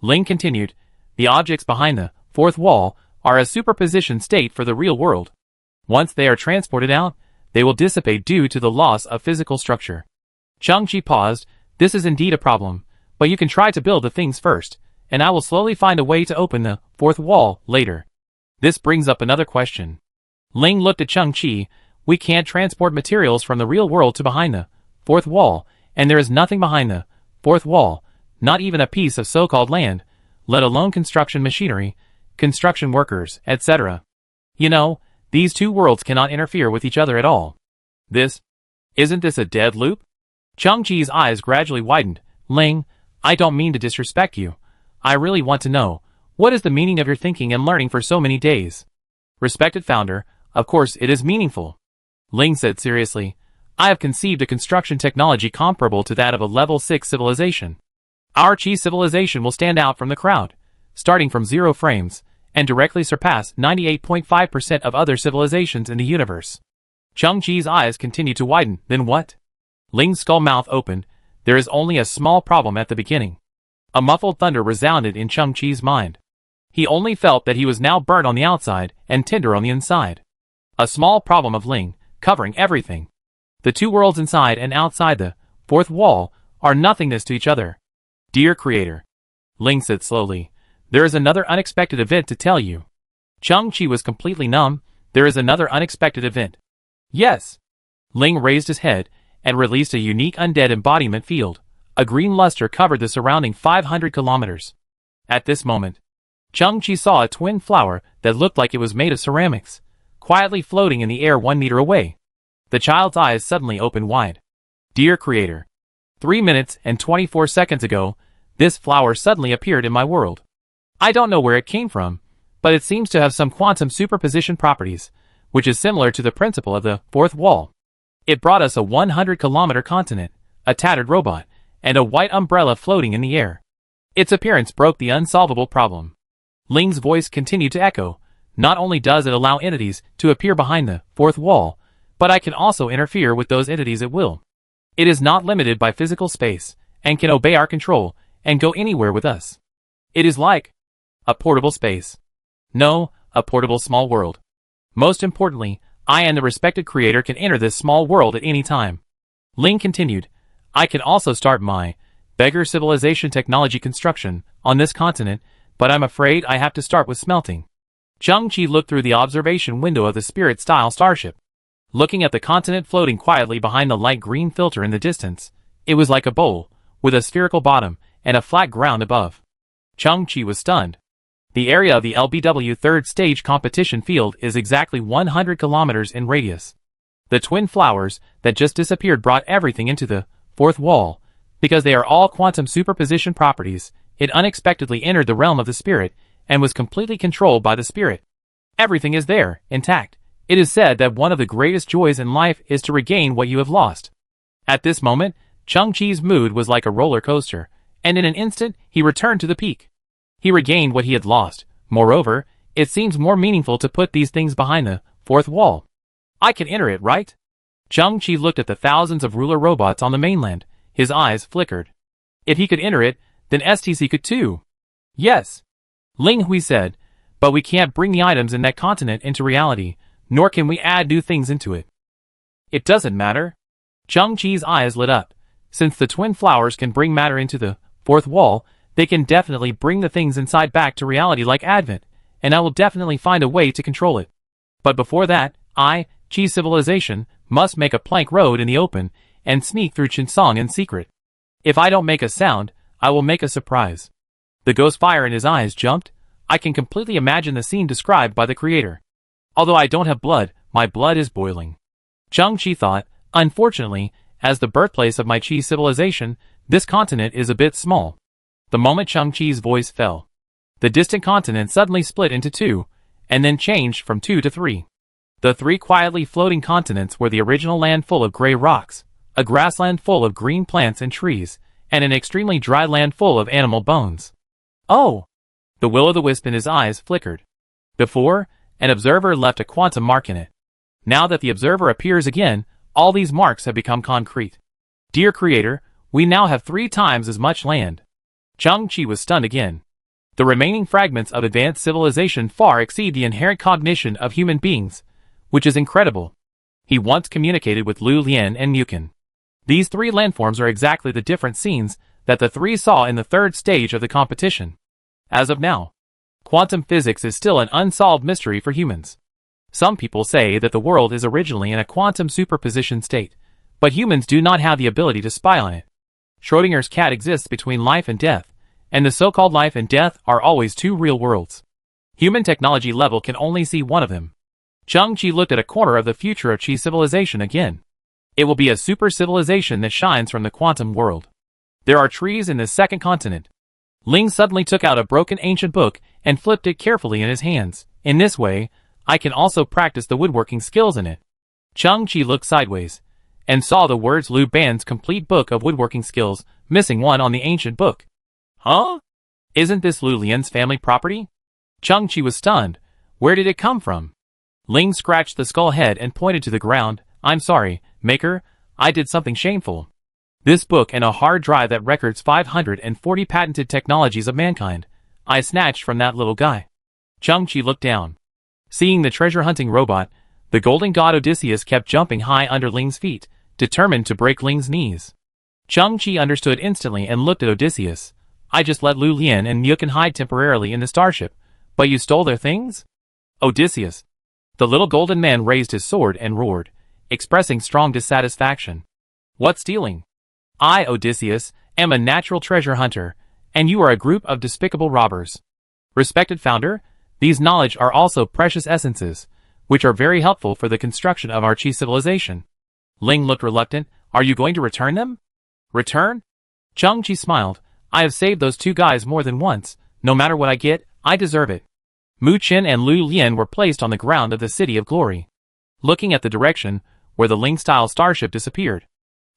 Ling continued. The objects behind the fourth wall are a superposition state for the real world. Once they are transported out, they will dissipate due to the loss of physical structure. Chung-Chi paused. This is indeed a problem, but you can try to build the things first, and I will slowly find a way to open the fourth wall later. This brings up another question. Ling looked at Chung-Chi. We can't transport materials from the real world to behind the fourth wall, and there is nothing behind the fourth wall, not even a piece of so-called land, let alone construction machinery, construction workers, etc. You know, these two worlds cannot interfere with each other at all. Isn't this a dead loop? Chung-Chi's eyes gradually widened. Ling, I don't mean to disrespect you. I really want to know, what is the meaning of your thinking and learning for so many days? Respected Founder, of course it is meaningful. Ling said seriously. I have conceived a construction technology comparable to that of a level 6 civilization. Our Chi civilization will stand out from the crowd, starting from 0 frames, and directly surpass 98.5% of other civilizations in the universe. Chung-Chi's eyes continued to widen. Then what? Ling's skull mouth opened. There is only a small problem at the beginning. A muffled thunder resounded in Chung-Chi's mind. He only felt that he was now burnt on the outside and tender on the inside. A small problem of Ling, covering everything. The two worlds inside and outside the fourth wall are nothingness to each other. Dear Creator, Ling said slowly, there is another unexpected event to tell you. Chang-Chi was completely numb. There is another unexpected event. Yes. Ling raised his head and released a unique undead embodiment field. A green luster covered the surrounding 500 kilometers. At this moment, Chang-Chi saw a twin flower that looked like it was made of ceramics, quietly floating in the air 1 meter away. The child's eyes suddenly opened wide. Dear Creator, 3 minutes and 24 seconds ago, this flower suddenly appeared in my world. I don't know where it came from, but it seems to have some quantum superposition properties, which is similar to the principle of the fourth wall. It brought us a 100-kilometer continent, a tattered robot, and a white umbrella floating in the air. Its appearance broke the unsolvable problem. Ling's voice continued to echo. Not only does it allow entities to appear behind the fourth wall, but I can also interfere with those entities at will. It is not limited by physical space, and can obey our control, and go anywhere with us. It is like a portable space. No, a portable small world. Most importantly, I and the respected Creator can enter this small world at any time. Ling continued, I can also start my beggar civilization technology construction on this continent, but I'm afraid I have to start with smelting. Chang-Chi looked through the observation window of the spirit-style starship. Looking at the continent floating quietly behind the light green filter in the distance, it was like a bowl, with a spherical bottom and a flat ground above. Chang-Chi was stunned. The area of the LBW third stage competition field is exactly 100 kilometers in radius. The twin flowers that just disappeared brought everything into the fourth wall. Because they are all quantum superposition properties, it unexpectedly entered the realm of the spirit and was completely controlled by the spirit. Everything is there, intact. It is said that one of the greatest joys in life is to regain what you have lost. At this moment, Chang-Chi's mood was like a roller coaster, and in an instant, he returned to the peak. He regained what he had lost. Moreover, it seems more meaningful to put these things behind the fourth wall. I can enter it, right? Chang-Chi looked at the thousands of ruler robots on the mainland. His eyes flickered. If he could enter it, then STC could too. Yes. Ling Hui said, but we can't bring the items in that continent into reality, nor can we add new things into it. It doesn't matter. Chang-Chi's eyes lit up. Since the twin flowers can bring matter into the fourth wall, they can definitely bring the things inside back to reality like Advent, and I will definitely find a way to control it. But before that, I, Chi Civilization, must make a plank road in the open and sneak through Chinsong in secret. If I don't make a sound, I will make a surprise. The ghost fire in his eyes jumped. I can completely imagine the scene described by the Creator. Although I don't have blood, my blood is boiling. Chang-Chi thought, unfortunately, as the birthplace of my Chi civilization, this continent is a bit small. The moment Chang-Chi's voice fell, the distant continent suddenly split into two, and then changed from 2 to 3. The 3 quietly floating continents were the original land full of gray rocks, a grassland full of green plants and trees, and an extremely dry land full of animal bones. Oh! The will-o'-the-wisp in his eyes flickered. Before, an observer left a quantum mark in it. Now that the observer appears again, all these marks have become concrete. Dear Creator, we now have 3 times as much land. Chang-Chi was stunned again. The remaining fragments of advanced civilization far exceed the inherent cognition of human beings, which is incredible. He once communicated with Lu Lian and Mukin. These 3 landforms are exactly the different scenes that the 3 saw in the third stage of the competition. As of now, quantum physics is still an unsolved mystery for humans. Some people say that the world is originally in a quantum superposition state, but humans do not have the ability to spy on it. Schrodinger's cat exists between life and death, and the so-called life and death are always 2 real worlds. Human technology level can only see one of them. Chang-Chi looked at a corner of the future of Chi civilization again. It will be a super civilization that shines from the quantum world. There are trees in this second continent. Ling suddenly took out a broken ancient book and flipped it carefully in his hands. In this way, I can also practice the woodworking skills in it. Chang-Chi looked sideways and saw the words Lu Ban's complete book of woodworking skills, missing one on the ancient book. Huh? Isn't this Lu Lian's family property? Chang-Chi was stunned. Where did it come from? Ling scratched the skull head and pointed to the ground. I'm sorry, Maker, I did something shameful. This book and a hard drive that records 540 patented technologies of mankind. I snatched from that little guy. Chang-Chi looked down. Seeing the treasure-hunting robot, the golden god Odysseus kept jumping high under Ling's feet, determined to break Ling's knees. Chang-Chi understood instantly and looked at Odysseus. I just let Lu Lian and Muyukin hide temporarily in the starship, but you stole their things? Odysseus. The little golden man raised his sword and roared, expressing strong dissatisfaction. What stealing? I, Odysseus, am a natural treasure hunter, and you are a group of despicable robbers. Respected founder, these knowledge are also precious essences, which are very helpful for the construction of our Qi civilization. Ling looked reluctant. Are you going to return them? Return? Chang-Chi smiled. I have saved those two guys more than once. No matter what I get, I deserve it. Mu Qin and Lu Lian were placed on the ground of the City of Glory, looking at the direction where the Ling-style starship disappeared.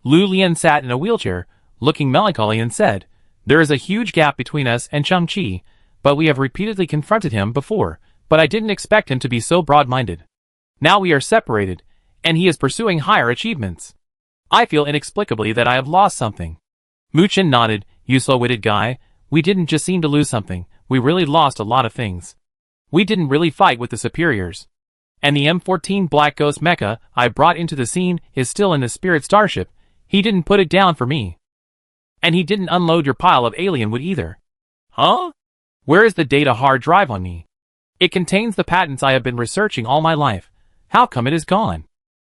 Lu Lian sat in a wheelchair, looking melancholy and said, There is a huge gap between us and Chang-Chi, but we have repeatedly confronted him before, but I didn't expect him to be so broad-minded. Now we are separated, and he is pursuing higher achievements. I feel inexplicably that I have lost something. Mu Qin nodded. You slow-witted guy, we didn't just seem to lose something, we really lost a lot of things. We didn't really fight with the superiors. And the M14 Black Ghost mecha I brought into the scene is still in the Spirit Starship. He didn't put it down for me. And he didn't unload your pile of alien wood either. Huh? Where is the data hard drive on me? It contains the patents I have been researching all my life. How come it is gone?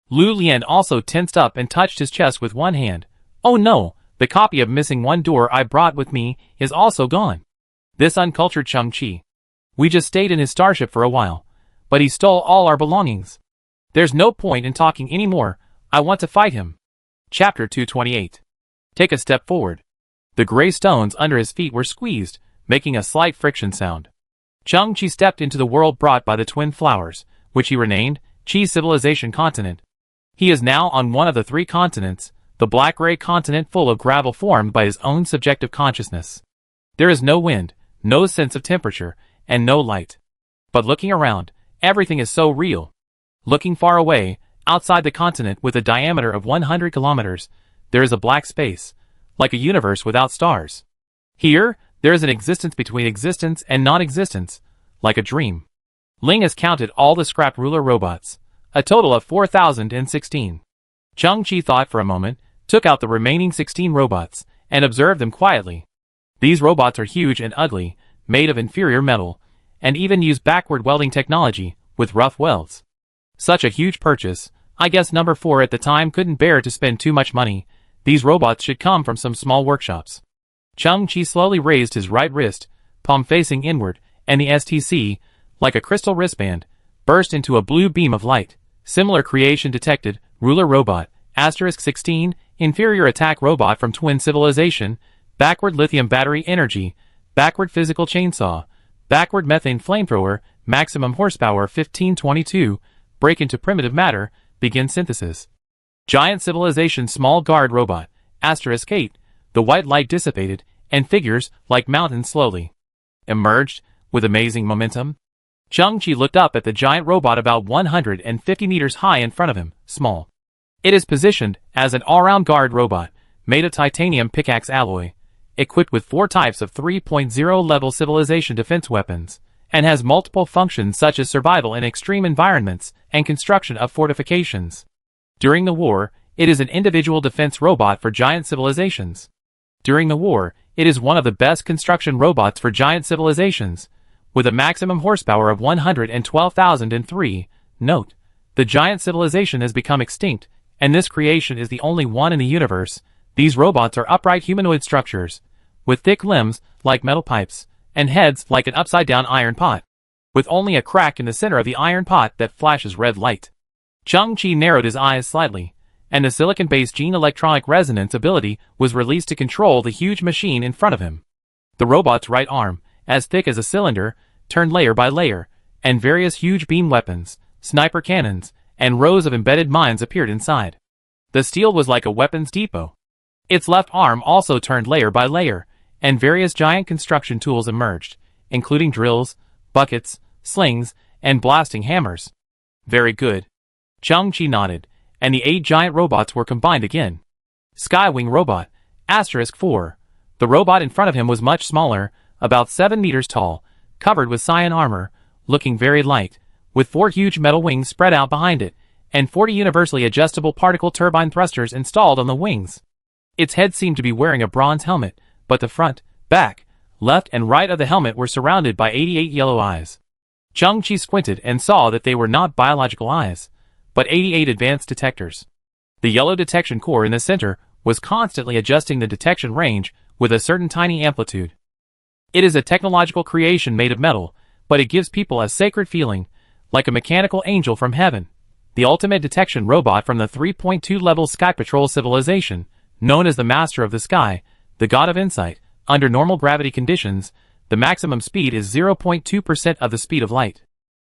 Lu Lian also tensed up and touched his chest with one hand. Oh no, the copy of Missing One Door I brought with me is also gone. This uncultured Chang-Chi. We just stayed in his starship for a while, but he stole all our belongings. There's no point in talking anymore. I want to fight him. Chapter 228. Take a step forward. The gray stones under his feet were squeezed, making a slight friction sound. Chang-Chi stepped into the world brought by the twin flowers, which he renamed Qi Civilization Continent. He is now on one of the three continents, the black ray continent full of gravel formed by his own subjective consciousness. There is no wind, no sense of temperature, and no light. But looking around, everything is so real. Looking far away, outside the continent with a diameter of 100 kilometers, there is a black space, like a universe without stars. Here, there is an existence between existence and non-existence, like a dream. Ling has counted all the scrapped ruler robots, a total of 4,016. Chang-Chi thought for a moment, took out the remaining 16 robots, and observed them quietly. These robots are huge and ugly, made of inferior metal, and even use backward welding technology, with rough welds. Such a huge purchase, I guess number 4 at the time couldn't bear to spend too much money. These robots should come from some small workshops. Chang-Chi slowly raised his right wrist, palm facing inward, and the STC, like a crystal wristband, burst into a blue beam of light. Similar creation detected, ruler robot, *16, inferior attack robot from twin civilization, backward lithium battery energy, backward physical chainsaw, backward methane flamethrower, maximum horsepower 1522, break into primitive matter, begin synthesis. Giant civilization small guard robot, *8, the white light dissipated, and figures, like mountains slowly emerged, with amazing momentum. Chang-Chi looked up at the giant robot about 150 meters high in front of him, small. It is positioned as an all-round guard robot, made of titanium pickaxe alloy, equipped with 4 types of 3.0 level civilization defense weapons, and has multiple functions such as survival in extreme environments and construction of fortifications. During the war, it is an individual defense robot for giant civilizations. During the war, it is one of the best construction robots for giant civilizations, with a maximum horsepower of 112,003. Note, the giant civilization has become extinct, and this creation is the only one in the universe. These robots are upright humanoid structures, with thick limbs, like metal pipes, and heads like an upside-down iron pot, with only a crack in the center of the iron pot that flashes red light. Chang-Chi narrowed his eyes slightly, and the silicon-based gene electronic resonance ability was released to control the huge machine in front of him. The robot's right arm, as thick as a cylinder, turned layer by layer, and various huge beam weapons, sniper cannons, and rows of embedded mines appeared inside. The steel was like a weapons depot. Its left arm also turned layer by layer, and various giant construction tools emerged, including drills, buckets, slings, and blasting hammers. Very good. Chang-Chi nodded, and the 8 giant robots were combined again. Skywing robot, *4. The robot in front of him was much smaller, about 7 meters tall, covered with cyan armor, looking very light, with 4 huge metal wings spread out behind it, and 40 universally adjustable particle turbine thrusters installed on the wings. Its head seemed to be wearing a bronze helmet, but the front, back, left and right of the helmet were surrounded by 88 yellow eyes. Chang-Chi squinted and saw that they were not biological eyes, but 88 advanced detectors. The yellow detection core in the center was constantly adjusting the detection range with a certain tiny amplitude. It is a technological creation made of metal, but it gives people a sacred feeling, like a mechanical angel from heaven. The ultimate detection robot from the 3.2 level Sky Patrol civilization, known as the Master of the Sky, the God of Insight. Under normal gravity conditions, the maximum speed is 0.2% of the speed of light.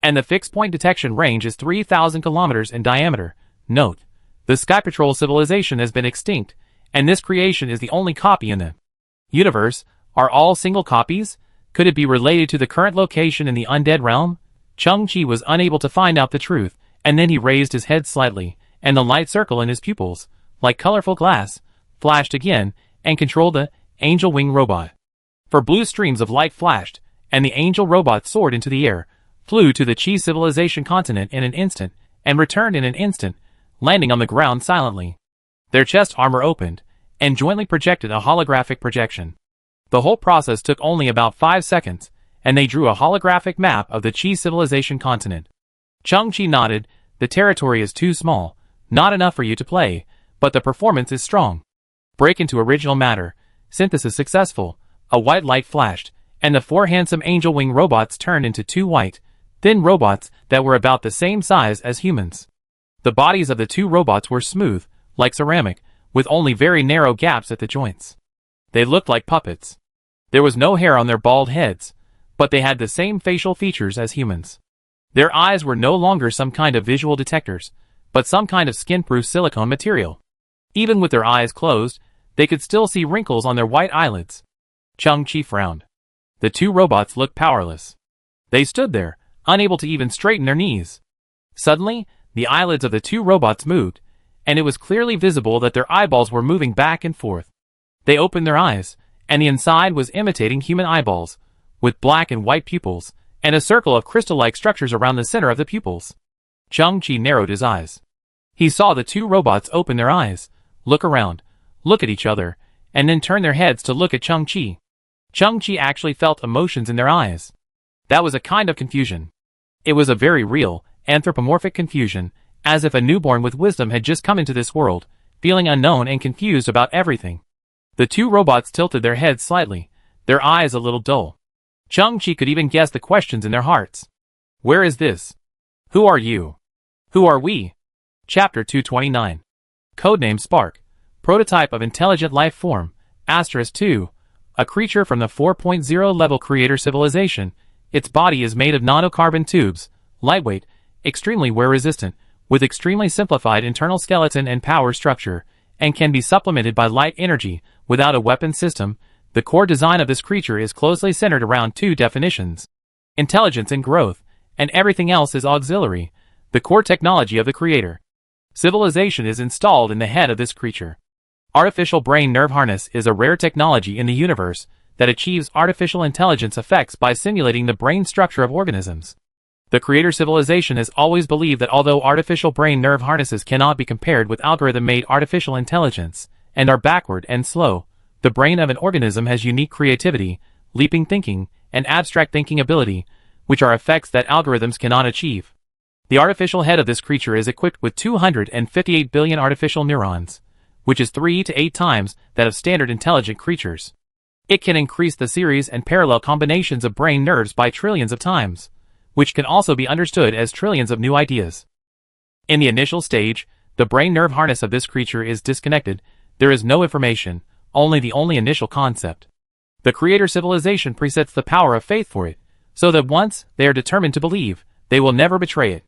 And the fixed point detection range is 3,000 kilometers in diameter. Note: the Sky Patrol civilization has been extinct, and this creation is the only copy in the universe. Are all single copies? Could it be related to the current location in the undead realm? Chang-Chi was unable to find out the truth, and then he raised his head slightly, and the light circle in his pupils, like colorful glass, flashed again, and controlled the Angel Wing robot. For blue streams of light flashed, and the Angel robot soared into the air, flew to the Chi civilization continent in an instant, and returned in an instant, landing on the ground silently. Their chest armor opened, and jointly projected a holographic projection. The whole process took only about 5 seconds, and they drew a holographic map of the Chi civilization continent. Chang-Chi nodded. The territory is too small, not enough for you to play, but the performance is strong. Break into original matter. Synthesis successful. A white light flashed, and the 4 handsome Angel Wing robots turned into 2 white, thin robots that were about the same size as humans. The bodies of the 2 robots were smooth, like ceramic, with only very narrow gaps at the joints. They looked like puppets. There was no hair on their bald heads, but they had the same facial features as humans. Their eyes were no longer some kind of visual detectors, but some kind of skin-proof silicone material. Even with their eyes closed, they could still see wrinkles on their white eyelids. Chang-Chi frowned. The 2 robots looked powerless. They stood there, unable to even straighten their knees. Suddenly, the eyelids of the 2 robots moved, and it was clearly visible that their eyeballs were moving back and forth. They opened their eyes, and the inside was imitating human eyeballs, with black and white pupils, and a circle of crystal-like structures around the center of the pupils. Chang-Chi narrowed his eyes. He saw the 2 robots open their eyes, look around, look at each other, and then turn their heads to look at Chang-Chi. Chang-Chi actually felt emotions in their eyes. That was a kind of confusion. It was a very real, anthropomorphic confusion, as if a newborn with wisdom had just come into this world, feeling unknown and confused about everything. The 2 robots tilted their heads slightly, their eyes a little dull. Chang-Chi could even guess the questions in their hearts. Where is this? Who are you? Who are we? Chapter 229. Codename Spark. Prototype of intelligent life form, *2. A creature from the 4.0 level creator civilization. Its body is made of nanocarbon tubes, lightweight, extremely wear resistant, with extremely simplified internal skeleton and power structure, and can be supplemented by light energy, without a weapon system. The core design of this creature is closely centered around 2 definitions: intelligence and growth, and everything else is auxiliary, the core technology of the creator. Civilization is installed in the head of this creature. Artificial brain nerve harness is a rare technology in the universe that achieves artificial intelligence effects by simulating the brain structure of organisms. The creator civilization has always believed that although artificial brain nerve harnesses cannot be compared with algorithm-made artificial intelligence, and are backward and slow, the brain of an organism has unique creativity, leaping thinking, and abstract thinking ability, which are effects that algorithms cannot achieve. The artificial head of this creature is equipped with 258 billion artificial neurons, which is 3 to 8 times that of standard intelligent creatures. It can increase the series and parallel combinations of brain nerves by trillions of times, which can also be understood as trillions of new ideas. In the initial stage, the brain nerve harness of this creature is disconnected. There is no information, only the initial concept. The creator civilization presets the power of faith for it, so that once they are determined to believe, they will never betray it.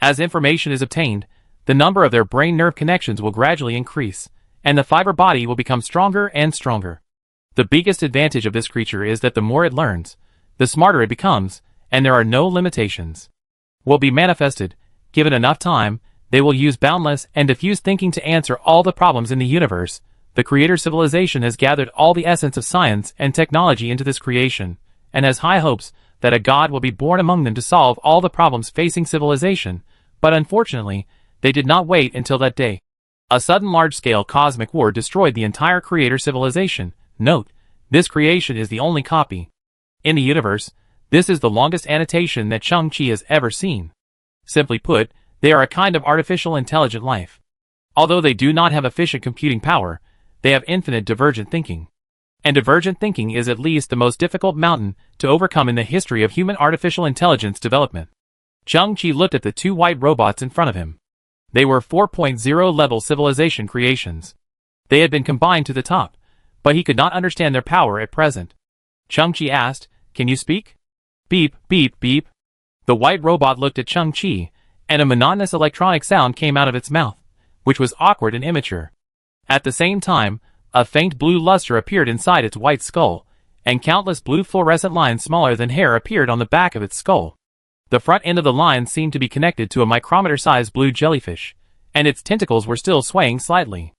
As information is obtained, the number of their brain nerve connections will gradually increase, and the fiber body will become stronger and stronger. The biggest advantage of this creature is that the more it learns, the smarter it becomes, and there are no limitations. Will be manifested, given enough time, they will use boundless and diffuse thinking to answer all the problems in the universe, The creator civilization has gathered all the essence of science and technology into this creation, and has high hopes that a god will be born among them to solve all the problems facing civilization, but unfortunately, they did not wait until that day. A sudden large-scale cosmic war destroyed the entire creator civilization. Note, this creation is the only copy in the universe. This is the longest annotation that Chang-Chi has ever seen. Simply put, they are a kind of artificial intelligent life. Although they do not have efficient computing power, they have infinite divergent thinking. And divergent thinking is at least the most difficult mountain to overcome in the history of human artificial intelligence development. Chang-Chi looked at the two white robots in front of him. They were 4.0 level civilization creations. They had been combined to the top, but he could not understand their power at present. Chang-Chi asked, "Can you speak?" Beep, beep, beep. The white robot looked at Chang-Chi, and a monotonous electronic sound came out of its mouth, which was awkward and immature. At the same time, a faint blue luster appeared inside its white skull, and countless blue fluorescent lines smaller than hair appeared on the back of its skull. The front end of the line seemed to be connected to a micrometer-sized blue jellyfish, and its tentacles were still swaying slightly.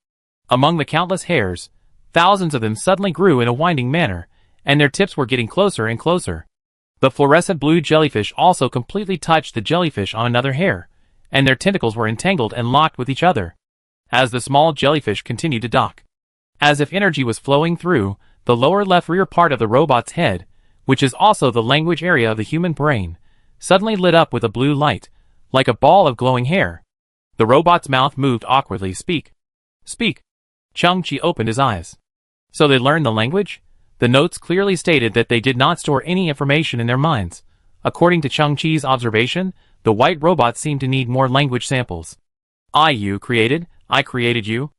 Among the countless hairs, thousands of them suddenly grew in a winding manner, and their tips were getting closer and closer. The fluorescent blue jellyfish also completely touched the jellyfish on another hair, and their tentacles were entangled and locked with each other. As the small jellyfish continued to dock, as if energy was flowing through the lower left rear part of the robot's head, which is also the language area of the human brain, suddenly lit up with a blue light, like a ball of glowing hair. The robot's mouth moved awkwardly. "Speak. Speak." Chang-Chi opened his eyes. So they learned the language? The notes clearly stated that they did not store any information in their minds. According to Chang-Chi's observation, the white robot seemed to need more language samples. I created you.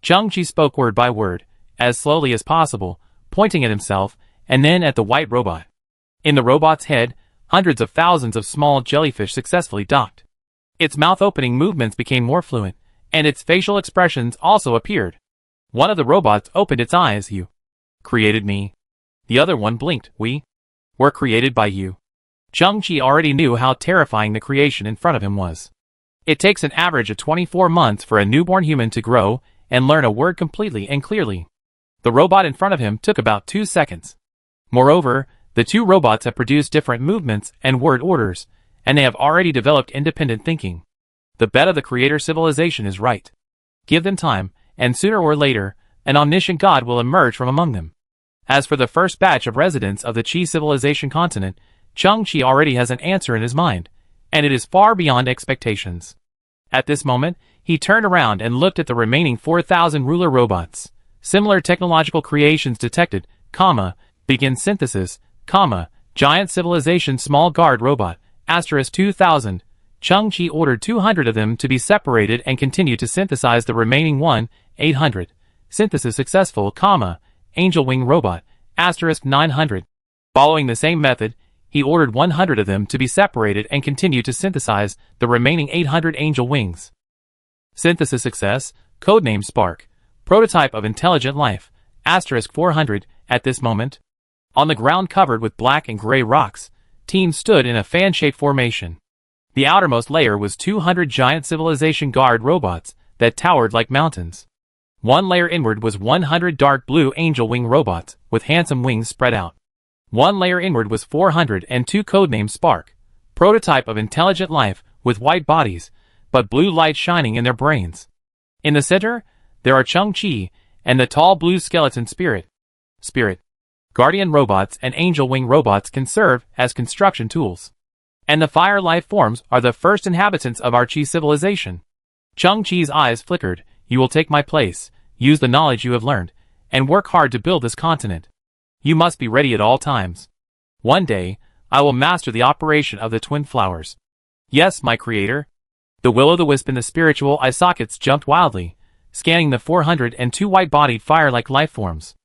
Chang-Chi spoke word by word, as slowly as possible, pointing at himself, and then at the white robot. In the robot's head, hundreds of thousands of small jellyfish successfully docked. Its mouth-opening movements became more fluent, and its facial expressions also appeared. One of the robots opened its eyes. "You created me." The other one blinked. "We were created by you." Chang-Chi already knew how terrifying the creation in front of him was. It takes an average of 24 months for a newborn human to grow and learn a word completely and clearly. The robot in front of him took about 2 seconds. Moreover, the two robots have produced different movements and word orders, and they have already developed independent thinking. The bet of the creator civilization is right. Give them time, and sooner or later, an omniscient god will emerge from among them. As for the first batch of residents of the Qi civilization continent, Chang-Chi already has an answer in his mind, and it is far beyond expectations. At this moment, he turned around and looked at the remaining 4,000 ruler robots. Similar technological creations detected, begin synthesis, giant civilization small guard robot, *2000. Chang-Chi ordered 200 of them to be separated and continued to synthesize the remaining 800. Synthesis successful, angel wing robot, *900. Following the same method, he ordered 100 of them to be separated and continued to synthesize the remaining 800 angel wings. Synthesis success, codename Spark, prototype of intelligent life, *400. At this moment, on the ground covered with black and gray rocks, teams stood in a fan-shaped formation. The outermost layer was 200 giant civilization guard robots that towered like mountains. One layer inward was 100 dark blue angel wing robots with handsome wings spread out. One layer inward was 402 codename Spark, prototype of intelligent life with white bodies, but blue light shining in their brains. In the center, there are Chang-Chi and the tall blue skeleton Spirit. Guardian robots and angel wing robots can serve as construction tools. And the fire life forms are the first inhabitants of our Qi civilization. Chang-Chi's eyes flickered. "You will take my place, use the knowledge you have learned, and work hard to build this continent. You must be ready at all times. One day, I will master the operation of the twin flowers." "Yes, my creator." The will-o'-the-wisp in the spiritual eye sockets jumped wildly, scanning the 402 white-bodied fire-like life forms.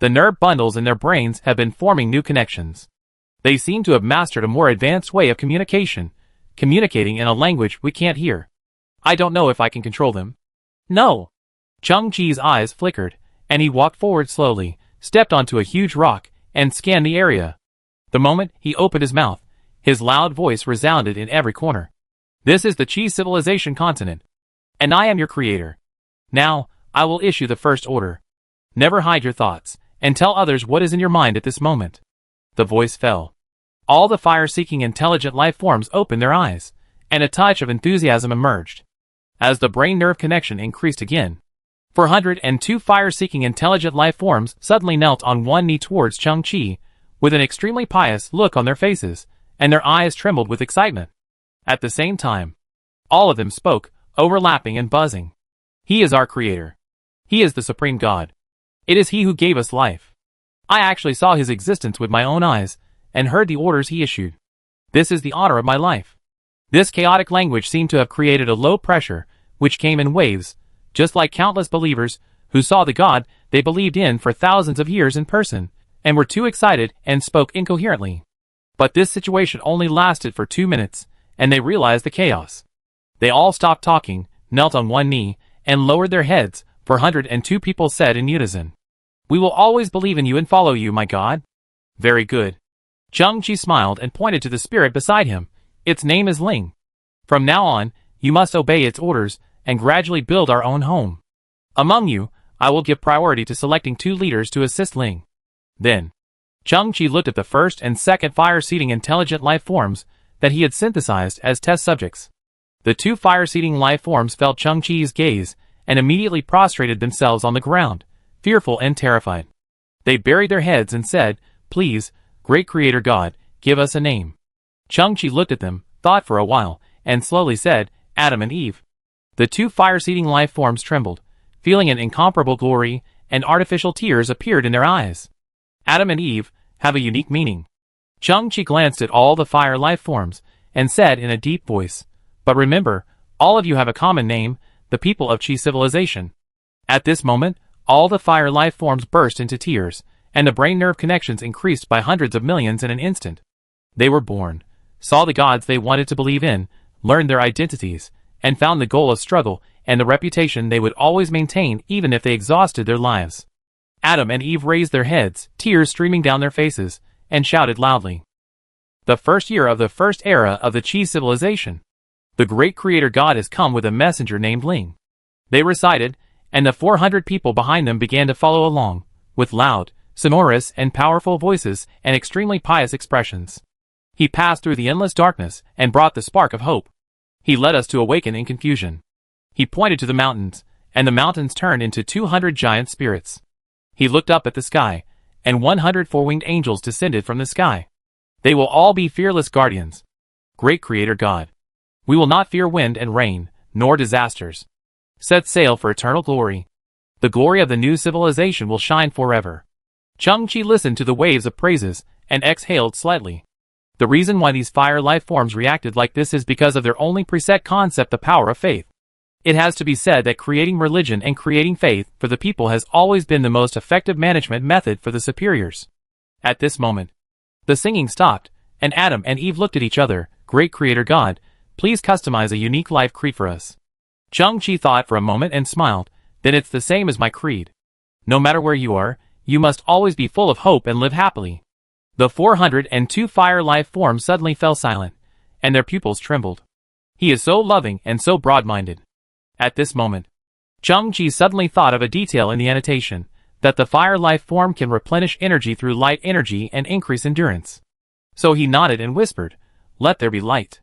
The nerve bundles in their brains have been forming new connections. They seem to have mastered a more advanced way of communication, communicating in a language we can't hear. "I don't know if I can control them." "No." Chang-Chi's eyes flickered, and he walked forward slowly, stepped onto a huge rock, and scanned the area. The moment he opened his mouth, his loud voice resounded in every corner. "This is the Qi civilization continent, and I am your creator. Now, I will issue the first order." Never hide your thoughts, and tell others what is in your mind at this moment. The voice fell. All the fire-seeking intelligent life forms opened their eyes, and a touch of enthusiasm emerged. As the brain-nerve connection increased again, 402 fire-seeking intelligent life forms suddenly knelt on one knee towards Chang-Chi, with an extremely pious look on their faces, and their eyes trembled with excitement. At the same time, all of them spoke, overlapping and buzzing. He is our creator. He is the supreme God. It is he who gave us life. I actually saw his existence with my own eyes, and heard the orders he issued. This is the honor of my life. This chaotic language seemed to have created a low pressure, which came in waves, just like countless believers who saw the God they believed in for thousands of years in person, and were too excited and spoke incoherently. But this situation only lasted for 2 minutes, and they realized the chaos. They all stopped talking, knelt on one knee, and lowered their heads. 402 people said in unison, "We will always believe in you and follow you, my God." Very good. Chang-Chi smiled and pointed to the spirit beside him. Its name is Ling. From now on, you must obey its orders, and gradually build our own home. Among you, I will give priority to selecting 2 leaders to assist Ling. Then, Chang-Chi looked at the first and second fire-seeding intelligent life forms that he had synthesized as test subjects. The 2 fire-seeding life forms felt Chang-Chi's gaze, and immediately prostrated themselves on the ground, fearful and terrified. They buried their heads and said, "Please, great Creator God, give us a name." Chang-Chi looked at them, thought for a while, and slowly said, "Adam and Eve." The 2 fire-seeding life forms trembled, feeling an incomparable glory, and artificial tears appeared in their eyes. Adam and Eve have a unique meaning. Chang-Chi glanced at all the fire life forms, and said in a deep voice, "But remember, all of you have a common name, the people of Chi civilization." At this moment, all the fire life forms burst into tears, and the brain-nerve connections increased by hundreds of millions in an instant. They were born, saw the gods they wanted to believe in, learned their identities, and found the goal of struggle and the reputation they would always maintain even if they exhausted their lives. Adam and Eve raised their heads, tears streaming down their faces, and shouted loudly. The first year of the first era of the Chi civilization. The great creator God has come with a messenger named Ling. They recited, and the 400 people behind them began to follow along, with loud, sonorous and powerful voices and extremely pious expressions. He passed through the endless darkness and brought the spark of hope. He led us to awaken in confusion. He pointed to the mountains, and the mountains turned into 200 giant spirits. He looked up at the sky, and 100 four-winged angels descended from the sky. They will all be fearless guardians. Great Creator God. We will not fear wind and rain, nor disasters. Set sail for eternal glory. The glory of the new civilization will shine forever. Chang-Chi listened to the waves of praises, and exhaled slightly. The reason why these fire life forms reacted like this is because of their only preset concept, the power of faith. It has to be said that creating religion and creating faith for the people has always been the most effective management method for the superiors. At this moment, the singing stopped, and Adam and Eve looked at each other. Great Creator God, please customize a unique life creed for us. Chang-Chi thought for a moment and smiled. Then it's the same as my creed. No matter where you are, you must always be full of hope and live happily. The 402 fire life forms suddenly fell silent, and their pupils trembled. He is so loving and so broad-minded. At this moment, Chang-Chi suddenly thought of a detail in the annotation, that the fire life form can replenish energy through light energy and increase endurance. So he nodded and whispered, "Let there be light."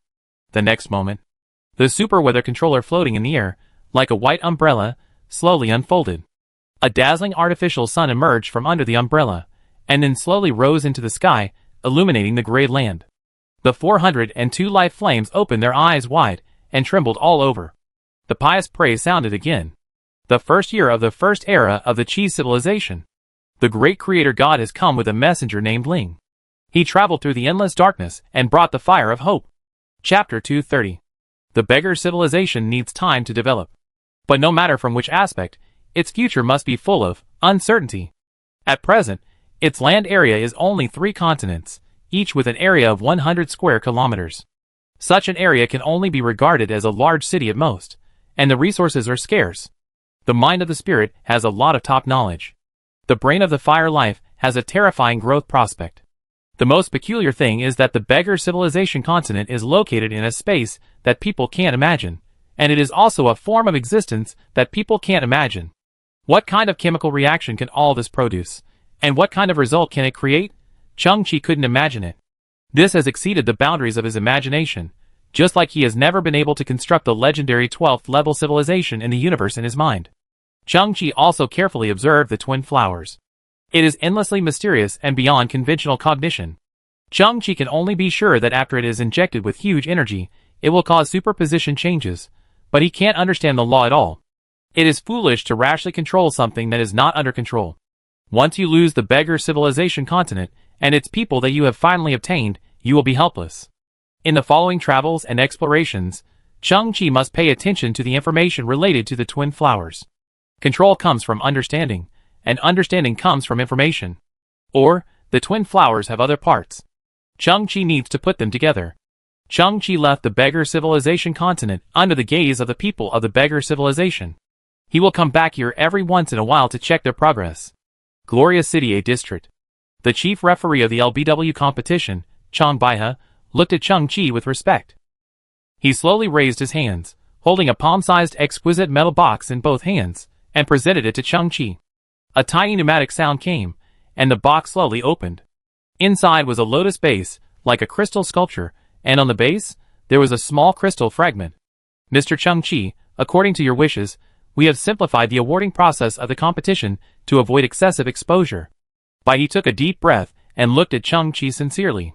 The next moment, the super weather controller floating in the air, like a white umbrella, slowly unfolded. A dazzling artificial sun emerged from under the umbrella, and then slowly rose into the sky, illuminating the gray land. The 402 life flames opened their eyes wide, and trembled all over. The pious praise sounded again. The first year of the first era of the Chi civilization. The great Creator God has come with a messenger named Ling. He traveled through the endless darkness and brought the fire of hope. Chapter 230. The beggar civilization needs time to develop. But no matter from which aspect, its future must be full of uncertainty. At present, its land area is only 3 continents, each with an area of 100 square kilometers. Such an area can only be regarded as a large city at most, and the resources are scarce. The mind of the spirit has a lot of top knowledge. The brain of the fire life has a terrifying growth prospect. The most peculiar thing is that the beggar civilization continent is located in a space that people can't imagine, and it is also a form of existence that people can't imagine. What kind of chemical reaction can all this produce? And what kind of result can it create? Chang-Chi couldn't imagine it. This has exceeded the boundaries of his imagination, just like he has never been able to construct the legendary 12th level civilization in the universe in his mind. Chang-Chi also carefully observed the twin flowers. It is endlessly mysterious and beyond conventional cognition. Chang-Chi can only be sure that after it is injected with huge energy, it will cause superposition changes, but he can't understand the law at all. It is foolish to rashly control something that is not under control. Once you lose the beggar civilization continent and its people that you have finally obtained, you will be helpless. In the following travels and explorations, Chang-Chi must pay attention to the information related to the twin flowers. Control comes from understanding, and understanding comes from information. Or, the twin flowers have other parts. Chang-Chi needs to put them together. Chang-Chi left the beggar civilization continent under the gaze of the people of the beggar civilization. He will come back here every once in a while to check their progress. Gloria City A District. The chief referee of the LBW competition, Chang Baihe, looked at Chang-Chi with respect. He slowly raised his hands, holding a palm-sized exquisite metal box in both hands, and presented it to Chang-Chi. A tiny pneumatic sound came, and the box slowly opened. Inside was a lotus base, like a crystal sculpture, and on the base, there was a small crystal fragment. Mr. Chang-Chi, according to your wishes, we have simplified the awarding process of the competition to avoid excessive exposure. He took a deep breath and looked at Chang-Chi sincerely.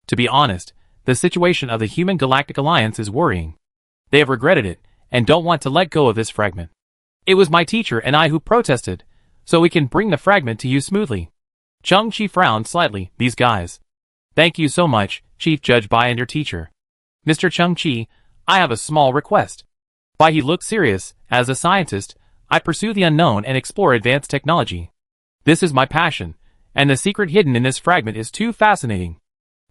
To be honest, the situation of the Human Galactic Alliance is worrying. They have regretted it, and don't want to let go of this fragment. It was my teacher and I who protested, so we can bring the fragment to you smoothly. Chang-Chi frowned slightly. These guys. Thank you so much, Chief Judge Bai and your teacher. Mr. Chang-Chi, I have a small request. He looked serious. As a scientist, I pursue the unknown and explore advanced technology. This is my passion, and the secret hidden in this fragment is too fascinating.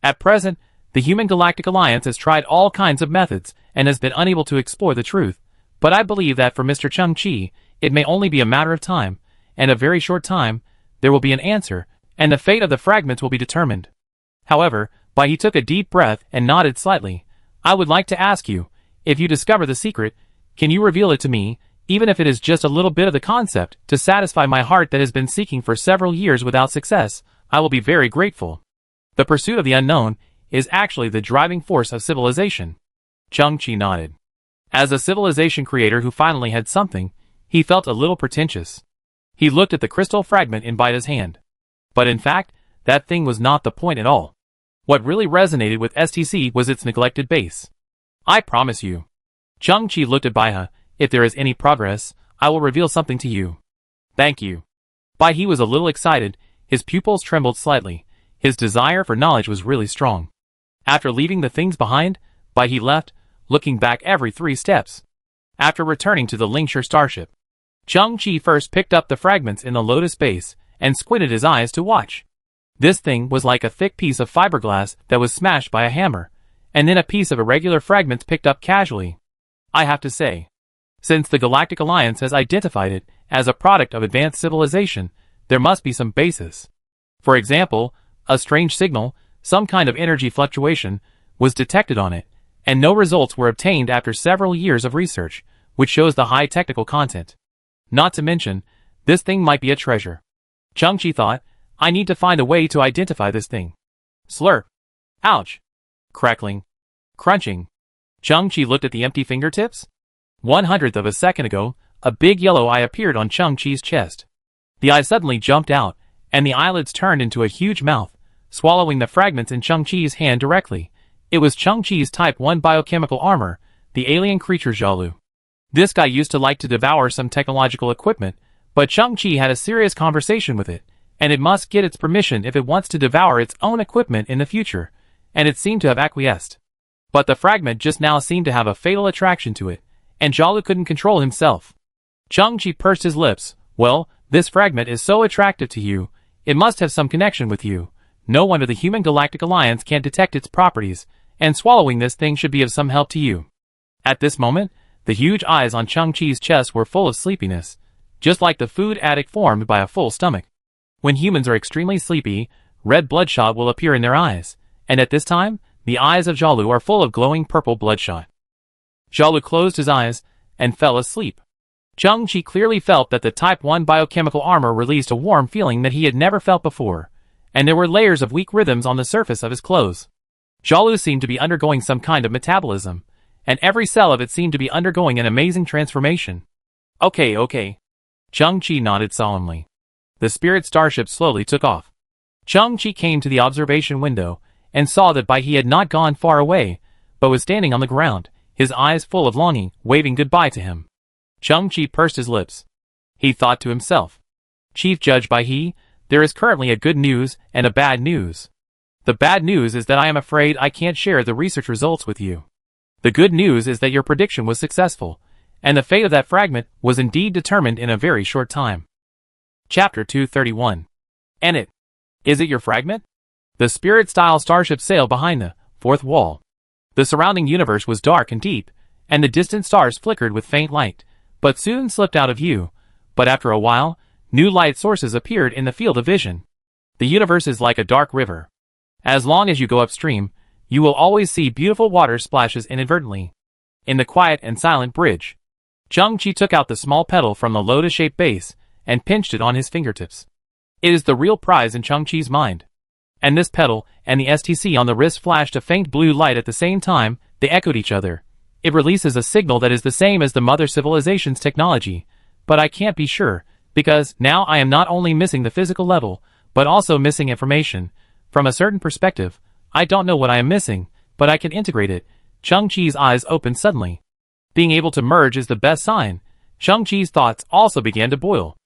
At present, the Human Galactic Alliance has tried all kinds of methods and has been unable to explore the truth, but I believe that for Mr. Chang-Chi, it may only be a matter of time, and a very short time, there will be an answer, and the fate of the fragments will be determined. However, he took a deep breath and nodded slightly. I would like to ask you, if you discover the secret, can you reveal it to me, even if it is just a little bit of the concept, to satisfy my heart that has been seeking for several years without success? I will be very grateful. The pursuit of the unknown is actually the driving force of civilization. Chang-Chi nodded. As a civilization creator who finally had something, he felt a little pretentious. He looked at the crystal fragment in Baida's hand. But in fact, that thing was not the point at all. What really resonated with STC was its neglected base. I promise you. Chang-Chi looked at Baihe. If there is any progress, I will reveal something to you. Thank you. Baihe was a little excited. His pupils trembled slightly. His desire for knowledge was really strong. After leaving the things behind, Baihe left, looking back every 3 steps. After returning to the Lingshire starship, Chang-Chi first picked up the fragments in the lotus base and squinted his eyes to watch. This thing was like a thick piece of fiberglass that was smashed by a hammer, and then a piece of irregular fragments picked up casually. I have to say, since the Galactic Alliance has identified it as a product of advanced civilization, there must be some basis. For example, a strange signal, some kind of energy fluctuation, was detected on it, and no results were obtained after several years of research, which shows the high technical content. Not to mention, this thing might be a treasure. Chang-Chi thought, I need to find a way to identify this thing. Slurp. Ouch. Crackling. Crunching. Chang-Chi looked at the empty fingertips. 1/100th of a second ago, a big yellow eye appeared on Chang-Chi's chest. The eye suddenly jumped out, and the eyelids turned into a huge mouth, swallowing the fragments in Chang-Chi's hand directly. It was Chang-Chi's Type 1 biochemical armor, the alien creature Jialu. This guy used to like to devour some technological equipment, but Chang-Chi had a serious conversation with it, and it must get its permission if it wants to devour its own equipment in the future, and it seemed to have acquiesced. But the fragment just now seemed to have a fatal attraction to it, and Jialu couldn't control himself. Chang-Chi pursed his lips. Well, this fragment is so attractive to you, it must have some connection with you. No wonder the Human Galactic Alliance can't detect its properties, and swallowing this thing should be of some help to you. At this moment, the huge eyes on Chang-Chi's chest were full of sleepiness, just like the food addict formed by a full stomach. When humans are extremely sleepy, red bloodshot will appear in their eyes, and at this time, the eyes of Jialu are full of glowing purple bloodshot. Jialu closed his eyes and fell asleep. Chang-Chi clearly felt that the Type 1 biochemical armor released a warm feeling that he had never felt before, and there were layers of weak rhythms on the surface of his clothes. Zhaolu seemed to be undergoing some kind of metabolism, and every cell of it seemed to be undergoing an amazing transformation. Okay. Chang-Chi nodded solemnly. The spirit starship slowly took off. Chang-Chi came to the observation window, and saw that he had not gone far away, but was standing on the ground, his eyes full of longing, waving goodbye to him. Chang-Chi pursed his lips. He thought to himself, Chief Judge Bai, there is currently a good news and a bad news. The bad news is that I am afraid I can't share the research results with you. The good news is that your prediction was successful, and the fate of that fragment was indeed determined in a very short time. Chapter 231. And it. Is it your fragment? The spirit-style starship sailed behind the fourth wall. The surrounding universe was dark and deep, and the distant stars flickered with faint light, but soon slipped out of view. But after a while, new light sources appeared in the field of vision. The universe is like a dark river. As long as you go upstream, you will always see beautiful water splashes inadvertently. In the quiet and silent bridge, Chang-Chi took out the small petal from the lotus-shaped base and pinched it on his fingertips. It is the real prize in Chang-Chi's mind. And this petal and the STC on the wrist flashed a faint blue light at the same time. They echoed each other. It releases a signal that is the same as the mother civilization's technology, but I can't be sure, because now I am not only missing the physical level, but also missing information. From a certain perspective, I don't know what I am missing, but I can integrate it. Chang-Chi's eyes opened suddenly. Being able to merge is the best sign. Chang-Chi's thoughts also began to boil.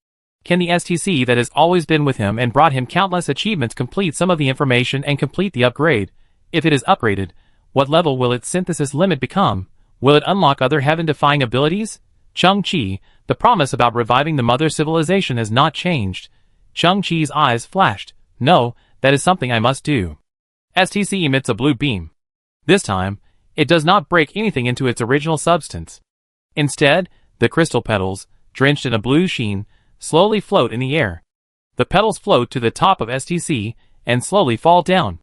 Can the STC that has always been with him and brought him countless achievements complete some of the information and complete the upgrade? If it is upgraded, what level will its synthesis limit become? Will it unlock other heaven-defying abilities? Chang-Chi, the promise about reviving the mother civilization has not changed. Chang-Chi's eyes flashed. No, that is something I must do. STC emits a blue beam. This time, it does not break anything into its original substance. Instead, the crystal petals, drenched in a blue sheen, slowly float in the air. The petals float to the top of STC and slowly fall down.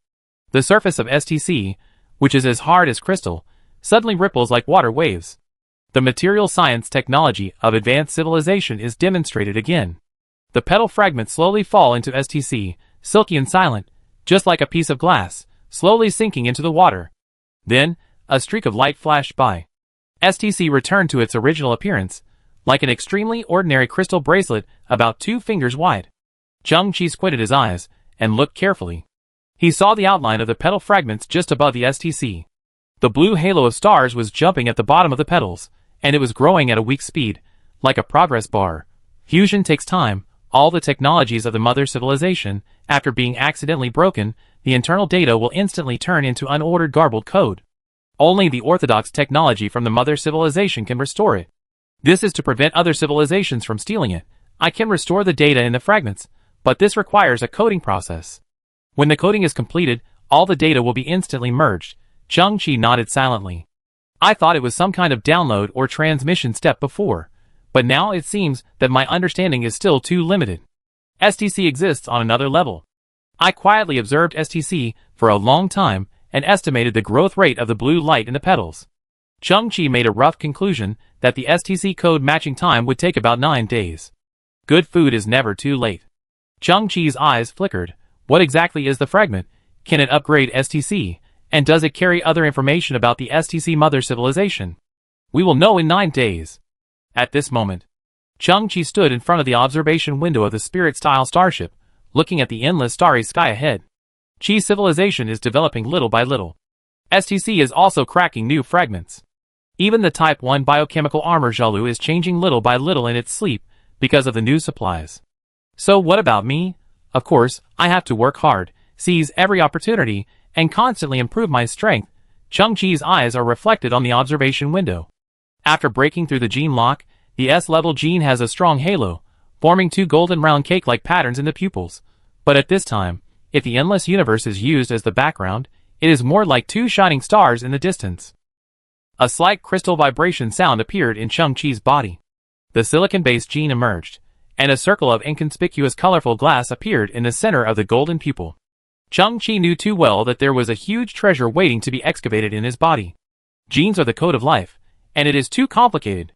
The surface of STC, which is as hard as crystal, suddenly ripples like water waves. The material science technology of advanced civilization is demonstrated again. The petal fragments slowly fall into STC, silky and silent, just like a piece of glass, slowly sinking into the water. Then, a streak of light flashed by. STC returned to its original appearance, like an extremely ordinary crystal bracelet about 2 fingers wide. Chang-Chi squinted his eyes and looked carefully. He saw the outline of the petal fragments just above the STC. The blue halo of stars was jumping at the bottom of the petals, and it was growing at a weak speed, like a progress bar. Fusion takes time. All the technologies of the mother civilization, after being accidentally broken, the internal data will instantly turn into unordered garbled code. Only the orthodox technology from the mother civilization can restore it. This is to prevent other civilizations from stealing it. I can restore the data in the fragments, but this requires a coding process. When the coding is completed, all the data will be instantly merged. Chang-Chi nodded silently. I thought it was some kind of download or transmission step before, but now it seems that my understanding is still too limited. STC exists on another level. I quietly observed STC for a long time and estimated the growth rate of the blue light in the petals. Chang-Chi made a rough conclusion that the STC code matching time would take about 9 days. Good food is never too late. Chang-Chi's eyes flickered. What exactly is the fragment? Can it upgrade STC? And does it carry other information about the STC mother civilization? We will know in 9 days. At this moment, Chang-Chi stood in front of the observation window of the spirit-style starship, looking at the endless starry sky ahead. Chi's civilization is developing little by little. STC is also cracking new fragments. Even the Type 1 biochemical armor Zhaolu is changing little by little in its sleep because of the new supplies. So what about me? Of course, I have to work hard, seize every opportunity, and constantly improve my strength. Chang-Chi's eyes are reflected on the observation window. After breaking through the gene lock, the S-level gene has a strong halo, forming 2 golden round cake-like patterns in the pupils. But at this time, if the endless universe is used as the background, it is more like 2 shining stars in the distance. A slight crystal vibration sound appeared in Chang-Chi's body. The silicon-based gene emerged, and a circle of inconspicuous colorful glass appeared in the center of the golden pupil. Chang-Chi knew too well that there was a huge treasure waiting to be excavated in his body. Genes are the code of life, and it is too complicated.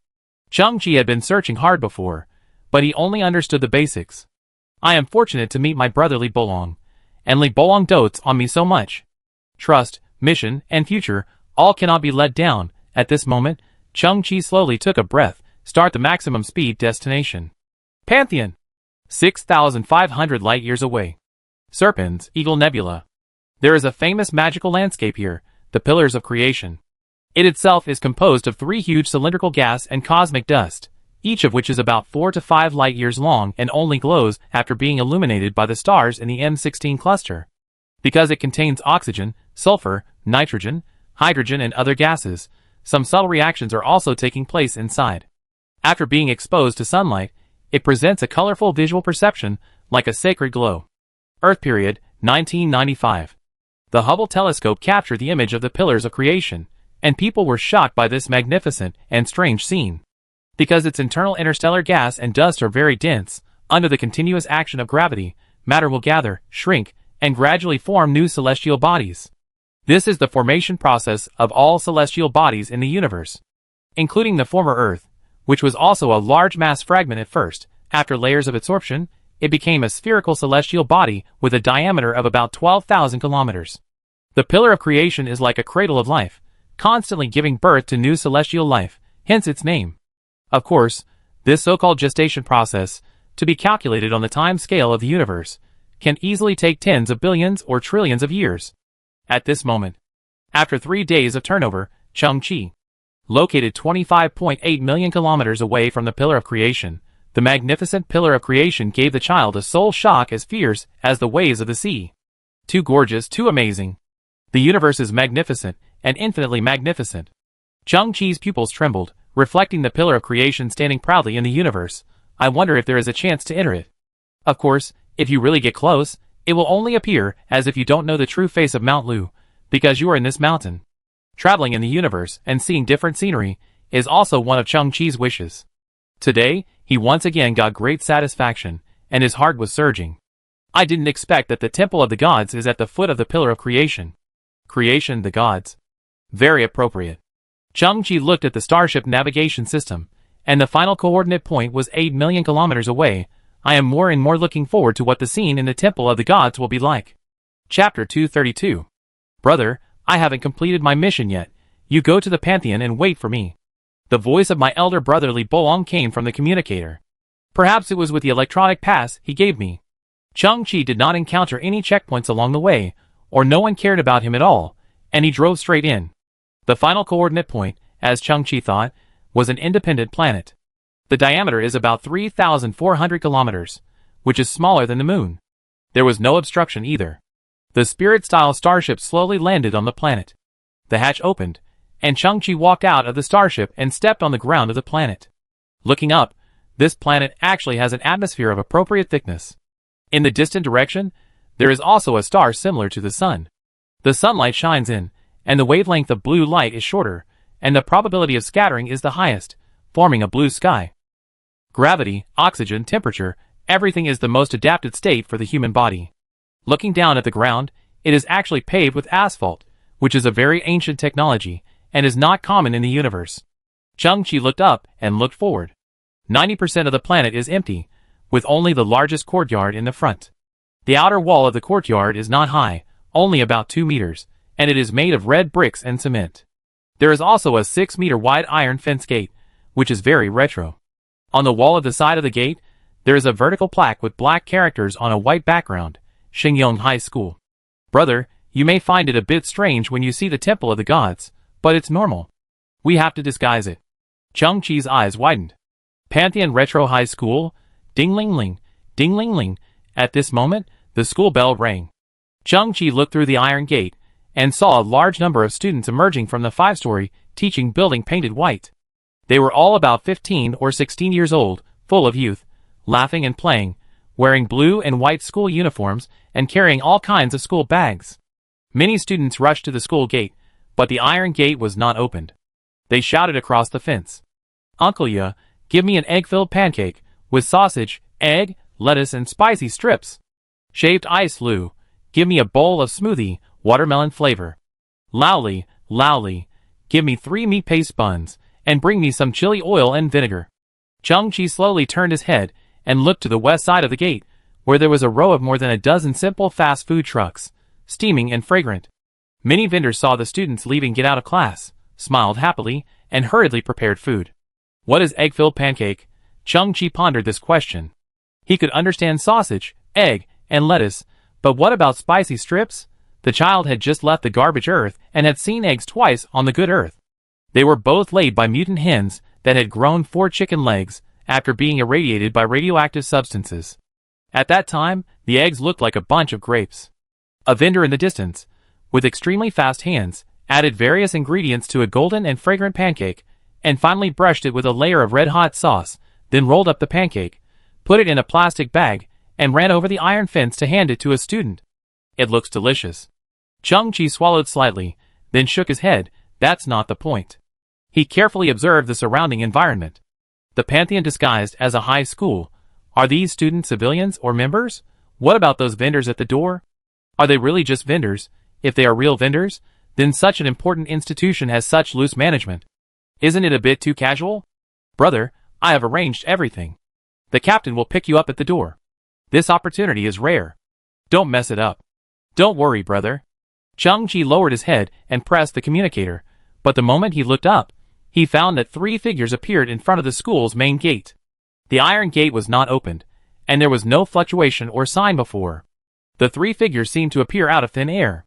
Chang-Chi had been searching hard before, but he only understood the basics. I am fortunate to meet my brother Li Bolong, and Li Bolong dotes on me so much. Trust, mission, and future, all cannot be let down. At this moment, Chang-Chi slowly took a breath, start the maximum speed destination. Pantheon. 6,500 light-years away. Serpens, Eagle Nebula. There is a famous magical landscape here, the Pillars of Creation. It itself is composed of 3 huge cylindrical gas and cosmic dust, each of which is about 4 to 5 light-years long and only glows after being illuminated by the stars in the M16 cluster. Because it contains oxygen, sulfur, nitrogen, hydrogen and other gases, some subtle reactions are also taking place inside. After being exposed to sunlight, it presents a colorful visual perception like a sacred glow. Earth period, 1995. The Hubble telescope captured the image of the Pillars of Creation, and people were shocked by this magnificent and strange scene. Because its internal interstellar gas and dust are very dense, under the continuous action of gravity, matter will gather, shrink, and gradually form new celestial bodies. This is the formation process of all celestial bodies in the universe, including the former Earth, which was also a large mass fragment at first. After layers of absorption, it became a spherical celestial body with a diameter of about 12,000 kilometers. The Pillar of Creation is like a cradle of life, constantly giving birth to new celestial life, hence its name. Of course, this so-called gestation process, to be calculated on the time scale of the universe, can easily take tens of billions or trillions of years. At this moment, after 3 days of turnover, Chang-Chi, located 25.8 million kilometers away from the Pillar of Creation, the magnificent Pillar of Creation gave the child a soul shock as fierce as the waves of the sea. Too gorgeous, too amazing. The universe is magnificent, and infinitely magnificent. Chang-Chi's pupils trembled, reflecting the Pillar of Creation standing proudly in the universe. I wonder if there is a chance to enter it. Of course, if you really get close, it will only appear as if you don't know the true face of Mount Lu, because you are in this mountain. Traveling in the universe and seeing different scenery is also one of Chang-Chi's wishes. Today, he once again got great satisfaction, and his heart was surging. I didn't expect that the Temple of the Gods is at the foot of the Pillar of Creation. Creation, the Gods. Very appropriate. Chang-Chi looked at the starship navigation system, and the final coordinate point was 8 million kilometers away. I am more and more looking forward to what the scene in the Temple of the Gods will be like. Chapter 232. Brother, I haven't completed my mission yet. You go to the Pantheon and wait for me. The voice of my elder brother Li Bolong came from the communicator. Perhaps it was with the electronic pass he gave me. Chang-Chi did not encounter any checkpoints along the way, or no one cared about him at all, and he drove straight in. The final coordinate point, as Chang-Chi thought, was an independent planet. The diameter is about 3,400 kilometers, which is smaller than the moon. There was no obstruction either. The Spirit-style starship slowly landed on the planet. The hatch opened, and Chang-Chi walked out of the starship and stepped on the ground of the planet. Looking up, this planet actually has an atmosphere of appropriate thickness. In the distant direction, there is also a star similar to the sun. The sunlight shines in, and the wavelength of blue light is shorter, and the probability of scattering is the highest, forming a blue sky. Gravity, oxygen, temperature, everything is the most adapted state for the human body. Looking down at the ground, it is actually paved with asphalt, which is a very ancient technology, and is not common in the universe. Chang-Chi looked up and looked forward. 90% of the planet is empty, with only the largest courtyard in the front. The outer wall of the courtyard is not high, only about 2 meters, and it is made of red bricks and cement. There is also a 6-meter wide iron fence gate, which is very retro. On the wall of the side of the gate, there is a vertical plaque with black characters on a white background, Xingyong High School. Brother, you may find it a bit strange when you see the Temple of the Gods, but it's normal. We have to disguise it. Chang-Chi's eyes widened. Pantheon Retro High School? Ding-ling-ling, ding-ling-ling. At this moment, the school bell rang. Chang-Chi looked through the iron gate, and saw a large number of students emerging from the 5-story teaching building painted white. They were all about 15 or 16 years old, full of youth, laughing and playing, wearing blue and white school uniforms and carrying all kinds of school bags. Many students rushed to the school gate, but the iron gate was not opened. They shouted across the fence, "Uncle Ya, give me an egg-filled pancake, with sausage, egg, lettuce and spicy strips. Shaved ice Lu, give me a bowl of smoothie, watermelon flavor. Laoli, give me 3 meat paste buns, and bring me some chili oil and vinegar. Chung-Chi slowly turned his head and looked to the west side of the gate, where there was a row of more than a dozen simple fast food trucks, steaming and fragrant. Many vendors saw the students leaving get out of class, smiled happily, and hurriedly prepared food. What is egg-filled pancake? Chung-Chi pondered this question. He could understand sausage, egg, and lettuce, but what about spicy strips? The child had just left the garbage earth and had seen eggs twice on the good earth. They were both laid by mutant hens that had grown 4 chicken legs after being irradiated by radioactive substances. At that time, the eggs looked like a bunch of grapes. A vendor in the distance, with extremely fast hands, added various ingredients to a golden and fragrant pancake, and finally brushed it with a layer of red-hot sauce, then rolled up the pancake, put it in a plastic bag, and ran over the iron fence to hand it to a student. It looks delicious. Chung-Chi swallowed slightly, then shook his head. That's not the point. He carefully observed the surrounding environment. The Pantheon disguised as a high school. Are these students civilians or members? What about those vendors at the door? Are they really just vendors? If they are real vendors, then such an important institution has such loose management. Isn't it a bit too casual? Brother, I have arranged everything. The captain will pick you up at the door. This opportunity is rare. Don't mess it up. Don't worry, brother. Chung-Chi lowered his head and pressed the communicator, but the moment he looked up, he found that 3 figures appeared in front of the school's main gate. The iron gate was not opened, and there was no fluctuation or sign before. The 3 figures seemed to appear out of thin air.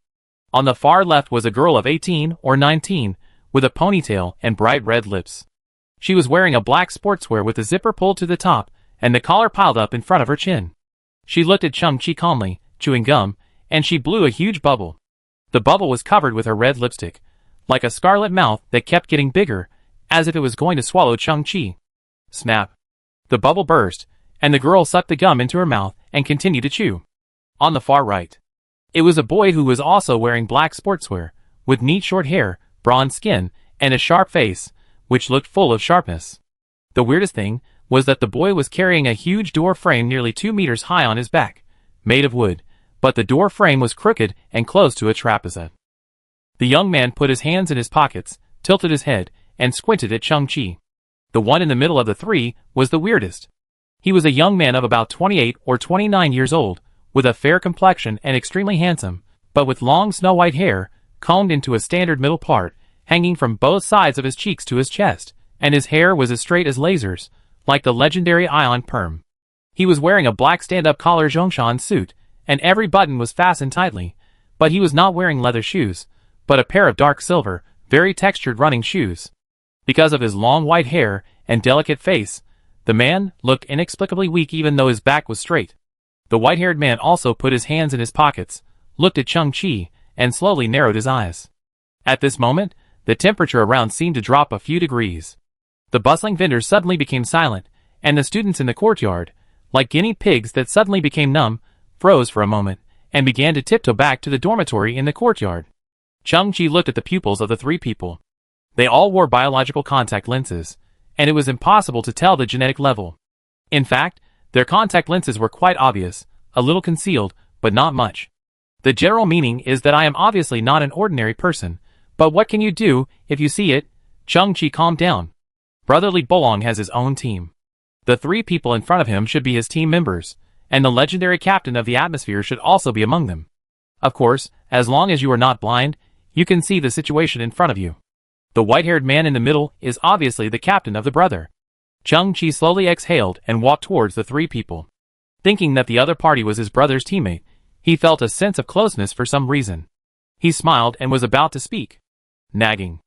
On the far left was a girl of 18 or 19, with a ponytail and bright red lips. She was wearing a black sportswear with the zipper pulled to the top and the collar piled up in front of her chin. She looked at Chung-Chi calmly, chewing gum, and she blew a huge bubble. The bubble was covered with her red lipstick, like a scarlet mouth that kept getting bigger, as if it was going to swallow Chung-Chi. Snap! The bubble burst, and the girl sucked the gum into her mouth and continued to chew. On the far right, it was a boy who was also wearing black sportswear, with neat short hair, bronze skin, and a sharp face, which looked full of sharpness. The weirdest thing was that the boy was carrying a huge door frame nearly 2 meters high on his back, made of wood, but the door frame was crooked and close to a trapeze. The young man put his hands in his pockets, tilted his head, and squinted at Chung-Chi. The one in the middle of the 3 was the weirdest. He was a young man of about 28 or 29 years old, with a fair complexion and extremely handsome, but with long snow-white hair, combed into a standard middle part, hanging from both sides of his cheeks to his chest, and his hair was as straight as lasers, like the legendary Ion Perm. He was wearing a black stand-up collar Zhongshan suit, and every button was fastened tightly, but he was not wearing leather shoes, but a pair of dark silver, very textured running shoes. Because of his long white hair and delicate face, the man looked inexplicably weak even though his back was straight. The white-haired man also put his hands in his pockets, looked at Chung-Chi, and slowly narrowed his eyes. At this moment, the temperature around seemed to drop a few degrees. The bustling vendors suddenly became silent, and the students in the courtyard, like guinea pigs that suddenly became numb, froze for a moment, and began to tiptoe back to the dormitory in the courtyard. Chung-Chi looked at the pupils of the 3 people. They all wore biological contact lenses, and it was impossible to tell the genetic level. In fact, their contact lenses were quite obvious, a little concealed, but not much. The general meaning is that I am obviously not an ordinary person, but what can you do if you see it? Chung-Chi calmed down. Brotherly Bolong has his own team. The 3 people in front of him should be his team members, and the legendary captain of the atmosphere should also be among them. Of course, as long as you are not blind, you can see the situation in front of you. The white-haired man in the middle is obviously the captain of the brother. Chung-Chi slowly exhaled and walked towards the 3 people. Thinking that the other party was his brother's teammate, he felt a sense of closeness for some reason. He smiled and was about to speak. Nagging.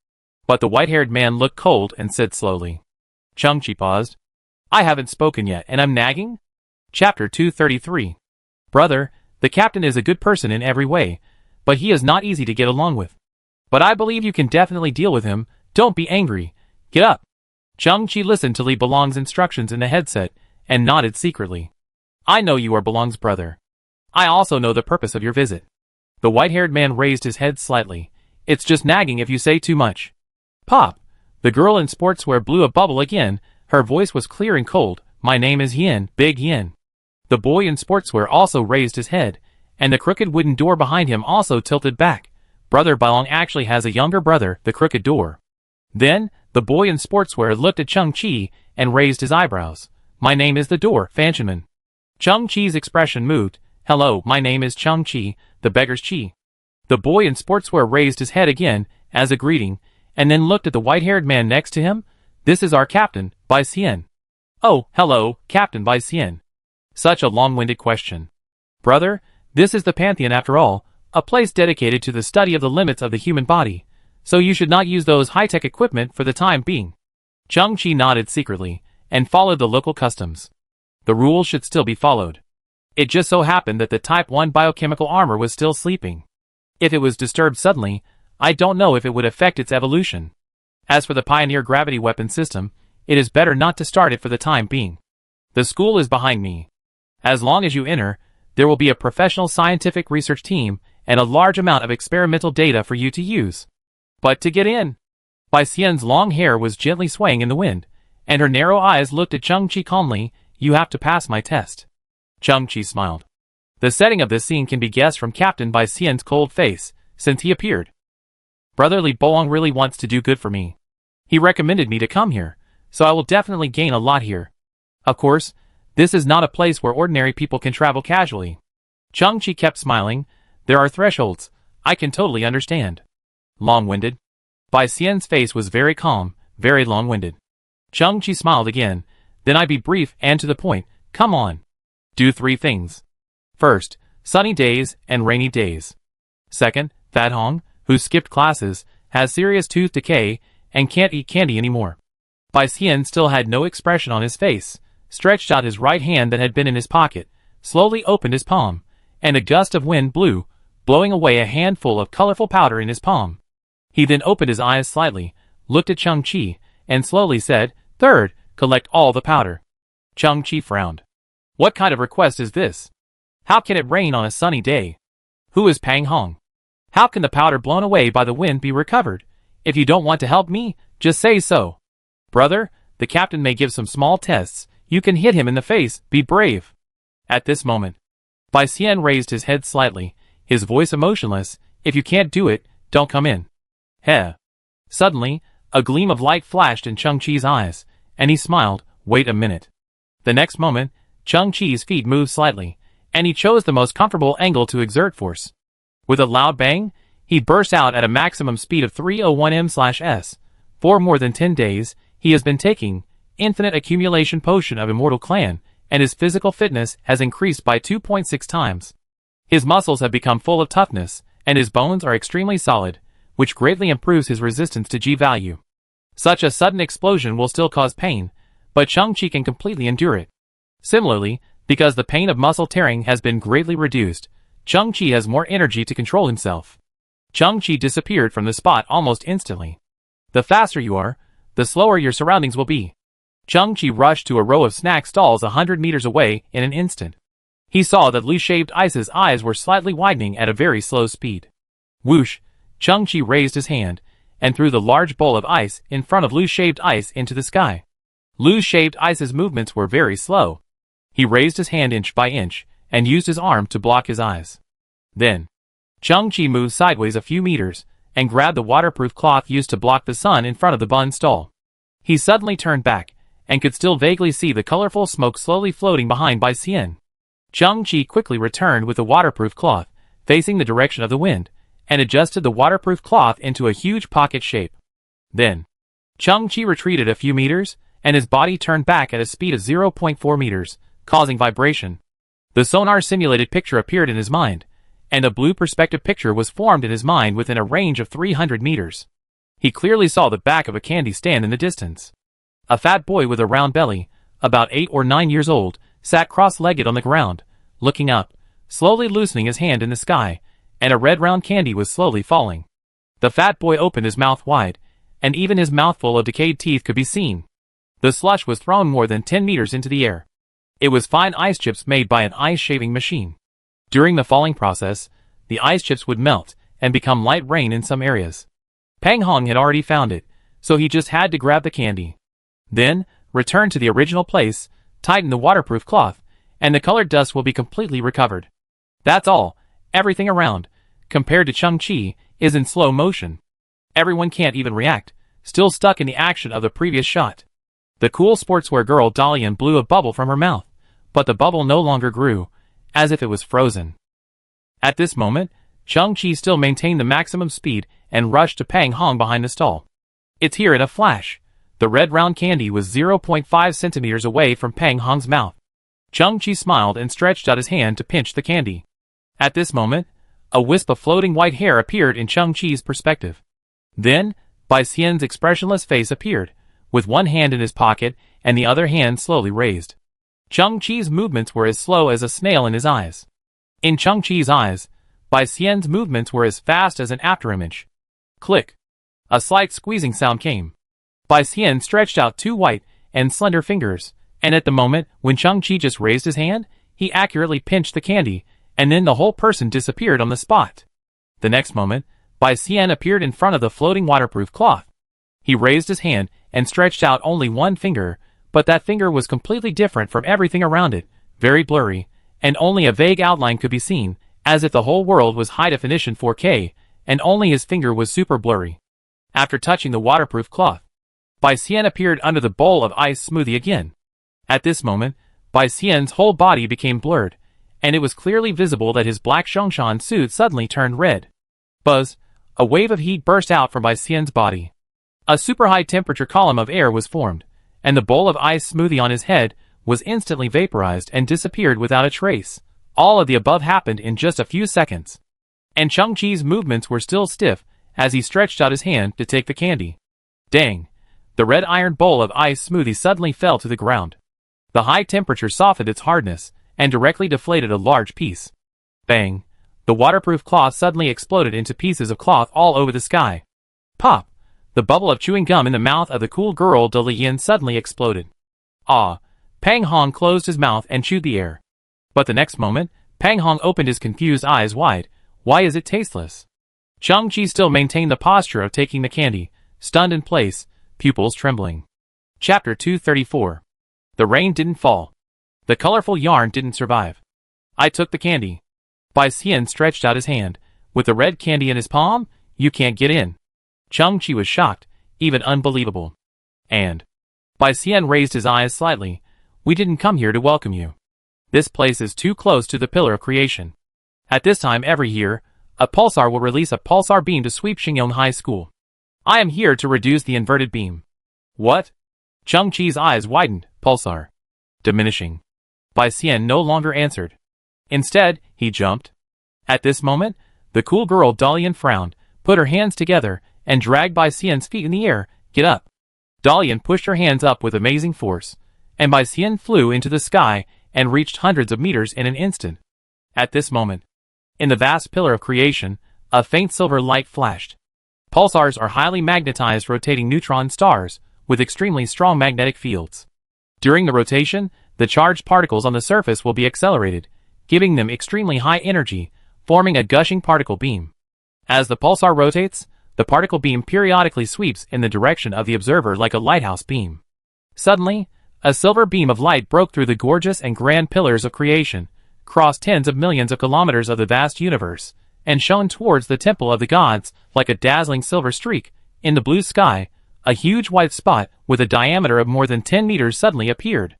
But the white-haired man looked cold and said slowly. Chung-Chi paused. I haven't spoken yet and I'm nagging? Chapter 233. Brother, the captain is a good person in every way, but he is not easy to get along with. But I believe you can definitely deal with him. Don't be angry. Get up. Chung-Chi listened to Li Belong's instructions in the headset and nodded secretly. I know you are Belong's brother. I also know the purpose of your visit. The white-haired man raised his head slightly. It's just nagging if you say too much. Pop. The girl in sportswear blew a bubble again. Her voice was clear and cold. My name is Yin, Big Yin. The boy in sportswear also raised his head, and the crooked wooden door behind him also tilted back. Brother Belong actually has a younger brother, the crooked door. Then, the The boy in sportswear looked at Chung-Chi and raised his eyebrows. My name is the door, Fanchunman. Chung-Chi's expression moved. Hello, my name is Chung-Chi, the beggar's Chi. The boy in sportswear raised his head again as a greeting, and then looked at the white-haired man next to him. This is our captain, Bai Xian. Oh, hello, Captain Bai Xian. Such a long-winded question. Brother, this is the Pantheon after all, a place dedicated to the study of the limits of the human body, so you should not use those high-tech equipment for the time being. Chung-Chi nodded secretly, and followed the local customs. The rules should still be followed. It just so happened that the Type 1 biochemical armor was still sleeping. If it was disturbed suddenly, I don't know if it would affect its evolution. As for the Pioneer gravity weapon system, it is better not to start it for the time being. The school is behind me. As long as you enter, there will be a professional scientific research team and a large amount of experimental data for you to use. But to get in, Bai Xian's long hair was gently swaying in the wind, and her narrow eyes looked at Chung-Chi calmly. You have to pass my test. Chung-Chi smiled. The setting of this scene can be guessed from Captain Bai Xian's cold face, since he appeared. Brother Li Boang really wants to do good for me. He recommended me to come here, so I will definitely gain a lot here. Of course, this is not a place where ordinary people can travel casually. Chung-Chi kept smiling. There are thresholds. I can totally understand. Long-winded. Bai Xian's face was very calm, very long-winded. Chung-Chi smiled again. Then I be brief and to the point. Come on. Do 3 things. First, sunny days and rainy days. Second, Fat Hong, who skipped classes, has serious tooth decay and can't eat candy anymore. Bai Xian still had no expression on his face, stretched out his right hand that had been in his pocket, slowly opened his palm, and a gust of wind blew, blowing away a handful of colorful powder in his palm. He then opened his eyes slightly, looked at Chung-Chi, and slowly said, Third, collect all the powder. Chung-Chi frowned. What kind of request is this? How can it rain on a sunny day? Who is Pang Hong? How can the powder blown away by the wind be recovered? If you don't want to help me, just say so. Brother, the captain may give some small tests. You can hit him in the face. Be brave. At this moment, Bai Xian raised his head slightly, his voice emotionless. If you can't do it, don't come in. Heh. Suddenly, a gleam of light flashed in Chung-Chi's eyes, and he smiled. Wait a minute. The next moment, Chung-Chi's feet moved slightly, and he chose the most comfortable angle to exert force. With a loud bang, he burst out at a maximum speed of 301 m/s. For more than 10 days, he has been taking Infinite Accumulation Potion of Immortal Clan, and his physical fitness has increased by 2.6 times. His muscles have become full of toughness, and his bones are extremely solid, which greatly improves his resistance to G value. Such a sudden explosion will still cause pain, but Chung-Chi can completely endure it. Similarly, because the pain of muscle tearing has been greatly reduced, Chung-Chi has more energy to control himself. Chung-Chi disappeared from the spot almost instantly. The faster you are, the slower your surroundings will be. Chung-Chi rushed to a row of snack stalls 100 meters away in an instant. He saw that Lu Shaved Ice's eyes were slightly widening at a very slow speed. Whoosh! Chung-Chi raised his hand, and threw the large bowl of ice in front of Lu Shaved Ice into the sky. Lu Shaved Ice's movements were very slow. He raised his hand inch by inch, and used his arm to block his eyes. Then, Chung-Chi moved sideways a few meters, and grabbed the waterproof cloth used to block the sun in front of the bun stall. He suddenly turned back, and could still vaguely see the colorful smoke slowly floating behind Bai Xian. Chung-Chi quickly returned with the waterproof cloth, facing the direction of the wind, and adjusted the waterproof cloth into a huge pocket shape. Then, Chung-Chi retreated a few meters, and his body turned back at a speed of 0.4 meters, causing vibration. The sonar simulated picture appeared in his mind, and a blue perspective picture was formed in his mind within a range of 300 meters. He clearly saw the back of a candy stand in the distance. A fat boy with a round belly, about 8 or 9 years old, sat cross-legged on the ground, looking up, slowly loosening his hand in the sky, and a red round candy was slowly falling. The fat boy opened his mouth wide, and even his mouthful of decayed teeth could be seen. The slush was thrown more than 10 meters into the air. It was fine ice chips made by an ice shaving machine. During the falling process, the ice chips would melt and become light rain in some areas. Pang Hong had already found it, so he just had to grab the candy. Then, return to the original place, tighten the waterproof cloth, and the colored dust will be completely recovered. That's all. Everything around, compared to Chung-Chi, is in slow motion. Everyone can't even react, still stuck in the action of the previous shot. The cool sportswear girl Dalian blew a bubble from her mouth, but the bubble no longer grew, as if it was frozen. At this moment, Chang-Chi still maintained the maximum speed and rushed to Pang Hong behind the stall. It's here in a flash. The red round candy was 0.5 centimeters away from Pang Hong's mouth. Chang-Chi smiled and stretched out his hand to pinch the candy. At this moment, a wisp of floating white hair appeared in Chang-Chi's perspective. Then, Bai Xian's expressionless face appeared, with one hand in his pocket and the other hand slowly raised. Chang-Chi's movements were as slow as a snail in his eyes. In Chang-Chi's eyes, Bai Xian's movements were as fast as an afterimage. Click. A slight squeezing sound came. Bai Xian stretched out two white and slender fingers, and at the moment when Chang-Chi just raised his hand, he accurately pinched the candy, and then the whole person disappeared on the spot. The next moment, Bai Xian appeared in front of the floating waterproof cloth. He raised his hand and stretched out only one finger, but that finger was completely different from everything around it, very blurry, and only a vague outline could be seen, as if the whole world was high-definition 4K, and only his finger was super blurry. After touching the waterproof cloth, Bai Xian appeared under the bowl of ice smoothie again. At this moment, Bai Xian's whole body became blurred, and it was clearly visible that his black Zhongshan suit suddenly turned red. Buzz! A wave of heat burst out from Bai Xian's body. A super high temperature column of air was formed, and the bowl of ice smoothie on his head was instantly vaporized and disappeared without a trace. All of the above happened in just a few seconds. And Chang-Chi's movements were still stiff as he stretched out his hand to take the candy. Dang! The red iron bowl of ice smoothie suddenly fell to the ground. The high temperature softened its hardness and directly deflated a large piece. Bang! The waterproof cloth suddenly exploded into pieces of cloth all over the sky. Pop! The bubble of chewing gum in the mouth of the cool girl Dalian suddenly exploded. Ah! Pang Hong closed his mouth and chewed the air. But the next moment, Pang Hong opened his confused eyes wide. Why is it tasteless? Chang-Chi still maintained the posture of taking the candy, stunned in place, pupils trembling. Chapter 234. The rain didn't fall. The colorful yarn didn't survive. I took the candy. Bai Xian stretched out his hand. With the red candy in his palm, you can't get in. Chang-Chi was shocked, even unbelievable. And Bai Xian raised his eyes slightly. We didn't come here to welcome you. This place is too close to the Pillar of Creation. At this time every year, a pulsar will release a pulsar beam to sweep Xingyong High School. I am here to reduce the inverted beam. What? Chang-Chi's eyes widened. Pulsar. Diminishing. Bai Xian no longer answered. Instead, he jumped. At this moment, the cool girl Dalian frowned, put her hands together, and dragged Bai Xian's feet in the air. Get up. Dalian pushed her hands up with amazing force, and Bai Xian flew into the sky and reached hundreds of meters in an instant. At this moment, in the vast Pillar of Creation, a faint silver light flashed. Pulsars are highly magnetized rotating neutron stars with extremely strong magnetic fields. During the rotation, the charged particles on the surface will be accelerated, giving them extremely high energy, forming a gushing particle beam. As the pulsar rotates, the particle beam periodically sweeps in the direction of the observer like a lighthouse beam. Suddenly, a silver beam of light broke through the gorgeous and grand pillars of creation, crossed tens of millions of kilometers of the vast universe, and shone towards the temple of the gods like a dazzling silver streak. In the blue sky, a huge white spot with a diameter of more than 10 meters suddenly appeared.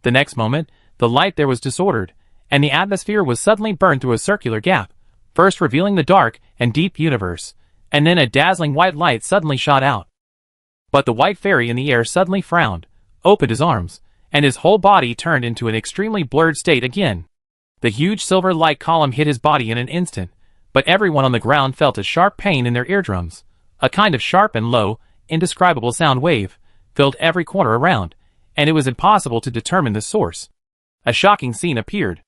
The next moment, the light there was disordered, and the atmosphere was suddenly burned through a circular gap, first revealing the dark and deep universe, and then a dazzling white light suddenly shot out. But the white fairy in the air suddenly frowned, opened his arms, and his whole body turned into an extremely blurred state again. The huge silver light column hit his body in an instant, but everyone on the ground felt a sharp pain in their eardrums. A kind of sharp and low, indescribable sound wave filled every corner around, and it was impossible to determine the source. A shocking scene appeared.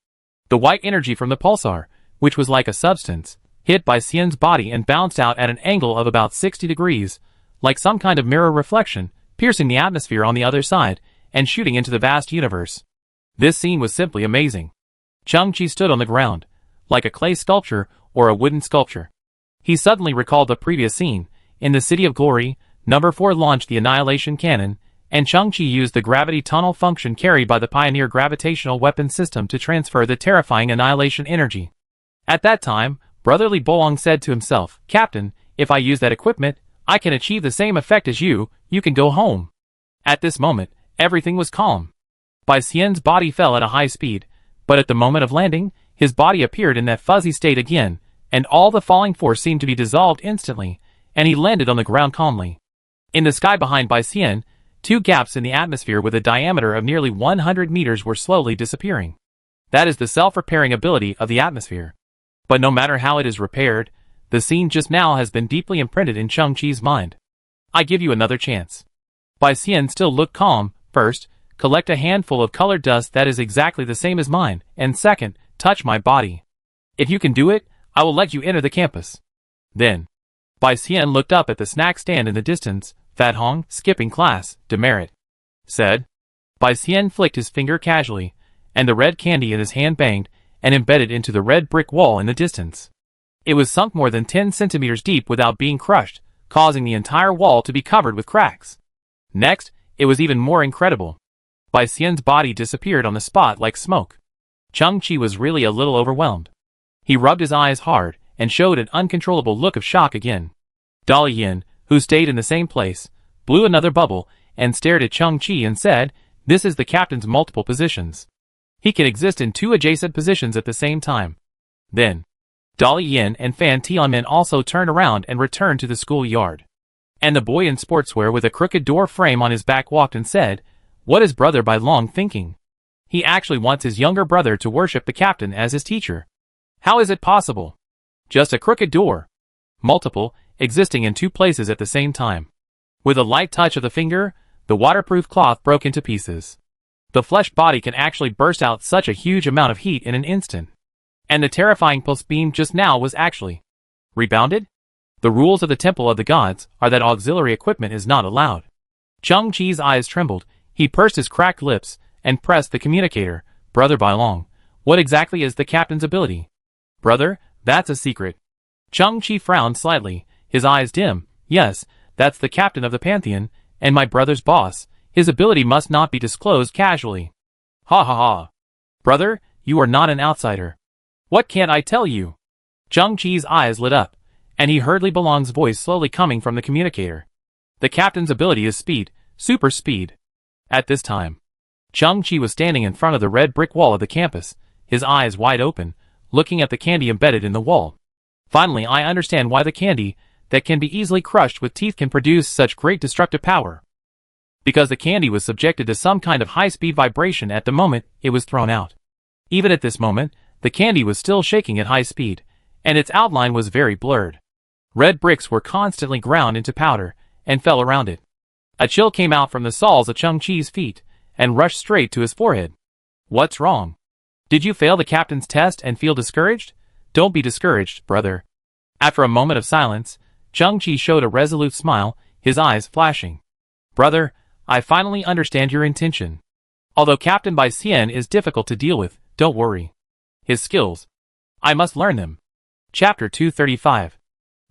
The white energy from the pulsar, which was like a substance, hit Bai Xian's body and bounced out at an angle of about 60 degrees, like some kind of mirror reflection, piercing the atmosphere on the other side, and shooting into the vast universe. This scene was simply amazing. Chang-Chi stood on the ground, like a clay sculpture or a wooden sculpture. He suddenly recalled the previous scene. In the City of Glory, Number 4 launched the Annihilation Cannon, and Chang-Chi used the gravity tunnel function carried by the Pioneer Gravitational Weapon System to transfer the terrifying annihilation energy. At that time, Brotherly Bolong said to himself, Captain, if I use that equipment, I can achieve the same effect as you can go home. At this moment, everything was calm. Bai Xian's body fell at a high speed, but at the moment of landing, his body appeared in that fuzzy state again, and all the falling force seemed to be dissolved instantly, and he landed on the ground calmly. In the sky behind Bai Xian, two gaps in the atmosphere with a diameter of nearly 100 meters were slowly disappearing. That is the self-repairing ability of the atmosphere. But no matter how it is repaired, the scene just now has been deeply imprinted in Changqi's mind. I give you another chance. Bai Xian still looked calm. First, collect a handful of colored dust that is exactly the same as mine, and second, touch my body. If you can do it, I will let you enter the campus. Then, Bai Xian looked up at the snack stand in the distance. Fat Hong, skipping class, demerit, said. Bai Xian flicked his finger casually, and the red candy in his hand banged and embedded into the red brick wall in the distance. It was sunk more than 10 centimeters deep without being crushed, causing the entire wall to be covered with cracks. Next, it was even more incredible. Bai Xian's body disappeared on the spot like smoke. Changqi was really a little overwhelmed. He rubbed his eyes hard and showed an uncontrollable look of shock again. Dolly Yin, who stayed in the same place, blew another bubble and stared at Changqi and said, "This is the captain's multiple positions. He can exist in two adjacent positions at the same time." Then, Dolly Yin and Fan Tianmin also turned around and returned to the schoolyard. And the boy in sportswear with a crooked door frame on his back walked and said, "What is Brother Bai Long thinking? He actually wants his younger brother to worship the captain as his teacher. How is it possible? Just a crooked door. Multiple, existing in two places at the same time." With a light touch of the finger, the waterproof cloth broke into pieces. The flesh body can actually burst out such a huge amount of heat in an instant. And the terrifying pulse beam just now was actually rebounded? The rules of the Temple of the Gods are that auxiliary equipment is not allowed. Changqi's eyes trembled. He pursed his cracked lips and pressed the communicator. "Brother Bai Long, what exactly is the captain's ability?" "Brother, that's a secret." Changqi frowned slightly, his eyes dim. "Yes, that's the captain of the Pantheon, and my brother's boss. His ability must not be disclosed casually." "Ha ha ha. Brother, you are not an outsider. What can't I tell you?" Changqi's eyes lit up, and he heard Li Belong's voice slowly coming from the communicator. "The captain's ability is speed, super speed." At this time, Changqi was standing in front of the red brick wall of the campus, his eyes wide open, looking at the candy embedded in the wall. "Finally, I understand why the candy that can be easily crushed with teeth can produce such great destructive power. Because the candy was subjected to some kind of high-speed vibration at the moment it was thrown out. Even at this moment, the candy was still shaking at high speed, and its outline was very blurred. Red bricks were constantly ground into powder and fell around it. A chill came out from the soles of Changqi's feet and rushed straight to his forehead. "What's wrong? Did you fail the captain's test and feel discouraged? Don't be discouraged, brother." After a moment of silence, Changqi showed a resolute smile, his eyes flashing. "Brother, I finally understand your intention. Although Captain Bai Xian is difficult to deal with, don't worry. His skills, I must learn them." Chapter 235.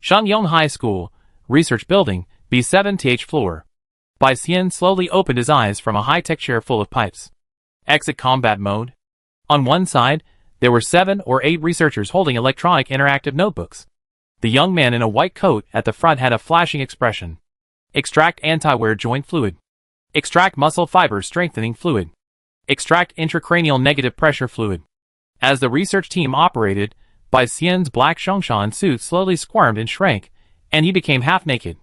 Shangyong High School, Research Building, B7th floor. Bai Xian slowly opened his eyes from a high-tech chair full of pipes. Exit combat mode. On one side, there were 7 or 8 researchers holding electronic interactive notebooks. The young man in a white coat at the front had a flashing expression. Extract anti-wear joint fluid. Extract muscle fiber strengthening fluid. Extract intracranial negative pressure fluid. As the research team operated, Bai Xian's black Shongshan suit slowly squirmed and shrank, and he became half-naked.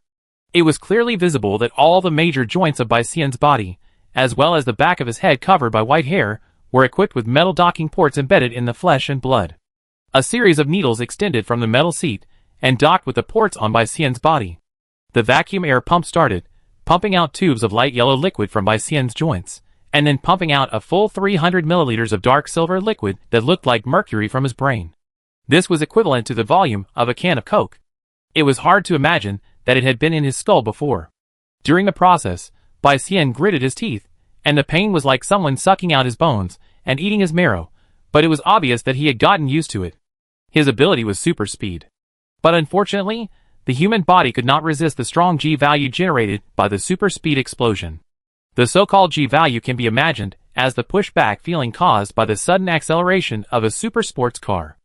It was clearly visible that all the major joints of Bai Xian's body, as well as the back of his head covered by white hair, were equipped with metal docking ports embedded in the flesh and blood. A series of needles extended from the metal seat and docked with the ports on Bai Xian's body. The vacuum air pump started, pumping out tubes of light yellow liquid from Bai Xian's joints, and then pumping out a full 300 milliliters of dark silver liquid that looked like mercury from his brain. This was equivalent to the volume of a can of Coke. It was hard to imagine that it had been in his skull before. During the process, Bai Xian gritted his teeth, and the pain was like someone sucking out his bones and eating his marrow, but it was obvious that he had gotten used to it. His ability was super speed. But unfortunately, the human body could not resist the strong G-value generated by the super speed explosion. The so-called G-value can be imagined as the pushback feeling caused by the sudden acceleration of a super sports car.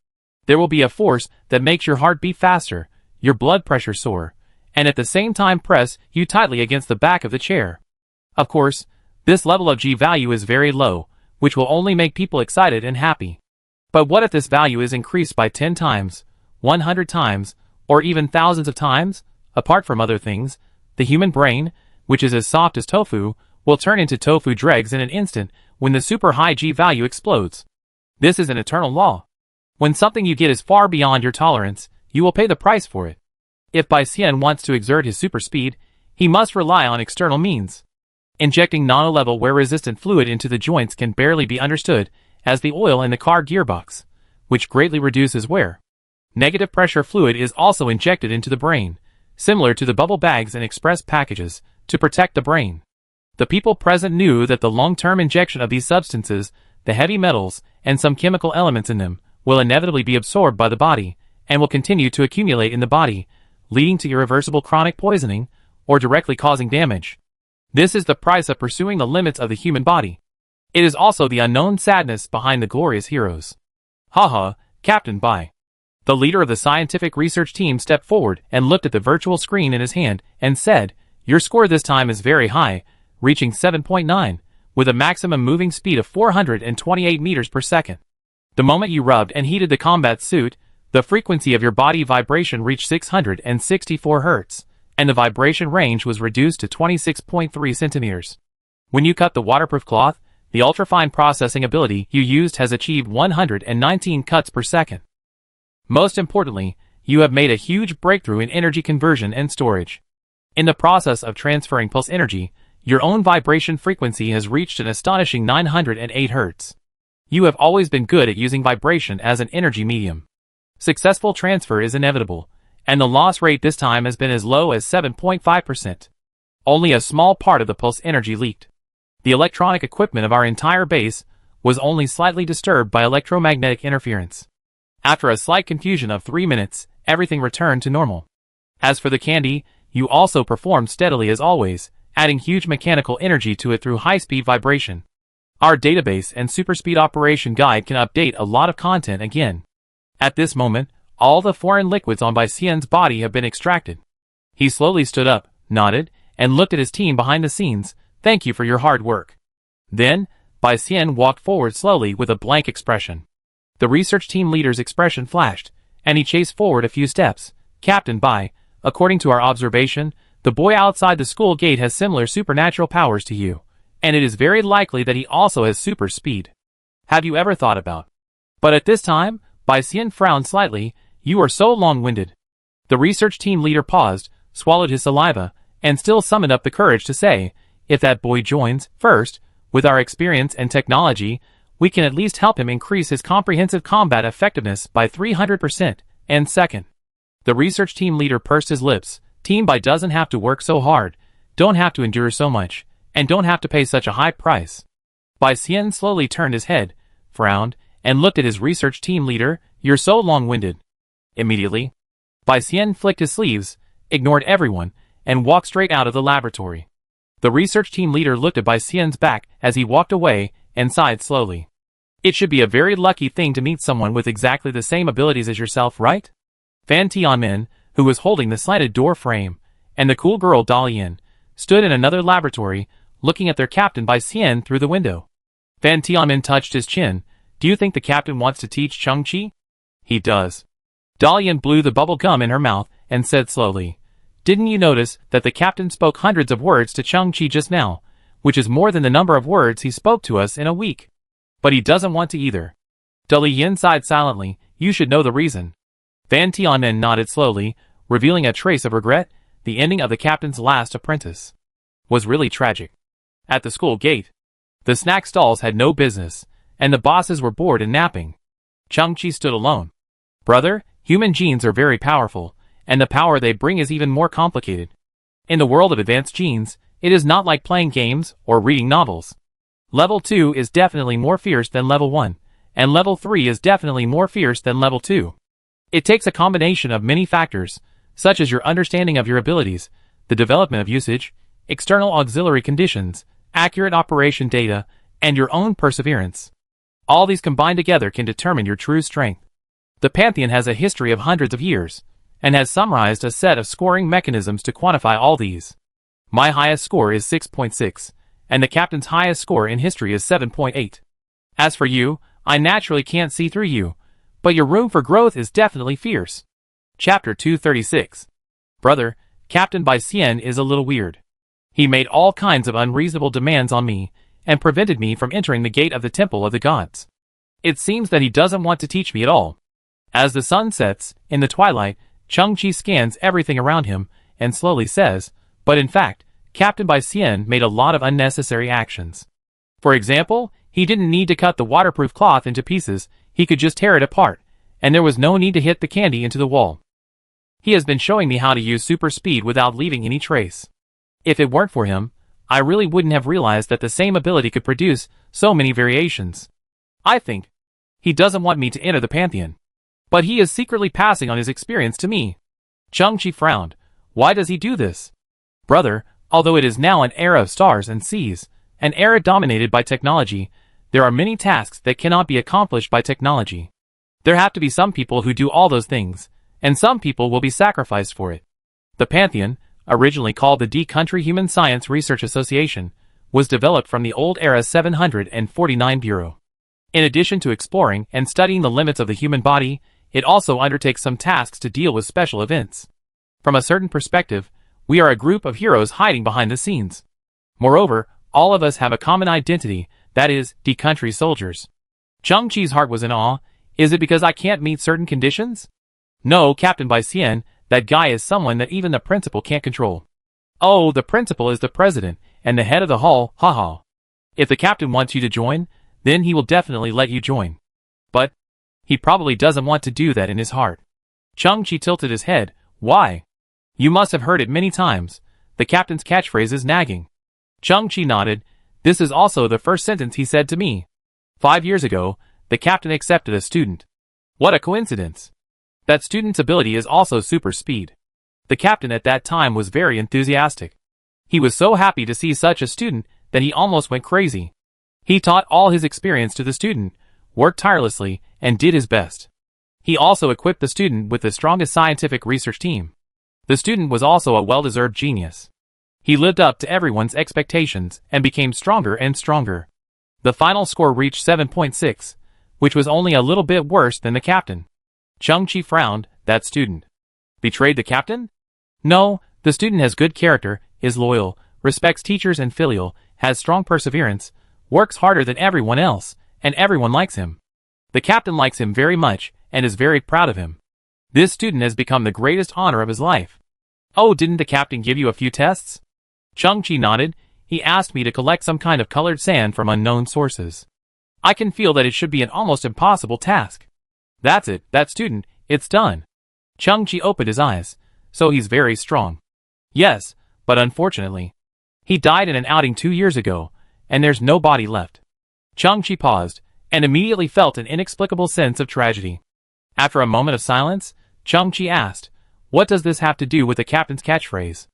There will be a force that makes your heart beat faster, your blood pressure soar, and at the same time press you tightly against the back of the chair. Of course, this level of G value is very low, which will only make people excited and happy. But what if this value is increased by 10 times, 100 times, or even thousands of times? Apart from other things, the human brain, which is as soft as tofu, will turn into tofu dregs in an instant when the super high G value explodes. This is an eternal law. When something you get is far beyond your tolerance, you will pay the price for it. If Bai Xian wants to exert his super speed, he must rely on external means. Injecting nano-level wear-resistant fluid into the joints can barely be understood as the oil in the car gearbox, which greatly reduces wear. Negative pressure fluid is also injected into the brain, similar to the bubble bags in express packages, to protect the brain. The people present knew that the long-term injection of these substances, the heavy metals, and some chemical elements in them, will inevitably be absorbed by the body, and will continue to accumulate in the body, leading to irreversible chronic poisoning, or directly causing damage. This is the price of pursuing the limits of the human body. It is also the unknown sadness behind the glorious heroes. Haha, Captain Bai. The leader of the scientific research team stepped forward and looked at the virtual screen in his hand and said, "Your score this time is very high, reaching 7.9, with a maximum moving speed of 428 meters per second. The moment you rubbed and heated the combat suit, the frequency of your body vibration reached 664 Hz, and the vibration range was reduced to 26.3 centimeters. When you cut the waterproof cloth, the ultrafine processing ability you used has achieved 119 cuts per second. Most importantly, you have made a huge breakthrough in energy conversion and storage. In the process of transferring pulse energy, your own vibration frequency has reached an astonishing 908 Hz. You have always been good at using vibration as an energy medium. Successful transfer is inevitable, and the loss rate this time has been as low as 7.5%. Only a small part of the pulse energy leaked. The electronic equipment of our entire base was only slightly disturbed by electromagnetic interference. After a slight confusion of 3 minutes, everything returned to normal. As for the candy, you also performed steadily as always, adding huge mechanical energy to it through high-speed vibration. Our database and super-speed operation guide can update a lot of content again. At this moment, all the foreign liquids on Bai Xian's body have been extracted. He slowly stood up, nodded, and looked at his team behind the scenes. "Thank you for your hard work." Then, Bai Xian walked forward slowly with a blank expression. The research team leader's expression flashed, and he chased forward a few steps. "Captain Bai, according to our observation, the boy outside the school gate has similar supernatural powers to you, and it is very likely that he also has super speed. Have you ever thought about?" But at this time, Bai Xian frowned slightly. "You are so long-winded." The research team leader paused, swallowed his saliva, and still summoned up the courage to say, "If that boy joins, first, with our experience and technology, we can at least help him increase his comprehensive combat effectiveness by 300%, and second." The research team leader pursed his lips. "Team Bai doesn't have to work so hard, don't have to endure so much, and don't have to pay such a high price." Bai Xian slowly turned his head, frowned, and looked at his research team leader. "You're so long-winded." Immediately, Bai Xian flicked his sleeves, ignored everyone, and walked straight out of the laboratory. The research team leader looked at Bai Xian's back as he walked away, and sighed slowly. "It should be a very lucky thing to meet someone with exactly the same abilities as yourself, right?" Fan Tianmin, who was holding the slanted door frame, and the cool girl Dalian, stood in another laboratory, looking at their captain Bai Xian through the window. Fan Tianmin touched his chin. "Do you think the captain wants to teach Cheng-Chi?" "He does." Dalian blew the bubble gum in her mouth and said slowly, "Didn't you notice that the captain spoke hundreds of words to Cheng-Chi just now, which is more than the number of words he spoke to us in a week? But he doesn't want to either." Dalian sighed silently. "You should know the reason." Fan Tianmin nodded slowly, revealing a trace of regret. The ending of the captain's last apprentice was really tragic. At the school gate, the snack stalls had no business, and the bosses were bored and napping. Cheng-Chi stood alone. "Brother, human genes are very powerful, and the power they bring is even more complicated. In the world of advanced genes, it is not like playing games or reading novels. Level 2 is definitely more fierce than Level 1, and Level 3 is definitely more fierce than Level 2. It takes a combination of many factors, such as your understanding of your abilities, the development of usage, external auxiliary conditions, accurate operation data, and your own perseverance. All these combined together can determine your true strength. The Pantheon has a history of hundreds of years, and has summarized a set of scoring mechanisms to quantify all these. My highest score is 6.6, and the captain's highest score in history is 7.8. As for you, I naturally can't see through you, but your room for growth is definitely fierce. Chapter 236. Brother, Captain Bicien is a little weird. He made all kinds of unreasonable demands on me, and prevented me from entering the gate of the Temple of the Gods. It seems that he doesn't want to teach me at all. As the sun sets, in the twilight, Chang-Chi scans everything around him, and slowly says, but in fact, Captain Bicien made a lot of unnecessary actions. For example, he didn't need to cut the waterproof cloth into pieces, he could just tear it apart, and there was no need to hit the candy into the wall. He has been showing me how to use super speed without leaving any trace. If it weren't for him, I really wouldn't have realized that the same ability could produce so many variations. I think he doesn't want me to enter the Pantheon. But he is secretly passing on his experience to me. Chang-Chi frowned. Why does he do this? Brother, although it is now an era of stars and seas, an era dominated by technology, there are many tasks that cannot be accomplished by technology. There have to be some people who do all those things, and some people will be sacrificed for it. The Pantheon, originally called the D-Country Human Science Research Association, was developed from the old era 749 Bureau. In addition to exploring and studying the limits of the human body, it also undertakes some tasks to deal with special events. From a certain perspective, we are a group of heroes hiding behind the scenes. Moreover, all of us have a common identity, that is, D-Country soldiers. Chang-Chi's heart was in awe. Is it because I can't meet certain conditions? No, Captain Bicien, that guy is someone that even the principal can't control. Oh, the principal is the president, and the head of the hall, haha. If the captain wants you to join, then he will definitely let you join. But he probably doesn't want to do that in his heart. Chang-Chi tilted his head. Why? You must have heard it many times. The captain's catchphrase is nagging. Chang-Chi nodded. This is also the first sentence he said to me. 5 years ago, the captain accepted a student. What a coincidence. That student's ability is also super speed. The captain at that time was very enthusiastic. He was so happy to see such a student that he almost went crazy. He taught all his experience to the student, worked tirelessly, and did his best. He also equipped the student with the strongest scientific research team. The student was also a well-deserved genius. He lived up to everyone's expectations and became stronger and stronger. The final score reached 7.6, which was only a little bit worse than the captain. Chang-Chi frowned. That student betrayed the captain? No, the student has good character, is loyal, respects teachers and filial, has strong perseverance, works harder than everyone else, and everyone likes him. The captain likes him very much, and is very proud of him. This student has become the greatest honor of his life. Oh, didn't the captain give you a few tests? Chang-Chi nodded. He asked me to collect some kind of colored sand from unknown sources. I can feel that it should be an almost impossible task. That's it, that student, it's done. Chang-Chi opened his eyes. So he's very strong. Yes, but unfortunately, he died in an outing 2 years ago, and there's no body left. Chang-Chi paused, and immediately felt an inexplicable sense of tragedy. After a moment of silence, Chang-Chi asked, what does this have to do with the captain's catchphrase?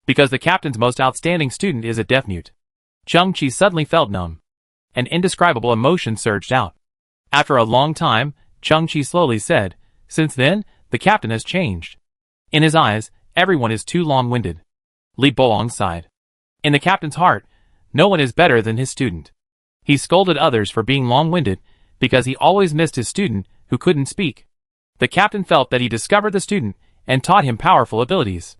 Because the captain's most outstanding student is a deaf-mute. Chang-Chi suddenly felt numb. An indescribable emotion surged out. After a long time, Chang-Chi slowly said, since then, the captain has changed. In his eyes, everyone is too long-winded. Li Boang sighed. In the captain's heart, no one is better than his student. He scolded others for being long-winded, because he always missed his student, who couldn't speak. The captain felt that he discovered the student, and taught him powerful abilities.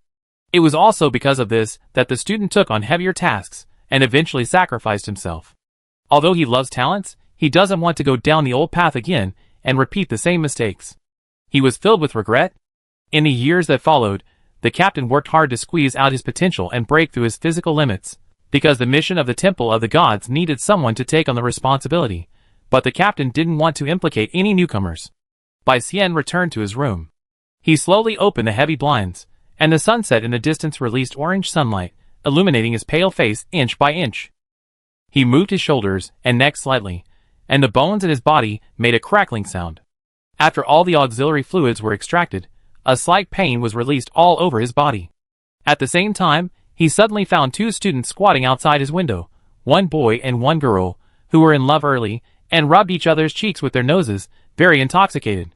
It was also because of this that the student took on heavier tasks, and eventually sacrificed himself. Although he loves talents, he doesn't want to go down the old path again, and repeat the same mistakes. He was filled with regret. In the years that followed, the captain worked hard to squeeze out his potential and break through his physical limits, because the mission of the Temple of the Gods needed someone to take on the responsibility, but the captain didn't want to implicate any newcomers. Bicien returned to his room. He slowly opened the heavy blinds, and the sunset in the distance released orange sunlight, illuminating his pale face inch by inch. He moved his shoulders and neck slightly, and the bones in his body made a crackling sound. After all the auxiliary fluids were extracted, a slight pain was released all over his body. At the same time, he suddenly found 2 students squatting outside his window, one boy and one girl, who were in love early, and rubbed each other's cheeks with their noses, very intoxicated.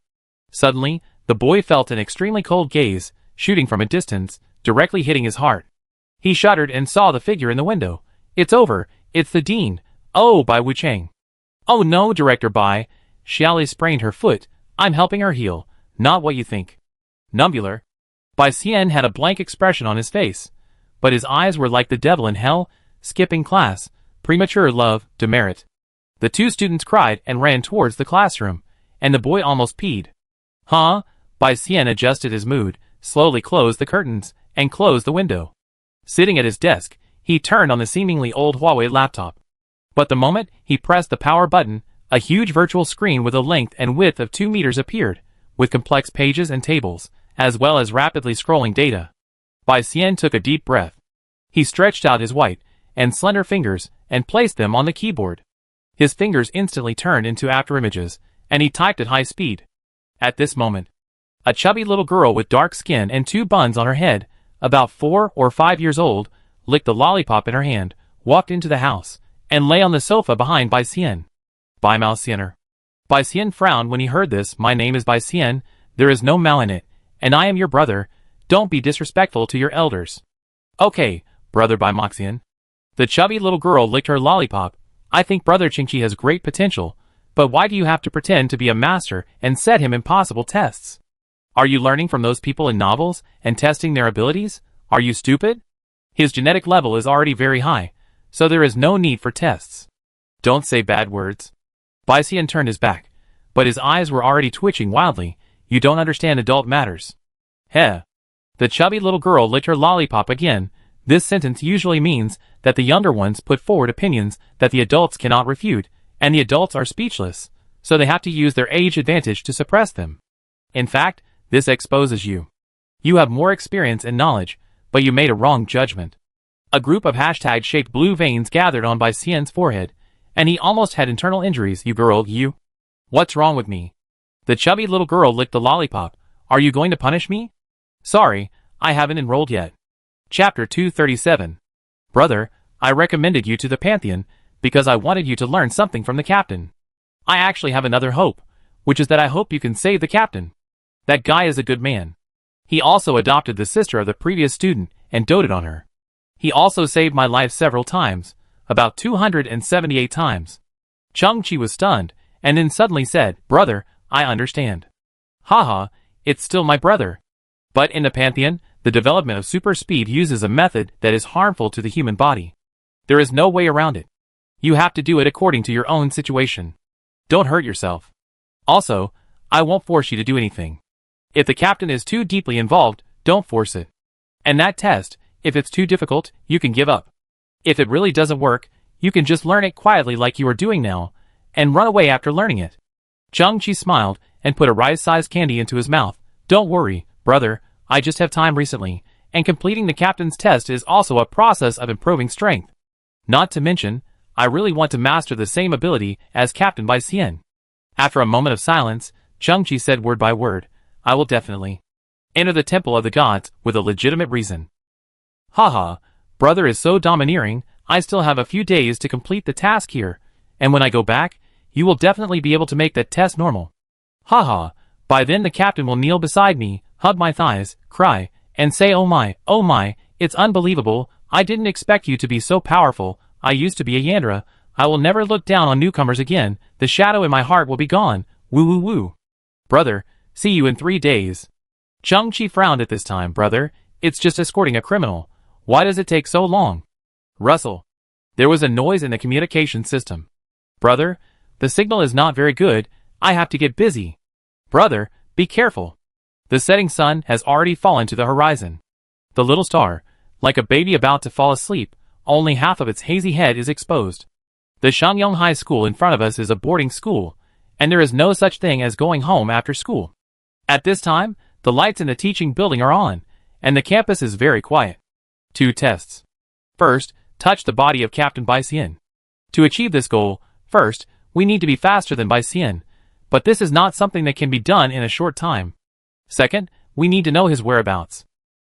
Suddenly, The boy felt an extremely cold gaze, shooting from a distance, directly hitting his heart. He shuddered and saw the figure in the window. It's over. It's the dean. Oh, Bai Wuchang. Oh no, Director Bai. Xiaoli sprained her foot. I'm helping her heal. Not what you think. Numbular. Bai Xian had a blank expression on his face, but his eyes were like the devil in hell, skipping class, premature love, demerit. The two students cried and ran towards the classroom, and the boy almost peed. Huh? Bai Xian adjusted his mood, slowly closed the curtains, and closed the window. Sitting at his desk, he turned on the seemingly old Huawei laptop. But the moment he pressed the power button, a huge virtual screen with a length and width of 2 meters appeared, with complex pages and tables, as well as rapidly scrolling data. Bai Xian took a deep breath. He stretched out his white and slender fingers and placed them on the keyboard. His fingers instantly turned into afterimages, and he typed at high speed. At this moment, a chubby little girl with dark skin and 2 buns on her head, about 4 or 5 years old, licked the lollipop in her hand, walked into the house, and lay on the sofa behind Bai Xian. Bai Mao Xianer. Bai Xian frowned when he heard this. My name is Bai Xian, there is no Mao in it, and I am your brother. Don't be disrespectful to your elders. Okay, brother Bai Mao Xian. The chubby little girl licked her lollipop. I think brother Qingqi has great potential, but why do you have to pretend to be a master and set him impossible tests? Are you learning from those people in novels and testing their abilities? Are you stupid? His genetic level is already very high, so there is no need for tests. Don't say bad words. Bai Xian turned his back, but his eyes were already twitching wildly. You don't understand adult matters. Heh. The chubby little girl licked her lollipop again. This sentence usually means that the younger ones put forward opinions that the adults cannot refute, and the adults are speechless, so they have to use their age advantage to suppress them. In fact, this exposes you. You have more experience and knowledge, but you made a wrong judgment. A group of hashtag-shaped blue veins gathered on Bai Xian's forehead, and he almost had internal injuries. You girl, you. What's wrong with me? The chubby little girl licked the lollipop. Are you going to punish me? Sorry, I haven't enrolled yet. Chapter 237. Brother, I recommended you to the Pantheon because I wanted you to learn something from the captain. I actually have another hope, which is that I hope you can save the captain. That guy is a good man. He also adopted the sister of the previous student and doted on her. He also saved my life several times, about 278 times. Changqi was stunned, and then suddenly said, Brother, I understand. Haha, it's still my brother. But in the Pantheon, the development of super speed uses a method that is harmful to the human body. There is no way around it. You have to do it according to your own situation. Don't hurt yourself. Also, I won't force you to do anything. If the captain is too deeply involved, don't force it. And that test, if it's too difficult, you can give up. If it really doesn't work, you can just learn it quietly like you are doing now, and run away after learning it. Changqi smiled and put a rice-sized candy into his mouth. Don't worry, brother, I just have time recently, and completing the captain's test is also a process of improving strength. Not to mention, I really want to master the same ability as Captain Bai Xian. After a moment of silence, Changqi said word by word, I will definitely enter the temple of the gods with a legitimate reason. Haha, brother is so domineering, I still have a few days to complete the task here, and when I go back, you will definitely be able to make that test normal. Haha, by then the captain will kneel beside me, hug my thighs, cry, and say oh my, it's unbelievable, I didn't expect you to be so powerful, I used to be a Yandra, I will never look down on newcomers again, the shadow in my heart will be gone, woo woo woo. Brother, see you in 3 days. Changqi frowned at this time. Brother, it's just escorting a criminal. Why does it take so long? Russell. There was a noise in the communication system. Brother, the signal is not very good, I have to get busy. Brother, be careful. The setting sun has already fallen to the horizon. The little star, like a baby about to fall asleep, only half of its hazy head is exposed. The Shangyong High School in front of us is a boarding school, and there is no such thing as going home after school. At this time, the lights in the teaching building are on, and the campus is very quiet. 2 tests. First, touch the body of Captain Bai Xian. To achieve this goal, first, we need to be faster than Bai Xian, but this is not something that can be done in a short time. Second, we need to know his whereabouts.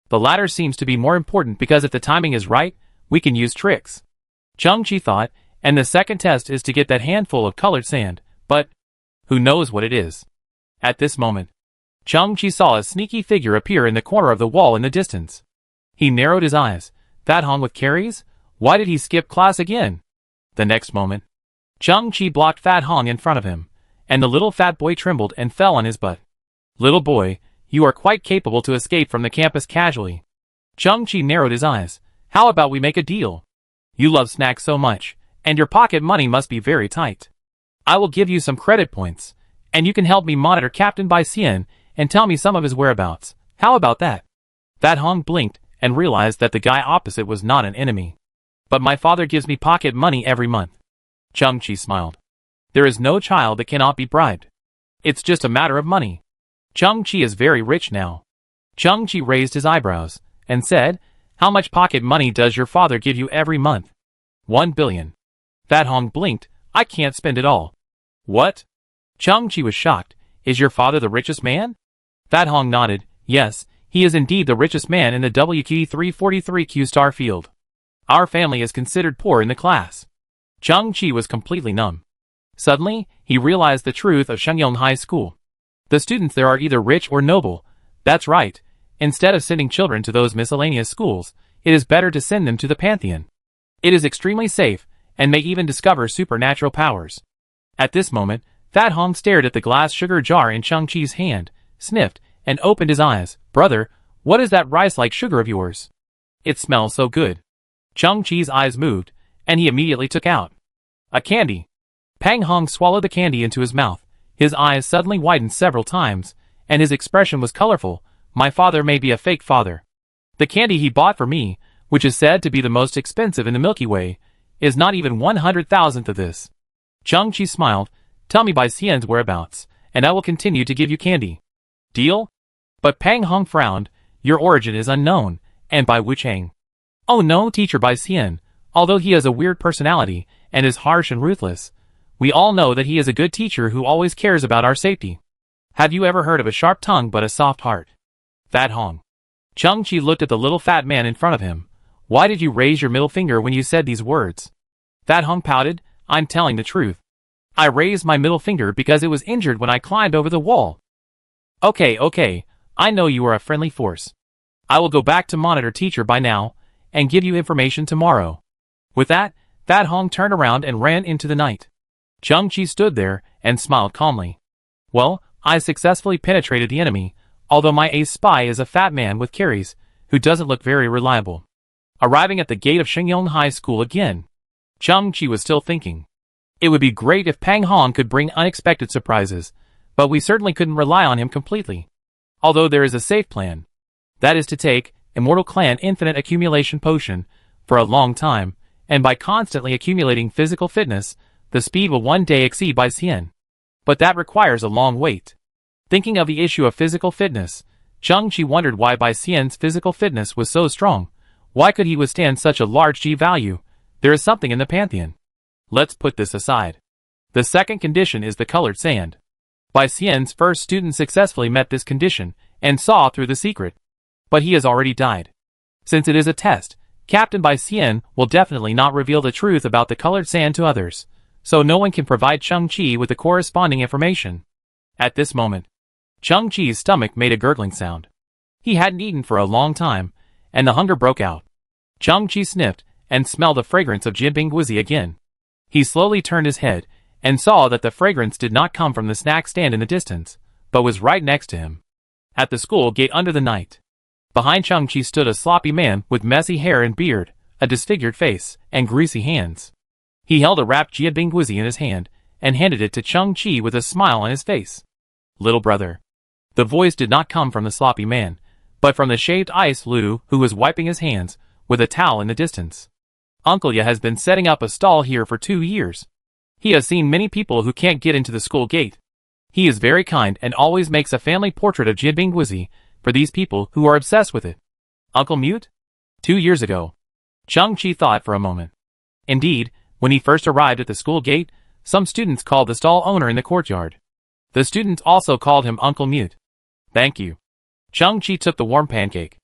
The latter seems to be more important because if the timing is right, we can use tricks. Changqi thought, and the second test is to get that handful of colored sand, but who knows what it is? At this moment, Chung-Chi saw a sneaky figure appear in the corner of the wall in the distance. He narrowed his eyes. Fat Hong with carries? Why did he skip class again? The next moment, Chung-Chi blocked Fat Hong in front of him, and the little fat boy trembled and fell on his butt. Little boy, you are quite capable to escape from the campus casually. Chung-Chi narrowed his eyes. How about we make a deal? You love snacks so much, and your pocket money must be very tight. I will give you some credit points, and you can help me monitor Captain Bai Xian and tell me some of his whereabouts. How about that? Fat Hong blinked and realized that the guy opposite was not an enemy. But my father gives me pocket money every month. Chung-Chi smiled. There is no child that cannot be bribed. It's just a matter of money. Chung-Chi is very rich now. Chung-Chi raised his eyebrows and said, how much pocket money does your father give you every month? 1 billion. Fat Hong blinked. I can't spend it all. What? Chung-Chi was shocked. Is your father the richest man? Fat Hong nodded. Yes, he is indeed the richest man in the WQ343Q star field. Our family is considered poor in the class. Chung-Chi was completely numb. Suddenly, he realized the truth of Shengyong High School. The students there are either rich or noble. That's right. Instead of sending children to those miscellaneous schools, it is better to send them to the Pantheon. It is extremely safe, and may even discover supernatural powers. At this moment, Fat Hong stared at the glass sugar jar in Chung-Chi's hand, sniffed, and opened his eyes. Brother, what is that rice-like sugar of yours? It smells so good. Chung-Chi's eyes moved, and he immediately took out a candy. Pang Hong swallowed the candy into his mouth. His eyes suddenly widened several times, and his expression was colorful. My father may be a fake father. The candy he bought for me, which is said to be the most expensive in the Milky Way, is not even 100,000th of this. Chung-Chi smiled. Tell me Bai Xian's whereabouts, and I will continue to give you candy. Deal? But Pang Hong frowned. Your origin is unknown, and by Wuchang. Oh no, teacher Bai Xian. Although he has a weird personality, and is harsh and ruthless, we all know that he is a good teacher who always cares about our safety. Have you ever heard of a sharp tongue but a soft heart? Fat Hong. Chung-Chi looked at the little fat man in front of him. Why did you raise your middle finger when you said these words? Fat Hong pouted. I'm telling the truth. I raised my middle finger because it was injured when I climbed over the wall. Okay, I know you are a friendly force. I will go back to monitor teacher by now, and give you information tomorrow. With that, Fat Hong turned around and ran into the night. Chung-Chi stood there and smiled calmly. Well, I successfully penetrated the enemy, although my ace spy is a fat man with carries, who doesn't look very reliable. Arriving at the gate of Shengyong High School again, Chung-Chi was still thinking. It would be great if Pang Hong could bring unexpected surprises, but we certainly couldn't rely on him completely. Although there is a safe plan. That is to take Immortal Clan Infinite Accumulation Potion for a long time, and by constantly accumulating physical fitness, the speed will one day exceed Bai Xian. But that requires a long wait. Thinking of the issue of physical fitness, Chung-Chi wondered why Bai Xian's physical fitness was so strong. Why could he withstand such a large G value? There is something in the Pantheon. Let's put this aside. The second condition is the colored sand. Bai Xian's first student successfully met this condition, and saw through the secret. But he has already died. Since it is a test, Captain Bai Xian will definitely not reveal the truth about the colored sand to others, so no one can provide Chung-Chi with the corresponding information. At this moment, Chung-Chi's stomach made a gurgling sound. He hadn't eaten for a long time, and the hunger broke out. Chung-Chi sniffed, and smelled the fragrance of Jianbingguizi again. He slowly turned his head, and saw that the fragrance did not come from the snack stand in the distance, but was right next to him. At the school gate under the night. Behind Chung-Chi stood a sloppy man with messy hair and beard, a disfigured face, and greasy hands. He held a wrapped Jianbingguizi in his hand, and handed it to Chung-Chi with a smile on his face. Little brother. The voice did not come from the sloppy man, but from the shaved ice Lu, who was wiping his hands with a towel in the distance. Uncle Ya has been setting up a stall here for 2 years. He has seen many people who can't get into the school gate. He is very kind and always makes a family portrait of Jianbingguizi for these people who are obsessed with it. Uncle Mute? 2 years ago. Chung-Chi thought for a moment. Indeed, when he first arrived at the school gate, some students called the stall owner in the courtyard. The students also called him Uncle Mute. Thank you. Chung-Chi took the warm pancake.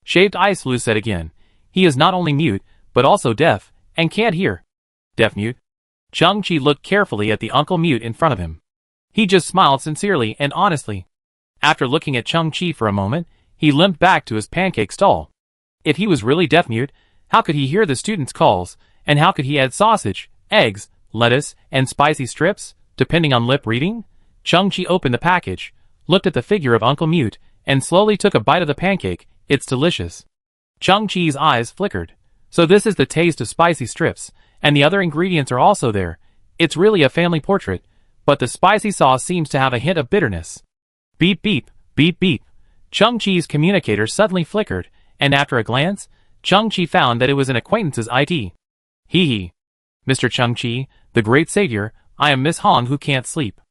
Shaved Ice Lu said again. He is not only mute, but also deaf, and can't hear. Deaf-mute? Chung-Chi looked carefully at the Uncle Mute in front of him. He just smiled sincerely and honestly. After looking at Chang-Chi for a moment, he limped back to his pancake stall. If he was really deaf-mute, how could he hear the students' calls, and how could he add sausage, eggs, lettuce, and spicy strips, depending on lip reading? Chang-Chi opened the package, looked at the figure of Uncle Mute, and slowly took a bite of the pancake. It's delicious. Chang-Chi's eyes flickered. So this is the taste of spicy strips, and the other ingredients are also there. It's really a family portrait, but the spicy sauce seems to have a hint of bitterness. Beep beep, beep beep. Chang-Chi's communicator suddenly flickered, and after a glance, Chang-Chi found that it was an acquaintance's ID. Hee hee. Mr. Chang-Chi, the great savior, I am Miss Hong who can't sleep.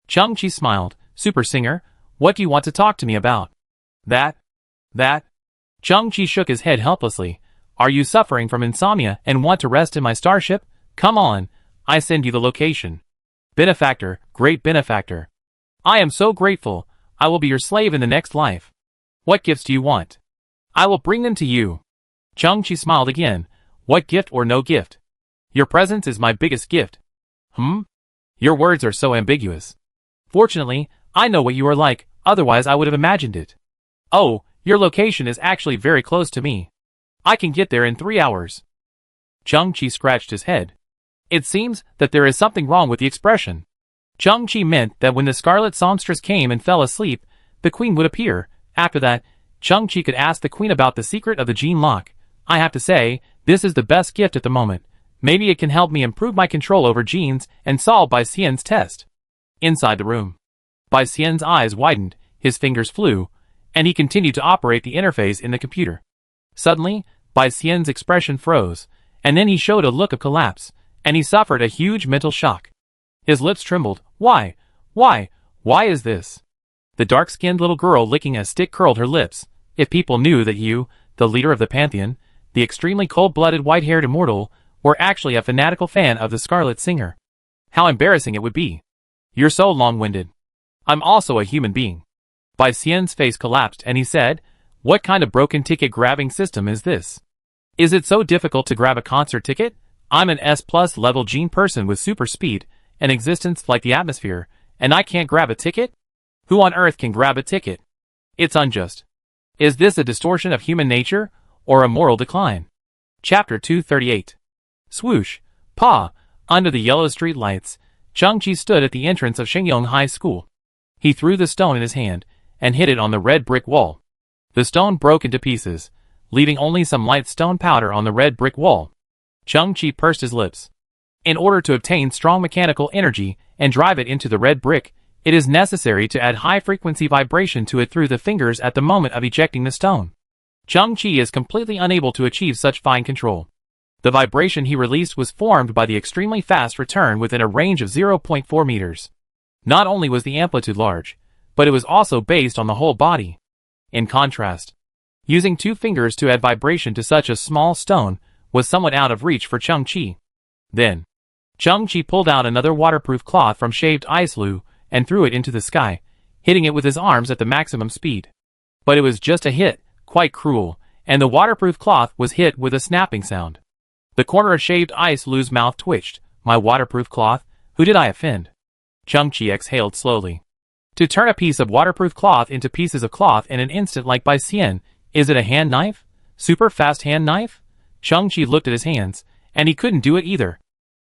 Chang-Chi smiled. Super singer, what do you want to talk to me about? That? Chang-Chi shook his head helplessly. Are you suffering from insomnia and want to rest in my starship? Come on, I send you the location. Benefactor, great benefactor. I am so grateful. I will be your slave in the next life. What gifts do you want? I will bring them to you. Chang-Chi smiled again. What gift or no gift? Your presence is my biggest gift. Your words are so ambiguous. Fortunately, I know what you are like, otherwise I would have imagined it. Oh, your location is actually very close to me. I can get there in 3 hours. Chang-Chi scratched his head. It seems that there is something wrong with the expression. Chang-Chi meant that when the scarlet songstress came and fell asleep, the queen would appear. After that, Chang-Chi could ask the queen about the secret of the gene lock. I have to say, this is the best gift at the moment. Maybe it can help me improve my control over genes and solve Bai Xian's test. Inside the room, Bai Xian's eyes widened, his fingers flew, and he continued to operate the interface in the computer. Suddenly, Bai Xian's expression froze, and then he showed a look of collapse, and he suffered a huge mental shock. His lips trembled. Why is this? The dark-skinned little girl licking a stick curled her lips. If people knew that you, the leader of the Pantheon, the extremely cold-blooded white-haired immortal, were actually a fanatical fan of the Scarlet Singer. How embarrassing it would be. You're so long-winded. I'm also a human being. Bai Xian's face collapsed and he said, what kind of broken ticket grabbing system is this? Is it so difficult to grab a concert ticket? I'm an S+ level gene person with super speed, an existence like the atmosphere, and I can't grab a ticket? Who on earth can grab a ticket? It's unjust. Is this a distortion of human nature, or a moral decline? Chapter 238. Swoosh, pa, under the yellow street lights, Chang-Chi stood at the entrance of Shengyong High School. He threw the stone in his hand, and hit it on the red brick wall. The stone broke into pieces, leaving only some light stone powder on the red brick wall. Chang-Chi pursed his lips. In order to obtain strong mechanical energy and drive it into the red brick, it is necessary to add high-frequency vibration to it through the fingers at the moment of ejecting the stone. Chang-Chi is completely unable to achieve such fine control. The vibration he released was formed by the extremely fast return within a range of 0.4 meters. Not only was the amplitude large, but it was also based on the whole body. In contrast, using 2 fingers to add vibration to such a small stone was somewhat out of reach for Chang-Chi. Then, Chang-Chi pulled out another waterproof cloth from shaved ice loo and threw it into the sky, hitting it with his arms at the maximum speed. But it was just a hit, quite cruel, and the waterproof cloth was hit with a snapping sound. The corner of shaved ice loo's mouth twitched. My waterproof cloth? Who did I offend? Chang-Chi exhaled slowly. To turn a piece of waterproof cloth into pieces of cloth in an instant like Bai Xian, is it a hand knife? Super fast hand knife? Chang-Chi looked at his hands, and he couldn't do it either.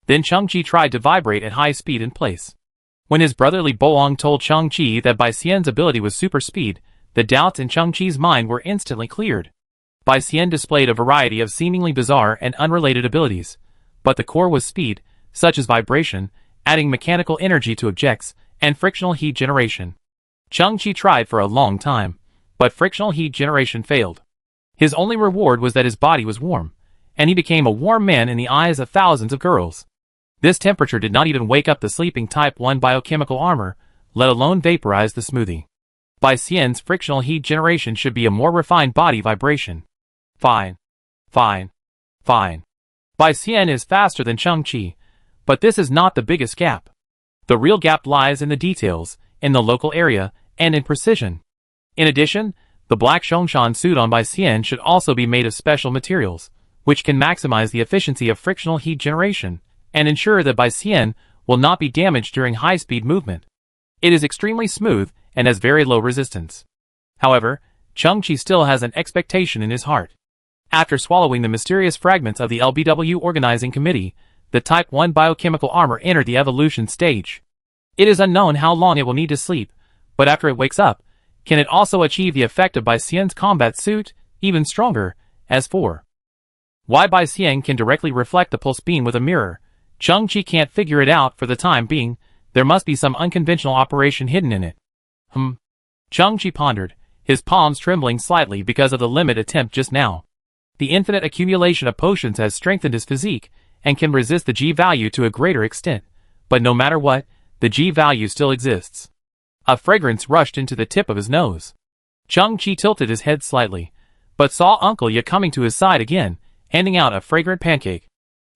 Then Chang-Chi tried to vibrate at high speed in place. When his brotherly Boang told Chang-Chi that Bai Xian's ability was super speed, the doubts in Chang-Chi's mind were instantly cleared. Bai Xian displayed a variety of seemingly bizarre and unrelated abilities, but the core was speed, such as vibration, adding mechanical energy to objects, and frictional heat generation. Chang-Chi tried for a long time, but frictional heat generation failed. His only reward was that his body was warm, and he became a warm man in the eyes of thousands of girls. This temperature did not even wake up the sleeping Type 1 biochemical armor, let alone vaporize the smoothie. Bai Xian's frictional heat generation should be a more refined body vibration. Fine. Bai Xian is faster than Chang-Chi, but this is not the biggest gap. The real gap lies in the details, in the local area, and in precision. In addition, the black Zhongshan suit on Bai Xian should also be made of special materials, which can maximize the efficiency of frictional heat generation, and ensure that Bai Xian will not be damaged during high-speed movement. It is extremely smooth and has very low resistance. However, Chang-Chi still has an expectation in his heart. After swallowing the mysterious fragments of the LBW organizing committee, the Type 1 biochemical armor entered the evolution stage. It is unknown how long it will need to sleep, but after it wakes up, can it also achieve the effect of Bai Xian's combat suit, even stronger, as for why Bai Xian can directly reflect the pulse beam with a mirror. Chang-Chi can't figure it out for the time being. There must be some unconventional operation hidden in it. Chang-Chi pondered, his palms trembling slightly because of the limit attempt just now. The infinite accumulation of potions has strengthened his physique, and can resist the G value to a greater extent, but no matter what, the G value still exists. A fragrance rushed into the tip of his nose. Chang-Chi tilted his head slightly, but saw Uncle Ye coming to his side again, handing out a fragrant pancake.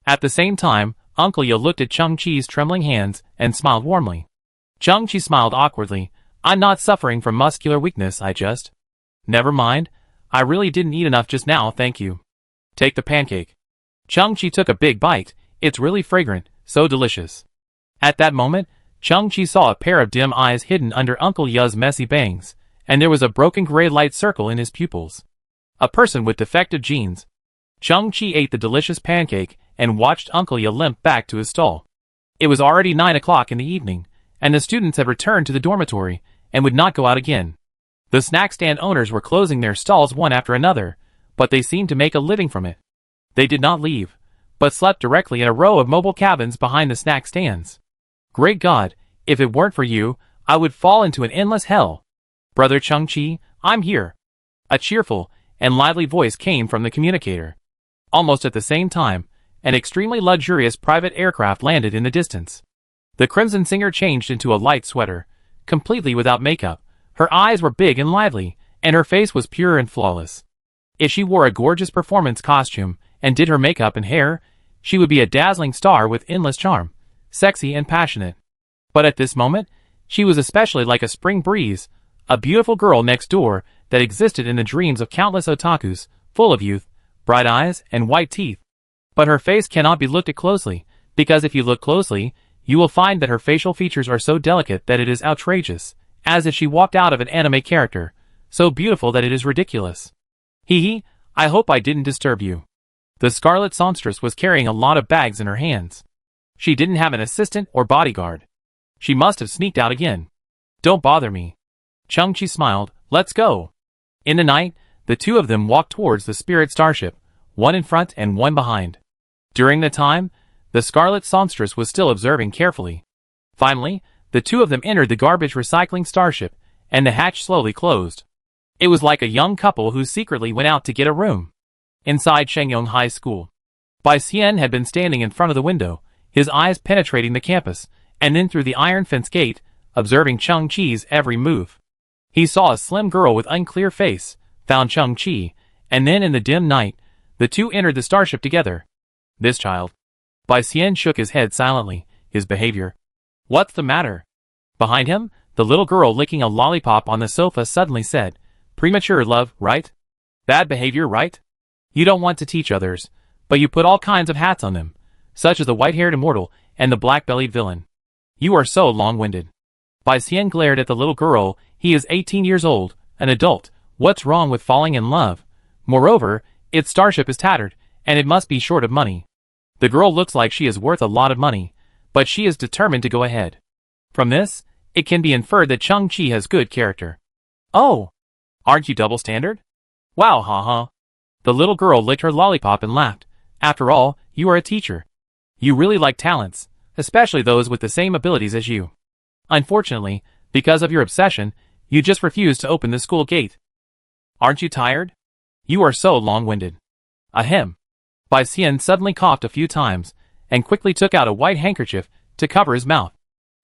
At the same time, Uncle Ye looked at Chang-Chi's trembling hands and smiled warmly. Chang-Chi smiled awkwardly. I'm not suffering from muscular weakness, I just... Never mind, I really didn't eat enough just now, thank you. Take the pancake. Chang-Chi took a big bite. It's really fragrant, so delicious. At that moment, Chang-Chi saw a pair of dim eyes hidden under Uncle Ye's messy bangs, and there was a broken gray light circle in his pupils. A person with defective genes. Chang-Chi ate the delicious pancake and watched Uncle Ye limp back to his stall. It was already 9 o'clock in the evening, and the students had returned to the dormitory and would not go out again. The snack stand owners were closing their stalls one after another, but they seemed to make a living from it. They did not leave, but slept directly in a row of mobile cabins behind the snack stands. Great God, if it weren't for you, I would fall into an endless hell. Brother Chang-Chi, I'm here. A cheerful and lively voice came from the communicator. Almost at the same time, an extremely luxurious private aircraft landed in the distance. The Crimson Singer changed into a light sweater, completely without makeup. Her eyes were big and lively, and her face was pure and flawless. If she wore a gorgeous performance costume and did her makeup and hair, she would be a dazzling star with endless charm, sexy and passionate. But at this moment, she was especially like a spring breeze, a beautiful girl next door that existed in the dreams of countless otakus, full of youth, bright eyes, and white teeth. But her face cannot be looked at closely, because if you look closely, you will find that her facial features are so delicate that it is outrageous, as if she walked out of an anime character, so beautiful that it is ridiculous. Hee, I hope I didn't disturb you. The Scarlet Songstress was carrying a lot of bags in her hands. She didn't have an assistant or bodyguard. She must have sneaked out again. Don't bother me. Chang-Chi smiled. Let's go. In the night, the two of them walked towards the Spirit Starship, one in front and one behind. During the time, the Scarlet Songstress was still observing carefully. Finally, the two of them entered the garbage recycling starship, and the hatch slowly closed. It was like a young couple who secretly went out to get a room. Inside Shengyong High School, Bai Xian had been standing in front of the window, his eyes penetrating the campus, and then through the iron fence gate, observing Chang-Chi's every move. He saw a slim girl with unclear face, found Chang-Chi, and then in the dim night, the two entered the starship together. This child. Bai Xian shook his head silently, his behavior. What's the matter? Behind him, the little girl licking a lollipop on the sofa suddenly said, Premature love, right? Bad behavior, right? You don't want to teach others, but you put all kinds of hats on them, such as the white-haired immortal and the black-bellied villain. You are so long-winded. Bai Xian glared at the little girl. He is 18 years old, an adult. What's wrong with falling in love? Moreover, its starship is tattered, and it must be short of money. The girl looks like she is worth a lot of money, but she is determined to go ahead. From this, it can be inferred that Chang-Chi has good character. Oh! Aren't you double standard? Wow, haha. The little girl licked her lollipop and laughed. After all, you are a teacher. You really like talents, especially those with the same abilities as you. Unfortunately, because of your obsession, you just refuse to open the school gate. Aren't you tired? You are so long-winded. Ahem. Bai Xian suddenly coughed a few times, and quickly took out a white handkerchief to cover his mouth.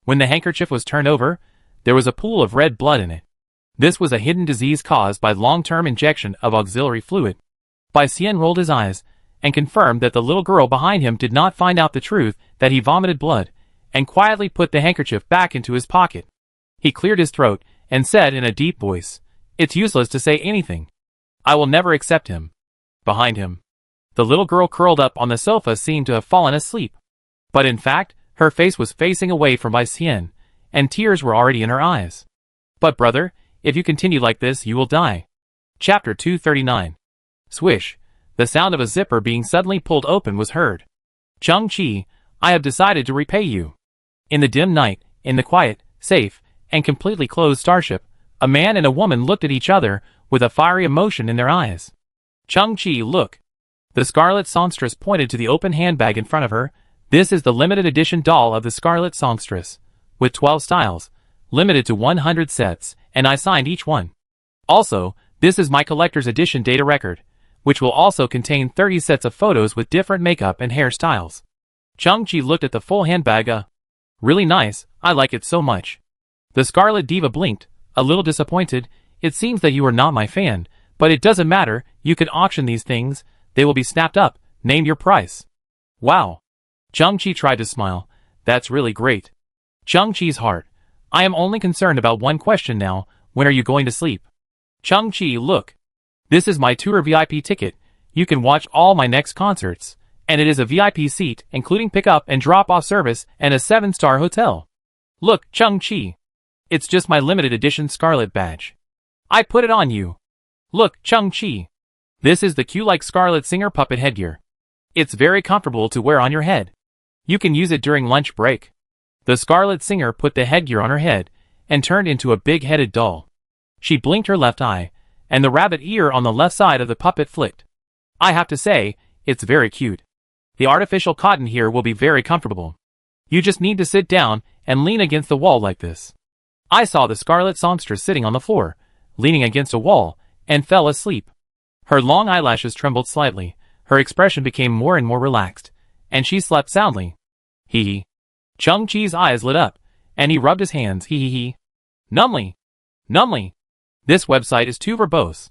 When the handkerchief was turned over, there was a pool of red blood in it. This was a hidden disease caused by long-term injection of auxiliary fluid. Bai Xian rolled his eyes, and confirmed that the little girl behind him did not find out the truth that he vomited blood, and quietly put the handkerchief back into his pocket. He cleared his throat, and said in a deep voice, It's useless to say anything. I will never accept him. Behind him, the little girl curled up on the sofa seemed to have fallen asleep. But in fact, her face was facing away from Bai Xian, and tears were already in her eyes. But brother, if you continue like this you will die. Chapter 239. Swish. The sound of a zipper being suddenly pulled open was heard. Chang-Chi, I have decided to repay you. In the dim night, in the quiet, safe, and completely closed starship, a man and a woman looked at each other with a fiery emotion in their eyes. Chang-Chi, look. The Scarlet Songstress pointed to the open handbag in front of her. This is the limited edition doll of the Scarlet Songstress, with 12 styles, limited to 100 sets, and I signed each one. Also, this is my collector's edition data record, which will also contain 30 sets of photos with different makeup and hairstyles. Chang-Chi looked at the full handbag. Really nice, I like it so much. The Scarlet Diva blinked, a little disappointed. It seems that you are not my fan, but it doesn't matter, you can auction these things, they will be snapped up, name your price. Wow. Chang-Chi tried to smile. That's really great. Chang-Chi's heart. I am only concerned about one question now, when are you going to sleep? Chang-Chi, look. This is my tour VIP ticket, you can watch all my next concerts, and it is a VIP seat including pick-up and drop-off service and a 7-star hotel. Look, Chang-Chi. It's just my limited edition Scarlet badge. I put it on you. Look, Chang-Chi. This is the Q-like Scarlet Singer puppet headgear. It's very comfortable to wear on your head. You can use it during lunch break. The Scarlet Singer put the headgear on her head and turned into a big-headed doll. She blinked her left eye, and the rabbit ear on the left side of the puppet flicked. I have to say, it's very cute. The artificial cotton here will be very comfortable. You just need to sit down and lean against the wall like this. I saw the Scarlet Songstress sitting on the floor, leaning against a wall, and fell asleep. Her long eyelashes trembled slightly, her expression became more and more relaxed, and she slept soundly. Hee hee. Chang-Chi's eyes lit up, and he rubbed his hands. Hee hee hee. Numbly. Numbly. This website is too verbose.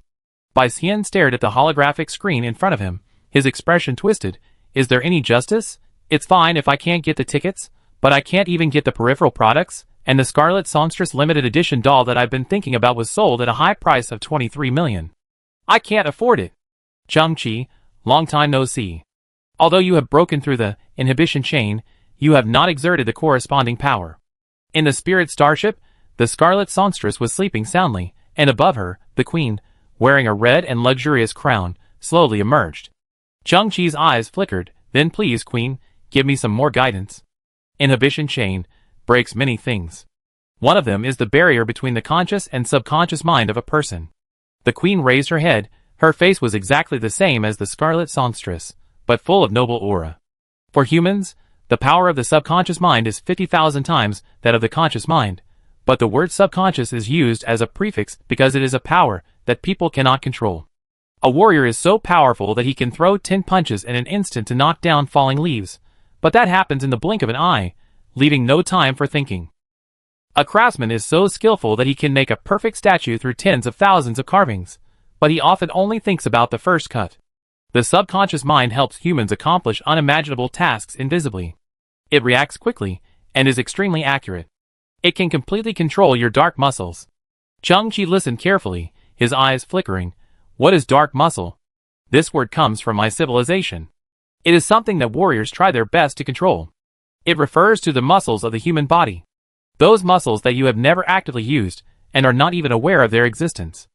Bai Xian stared at the holographic screen in front of him, his expression twisted. Is there any justice? It's fine if I can't get the tickets, but I can't even get the peripheral products, and the Scarlet Songstress limited edition doll that I've been thinking about was sold at a high price of 23 million. I can't afford it. Chang-Chi, long time no see. Although you have broken through the inhibition chain, you have not exerted the corresponding power. In the spirit starship, the Scarlet Songstress was sleeping soundly, and above her, the queen, wearing a red and luxurious crown, slowly emerged. Chang-Chi's eyes flickered. Then please, queen, give me some more guidance. Inhibition chain breaks many things. One of them is the barrier between the conscious and subconscious mind of a person. The queen raised her head. Her face was exactly the same as the Scarlet Songstress, but full of noble aura. For humans, the power of the subconscious mind is 50,000 times that of the conscious mind, but the word subconscious is used as a prefix because it is a power that people cannot control. A warrior is so powerful that he can throw 10 punches in an instant to knock down falling leaves, but that happens in the blink of an eye, leaving no time for thinking. A craftsman is so skillful that he can make a perfect statue through tens of thousands of carvings, but he often only thinks about the first cut. The subconscious mind helps humans accomplish unimaginable tasks invisibly. It reacts quickly, and is extremely accurate. It can completely control your dark muscles. Chang-Chi listened carefully, his eyes flickering. What is dark muscle? This word comes from my civilization. It is something that warriors try their best to control. It refers to the muscles of the human body. Those muscles that you have never actively used, and are not even aware of their existence.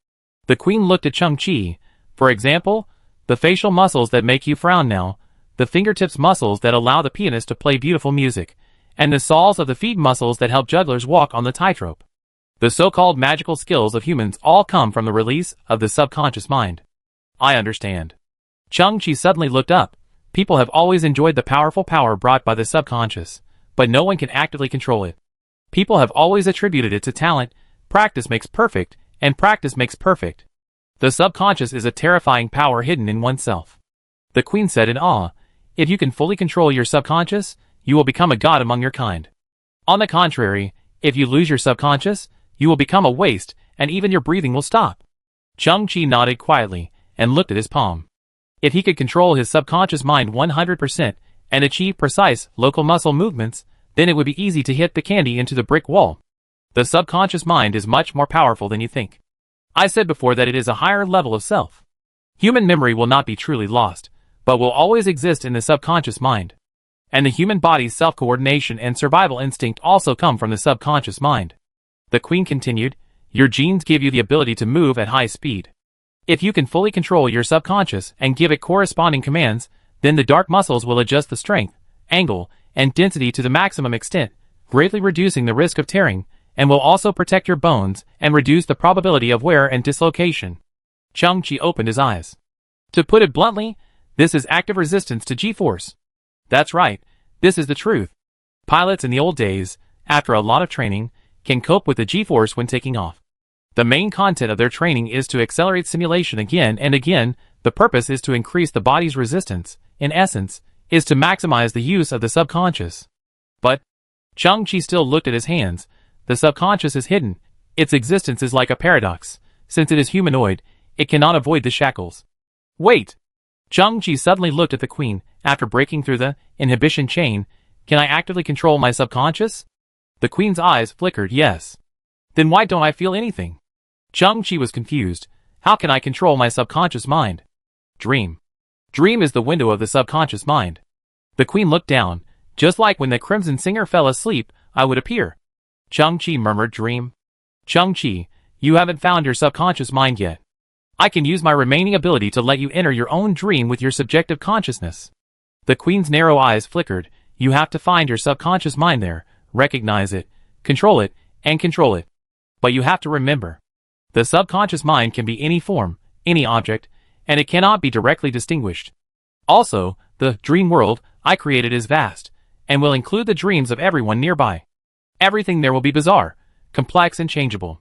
The queen looked at Chang-Chi. For example, the facial muscles that make you frown now, the fingertips muscles that allow the pianist to play beautiful music, and the soles of the feet muscles that help jugglers walk on the tightrope. The so-called magical skills of humans all come from the release of the subconscious mind. I understand. Chang-Chi suddenly looked up. People have always enjoyed the powerful power brought by the subconscious, but no one can actively control it. People have always attributed it to talent. Practice makes perfect, and practice makes perfect. The subconscious is a terrifying power hidden in oneself. The queen said in awe, if you can fully control your subconscious, you will become a god among your kind. On the contrary, if you lose your subconscious, you will become a waste, and even your breathing will stop. Chang-Chi nodded quietly, and looked at his palm. If he could control his subconscious mind 100%, and achieve precise, local muscle movements, then it would be easy to hit the candy into the brick wall. The subconscious mind is much more powerful than you think. I said before that it is a higher level of self. Human memory will not be truly lost, but will always exist in the subconscious mind. And the human body's self-coordination and survival instinct also come from the subconscious mind. The Queen continued, your genes give you the ability to move at high speed. If you can fully control your subconscious and give it corresponding commands, then the dark muscles will adjust the strength, angle, and density to the maximum extent, greatly reducing the risk of tearing, and will also protect your bones and reduce the probability of wear and dislocation. Chung-Chi opened his eyes. To put it bluntly, this is active resistance to G-force. That's right, this is the truth. Pilots in the old days, after a lot of training, can cope with the G-force when taking off. The main content of their training is to accelerate simulation again and again. The purpose is to increase the body's resistance, in essence, is to maximize the use of the subconscious. But Chung-Chi still looked at his hands. The subconscious is hidden. Its existence is like a paradox. Since it is humanoid, it cannot avoid the shackles. Wait! Chung-Chi suddenly looked at the Queen. After breaking through the inhibition chain, can I actively control my subconscious? The Queen's eyes flickered yes. Then why don't I feel anything? Chung-Chi was confused. How can I control my subconscious mind? Dream. Dream is the window of the subconscious mind. The Queen looked down. Just like when the Crimson Singer fell asleep, I would appear. Chung-Chi murmured dream. Chung-Chi, you haven't found your subconscious mind yet. I can use my remaining ability to let you enter your own dream with your subjective consciousness. The Queen's narrow eyes flickered. You have to find your subconscious mind there, recognize it, and control it. But you have to remember. The subconscious mind can be any form, any object, and it cannot be directly distinguished. Also, the dream world I created is vast, and will include the dreams of everyone nearby. Everything there will be bizarre, complex and changeable.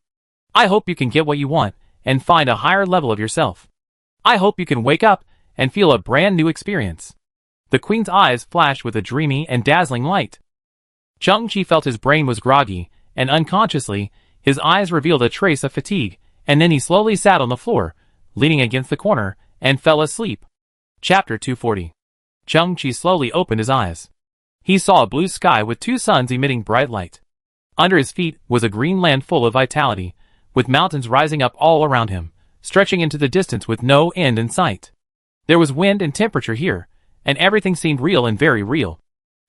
I hope you can get what you want, and find a higher level of yourself. I hope you can wake up, and feel a brand new experience. The Queen's eyes flashed with a dreamy and dazzling light. Chung-Chi felt his brain was groggy, and unconsciously, his eyes revealed a trace of fatigue, and then he slowly sat on the floor, leaning against the corner, and fell asleep. Chapter 240. Chung-Chi slowly opened his eyes. He saw a blue sky with two suns emitting bright light. Under his feet was a green land full of vitality, with mountains rising up all around him, stretching into the distance with no end in sight. There was wind and temperature here, and everything seemed real and very real.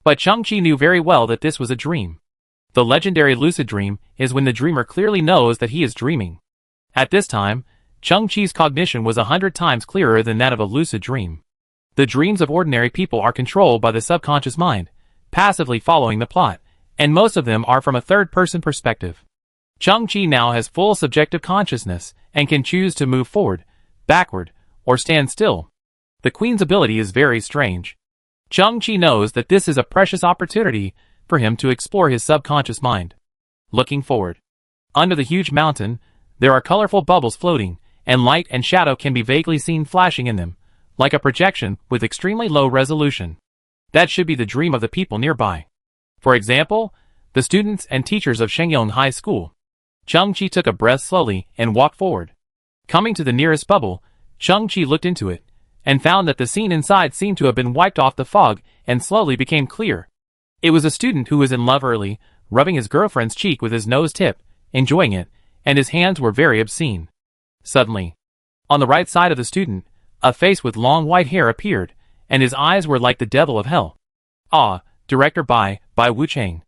But Chung-Chi knew very well that this was a dream. The legendary lucid dream is when the dreamer clearly knows that he is dreaming. At this time, Chung-Chi's cognition was 100 times clearer than that of a lucid dream. The dreams of ordinary people are controlled by the subconscious mind, passively following the plot, and most of them are from a third-person perspective. Chung-Chi now has full subjective consciousness and can choose to move forward, backward, or stand still. The Queen's ability is very strange. Chung-Chi knows that this is a precious opportunity for him to explore his subconscious mind. Looking forward. Under the huge mountain, there are colorful bubbles floating, and light and shadow can be vaguely seen flashing in them, like a projection with extremely low resolution. That should be the dream of the people nearby. For example, the students and teachers of Shengyong High School. Chung-Chi took a breath slowly and walked forward. Coming to the nearest bubble, Chung-Chi looked into it, and found that the scene inside seemed to have been wiped off the fog and slowly became clear. It was a student who was in love early, rubbing his girlfriend's cheek with his nose tip, enjoying it, and his hands were very obscene. Suddenly, on the right side of the student, a face with long white hair appeared, and his eyes were like the devil of hell. Ah, director by Wu Chang.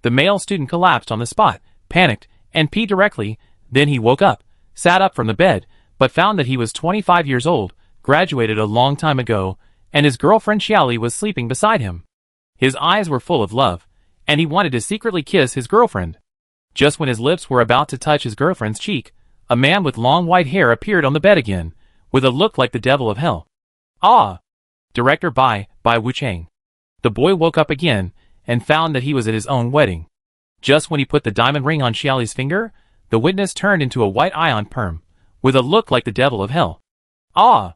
The male student collapsed on the spot, panicked, and peed directly. Then he woke up, sat up from the bed, but found that he was 25 years old, graduated a long time ago, and his girlfriend Xiaoli was sleeping beside him. His eyes were full of love, and he wanted to secretly kiss his girlfriend. Just when his lips were about to touch his girlfriend's cheek, a man with long white hair appeared on the bed again, with a look like the devil of hell. Ah! Director by Wu Chang. The boy woke up again, and found that he was at his own wedding. Just when he put the diamond ring on Xiaoli's finger, the witness turned into a white ion perm, with a look like the devil of hell. Ah!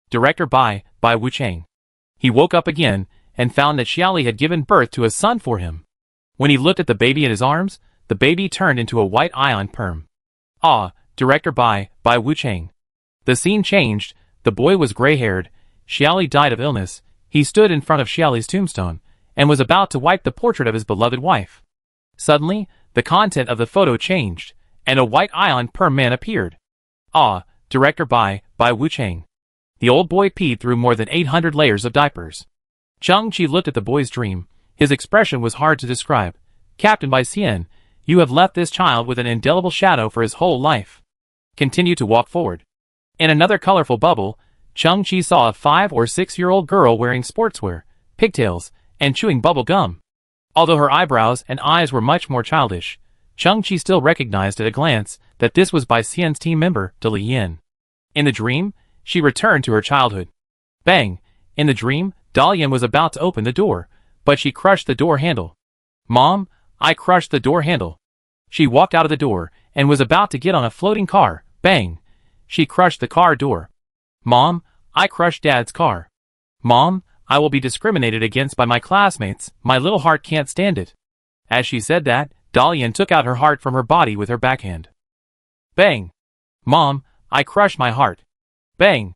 Director by Wu Chang. He woke up again, and found that Xiaoli had given birth to a son for him. When he looked at the baby in his arms, the baby turned into a white ion perm. Ah! Director by Wu Chang. The scene changed. The boy was gray-haired. Xiaoli died of illness. He stood in front of Xiaoli's tombstone, and was about to wipe the portrait of his beloved wife. Suddenly, the content of the photo changed, and a white ion perm man appeared. Ah! Director by Wu Chang. The old boy peed through more than 800 layers of diapers. Chang-Chi looked at the boy's dream. His expression was hard to describe. Captain Bai Xian, you have left this child with an indelible shadow for his whole life. Continue to walk forward. In another colorful bubble, Chang-Chi saw a 5 or 6-year-old girl wearing sportswear, pigtails, and chewing bubble gum. Although her eyebrows and eyes were much more childish, Chang-Chi still recognized at a glance that this was Bai Xian's team member, Li Yin. In the dream, she returned to her childhood. Bang! In the dream, Dalian was about to open the door, but she crushed the door handle. Mom, I crushed the door handle. She walked out of the door and was about to get on a floating car. Bang! She crushed the car door. Mom, I crushed Dad's car. Mom, I will be discriminated against by my classmates. My little heart can't stand it. As she said that, Dalian took out her heart from her body with her backhand. Bang! Mom, I crushed my heart. Bang!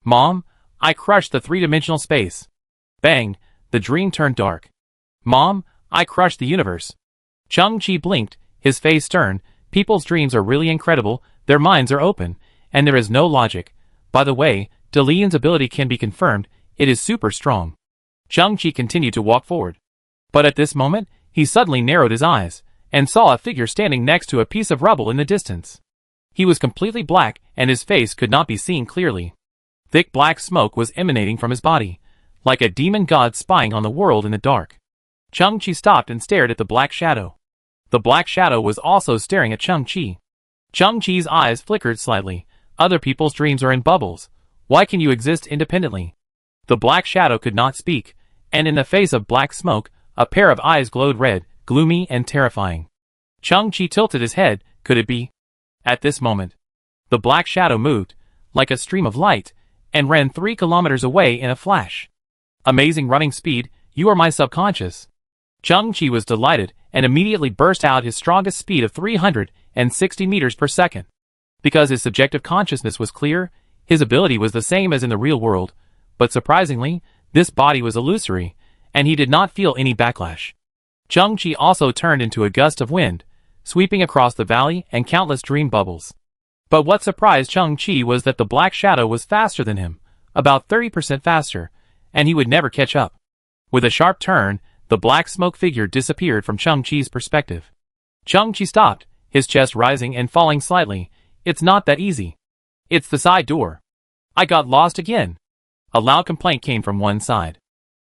Mom, I crushed the three-dimensional space. Bang! The dream turned dark. Mom, I crushed the universe. Chang-Chi blinked, his face stern. People's dreams are really incredible, their minds are open, and there is no logic. By the way, Dalian's ability can be confirmed, it is super strong. Chang-Chi continued to walk forward. But at this moment, he suddenly narrowed his eyes, and saw a figure standing next to a piece of rubble in the distance. He was completely black, and his face could not be seen clearly. Thick black smoke was emanating from his body, like a demon god spying on the world in the dark. Chang-Chi stopped and stared at the black shadow. The black shadow was also staring at Chang-Chi. Chang-Chi's eyes flickered slightly. Other people's dreams are in bubbles. Why can you exist independently? The black shadow could not speak, and in the face of black smoke, a pair of eyes glowed red, gloomy and terrifying. Chang-Chi tilted his head. Could it be? At this moment, the black shadow moved, like a stream of light, and ran 3 kilometers away in a flash. Amazing running speed, you are my subconscious. Chang-Chi was delighted and immediately burst out his strongest speed of 360 meters per second. Because his subjective consciousness was clear, his ability was the same as in the real world, but surprisingly, this body was illusory, and he did not feel any backlash. Chang-Chi also turned into a gust of wind, sweeping across the valley and countless dream bubbles. But what surprised Chang-Chi was that the black shadow was faster than him, about 30% faster, and he would never catch up. With a sharp turn, the black smoke figure disappeared from Chang-Chi's perspective. Chang-Chi stopped, his chest rising and falling slightly. It's not that easy. It's the side door. I got lost again. A loud complaint came from one side.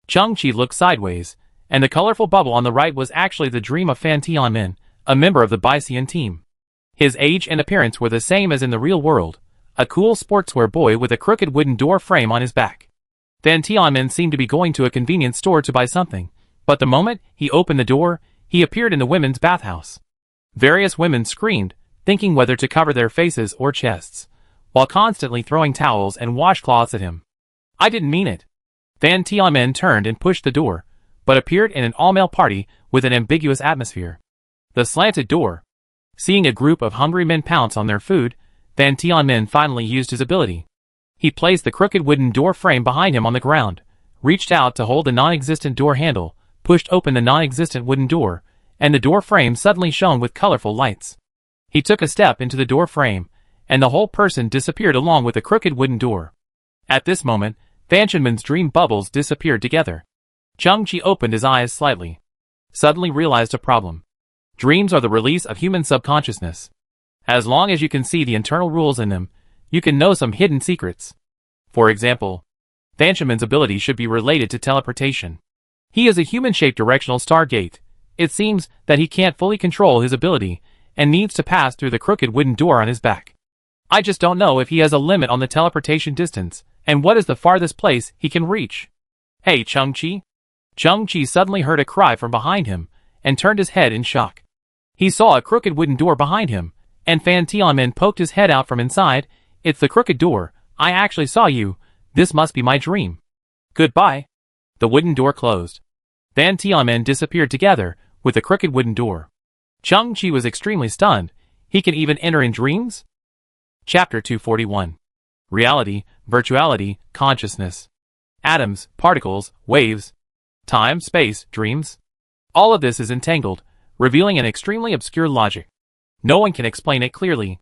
Chang-Chi looked sideways, and the colorful bubble on the right was actually the dream of Fan Tianmin, a member of the Bai Xian team. His age and appearance were the same as in the real world, a cool sportswear boy with a crooked wooden door frame on his back. Fan Tianmin seemed to be going to a convenience store to buy something, but the moment he opened the door, he appeared in the women's bathhouse. Various women screamed, thinking whether to cover their faces or chests, while constantly throwing towels and washcloths at him. I didn't mean it. Fan Tianmin turned and pushed the door, but appeared in an all-male party with an ambiguous atmosphere. The slanted door. Seeing a group of hungry men pounce on their food, Fan Tianmin finally used his ability. He placed the crooked wooden door frame behind him on the ground, reached out to hold the non-existent door handle, pushed open the non-existent wooden door, and the door frame suddenly shone with colorful lights. He took a step into the door frame, and the whole person disappeared along with the crooked wooden door. At this moment, Fan Tianmin's dream bubbles disappeared together. Chang-Chi opened his eyes slightly. Suddenly realized a problem. Dreams are the release of human subconsciousness. As long as you can see the internal rules in them, you can know some hidden secrets. For example, Fan Tianmin's ability should be related to teleportation. He is a human-shaped directional stargate. It seems that he can't fully control his ability, and needs to pass through the crooked wooden door on his back. I just don't know if he has a limit on the teleportation distance, and what is the farthest place he can reach. Hey, Chang-Chi? Chang-Chi suddenly heard a cry from behind him, and turned his head in shock. He saw a crooked wooden door behind him, and Fan Tianmin poked his head out from inside. It's the crooked door. I actually saw you. This must be my dream. Goodbye. The wooden door closed. Fan Tianmin disappeared together with the crooked wooden door. Chang-Chi was extremely stunned. He can even enter in dreams? Chapter 241. Reality, virtuality, consciousness. Atoms, particles, waves. Time, space, dreams. All of this is entangled, revealing an extremely obscure logic. No one can explain it clearly.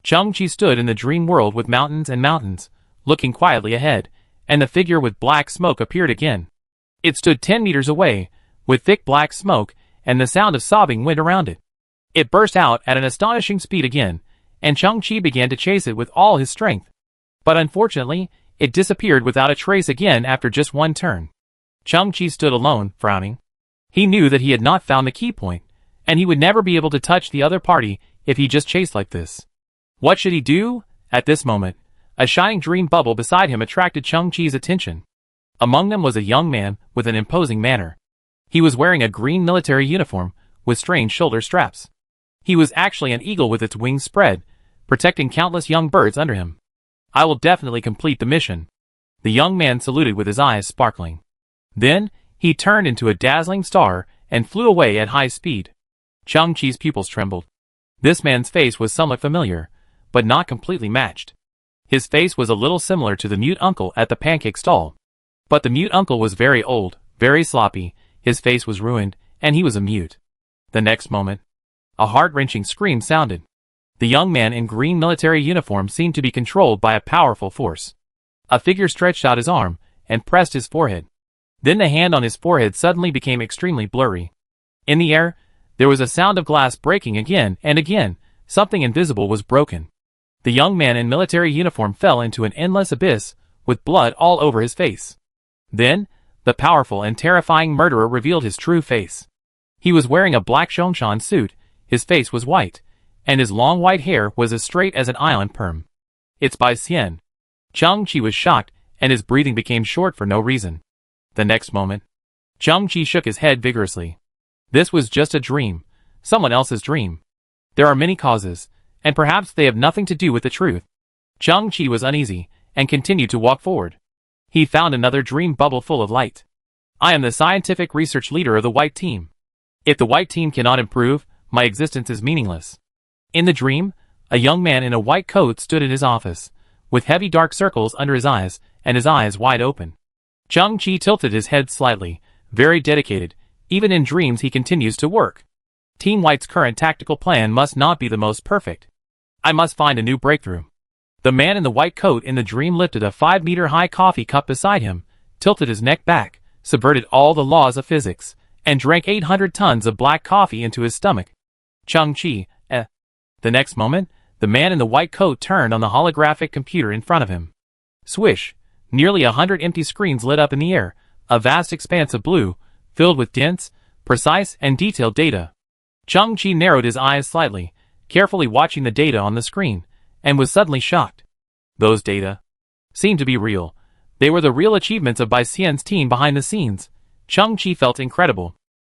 Chang-Chi stood in the dream world with mountains and mountains, looking quietly ahead, and the figure with black smoke appeared again. It stood 10 meters away, with thick black smoke and the sound of sobbing wind around it. It burst out at an astonishing speed again, and Chang-Chi began to chase it with all his strength. But unfortunately, it disappeared without a trace again after just one turn. Chang-Chi stood alone, frowning. He knew that he had not found the key point, and he would never be able to touch the other party if he just chased like this. What should he do? At this moment, a shining dream bubble beside him attracted Chang-Chi's attention. Among them was a young man with an imposing manner. He was wearing a green military uniform with strange shoulder straps. He was actually an eagle with its wings spread, protecting countless young birds under him. I will definitely complete the mission. The young man saluted with his eyes sparkling. Then, he turned into a dazzling star and flew away at high speed. Chang-Chi's pupils trembled. This man's face was somewhat familiar, but not completely matched. His face was a little similar to the mute uncle at the pancake stall. But the mute uncle was very old, very sloppy, his face was ruined, and he was a mute. The next moment, a heart-wrenching scream sounded. The young man in green military uniform seemed to be controlled by a powerful force. A figure stretched out his arm and pressed his forehead. Then the hand on his forehead suddenly became extremely blurry. In the air, there was a sound of glass breaking again and again. Something invisible was broken. The young man in military uniform fell into an endless abyss, with blood all over his face. Then, the powerful and terrifying murderer revealed his true face. He was wearing a black Zhongshan suit, his face was white, and his long white hair was as straight as an island perm. It's Bai Xian. Chang-Chi was shocked, and his breathing became short for no reason. The next moment, Chang-Chi shook his head vigorously. This was just a dream, someone else's dream. There are many causes, and perhaps they have nothing to do with the truth. Chang-Chi was uneasy, and continued to walk forward. He found another dream bubble full of light. I am the scientific research leader of the white team. If the white team cannot improve, my existence is meaningless. In the dream, a young man in a white coat stood in his office, with heavy dark circles under his eyes, and his eyes wide open. Chang-Chi tilted his head slightly, very dedicated. Even in dreams he continues to work. Team White's current tactical plan must not be the most perfect. I must find a new breakthrough. The man in the white coat in the dream lifted a 5-meter-high coffee cup beside him, tilted his neck back, subverted all the laws of physics, and drank 800 tons of black coffee into his stomach. Chang-Chi, The next moment, the man in the white coat turned on the holographic computer in front of him. Swish! Nearly 100 empty screens lit up in the air, a vast expanse of blue, filled with dense, precise, and detailed data. Chang-Chi narrowed his eyes slightly, carefully watching the data on the screen, and was suddenly shocked. Those data seemed to be real. They were the real achievements of Bai Xian's team behind the scenes. Chang-Chi felt incredible.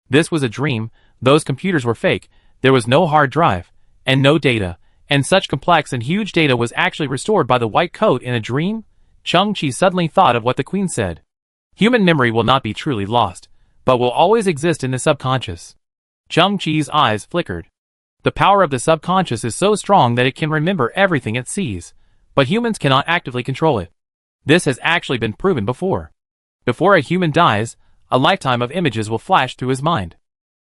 This was a dream, those computers were fake, there was no hard drive, and no data, and such complex and huge data was actually restored by the white coat in a dream? Chang-Chi suddenly thought of what the Queen said. Human memory will not be truly lost, but will always exist in the subconscious. Chang-Chi's eyes flickered. The power of the subconscious is so strong that it can remember everything it sees, but humans cannot actively control it. This has actually been proven before. Before a human dies, a lifetime of images will flash through his mind.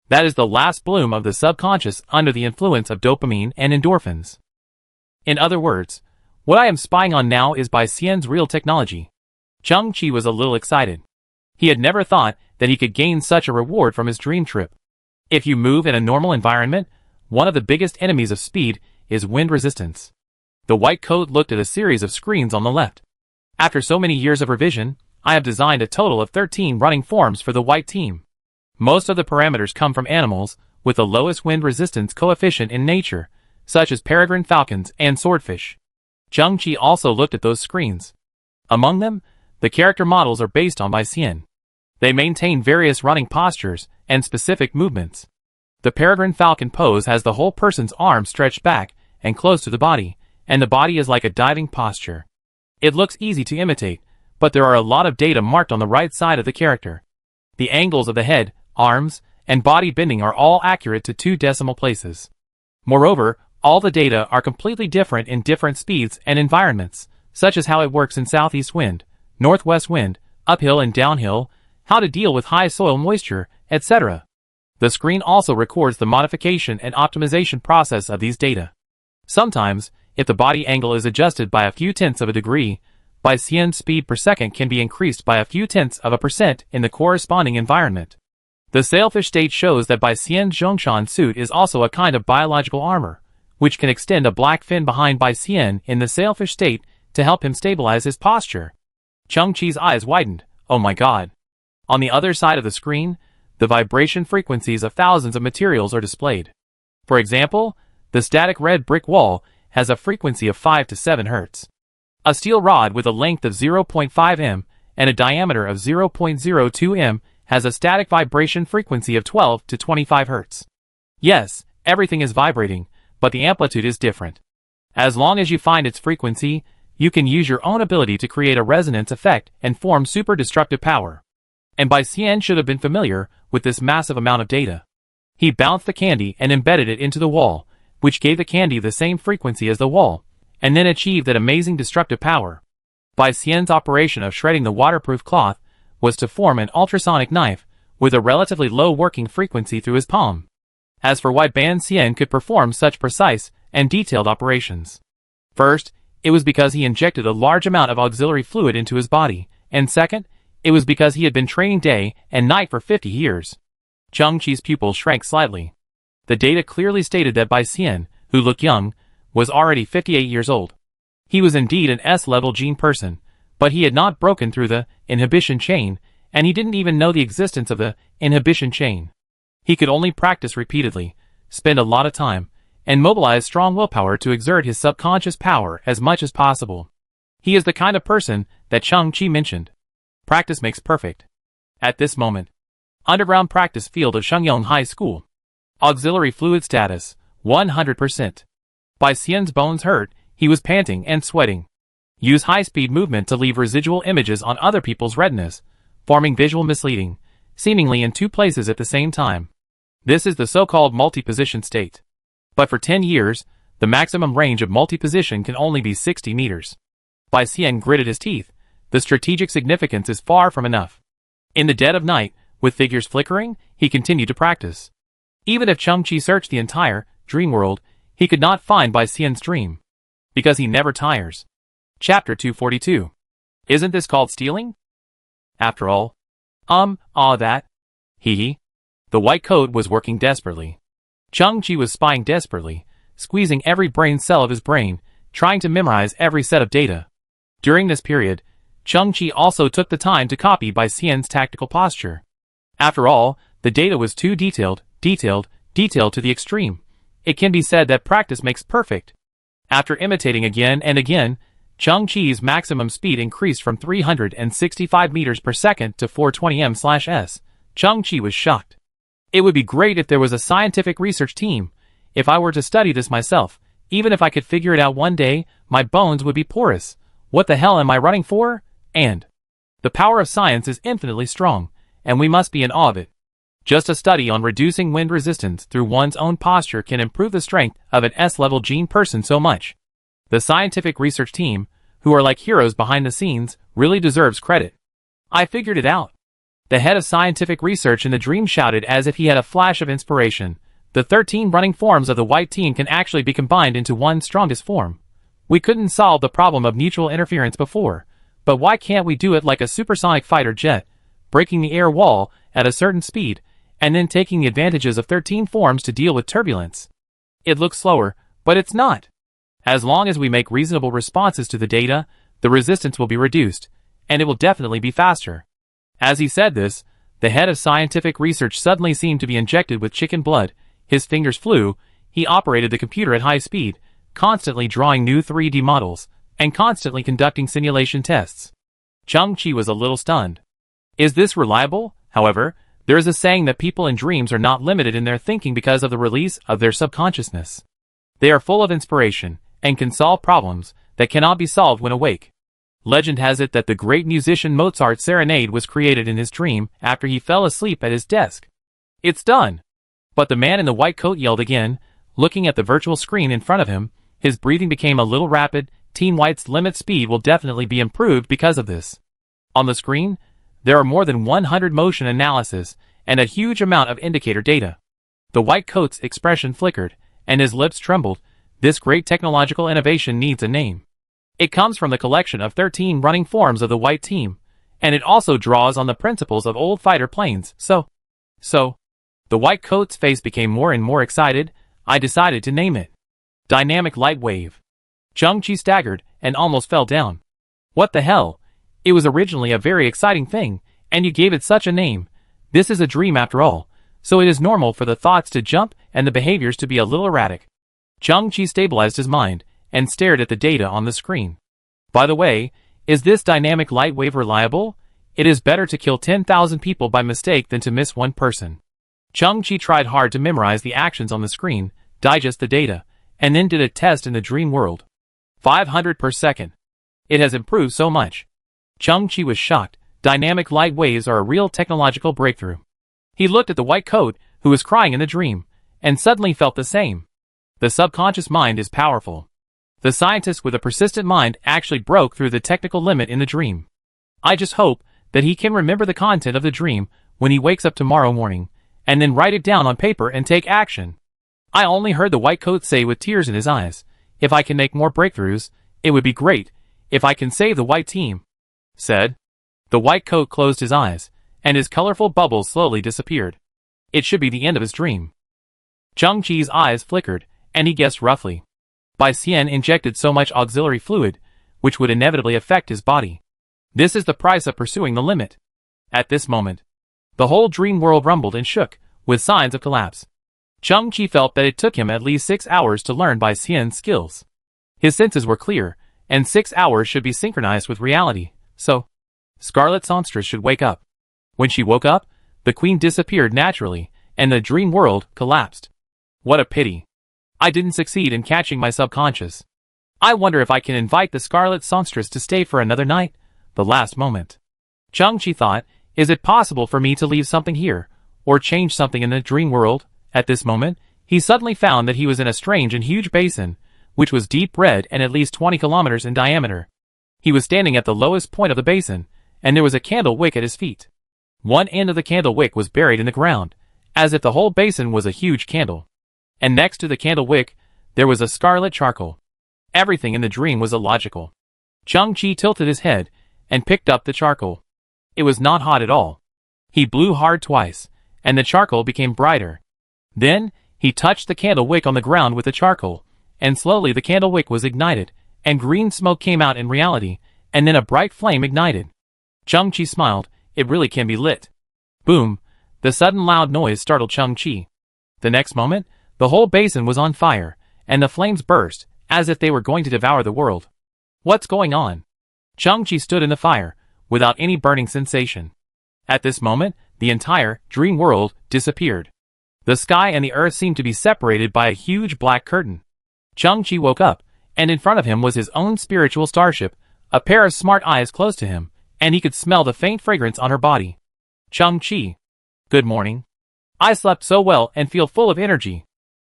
That is the last bloom of the subconscious under the influence of dopamine and endorphins. In other words, what I am spying on now is Bai Xian's real technology. Chang-Chi was a little excited. He had never thought that he could gain such a reward from his dream trip. If you move in a normal environment, one of the biggest enemies of speed is wind resistance. The white coat looked at a series of screens on the left. After so many years of revision, I have designed a total of 13 running forms for the white team. Most of the parameters come from animals with the lowest wind resistance coefficient in nature, such as peregrine falcons and swordfish. Chang-Chi also looked at those screens. Among them, the character models are based on Bai Xian. They maintain various running postures and specific movements. The peregrine falcon pose has the whole person's arms stretched back and close to the body, and the body is like a diving posture. It looks easy to imitate, but there are a lot of data marked on the right side of the character. The angles of the head, arms, and body bending are all accurate to 2 decimal places. Moreover, all the data are completely different in different speeds and environments, such as how it works in southeast wind, northwest wind, uphill and downhill, how to deal with high soil moisture, etc. The screen also records the modification and optimization process of these data. Sometimes, if the body angle is adjusted by a few tenths of a degree, Bai Xian's speed per second can be increased by a few tenths of a percent in the corresponding environment. The sailfish state shows that Bai Xian's Zhongshan suit is also a kind of biological armor, which can extend a black fin behind Bai Xian in the sailfish state to help him stabilize his posture. Changqi's eyes widened. Oh my god. On the other side of the screen, the vibration frequencies of thousands of materials are displayed. For example, the static red brick wall has a frequency of 5 to 7 Hz. A steel rod with a length of 0.5 m and a diameter of 0.02 m has a static vibration frequency of 12 to 25 Hz. Yes, everything is vibrating, but the amplitude is different. As long as you find its frequency, you can use your own ability to create a resonance effect and form super destructive power. And Bai Xian should have been familiar with this massive amount of data. He bounced the candy and embedded it into the wall, which gave the candy the same frequency as the wall, and then achieved that amazing destructive power. Bai Xian's operation of shredding the waterproof cloth was to form an ultrasonic knife with a relatively low working frequency through his palm. As for why Bai Xian could perform such precise and detailed operations. First, it was because he injected a large amount of auxiliary fluid into his body, and second, it was because he had been training day and night for 50 years. Changqi's pupils shrank slightly. The data clearly stated that Bai Xian, who looked young, was already 58 years old. He was indeed an S-level gene person, but he had not broken through the inhibition chain, and he didn't even know the existence of the inhibition chain. He could only practice repeatedly, spend a lot of time, and mobilize strong willpower to exert his subconscious power as much as possible. He is the kind of person that Changqi mentioned. Practice makes perfect. At this moment, underground practice field of Shengyong High School. Auxiliary fluid status, 100%. Bai Xian's bones hurt, he was panting and sweating. Use high-speed movement to leave residual images on other people's retinas, forming visual misleading, seemingly in two places at the same time. This is the so-called multi-position state. But for 10 years, the maximum range of multi-position can only be 60 meters. Bai Xian gritted his teeth. The strategic significance is far from enough. In the dead of night, with figures flickering, he continued to practice. Even if Changqi searched the entire dream world, he could not find Bai Xian's dream. Because he never tires. Chapter 242. Isn't this called stealing? After all. That. Hee. The white coat was working desperately. Changqi was spying desperately, squeezing every brain cell of his brain, trying to memorize every set of data. During this period, Changqi also took the time to copy Bai Xian's tactical posture. After all, the data was too detailed to the extreme. It can be said that practice makes perfect. After imitating again and again, Changqi's maximum speed increased from 365 meters per second to 420 m/s. Changqi was shocked. It would be great if there was a scientific research team. If I were to study this myself, even if I could figure it out one day, my bones would be porous. What the hell am I running for? And the power of science is infinitely strong, and we must be in awe of it. Just a study on reducing wind resistance through one's own posture can improve the strength of an S-level gene person so much. The scientific research team, who are like heroes behind the scenes, really deserves credit. I figured it out. The head of scientific research in the dream shouted as if he had a flash of inspiration. The 13 running forms of the white team can actually be combined into one strongest form. We couldn't solve the problem of mutual interference before, but why can't we do it like a supersonic fighter jet, breaking the air wall at a certain speed, and then taking the advantages of 13 forms to deal with turbulence? It looks slower, but it's not. As long as we make reasonable responses to the data, the resistance will be reduced, and it will definitely be faster. As he said this, the head of scientific research suddenly seemed to be injected with chicken blood. His fingers flew. He operated the computer at high speed, constantly drawing new 3D models, and constantly conducting simulation tests. Changqi was a little stunned. Is this reliable? However, there is a saying that people in dreams are not limited in their thinking because of the release of their subconsciousness. They are full of inspiration, and can solve problems that cannot be solved when awake. Legend has it that the great musician Mozart's Serenade was created in his dream after he fell asleep at his desk. It's done! But the man in the white coat yelled again, looking at the virtual screen in front of him. His breathing became a little rapid. Team White's limit speed will definitely be improved because of this. On the screen, there are more than 100 motion analysis and a huge amount of indicator data. The white coat's expression flickered, and his lips trembled. This great technological innovation needs a name. It comes from the collection of 13 running forms of the white team, and it also draws on the principles of old fighter planes. So, the white coat's face became more and more excited. I decided to name it Dynamic Light Wave. Chang-Chi staggered and almost fell down. What the hell? It was originally a very exciting thing, and you gave it such a name. This is a dream after all, so it is normal for the thoughts to jump and the behaviors to be a little erratic. Chang-Chi stabilized his mind and stared at the data on the screen. By the way, is this dynamic light wave reliable? It is better to kill 10,000 people by mistake than to miss one person. Chang-Chi tried hard to memorize the actions on the screen, digest the data, and then did a test in the dream world. 500 per second. It has improved so much. Chang-Chi was shocked. Dynamic light waves are a real technological breakthrough. He looked at the white coat, who was crying in the dream, and suddenly felt the same. The subconscious mind is powerful. The scientist with a persistent mind actually broke through the technical limit in the dream. I just hope that he can remember the content of the dream when he wakes up tomorrow morning, and then write it down on paper and take action. I only heard the white coat say with tears in his eyes, if I can make more breakthroughs, it would be great, if I can save the white team. Said. The white coat closed his eyes, and his colorful bubbles slowly disappeared. It should be the end of his dream. Chang-Chi's eyes flickered, and he guessed roughly. Bai Xian injected so much auxiliary fluid, which would inevitably affect his body. This is the price of pursuing the limit. At this moment, the whole dream world rumbled and shook, with signs of collapse. Chang-Chi felt that it took him at least 6 hours to learn Bai Xian's skills. His senses were clear, and 6 hours should be synchronized with reality, so Scarlet Songstress should wake up. When she woke up, the queen disappeared naturally, and the dream world collapsed. What a pity. I didn't succeed in catching my subconscious. I wonder if I can invite the Scarlet Songstress to stay for another night? The last moment. Chang-Chi thought, is it possible for me to leave something here, or change something in the dream world? At this moment, he suddenly found that he was in a strange and huge basin, which was deep red and at least 20 kilometers in diameter. He was standing at the lowest point of the basin, and there was a candle wick at his feet. One end of the candle wick was buried in the ground, as if the whole basin was a huge candle. And next to the candle wick, there was a scarlet charcoal. Everything in the dream was illogical. Chang-Chi tilted his head, and picked up the charcoal. It was not hot at all. He blew hard twice, and the charcoal became brighter. Then, he touched the candle wick on the ground with the charcoal, and slowly the candle wick was ignited, and green smoke came out in reality, and then a bright flame ignited. Chang-Chi smiled, it really can be lit. Boom! The sudden loud noise startled Chang-Chi. The next moment, the whole basin was on fire, and the flames burst, as if they were going to devour the world. What's going on? Chang-Chi stood in the fire, without any burning sensation. At this moment, the entire dream world disappeared. The sky and the earth seemed to be separated by a huge black curtain. Chang-Chi woke up, and in front of him was his own spiritual starship, a pair of smart eyes close to him, and he could smell the faint fragrance on her body. Chang-Chi. Good morning. I slept so well and feel full of energy.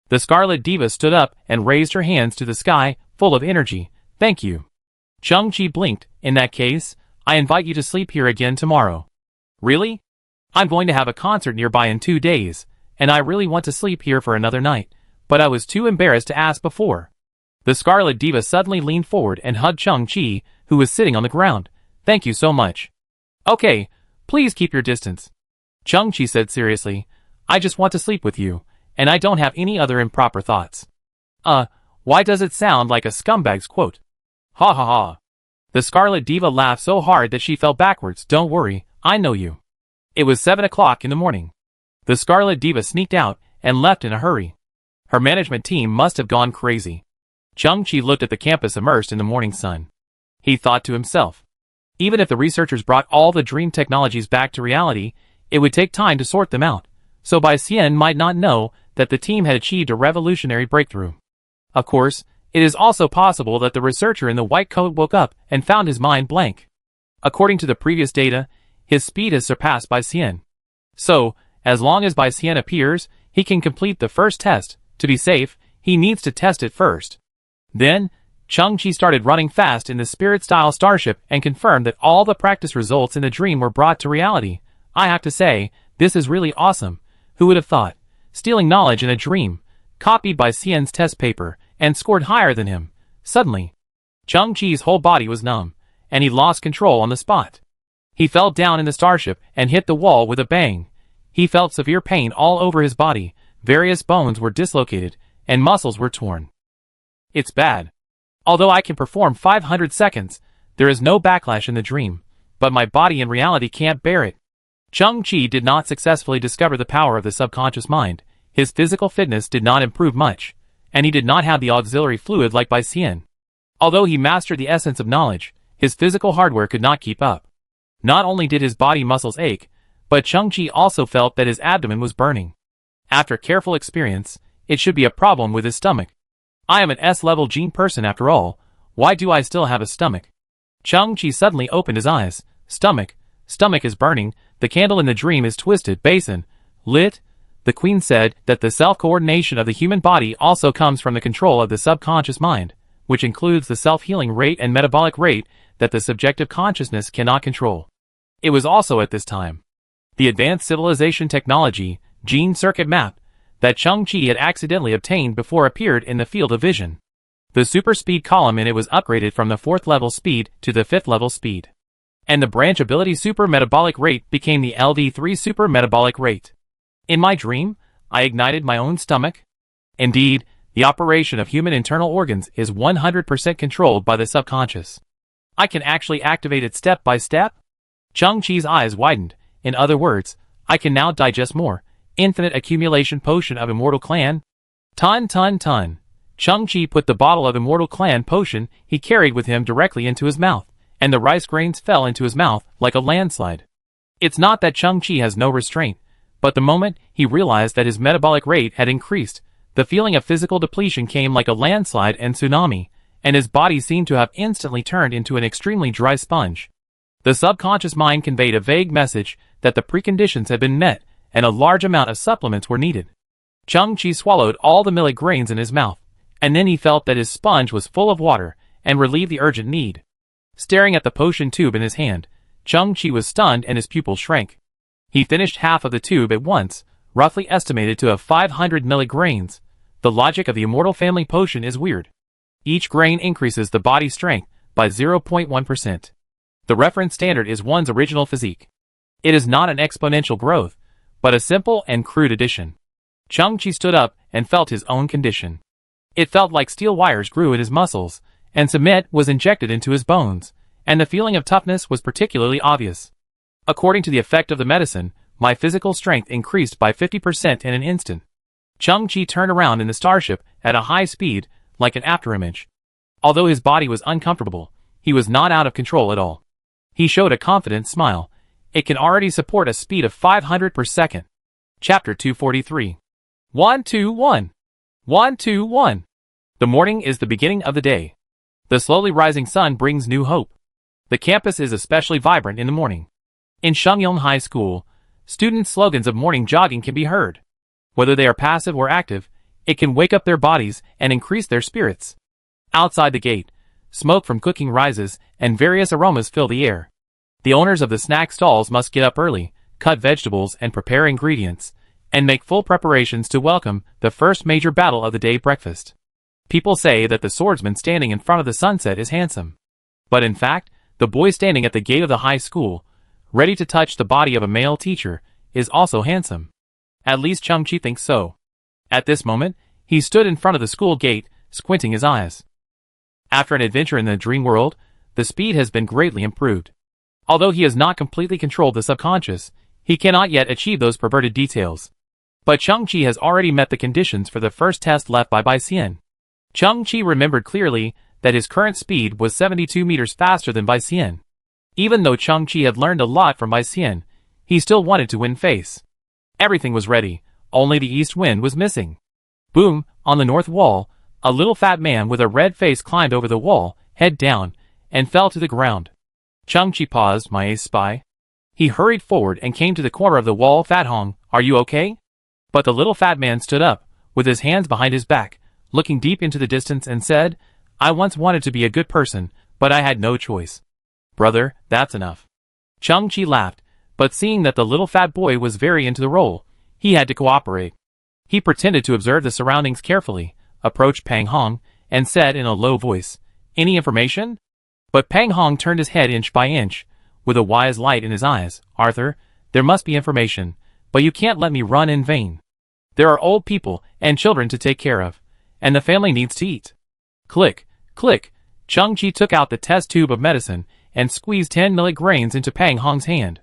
The Scarlet Diva stood up and raised her hands to the sky, full of energy. Thank you. Chang-Chi blinked. In that case, I invite you to sleep here again tomorrow. Really? I'm going to have a concert nearby in 2 days, and I really want to sleep here for another night, but I was too embarrassed to ask before. The Scarlet Diva suddenly leaned forward and hugged Chang-Chi, who was sitting on the ground. Thank you so much. Okay, please keep your distance. Chang-Chi said seriously, I just want to sleep with you, and I don't have any other improper thoughts. Why does it sound like a scumbag's quote? Ha ha ha. The Scarlet Diva laughed so hard that she fell backwards. Don't worry, I know you. It was 7 o'clock in the morning. The Scarlet Diva sneaked out and left in a hurry. Her management team must have gone crazy. Chang-Chi looked at the campus immersed in the morning sun. He thought to himself, even if the researchers brought all the dream technologies back to reality, it would take time to sort them out, so Bai Xian might not know that the team had achieved a revolutionary breakthrough. Of course, it is also possible that the researcher in the white coat woke up and found his mind blank. According to the previous data, his speed has surpassed Bai Xian. So, as long as Bai Xian appears, he can complete the first test. To be safe, he needs to test it first. Then, Chang-Chi started running fast in the spirit-style starship and confirmed that all the practice results in the dream were brought to reality. I have to say, this is really awesome. Who would have thought? Stealing knowledge in a dream, copied Bai Xian's test paper, and scored higher than him. Suddenly, Chang-Chi's whole body was numb, and he lost control on the spot. He fell down in the starship and hit the wall with a bang. He felt severe pain all over his body, various bones were dislocated, and muscles were torn. It's bad. Although I can perform 500 seconds, there is no backlash in the dream, but my body in reality can't bear it. Chang-Chi did not successfully discover the power of the subconscious mind. His physical fitness did not improve much, and he did not have the auxiliary fluid like Bai Xian. Although he mastered the essence of knowledge, his physical hardware could not keep up. Not only did his body muscles ache, but Chang-Chi also felt that his abdomen was burning. After careful experience, it should be a problem with his stomach. I am an S-level gene person after all, why do I still have a stomach? Chang-Chi suddenly opened his eyes. Stomach is burning, the candle in the dream is twisted, basin, lit. The queen said that the self-coordination of the human body also comes from the control of the subconscious mind, which includes the self-healing rate and metabolic rate that the subjective consciousness cannot control. It was also at this time the advanced civilization technology, gene circuit map, that Chang-Chi had accidentally obtained before appeared in the field of vision. The super speed column in it was upgraded from the 4th level speed to the 5th level speed. And the branch ability super metabolic rate became the LD3 super metabolic rate. In my dream, I ignited my own stomach. Indeed, the operation of human internal organs is 100% controlled by the subconscious. I can actually activate it step by step? Chang-Chi's eyes widened. In other words, I can now digest more. Infinite accumulation potion of Immortal Clan. Ton. Chang-Chi put the bottle of Immortal Clan potion he carried with him directly into his mouth, and the rice grains fell into his mouth like a landslide. It's not that Chang-Chi has no restraint, but the moment he realized that his metabolic rate had increased, the feeling of physical depletion came like a landslide and tsunami, and his body seemed to have instantly turned into an extremely dry sponge. The subconscious mind conveyed a vague message that the preconditions had been met, and a large amount of supplements were needed. Chang-Chi swallowed all the millet grains in his mouth, and then he felt that his sponge was full of water, and relieved the urgent need. Staring at the potion tube in his hand, Chang-Chi was stunned and his pupils shrank. He finished half of the tube at once, roughly estimated to have 500 milligrains. The logic of the Immortal Family Potion is weird. Each grain increases the body strength by 0.1%. The reference standard is one's original physique. It is not an exponential growth, but a simple and crude addition. Chang-Chi stood up and felt his own condition. It felt like steel wires grew in his muscles, and cement was injected into his bones, and the feeling of toughness was particularly obvious. According to the effect of the medicine, my physical strength increased by 50% in an instant. Chang-Chi turned around in the starship at a high speed, like an afterimage. Although his body was uncomfortable, he was not out of control at all. He showed a confident smile. It can already support a speed of 500 per second. Chapter 243. 121. 121. The morning is the beginning of the day. The slowly rising sun brings new hope. The campus is especially vibrant in the morning. In Shengyong High School, students' slogans of morning jogging can be heard. Whether they are passive or active, it can wake up their bodies and increase their spirits. Outside the gate, smoke from cooking rises and various aromas fill the air. The owners of the snack stalls must get up early, cut vegetables and prepare ingredients, and make full preparations to welcome the first major battle of the day, breakfast. People say that the swordsman standing in front of the sunset is handsome. But in fact, the boy standing at the gate of the high school, ready to touch the body of a male teacher, is also handsome. At least Chang-Chi thinks so. At this moment, he stood in front of the school gate, squinting his eyes. After an adventure in the dream world, the speed has been greatly improved. Although he has not completely controlled the subconscious, he cannot yet achieve those perverted details. But Chang-Chi has already met the conditions for the first test left by Bai Xian. Chang-Chi remembered clearly that his current speed was 72 meters faster than Bai Xian. Even though Chang-Chi had learned a lot from Bai Xian, he still wanted to win face. Everything was ready, only the east wind was missing. Boom, on the north wall, a little fat man with a red face climbed over the wall, head down, and fell to the ground. Chang-Chi paused. My ace spy. He hurried forward and came to the corner of the wall. Fat Hong, are you okay? But the little fat man stood up, with his hands behind his back, looking deep into the distance and said, I once wanted to be a good person, but I had no choice. Brother, that's enough. Chang-Chi laughed, but seeing that the little fat boy was very into the role, he had to cooperate. He pretended to observe the surroundings carefully, approached Pang Hong, and said in a low voice, Any information? But Pang Hong turned his head inch by inch, with a wise light in his eyes. Arthur, there must be information, but you can't let me run in vain. There are old people and children to take care of, and the family needs to eat. Click, click. Chung-Chi took out the test tube of medicine and squeezed 10 milligrams into Pang Hong's hand.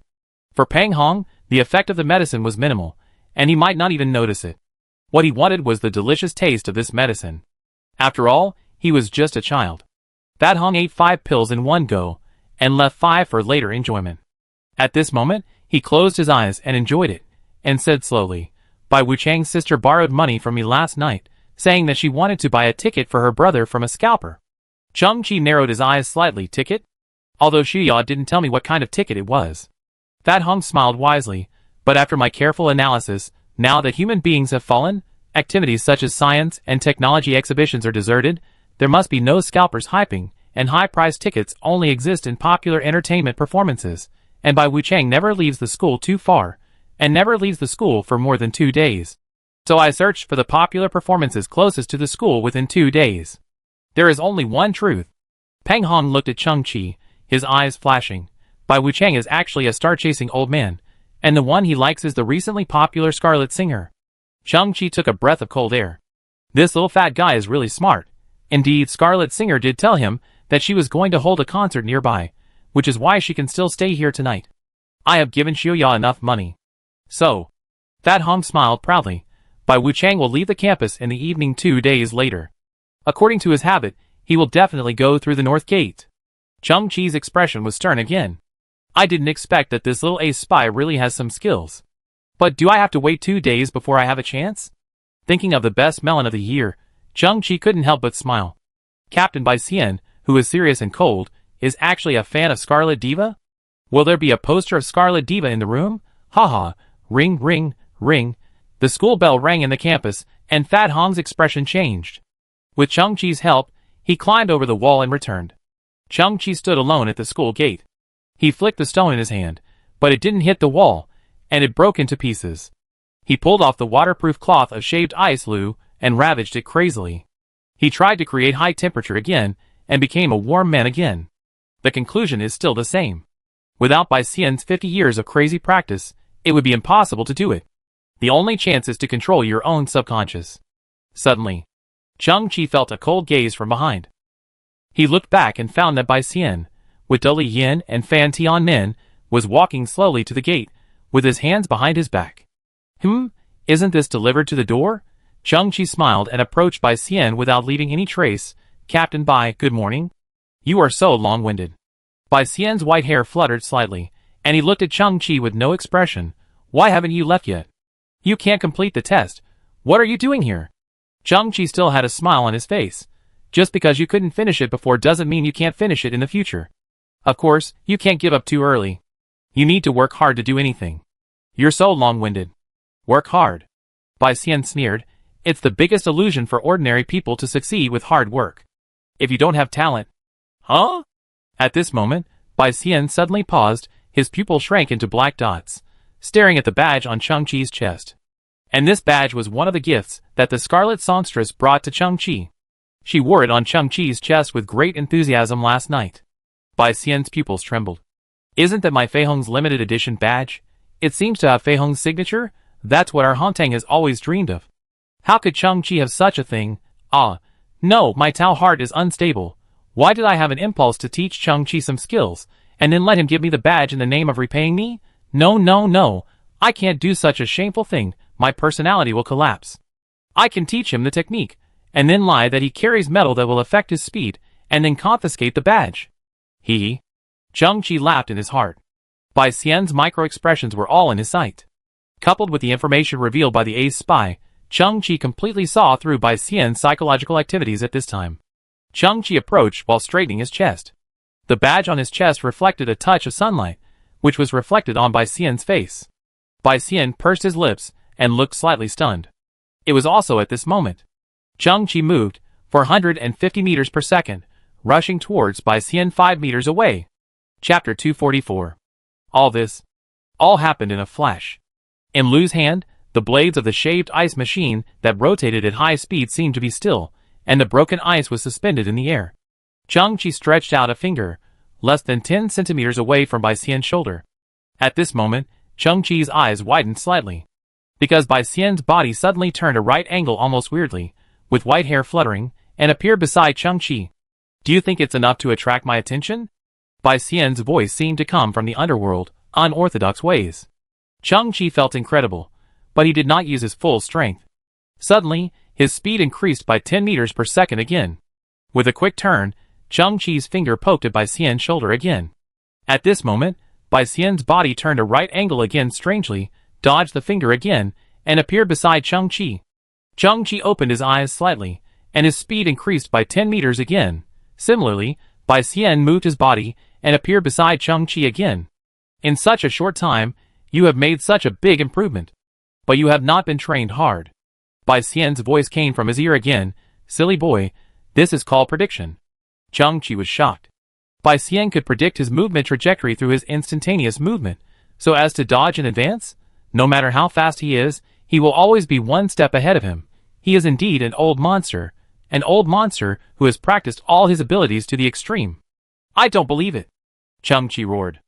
For Pang Hong, the effect of the medicine was minimal, and he might not even notice it. What he wanted was the delicious taste of this medicine. After all, he was just a child. Phan Hong ate 5 pills in one go, and left 5 for later enjoyment. At this moment, he closed his eyes and enjoyed it, and said slowly, Bai Wuchang's sister borrowed money from me last night, saying that she wanted to buy a ticket for her brother from a scalper. Chung-Chi narrowed his eyes slightly. Ticket? Although Xiao didn't tell me what kind of ticket it was. Phan Hong smiled wisely, but after my careful analysis, now that human beings have fallen, activities such as science and technology exhibitions are deserted, there must be no scalpers hyping, and high-priced tickets only exist in popular entertainment performances, and Bai Wuchang never leaves the school too far, and never leaves the school for more than 2 days. So I searched for the popular performances closest to the school within 2 days. There is only one truth. Pang Hong looked at Chung-Chi, his eyes flashing. Bai Wuchang is actually a star-chasing old man, and the one he likes is the recently popular Scarlet Singer. Chung-Chi took a breath of cold air. This little fat guy is really smart. Indeed, Scarlet Singer did tell him that she was going to hold a concert nearby, which is why she can still stay here tonight. I have given Xiao enough money. So, Phan Hong smiled proudly. Bai Wuchang will leave the campus in the evening 2 days later. According to his habit, he will definitely go through the north gate. Chung-Chi's expression was stern again. I didn't expect that this little ace spy really has some skills. But do I have to wait 2 days before I have a chance? Thinking of the best melon of the year, Chung-Chi couldn't help but smile. Captain Bai Xian, who is serious and cold, is actually a fan of Scarlet Diva? Will there be a poster of Scarlet Diva in the room? Haha, ring ring, ring. The school bell rang in the campus, and Phan Hong's expression changed. With Chung-Chi's help, he climbed over the wall and returned. Chung-Chi stood alone at the school gate. He flicked the stone in his hand, but it didn't hit the wall, and it broke into pieces. He pulled off the waterproof cloth of shaved ice Lu and ravaged it crazily. He tried to create high temperature again, and became a warm man again. The conclusion is still the same. Without Bai Xian's 50 years of crazy practice, it would be impossible to do it. The only chance is to control your own subconscious. Suddenly, Chung-Chi felt a cold gaze from behind. He looked back and found that Bai Xian, with Dali Yin and Fan Tianmin, was walking slowly to the gate, with his hands behind his back. Isn't this delivered to the door? Chung-Chi smiled and approached Bai Xian without leaving any trace. Captain Bai, good morning. You are so long-winded. Bai Xian's white hair fluttered slightly, and he looked at Chung-Chi with no expression. Why haven't you left yet? You can't complete the test. What are you doing here? Chung-Chi still had a smile on his face. Just because you couldn't finish it before doesn't mean you can't finish it in the future. Of course, you can't give up too early. You need to work hard to do anything. You're so long-winded. Work hard. Bai Xian sneered. It's the biggest illusion for ordinary people to succeed with hard work. If you don't have talent. Huh? At this moment, Bai Xian suddenly paused, his pupil shrank into black dots, staring at the badge on Chung-Chi's chest. And this badge was one of the gifts that the Scarlet Songstress brought to Chung-Chi. She wore it on Chung-Chi's chest with great enthusiasm last night. Bai Xian's pupils trembled. Isn't that my Fei Hong's limited edition badge? It seems to have Fei Hong's signature. That's what our Hongtang has always dreamed of. How could Chung-Chi have such a thing? No, my Tao heart is unstable. Why did I have an impulse to teach Chung-Chi some skills, and then let him give me the badge in the name of repaying me? No. I can't do such a shameful thing. My personality will collapse. I can teach him the technique, and then lie that he carries metal that will affect his speed, and then confiscate the badge. Chung-Chi laughed in his heart. Bai Xian's micro-expressions were all in his sight. Coupled with the information revealed by the ace spy, Chung-Chi completely saw through Bai Xian's psychological activities at this time. Chung-Chi approached while straightening his chest. The badge on his chest reflected a touch of sunlight, which was reflected on Bai Xian's face. Bai Xian pursed his lips and looked slightly stunned. It was also at this moment. Chung-Chi moved, 450 meters per second, rushing towards Bai Xian 5 meters away. Chapter 244. All happened in a flash. In Lu's hand, the blades of the shaved ice machine that rotated at high speed seemed to be still, and the broken ice was suspended in the air. Chang-Chi stretched out a finger, less than 10 centimeters away from Bai Xian's shoulder. At this moment, Chang-Chi's eyes widened slightly, because Bai Xian's body suddenly turned a right angle almost weirdly, with white hair fluttering, and appeared beside Chang-Chi. Do you think it's enough to attract my attention? Bai Xian's voice seemed to come from the underworld, unorthodox ways. Chang-Chi felt incredible, but he did not use his full strength. Suddenly, his speed increased by 10 meters per second again. With a quick turn, Chang-Chi's finger poked at Bai Xian's shoulder again. At this moment, Bai Xian's body turned a right angle again strangely, dodged the finger again, and appeared beside Chang-Chi. Chang-Chi opened his eyes slightly, and his speed increased by 10 meters again. Similarly, Bai Xian moved his body and appeared beside Chang-Chi again. In such a short time, you have made such a big improvement. But you have not been trained hard. Bai Xian's voice came from his ear again. Silly boy, this is called prediction. Chang-Chi was shocked. Bai Xian could predict his movement trajectory through his instantaneous movement, so as to dodge in advance? No matter how fast he is, he will always be one step ahead of him. He is indeed an old monster who has practiced all his abilities to the extreme. I don't believe it, Chang-Chi roared.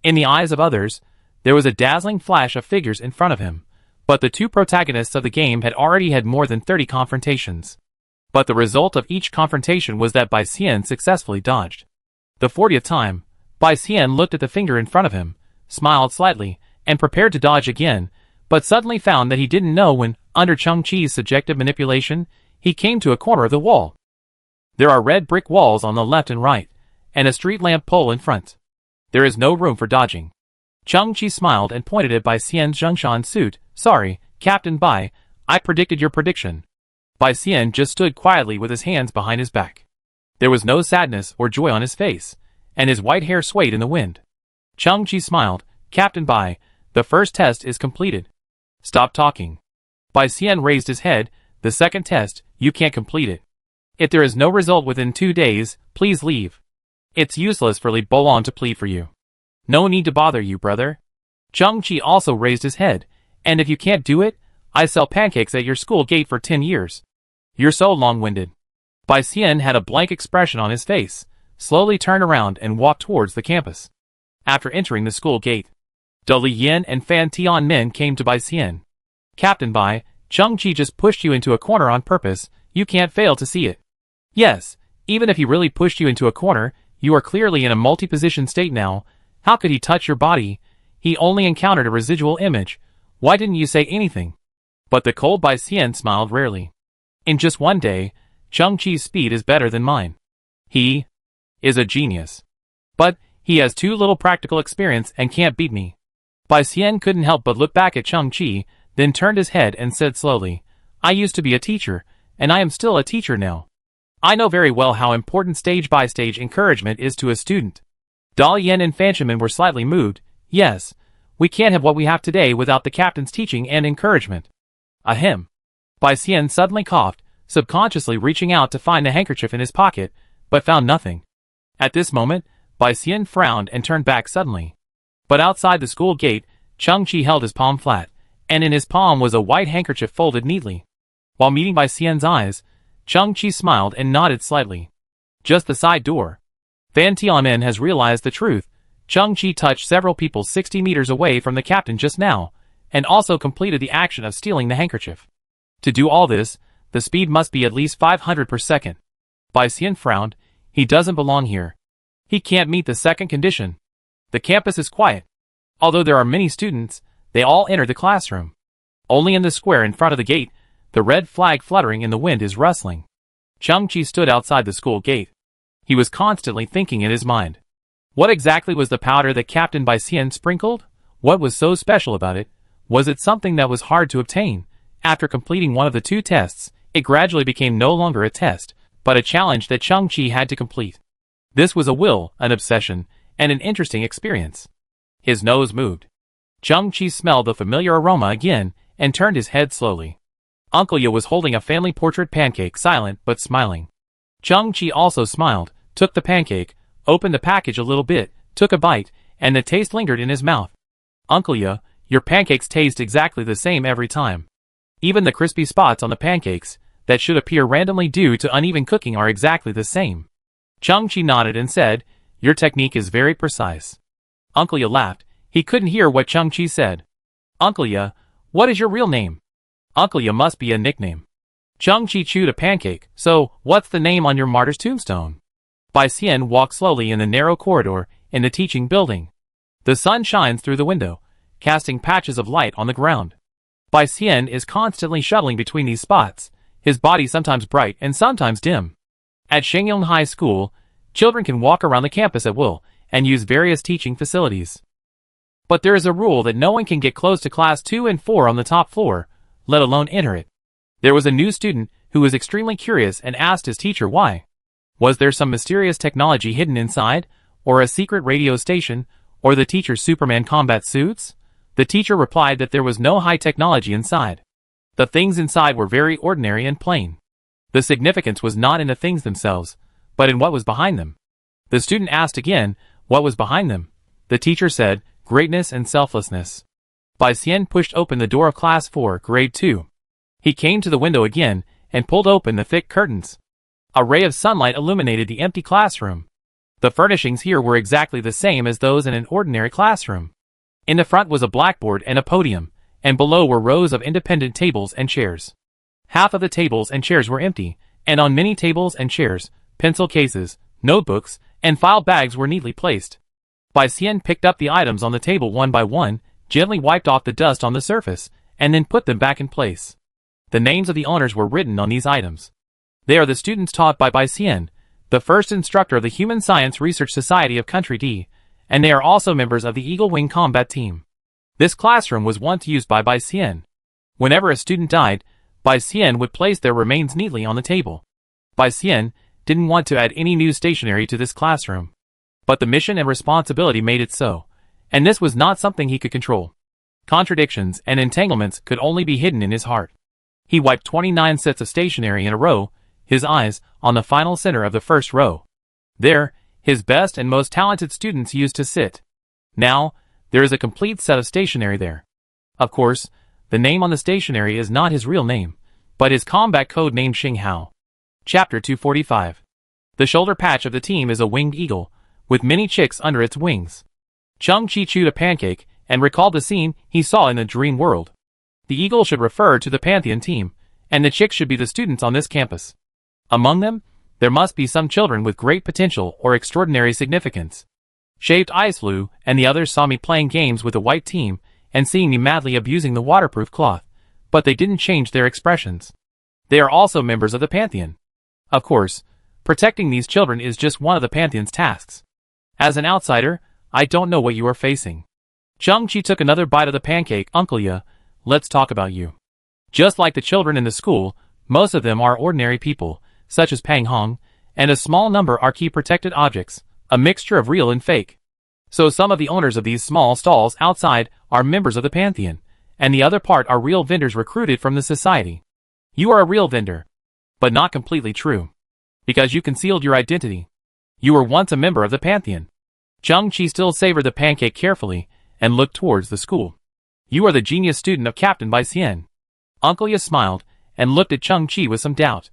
In the eyes of others, there was a dazzling flash of figures in front of him, but the two protagonists of the game had already had more than 30 confrontations. But the result of each confrontation was that Bai Xian successfully dodged. The 40th time, Bai Xian looked at the finger in front of him, smiled slightly, and prepared to dodge again, but suddenly found that he didn't know when, under Chang-Chi's subjective manipulation, he came to a corner of the wall. There are red brick walls on the left and right, and a street lamp pole in front. There is no room for dodging. Chang-Chi smiled and pointed at Bai Xian's Zhengshan suit. Sorry, Captain Bai, I predicted your prediction. Bai Xian just stood quietly with his hands behind his back. There was no sadness or joy on his face, and his white hair swayed in the wind. Chang-Chi smiled. Captain Bai, the first test is completed. Stop talking. Bai Xian raised his head. The second test, you can't complete it. If there is no result within 2 days, please leave. It's useless for Li Bolon to plead for you. No need to bother you, brother. Chang-Chi also raised his head. And if you can't do it, I sell pancakes at your school gate for 10 years. You're so long-winded. Bai Xian had a blank expression on his face, slowly turned around and walked towards the campus. After entering the school gate, Li Yin and Fan Tianmin came to Bai Xian. Captain Bai, Chang-Chi just pushed you into a corner on purpose. You can't fail to see it. Yes, even if he really pushed you into a corner, you are clearly in a multi-position state now. How could he touch your body? He only encountered a residual image. Why didn't you say anything? But the cold Bai Xian smiled rarely. In just one day, Chang-Chi's speed is better than mine. He is a genius. But he has too little practical experience and can't beat me. Bai Xian couldn't help but look back at Chang-Chi, then turned his head and said slowly, I used to be a teacher, and I am still a teacher now. I know very well how important stage-by-stage encouragement is to a student. Li Yin and Fan Tianmin were slightly moved. Yes, we can't have what we have today without the captain's teaching and encouragement. Ahem. Bai Xian suddenly coughed, subconsciously reaching out to find the handkerchief in his pocket, but found nothing. At this moment, Bai Xian frowned and turned back suddenly. But outside the school gate, Chang-Chi held his palm flat, and in his palm was a white handkerchief folded neatly. While meeting Bai Xian's eyes, Chang-Chi smiled and nodded slightly. Just the side door. Fan Tianmin has realized the truth. Chang-Chi touched several people 60 meters away from the captain just now, and also completed the action of stealing the handkerchief. To do all this, the speed must be at least 500 per second. Bai Xian frowned. He doesn't belong here. He can't meet the second condition. The campus is quiet. Although there are many students, they all enter the classroom. Only in the square in front of the gate, the red flag fluttering in the wind is rustling. Chang-Chi stood outside the school gate. He was constantly thinking in his mind. What exactly was the powder that Captain Bai Xian sprinkled? What was so special about it? Was it something that was hard to obtain? After completing one of the 2 tests, it gradually became no longer a test, but a challenge that Chang-Chi had to complete. This was a will, an obsession, and an interesting experience. His nose moved. Chang-Chi smelled the familiar aroma again, and turned his head slowly. Uncle Ye was holding a family portrait pancake, silent but smiling. Chang-Chi also smiled, took the pancake, opened the package a little bit, took a bite, and the taste lingered in his mouth. Uncle Ye, your pancakes taste exactly the same every time. Even the crispy spots on the pancakes, that should appear randomly due to uneven cooking, are exactly the same. Chung-chi nodded and said, "Your technique is very precise." Uncle Ya laughed. He couldn't hear what Chung-chi said. "Uncle Ya, what is your real name?" "Uncle Ya must be a nickname." Chung-chi chewed a pancake. "So, what's the name on your martyr's tombstone?" Bai Xian walked slowly in the narrow corridor in the teaching building. The sun shines through the window, casting patches of light on the ground. Bai Xian is constantly shuttling between these spots, his body sometimes bright and sometimes dim. At Shengyong High School, children can walk around the campus at will and use various teaching facilities. But there is a rule that no one can get close to class 2 and 4 on the top floor, let alone enter it. There was a new student who was extremely curious and asked his teacher why. Was there some mysterious technology hidden inside, or a secret radio station, or the teacher's Superman combat suits? The teacher replied that there was no high technology inside. The things inside were very ordinary and plain. The significance was not in the things themselves, but in what was behind them. The student asked again, what was behind them? The teacher said, greatness and selflessness. Bai Xian pushed open the door of class 4, grade 2. He came to the window again, and pulled open the thick curtains. A ray of sunlight illuminated the empty classroom. The furnishings here were exactly the same as those in an ordinary classroom. In the front was a blackboard and a podium, and below were rows of independent tables and chairs. Half of the tables and chairs were empty, and on many tables and chairs, pencil cases, notebooks, and file bags were neatly placed. Bai Xian picked up the items on the table one by one, gently wiped off the dust on the surface, and then put them back in place. The names of the owners were written on these items. They are the students taught by Bai Xian, the first instructor of the Human Science Research Society of Country D, and they are also members of the Eagle Wing Combat Team. This classroom was once used by Bai Xian. Whenever a student died, Bai Xian would place their remains neatly on the table. Bai Xian didn't want to add any new stationery to this classroom. But the mission and responsibility made it so, and this was not something he could control. Contradictions and entanglements could only be hidden in his heart. He wiped 29 sets of stationery in a row, his eyes on the final center of the first row. There, his best and most talented students used to sit. Now, there is a complete set of stationery there. Of course, the name on the stationery is not his real name, but his combat code name Xing Hao. Chapter 245. The shoulder patch of the team is a winged eagle, with many chicks under its wings. Chung-chi chewed a pancake and recalled the scene he saw in the dream world. The eagle should refer to the Pantheon team, and the chicks should be the students on this campus. Among them, there must be some children with great potential or extraordinary significance. Shaved Eyes flew, and the others saw me playing games with the white team and seeing me madly abusing the waterproof cloth, but they didn't change their expressions. They are also members of the Pantheon. Of course, protecting these children is just one of the Pantheon's tasks. As an outsider, I don't know what you are facing. Chung-chi took another bite of the pancake. Uncle Ya, let's talk about you. Just like the children in the school, most of them are ordinary people, such as Pang Hong, and a small number are key protected objects, a mixture of real and fake. So some of the owners of these small stalls outside are members of the Pantheon, and the other part are real vendors recruited from the society. You are a real vendor. But not completely true. Because you concealed your identity. You were once a member of the Pantheon. Chung-chi still savored the pancake carefully, and looked towards the school. You are the genius student of Captain Bai Xian. Uncle Ya smiled, and looked at Chung-chi with some doubt.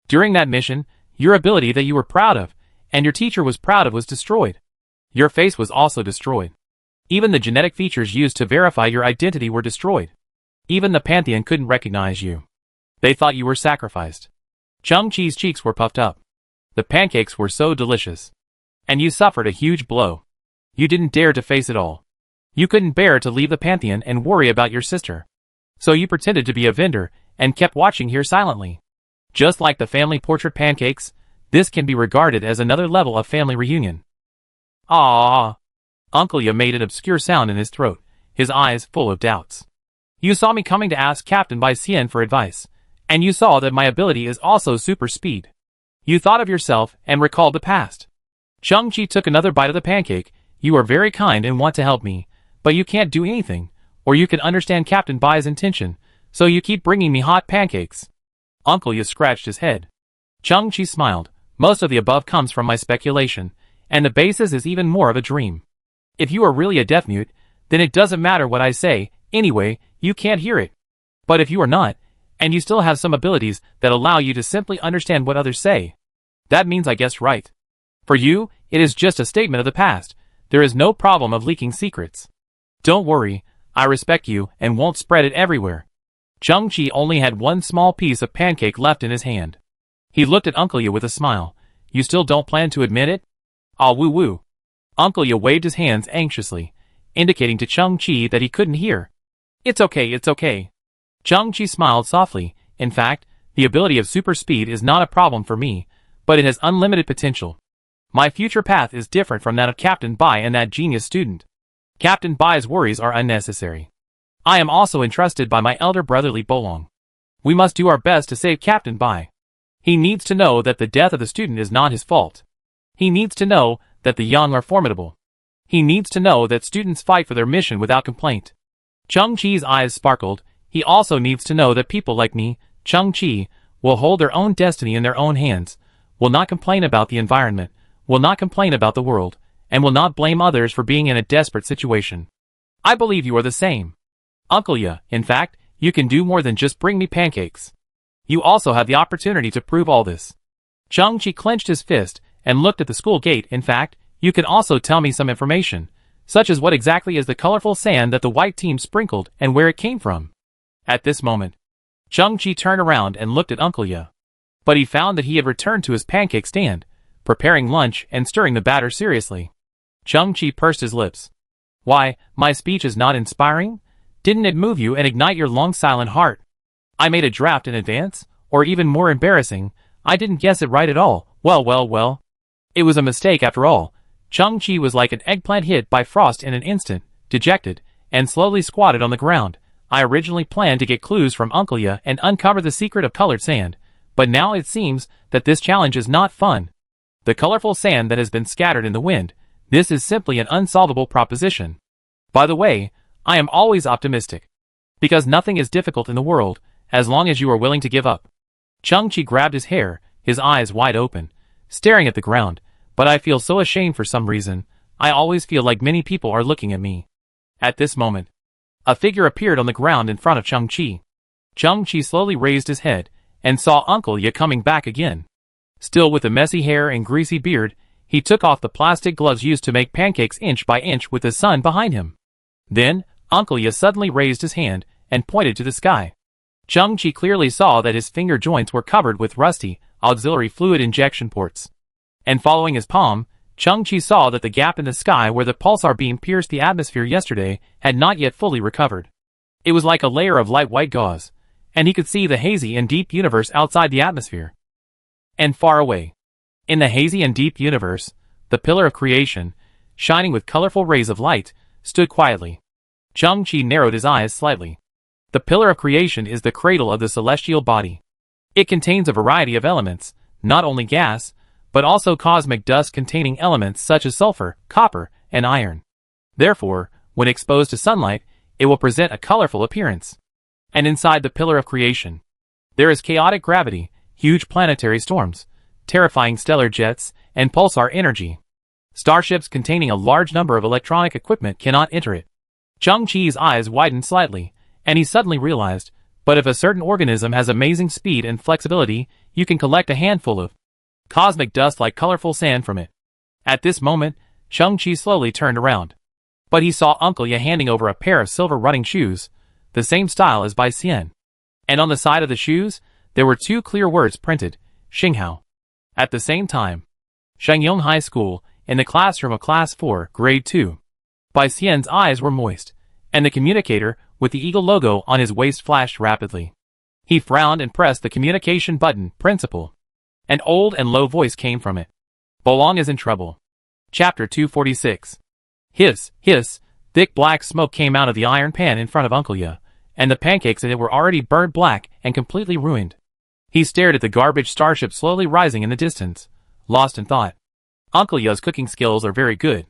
During that mission, your ability that you were proud of, and your teacher was proud of was destroyed. Your face was also destroyed. Even the genetic features used to verify your identity were destroyed. Even the Pantheon couldn't recognize you. They thought you were sacrificed. Chung-chi's cheeks were puffed up. The pancakes were so delicious. And you suffered a huge blow. You didn't dare to face it all. You couldn't bear to leave the Pantheon and worry about your sister. So you pretended to be a vendor, and kept watching here silently. Just like the family portrait pancakes, this can be regarded as another level of family reunion. Ah! Uncle Ya made an obscure sound in his throat, his eyes full of doubts. You saw me coming to ask Captain Bai Xian for advice, and you saw that my ability is also super speed. You thought of yourself and recalled the past. Chung-chi took another bite of the pancake. You are very kind and want to help me, but you can't do anything, or you can understand Captain Bai's intention, so you keep bringing me hot pancakes. Uncle Ya scratched his head. Chung-chi smiled. Most of the above comes from my speculation, and the basis is even more of a dream. If you are really a deaf-mute, then it doesn't matter what I say, anyway, you can't hear it. But if you are not, and you still have some abilities that allow you to simply understand what others say, that means I guessed right. For you, it is just a statement of the past. There is no problem of leaking secrets. Don't worry, I respect you and won't spread it everywhere. Chang-Chi only had one small piece of pancake left in his hand. He looked at Uncle Ye with a smile. You still don't plan to admit it? Ah woo-woo. Uncle Ye waved his hands anxiously, indicating to Chang-Chi that he couldn't hear. It's okay, it's okay. Chang-Chi smiled softly. In fact, the ability of super speed is not a problem for me, but it has unlimited potential. My future path is different from that of Captain Bai and that genius student. Captain Bai's worries are unnecessary. I am also entrusted by my elder brother Li Bolong. We must do our best to save Captain Bai. He needs to know that the death of the student is not his fault. He needs to know that the young are formidable. He needs to know that students fight for their mission without complaint. Chang-Chi's eyes sparkled. He also needs to know that people like me, Chang-Chi, will hold their own destiny in their own hands, will not complain about the environment, will not complain about the world, and will not blame others for being in a desperate situation. I believe you are the same. Uncle Ye, in fact, you can do more than just bring me pancakes. You also have the opportunity to prove all this. Chang-Chi clenched his fist and looked at the school gate. In fact, you can also tell me some information, such as what exactly is the colorful sand that the white team sprinkled and where it came from. At this moment, Chang-Chi turned around and looked at Uncle Ye. But he found that he had returned to his pancake stand, preparing lunch and stirring the batter seriously. Chang-Chi pursed his lips. Why, my speech is not inspiring? Didn't it move you and ignite your long silent heart? I made a draft in advance, or even more embarrassing, I didn't guess it right at all. Well. It was a mistake after all. Chang-Chi was like an eggplant hit by frost in an instant, dejected, and slowly squatted on the ground. I originally planned to get clues from Uncle Ye and uncover the secret of colored sand, but now it seems that this challenge is not fun. The colorful sand that has been scattered in the wind, this is simply an unsolvable proposition. By the way, I am always optimistic. Because nothing is difficult in the world, as long as you are willing to give up. Chang-Chi grabbed his hair, his eyes wide open, staring at the ground, but I feel so ashamed for some reason. I always feel like many people are looking at me. At this moment, a figure appeared on the ground in front of Chang-Chi. Chang-Chi slowly raised his head and saw Uncle Ye coming back again. Still with the messy hair and greasy beard, he took off the plastic gloves used to make pancakes inch by inch with the sun behind him. Then, Uncle Ye suddenly raised his hand and pointed to the sky. Chang-Chi clearly saw that his finger joints were covered with rusty, auxiliary fluid injection ports. And following his palm, Chang-Chi saw that the gap in the sky where the pulsar beam pierced the atmosphere yesterday had not yet fully recovered. It was like a layer of light white gauze, and he could see the hazy and deep universe outside the atmosphere. And far away, in the hazy and deep universe, the pillar of creation, shining with colorful rays of light, stood quietly. Chang-Chi narrowed his eyes slightly. The pillar of creation is the cradle of the celestial body. It contains a variety of elements, not only gas, but also cosmic dust-containing elements such as sulfur, copper, and iron. Therefore, when exposed to sunlight, it will present a colorful appearance. And inside the pillar of creation, there is chaotic gravity, huge planetary storms, terrifying stellar jets, and pulsar energy. Starships containing a large number of electronic equipment cannot enter it. Chang-Chi's eyes widened slightly, and he suddenly realized, but if a certain organism has amazing speed and flexibility, you can collect a handful of cosmic dust like colorful sand from it. At this moment, Chang-Chi slowly turned around. But he saw Uncle Ye handing over a pair of silver running shoes, the same style as Bai Xian. And on the side of the shoes, there were two clear words printed, Xinghao. At the same time, Shangyong High School, in the classroom of Class 4, Grade 2. Bai Xian's eyes were moist, and the communicator, with the eagle logo on his waist, flashed rapidly. He frowned and pressed the communication button, Principal. An old and low voice came from it. Bolong is in trouble. Chapter 246. Hiss, hiss, thick black smoke came out of the iron pan in front of Uncle Ye, and the pancakes in it were already burned black and completely ruined. He stared at the garbage starship slowly rising in the distance, lost in thought. Uncle Ye's cooking skills are very good.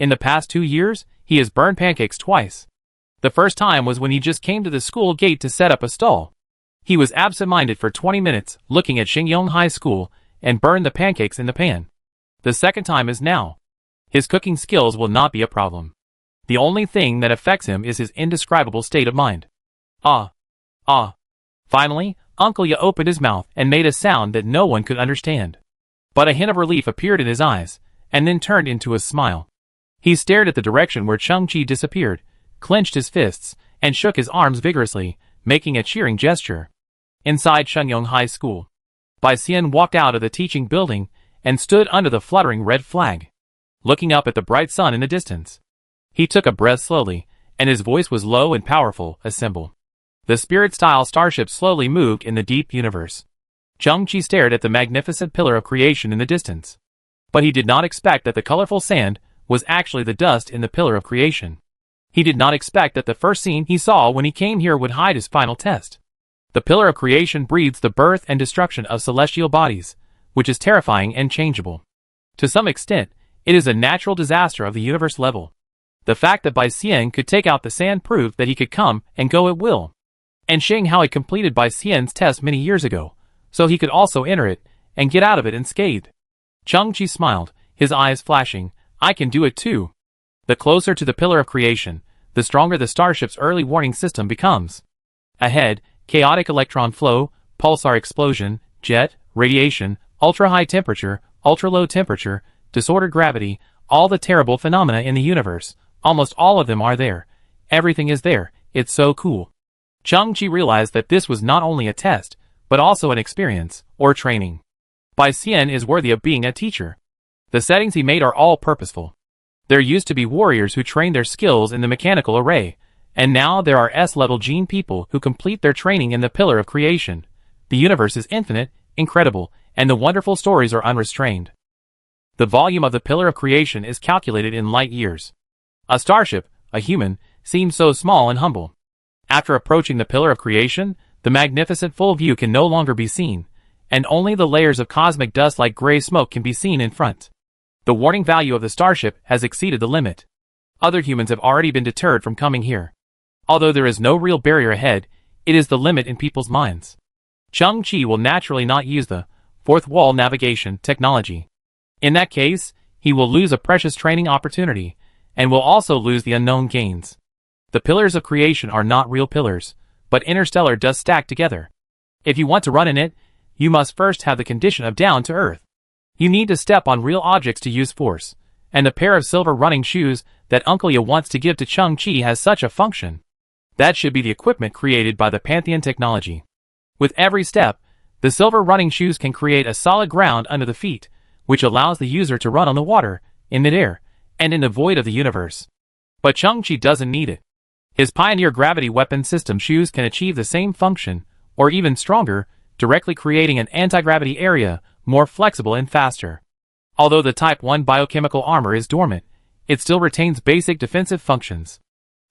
In the past 2 years, he has burned pancakes twice. The first time was when he just came to the school gate to set up a stall. He was absent-minded for 20 minutes, looking at Shangyong High School, and burned the pancakes in the pan. The second time is now. His cooking skills will not be a problem. The only thing that affects him is his indescribable state of mind. Ah. Finally, Uncle Ye opened his mouth and made a sound that no one could understand. But a hint of relief appeared in his eyes, and then turned into a smile. He stared at the direction where Chang-Chi disappeared, clenched his fists, and shook his arms vigorously, making a cheering gesture. Inside Shenyang High School, Bai Xian walked out of the teaching building and stood under the fluttering red flag, looking up at the bright sun in the distance. He took a breath slowly, and his voice was low and powerful. Assemble. The spirit-style starship slowly moved in the deep universe. Chang-Chi stared at the magnificent pillar of creation in the distance. But he did not expect that the colorful sand was actually the dust in the pillar of creation. He did not expect that the first scene he saw when he came here would hide his final test. The pillar of creation breeds the birth and destruction of celestial bodies, which is terrifying and changeable. To some extent, it is a natural disaster of the universe level. The fact that Bai Xian could take out the sand proved that he could come and go at will. And Sheng Hao had completed Bai Xian's test many years ago, so he could also enter it and get out of it unscathed. Chang-Chi smiled, his eyes flashing. I can do it too. The closer to the pillar of creation, the stronger the starship's early warning system becomes. Ahead, chaotic electron flow, pulsar explosion, jet, radiation, ultra-high temperature, ultra-low temperature, disordered gravity, all the terrible phenomena in the universe, almost all of them are there. Everything is there, it's so cool. Chang-Chi realized that this was not only a test, but also an experience, or training. Bai Xian is worthy of being a teacher. The settings he made are all purposeful. There used to be warriors who trained their skills in the mechanical array, and now there are S-level gene people who complete their training in the pillar of creation. The universe is infinite, incredible, and the wonderful stories are unrestrained. The volume of the pillar of creation is calculated in light years. A starship, a human, seems so small and humble. After approaching the pillar of creation, the magnificent full view can no longer be seen, and only the layers of cosmic dust like gray smoke can be seen in front. The warning value of the starship has exceeded the limit. Other humans have already been deterred from coming here. Although there is no real barrier ahead, it is the limit in people's minds. Chang-Chi will naturally not use the fourth wall navigation technology. In that case, he will lose a precious training opportunity, and will also lose the unknown gains. The pillars of creation are not real pillars, but interstellar dust stacked together. If you want to run in it, you must first have the condition of down to earth. You need to step on real objects to use force, and the pair of silver running shoes that Uncle Ye wants to give to Chang-Chi has such a function. That should be the equipment created by the Pantheon technology. With every step, the silver running shoes can create a solid ground under the feet, which allows the user to run on the water, in midair, and in the void of the universe. But Chang-Chi doesn't need it. His Pioneer gravity weapon system shoes can achieve the same function, or even stronger, directly creating an anti-gravity area, more flexible and faster. Although the Type 1 biochemical armor is dormant, it still retains basic defensive functions.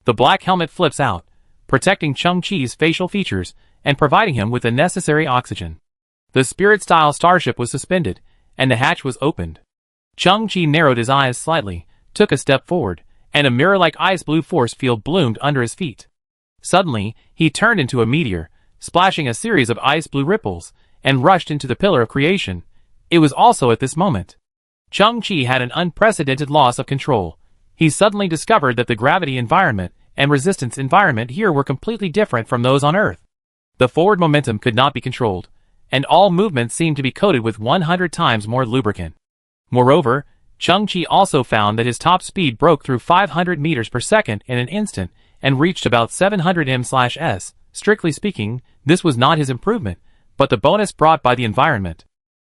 The black helmet flips out, protecting Chang-Chi's facial features and providing him with the necessary oxygen. The spirit-style starship was suspended, and the hatch was opened. Chang-Chi narrowed his eyes slightly, took a step forward, and a mirror-like ice-blue force field bloomed under his feet. Suddenly, he turned into a meteor, splashing a series of ice-blue ripples, and rushed into the pillar of creation. It was also at this moment Chang-Chi had an unprecedented loss of control. He suddenly discovered that the gravity environment and resistance environment here were completely different from those on Earth. The forward momentum could not be controlled, and all movements seemed to be coated with 100 times more lubricant. Moreover, Chang-Chi also found that his top speed broke through 500 meters per second in an instant and reached about 700 ms/s. Strictly speaking, this was not his improvement, but the bonus brought by the environment.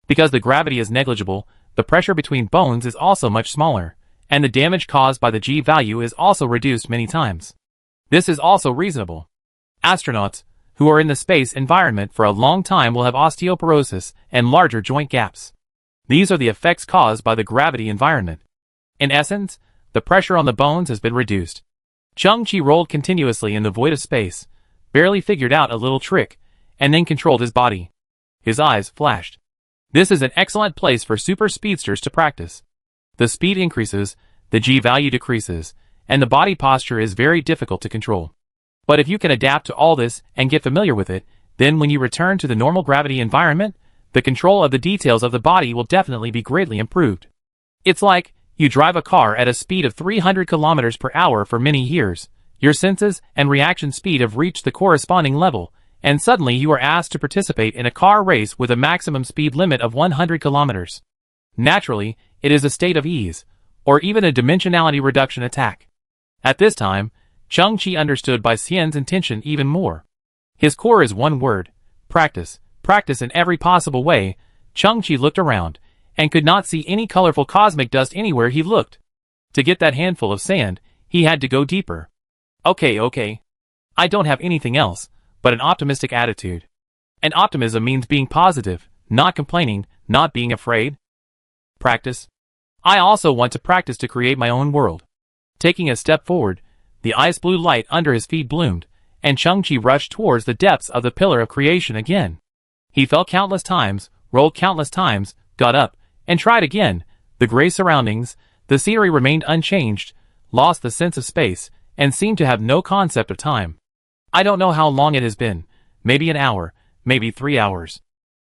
Because the gravity is negligible, the pressure between bones is also much smaller, and the damage caused by the G value is also reduced many times. This is also reasonable. Astronauts, who are in the space environment for a long time will have osteoporosis and larger joint gaps. These are the effects caused by the gravity environment. In essence, the pressure on the bones has been reduced. Chang-Chi rolled continuously in the void of space, barely figured out a little trick, and then controlled his body. His eyes flashed. This is an excellent place for super speedsters to practice. The speed increases, the G value decreases, and the body posture is very difficult to control. But if you can adapt to all this and get familiar with it, then when you return to the normal gravity environment, the control of the details of the body will definitely be greatly improved. It's like you drive a car at a speed of 300 kilometers per hour for many years. Your senses and reaction speed have reached the corresponding level, and suddenly you are asked to participate in a car race with a maximum speed limit of 100 kilometers. Naturally, it is a state of ease, or even a dimensionality reduction attack. At this time, Chang-Chi understood Bai Xian's intention even more. His core is one word: practice. Practice in every possible way. Chang-Chi looked around, and could not see any colorful cosmic dust anywhere he looked. To get that handful of sand, he had to go deeper. Okay. I don't have anything else but an optimistic attitude. And optimism means being positive, not complaining, not being afraid. Practice. I also want to practice to create my own world. Taking a step forward, the ice blue light under his feet bloomed, and Chang-Chi rushed towards the depths of the pillar of creation again. He fell countless times, rolled countless times, got up, and tried again. The gray surroundings, the scenery remained unchanged, lost the sense of space, and seemed to have no concept of time. I don't know how long it has been, maybe an hour, maybe 3 hours.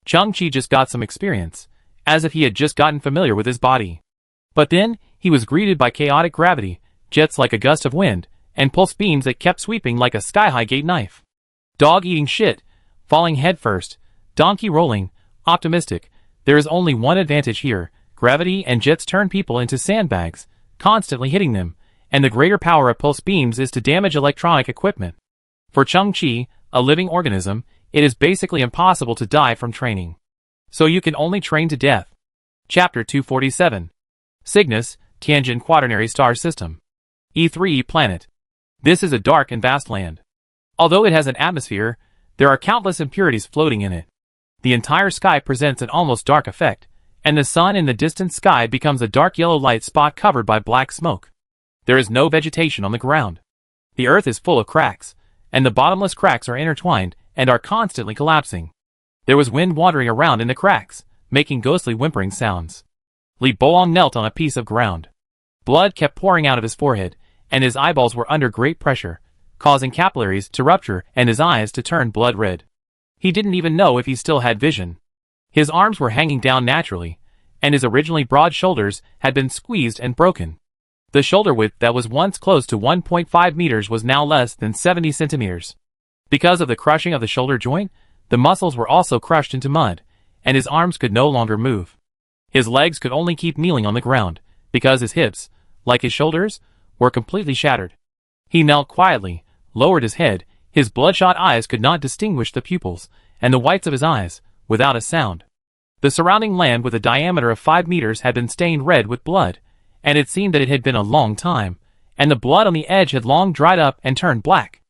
Chang-Chi just got some experience, as if he had just gotten familiar with his body. But then, he was greeted by chaotic gravity, jets like a gust of wind, and pulse beams that kept sweeping like a sky-high gate knife. Dog eating shit, falling headfirst, donkey rolling, optimistic. There is only one advantage here: gravity and jets turn people into sandbags, constantly hitting them, and the greater power of pulse beams is to damage electronic equipment. For Chang-Chi, a living organism, it is basically impossible to die from training. So you can only train to death. Chapter 247. Cygnus, Tianjin Quaternary Star System. E3 planet. This is a dark and vast land. Although it has an atmosphere, there are countless impurities floating in it. The entire sky presents an almost dark effect, and the sun in the distant sky becomes a dark yellow light spot covered by black smoke. There is no vegetation on the ground. The earth is full of cracks, and the bottomless cracks are intertwined and are constantly collapsing. There was wind wandering around in the cracks, making ghostly whimpering sounds. Li Bolong knelt on a piece of ground. Blood kept pouring out of his forehead, and his eyeballs were under great pressure, causing capillaries to rupture and his eyes to turn blood red. He didn't even know if he still had vision. His arms were hanging down naturally, and his originally broad shoulders had been squeezed and broken. The shoulder width that was once close to 1.5 meters was now less than 70 centimeters. Because of the crushing of the shoulder joint, the muscles were also crushed into mud, and his arms could no longer move. His legs could only keep kneeling on the ground, because his hips, like his shoulders, were completely shattered. He knelt quietly, lowered his head. His bloodshot eyes could not distinguish the pupils, and the whites of his eyes, without a sound. The surrounding land with a diameter of 5 meters had been stained red with blood, and it seemed that it had been a long time, and the blood on the edge had long dried up and turned black.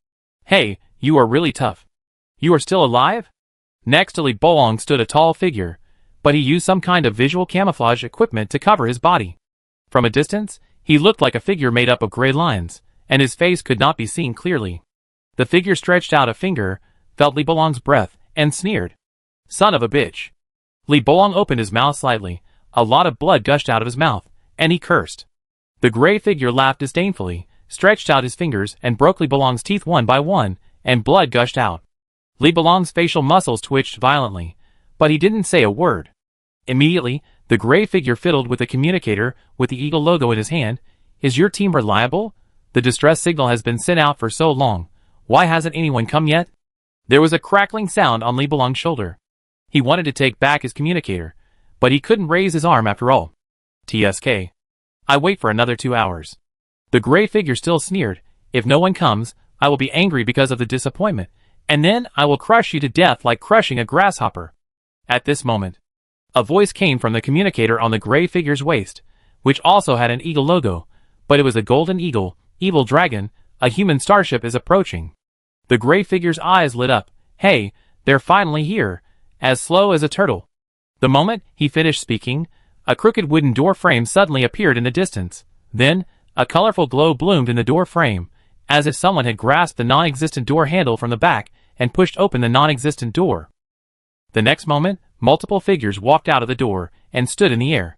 Hey, you are really tough. You are still alive? Next to Li Bolong stood a tall figure, but he used some kind of visual camouflage equipment to cover his body. From a distance, he looked like a figure made up of gray lines, and his face could not be seen clearly. The figure stretched out a finger, felt Li Bolong's breath, and sneered. Son of a bitch. Li Bolong opened his mouth slightly, a lot of blood gushed out of his mouth, and he cursed. The gray figure laughed disdainfully, stretched out his fingers and broke Li Bolong's teeth one by one, and blood gushed out. Li Bolong's facial muscles twitched violently, but he didn't say a word. Immediately, the gray figure fiddled with the communicator with the eagle logo in his hand. Is your team reliable? The distress signal has been sent out for so long. Why hasn't anyone come yet? There was a crackling sound on Li Bolong's shoulder. He wanted to take back his communicator, but he couldn't raise his arm after all. TSK. I wait for another 2 hours. The gray figure still sneered. If no one comes, I will be angry because of the disappointment, and then I will crush you to death like crushing a grasshopper. At this moment, a voice came from the communicator on the gray figure's waist, which also had an eagle logo, but it was a golden eagle. Evil dragon, a human starship is approaching. The gray figure's eyes lit up. Hey, they're finally here, as slow as a turtle. The moment he finished speaking, a crooked wooden door frame suddenly appeared in the distance. Then, a colorful glow bloomed in the door frame, as if someone had grasped the non-existent door handle from the back and pushed open the non-existent door. The next moment, multiple figures walked out of the door and stood in the air.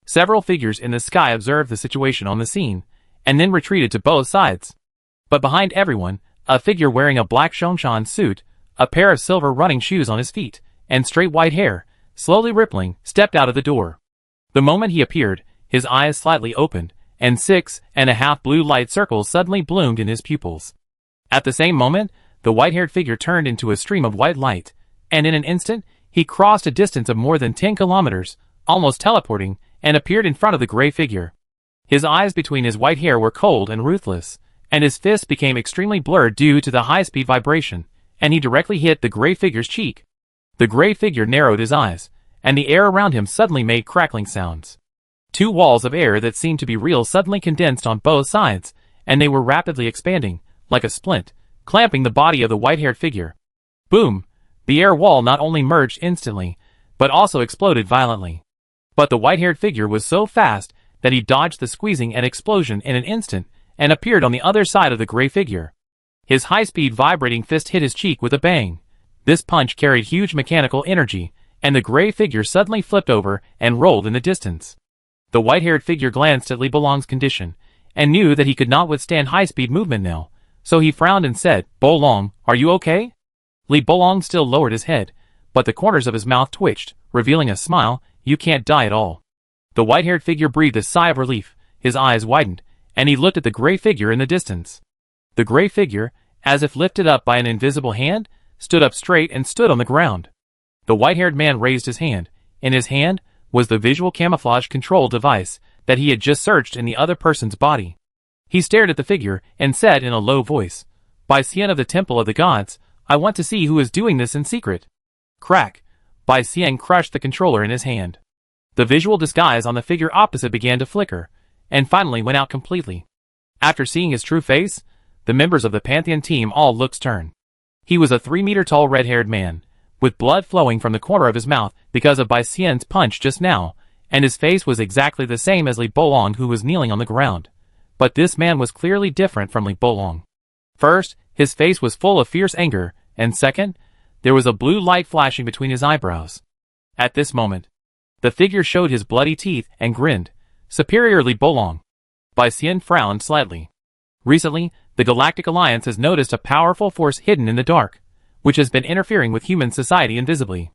Several figures in the sky observed the situation on the scene, and then retreated to both sides. But behind everyone, a figure wearing a black Shongshan suit, a pair of silver running shoes on his feet, and straight white hair, slowly rippling, stepped out of the door. The moment he appeared, his eyes slightly opened, and 6.5 blue light circles suddenly bloomed in his pupils. At the same moment, the white-haired figure turned into a stream of white light, and in an instant, he crossed a distance of more than 10 kilometers, almost teleporting, and appeared in front of the gray figure. His eyes between his white hair were cold and ruthless, and his fists became extremely blurred due to the high-speed vibration, and he directly hit the gray figure's cheek. The gray figure narrowed his eyes, and the air around him suddenly made crackling sounds. Two walls of air that seemed to be real suddenly condensed on both sides, and they were rapidly expanding, like a splint, clamping the body of the white-haired figure. Boom! The air wall not only merged instantly, but also exploded violently. But the white-haired figure was so fast that he dodged the squeezing and explosion in an instant and appeared on the other side of the gray figure. His high-speed vibrating fist hit his cheek with a bang. This punch carried huge mechanical energy, and the gray figure suddenly flipped over and rolled in the distance. The white-haired figure glanced at Li Bolong's condition, and knew that he could not withstand high-speed movement now, so he frowned and said, "Bolong, are you okay?" Li Bolong still lowered his head, but the corners of his mouth twitched, revealing a smile. "You can't die at all." The white-haired figure breathed a sigh of relief, his eyes widened, and he looked at the gray figure in the distance. The gray figure, as if lifted up by an invisible hand, stood up straight and stood on the ground. The white-haired man raised his hand. In his hand was the visual camouflage control device that he had just searched in the other person's body. He stared at the figure and said in a low voice, "By Xian of the Temple of the Gods, I want to see who is doing this in secret." Crack! Bai Xian crushed the controller in his hand. The visual disguise on the figure opposite began to flicker, and finally went out completely. After seeing his true face, the members of the Pantheon team all looked stern. He was a 3-meter-tall red-haired man, with blood flowing from the corner of his mouth because of Bai Xian's punch just now, and his face was exactly the same as Li Bolong, who was kneeling on the ground. But this man was clearly different from Li Bolong. First, his face was full of fierce anger, and second, there was a blue light flashing between his eyebrows. At this moment, the figure showed his bloody teeth and grinned. "Superior Li Bolong." Bai Xian frowned slightly. Recently, the Galactic Alliance has noticed a powerful force hidden in the dark, which has been interfering with human society invisibly.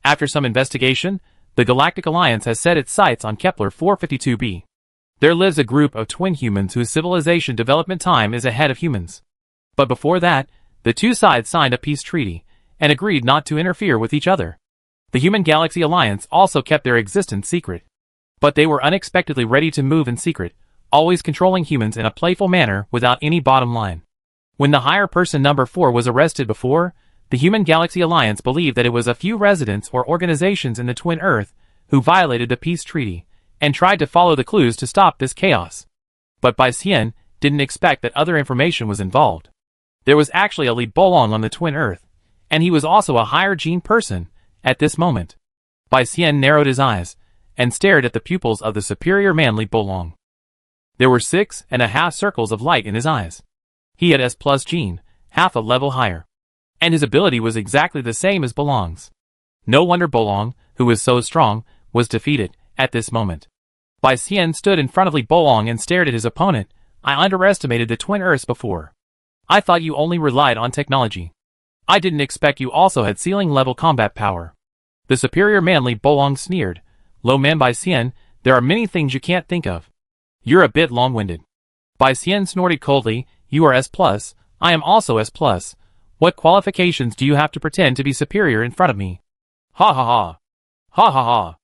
After some investigation, the Galactic Alliance has set its sights on Kepler 452b. There lives a group of twin humans whose civilization development time is ahead of humans. But before that, the two sides signed a peace treaty, and agreed not to interfere with each other. The Human Galaxy Alliance also kept their existence secret. But they were unexpectedly ready to move in secret, always controlling humans in a playful manner without any bottom line. When the higher person number 4 was arrested before, the Human Galaxy Alliance believed that it was a few residents or organizations in the Twin Earth who violated the peace treaty, and tried to follow the clues to stop this chaos. But Bai Xian didn't expect that other information was involved. There was actually a Li Bolong on the Twin Earth, and he was also a higher gene person at this moment. Bai Xian narrowed his eyes, and stared at the pupils of the superior man Li Bolong. There were 6.5 circles of light in his eyes. He had S+ gene, half a level higher. And his ability was exactly the same as Bolong's. No wonder Bolong, who was so strong, was defeated at this moment. Bai Xian stood in front of Li Bolong and stared at his opponent. "I underestimated the Twin Earths before. I thought you only relied on technology. I didn't expect you also had ceiling-level combat power." The superior man Li Bolong sneered. "Low man Bai Xian, there are many things you can't think of. You're a bit long-winded." Bai Xian snorted coldly. "You are S+, I am also S+. What qualifications do you have to pretend to be superior in front of me?" "Ha ha ha! Ha ha ha!"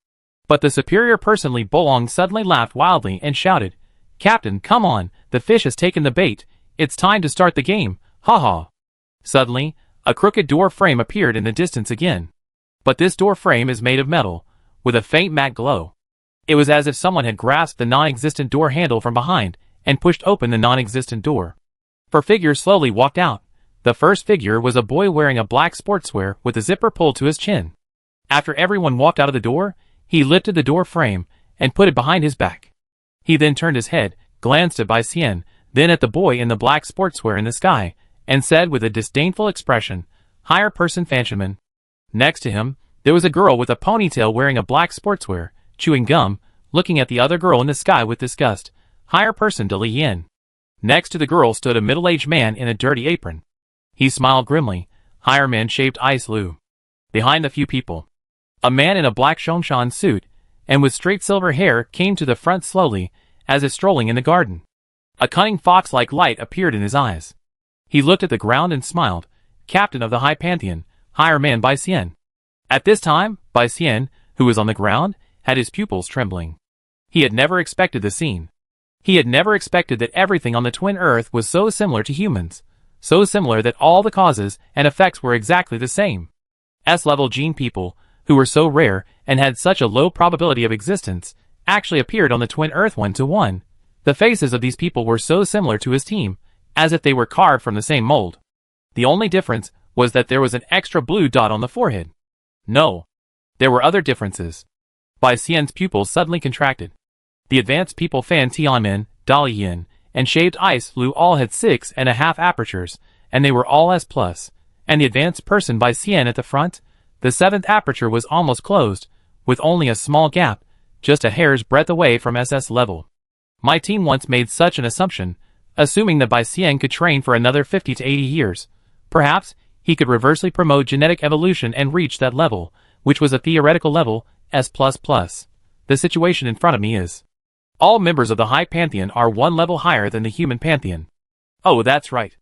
But the superior person Li Bolong suddenly laughed wildly and shouted, "Captain, come on, the fish has taken the bait. It's time to start the game, ha ha." Suddenly, a crooked door frame appeared in the distance again. But this door frame is made of metal, with a faint matte glow. It was as if someone had grasped the non-existent door handle from behind, and pushed open the non-existent door. 4 figures slowly walked out. The first figure was a boy wearing a black sportswear with a zipper pulled to his chin. After everyone walked out of the door, he lifted the door frame, and put it behind his back. He then turned his head, glanced at Bai Xian, then at the boy in the black sportswear in the sky, and said with a disdainful expression, "Higher person Fanshaman." Next to him, there was a girl with a ponytail wearing a black sportswear, chewing gum, looking at the other girl in the sky with disgust, "Higher person De Li Yin." Next to the girl stood a middle-aged man in a dirty apron. He smiled grimly, "Higher man-shaped Ice Lu." Behind the few people, a man in a black Shongshan suit, and with straight silver hair came to the front slowly, as if strolling in the garden. A cunning fox-like light appeared in his eyes. He looked at the ground and smiled, "Captain of the High Pantheon, higher man Bai Xian." At this time, Bai Xian, who was on the ground, had his pupils trembling. He had never expected the scene. He had never expected that everything on the twin Earth was so similar to humans, so similar that all the causes and effects were exactly the same. S-level gene people, who were so rare and had such a low probability of existence, actually appeared on the twin Earth 1-to-1. The faces of these people were so similar to his team, as if they were carved from the same mold. The only difference was that there was an extra blue dot on the forehead. No. There were other differences. Bai Xian's pupils suddenly contracted. The advanced people Fan Tianmin, Dalian, and Shaved Ice Lu all had 6.5 apertures, and they were all S+, and the advanced person Bai Xian at the front, the 7th aperture was almost closed, with only a small gap, just a hair's breadth away from SS level. My team once made such an assumption, assuming that Bai Xian could train for another 50 to 80 years. Perhaps, he could reversely promote genetic evolution and reach that level, which was a theoretical level, S++. The situation in front of me is: all members of the High Pantheon are one level higher than the human Pantheon. Oh, that's right.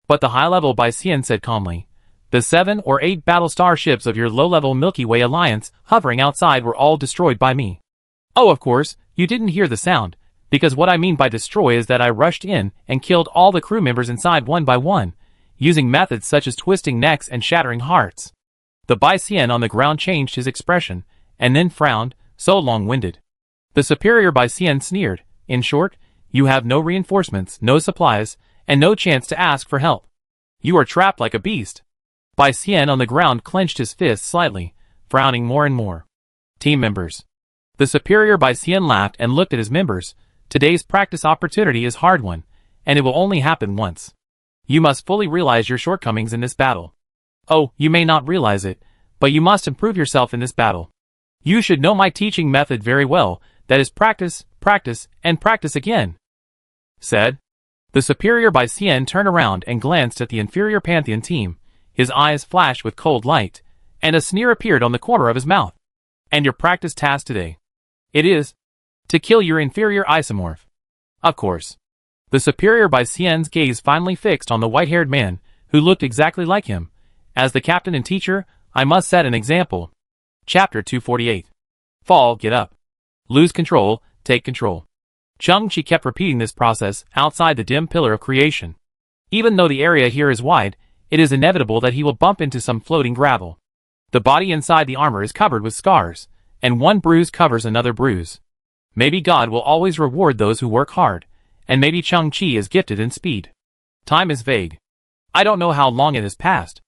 But the high level Bai Xian said calmly. The 7 or 8 battlestar ships of your low-level Milky Way alliance hovering outside were all destroyed by me. Oh, of course, you didn't hear the sound, because what I mean by destroy is that I rushed in and killed all the crew members inside one by one, using methods such as twisting necks and shattering hearts. The Bai Xian on the ground changed his expression, and then frowned, so long-winded. The superior Bai Xian sneered. In short, you have no reinforcements, no supplies, and no chance to ask for help. You are trapped like a beast. Bai Xian on the ground clenched his fists slightly, frowning more and more. Team members. The superior Bai Xian laughed and looked at his members. Today's practice opportunity is a hard one, and it will only happen once. You must fully realize your shortcomings in this battle. Oh, you may not realize it, but you must improve yourself in this battle. You should know my teaching method very well, that is practice, practice, and practice again. Said. The superior Bai Xian turned around and glanced at the inferior Pantheon team. His eyes flashed with cold light, and a sneer appeared on the corner of his mouth. And your practice task today? It is to kill your inferior isomorph. Of course. The superior Bai Xian's gaze finally fixed on the white-haired man, who looked exactly like him. As the captain and teacher, I must set an example. Chapter 248. Fall, get up. Lose control, take control. Chang-Chi kept repeating this process outside the dim pillar of creation. Even though the area here is wide, it is inevitable that he will bump into some floating gravel. The body inside the armor is covered with scars, and one bruise covers another bruise. Maybe God will always reward those who work hard, and maybe Chang-Chi is gifted in speed. Time is vague. I don't know how long it has passed.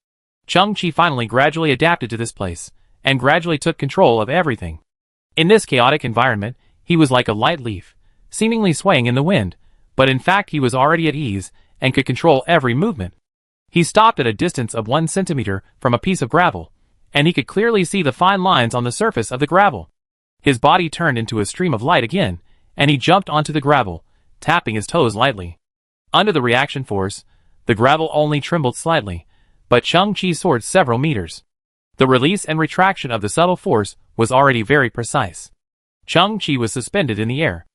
Chang-Chi finally gradually adapted to this place, and gradually took control of everything. In this chaotic environment, he was like a light leaf, seemingly swaying in the wind, but in fact he was already at ease, and could control every movement. He stopped at a distance of 1 centimeter from a piece of gravel, and he could clearly see the fine lines on the surface of the gravel. His body turned into a stream of light again, and he jumped onto the gravel, tapping his toes lightly. Under the reaction force, the gravel only trembled slightly, but Chang-Chi soared several meters. The release and retraction of the subtle force was already very precise. Chang-Chi was suspended in the air.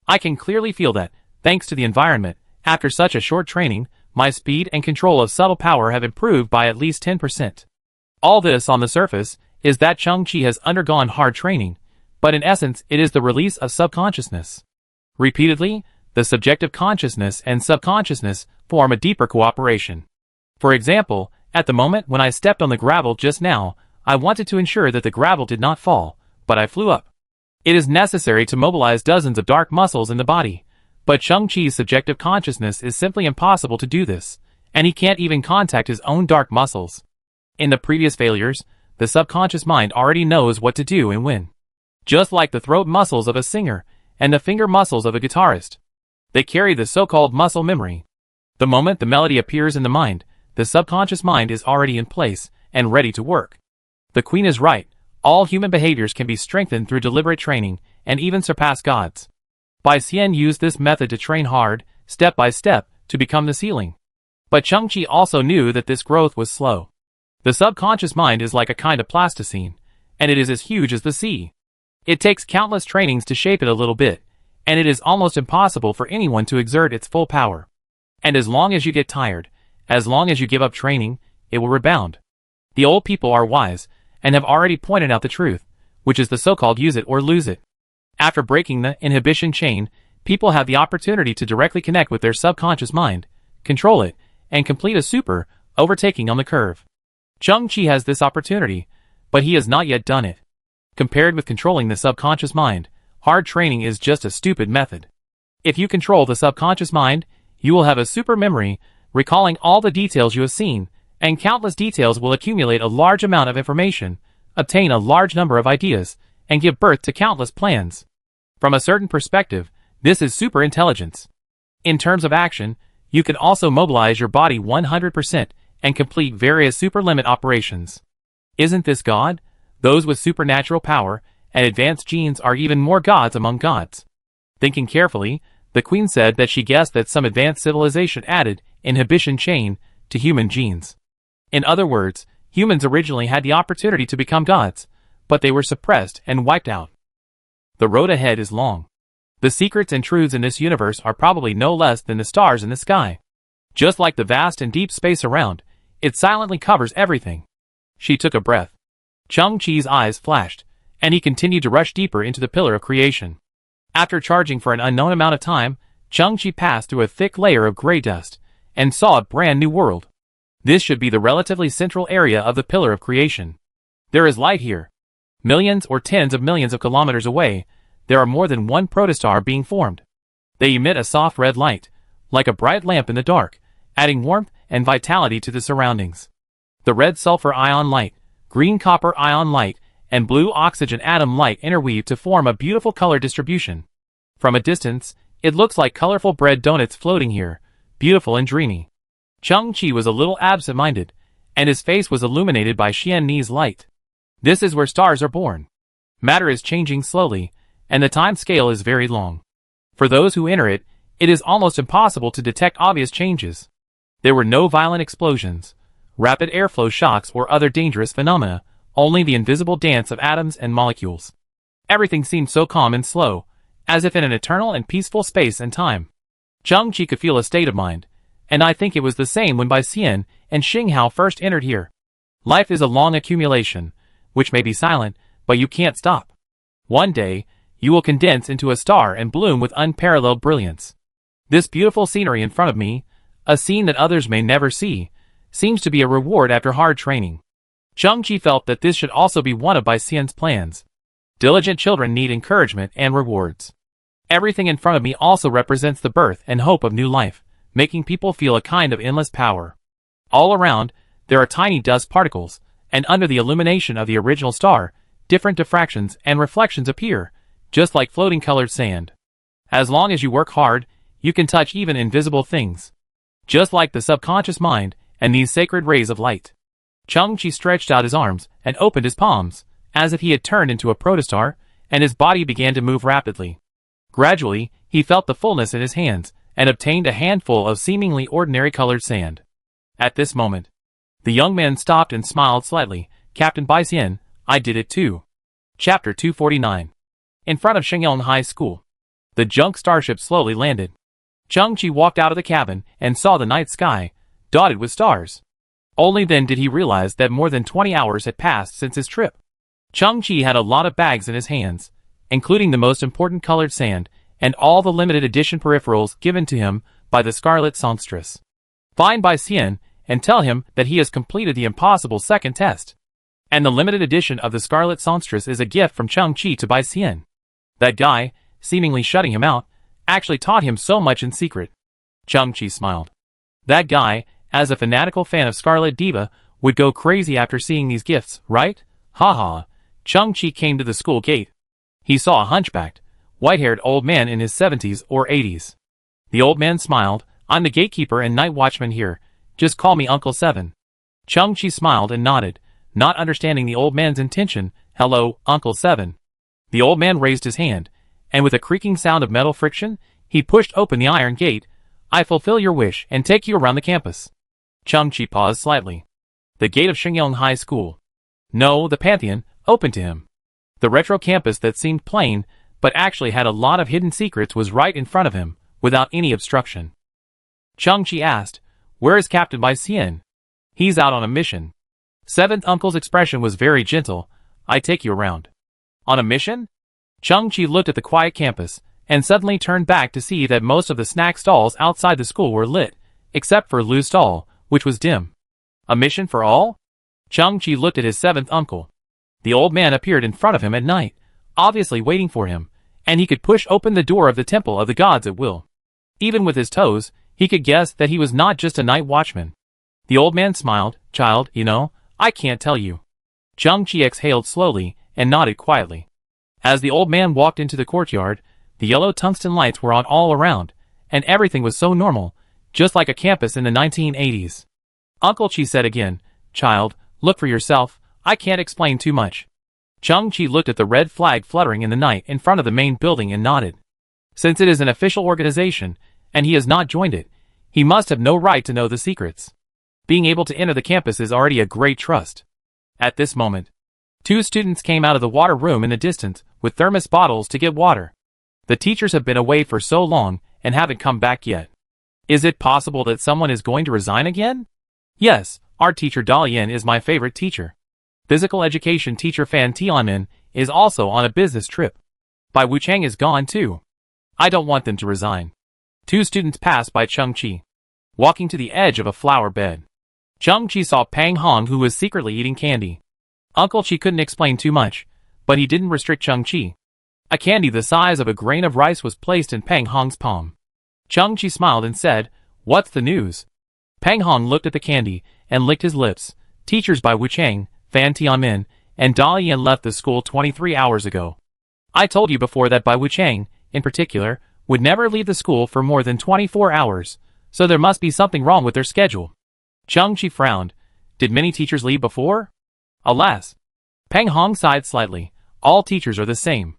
I can clearly feel that, thanks to the environment, after such a short training, my speed and control of subtle power have improved by at least 10%. All this on the surface is that Chang-Chi has undergone hard training, but in essence it is the release of subconsciousness. Repeatedly, the subjective consciousness and subconsciousness form a deeper cooperation. For example, at the moment when I stepped on the gravel just now, I wanted to ensure that the gravel did not fall, but I flew up. It is necessary to mobilize dozens of dark muscles in the body, but Chang-Chi's subjective consciousness is simply impossible to do this, and he can't even contact his own dark muscles. In the previous failures, the subconscious mind already knows what to do and when. Just like the throat muscles of a singer and the finger muscles of a guitarist. They carry the so-called muscle memory. The moment the melody appears in the mind, the subconscious mind is already in place and ready to work. The Queen is right. All human behaviors can be strengthened through deliberate training and even surpass God's. Bai Xian used this method to train hard, step by step, to become the ceiling. But Chang-Chi also knew that this growth was slow. The subconscious mind is like a kind of plasticine, and it is as huge as the sea. It takes countless trainings to shape it a little bit, and it is almost impossible for anyone to exert its full power. And as long as you get tired, as long as you give up training, it will rebound. The old people are wise, and have already pointed out the truth. which is the so-called use it or lose it. After breaking the inhibition chain, people have the opportunity to directly connect with their subconscious mind, control it, and complete a super overtaking on the curve. Chang-Chi has this opportunity, but he has not yet done it. Compared with controlling the subconscious mind, hard training is just a stupid method. If you control the subconscious mind, you will have a super memory, recalling all the details you have seen, and countless details will accumulate a large amount of information, obtain a large number of ideas, and give birth to countless plans. From a certain perspective, this is super intelligence. In terms of action, you can also mobilize your body 100% and complete various super limit operations. Isn't this God? Those with supernatural power and advanced genes are even more gods among gods. Thinking carefully, the queen said that she guessed that some advanced civilization added inhibition chain to human genes. In other words, humans originally had the opportunity to become gods, but they were suppressed and wiped out. The road ahead is long. The secrets and truths in this universe are probably no less than the stars in the sky. Just like the vast and deep space around, it silently covers everything. She took a breath. Chang-Chi's eyes flashed, and he continued to rush deeper into the pillar of creation. After charging for an unknown amount of time, Chang-Chi passed through a thick layer of gray dust, and saw a brand new world. This should be the relatively central area of the pillar of creation. There is light here. Millions or tens of millions of kilometers away, there are more than one protostar being formed. They emit a soft red light, like a bright lamp in the dark, adding warmth and vitality to the surroundings. The red sulfur ion light, green copper ion light, and blue oxygen atom light interweave to form a beautiful color distribution. From a distance, it looks like colorful bread donuts floating here, beautiful and dreamy. Chang-Chi was a little absent-minded, and his face was illuminated by Xian Ni's light. This is where stars are born. Matter is changing slowly, and the time scale is very long. For those who enter it, it is almost impossible to detect obvious changes. There were no violent explosions, rapid airflow shocks or other dangerous phenomena, only the invisible dance of atoms and molecules. Everything seemed so calm and slow, as if in an eternal and peaceful space and time. Chang-Chi could feel a state of mind, and I think it was the same when Bai Xian and Xing Hao first entered here. Life is a long accumulation, which may be silent, but you can't stop. One day, you will condense into a star and bloom with unparalleled brilliance. This beautiful scenery in front of me, a scene that others may never see, seems to be a reward after hard training. Chang-Chi felt that this should also be one of Bai Xian's plans. Diligent children need encouragement and rewards. Everything in front of me also represents the birth and hope of new life, making people feel a kind of endless power. All around, there are tiny dust particles, and under the illumination of the original star, different diffractions and reflections appear, just like floating colored sand. As long as you work hard, you can touch even invisible things. Just like the subconscious mind and these sacred rays of light. Chang-Chi stretched out his arms and opened his palms, as if he had turned into a protostar, and his body began to move rapidly. Gradually, he felt the fullness in his hands, and obtained a handful of seemingly ordinary colored sand. At this moment, the young man stopped and smiled slightly. Captain Bai Xian, I did it too. Chapter 249. In front of Shengyong High School. The junk starship slowly landed. Chang-Chi walked out of the cabin and saw the night sky, dotted with stars. Only then did he realize that more than 20 hours had passed since his trip. Chang-Chi had a lot of bags in his hands, including the most important colored sand, and all the limited edition peripherals given to him by the Scarlet Songstress. Find Bai Xian, and tell him that he has completed the impossible second test. And the limited edition of the Scarlet Songstress is a gift from Chang-Chi to Bai Xian. That guy, seemingly shutting him out, actually taught him so much in secret. Chang-Chi smiled. That guy, as a fanatical fan of Scarlet Diva, would go crazy after seeing these gifts, right? Haha. Chang-Chi came to the school gate. He saw a hunchbacked, white-haired old man in his 70s or 80s. The old man smiled. I'm the gatekeeper and night watchman here. Just call me Uncle Seven. Chang-Chi smiled and nodded, not understanding the old man's intention. Hello, Uncle Seven. The old man raised his hand, and with a creaking sound of metal friction, he pushed open the iron gate. I fulfill your wish and take you around the campus. Chang-Chi paused slightly. The gate of Shengyong High School. No, the Pantheon, opened to him. The retro campus that seemed plain, but actually had a lot of hidden secrets was right in front of him, without any obstruction. Chang-Chi asked, where is Captain Bai Xian? He's out on a mission. Seventh Uncle's expression was very gentle. I take you around. On a mission? Chung-Chi looked at the quiet campus, and suddenly turned back to see that most of the snack stalls outside the school were lit, except for Lu's stall, which was dim. A mission for all? Chung-Chi looked at his seventh uncle. The old man appeared in front of him at night, obviously waiting for him, and he could push open the door of the temple of the gods at will. Even with his toes, he could guess that he was not just a night watchman. The old man smiled. Child, I can't tell you. Chung-Chi exhaled slowly and nodded quietly. As the old man walked into the courtyard, the yellow tungsten lights were on all around, and everything was so normal, just like a campus in the 1980s. Uncle Chi said again, Child, look for yourself, I can't explain too much. Chung-Chi looked at the red flag fluttering in the night in front of the main building and nodded. Since it is an official organization, and he has not joined it, he must have no right to know the secrets. Being able to enter the campus is already a great trust. At this moment, 2 students came out of the water room in the distance with thermos bottles to get water. The teachers have been away for so long and haven't come back yet. Is it possible that someone is going to resign again? Yes, our teacher Dalian is my favorite teacher. Physical education teacher Fan Tianmin is also on a business trip. Bai Wuchang is gone too. I don't want them to resign. 2 students passed by Chung-Chi, walking to the edge of a flower bed. Chung-Chi saw Pang Hong, who was secretly eating candy. Uncle Chi couldn't explain too much, but he didn't restrict Chung-Chi. A candy the size of a grain of rice was placed in Pang Hong's palm. Chung-Chi smiled and said, What's the news? Pang Hong looked at the candy and licked his lips. Teachers Bai Wuchang, Fan Tianmin, and Dalian left the school 23 hours ago. I told you before that Bai Wuchang, in particular, would never leave the school for more than 24 hours, so there must be something wrong with their schedule. Chung-Chi frowned. Did many teachers leave before? Alas. Pang Hong sighed slightly. All teachers are the same.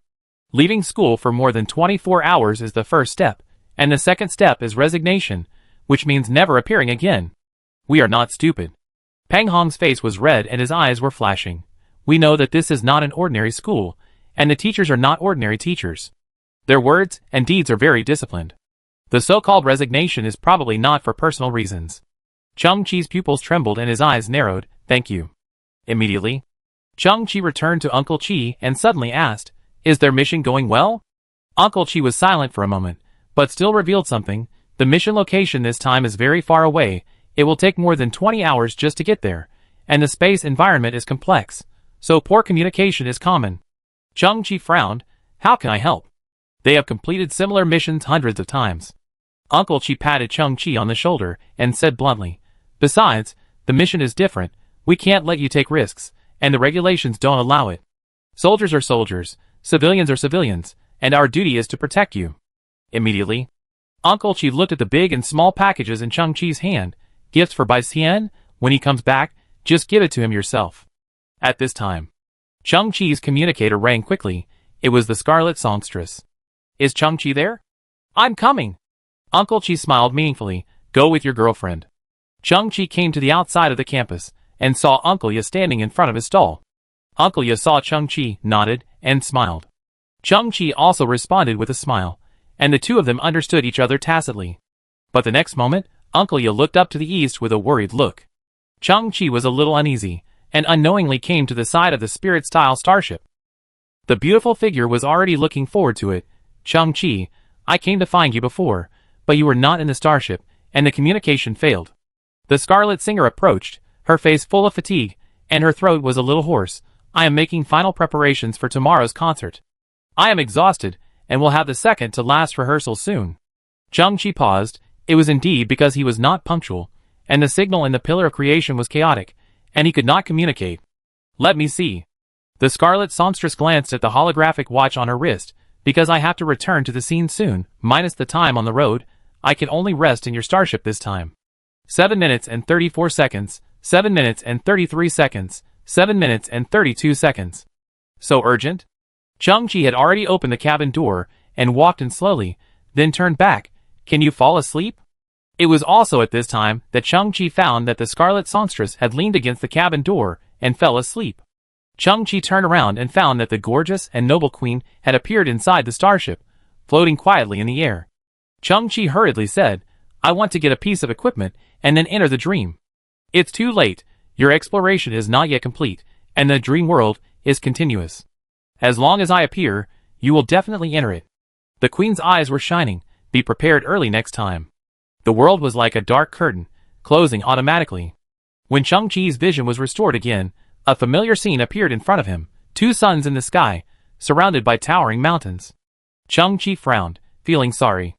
Leaving school for more than 24 hours is the first step, and the second step is resignation, which means never appearing again. We are not stupid. Pang Hong's face was red and his eyes were flashing. We know that this is not an ordinary school, and the teachers are not ordinary teachers. Their words and deeds are very disciplined. The so-called resignation is probably not for personal reasons. Chung-Chi's pupils trembled and his eyes narrowed. Thank you. Immediately, Chung-Chi returned to Uncle Chi and suddenly asked, Is their mission going well? Uncle Chi was silent for a moment, but still revealed something. The mission location this time is very far away. It will take more than 20 hours just to get there, and the space environment is complex, so poor communication is common. Chung-Chi frowned. How can I help? They have completed similar missions hundreds of times. Uncle Chi patted Chung-Chi on the shoulder and said bluntly, Besides, the mission is different. We can't let you take risks, and the regulations don't allow it. Soldiers are soldiers, civilians are civilians, and our duty is to protect you. Immediately, Uncle Chi looked at the big and small packages in Chung-Chi's hand. Gifts for Bai Xian? When he comes back, just give it to him yourself. At this time, Chung-Chi's communicator rang quickly. It was the Scarlet Songstress. Is Chung-Chi there? I'm coming. Uncle Chi smiled meaningfully. Go with your girlfriend. Chung-Chi came to the outside of the campus and saw Uncle Ya standing in front of his stall. Uncle Ya saw Chung-Chi, nodded, and smiled. Chung-Chi also responded with a smile, and the two of them understood each other tacitly. But the next moment, Uncle Ya looked up to the east with a worried look. Chung-Chi was a little uneasy, and unknowingly came to the side of the spirit-style starship. The beautiful figure was already looking forward to it. Chung-Chi, I came to find you before, but you were not in the starship, and the communication failed. The Scarlet Singer approached, her face full of fatigue, and her throat was a little hoarse. I am making final preparations for tomorrow's concert. I am exhausted, and will have the second to last rehearsal soon. Chung-Chi paused. It was indeed because he was not punctual, and the signal in the Pillar of Creation was chaotic, and he could not communicate. Let me see. The Scarlet Songstress glanced at the holographic watch on her wrist. Because I have to return to the scene soon, minus the time on the road, I can only rest in your starship this time. 7 minutes and 34 seconds, 7 minutes and 33 seconds, 7 minutes and 32 seconds. So urgent? Chung-Chi had already opened the cabin door and walked in slowly, then turned back. Can you fall asleep? It was also at this time that Chung-Chi found that the Scarlet Songstress had leaned against the cabin door and fell asleep. Chung-Chi turned around and found that the gorgeous and noble queen had appeared inside the starship, floating quietly in the air. Chung-Chi hurriedly said, I want to get a piece of equipment and then enter the dream. It's too late, your exploration is not yet complete, and the dream world is continuous. As long as I appear, you will definitely enter it. The queen's eyes were shining. Be prepared early next time. The world was like a dark curtain, closing automatically. When Chang-Chi's vision was restored again, a familiar scene appeared in front of him. 2 suns in the sky, surrounded by towering mountains. Chang-Chi frowned, feeling sorry.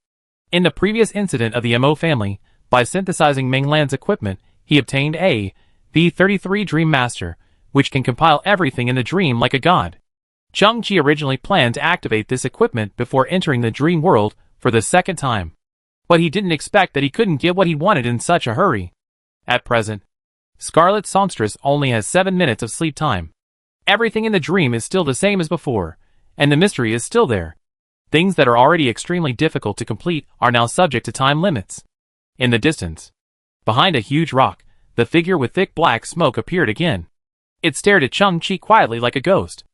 In the previous incident of the Mo family, by synthesizing Ming Lan's equipment, he obtained a V-33 Dream Master, which can compile everything in the dream like a god. Chang-Chi originally planned to activate this equipment before entering the dream world for the second time. But he didn't expect that he couldn't get what he wanted in such a hurry. At present, Scarlet Songstress only has 7 minutes of sleep time. Everything in the dream is still the same as before, and the mystery is still there. Things that are already extremely difficult to complete are now subject to time limits. In the distance, behind a huge rock, the figure with thick black smoke appeared again. It stared at Chang-Chi quietly like a ghost.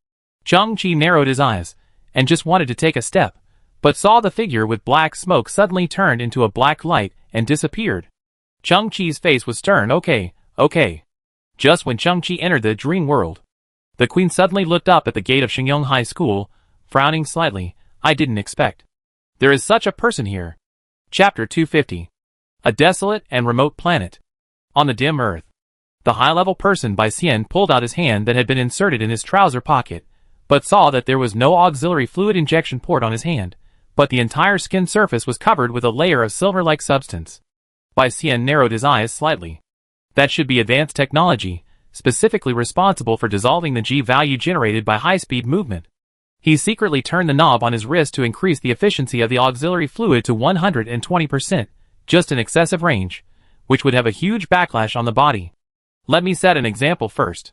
Chang-Chi narrowed his eyes, and just wanted to take a step, but saw the figure with black smoke suddenly turned into a black light and disappeared. Chang-Chi's face was stern. Okay. Just when Chang-Chi entered the dream world, the queen suddenly looked up at the gate of Shingyong High School, frowning slightly. I didn't expect. There is such a person here. Chapter 250. A desolate and remote planet. On the dim earth, the high-level person by Xian pulled out his hand that had been inserted in his trouser pocket, but saw that there was no auxiliary fluid injection port on his hand, but the entire skin surface was covered with a layer of silver-like substance. Bai Xian narrowed his eyes slightly. That should be advanced technology, specifically responsible for dissolving the G-value generated by high-speed movement. He secretly turned the knob on his wrist to increase the efficiency of the auxiliary fluid to 120%, just an excessive range, which would have a huge backlash on the body. Let me set an example first.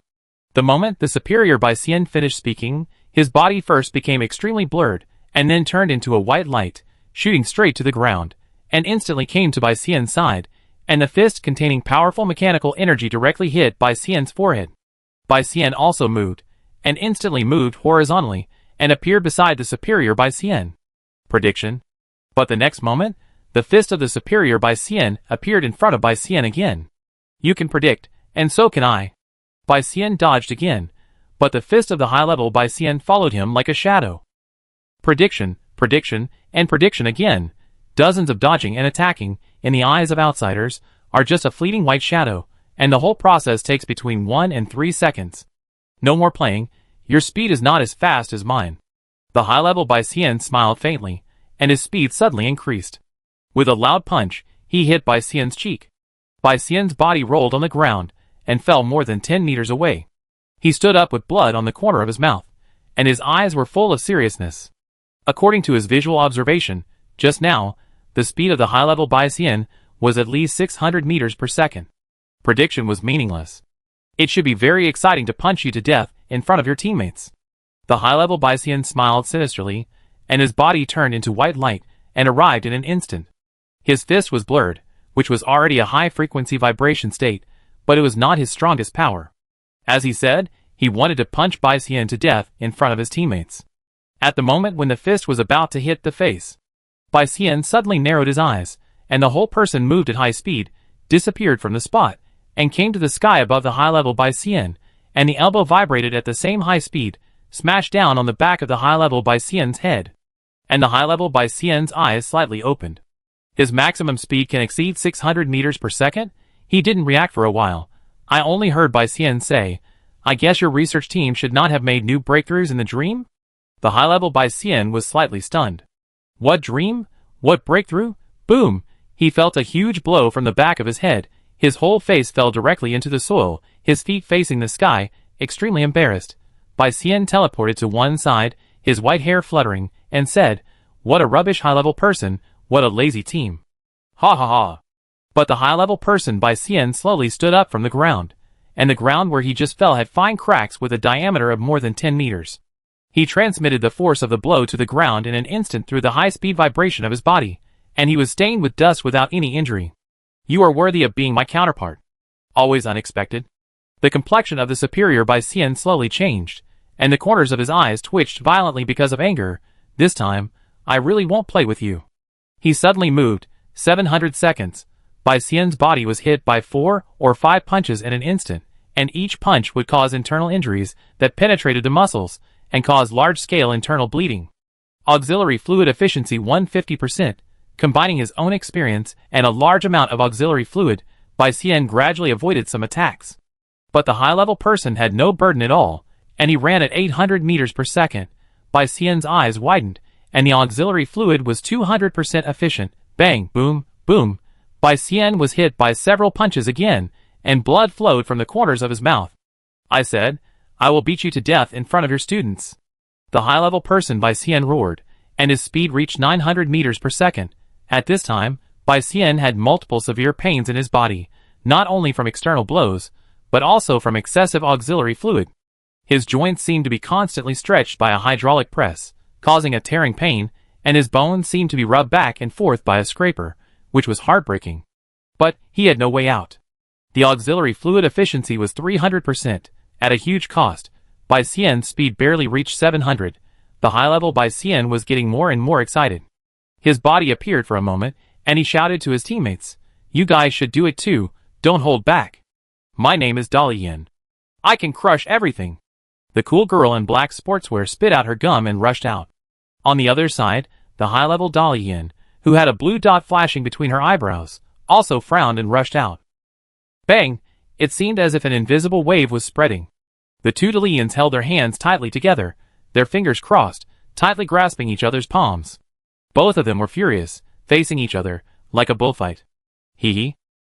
The moment the superior Bai Xian finished speaking, his body first became extremely blurred, and then turned into a white light, shooting straight to the ground, and instantly came to Bai Xian's side, and the fist containing powerful mechanical energy directly hit Bai Xian's forehead. Bai Xian also moved, and instantly moved horizontally, and appeared beside the superior Bai Xian. Prediction. But the next moment, the fist of the superior Bai Xian appeared in front of Bai Xian again. You can predict, and so can I. Bai Xian dodged again, but the fist of the high-level Bai Xian followed him like a shadow. Prediction, and prediction again. Dozens of dodging and attacking, in the eyes of outsiders, are just a fleeting white shadow, and the whole process takes between 1 and 3 seconds. No more playing, your speed is not as fast as mine. The high-level Bai Xian smiled faintly, and his speed suddenly increased. With a loud punch, he hit Bai Xian's cheek. Bai Xian's body rolled on the ground, and fell more than 10 meters away. He stood up with blood on the corner of his mouth, and his eyes were full of seriousness. According to his visual observation, just now, the speed of the high-level Bai Xian was at least 600 meters per second. Prediction was meaningless. It should be very exciting to punch you to death in front of your teammates. The high-level Bai Xian smiled sinisterly, and his body turned into white light and arrived in an instant. His fist was blurred, which was already a high-frequency vibration state, but it was not his strongest power. As he said, he wanted to punch Bai Xian to death in front of his teammates. At the moment when the fist was about to hit the face, Bai Xian suddenly narrowed his eyes, and the whole person moved at high speed, disappeared from the spot, and came to the sky above the high-level Bai Xian, and the elbow vibrated at the same high speed, smashed down on the back of the high-level Bai Xian's head. And the high-level Bai Xian's eyes slightly opened. His maximum speed can exceed 600 meters per second? He didn't react for a while. I only heard Bai Xian say, I guess your research team should not have made new breakthroughs in the dream? The high-level Bai Xian was slightly stunned. What dream? What breakthrough? Boom! He felt a huge blow from the back of his head. His whole face fell directly into the soil, his feet facing the sky, extremely embarrassed. Bai Xian teleported to one side, his white hair fluttering, and said, What a rubbish high-level person, what a lazy team. Ha ha ha. But the high-level person Bai Xian slowly stood up from the ground, and the ground where he just fell had fine cracks with a diameter of more than 10 meters. He transmitted the force of the blow to the ground in an instant through the high-speed vibration of his body, and he was stained with dust without any injury. You are worthy of being my counterpart. Always unexpected. The complexion of the superior Bai Xian slowly changed, and the corners of his eyes twitched violently because of anger. This time, I really won't play with you. He suddenly moved. 700 seconds. Bai Xian's body was hit by 4 or 5 punches in an instant, and each punch would cause internal injuries that penetrated the muscles, and cause large-scale internal bleeding. Auxiliary fluid efficiency 150%. Combining his own experience and a large amount of auxiliary fluid, Bai Xian gradually avoided some attacks. But the high-level person had no burden at all, and he ran at 800 meters per second. Bai Xian's eyes widened, and the auxiliary fluid was 200% efficient. Bang, boom, boom. Bai Xian was hit by several punches again, and blood flowed from the corners of his mouth. I said, I will beat you to death in front of your students. The high-level person Bai Xian roared, and his speed reached 900 meters per second. At this time, Bai Xian had multiple severe pains in his body, not only from external blows, but also from excessive auxiliary fluid. His joints seemed to be constantly stretched by a hydraulic press, causing a tearing pain, and his bones seemed to be rubbed back and forth by a scraper, which was heartbreaking. But he had no way out. The auxiliary fluid efficiency was 300%, at a huge cost. Bai Xian's speed barely reached 700. The high-level Bai Xian was getting more and more excited. His body appeared for a moment, and he shouted to his teammates, "You guys should do it too, don't hold back. My name is Dalian. I can crush everything." The cool girl in black sportswear spit out her gum and rushed out. On the other side, the high-level Dalian, who had a blue dot flashing between her eyebrows, also frowned and rushed out. Bang! It seemed as if an invisible wave was spreading. The two Dalians held their hands tightly together, their fingers crossed, tightly grasping each other's palms. Both of them were furious, facing each other, like a bullfight. Hee.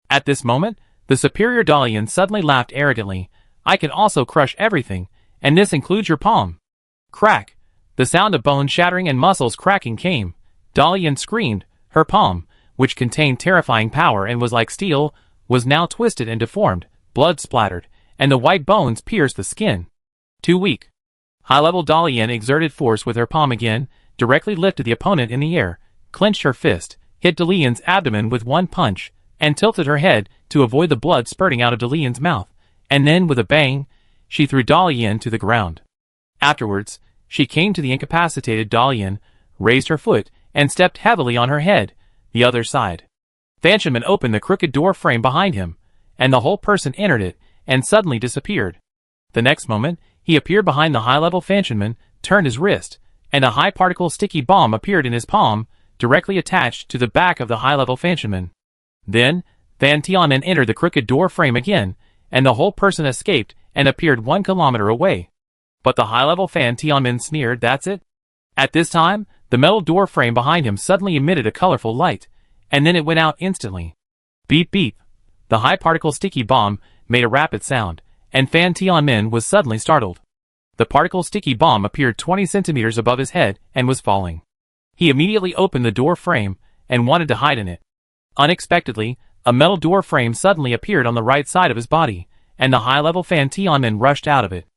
At this moment, the superior Dalian suddenly laughed arrogantly. "I can also crush everything, and this includes your palm." Crack! The sound of bone shattering and muscles cracking came. Dalian screamed. Her palm, which contained terrifying power and was like steel, was now twisted and deformed, blood splattered, and the white bones pierced the skin. Too weak. High-level Dalian exerted force with her palm again, directly lifted the opponent in the air, clenched her fist, hit Dalian's abdomen with one punch, and tilted her head to avoid the blood spurting out of Dalian's mouth, and then with a bang, she threw Dalian to the ground. Afterwards, she came to the incapacitated Dalian, raised her foot, and stepped heavily on her head, the other side. Fanchonman opened the crooked door frame behind him, and the whole person entered it, and suddenly disappeared. The next moment, he appeared behind the high-level Fanchonman, turned his wrist, and a high-particle sticky bomb appeared in his palm, directly attached to the back of the high-level Fanchonman. Then, Fan Tianmen entered the crooked door frame again, and the whole person escaped and appeared 1 kilometer away. But the high-level Fan Tianmen sneered, "That's it?" At this time, the metal door frame behind him suddenly emitted a colorful light, and then it went out instantly. Beep beep. The high-particle sticky bomb made a rapid sound, and Fan Tianmen was suddenly startled. The particle sticky bomb appeared 20 centimeters above his head and was falling. He immediately opened the door frame and wanted to hide in it. Unexpectedly, a metal door frame suddenly appeared on the right side of his body, and the high-level Fan Tianmen rushed out of it.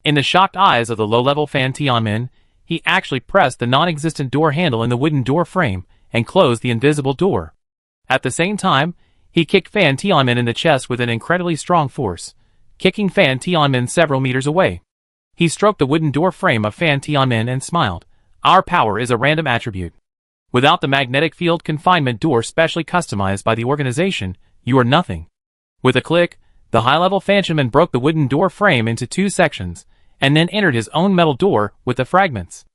In the shocked eyes of the low-level Fan Tianmen, he actually pressed the non-existent door handle in the wooden door frame and closed the invisible door. At the same time, he kicked Fan Tianmen in the chest with an incredibly strong force, kicking Fan Tianmen several meters away. He stroked the wooden door frame of Fan Tianmen and smiled. "Our power is a random attribute. Without the magnetic field confinement door specially customized by the organization, you are nothing." With a click, the high-level Fanchonman broke the wooden door frame into 2 sections, and then entered his own metal door with the fragments.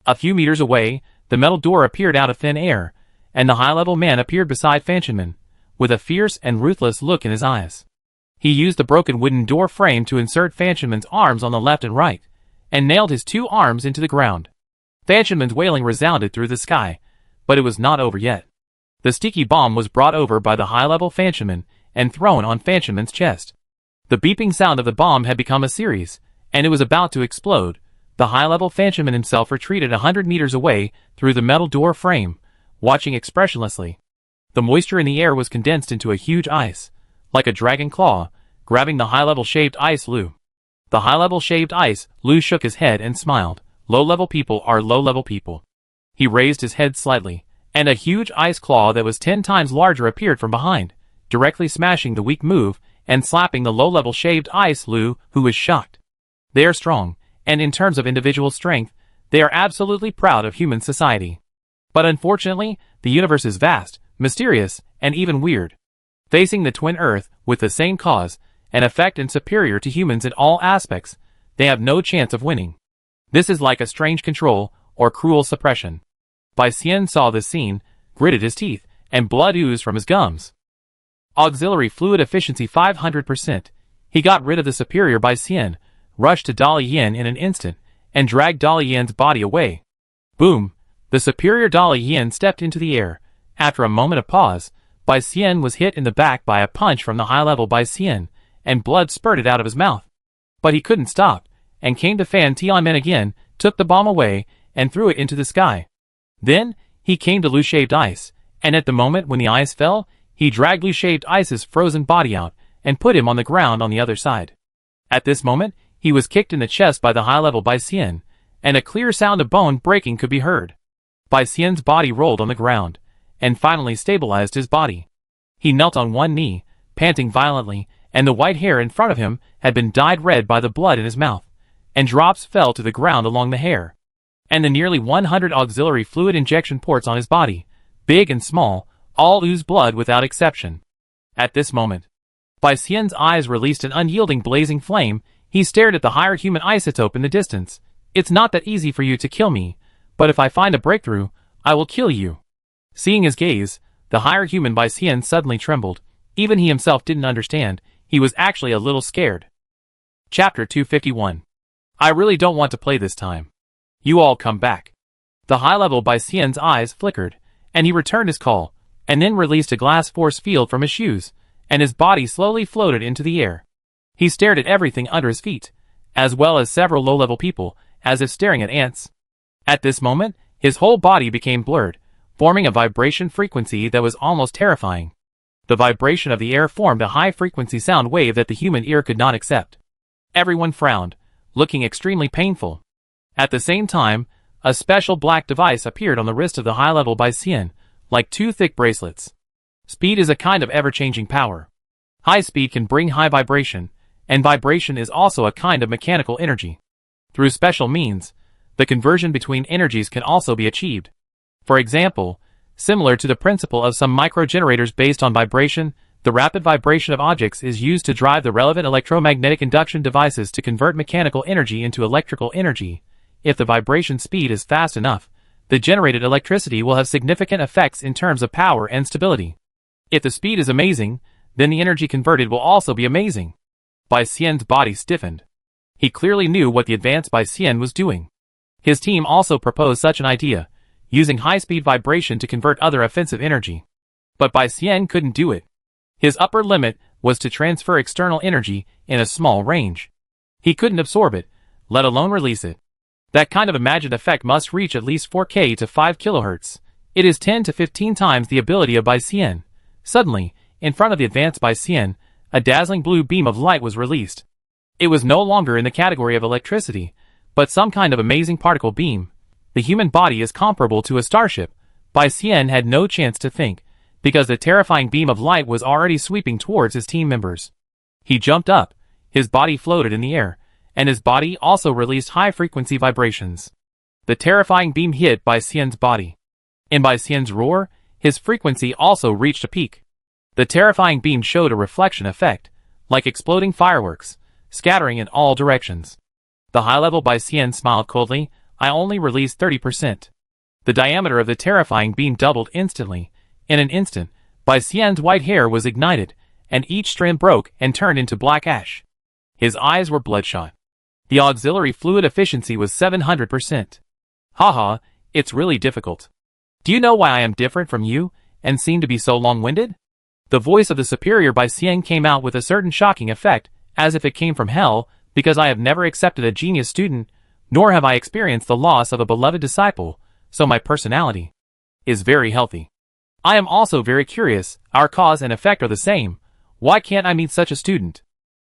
A few meters away, the metal door appeared out of thin air, and the high-level man appeared beside Fanchonman, with a fierce and ruthless look in his eyes. He used the broken wooden door frame to insert Fanchonman's arms on the left and right, and nailed his 2 arms into the ground. Fanchonman's wailing resounded through the sky, but it was not over yet. The sticky bomb was brought over by the high-level Fanchonman and thrown on Fanchonman's chest. The beeping sound of the bomb had become a series, and it was about to explode. The high-level Fanchonman himself retreated 100 meters away through the metal door frame, watching expressionlessly. The moisture in the air was condensed into a huge ice, like a dragon claw, grabbing the high-level shaved ice Lu. The high-level shaved ice Lu shook his head and smiled. Low-level people are low-level people. He raised his head slightly, and a huge ice claw that was 10 times larger appeared from behind, directly smashing the weak move and slapping the low-level shaved ice Lu, who was shocked. They are strong, and in terms of individual strength, they are absolutely proud of human society. But unfortunately, the universe is vast, mysterious, and even weird. Facing the twin Earth with the same cause and effect and superior to humans in all aspects, they have no chance of winning. This is like a strange control, or cruel suppression. Bai Xian saw this scene, gritted his teeth, and blood oozed from his gums. Auxiliary fluid efficiency 500%. He got rid of the superior Bai Xian, rushed to Dali Yin in an instant, and dragged Dali Yin's body away. Boom! The superior Dali Yin stepped into the air. After a moment of pause, Bai Xian was hit in the back by a punch from the high-level Bai Xian, and blood spurted out of his mouth. But he couldn't stop, and came to Fan Tianmen again, took the bomb away, and threw it into the sky. Then, he came to Lu Shaved Ice, and at the moment when the ice fell, he dragged Lu Shaved Ice's frozen body out, and put him on the ground on the other side. At this moment, he was kicked in the chest by the high-level Bai Xian, and a clear sound of bone breaking could be heard. Bai Xian's body rolled on the ground, and finally stabilized his body. He knelt on one knee, panting violently, and the white hair in front of him had been dyed red by the blood in his mouth, and drops fell to the ground along the hair. And the nearly 100 auxiliary fluid injection ports on his body, big and small, all oozed blood without exception. At this moment, Bai Xian's eyes released an unyielding blazing flame. He stared at the higher human isotope in the distance. It's not that easy for you to kill me, but if I find a breakthrough, I will kill you. Seeing his gaze, the higher human Bai Xian suddenly trembled. Even he himself didn't understand. He was actually a little scared. Chapter 251. I really don't want to play this time. You all come back. The high-level Bai Xian's eyes flickered, and he returned his call, and then released a glass force field from his shoes, and his body slowly floated into the air. He stared at everything under his feet, as well as several low-level people, as if staring at ants. At this moment, his whole body became blurred, forming a vibration frequency that was almost terrifying. The vibration of the air formed a high-frequency sound wave that the human ear could not accept. Everyone frowned, looking extremely painful. At the same time, a special black device appeared on the wrist of the high-level Bai Xian, like two thick bracelets. Speed is a kind of ever-changing power. High speed can bring high vibration, and vibration is also a kind of mechanical energy. Through special means, the conversion between energies can also be achieved. For example, similar to the principle of some microgenerators based on vibration, the rapid vibration of objects is used to drive the relevant electromagnetic induction devices to convert mechanical energy into electrical energy. If the vibration speed is fast enough, the generated electricity will have significant effects in terms of power and stability. If the speed is amazing, then the energy converted will also be amazing. Bai Xian's body stiffened. He clearly knew what the advanced Bai Xian was doing. His team also proposed such an idea, using high-speed vibration to convert other offensive energy. But Bai Xian couldn't do it. His upper limit was to transfer external energy in a small range. He couldn't absorb it, let alone release it. That kind of imagined effect must reach at least 4K to 5 kHz. It is 10 to 15 times the ability of Bai Xian. Suddenly, in front of the advanced Bai Xian, a dazzling blue beam of light was released. It was no longer in the category of electricity, but some kind of amazing particle beam. The human body is comparable to a starship. Bai Xian had no chance to think, because the terrifying beam of light was already sweeping towards his team members. He jumped up, his body floated in the air, and his body also released high-frequency vibrations. The terrifying beam hit Bai Xian's body. In Bai Xian's roar, his frequency also reached a peak. The terrifying beam showed a reflection effect, like exploding fireworks, scattering in all directions. The high-level Bai Xian smiled coldly. I only released 30%. The diameter of the terrifying beam doubled instantly. In an instant, Bai Xian's white hair was ignited, and each strand broke and turned into black ash. His eyes were bloodshot. The auxiliary fluid efficiency was 700%. Haha, it's really difficult. Do you know why I am different from you, and seem to be so long-winded? The voice of the superior Bai Xian came out with a certain shocking effect, as if it came from hell, because I have never accepted a genius student, nor have I experienced the loss of a beloved disciple, so my personality is very healthy. I am also very curious. Our cause and effect are the same. Why can't I meet such a student?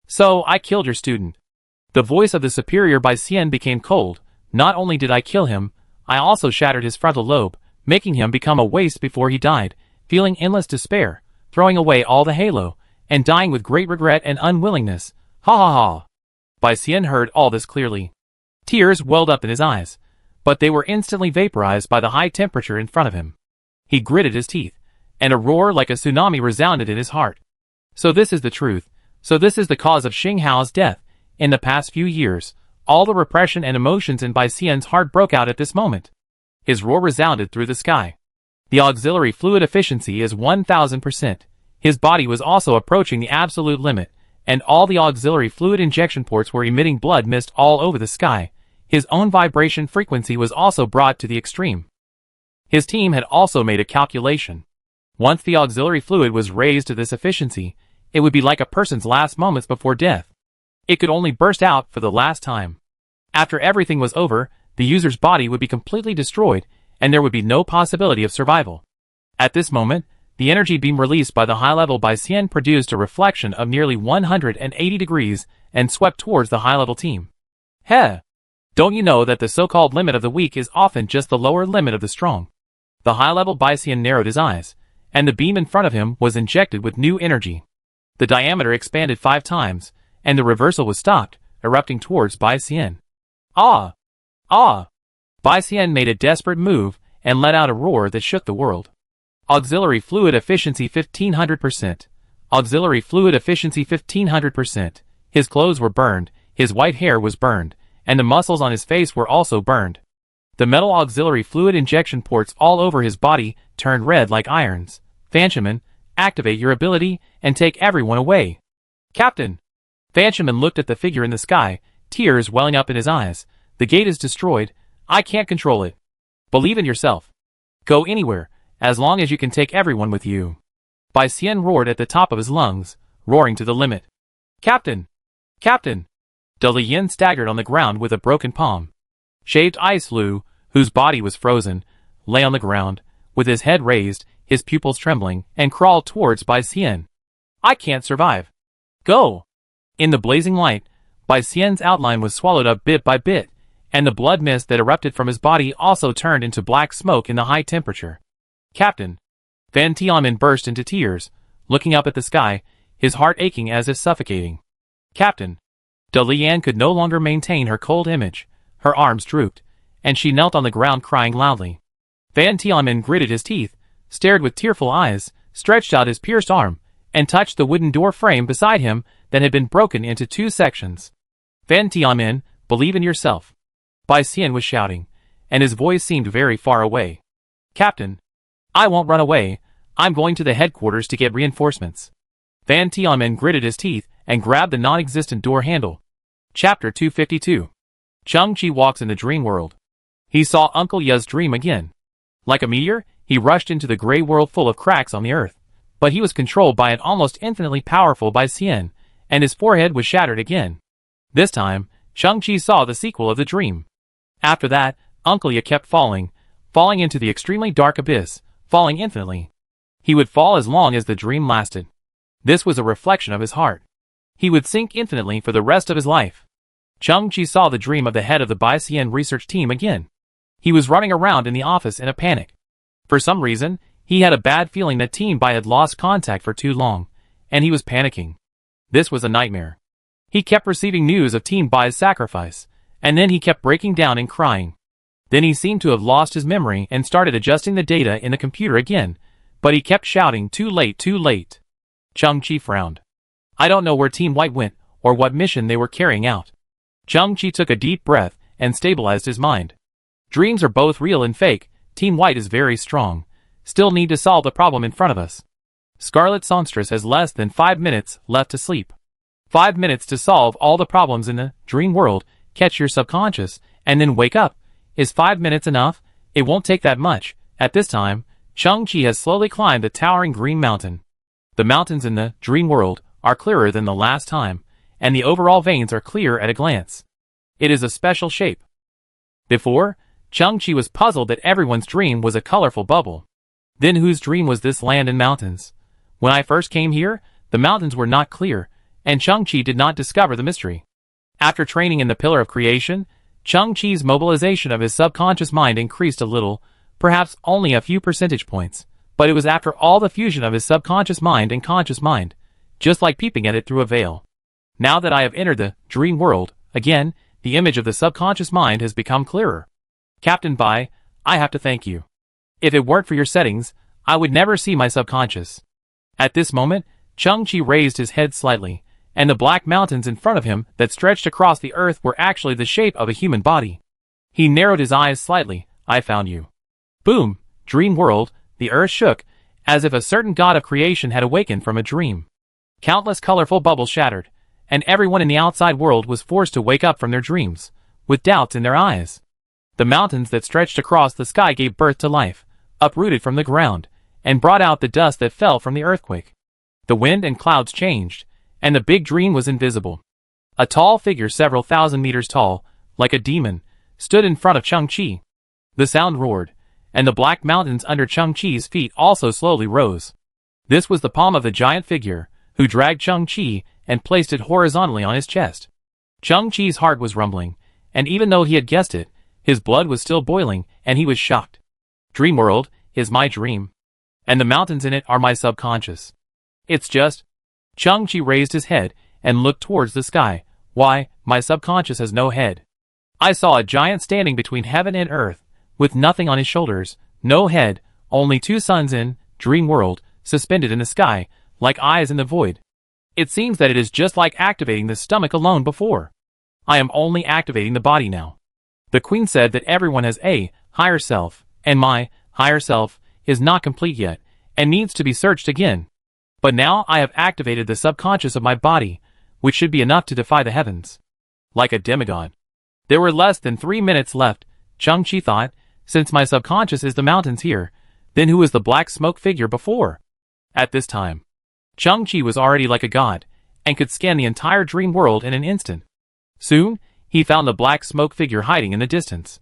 So, I killed your student. The voice of the superior Bai Xian became cold. Not only did I kill him, I also shattered his frontal lobe, making him become a waste before he died, feeling endless despair, throwing away all the halo, and dying with great regret and unwillingness. Ha ha ha. Bai Xian heard all this clearly. Tears welled up in his eyes, but they were instantly vaporized by the high temperature in front of him. He gritted his teeth, and a roar like a tsunami resounded in his heart. So this is the truth. So this is the cause of Xing Hao's death. In the past few years, All the repression and emotions in Bai Xian's heart broke out at this moment. His roar resounded through the sky. The auxiliary fluid efficiency is 1000%. His body was also approaching the absolute limit, and all the auxiliary fluid injection ports were emitting blood mist all over the sky. His own vibration frequency was also brought to the extreme. His team had also made a calculation. Once the auxiliary fluid was raised to this efficiency, it would be like a person's last moments before death. It could only burst out for the last time. After everything was over, the user's body would be completely destroyed, and there would be no possibility of survival. At this moment, the energy beam released by the high-level Bai Xian produced a reflection of nearly 180 degrees and swept towards the high-level team. Heh! Don't you know that the so-called limit of the weak is often just the lower limit of the strong? The high-level Bai Xian narrowed his eyes, and the beam in front of him was injected with new energy. The diameter expanded 5 times, and the reversal was stopped, erupting towards Bai Xian. Ah! Ah! Bai Xian made a desperate move and let out a roar that shook the world. Auxiliary fluid efficiency 1500%. Auxiliary fluid efficiency 1500%. His clothes were burned, his white hair was burned, and the muscles on his face were also burned. The metal auxiliary fluid injection ports all over his body turned red like irons. Fanshaman, activate your ability and take everyone away. Captain! Fanshaman looked at the figure in the sky, tears welling up in his eyes. The gate is destroyed. I can't control it. Believe in yourself. Go anywhere, as long as you can take everyone with you. Bai Xian roared at the top of his lungs, roaring to the limit. Captain! Captain! De Lian staggered on the ground with a broken palm. Shaved Ice Lu, whose body was frozen, lay on the ground, with his head raised, his pupils trembling, and crawled towards Bai Xian. I can't survive. Go! In the blazing light, Bai Xian's outline was swallowed up bit by bit, and the blood mist that erupted from his body also turned into black smoke in the high temperature. Captain! Van Tianmin burst into tears, looking up at the sky, his heart aching as if suffocating. Captain! De Lian could no longer maintain her cold image. Her arms drooped, and she knelt on the ground crying loudly. Van Tianmin gritted his teeth, stared with tearful eyes, stretched out his pierced arm, and touched the wooden door frame beside him that had been broken into 2 sections. Van Tianmin, believe in yourself. Bai Xian was shouting, and his voice seemed very far away. Captain! I won't run away. I'm going to the headquarters to get reinforcements. Van Tianmin gritted his teeth and grabbed the non-existent door handle. Chapter 252. Chang-Chi walks in the dream world. He saw Uncle Ye's dream again. Like a meteor, he rushed into the gray world full of cracks on the earth, but he was controlled by an almost infinitely powerful Bai Xian, and his forehead was shattered again. This time, Chang-Chi saw the sequel of the dream. After that, Uncle Ye kept falling into the extremely dark abyss, falling infinitely. He would fall as long as the dream lasted. This was a reflection of his heart. He would sink infinitely for the rest of his life. Chang-Chi saw the dream of the head of the Bai Xian research team again. He was running around in the office in a panic. For some reason, he had a bad feeling that Team Bai had lost contact for too long, and he was panicking. This was a nightmare. He kept receiving news of Team Bai's sacrifice, and then he kept breaking down and crying. Then he seemed to have lost his memory and started adjusting the data in the computer again, but he kept shouting, too late, too late. Chang-Chi frowned. I don't know where Team White went, or what mission they were carrying out. Chang-Chi took a deep breath and stabilized his mind. Dreams are both real and fake. Team White is very strong. Still need to solve the problem in front of us. Scarlet Songstress has less than 5 minutes left to sleep. 5 minutes to solve all the problems in the dream world, catch your subconscious, and then wake up. Is 5 minutes enough? It won't take that much. At this time, Chang-Chi has slowly climbed the towering green mountain. The mountains in the dream world are clearer than the last time, and the overall veins are clear at a glance. It is a special shape. Before, Chang-Chi was puzzled that everyone's dream was a colorful bubble. Then whose dream was this land and mountains? When I first came here, the mountains were not clear, and Chang-Chi did not discover the mystery. After training in the Pillar of Creation, Chang-Chi's mobilization of his subconscious mind increased a little, perhaps only a few percentage points, but it was after all the fusion of his subconscious mind and conscious mind, just like peeping at it through a veil. Now that I have entered the dream world, again, the image of the subconscious mind has become clearer. Captain Bai, I have to thank you. If it weren't for your settings, I would never see my subconscious. At this moment, Chang-Chi raised his head slightly, and the black mountains in front of him that stretched across the earth were actually the shape of a human body. He narrowed his eyes slightly. I found you. Boom! Dream world. The earth shook, as if a certain god of creation had awakened from a dream. Countless colorful bubbles shattered, and everyone in the outside world was forced to wake up from their dreams, with doubts in their eyes. The mountains that stretched across the sky gave birth to life, uprooted from the ground, and brought out the dust that fell from the earthquake. The wind and clouds changed, and the big dream was invisible. A tall figure several thousand meters tall, like a demon, stood in front of Chang-Chi. The sound roared, and the black mountains under Chang-Chi's feet also slowly rose. This was the palm of the giant figure, who dragged Chang-Chi and placed it horizontally on his chest. Chang-Chi's heart was rumbling, and even though he had guessed it, his blood was still boiling, and he was shocked. Dream world is my dream, and the mountains in it are my subconscious. It's just... Chang-Chi raised his head and looked towards the sky. Why, my subconscious has no head. I saw a giant standing between heaven and earth, with nothing on his shoulders, no head, only two suns in dream world, suspended in the sky, like eyes in the void. It seems that it is just like activating the stomach alone before. I am only activating the body now. The Queen said that everyone has a higher self, and my higher self is not complete yet, and needs to be searched again. But now I have activated the subconscious of my body, which should be enough to defy the heavens. Like a demigod. There were less than 3 minutes left, Chang-Chi thought. Since my subconscious is the mountains here, then who was the black smoke figure before? At this time, Chang-Chi was already like a god, and could scan the entire dream world in an instant. Soon, he found the black smoke figure hiding in the distance.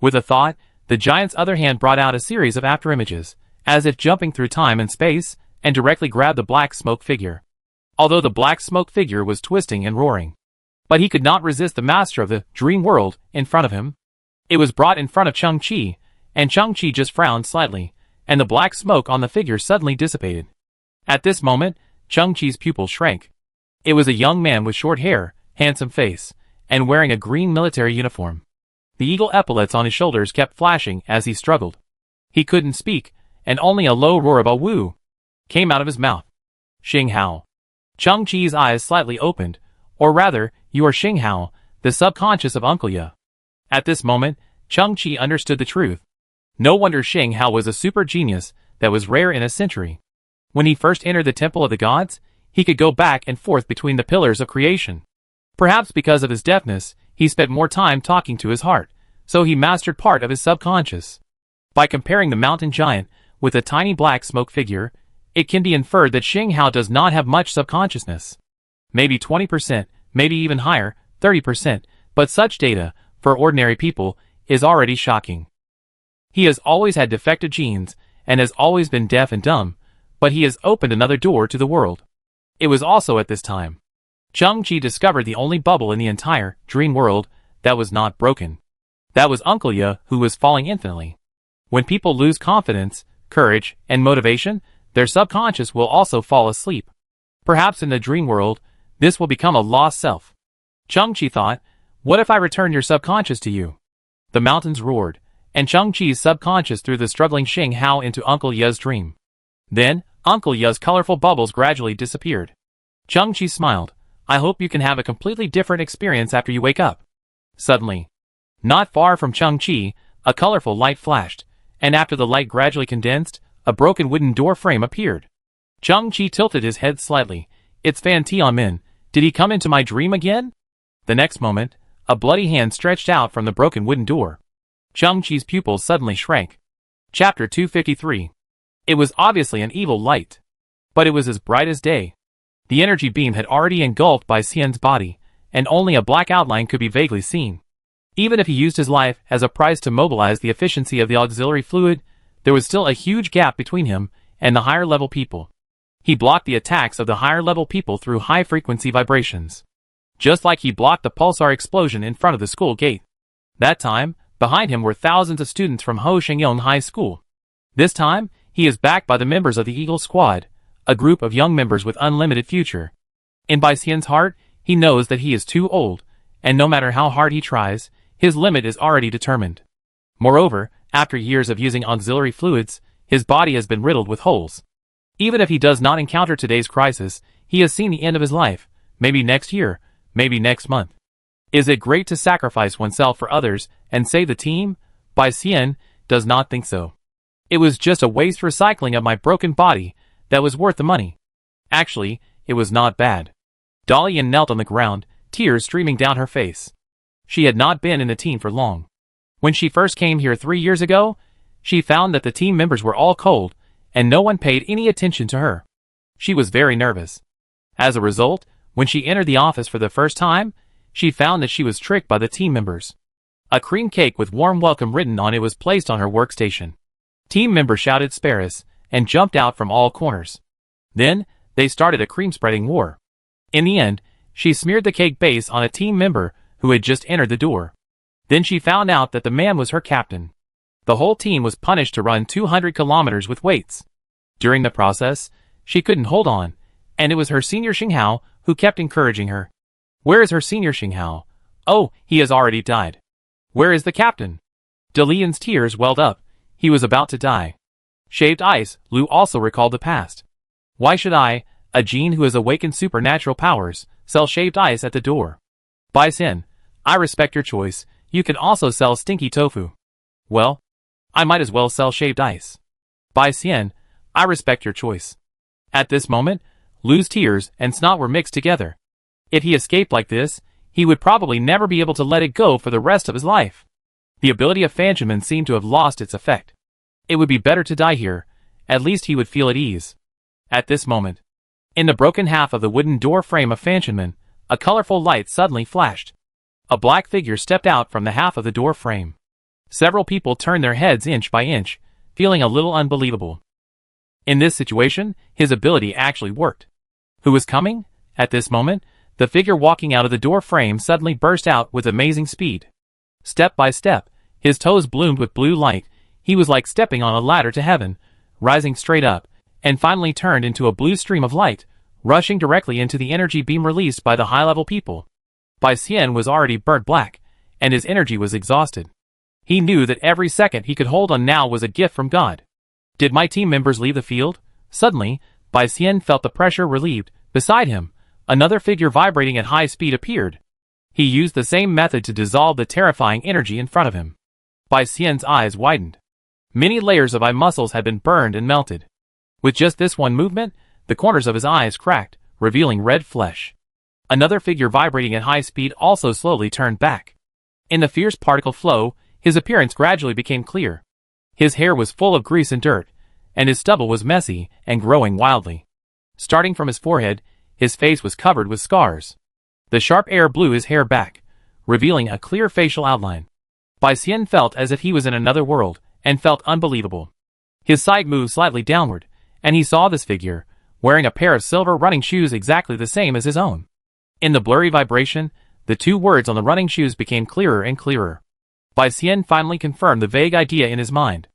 With a thought, the giant's other hand brought out a series of afterimages, as if jumping through time and space, and directly grabbed the black smoke figure. Although the black smoke figure was twisting and roaring, but he could not resist the master of the dream world in front of him. It was brought in front of Chang-Chi, and Chang-Chi just frowned slightly, and the black smoke on the figure suddenly dissipated. At this moment, Chang-Chi's pupil shrank. It was a young man with short hair, handsome face, and wearing a green military uniform. The eagle epaulets on his shoulders kept flashing as he struggled. He couldn't speak, and only a low roar of a woo came out of his mouth. Xing Hao. Chang-Chi's eyes slightly opened, or rather, you are Xing Hao, the subconscious of Uncle Ya. At this moment, Chang-Chi understood the truth. No wonder Xing Hao was a super genius that was rare in a century. When he first entered the Temple of the Gods, he could go back and forth between the pillars of creation. Perhaps because of his deafness, he spent more time talking to his heart, so he mastered part of his subconscious. By comparing the mountain giant with a tiny black smoke figure, it can be inferred that Xing Hao does not have much subconsciousness. Maybe 20%, maybe even higher, 30%, but such data, for ordinary people, is already shocking. He has always had defective genes, and has always been deaf and dumb, but he has opened another door to the world. It was also at this time Chang-Chi discovered the only bubble in the entire dream world that was not broken. That was Uncle Ya, who was falling infinitely. When people lose confidence, courage, and motivation, their subconscious will also fall asleep. Perhaps in the dream world, this will become a lost self. Chang-Chi thought, what if I return your subconscious to you? The mountains roared, and Chang-Chi's subconscious threw the struggling Xing Hao into Uncle Ya's dream. Then, Uncle Ya's colorful bubbles gradually disappeared. Chang-Chi smiled. I hope you can have a completely different experience after you wake up. Suddenly, not far from Chang-Chi, a colorful light flashed, and after the light gradually condensed, a broken wooden door frame appeared. Chang-Chi tilted his head slightly. It's Fan Tianmin. Did he come into my dream again? The next moment, a bloody hand stretched out from the broken wooden door. Chang-Chi's pupils suddenly shrank. Chapter 253. It was obviously an evil light, but it was as bright as day. The energy beam had already engulfed Bai Xian's body, and only a black outline could be vaguely seen. Even if he used his life as a price to mobilize the efficiency of the auxiliary fluid, there was still a huge gap between him and the higher-level people. He blocked the attacks of the higher-level people through high-frequency vibrations, just like he blocked the pulsar explosion in front of the school gate. That time, behind him were thousands of students from Ho Shengyong High School. This time, he is backed by the members of the Eagle Squad, a group of young members with unlimited future. In Bai Xian's heart, he knows that he is too old, and no matter how hard he tries, his limit is already determined. Moreover, after years of using auxiliary fluids, his body has been riddled with holes. Even if he does not encounter today's crisis, he has seen the end of his life. Maybe next year, maybe next month. Is it great to sacrifice oneself for others and save the team? Bai Xian does not think so. It was just a waste recycling of my broken body that was worth the money. Actually, it was not bad. Dalian knelt on the ground, tears streaming down her face. She had not been in the team for long. When she first came here 3 years ago, she found that the team members were all cold, and no one paid any attention to her. She was very nervous. As a result, when she entered the office for the first time, she found that she was tricked by the team members. A cream cake with warm welcome written on it was placed on her workstation. Team members shouted "Sparus" and jumped out from all corners. Then, they started a cream spreading war. In the end, she smeared the cake base on a team member who had just entered the door. Then she found out that the man was her captain. The whole team was punished to run 200 kilometers with weights. During the process, she couldn't hold on, and it was her senior Xinghao who kept encouraging her. Where is her senior Xinghao? Oh, he has already died. Where is the captain? Dalian's tears welled up. He was about to die. Shaved Ice, Lu also recalled the past. Why should I, a Jin who has awakened supernatural powers, sell shaved ice at the door? Bai Xian, I respect your choice. You can also sell stinky tofu. Well, I might as well sell shaved ice. Bai Xian, I respect your choice. At this moment, Lu's tears and snot were mixed together. If he escaped like this, he would probably never be able to let it go for the rest of his life. The ability of Fanjamin seemed to have lost its effect. It would be better to die here. At least he would feel at ease. At this moment, in the broken half of the wooden door frame of Fanjamin, a colorful light suddenly flashed. A black figure stepped out from the half of the door frame. Several people turned their heads inch by inch, feeling a little unbelievable. In this situation, his ability actually worked. Who was coming? At this moment, the figure walking out of the door frame suddenly burst out with amazing speed. Step by step, his toes bloomed with blue light. He was like stepping on a ladder to heaven, rising straight up, and finally turned into a blue stream of light, rushing directly into the energy beam released by the high-level people. Bai Xian was already burnt black, and his energy was exhausted. He knew that every second he could hold on now was a gift from God. Did my team members leave the field? Suddenly, Bai Xian felt the pressure relieved. Beside him, another figure vibrating at high speed appeared. He used the same method to dissolve the terrifying energy in front of him. Bai Xian's eyes widened. Many layers of eye muscles had been burned and melted. With just this one movement, the corners of his eyes cracked, revealing red flesh. Another figure vibrating at high speed also slowly turned back. In the fierce particle flow, his appearance gradually became clear. His hair was full of grease and dirt, and his stubble was messy and growing wildly. Starting from his forehead, his face was covered with scars. The sharp air blew his hair back, revealing a clear facial outline. Bai Xian felt as if he was in another world, and felt unbelievable. His sight moved slightly downward, and he saw this figure, wearing a pair of silver running shoes exactly the same as his own. In the blurry vibration, the two words on the running shoes became clearer and clearer. Bai Xian finally confirmed the vague idea in his mind.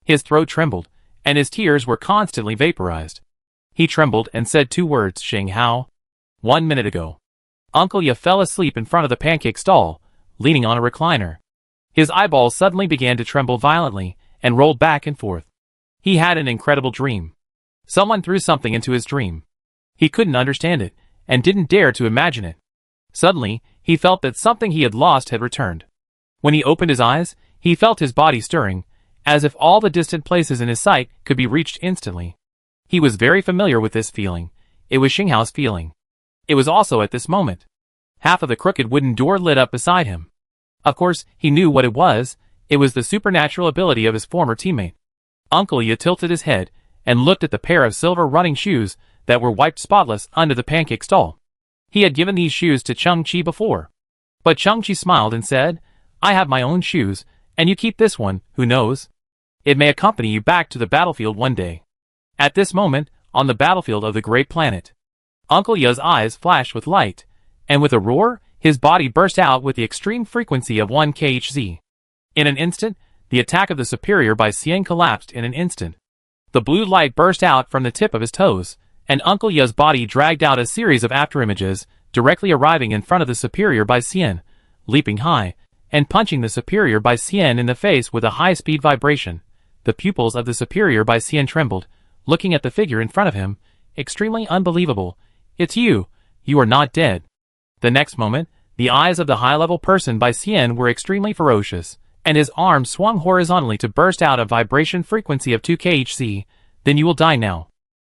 His throat trembled, and his tears were constantly vaporized. He trembled and said two words, "Xinghao." 1 minute ago. Uncle Ye fell asleep in front of the pancake stall, leaning on a recliner. His eyeballs suddenly began to tremble violently, and rolled back and forth. He had an incredible dream. Someone threw something into his dream. He couldn't understand it, and didn't dare to imagine it. Suddenly, he felt that something he had lost had returned. When he opened his eyes, he felt his body stirring, as if all the distant places in his sight could be reached instantly. He was very familiar with this feeling. It was Xinghao's feeling. It was also at this moment. Half of the crooked wooden door lit up beside him. Of course, he knew what it was. It was the supernatural ability of his former teammate. Uncle Ye tilted his head, and looked at the pair of silver running shoes that were wiped spotless under the pancake stall. He had given these shoes to Cheng-Chi before. But Cheng-Chi smiled and said, "I have my own shoes, and you keep this one, who knows? It may accompany you back to the battlefield one day." At this moment, on the battlefield of the great planet, Uncle Ye's eyes flashed with light, and with a roar, his body burst out with the extreme frequency of 1 kHz. In an instant, the attack of the superior Bai Xian collapsed in an instant. The blue light burst out from the tip of his toes, and Uncle Ye's body dragged out a series of afterimages, directly arriving in front of the superior Bai Xian, leaping high, and punching the superior Bai Xian in the face with a high-speed vibration. The pupils of the superior Bai Xian trembled, looking at the figure in front of him. Extremely unbelievable. "It's you. you are not dead. The next moment, the eyes of the high-level person by Xian were extremely ferocious, and his arm swung horizontally to burst out a vibration frequency of 2 kHz. Then you will die now.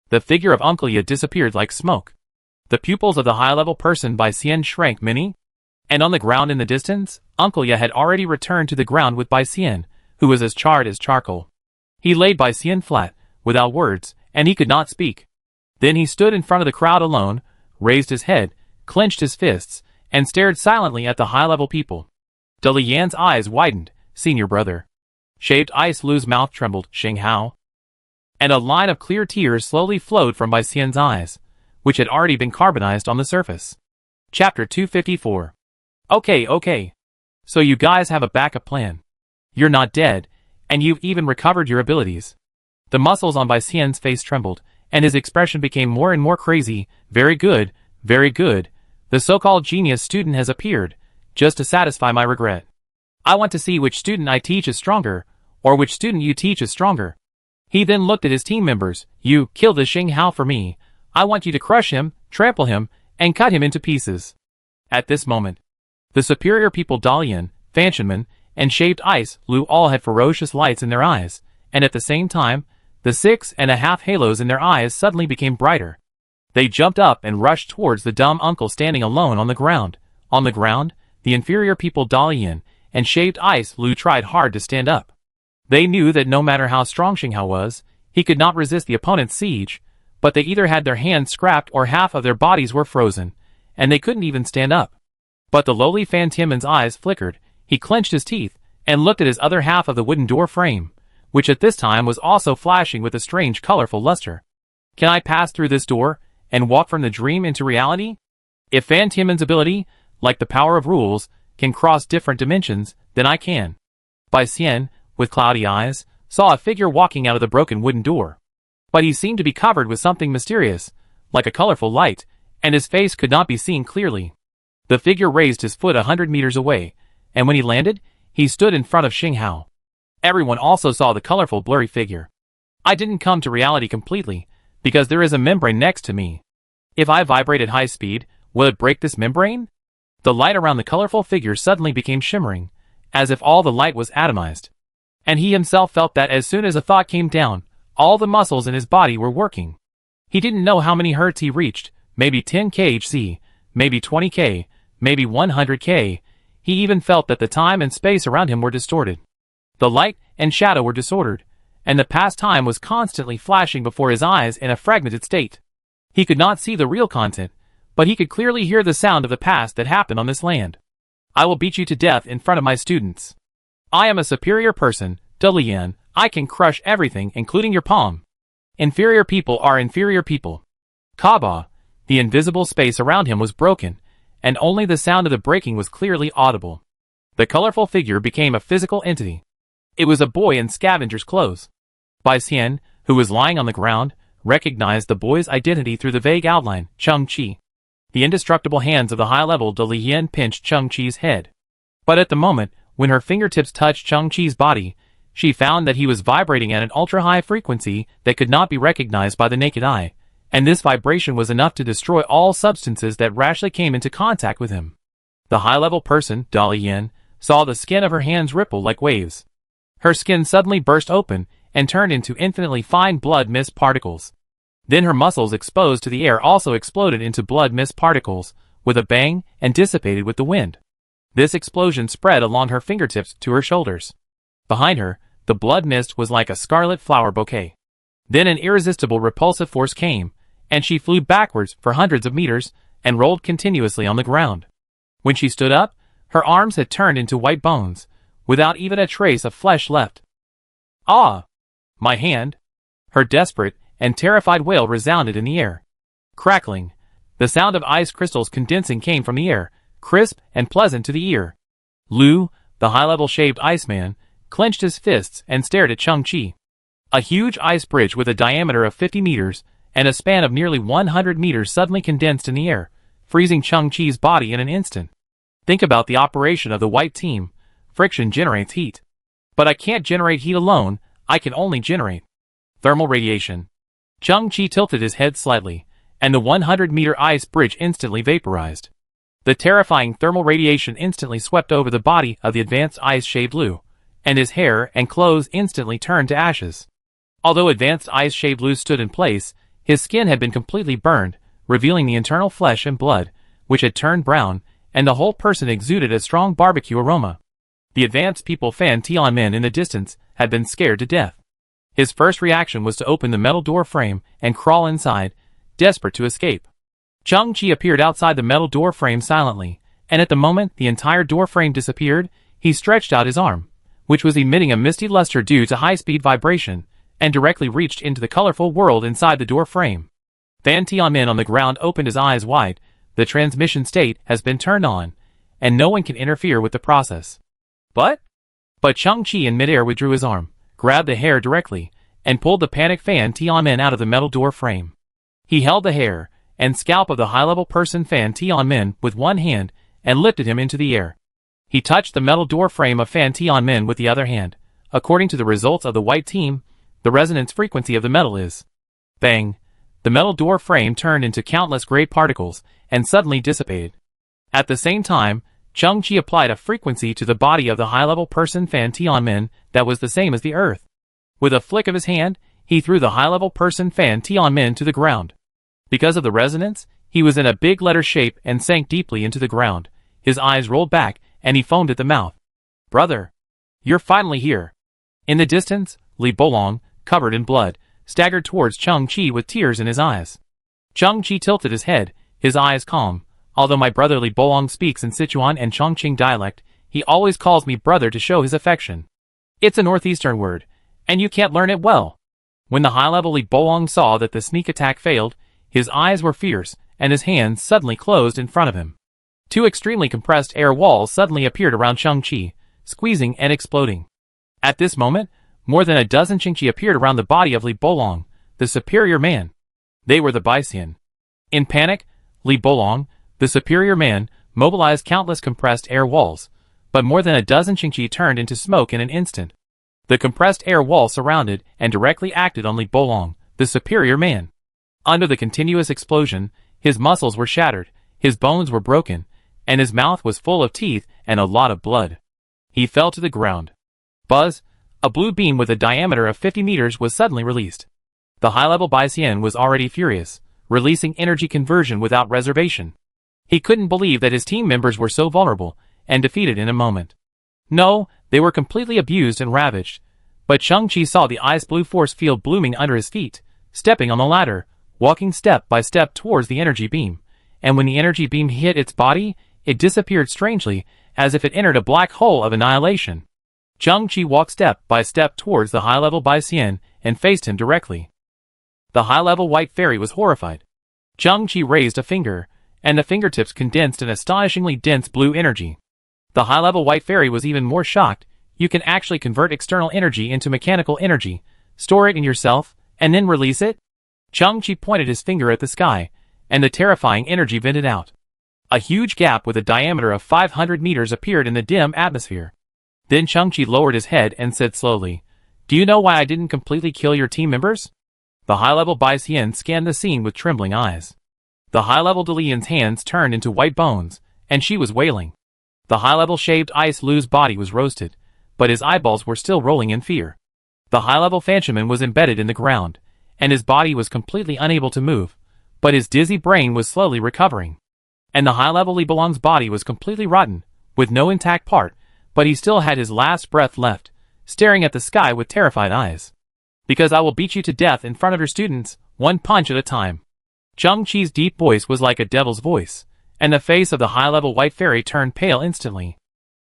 The figure of Uncle Ya disappeared like smoke. The pupils of the high-level person by Xian shrank many, and on the ground in the distance, Uncle Ya had already returned to the ground with Bai Xian, who was as charred as charcoal. He laid Bai Xian flat, without words, and he could not speak. Then he stood in front of the crowd alone, raised his head, clenched his fists, and stared silently at the high-level people. De Lian's eyes widened. Senior brother. Shaved Ice Lu's mouth trembled. Xing Hao. And a line of clear tears slowly flowed from Bai Xian's eyes, which had already been carbonized on the surface. Chapter 254. Okay. So you guys have a backup plan. You're not dead, and you've even recovered your abilities. The muscles on Bai Xian's face trembled, and his expression became more and more crazy. Very good, very good. The so-called genius student has appeared, just to satisfy my regret. I want to see which student I teach is stronger, or which student you teach is stronger. He then looked at his team members. You kill the Xing Hao for me. I want you to crush him, trample him, and cut him into pieces. At this moment, the superior people Dalian, Fanshinman, and Shaved Ice Lu all had ferocious lights in their eyes, and at the same time, the 6.5 halos in their eyes suddenly became brighter. They jumped up and rushed towards the dumb uncle standing alone on the ground. On the ground, the inferior people Dalian and Shaved Ice Lu tried hard to stand up. They knew that no matter how strong Xing Hao was, he could not resist the opponent's siege, but they either had their hands scrapped or half of their bodies were frozen, and they couldn't even stand up. But the lowly Fan Tianmen's eyes flickered. He clenched his teeth and looked at his other half of the wooden door frame, which at this time was also flashing with a strange colorful luster. Can I pass through this door and walk from the dream into reality? If Fan Tianmen's ability, like the power of rules, can cross different dimensions, then I can. Bai Xian, with cloudy eyes, saw a figure walking out of the broken wooden door. But he seemed to be covered with something mysterious, like a colorful light, and his face could not be seen clearly. The figure raised his foot 100 meters away, and when he landed, he stood in front of Xing Hao. Everyone also saw the colorful blurry figure. I didn't come to reality completely, because there is a membrane next to me. If I vibrate at high speed, will it break this membrane? The light around the colorful figure suddenly became shimmering, as if all the light was atomized. And he himself felt that as soon as a thought came down, all the muscles in his body were working. He didn't know how many hertz he reached, maybe 10 kHz, maybe 20K, maybe 100K. He even felt that the time and space around him were distorted. The light and shadow were disordered, and the past time was constantly flashing before his eyes in a fragmented state. He could not see the real content, but he could clearly hear the sound of the past that happened on this land. I will beat you to death in front of my students. I am a superior person, De Lian. I can crush everything, including your palm. Inferior people are inferior people. Kaba, the invisible space around him was broken, and only the sound of the breaking was clearly audible. The colorful figure became a physical entity. It was a boy in scavenger's clothes. Bai Xian, who was lying on the ground, recognized the boy's identity through the vague outline, Cheng Qi. The indestructible hands of the high-level De Lian pinched Cheng Qi's head. But at the moment, when her fingertips touched Cheng Qi's body, she found that he was vibrating at an ultra-high frequency that could not be recognized by the naked eye, and this vibration was enough to destroy all substances that rashly came into contact with him. The high-level person, De Lian, saw the skin of her hands ripple like waves. Her skin suddenly burst open and turned into infinitely fine blood mist particles. Then her muscles exposed to the air also exploded into blood mist particles, with a bang, and dissipated with the wind. This explosion spread along her fingertips to her shoulders. Behind her, the blood mist was like a scarlet flower bouquet. Then an irresistible repulsive force came, and she flew backwards for hundreds of meters, and rolled continuously on the ground. When she stood up, her arms had turned into white bones, without even a trace of flesh left. Ah! My hand! Her desperate and terrified wail resounded in the air. Crackling, the sound of ice crystals condensing came from the air, crisp and pleasant to the ear. Lu, the high-level shaved iceman, clenched his fists and stared at Cheng Qi. A huge ice bridge with a diameter of 50 meters and a span of nearly 100 meters suddenly condensed in the air, freezing Cheng Qi's body in an instant. Think about the operation of the white team. Friction generates heat. But I can't generate heat alone, I can only generate thermal radiation. Cheng Qi tilted his head slightly, and the 100-meter ice bridge instantly vaporized. The terrifying thermal radiation instantly swept over the body of the advanced ice-shaved Lu, and his hair and clothes instantly turned to ashes. Although advanced ice-shaved Lu stood in place, his skin had been completely burned, revealing the internal flesh and blood, which had turned brown, and the whole person exuded a strong barbecue aroma. The advanced people Fan Tianmin in the distance had been scared to death. His first reaction was to open the metal door frame and crawl inside, desperate to escape. Chang Chi appeared outside the metal door frame silently, and at the moment the entire door frame disappeared, he stretched out his arm, which was emitting a misty luster due to high-speed vibration, and directly reached into the colorful world inside the door frame. Fan Tianmin on the ground opened his eyes wide. The transmission state has been turned on, and no one can interfere with the process. But Chang Chi in midair withdrew his arm, grabbed the hair directly, and pulled the panicked Fan Tianmin out of the metal door frame. He held the hair and scalp of the high-level person Fan Tianmin with one hand and lifted him into the air. He touched the metal door frame of Fan Tianmin with the other hand. According to the results of the white team, the resonance frequency of the metal is bang. The metal door frame turned into countless gray particles and suddenly dissipated. At the same time, Chang Chi applied a frequency to the body of the high-level person Fan Tianmin that was the same as the earth. With a flick of his hand, he threw the high-level person Fan Tianmin to the ground. Because of the resonance, he was in a big letter shape and sank deeply into the ground. His eyes rolled back, and he foamed at the mouth. "Brother, you're finally here." In the distance, Li Bolong, covered in blood, staggered towards Chang Chi with tears in his eyes. Chang Chi tilted his head, his eyes calm. "Although my brother Li Bolong speaks in Sichuan and Chongqing dialect, he always calls me brother to show his affection. It's a northeastern word, and you can't learn it well." When the high-level Li Bolong saw that the sneak attack failed, his eyes were fierce, and his hands suddenly closed in front of him. Two extremely compressed air walls suddenly appeared around Chang Chi, squeezing and exploding. At this moment, more than a dozen Chang Chi appeared around the body of Li Bolong, the superior man. They were the Baixian. In panic, Li Bolong, the superior man, mobilized countless compressed air walls, but more than a dozen Chang Chi turned into smoke in an instant. The compressed air wall surrounded and directly acted on Li Bolong, the superior man. Under the continuous explosion, his muscles were shattered, his bones were broken, and his mouth was full of teeth and a lot of blood. He fell to the ground. Buzz, a blue beam with a diameter of 50 meters was suddenly released. The high-level Baixian was already furious, releasing energy conversion without reservation. He couldn't believe that his team members were so vulnerable and defeated in a moment. No, they were completely abused and ravaged. But Chang Chi saw the ice blue force field blooming under his feet, stepping on the ladder, walking step by step towards the energy beam, and when the energy beam hit its body, it disappeared strangely, as if it entered a black hole of annihilation. Chang Chi walked step by step towards the high-level Baixian and faced him directly. The high-level white fairy was horrified. Chang Chi raised a finger, and the fingertips condensed an astonishingly dense blue energy. The high-level white fairy was even more shocked. "You can actually convert external energy into mechanical energy, store it in yourself, and then release it?" Chang Chi pointed his finger at the sky, and the terrifying energy vented out. A huge gap with a diameter of 500 meters appeared in the dim atmosphere. Then Chang Chi lowered his head and said slowly, "Do you know why I didn't completely kill your team members?" The high-level Baixian scanned the scene with trembling eyes. The high-level Dalian's hands turned into white bones, and she was wailing. The high-level shaved ice Lu's body was roasted, but his eyeballs were still rolling in fear. The high-level Fanchaman was embedded in the ground, and his body was completely unable to move, but his dizzy brain was slowly recovering. And the high-level Li Bolong's body was completely rotten, with no intact part, but he still had his last breath left, staring at the sky with terrified eyes. "Because I will beat you to death in front of your students, one punch at a time." Chang Chi's deep voice was like a devil's voice, and the face of the high-level white fairy turned pale instantly.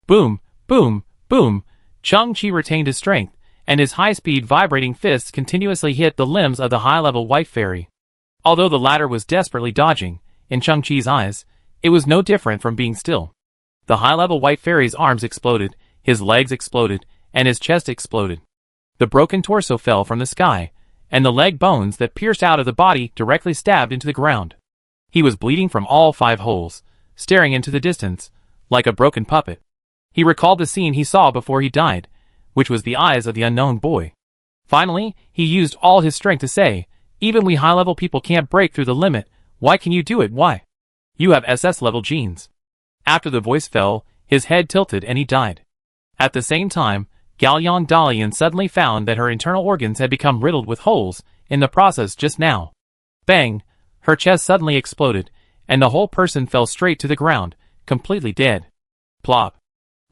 Boom, boom, boom. Chang Chi retained his strength, and his high-speed vibrating fists continuously hit the limbs of the high-level white fairy. Although the latter was desperately dodging, in Chang Chi's eyes, it was no different from being still. The high-level white fairy's arms exploded, his legs exploded, and his chest exploded. The broken torso fell from the sky, and the leg bones that pierced out of the body directly stabbed into the ground. He was bleeding from all 5 holes, staring into the distance, like a broken puppet. He recalled the scene he saw before he died, which was the eyes of the unknown boy. Finally, he used all his strength to say, "Even we high-level people can't break through the limit. Why can you do it? Why? You have SS-level genes. After the voice fell, his head tilted and he died. At the same time, Galyong Dalian suddenly found that her internal organs had become riddled with holes in the process just now. Bang! Her chest suddenly exploded, and the whole person fell straight to the ground, completely dead. Plop!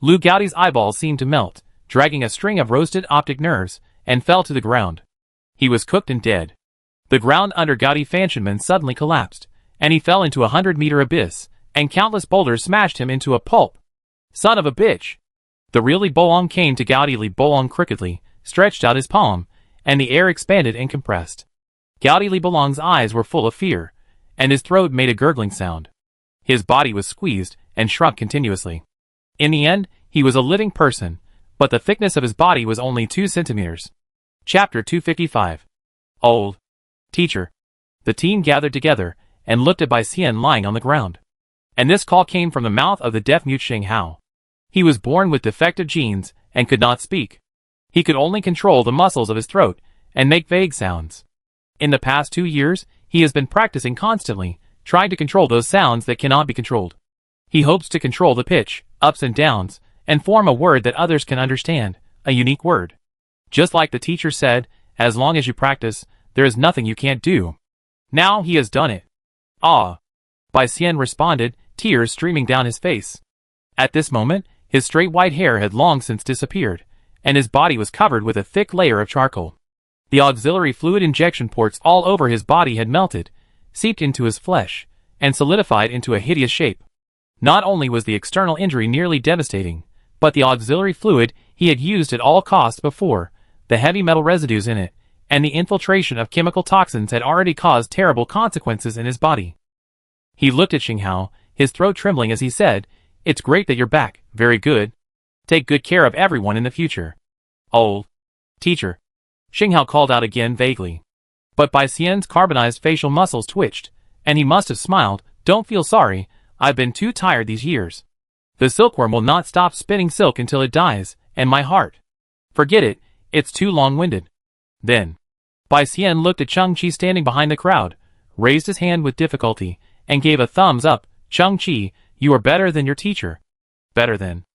Lu Gaoti's eyeballs seemed to melt, dragging a string of roasted optic nerves, and fell to the ground. He was cooked and dead. The ground under Gaoti Fanshanman suddenly collapsed, and he fell into a 100-meter abyss, and countless boulders smashed him into a pulp. Son of a bitch! The real Li Bolong came to Gaoti. Li Bolong crookedly stretched out his palm, and the air expanded and compressed. Gaoti Li Bolong's eyes were full of fear, and his throat made a gurgling sound. His body was squeezed and shrunk continuously. In the end, he was a living person, but the thickness of his body was only 2 centimeters. Chapter 255. Old Teacher. The team gathered together and looked at Bai Xian lying on the ground. And this call came from the mouth of the deaf-mute Xing Hao. He was born with defective genes and could not speak. He could only control the muscles of his throat and make vague sounds. In the past 2 years, he has been practicing constantly, trying to control those sounds that cannot be controlled. He hopes to control the pitch, ups and downs, and form a word that others can understand, a unique word. Just like the teacher said, as long as you practice, there is nothing you can't do. Now he has done it. Ah! Bai Xian responded, tears streaming down his face. At this moment, his straight white hair had long since disappeared, and his body was covered with a thick layer of charcoal. The auxiliary fluid injection ports all over his body had melted, seeped into his flesh, and solidified into a hideous shape. Not only was the external injury nearly devastating, but the auxiliary fluid he had used at all costs before, the heavy metal residues in it, and the infiltration of chemical toxins had already caused terrible consequences in his body. He looked at Xing Hao, his throat trembling as he said, "It's great that you're back, very good. Take good care of everyone in the future." "Old Teacher," Xing Hao called out again vaguely. But Bai Xian's carbonized facial muscles twitched, and he must have smiled. "Don't feel sorry, I've been too tired these years. The silkworm will not stop spinning silk until it dies, and my heart. Forget it, it's too long-winded." Then, Bai Xian looked at Cheng Qi standing behind the crowd, raised his hand with difficulty, and gave a thumbs up. "Cheng Qi, you are better than your teacher." Better than.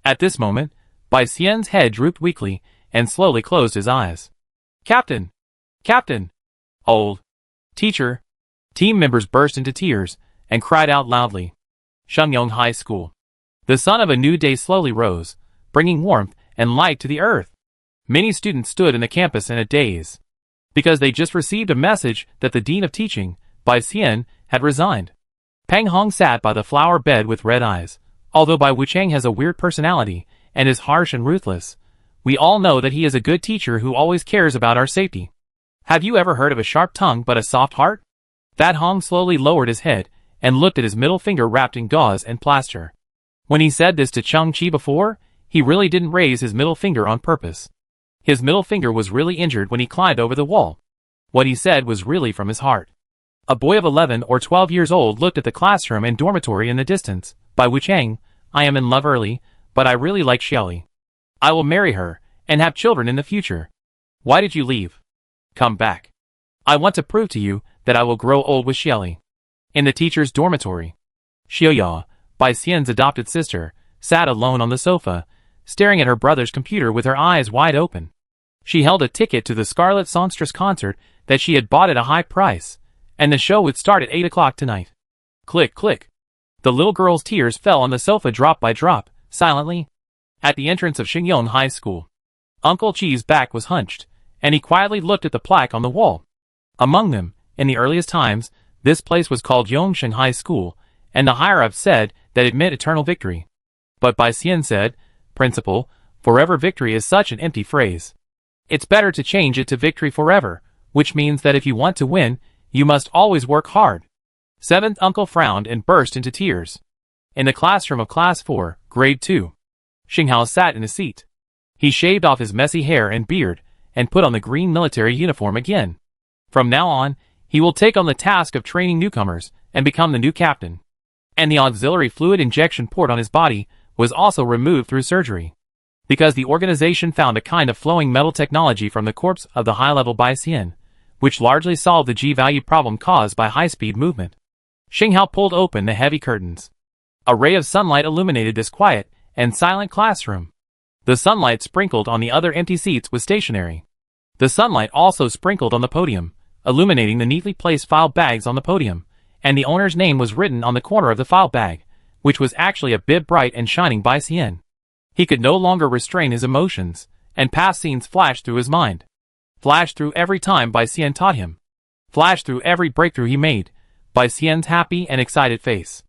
At this moment, Bai Xian's head drooped weakly, and slowly closed his eyes. "Captain! Captain! Old Teacher!" Team members burst into tears, and cried out loudly. Shengyong High School. The sun of a new day slowly rose, bringing warmth and light to the earth. Many students stood in the campus in a daze, because they just received a message that the Dean of Teaching, Bai Xian, had resigned. Peng Hong sat by the flower bed with red eyes. Although Bai Wucheng has a weird personality, and is harsh and ruthless, we all know that he is a good teacher who always cares about our safety. Have you ever heard of a sharp tongue but a soft heart? That Hong slowly lowered his head, and looked at his middle finger wrapped in gauze and plaster. When he said this to Cheng Qi before, he really didn't raise his middle finger on purpose. His middle finger was really injured when he climbed over the wall. What he said was really from his heart. A boy of 11 or 12 years old looked at the classroom and dormitory in the distance. "Bai Wucheng, I am in love early, but I really like Xiaoli. I will marry her, and have children in the future. Why did you leave? Come back. I want to prove to you that I will grow old with Xiaoli." In the teacher's dormitory, Xiaoya, Bai Xian's adopted sister, sat alone on the sofa, staring at her brother's computer with her eyes wide open. She held a ticket to the Scarlet Songstress concert that she had bought at a high price, and the show would start at 8 o'clock tonight. Click, click. The little girl's tears fell on the sofa drop by drop, silently. At the entrance of Shengyong High School, Uncle Chi's back was hunched, and he quietly looked at the plaque on the wall. Among them, in the earliest times, this place was called Yongsheng High School, and the higher-ups said that it meant eternal victory. But Bai Xian said, "Principal, forever victory is such an empty phrase. It's better to change it to victory forever, which means that if you want to win, you must always work hard." Seventh uncle frowned and burst into tears. In the classroom of Class 4, Grade 2, Xing Hao sat in a seat. He shaved off his messy hair and beard, and put on the green military uniform again. From now on, he will take on the task of training newcomers, and become the new captain. And the auxiliary fluid injection port on his body was also removed through surgery, because the organization found a kind of flowing metal technology from the corpse of the high-level Bai Xian, which largely solved the G-value problem caused by high-speed movement. Xinghao pulled open the heavy curtains. A ray of sunlight illuminated this quiet and silent classroom. The sunlight sprinkled on the other empty seats was stationary. The sunlight also sprinkled on the podium, illuminating the neatly placed file bags on the podium, and the owner's name was written on the corner of the file bag, which was actually a bit bright and shining by Xian. He could no longer restrain his emotions, and past scenes flashed through his mind. Flashed through every time Bai Xian taught him. Flashed through every breakthrough he made, by Xian's happy and excited face.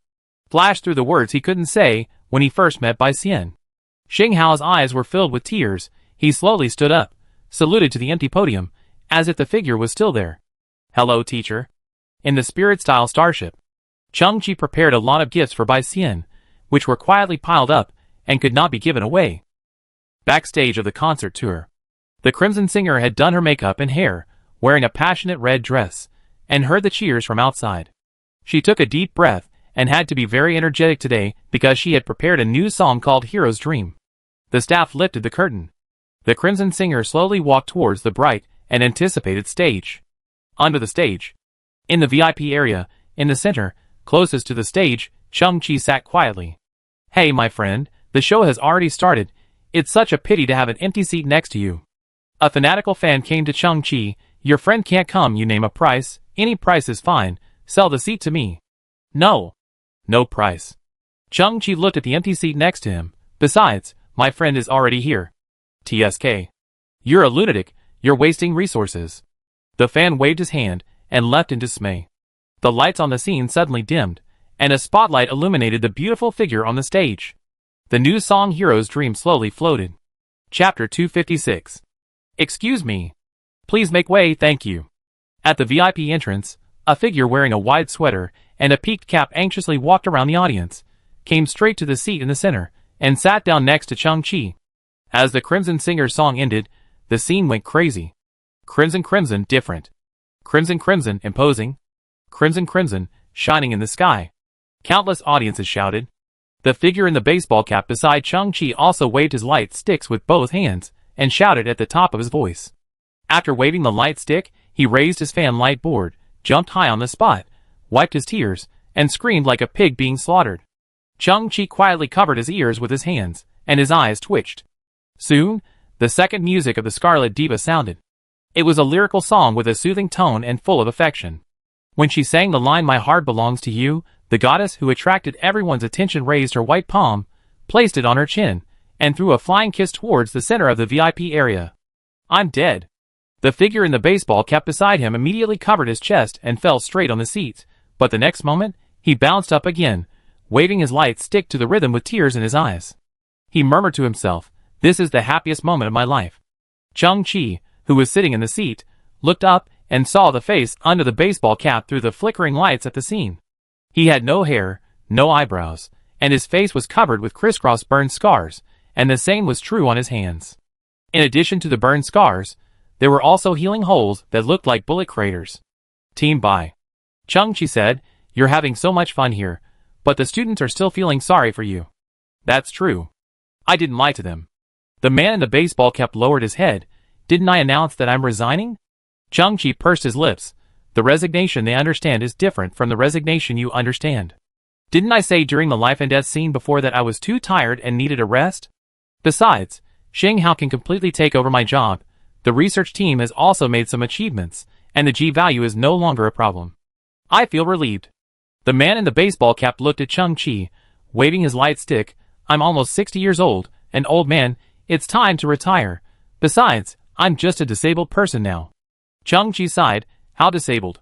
Flashed through the words he couldn't say when he first met Bai Xian. Xinghao's eyes were filled with tears. He slowly stood up, saluted to the empty podium, as if the figure was still there. "Hello, teacher." In the spirit-style starship, Changqi prepared a lot of gifts for Bai Xian, which were quietly piled up and could not be given away. Backstage of the concert tour, the Crimson Singer had done her makeup and hair, wearing a passionate red dress, and heard the cheers from outside. She took a deep breath and had to be very energetic today because she had prepared a new song called Hero's Dream. The staff lifted the curtain. The Crimson Singer slowly walked towards the bright and anticipated stage. Under the stage, in the VIP area, in the center, closest to the stage, Changqi sat quietly. "Hey, my friend, the show has already started. It's such a pity to have an empty seat next to you." A fanatical fan came to Changqi. "Your friend can't come, you name a price. Any price is fine. Sell the seat to me." "No. No price." Changqi looked at the empty seat next to him. "Besides, my friend is already here." "TSK. You're a lunatic. You're wasting resources." The fan waved his hand and left in dismay. The lights on the scene suddenly dimmed, and a spotlight illuminated the beautiful figure on the stage. The new song Hero's Dream slowly floated. Chapter 256. "Excuse me. Please make way, thank you." At the VIP entrance, a figure wearing a wide sweater and a peaked cap anxiously walked around the audience, came straight to the seat in the center, and sat down next to Changqi. As the Crimson Singer's song ended, the scene went crazy. Crimson Crimson different. Crimson Crimson imposing. Crimson Crimson shining in the sky. Countless audiences shouted. The figure in the baseball cap beside Changqi also waved his light sticks with both hands and shouted at the top of his voice. After waving the light stick, he raised his fan light board, jumped high on the spot, wiped his tears, and screamed like a pig being slaughtered. Changqi quietly covered his ears with his hands, and his eyes twitched. Soon, the second music of the Scarlet Diva sounded. It was a lyrical song with a soothing tone and full of affection. When she sang the line "My heart belongs to you," the goddess who attracted everyone's attention raised her white palm, placed it on her chin, and threw a flying kiss towards the center of the VIP area. "I'm dead." The figure in the baseball cap beside him immediately covered his chest and fell straight on the seat, but the next moment, he bounced up again, waving his light stick to the rhythm with tears in his eyes. He murmured to himself, "This is the happiest moment of my life." Changqi, who was sitting in the seat, looked up and saw the face under the baseball cap through the flickering lights at the scene. He had no hair, no eyebrows, and his face was covered with crisscross burned scars, and the same was true on his hands. In addition to the burned scars, there were also healing holes that looked like bullet craters. "Team Bai," Changqi said, "you're having so much fun here, but the students are still feeling sorry for you." "That's true. I didn't lie to them." The man in the baseball cap lowered his head. "Didn't I announce that I'm resigning?" Changqi pursed his lips. "The resignation they understand is different from the resignation you understand. Didn't I say during the life and death scene before that I was too tired and needed a rest? Besides, Xinghao can completely take over my job. The research team has also made some achievements, and the G value is no longer a problem. I feel relieved." The man in the baseball cap looked at Changqi, waving his light stick. "I'm almost 60 years old, an old man. It's time to retire. Besides, I'm just a disabled person now." Changqi sighed. "How disabled?"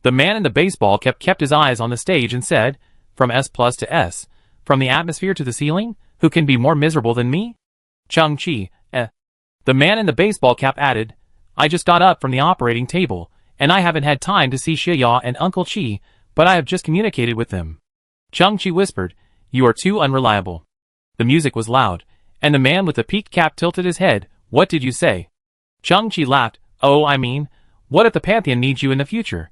The man in the baseball cap kept his eyes on the stage and said, "From S plus to S, from the atmosphere to the ceiling, who can be more miserable than me?" Changqi, The man in the baseball cap added, "I just got up from the operating table, and I haven't had time to see Xia and Uncle Qi, but I have just communicated with them." Changqi whispered, "You are too unreliable." The music was loud, and the man with the peaked cap tilted his head. "What did you say?" Changqi laughed. "Oh, I mean, what if the Pantheon needs you in the future?"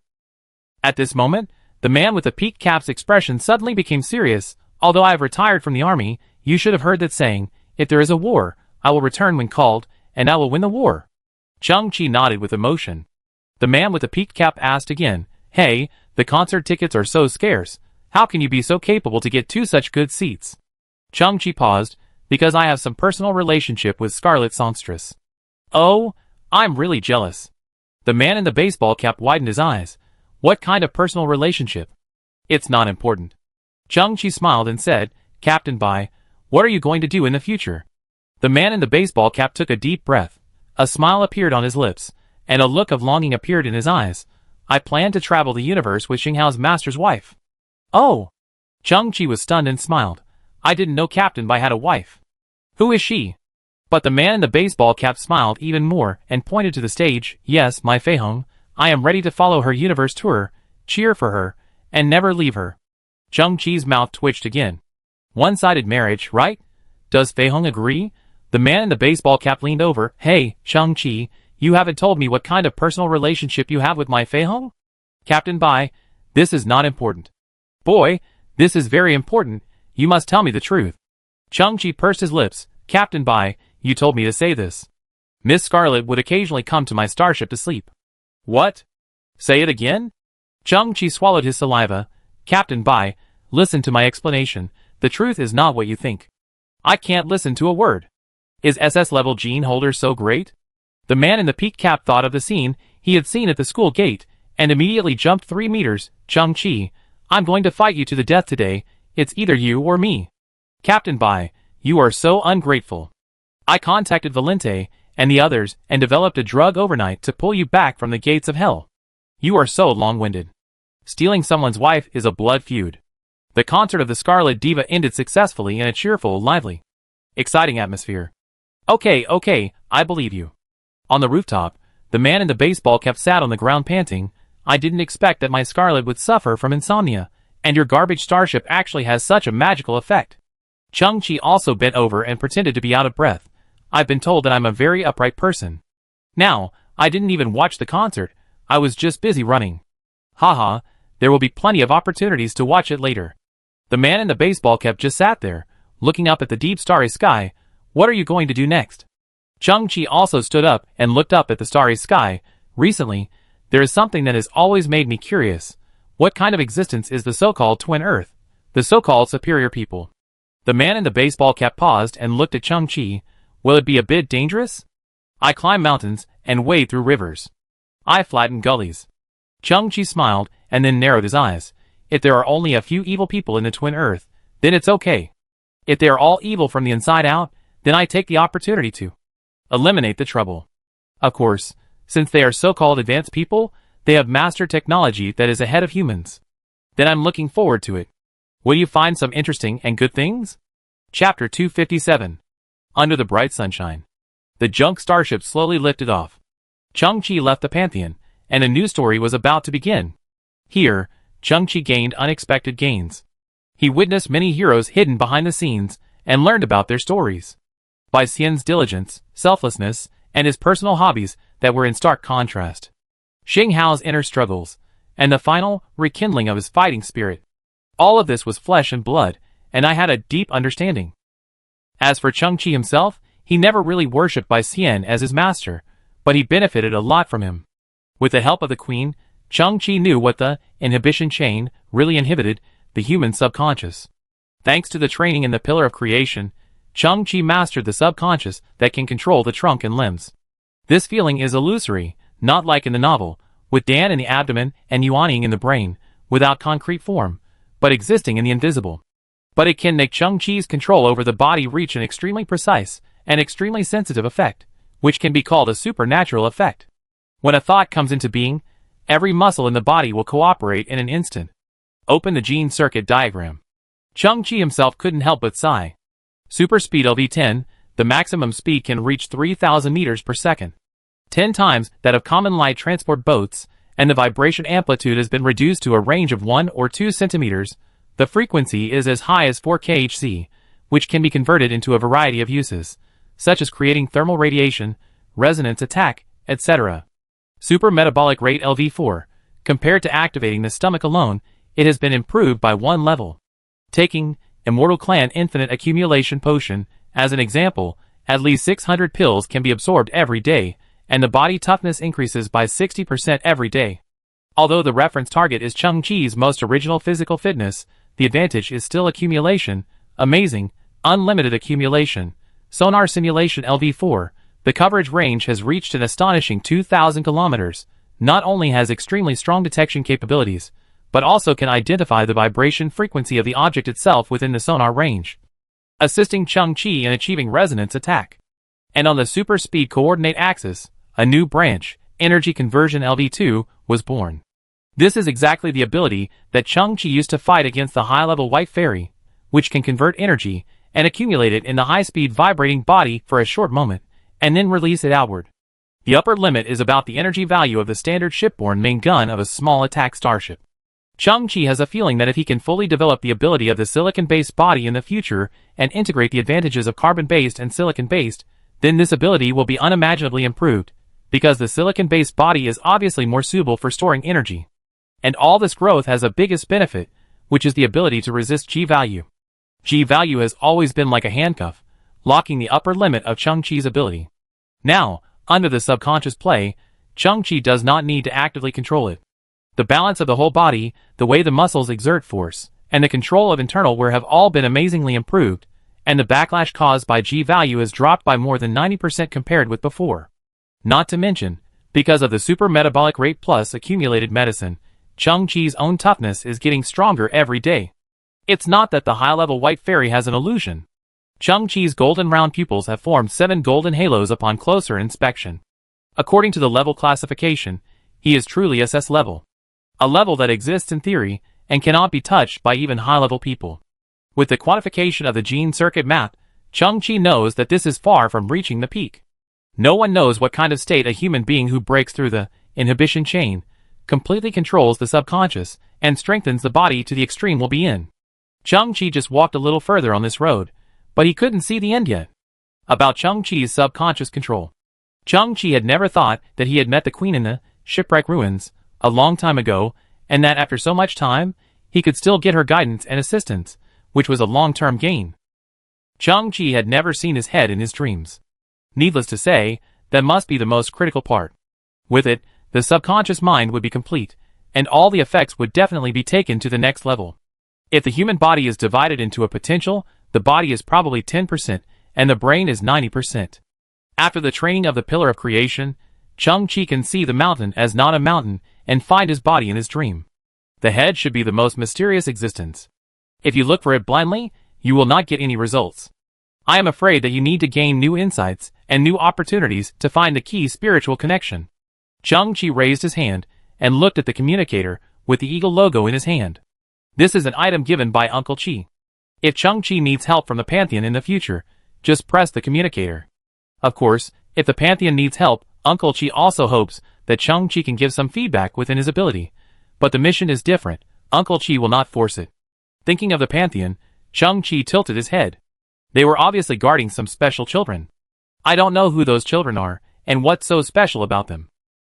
At this moment, the man with the peaked cap's expression suddenly became serious. "Although I have retired from the army, you should have heard that saying, 'If there is a war, I will return when called, and I will win the war.'" Changqi nodded with emotion. The man with the peaked cap asked again, "Hey, The concert tickets are so scarce. How can you be so capable to get 2 such good seats? Chung-Chi paused, because I have some personal relationship with Scarlet Songstress. Oh, I'm really jealous. The man in the baseball cap widened his eyes. What kind of personal relationship? It's not important. Chung-Chi smiled and said, Captain Bai, what are you going to do in the future? The man in the baseball cap took a deep breath. A smile appeared on his lips, and a look of longing appeared in his eyes. I plan to travel the universe with Xinghao's master's wife. Oh! Chung-Chi was stunned and smiled. I didn't know Captain Bai had a wife. Who is she? But the man in the baseball cap smiled even more and pointed to the stage. Yes, my Fei Hong. I am ready to follow her universe tour, cheer for her, and never leave her. Chung-Chi's mouth twitched again. One-sided marriage, right? Does Fei Hong agree? The man in the baseball cap leaned over. Hey, Chung-Chi, you haven't told me what kind of personal relationship you have with my Fei Hong? Captain Bai, this is not important. Boy, this is very important. You must tell me the truth. Chung-Chi pursed his lips. Captain Bai, you told me to say this. Miss Scarlet would occasionally come to my starship to sleep. What? Say it again? Chung-Chi swallowed his saliva. Captain Bai, listen to my explanation. The truth is not what you think. I can't listen to a word. Is SS-level gene holder so great? The man in the peaked cap thought of the scene he had seen at the school gate, and immediately jumped 3 meters. Chung-Chi, I'm going to fight you to the death today. It's either you or me. Captain Bai, you are so ungrateful. I contacted Valente and the others and developed a drug overnight to pull you back from the gates of hell. You are so long-winded. Stealing someone's wife is a blood feud. The concert of the Scarlet Diva ended successfully in a cheerful, lively, exciting atmosphere. Okay, I believe you. On the rooftop, the man in the baseball cap sat on the ground panting. I didn't expect that my Scarlet would suffer from insomnia, and your garbage starship actually has such a magical effect. Chung-Chi also bent over and pretended to be out of breath. I've been told that I'm a very upright person. Now, I didn't even watch the concert. I was just busy running. Haha, there will be plenty of opportunities to watch it later. The man in the baseball cap just sat there, looking up at the deep starry sky. What are you going to do next? Chung-Chi also stood up and looked up at the starry sky. Recently, there is something that has always made me curious. What kind of existence is the so-called twin Earth? The so-called superior people? The man in the baseball cap paused and looked at Chung-Chi. Will it be a bit dangerous? I climb mountains and wade through rivers. I flatten gullies. Chung-Chi smiled and then narrowed his eyes. If there are only a few evil people in the twin Earth, then it's okay. If they are all evil from the inside out, then I take the opportunity to eliminate the trouble. Of course, since they are so-called advanced people, they have mastered technology that is ahead of humans. Then I'm looking forward to it. Will you find some interesting and good things? Chapter 257. Under the bright sunshine. The junk starship slowly lifted off. Chung-Chi left the Pantheon, and a new story was about to begin. Here, Chung-Chi gained unexpected gains. He witnessed many heroes hidden behind the scenes, and learned about their stories. By Xian's diligence, selflessness, and his personal hobbies that were in stark contrast. Xinghao's inner struggles, and the final rekindling of his fighting spirit. All of this was flesh and blood, and I had a deep understanding. As for Chung-Chi himself, he never really worshipped Bai Xian as his master, but he benefited a lot from him. With the help of the Queen, Chung-Chi knew what the inhibition chain really inhibited, the human subconscious. Thanks to the training in the Pillar of Creation, Chung-Chi mastered the subconscious that can control the trunk and limbs. This feeling is illusory, not like in the novel, with Dan in the abdomen and Yuaning in the brain, without concrete form, but existing in the invisible. But it can make Chung-Chi's control over the body reach an extremely precise and extremely sensitive effect, which can be called a supernatural effect. When a thought comes into being, every muscle in the body will cooperate in an instant. Open the gene circuit diagram. Chung-Chi himself couldn't help but sigh. Super speed LV10, the maximum speed can reach 3,000 meters per second. 10 times that of common light transport boats, and the vibration amplitude has been reduced to a range of 1 or 2 centimeters. The frequency is as high as 4 kHz, which can be converted into a variety of uses, such as creating thermal radiation, resonance attack, etc. Super metabolic rate LV4, compared to activating the stomach alone, it has been improved by 1 level. Taking Immortal Clan Infinite Accumulation Potion as an example, at least 600 pills can be absorbed every day, and the body toughness increases by 60% every day. Although the reference target is Chang-Chi's most original physical fitness, the advantage is still accumulation, amazing, unlimited accumulation. Sonar simulation LV4, the coverage range has reached an astonishing 2,000 kilometers, not only has extremely strong detection capabilities, but also can identify the vibration frequency of the object itself within the sonar range, assisting Chang-Chi in achieving resonance attack. And on the super speed coordinate axis, a new branch, energy conversion LV2, was born. This is exactly the ability that Chang-Chi used to fight against the high-level White Fairy, which can convert energy and accumulate it in the high-speed vibrating body for a short moment, and then release it outward. The upper limit is about the energy value of the standard shipborne main gun of a small attack starship. Chang-Chi has a feeling that if he can fully develop the ability of the silicon-based body in the future and integrate the advantages of carbon-based and silicon-based, then this ability will be unimaginably improved, because the silicon-based body is obviously more suitable for storing energy. And all this growth has a biggest benefit, which is the ability to resist G-value. G-value has always been like a handcuff, locking the upper limit of Chang-Chi's ability. Now, under the subconscious play, Chang-Chi does not need to actively control it. The balance of the whole body, the way the muscles exert force, and the control of internal wear have all been amazingly improved, and the backlash caused by G-value has dropped by more than 90% compared with before. Not to mention, because of the super metabolic rate plus accumulated medicine, Chang-Chi's own toughness is getting stronger every day. It's not that the high-level White Fairy has an illusion. Chang-Chi's golden round pupils have formed 7 golden halos upon closer inspection. According to the level classification, he is truly SS level. A level that exists in theory, and cannot be touched by even high-level people. With the quantification of the gene circuit map, Chang-Chi knows that this is far from reaching the peak. No one knows what kind of state a human being who breaks through the inhibition chain, completely controls the subconscious, and strengthens the body to the extreme will be in. Chang-Chi just walked a little further on this road, but he couldn't see the end yet. About Chang-Chi's subconscious control. Chang-Chi had never thought that he had met the queen in the shipwreck ruins a long time ago, and that after so much time, he could still get her guidance and assistance, which was a long-term gain. Chang-Chi had never seen his head in his dreams. Needless to say, that must be the most critical part. With it, the subconscious mind would be complete, and all the effects would definitely be taken to the next level. If the human body is divided into a potential, the body is probably 10%, and the brain is 90%. After the training of the Pillar of Creation, Chang-Chi can see the mountain as not a mountain, and find his body in his dream. The head should be the most mysterious existence. If you look for it blindly, you will not get any results. I am afraid that you need to gain new insights and new opportunities to find the key spiritual connection. Chang-Chi raised his hand and looked at the communicator with the eagle logo in his hand. This is an item given by Uncle Chi. If Chang-Chi needs help from the Pantheon in the future, just press the communicator. Of course, if the Pantheon needs help, Uncle Chi also hopes that Chang-Chi can give some feedback within his ability. But the mission is different. Uncle Chi will not force it. Thinking of the Pantheon, Chang-Chi tilted his head. They were obviously guarding some special children. I don't know who those children are, and what's so special about them.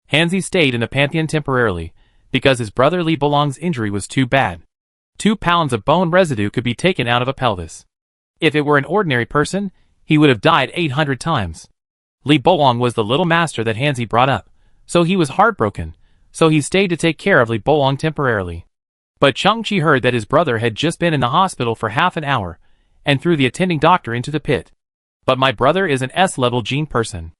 Hansi stayed in the Pantheon temporarily, because his brother Li Bolong's injury was too bad. 2 pounds of bone residue could be taken out of a pelvis. If it were an ordinary person, he would have died 800 times. Li Bolong was the little master that Hansi brought up, so he was heartbroken, so he stayed to take care of Li Bolong temporarily. But Chang-Chi heard that his brother had just been in the hospital for half an hour, and threw the attending doctor into the pit. But my brother is an S-level gene person.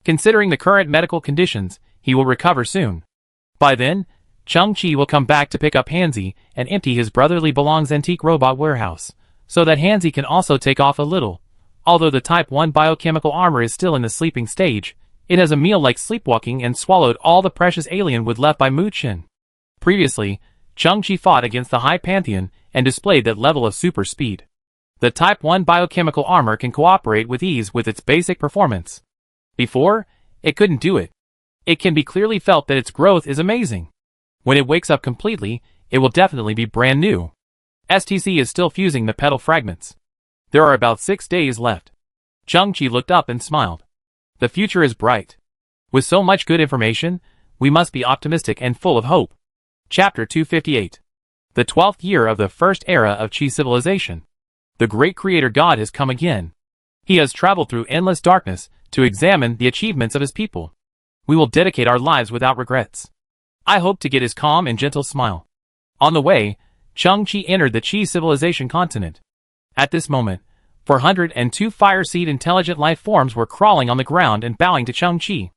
Considering the current medical conditions, he will recover soon. By then, Chang-Chi will come back to pick up Hansi and empty his brother Li Bolong's antique robot warehouse, so that Hansi can also take off a little. Although the Type 1 biochemical armor is still in the sleeping stage, it has a meal like sleepwalking and swallowed all the precious alien wood left by Mu Chen. Previously, Chang-Chi fought against the High Pantheon and displayed that level of super speed. The Type 1 biochemical armor can cooperate with ease with its basic performance. Before, it couldn't do it. It can be clearly felt that its growth is amazing. When it wakes up completely, it will definitely be brand new. STC is still fusing the petal fragments. There are about 6 days left. Chang-Chi looked up and smiled. The future is bright. With so much good information, we must be optimistic and full of hope. Chapter 258. The 12th year of the first era of Qi civilization. The great creator God has come again. He has traveled through endless darkness to examine the achievements of his people. We will dedicate our lives without regrets. I hoped to get his calm and gentle smile. On the way, Chang-Chi entered the Qi civilization continent. At this moment, 402 fire seed intelligent life forms were crawling on the ground and bowing to Chang-Chi.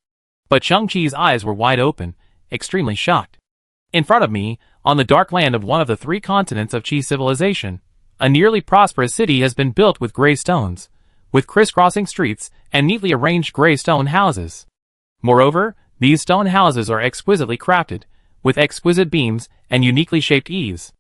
But Chang-Chi's eyes were wide open, extremely shocked. In front of me, on the dark land of one of the 3 continents of Qi civilization, a nearly prosperous city has been built with gray stones, with crisscrossing streets and neatly arranged gray stone houses. Moreover, these stone houses are exquisitely crafted, with exquisite beams and uniquely shaped eaves.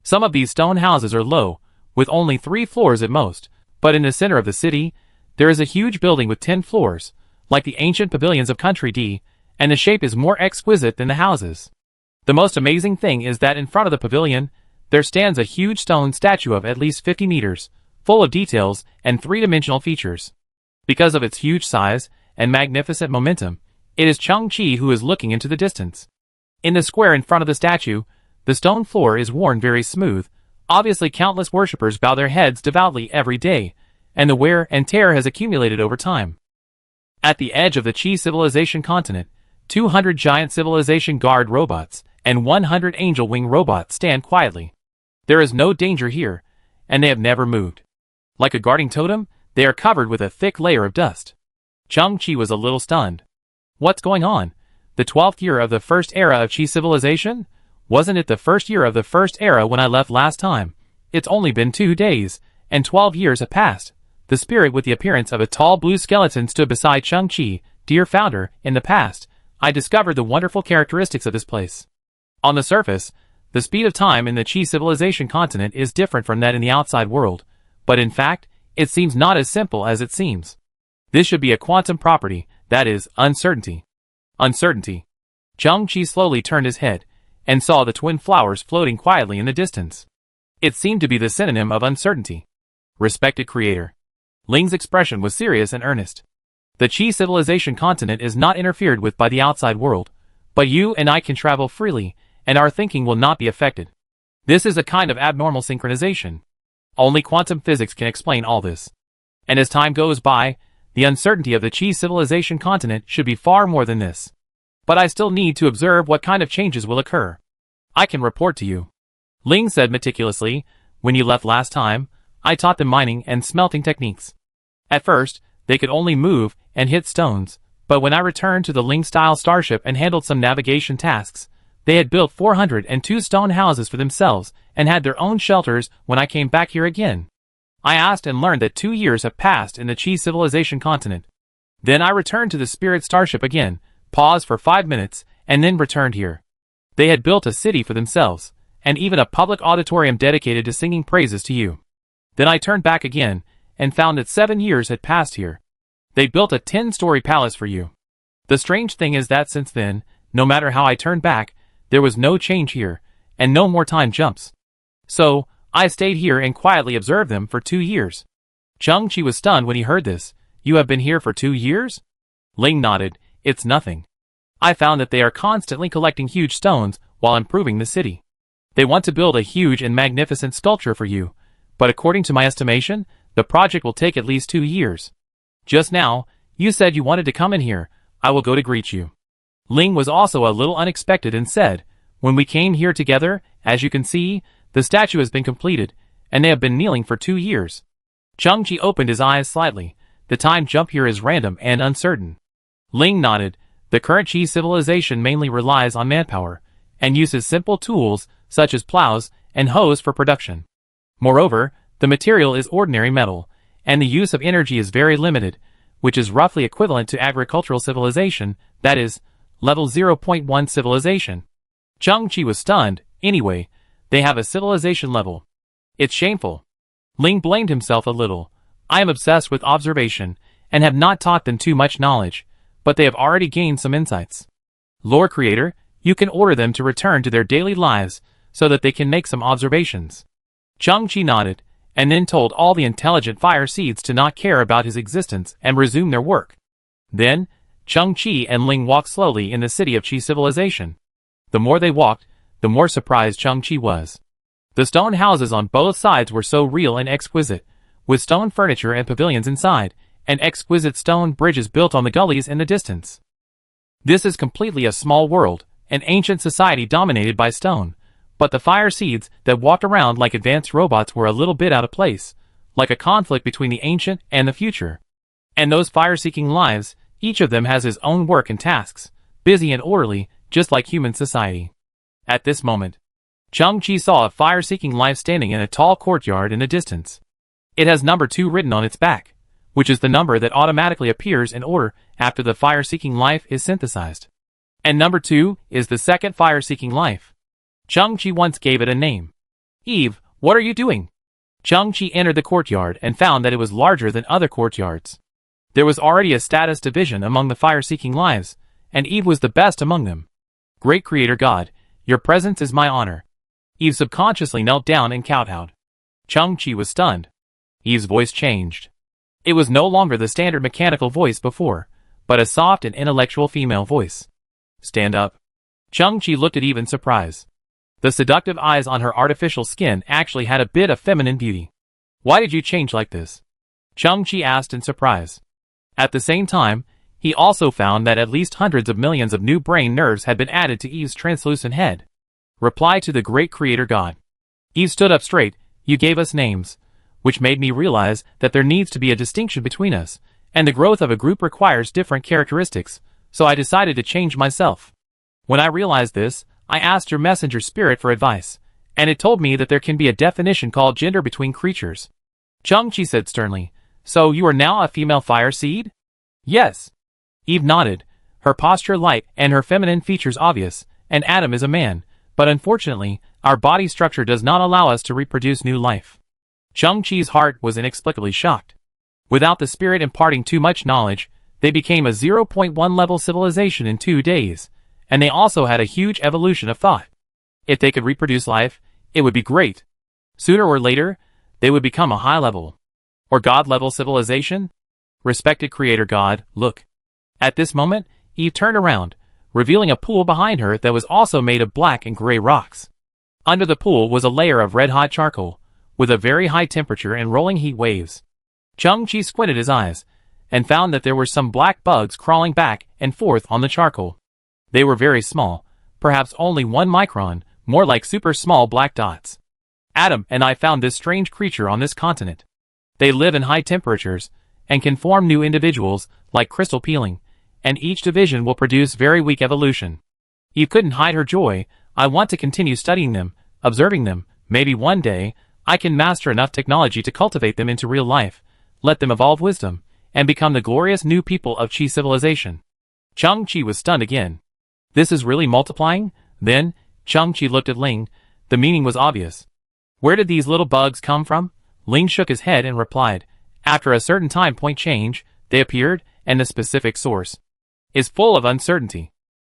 Some of these stone houses are low, with only 3 floors at most, but in the center of the city, there is a huge building with 10 floors, like the ancient pavilions of Country D, and the shape is more exquisite than the houses. The most amazing thing is that in front of the pavilion, there stands a huge stone statue of at least 50 meters, full of details and 3-dimensional features. Because of its huge size and magnificent momentum, it is Chang-Chi who is looking into the distance. In the square in front of the statue, the stone floor is worn very smooth. Obviously countless worshippers bow their heads devoutly every day, and the wear and tear has accumulated over time. At the edge of the Qi civilization continent, 200 giant civilization guard robots and 100 angel wing robots stand quietly. There is no danger here, and they have never moved. Like a guarding totem, they are covered with a thick layer of dust. Chang-Chi was a little stunned. What's going on? The 12th year of the first era of Qi civilization? Wasn't it the first year of the first era when I left last time? It's only been 2 days, and 12 years have passed. The spirit with the appearance of a tall blue skeleton stood beside Chang-Chi. Dear founder, in the past, I discovered the wonderful characteristics of this place. On the surface, the speed of time in the Qi civilization continent is different from that in the outside world, but in fact, it seems not as simple as it seems. This should be a quantum property, that is, uncertainty. Uncertainty. Chang-Chi slowly turned his head, and saw the twin flowers floating quietly in the distance. It seemed to be the synonym of uncertainty. Respected creator. Ling's expression was serious and earnest. The Qi civilization continent is not interfered with by the outside world, but you and I can travel freely, and our thinking will not be affected. This is a kind of abnormal synchronization. Only quantum physics can explain all this. And as time goes by, the uncertainty of the Qi civilization continent should be far more than this. But I still need to observe what kind of changes will occur. I can report to you. Ling said meticulously, when you left last time, I taught them mining and smelting techniques. At first, they could only move and hit stones, but when I returned to the Ling-style starship and handled some navigation tasks, they had built 402 stone houses for themselves and had their own shelters when I came back here again. I asked and learned that 2 years have passed in the Qi civilization continent. Then I returned to the spirit starship again, paused for 5 minutes, and then returned here. They had built a city for themselves, and even a public auditorium dedicated to singing praises to you. Then I turned back again, and found that 7 years had passed here. They built a 10-story palace for you. The strange thing is that since then, no matter how I turned back, there was no change here, and no more time jumps. So, I stayed here and quietly observed them for 2 years. Chang-Chi was stunned when he heard this. You have been here for 2 years? Ling nodded. It's nothing. I found that they are constantly collecting huge stones while improving the city. They want to build a huge and magnificent sculpture for you, but according to my estimation, the project will take at least 2 years. Just now, you said you wanted to come in here. I will go to greet you. Ling was also a little unexpected and said, when we came here together, as you can see, the statue has been completed, and they have been kneeling for 2 years. Chang-Chi opened his eyes slightly. The time jump here is random and uncertain. Ling nodded. The current Qi civilization mainly relies on manpower, and uses simple tools, such as plows and hoes for production. Moreover, the material is ordinary metal, and the use of energy is very limited, which is roughly equivalent to agricultural civilization, that is, level 0.1 civilization. Chang-Chi was stunned. Anyway, they have a civilization level. It's shameful. Ling blamed himself a little. I am obsessed with observation, and have not taught them too much knowledge, but they have already gained some insights. Lord Creator, you can order them to return to their daily lives, so that they can make some observations. Chang-Chi nodded, and then told all the intelligent fire seeds to not care about his existence and resume their work. Then, Chang-Chi and Ling walked slowly in the city of Qi civilization. The more they walked, the more surprised Chang-Chi was. The stone houses on both sides were so real and exquisite, with stone furniture and pavilions inside, and exquisite stone bridges built on the gullies in the distance. This is completely a small world, an ancient society dominated by stone, but the fire seeds that walked around like advanced robots were a little bit out of place, like a conflict between the ancient and the future. And those fire-seeking lives, each of them has his own work and tasks, busy and orderly, just like human society. At this moment, Chang-Chi saw a fire-seeking life standing in a tall courtyard in the distance. It has number 2 written on its back, which is the number that automatically appears in order after the fire-seeking life is synthesized. And number 2 is the second fire-seeking life. Chang-Chi once gave it a name. Eve, what are you doing? Chang-Chi entered the courtyard and found that it was larger than other courtyards. There was already a status division among the fire-seeking lives, and Eve was the best among them. Great Creator God, your presence is my honor. Eve subconsciously knelt down and kowtowed. Chang-Chi was stunned. Eve's voice changed. It was no longer the standard mechanical voice before, but a soft and intellectual female voice. Stand up. Chang-Chi looked at Eve in surprise. The seductive eyes on her artificial skin actually had a bit of feminine beauty. Why did you change like this? Chang-Chi asked in surprise. At the same time, he also found that at least hundreds of millions of new brain nerves had been added to Eve's translucent head. Reply to the great Creator God. Eve stood up straight. You gave us names, which made me realize that there needs to be a distinction between us, and the growth of a group requires different characteristics, so I decided to change myself. When I realized this, I asked your messenger spirit for advice, and it told me that there can be a definition called gender between creatures. Chang-Chi said sternly, so you are now a female fire seed? Yes. Eve nodded, her posture light and her feminine features obvious, and Adam is a man, but unfortunately, our body structure does not allow us to reproduce new life. Chang-Chi's heart was inexplicably shocked. Without the spirit imparting too much knowledge, they became a 0.1 level civilization in 2 days, and they also had a huge evolution of thought. If they could reproduce life, it would be great. Sooner or later, they would become a high-level, or God-level civilization. Respected Creator God, look. At this moment, Eve turned around, revealing a pool behind her that was also made of black and gray rocks. Under the pool was a layer of red-hot charcoal, with a very high temperature and rolling heat waves. Chang-Chi squinted his eyes, and found that there were some black bugs crawling back and forth on the charcoal. They were very small, perhaps only 1 micron, more like super small black dots. Adam and I found this strange creature on this continent. They live in high temperatures, and can form new individuals, like crystal peeling, and each division will produce very weak evolution. Eve couldn't hide her joy. I want to continue studying them, observing them. Maybe one day, I can master enough technology to cultivate them into real life, let them evolve wisdom, and become the glorious new people of Chi civilization. Chang-Chi was stunned again. This is really multiplying? Then, Chang-Chi looked at Ling. The meaning was obvious. Where did these little bugs come from? Ling shook his head and replied, after a certain time point change, they appeared, and the specific source is full of uncertainty.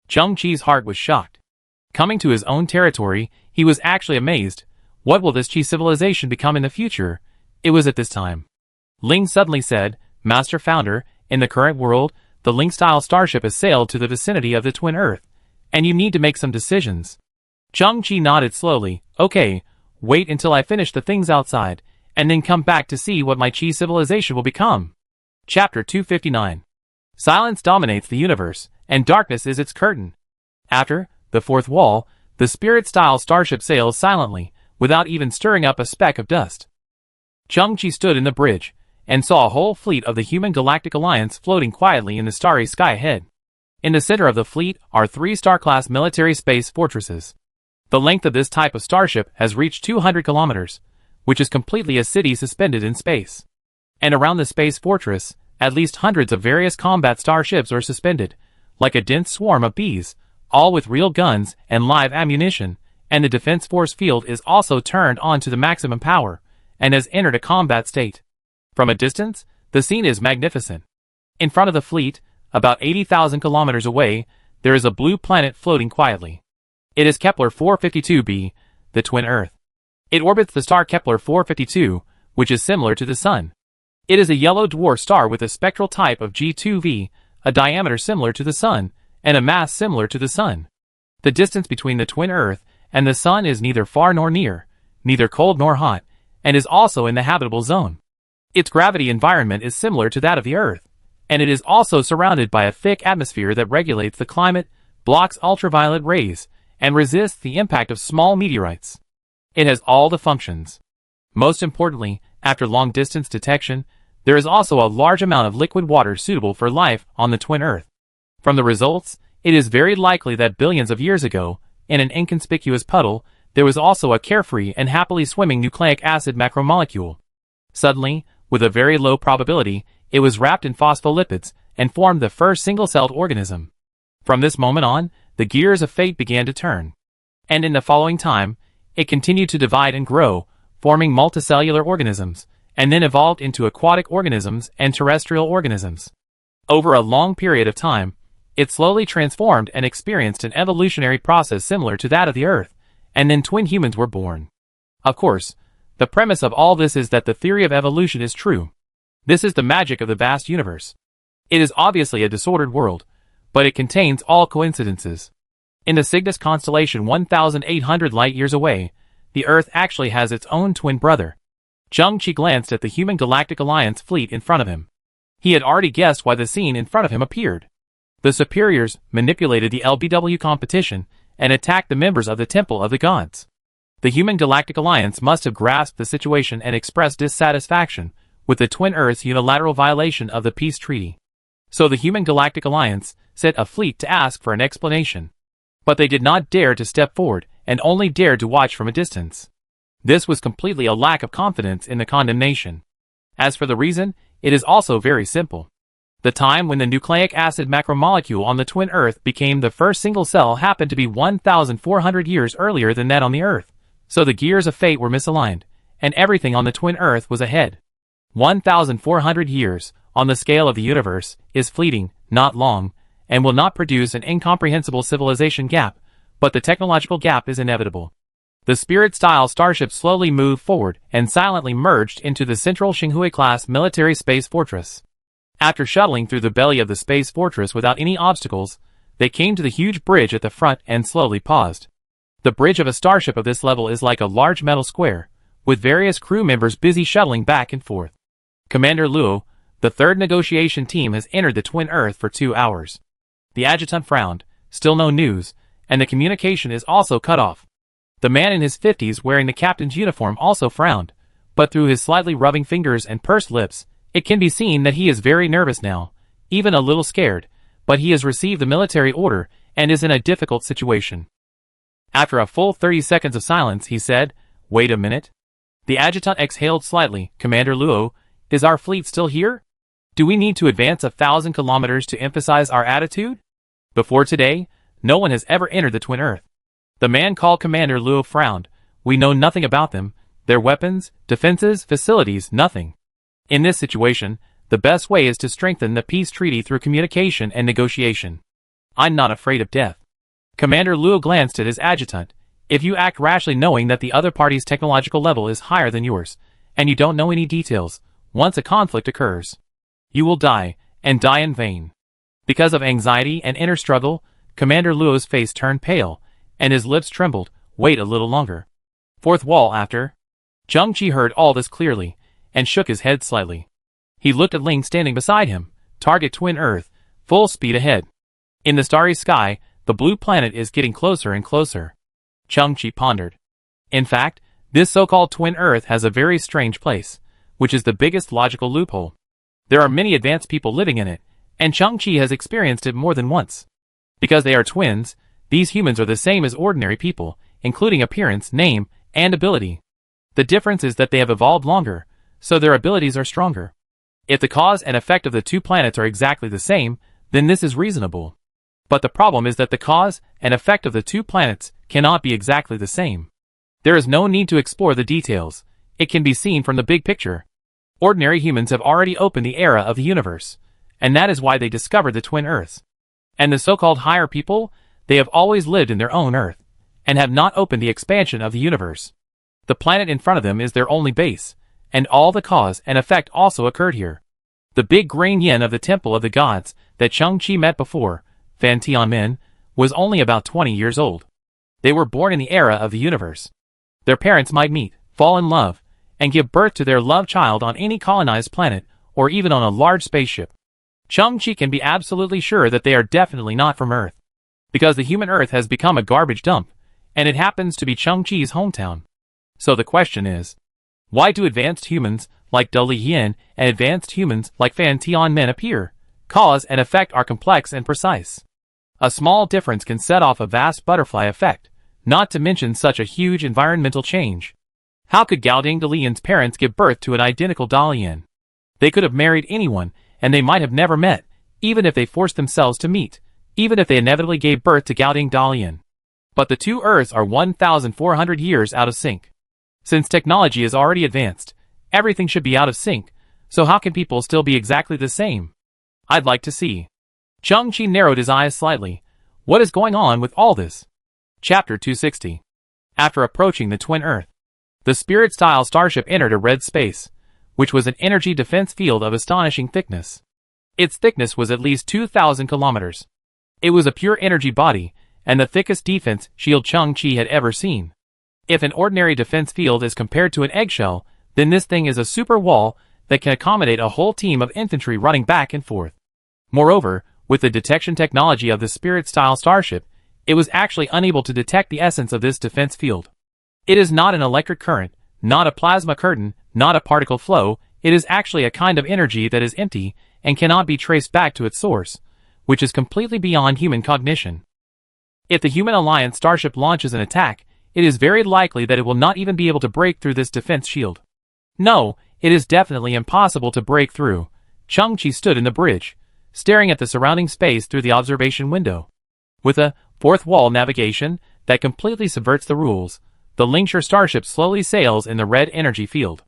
Chang-Chi's heart was shocked. Coming to his own territory, he was actually amazed. What will this Chi civilization become in the future? It was at this time. Ling suddenly said, Master Founder, in the current world, the Ling-style starship has sailed to the vicinity of the Twin Earth, and you need to make some decisions. Chang-Chi nodded slowly. Okay, wait until I finish the things outside, and then come back to see what my Chi civilization will become. Chapter 259. Silence dominates the universe, and darkness is its curtain. After the fourth wall, the spirit-style starship sails silently, without even stirring up a speck of dust. Chang-Chi stood in the bridge, and saw a whole fleet of the Human Galactic Alliance floating quietly in the starry sky ahead. In the center of the fleet are 3 star-class military space fortresses. The length of this type of starship has reached 200 kilometers, which is completely a city suspended in space. And around the space fortress, at least hundreds of various combat starships are suspended, like a dense swarm of bees, all with real guns and live ammunition, and the defense force field is also turned on to the maximum power, and has entered a combat state. From a distance, the scene is magnificent. In front of the fleet, about 80,000 kilometers away, there is a blue planet floating quietly. It is Kepler 452b, the twin Earth. It orbits the star Kepler 452, which is similar to the Sun. It is a yellow dwarf star with a spectral type of G2V, a diameter similar to the Sun, and a mass similar to the Sun. The distance between the twin Earth and the Sun is neither far nor near, neither cold nor hot, and is also in the habitable zone. Its gravity environment is similar to that of the Earth, and it is also surrounded by a thick atmosphere that regulates the climate, blocks ultraviolet rays, and resists the impact of small meteorites. It has all the functions. Most importantly, after long-distance detection, there is also a large amount of liquid water suitable for life on the twin Earth. From the results, it is very likely that billions of years ago, in an inconspicuous puddle, there was also a carefree and happily swimming nucleic acid macromolecule. Suddenly, with a very low probability, it was wrapped in phospholipids and formed the first single-celled organism. From this moment on, the gears of fate began to turn. And in the following time, it continued to divide and grow, forming multicellular organisms, and then evolved into aquatic organisms and terrestrial organisms. Over a long period of time, it slowly transformed and experienced an evolutionary process similar to that of the Earth, and then twin humans were born. Of course, the premise of all this is that the theory of evolution is true. This is the magic of the vast universe. It is obviously a disordered world, but it contains all coincidences. In the Cygnus constellation 1,800 light-years away, the Earth actually has its own twin brother. Zheng-Chi glanced at the Human Galactic Alliance fleet in front of him. He had already guessed why the scene in front of him appeared. The superiors manipulated the LBW competition and attacked the members of the Temple of the Gods. The Human Galactic Alliance must have grasped the situation and expressed dissatisfaction with the Twin Earth's unilateral violation of the peace treaty. So the Human Galactic Alliance sent a fleet to ask for an explanation. But they did not dare to step forward and only dared to watch from a distance. This was completely a lack of confidence in the condemnation. As for the reason, it is also very simple. The time when the nucleic acid macromolecule on the twin Earth became the first single cell happened to be 1,400 years earlier than that on the Earth, so the gears of fate were misaligned, and everything on the twin Earth was ahead. 1,400 years, on the scale of the universe, is fleeting, not long, and will not produce an incomprehensible civilization gap, but the technological gap is inevitable. The Spirit-style starship slowly moved forward and silently merged into the central Xinghui-class military space fortress. After shuttling through the belly of the space fortress without any obstacles, they came to the huge bridge at the front and slowly paused. The bridge of a starship of this level is like a large metal square, with various crew members busy shuttling back and forth. Commander Luo, the third negotiation team, has entered the twin Earth for 2 hours. The adjutant frowned, still no news, and the communication is also cut off. The man in his 50s wearing the captain's uniform also frowned, but through his slightly rubbing fingers and pursed lips, it can be seen that he is very nervous now, even a little scared, but he has received the military order and is in a difficult situation. After a full 30 seconds of silence, he said, "Wait a minute." The adjutant exhaled slightly. "Commander Luo, is our fleet still here? Do we need to advance 1,000 kilometers to emphasize our attitude? Before today, no one has ever entered the twin Earth." The man called Commander Luo frowned. "We know nothing about them, their weapons, defenses, facilities, nothing. In this situation, the best way is to strengthen the peace treaty through communication and negotiation. I'm not afraid of death." Commander Luo glanced at his adjutant. "If you act rashly knowing that the other party's technological level is higher than yours, and you don't know any details, once a conflict occurs, you will die, and die in vain." Because of anxiety and inner struggle, Commander Luo's face turned pale, and his lips trembled. "Wait a little longer." Fourth wall after. Zheng-Chi heard all this clearly, and shook his head slightly. He looked at Ling standing beside him. Target twin Earth, full speed ahead. In the starry sky, the blue planet is getting closer and closer. Zheng-Chi pondered. In fact, this so-called twin Earth has a very strange place, which is the biggest logical loophole. There are many advanced people living in it, and Zheng-Chi has experienced it more than once. Because they are twins, these humans are the same as ordinary people, including appearance, name, and ability. The difference is that they have evolved longer, so their abilities are stronger. If the cause and effect of the two planets are exactly the same, then this is reasonable. But the problem is that the cause and effect of the two planets cannot be exactly the same. There is no need to explore the details. It can be seen from the big picture. Ordinary humans have already opened the era of the universe, and that is why they discovered the twin Earths. And the so-called higher people, they have always lived in their own Earth, and have not opened the expansion of the universe. The planet in front of them is their only base, and all the cause and effect also occurred here. The big green yin of the Temple of the Gods that Zheng-Chi met before, Fan Tianmin, was only about 20 years old. They were born in the era of the universe. Their parents might meet, fall in love, and give birth to their love child on any colonized planet, or even on a large spaceship. Zheng-Chi can be absolutely sure that they are definitely not from Earth. Because the human Earth has become a garbage dump, and it happens to be Changqi's hometown. So the question is, why do advanced humans like Du Liyan and advanced humans like Fan Tianmen appear? Cause and effect are complex and precise. A small difference can set off a vast butterfly effect, not to mention such a huge environmental change. How could Gaoding Du Liyan's parents give birth to an identical Du Liyan? They could have married anyone, and they might have never met, even if they forced themselves to meet, even if they inevitably gave birth to Gaoding Du Liyan. But the two Earths are 1,400 years out of sync. Since technology is already advanced, everything should be out of sync, so how can people still be exactly the same? I'd like to see. Changqi narrowed his eyes slightly. What is going on with all this? Chapter 260. After approaching the twin Earth, the Spirit-style starship entered a red space, which was an energy defense field of astonishing thickness. Its thickness was at least 2,000 kilometers. It was a pure energy body, and the thickest defense shield Changqi had ever seen. If an ordinary defense field is compared to an eggshell, then this thing is a super wall that can accommodate a whole team of infantry running back and forth. Moreover, with the detection technology of the Spirit-style starship, it was actually unable to detect the essence of this defense field. It is not an electric current, not a plasma curtain, not a particle flow, it is actually a kind of energy that is empty and cannot be traced back to its source, which is completely beyond human cognition. If the Human Alliance starship launches an attack, it is very likely that it will not even be able to break through this defense shield. No, it is definitely impossible to break through. Changqi stood in the bridge, staring at the surrounding space through the observation window. With a fourth wall navigation that completely subverts the rules, the Lingshire starship slowly sails in the red energy field.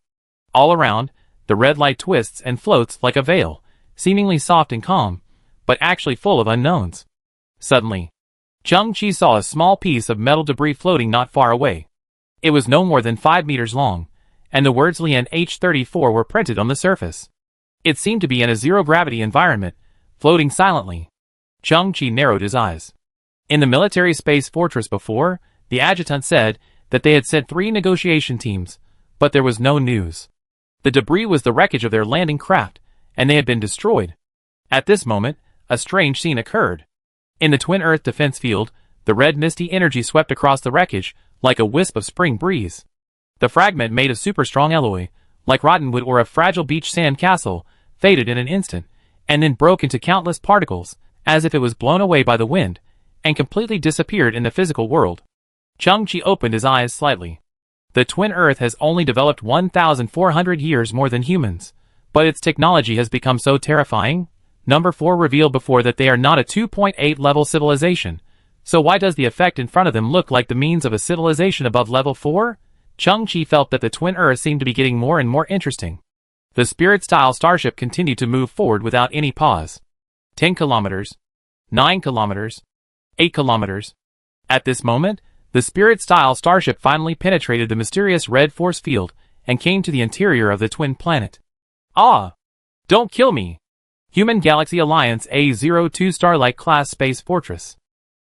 All around, the red light twists and floats like a veil, seemingly soft and calm, but actually full of unknowns. Suddenly, Changqi saw a small piece of metal debris floating not far away. It was no more than 5 meters long, and the words Lian H34 were printed on the surface. It seemed to be in a zero-gravity environment, floating silently. Changqi narrowed his eyes. In the military space fortress before, the adjutant said that they had sent 3 negotiation teams, but there was no news. The debris was the wreckage of their landing craft, and they had been destroyed. At this moment, a strange scene occurred. In the twin Earth defense field, the red misty energy swept across the wreckage like a wisp of spring breeze. The fragment made of super strong alloy, like rotten wood or a fragile beach sand castle, faded in an instant, and then broke into countless particles, as if it was blown away by the wind, and completely disappeared in the physical world. Changqi opened his eyes slightly. The twin Earth has only developed 1,400 years more than humans, but its technology has become so terrifying. Number 4 revealed before that they are not a 2.8 level civilization, so why does the effect in front of them look like the means of a civilization above level 4? Changqi felt that the twin Earth seemed to be getting more and more interesting. The Spirit-style starship continued to move forward without any pause. 10 kilometers. 9 kilometers. 8 kilometers. At this moment, the Spirit-style starship finally penetrated the mysterious red force field and came to the interior of the twin planet. Ah! Don't kill me! Human Galaxy Alliance A02 Starlight class space fortress.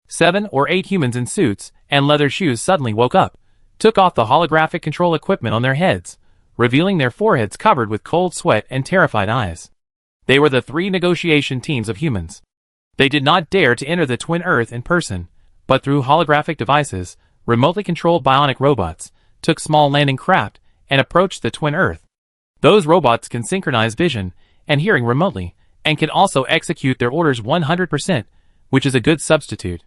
7 or 8 humans in suits and leather shoes suddenly woke up, took off the holographic control equipment on their heads, revealing their foreheads covered with cold sweat and terrified eyes. They were the 3 negotiation teams of humans. They did not dare to enter the twin Earth in person, but through holographic devices, remotely controlled bionic robots, took small landing craft, and approached the twin Earth. Those robots can synchronize vision and hearing remotely, and can also execute their orders 100%, which is a good substitute.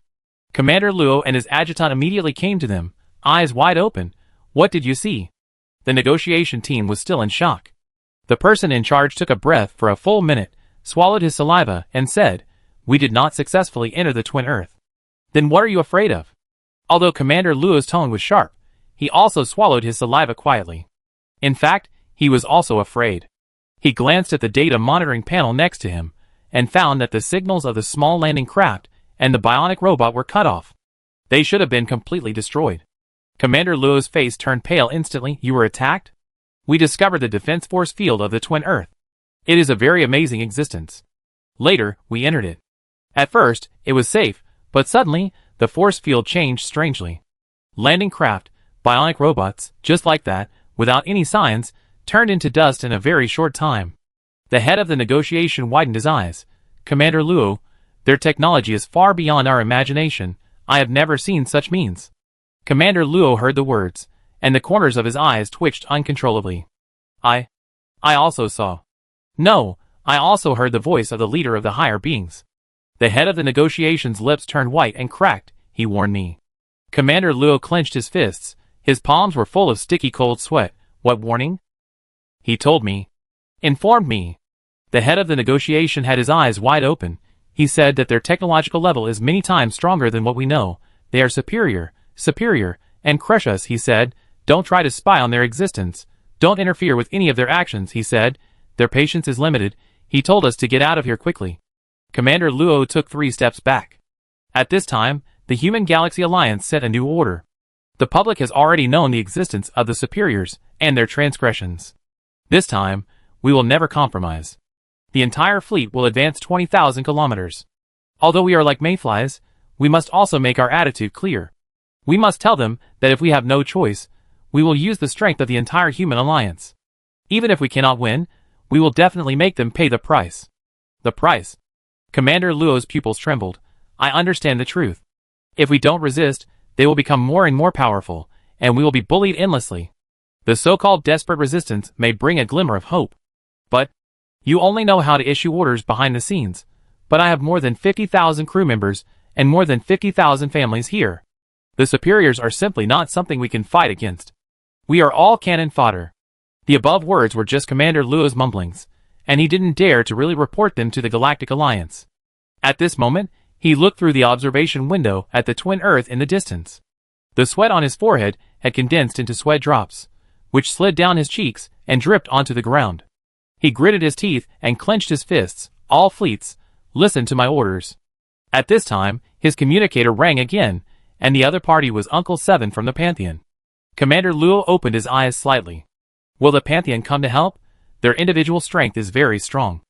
Commander Luo and his adjutant immediately came to them, eyes wide open. What did you see? The negotiation team was still in shock. The person in charge took a breath for a full minute, swallowed his saliva, and said, "We did not successfully enter the twin Earth." Then what are you afraid of? Although Commander Luo's tone was sharp, he also swallowed his saliva quietly. In fact, he was also afraid. He glanced at the data monitoring panel next to him, and found that the signals of the small landing craft and the bionic robot were cut off. They should have been completely destroyed. Commander Luo's face turned pale instantly. You were attacked? We discovered the defense force field of the twin Earth. It is a very amazing existence. Later, we entered it. At first, it was safe, but suddenly, the force field changed strangely. Landing craft, bionic robots, just like that, without any signs, turned into dust in a very short time. The head of the negotiation widened his eyes. Commander Luo, Their technology is far beyond our imagination. I have never seen such means. Commander Luo heard the words, and the corners of his eyes twitched uncontrollably. I also saw. No, I also heard the voice of the leader of the higher beings. The head of the negotiation's lips turned white and cracked. He warned me. Commander Luo clenched his fists. His palms were full of sticky cold sweat. What warning? He told me. Informed me. The head of the negotiation had his eyes wide open. He said that their technological level is many times stronger than what we know. They are superior, and crush us, he said. Don't try to spy on their existence. Don't interfere with any of their actions, he said. Their patience is limited. He told us to get out of here quickly. Commander Luo took 3 steps back. At this time, the Human Galaxy Alliance set a new order. The public has already known the existence of the superiors and their transgressions. This time, we will never compromise. The entire fleet will advance 20,000 kilometers. Although we are like mayflies, we must also make our attitude clear. We must tell them that if we have no choice, we will use the strength of the entire human alliance. Even if we cannot win, we will definitely make them pay the price. The price. Commander Luo's pupils trembled. I understand the truth. If we don't resist, they will become more and more powerful, and we will be bullied endlessly. The so-called desperate resistance may bring a glimmer of hope. But you only know how to issue orders behind the scenes. But I have more than 50,000 crew members and more than 50,000 families here. The superiors are simply not something we can fight against. We are all cannon fodder. The above words were just Commander Luo's mumblings, and he didn't dare to really report them to the Galactic Alliance. At this moment, he looked through the observation window at the twin Earth in the distance. The sweat on his forehead had condensed into sweat drops, which slid down his cheeks and dripped onto the ground. He gritted his teeth and clenched his fists. All fleets, listen to my orders. At this time, his communicator rang again, and the other party was Uncle 7 from the Pantheon. Commander Luo opened his eyes slightly. Will the Pantheon come to help? Their individual strength is very strong.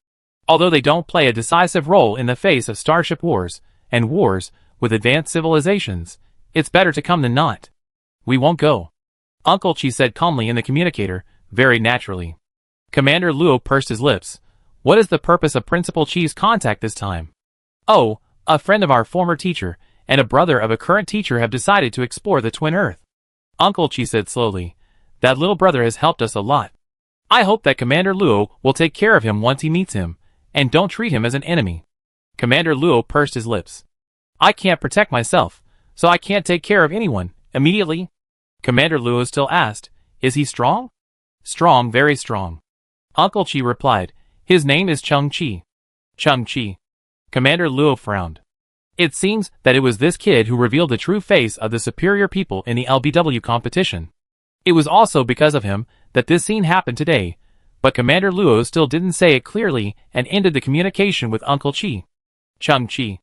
Although they don't play a decisive role in the face of starship wars and wars with advanced civilizations, it's better to come than not. We won't go. Uncle Chi said calmly in the communicator, very naturally. Commander Luo pursed his lips. What is the purpose of Principal Chi's contact this time? Oh, a friend of our former teacher and a brother of a current teacher have decided to explore the twin Earth. Uncle Chi said slowly. That little brother has helped us a lot. I hope that Commander Luo will take care of him once he meets him, and don't treat him as an enemy. Commander Luo pursed his lips. I can't protect myself, so I can't take care of anyone, immediately. Commander Luo still asked, is he strong? Strong, very strong. Uncle Chi replied, his name is Chung Chi. Chung Chi. Commander Luo frowned. It seems that it was this kid who revealed the true face of the superior people in the LBW competition. It was also because of him that this scene happened today, but Commander Luo still didn't say it clearly and ended the communication with Uncle Chi. Chung Chi.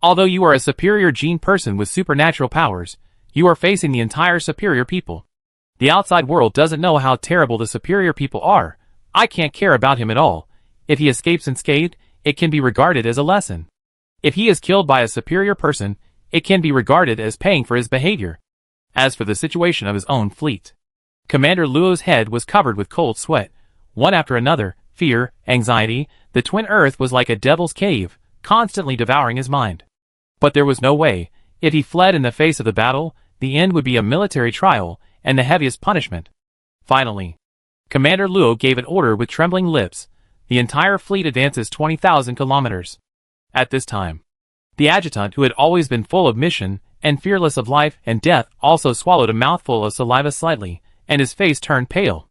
Although you are a superior gene person with supernatural powers, you are facing the entire superior people. The outside world doesn't know how terrible the superior people are. I can't care about him at all. If he escapes unscathed, it can be regarded as a lesson. If he is killed by a superior person, it can be regarded as paying for his behavior. As for the situation of his own fleet, Commander Luo's head was covered with cold sweat. One after another, fear, anxiety, the twin Earth was like a devil's cave, constantly devouring his mind. But there was no way. If he fled in the face of the battle, the end would be a military trial and the heaviest punishment. Finally, Commander Luo gave an order with trembling lips. The entire fleet advances 20,000 kilometers. At this time, the adjutant, who had always been full of mission and fearless of life and death, also swallowed a mouthful of saliva slightly, and his face turned pale.